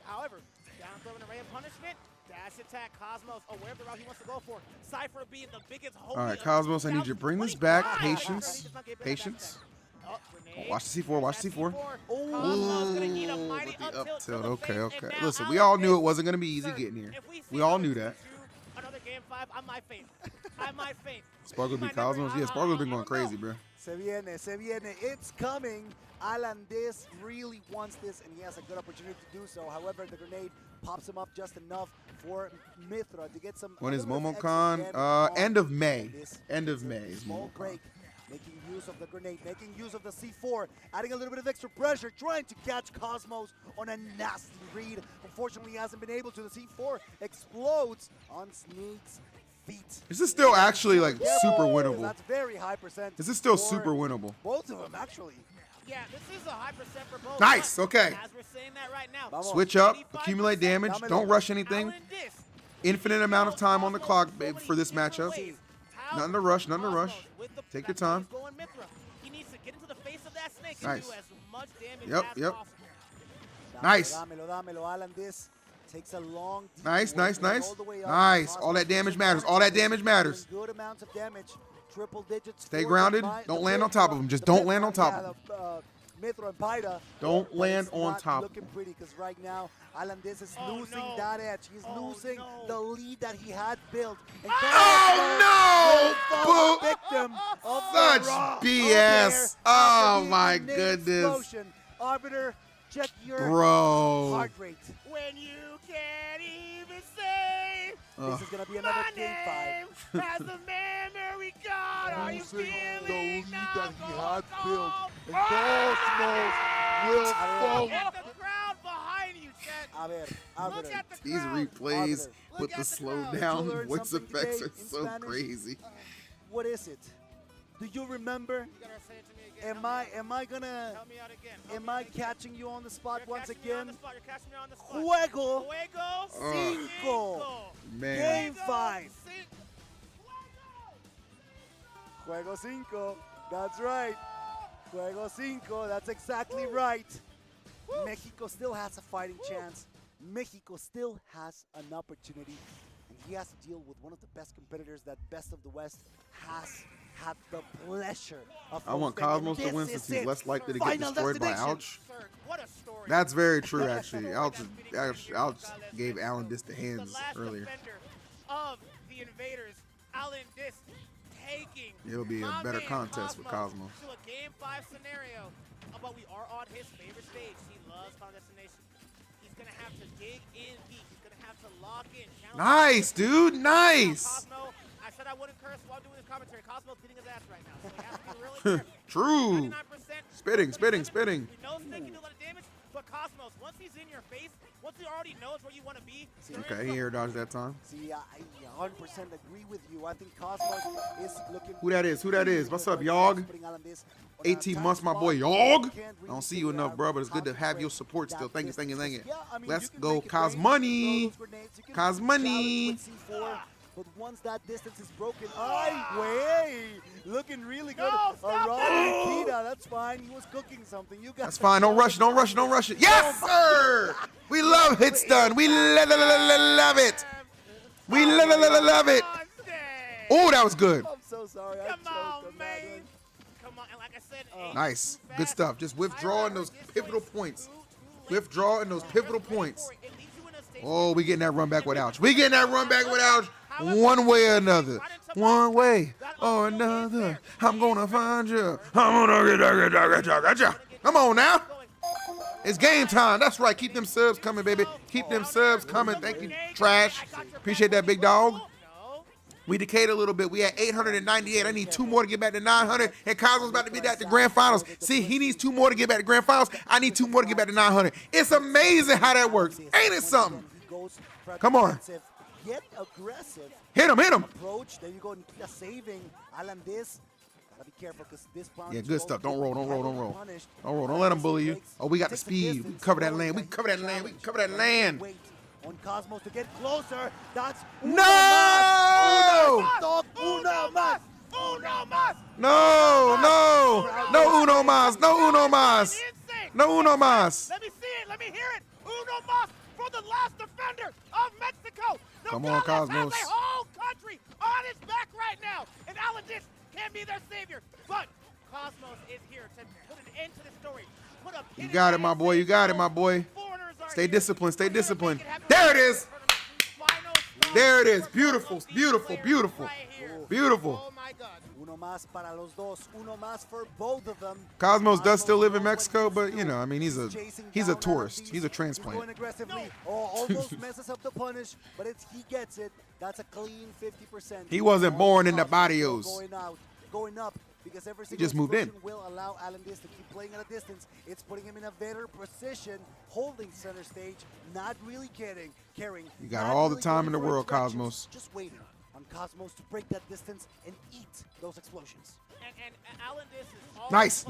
However, down throw an array of punishment. Dash attack, Cosmos aware of the route he wants to go for. Cypher being the biggest holding. All right, Cosmos, I need you to bring this back. Patience. Patience. Oh, watch the C4. Watch the C4. Oh, the up tilt. Okay, okay. Listen, we all knew it wasn't going to be easy getting here. We all knew that. Another game 5, I might faint. I might faint. Spargo beat Cosmos? Yeah, Spargo's been going crazy, bro. Se viene, se viene. It's coming. Allenis really wants this, and he has a good opportunity to do so. However, the grenade pops him up just enough for Mithra to get some. When is MomoCon? End of May. End of May is MomoCon. Making use of the grenade, making use of the C4, adding a little bit of extra pressure, trying to catch Cosmos on a nasty read. Unfortunately, he hasn't been able to. The C4 explodes on Sneak's feet. This is still actually like super winnable. That's very high percent. This is still super winnable. Both of them, actually. Yeah, this is a high percent for both. Nice, okay. As we're saying that right now. Switch up, accumulate damage, don't rush anything. Infinite amount of time on the clock for this matchup. Nothing to rush, nothing to rush. Take your time. Nice. Yep, yep. Nice. Takes a long nice, nice, nice. Nice. All that damage matters. All that damage matters. Good amounts of damage. Triple digits. Stay grounded. Don't land on top of them. Just don't land on top of them. Mithra and Paida. Don't land on top. Looking pretty because right now Allenis is losing that edge. He's losing the lead that he had built. And oh no! Victim of such BS. Oh my goodness. Arbiter, check your heart rate. When you can't even say. This is gonna be another game 5. As the memory god, are you feeling the lead that he had built? And Cosmos will fall. Get the crowd behind you, Chet. These replays with the slowdown voice effects are so crazy. What is it? Do you remember? Am I gonna? Am I catching you on the spot once again? Juego 5. Man. Game 5. Juego 5. That's right. Juego 5. That's exactly right. Mexico still has a fighting chance. Mexico still has an opportunity. And he has to deal with one of the best competitors that Best of the West has had the pleasure of. I want Cosmos to win since he's less likely to get destroyed by Ouch. That's very true, actually. Ouch gave Allenis the hands earlier. Of the invaders, Allenis taking. It'll be a better contest with Cosmos. To a game 5 scenario, but we are on his favorite stage. He loves Final Destination. He's gonna have to dig in deep. He's gonna have to lock in. Nice, dude. Nice. Cosmo, I said I wouldn't curse while doing this commentary. Cosmo's beating his ass right now, so he has to be really True. Spitting, spitting, spitting. We know Snake can do a lot of damage, but Cosmos, once he's in your face, once he already knows where you want to be. Okay, he air dodged that time. See, I 100% agree with you. I think Cosmos is looking. Who that is? Who that is? What's up, Yog? 18 months, my boy Yog. I don't see you enough, bro, but it's good to have your support still. Thank you, thank you, thank you. Let's go, Cosmoney. Cosmoney. But once that distance is broken, looking really good. Nikita, that's fine. He was cooking something. You got. That's fine. Don't rush. Don't rush. Don't rush it. Yes, sir. We love hit stun. We love it. We love it. Oh, that was good. I'm so sorry. Come on, man. Come on. And like I said, nice. Good stuff. Just withdraw in those pivotal points. Withdraw in those pivotal points. Oh, we getting that run back with Ouch. We getting that run back with Ouch. One way or another. One way or another. I'm gonna find you. I'm gonna get you. Come on now. It's game time. That's right. Keep them subs coming, baby. Keep them subs coming. Thank you, Trash. Appreciate that, big dog. We decayed a little bit. We had 898. I need 2 more to get back to 900. And Cosmo's about to be at the grand finals. See, he needs 2 more to get back to grand finals. I need 2 more to get back to 900. It's amazing how that works. Ain't it something? Come on. Yet aggressive. Hit him, hit him. Approach. There you go. Nikita saving Allenis. Gotta be careful because this round. Yeah, good stuff. Don't roll, don't roll, don't roll. Don't roll. Don't let him bully you. Oh, we got the speed. We can cover that land. We can cover that land. We can cover that land. On Cosmos to get closer. That's no! Uno mas! Uno mas! No, no! No Uno mas! No Uno mas! No Uno mas! Let me see it. Let me hear it. Uno mas for the last defender of Mexico. Come on, Cosmos. Has a whole country on his back right now. And Allenis can be their savior. But Cosmos is here to put an end to the story. You got it, my boy. You got it, my boy. Stay disciplined. Stay disciplined. There it is. There it is. Beautiful. Beautiful. Beautiful. Beautiful. Uno más para los dos. Uno más for both of them. Cosmos does still live in Mexico, but you know, I mean, he's a tourist. He's a transplant. Going aggressively. Almost messes up the punish, but he gets it. That's a clean 50%. He wasn't born in the barrios. Going up. Because every he just moved in. Will allow Allenis to keep playing at a distance. It's putting him in a better position, holding center stage, not really caring. You got all the time in the world, Cosmos. Just waiting on Cosmos to break that distance and eat those explosions. And Allenis is all nice.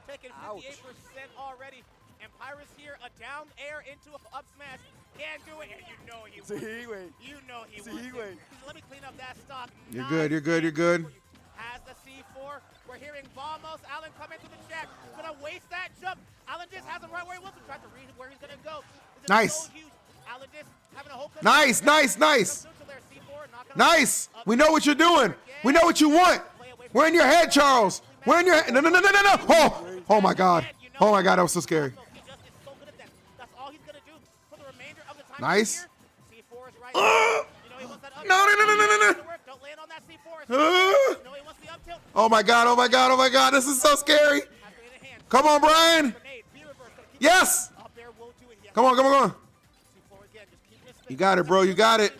Taking 58% already. And Pyrus here, a down air into an up smash. Can't do it, and you know he wants it. You know he wants it. Let me clean up that stock. You're good, you're good, you're good. Has the C4. We're hearing Vamos. Allen come into the check. Gonna waste that jump. Allen just has him right where he wants to try to read where he's gonna go. Nice. Allen just having a whole nice. Nice. We know what you're doing. We know what you want. We're in your head, Charles. We're in your head. No. Oh my God. Oh my God, that was so scary. Nice. No. Oh my God. This is so scary. Come on, Brian. Yes. Come on. You got it, bro. You got it.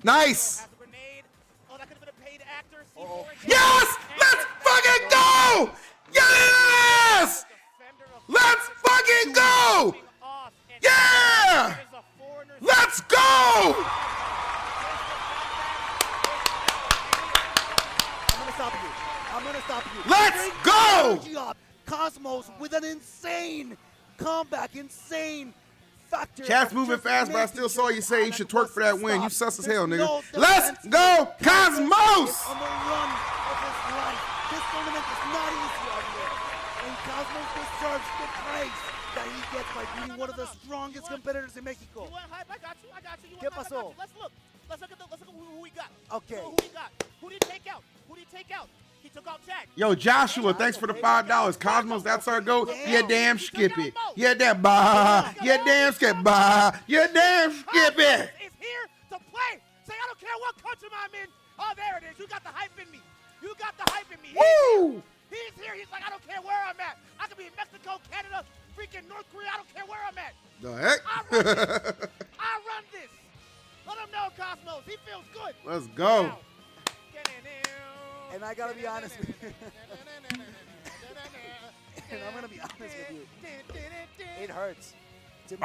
Nice. Yes. Let's fucking go. Yes. Let's fucking go! Yeah! Let's go! I'm gonna stop you. Let's go! Cosmos with an insane comeback, insane factor. Chat's moving fast, but I still saw you say you should twerk for that win. You sus as hell, nigga. Let's go, Cosmos! On the run of his life. This tournament is not easy out here. And Cosmos deserves the praise that he gets by being one of the strongest competitors in Mexico. You want hype? I got you. ¿Qué pasó? Let's look at who we got. Okay. Who we got? Who did he take out? He took out Chag. Yo, Joshua, thanks for the $5. Cosmos, that's our goat. Yeah, damn Skippy. Yeah, damn bah. Yeah, damn Skip bah. Yeah, damn Skippy. Is here to play. Say, I don't care what country I'm in. Oh, there it is. You got the hype in me. Woo! He's here. He's like, I don't care where I'm at. I could be in Mexico, Canada, freaking North Korea. I don't care where I'm at. The heck? I run this. Let him know, Cosmos. He feels good. Let's go. And I gotta be honest with you. And I'm gonna be honest with you. It hurts. To me,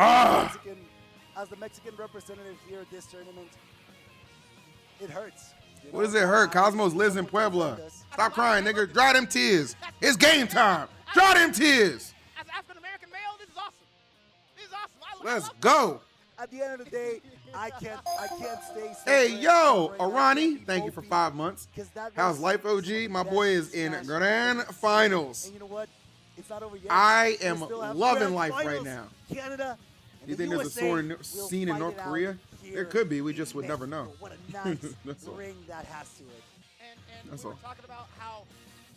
as the Mexican representative here at this tournament, it hurts. What does it hurt? Cosmos lives in Puebla. Stop crying, nigga. Dry them tears. It's game time. Dry them tears. As an African-American male, this is awesome. This is awesome. Let's go. At the end of the day, I can't stay. Hey, yo, Arani, thank you for 5 months. How's life, OG? My boy is in grand finals. And you know what? It's not over yet. I am loving life right now. Canada. You think there's a scene in North Korea? There could be. We just would never know. What a nice ring that has to it. And we were talking about how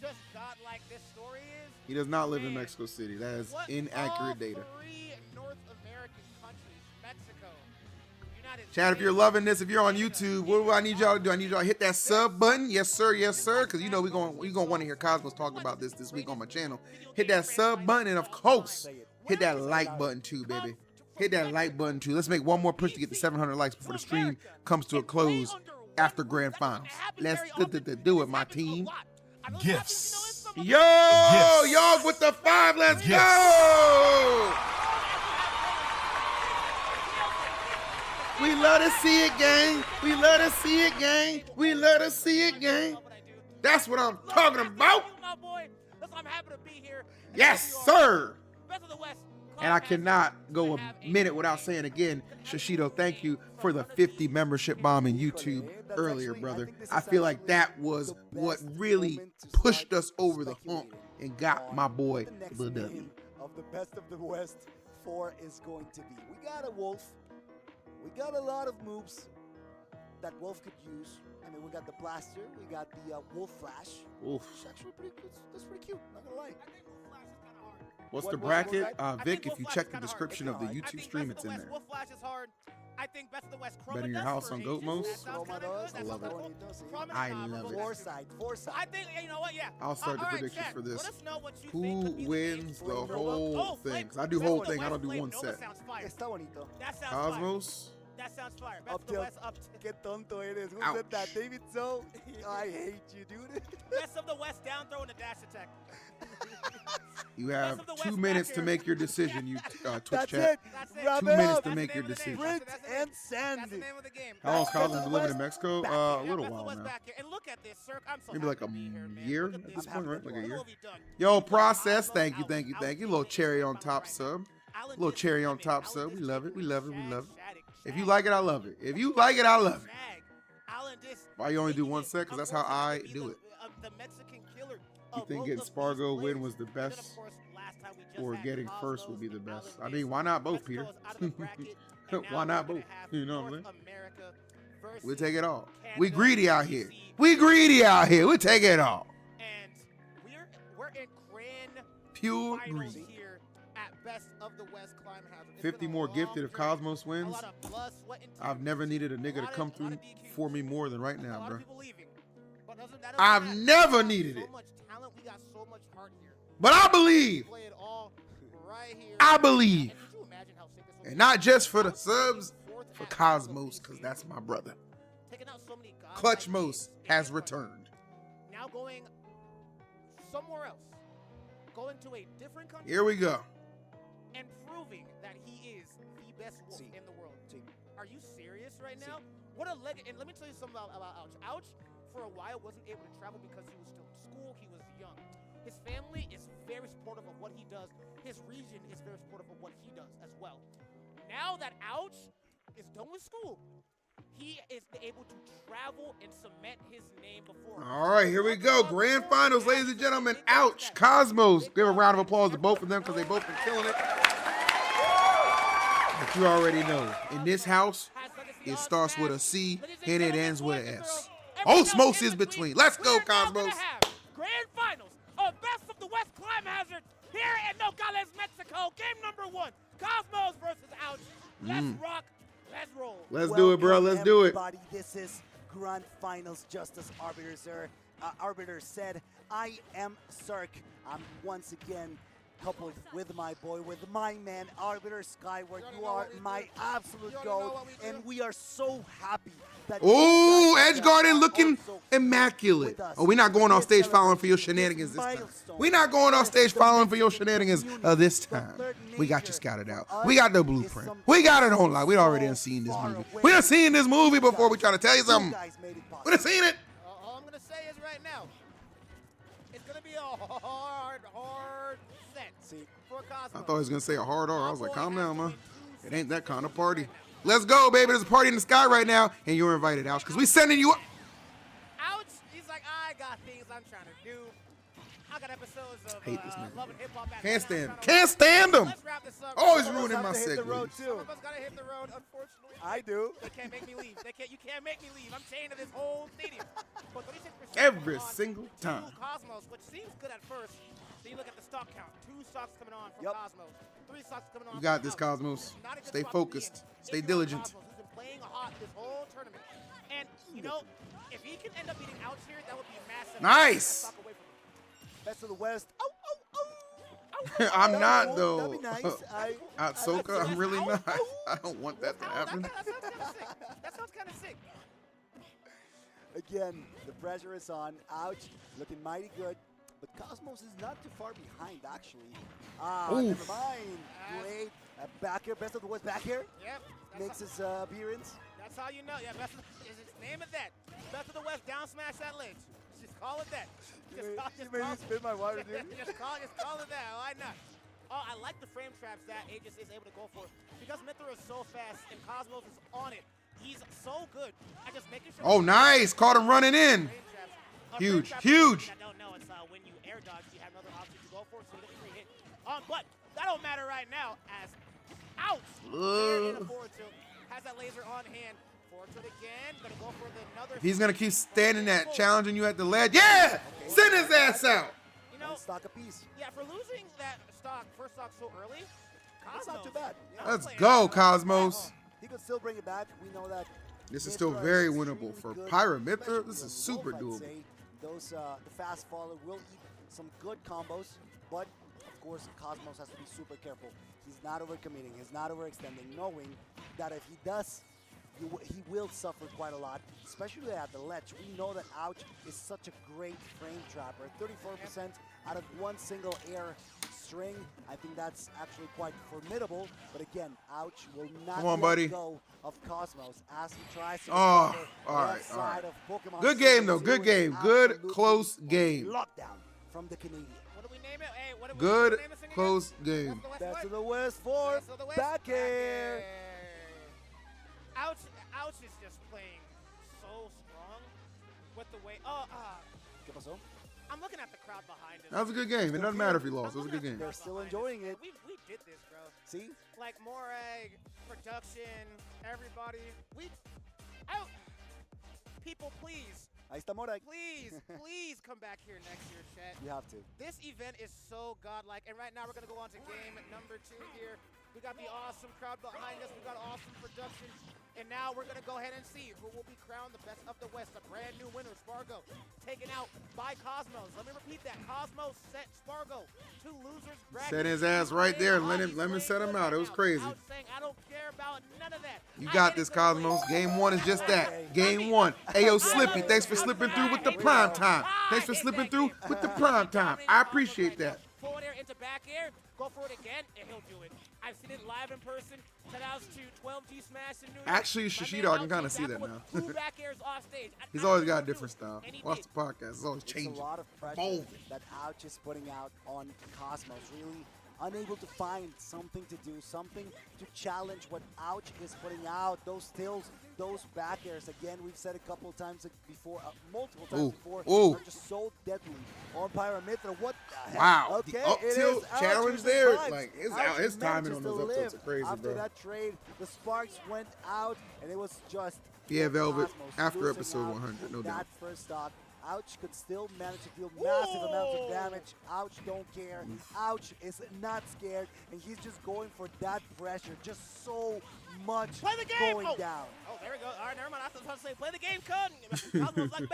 just godlike this story is. He does not live in Mexico City. That is inaccurate data. Three North American Chat, if you're loving this, if you're on YouTube, what do I need y'all to do? I need y'all to hit that sub button. Yes, sir. Yes, sir. Because you know we gonna want to hear Cosmos talk about this week on my channel. Hit that sub button, and of course, hit that like button too, baby. Hit that like button too. Let's make one more push to get to 700 likes before the stream comes to a close after Grand Finals. Let's do it, my team. Gifts. Yo, y'all with the 5. Let's go. We love to see it, gang. We love to see it, gang. We love to see it, gang. That's what I'm talking about. Yes, sir. And I cannot go a minute without saying again, Shishido, thank you for the 50 membership bomb in YouTube earlier, brother. I feel like that was what really pushed us over the hump and got my boy the W. Of the best of the West 4 is going to be. We got a Wolf. We got a lot of moves that Wolf could use. I mean, we got the Blaster, we got the Wolf Flash. Oof. It's actually pretty good. That's pretty cute, not gonna lie. What's the bracket? Vic, if you check the description of the YouTube stream, it's in there. Wolf Flash is hard. I think Best of the West. Bet in your house on Goat Most. I love it. I love it. Foresight. I think, you know what, yeah. I'll start the predictions for this. Who wins the whole thing? 'Cause I do whole thing, I don't do one set. Está bonito. Cosmos. That sounds fire. Best Up of the West, up. Qué tonto eres. Who Ouch. said that? David Zoe? I hate you, dude. Best of the West, down throw and a dash attack. You have 2 minutes to make your decision, you Twitch That's chat. it. Wrap 2 it minutes up. to make your decision. Sprint and sand. That's the name of the game. How long has Cosmos been living in Mexico? A little Best of the while West now. back here. And look at this, sir. I'm so Maybe like a happy to be here, man. year Look at at this this. point, right? Like a Look year. what we've done. Yo, Process, thank you. A little cherry on top sub. A little cherry on top sub. We love it. We love it. We love it. If you like it, I love it. If you like it, I love it. Why you only do one set? Because that's how I do it. You think getting Spargo win was the best, or getting first would be the best? I mean, why not both, Peter? Why not both? You know what I'm saying? We'll take it all. We greedy out here. We greedy out here. We'll take it all. And we're in grand Pure finals greed. here at Best of the West Climb Hazard. It's 50 been a more long gifted if journey, Cosmos a wins. lot of blood, sweat, and I've tears. never needed a nigga to come through for me more than right A now, lot bro. of people leaving. But that doesn't I've matter. never We got needed so it. much talent. We got so much heart here. But I believe. Play it all right here. I believe. And could you imagine how sick this would And be? not just for the subs, for Cosmos, because that's my brother. Taking out so many guys Clutch like Mos this. has returned. Now going somewhere else. Going to a different country. Here we go. And proving that he is the best wolf in the world. Are you serious right now? What a leg! And let me tell you something about Ouch. Ouch, for a while, wasn't able to travel because he was still in school. He was young. His family is very supportive of what he does. His region is very supportive of what he does as well. Now that Ouch is done with school, he is able to travel and cement his name before. All right, here we go. Grand Finals, ladies and gentlemen. Ouch. Cosmos. Give a round of applause to both of them because they both been killing it. But you already know, in this house, it starts with a C and it ends with an S. Osmosis between. Let's go, Cosmos. Grand Finals of Best of the West Climb Hazard here in Nogales, Mexico. Game number 1. Cosmos versus Ouch. Let's rock. Let's roll. Let's do it, bro. Let's do it. Everybody, this is Grand Finals, just as Arbiter said. I am Cirque. I'm once again coupled with my boy, with my man, Arbiter Skyward. You are my absolute goat, and we are so happy that Oh, Edge Garden looking immaculate. Oh, we're not going on stage following for your shenanigans this time. We're not going on stage following for your shenanigans this time. We got you scouted out. We got the blueprint. We got it on lock. We already done seen this movie. We done seen this movie before. We trying to tell you something. We done seen it. All I'm going to say is right now, it's going to be a hard set for Cosmos. I thought he was going to say a hard R. I was like, calm down, man. It ain't that kind of party. Let's go, baby. There's a party in the sky right now, and you're invited, Ouch, because we sending you up. Ouch, he's like, I got things I'm trying to do. I got episodes of Hate this nigga. Love and Hip Hop. Can't stand him. Can't stand him. Let's wrap this up. Always Some of us ruining have my to hit the road, segues. too. Some of us gotta hit the road, unfortunately. I do. They can't make me leave. You can't make me leave. I'm chained to this whole stadium. But 36% Every on single time. Cosmos, which seems good at first. So you look at the stock count. 2 stocks coming on from Cosmos. 3 stocks coming on. You got this, Cosmos. Stay focused. Stay diligent. Cosmos, who's been playing hot this whole tournament. And, you know, if he can end up beating Ouch here, that would be massive. Nice. Best of the West. Oh, oh, oh. I'm not, though. That'd be nice. Ahsoka, I'm really not. I don't want that to happen. That sounds kind of sick. That sounds kind of sick. Again, the pressure is on. Ouch, looking mighty good. But Cosmos is not too far behind, actually. Never mind. Great. Back here, best of the West back here. Yep. Makes his appearance. That's how you know. Yeah, name it that. Best of the West, down smash that ledge. Just call it that. You made me spit my water, dude. just call it that. Why not? Oh, I like the frame traps that Aegis is able to go for. Because Mithra is so fast and Cosmos is on it. He's so good at just making sure. Oh, nice. Caught him running in. Huge, huge. I don't know. It's when you air dodge, you have another option to go for, so you get a free hit. But that don't matter right now as Ouch. In a forward tilt. Has that laser on hand. Forward tilt again. Gonna go for another. He's going to keep standing that, challenging you at the ledge. Yeah! Send his ass out. You know, stock a piece. Yeah, for losing that first stock so early, it's not too bad. Yeah. Let's go, Cosmos. He could still bring it back. We know that. This is still very winnable for Pyramithra. This is super doable. Those the fast faller will eat some good combos, but of course Cosmos has to be super careful. He's not overcommitting. He's not overextending, knowing that if he does, he will suffer quite a lot, especially at the ledge. We know that Ouch is such a great frame trapper. 34% out of one single air string. I think that's actually quite formidable. But again, Ouch will not let go of Cosmos as he tries to all right. of Pokemon. Good game, though. Good game. Good, close game. Lockdown from the Canadian. What do we name it? Hey, what do good, we name this thing close game. Best of the West for back air. Ouch is just playing so strong with the way. ¿Qué pasó? I'm looking at the crowd behind us. That was a good game. It doesn't matter if he lost. It was a good game. They're still enjoying it. We did this, bro. See? Like Morag, production, everybody. People, please. Ahí está Morag. Please come back here next year, chat. You have to. This event is so godlike, and right now we're gonna go on to game number 2 here. We got the awesome crowd behind us. We got awesome production. And now we're going to go ahead and see who will be crowned the best of the West. A brand new winner, Spargo, taken out by Cosmos. Let me repeat that. Cosmos set Spargo. 2 losers. Set his ass right there. Let him set him out. It was crazy. Saying, I don't care about none of that. You got this, Cosmos. Game 1 is just that. Game 1. Ayo, Slippy, thanks for slipping through with the prime time. Thanks for slipping through with the prime time. I appreciate that. Forward air into back air. Go for it again, and he'll do it. I've seen it live in person. 10-outs to 12G smash in New York. Actually, Shishida, I can kind of see that now. Back airs off stage. He's always got a different style. Watch the podcast. It's always changing. It's a lot of pressure that Ouch is putting out on Cosmos. Really unable to find something to do, something to challenge what Ouch is putting out. Those tills, those back airs, again, we've said a couple of times before, multiple times before, are just so deadly on Pyramithra. What the heck? Wow. Okay, the up tilt challenge there, like his timing on those up tilts are crazy, after bro. that trade, the sparks went out, and it was just Velvet Cosmos after episode 100, no doubt. That first stock. Ouch could still manage to deal massive amounts of damage. Ouch don't care. Ouch is not scared, and he's just going for that pressure. Just so much going down. Oh, there we go. All right, never mind. I was about to say, play the game, Code. Cosmos like,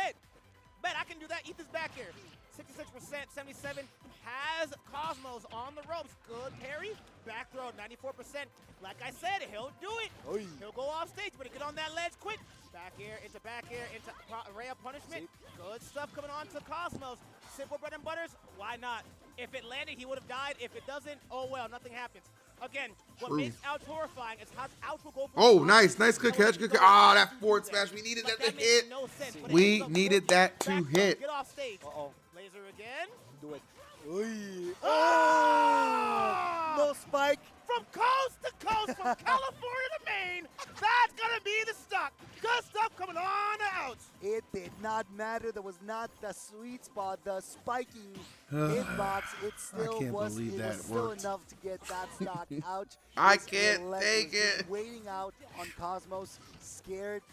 bet I can do that. Eat this back here. 66%, 77 has Cosmos on the ropes. Good parry. Back throw, 94%. Like I said, he'll do it. Oy. He'll go off stage, but he get on that ledge quick. Back air, into ray of punishment. Good stuff coming on to Cosmos. Simple bread and butters, why not? If it landed, he would have died. If it doesn't, oh well, nothing happens. Again, what makes Ouch horrifying is how Ouch will go for nice good catch, good catch. Ah, that forward smash, we needed that to hit. No sense. We needed that to hit. Get off stage. Laser again. Do it. Oh! No spike. From coast to coast, from California to Maine, that's going to be the stock. Good stuff coming on out. It did not matter. There was not the sweet spot, the spiking hitbox. It still was still enough to get that stock out. I can't take it. Waiting out on Cosmos, scared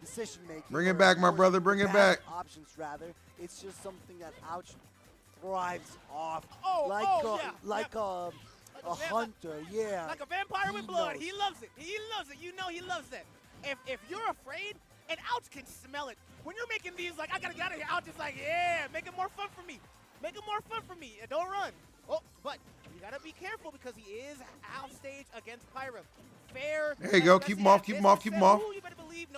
decision making. Bring it back, my brother. Bring it back. Options rather. It's just something that Ouch thrives off yeah. like a hunter, yeah. Like a vampire with blood. knows. He loves it. He loves it. You know he loves it. If you're afraid, and Ouch can smell it. When you're making these, like, I gotta get out of here, Ouch is like, yeah, make it more fun for me. Make it more fun for me. And don't run. Oh, but you gotta be careful because he is off stage against Pyro. Fair. There you go. Keep him off. Keep him off. Keep him off.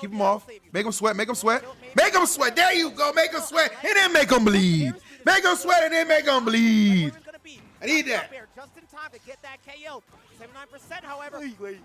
Keep him off. Make him sweat. Make him sweat. Make him sweat. There you go. Make him sweat. And then make him bleed. Make him sweat and then make him bleed. I need that. Just in time to get that KO. 79%, however. Wait.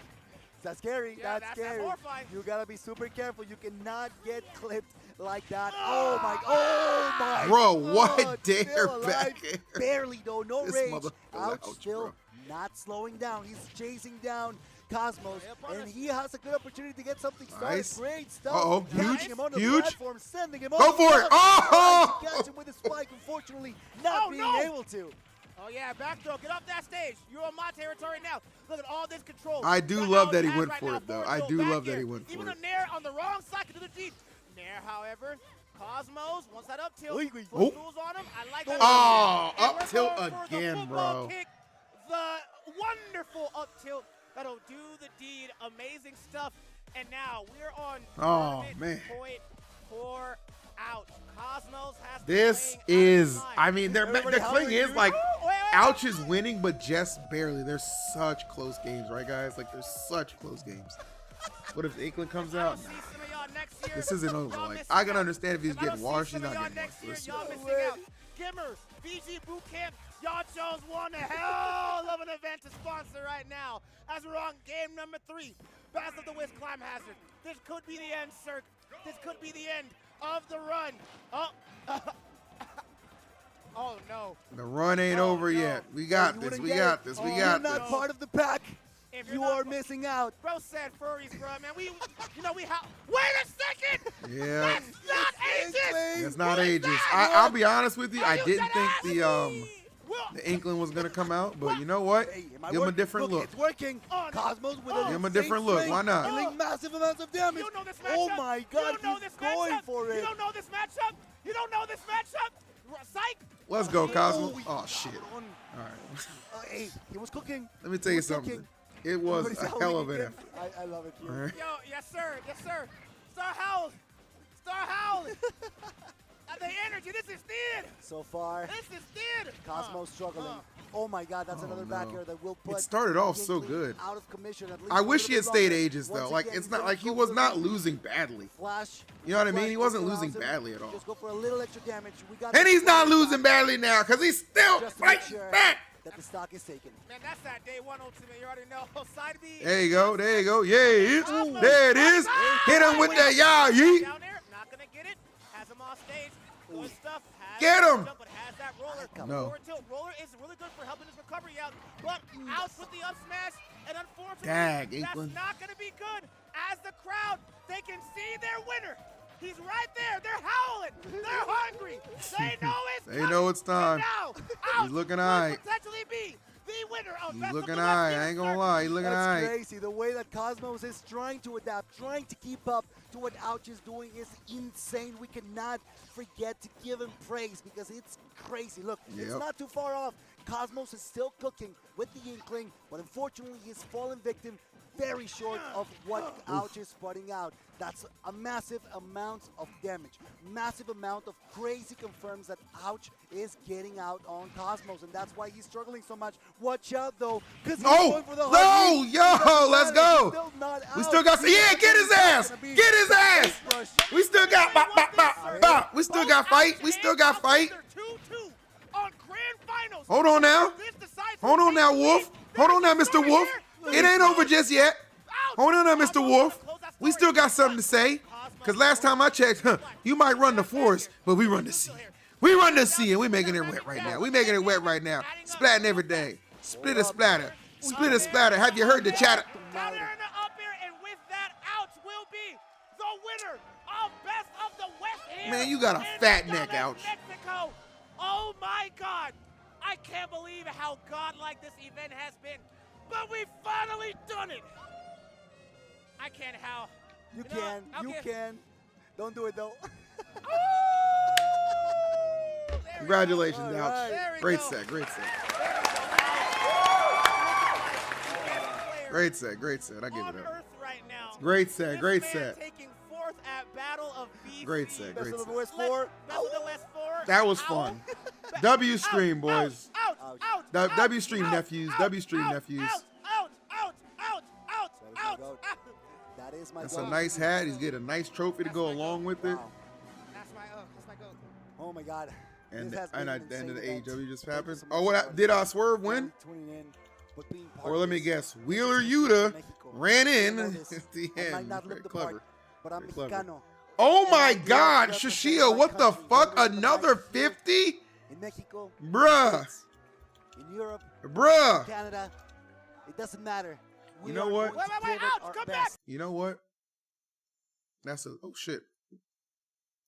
That's scary. Yeah, that's that's scary. horrifying. You gotta be super careful. You cannot get clipped like that. Oh my. Bro, what God, dare still alive. back air. Barely though. No This rage. mother- Ouch, ouch, still bro. not slowing down. He's chasing down Cosmos, and he has a good opportunity to get something started. Nice. Great stuff. Uh-oh, Catching huge, him on the huge. platform, sending him Go on for the it. ground. Oh! Tries to catch him with a spike, unfortunately not being able to. Oh, yeah, back throw. Get off that stage. You're on my territory now. Look at all this control. I do Right love now, that he Chag went right for now, it, though. forward I throw do back love that here. he went for Even it. a Nair on the wrong side can do the deep. Nair, however, Cosmos wants that up tilt. Oh. Fools on him. I like that. Oh, And up we're tilt going for the again, football bro. Kick. The wonderful up tilt that'll do the deed. Amazing stuff. And now we're on Oh, tournament man. point 4 out. Cosmos has to This playing out of is, time. I mean, their thing is like, Wait. Ouch is winning, but just barely. They're such close games, right, guys? Like, they're such close games. What if Inkling comes out? Nah. This isn't over. Like, I can understand if he's getting washed. He's not getting washed. Listen. Y'all missing out. Gimmers, VG Bootcamp, y'all chose one hell of an event to sponsor right now. As we're on game number 3, Best of the West Climb Hazard. This could be the end, Cirque. This could be the end of the run. Oh, oh no. The run ain't over yet. We got this. We got this. We got You're not this. part of the pack. If You you're are not- missing out. Bro said furries, bro, man. We have. Wait a second! Yeah. That's not ages! It's not What is ages. that? I'll be honest with you. I You didn't said think the Inkling was gonna come out, but you know what? Hey, am I Give him a working? different look. It's working. Cosmos with a Give him a insane different look. swing, Why not? Dealing massive amounts of damage. You don't know this Oh matchup? my You God, don't know he's this going matchup? for You it. don't know this matchup? You don't know this matchup? Psych! Let's go, Cosmo. we Oh shit. on. All right. Hey, he was cooking. Let me tell you was something. cooking. It was Everybody's a howling hell of an again. effort. I love it. All right. Yo, yes sir, yes sir. Start howling. Start howling. The energy, this is thin. So far, This is thin. Cosmos struggling. Oh my God, that's another back air that will put. It started off the so Inkling good. Out of commission. At least I a wish little he had bit stayed longer. ages Once though. Like again, it's he's not gonna like he go was for not the losing badly. Flash. You know what I mean? He Flash wasn't allows losing him badly at all. Just go for a little extra damage. We got And the he's not stock losing badly now because he's still just to make fighting sure back. that the stock is taken. Man, that's that day 1 ultimate. You already know. Side B. There you go. There you go. Yeah, there it is. Hit him with that yah yeet. Down there, not gonna get it. Has him off stage. Good stuff. Has Get that him. jump, but has that roller. No. Forward tilt. Roller is really good for helping his recovery out. But out with the up smash, and unfortunately, Dag, that's Inkling. not gonna be good. As the crowd, they can see their winner. He's right there. They're howling. They're hungry. They know it's They know it's time. Now, He's looking could alright. potentially be the winner of He's Best of looking the alright. West I ain't gonna lie. He's looking That's alright. crazy. The way that Cosmos is trying to adapt, trying to keep up to what Ouch is doing is insane. We cannot forget to give him praise because it's crazy. Look, it's Yep. not too far off. Cosmos is still cooking with the Inkling, but unfortunately he's fallen victim very short of what Ouch is putting out. That's a massive amount of damage. Massive amount of crazy confirms that Ouch is getting out on Cosmos, and that's why he's struggling so much. Watch out, though, because he's going for the No, hard knee. yo, let's go. Still not We out. still got, yeah, get his ass. Get his ass. We still got, bop, bop, bop, bop. We still got fight. We still got fight. 2-2 on grand finals. Hold on now. This decides Hold on now, Wolf. Hold on now, Mr. Wolf. It ain't over just yet. Hold on now, Mr. Wolf. We still got something to say. Because last time I checked, you might run the forest, but we run the sea. We run the sea, and we making it wet right now. We making it wet right now. Splatting every day. Split a splatter. Split a splatter. Have you heard the chatter? Down there in the up air, and with that, Ouch will be the winner of Best of the West here Man, you got a in fat Dallas, neck, Ouch. Mexico. Oh my God. I can't believe how godlike this event has been, but we've finally done it. I can't how. You know, can. I'll You get- can. Don't do it, though. Congratulations, Ouch. Great set, great set. Great set, great set. I give it up. Great set, great set. Taking fourth at Battle of BC. Great set, great set. Best of the West 4. That was fun. W stream, boys. W stream nephews. W stream nephews. That is my That's goat. a nice hat. He's getting a nice trophy to go along with it. That's my goat. Oh my God. And This has been at an the end of the insane AEW event. just Thank you happened. so Oh, much what did Swerve win? tuning in, but being part Or of let me this. guess, Wheeler Yuta ran in at the I might end. not Very look the clever. part, but I'm Very clever. Mexicano. Oh And my I grew up God, representing Shishio, my what the country, fuck? whether it's on the Another battlefield, 50? In Mexico, Bruh. in Europe, Bruh. Canada, it doesn't matter. You know what? Come back. You know what? That's a, oh shit.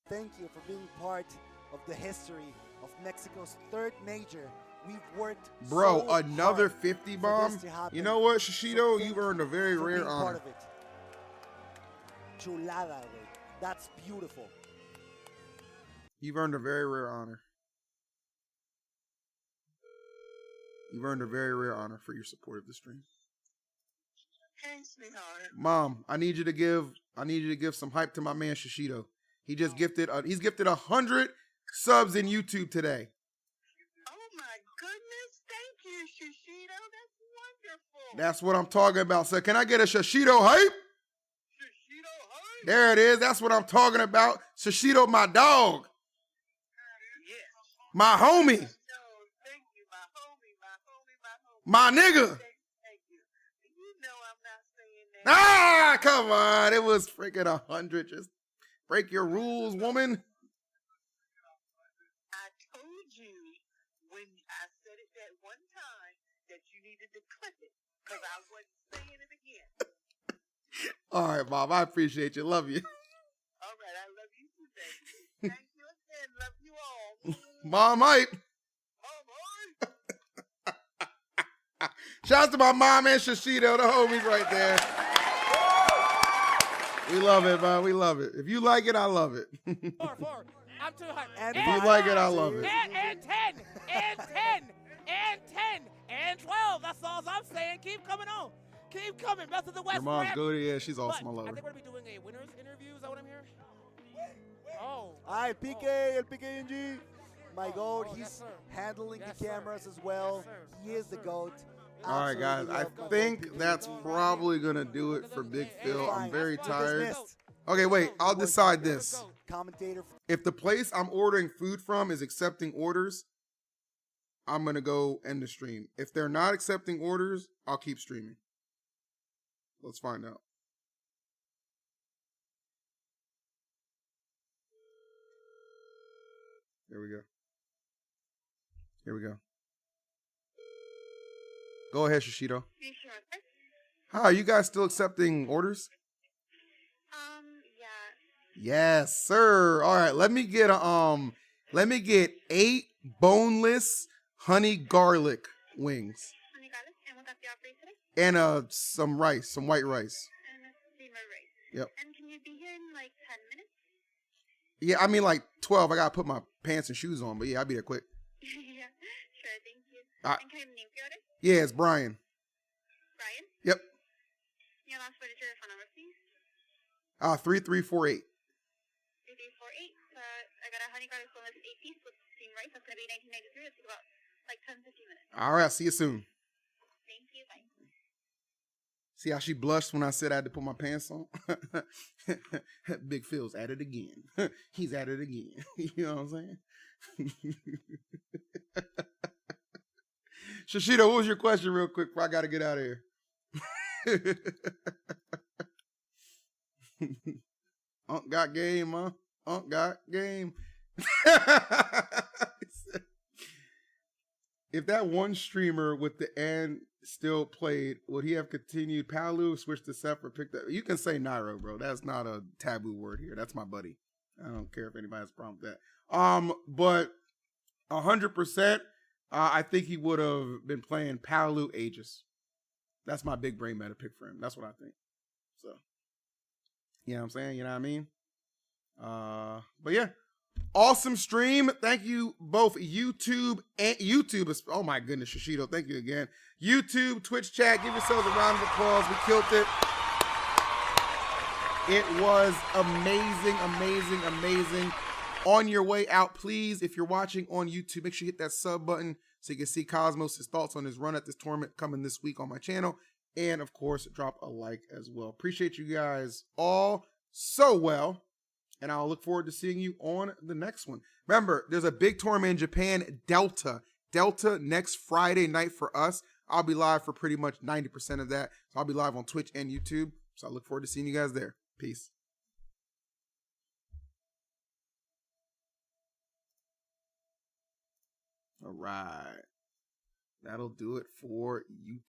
Thank you for being part of the history of Mexico's third major. We've worked Bro, so another hard 50 for bomb? this to happen. You know what, So Shishido? thank You've earned a very for rare being part honor. of it. Chulada, güey. That's beautiful. You've earned a very rare honor. You've earned a very rare honor for your support of the stream. Mom, I need you to give some hype to my man Shishido. He just gifted he's gifted 100 subs in YouTube today. Oh my goodness, thank you, Shishido. That's wonderful. That's what I'm talking about. So can I get a Shishido hype? There it is. That's what I'm talking about. Shishido, my dog. My homie. My nigga. Ah, come on. It was freaking 100. Just break your rules, woman. I told you when I said it that one time that you needed to clip it because I wasn't saying it again. All right, Bob. I appreciate you. Love you. All right, I love you too, baby. Thank you again. Love you all. Mom hype. Shouts to my mom and Shishido, the homies right there. We love it, man. We love it. If you like it, I love it. 4. I'm too hyped. If you like it, I love it. And 10. And 10. And 10. And 12. That's all I'm saying. Keep coming on. Keep coming. Best of the West. Your mom's rap. good. Yeah, she's awesome. I But love I her. think we're going to be doing a winner's interview. Is that what I'm hearing? Oh. El PKNG. My GOAT. He's handling the cameras as well. He is the GOAT. All right, guys. I think that's probably going to do it for Big Phil. I'm very tired. Okay, wait. I'll decide this. Commentator. If the place I'm ordering food from is accepting orders, I'm going to go end the stream. If they're not accepting orders, I'll keep streaming. Let's find out. Here we go. Here we go. Go ahead, Shishido. Hi, are you guys still accepting orders? Yeah. Yes, sir. All right, let me get 8 boneless honey garlic wings. Honey garlic, and what that's the offer today? And some rice, some white rice. And a steamer rice. Yep. And can you be here in like 10 minutes? Yeah, I mean like 12. I gotta put my pants and shoes on, but yeah, I'll be there quick. Yeah, sure, thank you. All right. And can I have a name for your order? Yeah, it's Brian. Brian? Yep. Your last word is your phone number, please. 3348. 3348. I got a honey garlic boneless 8-piece with steamed rice. That's going to be $19.93. It'll take about like 10-15 minutes. All right, see you soon. Thank you, bye. See how she blushed when I said I had to put my pants on? Big Phil's at it again. He's at it again. You know what I'm saying? Shishido, what was your question real quick before I got to get out of here? Unc got game, huh? Unc got game. If that one streamer with the end still played, would he have continued? Palu switched to Seth or picked up? You can say Nairo, bro. That's not a taboo word here. That's my buddy. I don't care if anybody has a problem with that. But 100%, I think he would have been playing Palu Aegis. That's my big brain meta pick for him. That's what I think. So, you know what I'm saying? You know what I mean? But yeah, Awesome stream. Thank you both YouTube and YouTube. Oh my goodness, Shishido. Thank you again. YouTube, Twitch chat. Give yourselves a round of applause. We killed it. It was amazing, amazing, amazing. On your way out, please, if you're watching on YouTube, make sure you hit that sub button so you can see Cosmos' thoughts on his run at this tournament coming this week on my channel. And, of course, drop a like as well. Appreciate you guys all so well. And I'll look forward to seeing you on the next one. Remember, there's a big tournament in Japan, Delta. Delta next Friday night for us. I'll be live for pretty much 90% of that. So I'll be live on Twitch and YouTube. So I look forward to seeing you guys there. Peace. All right. That'll do it for you.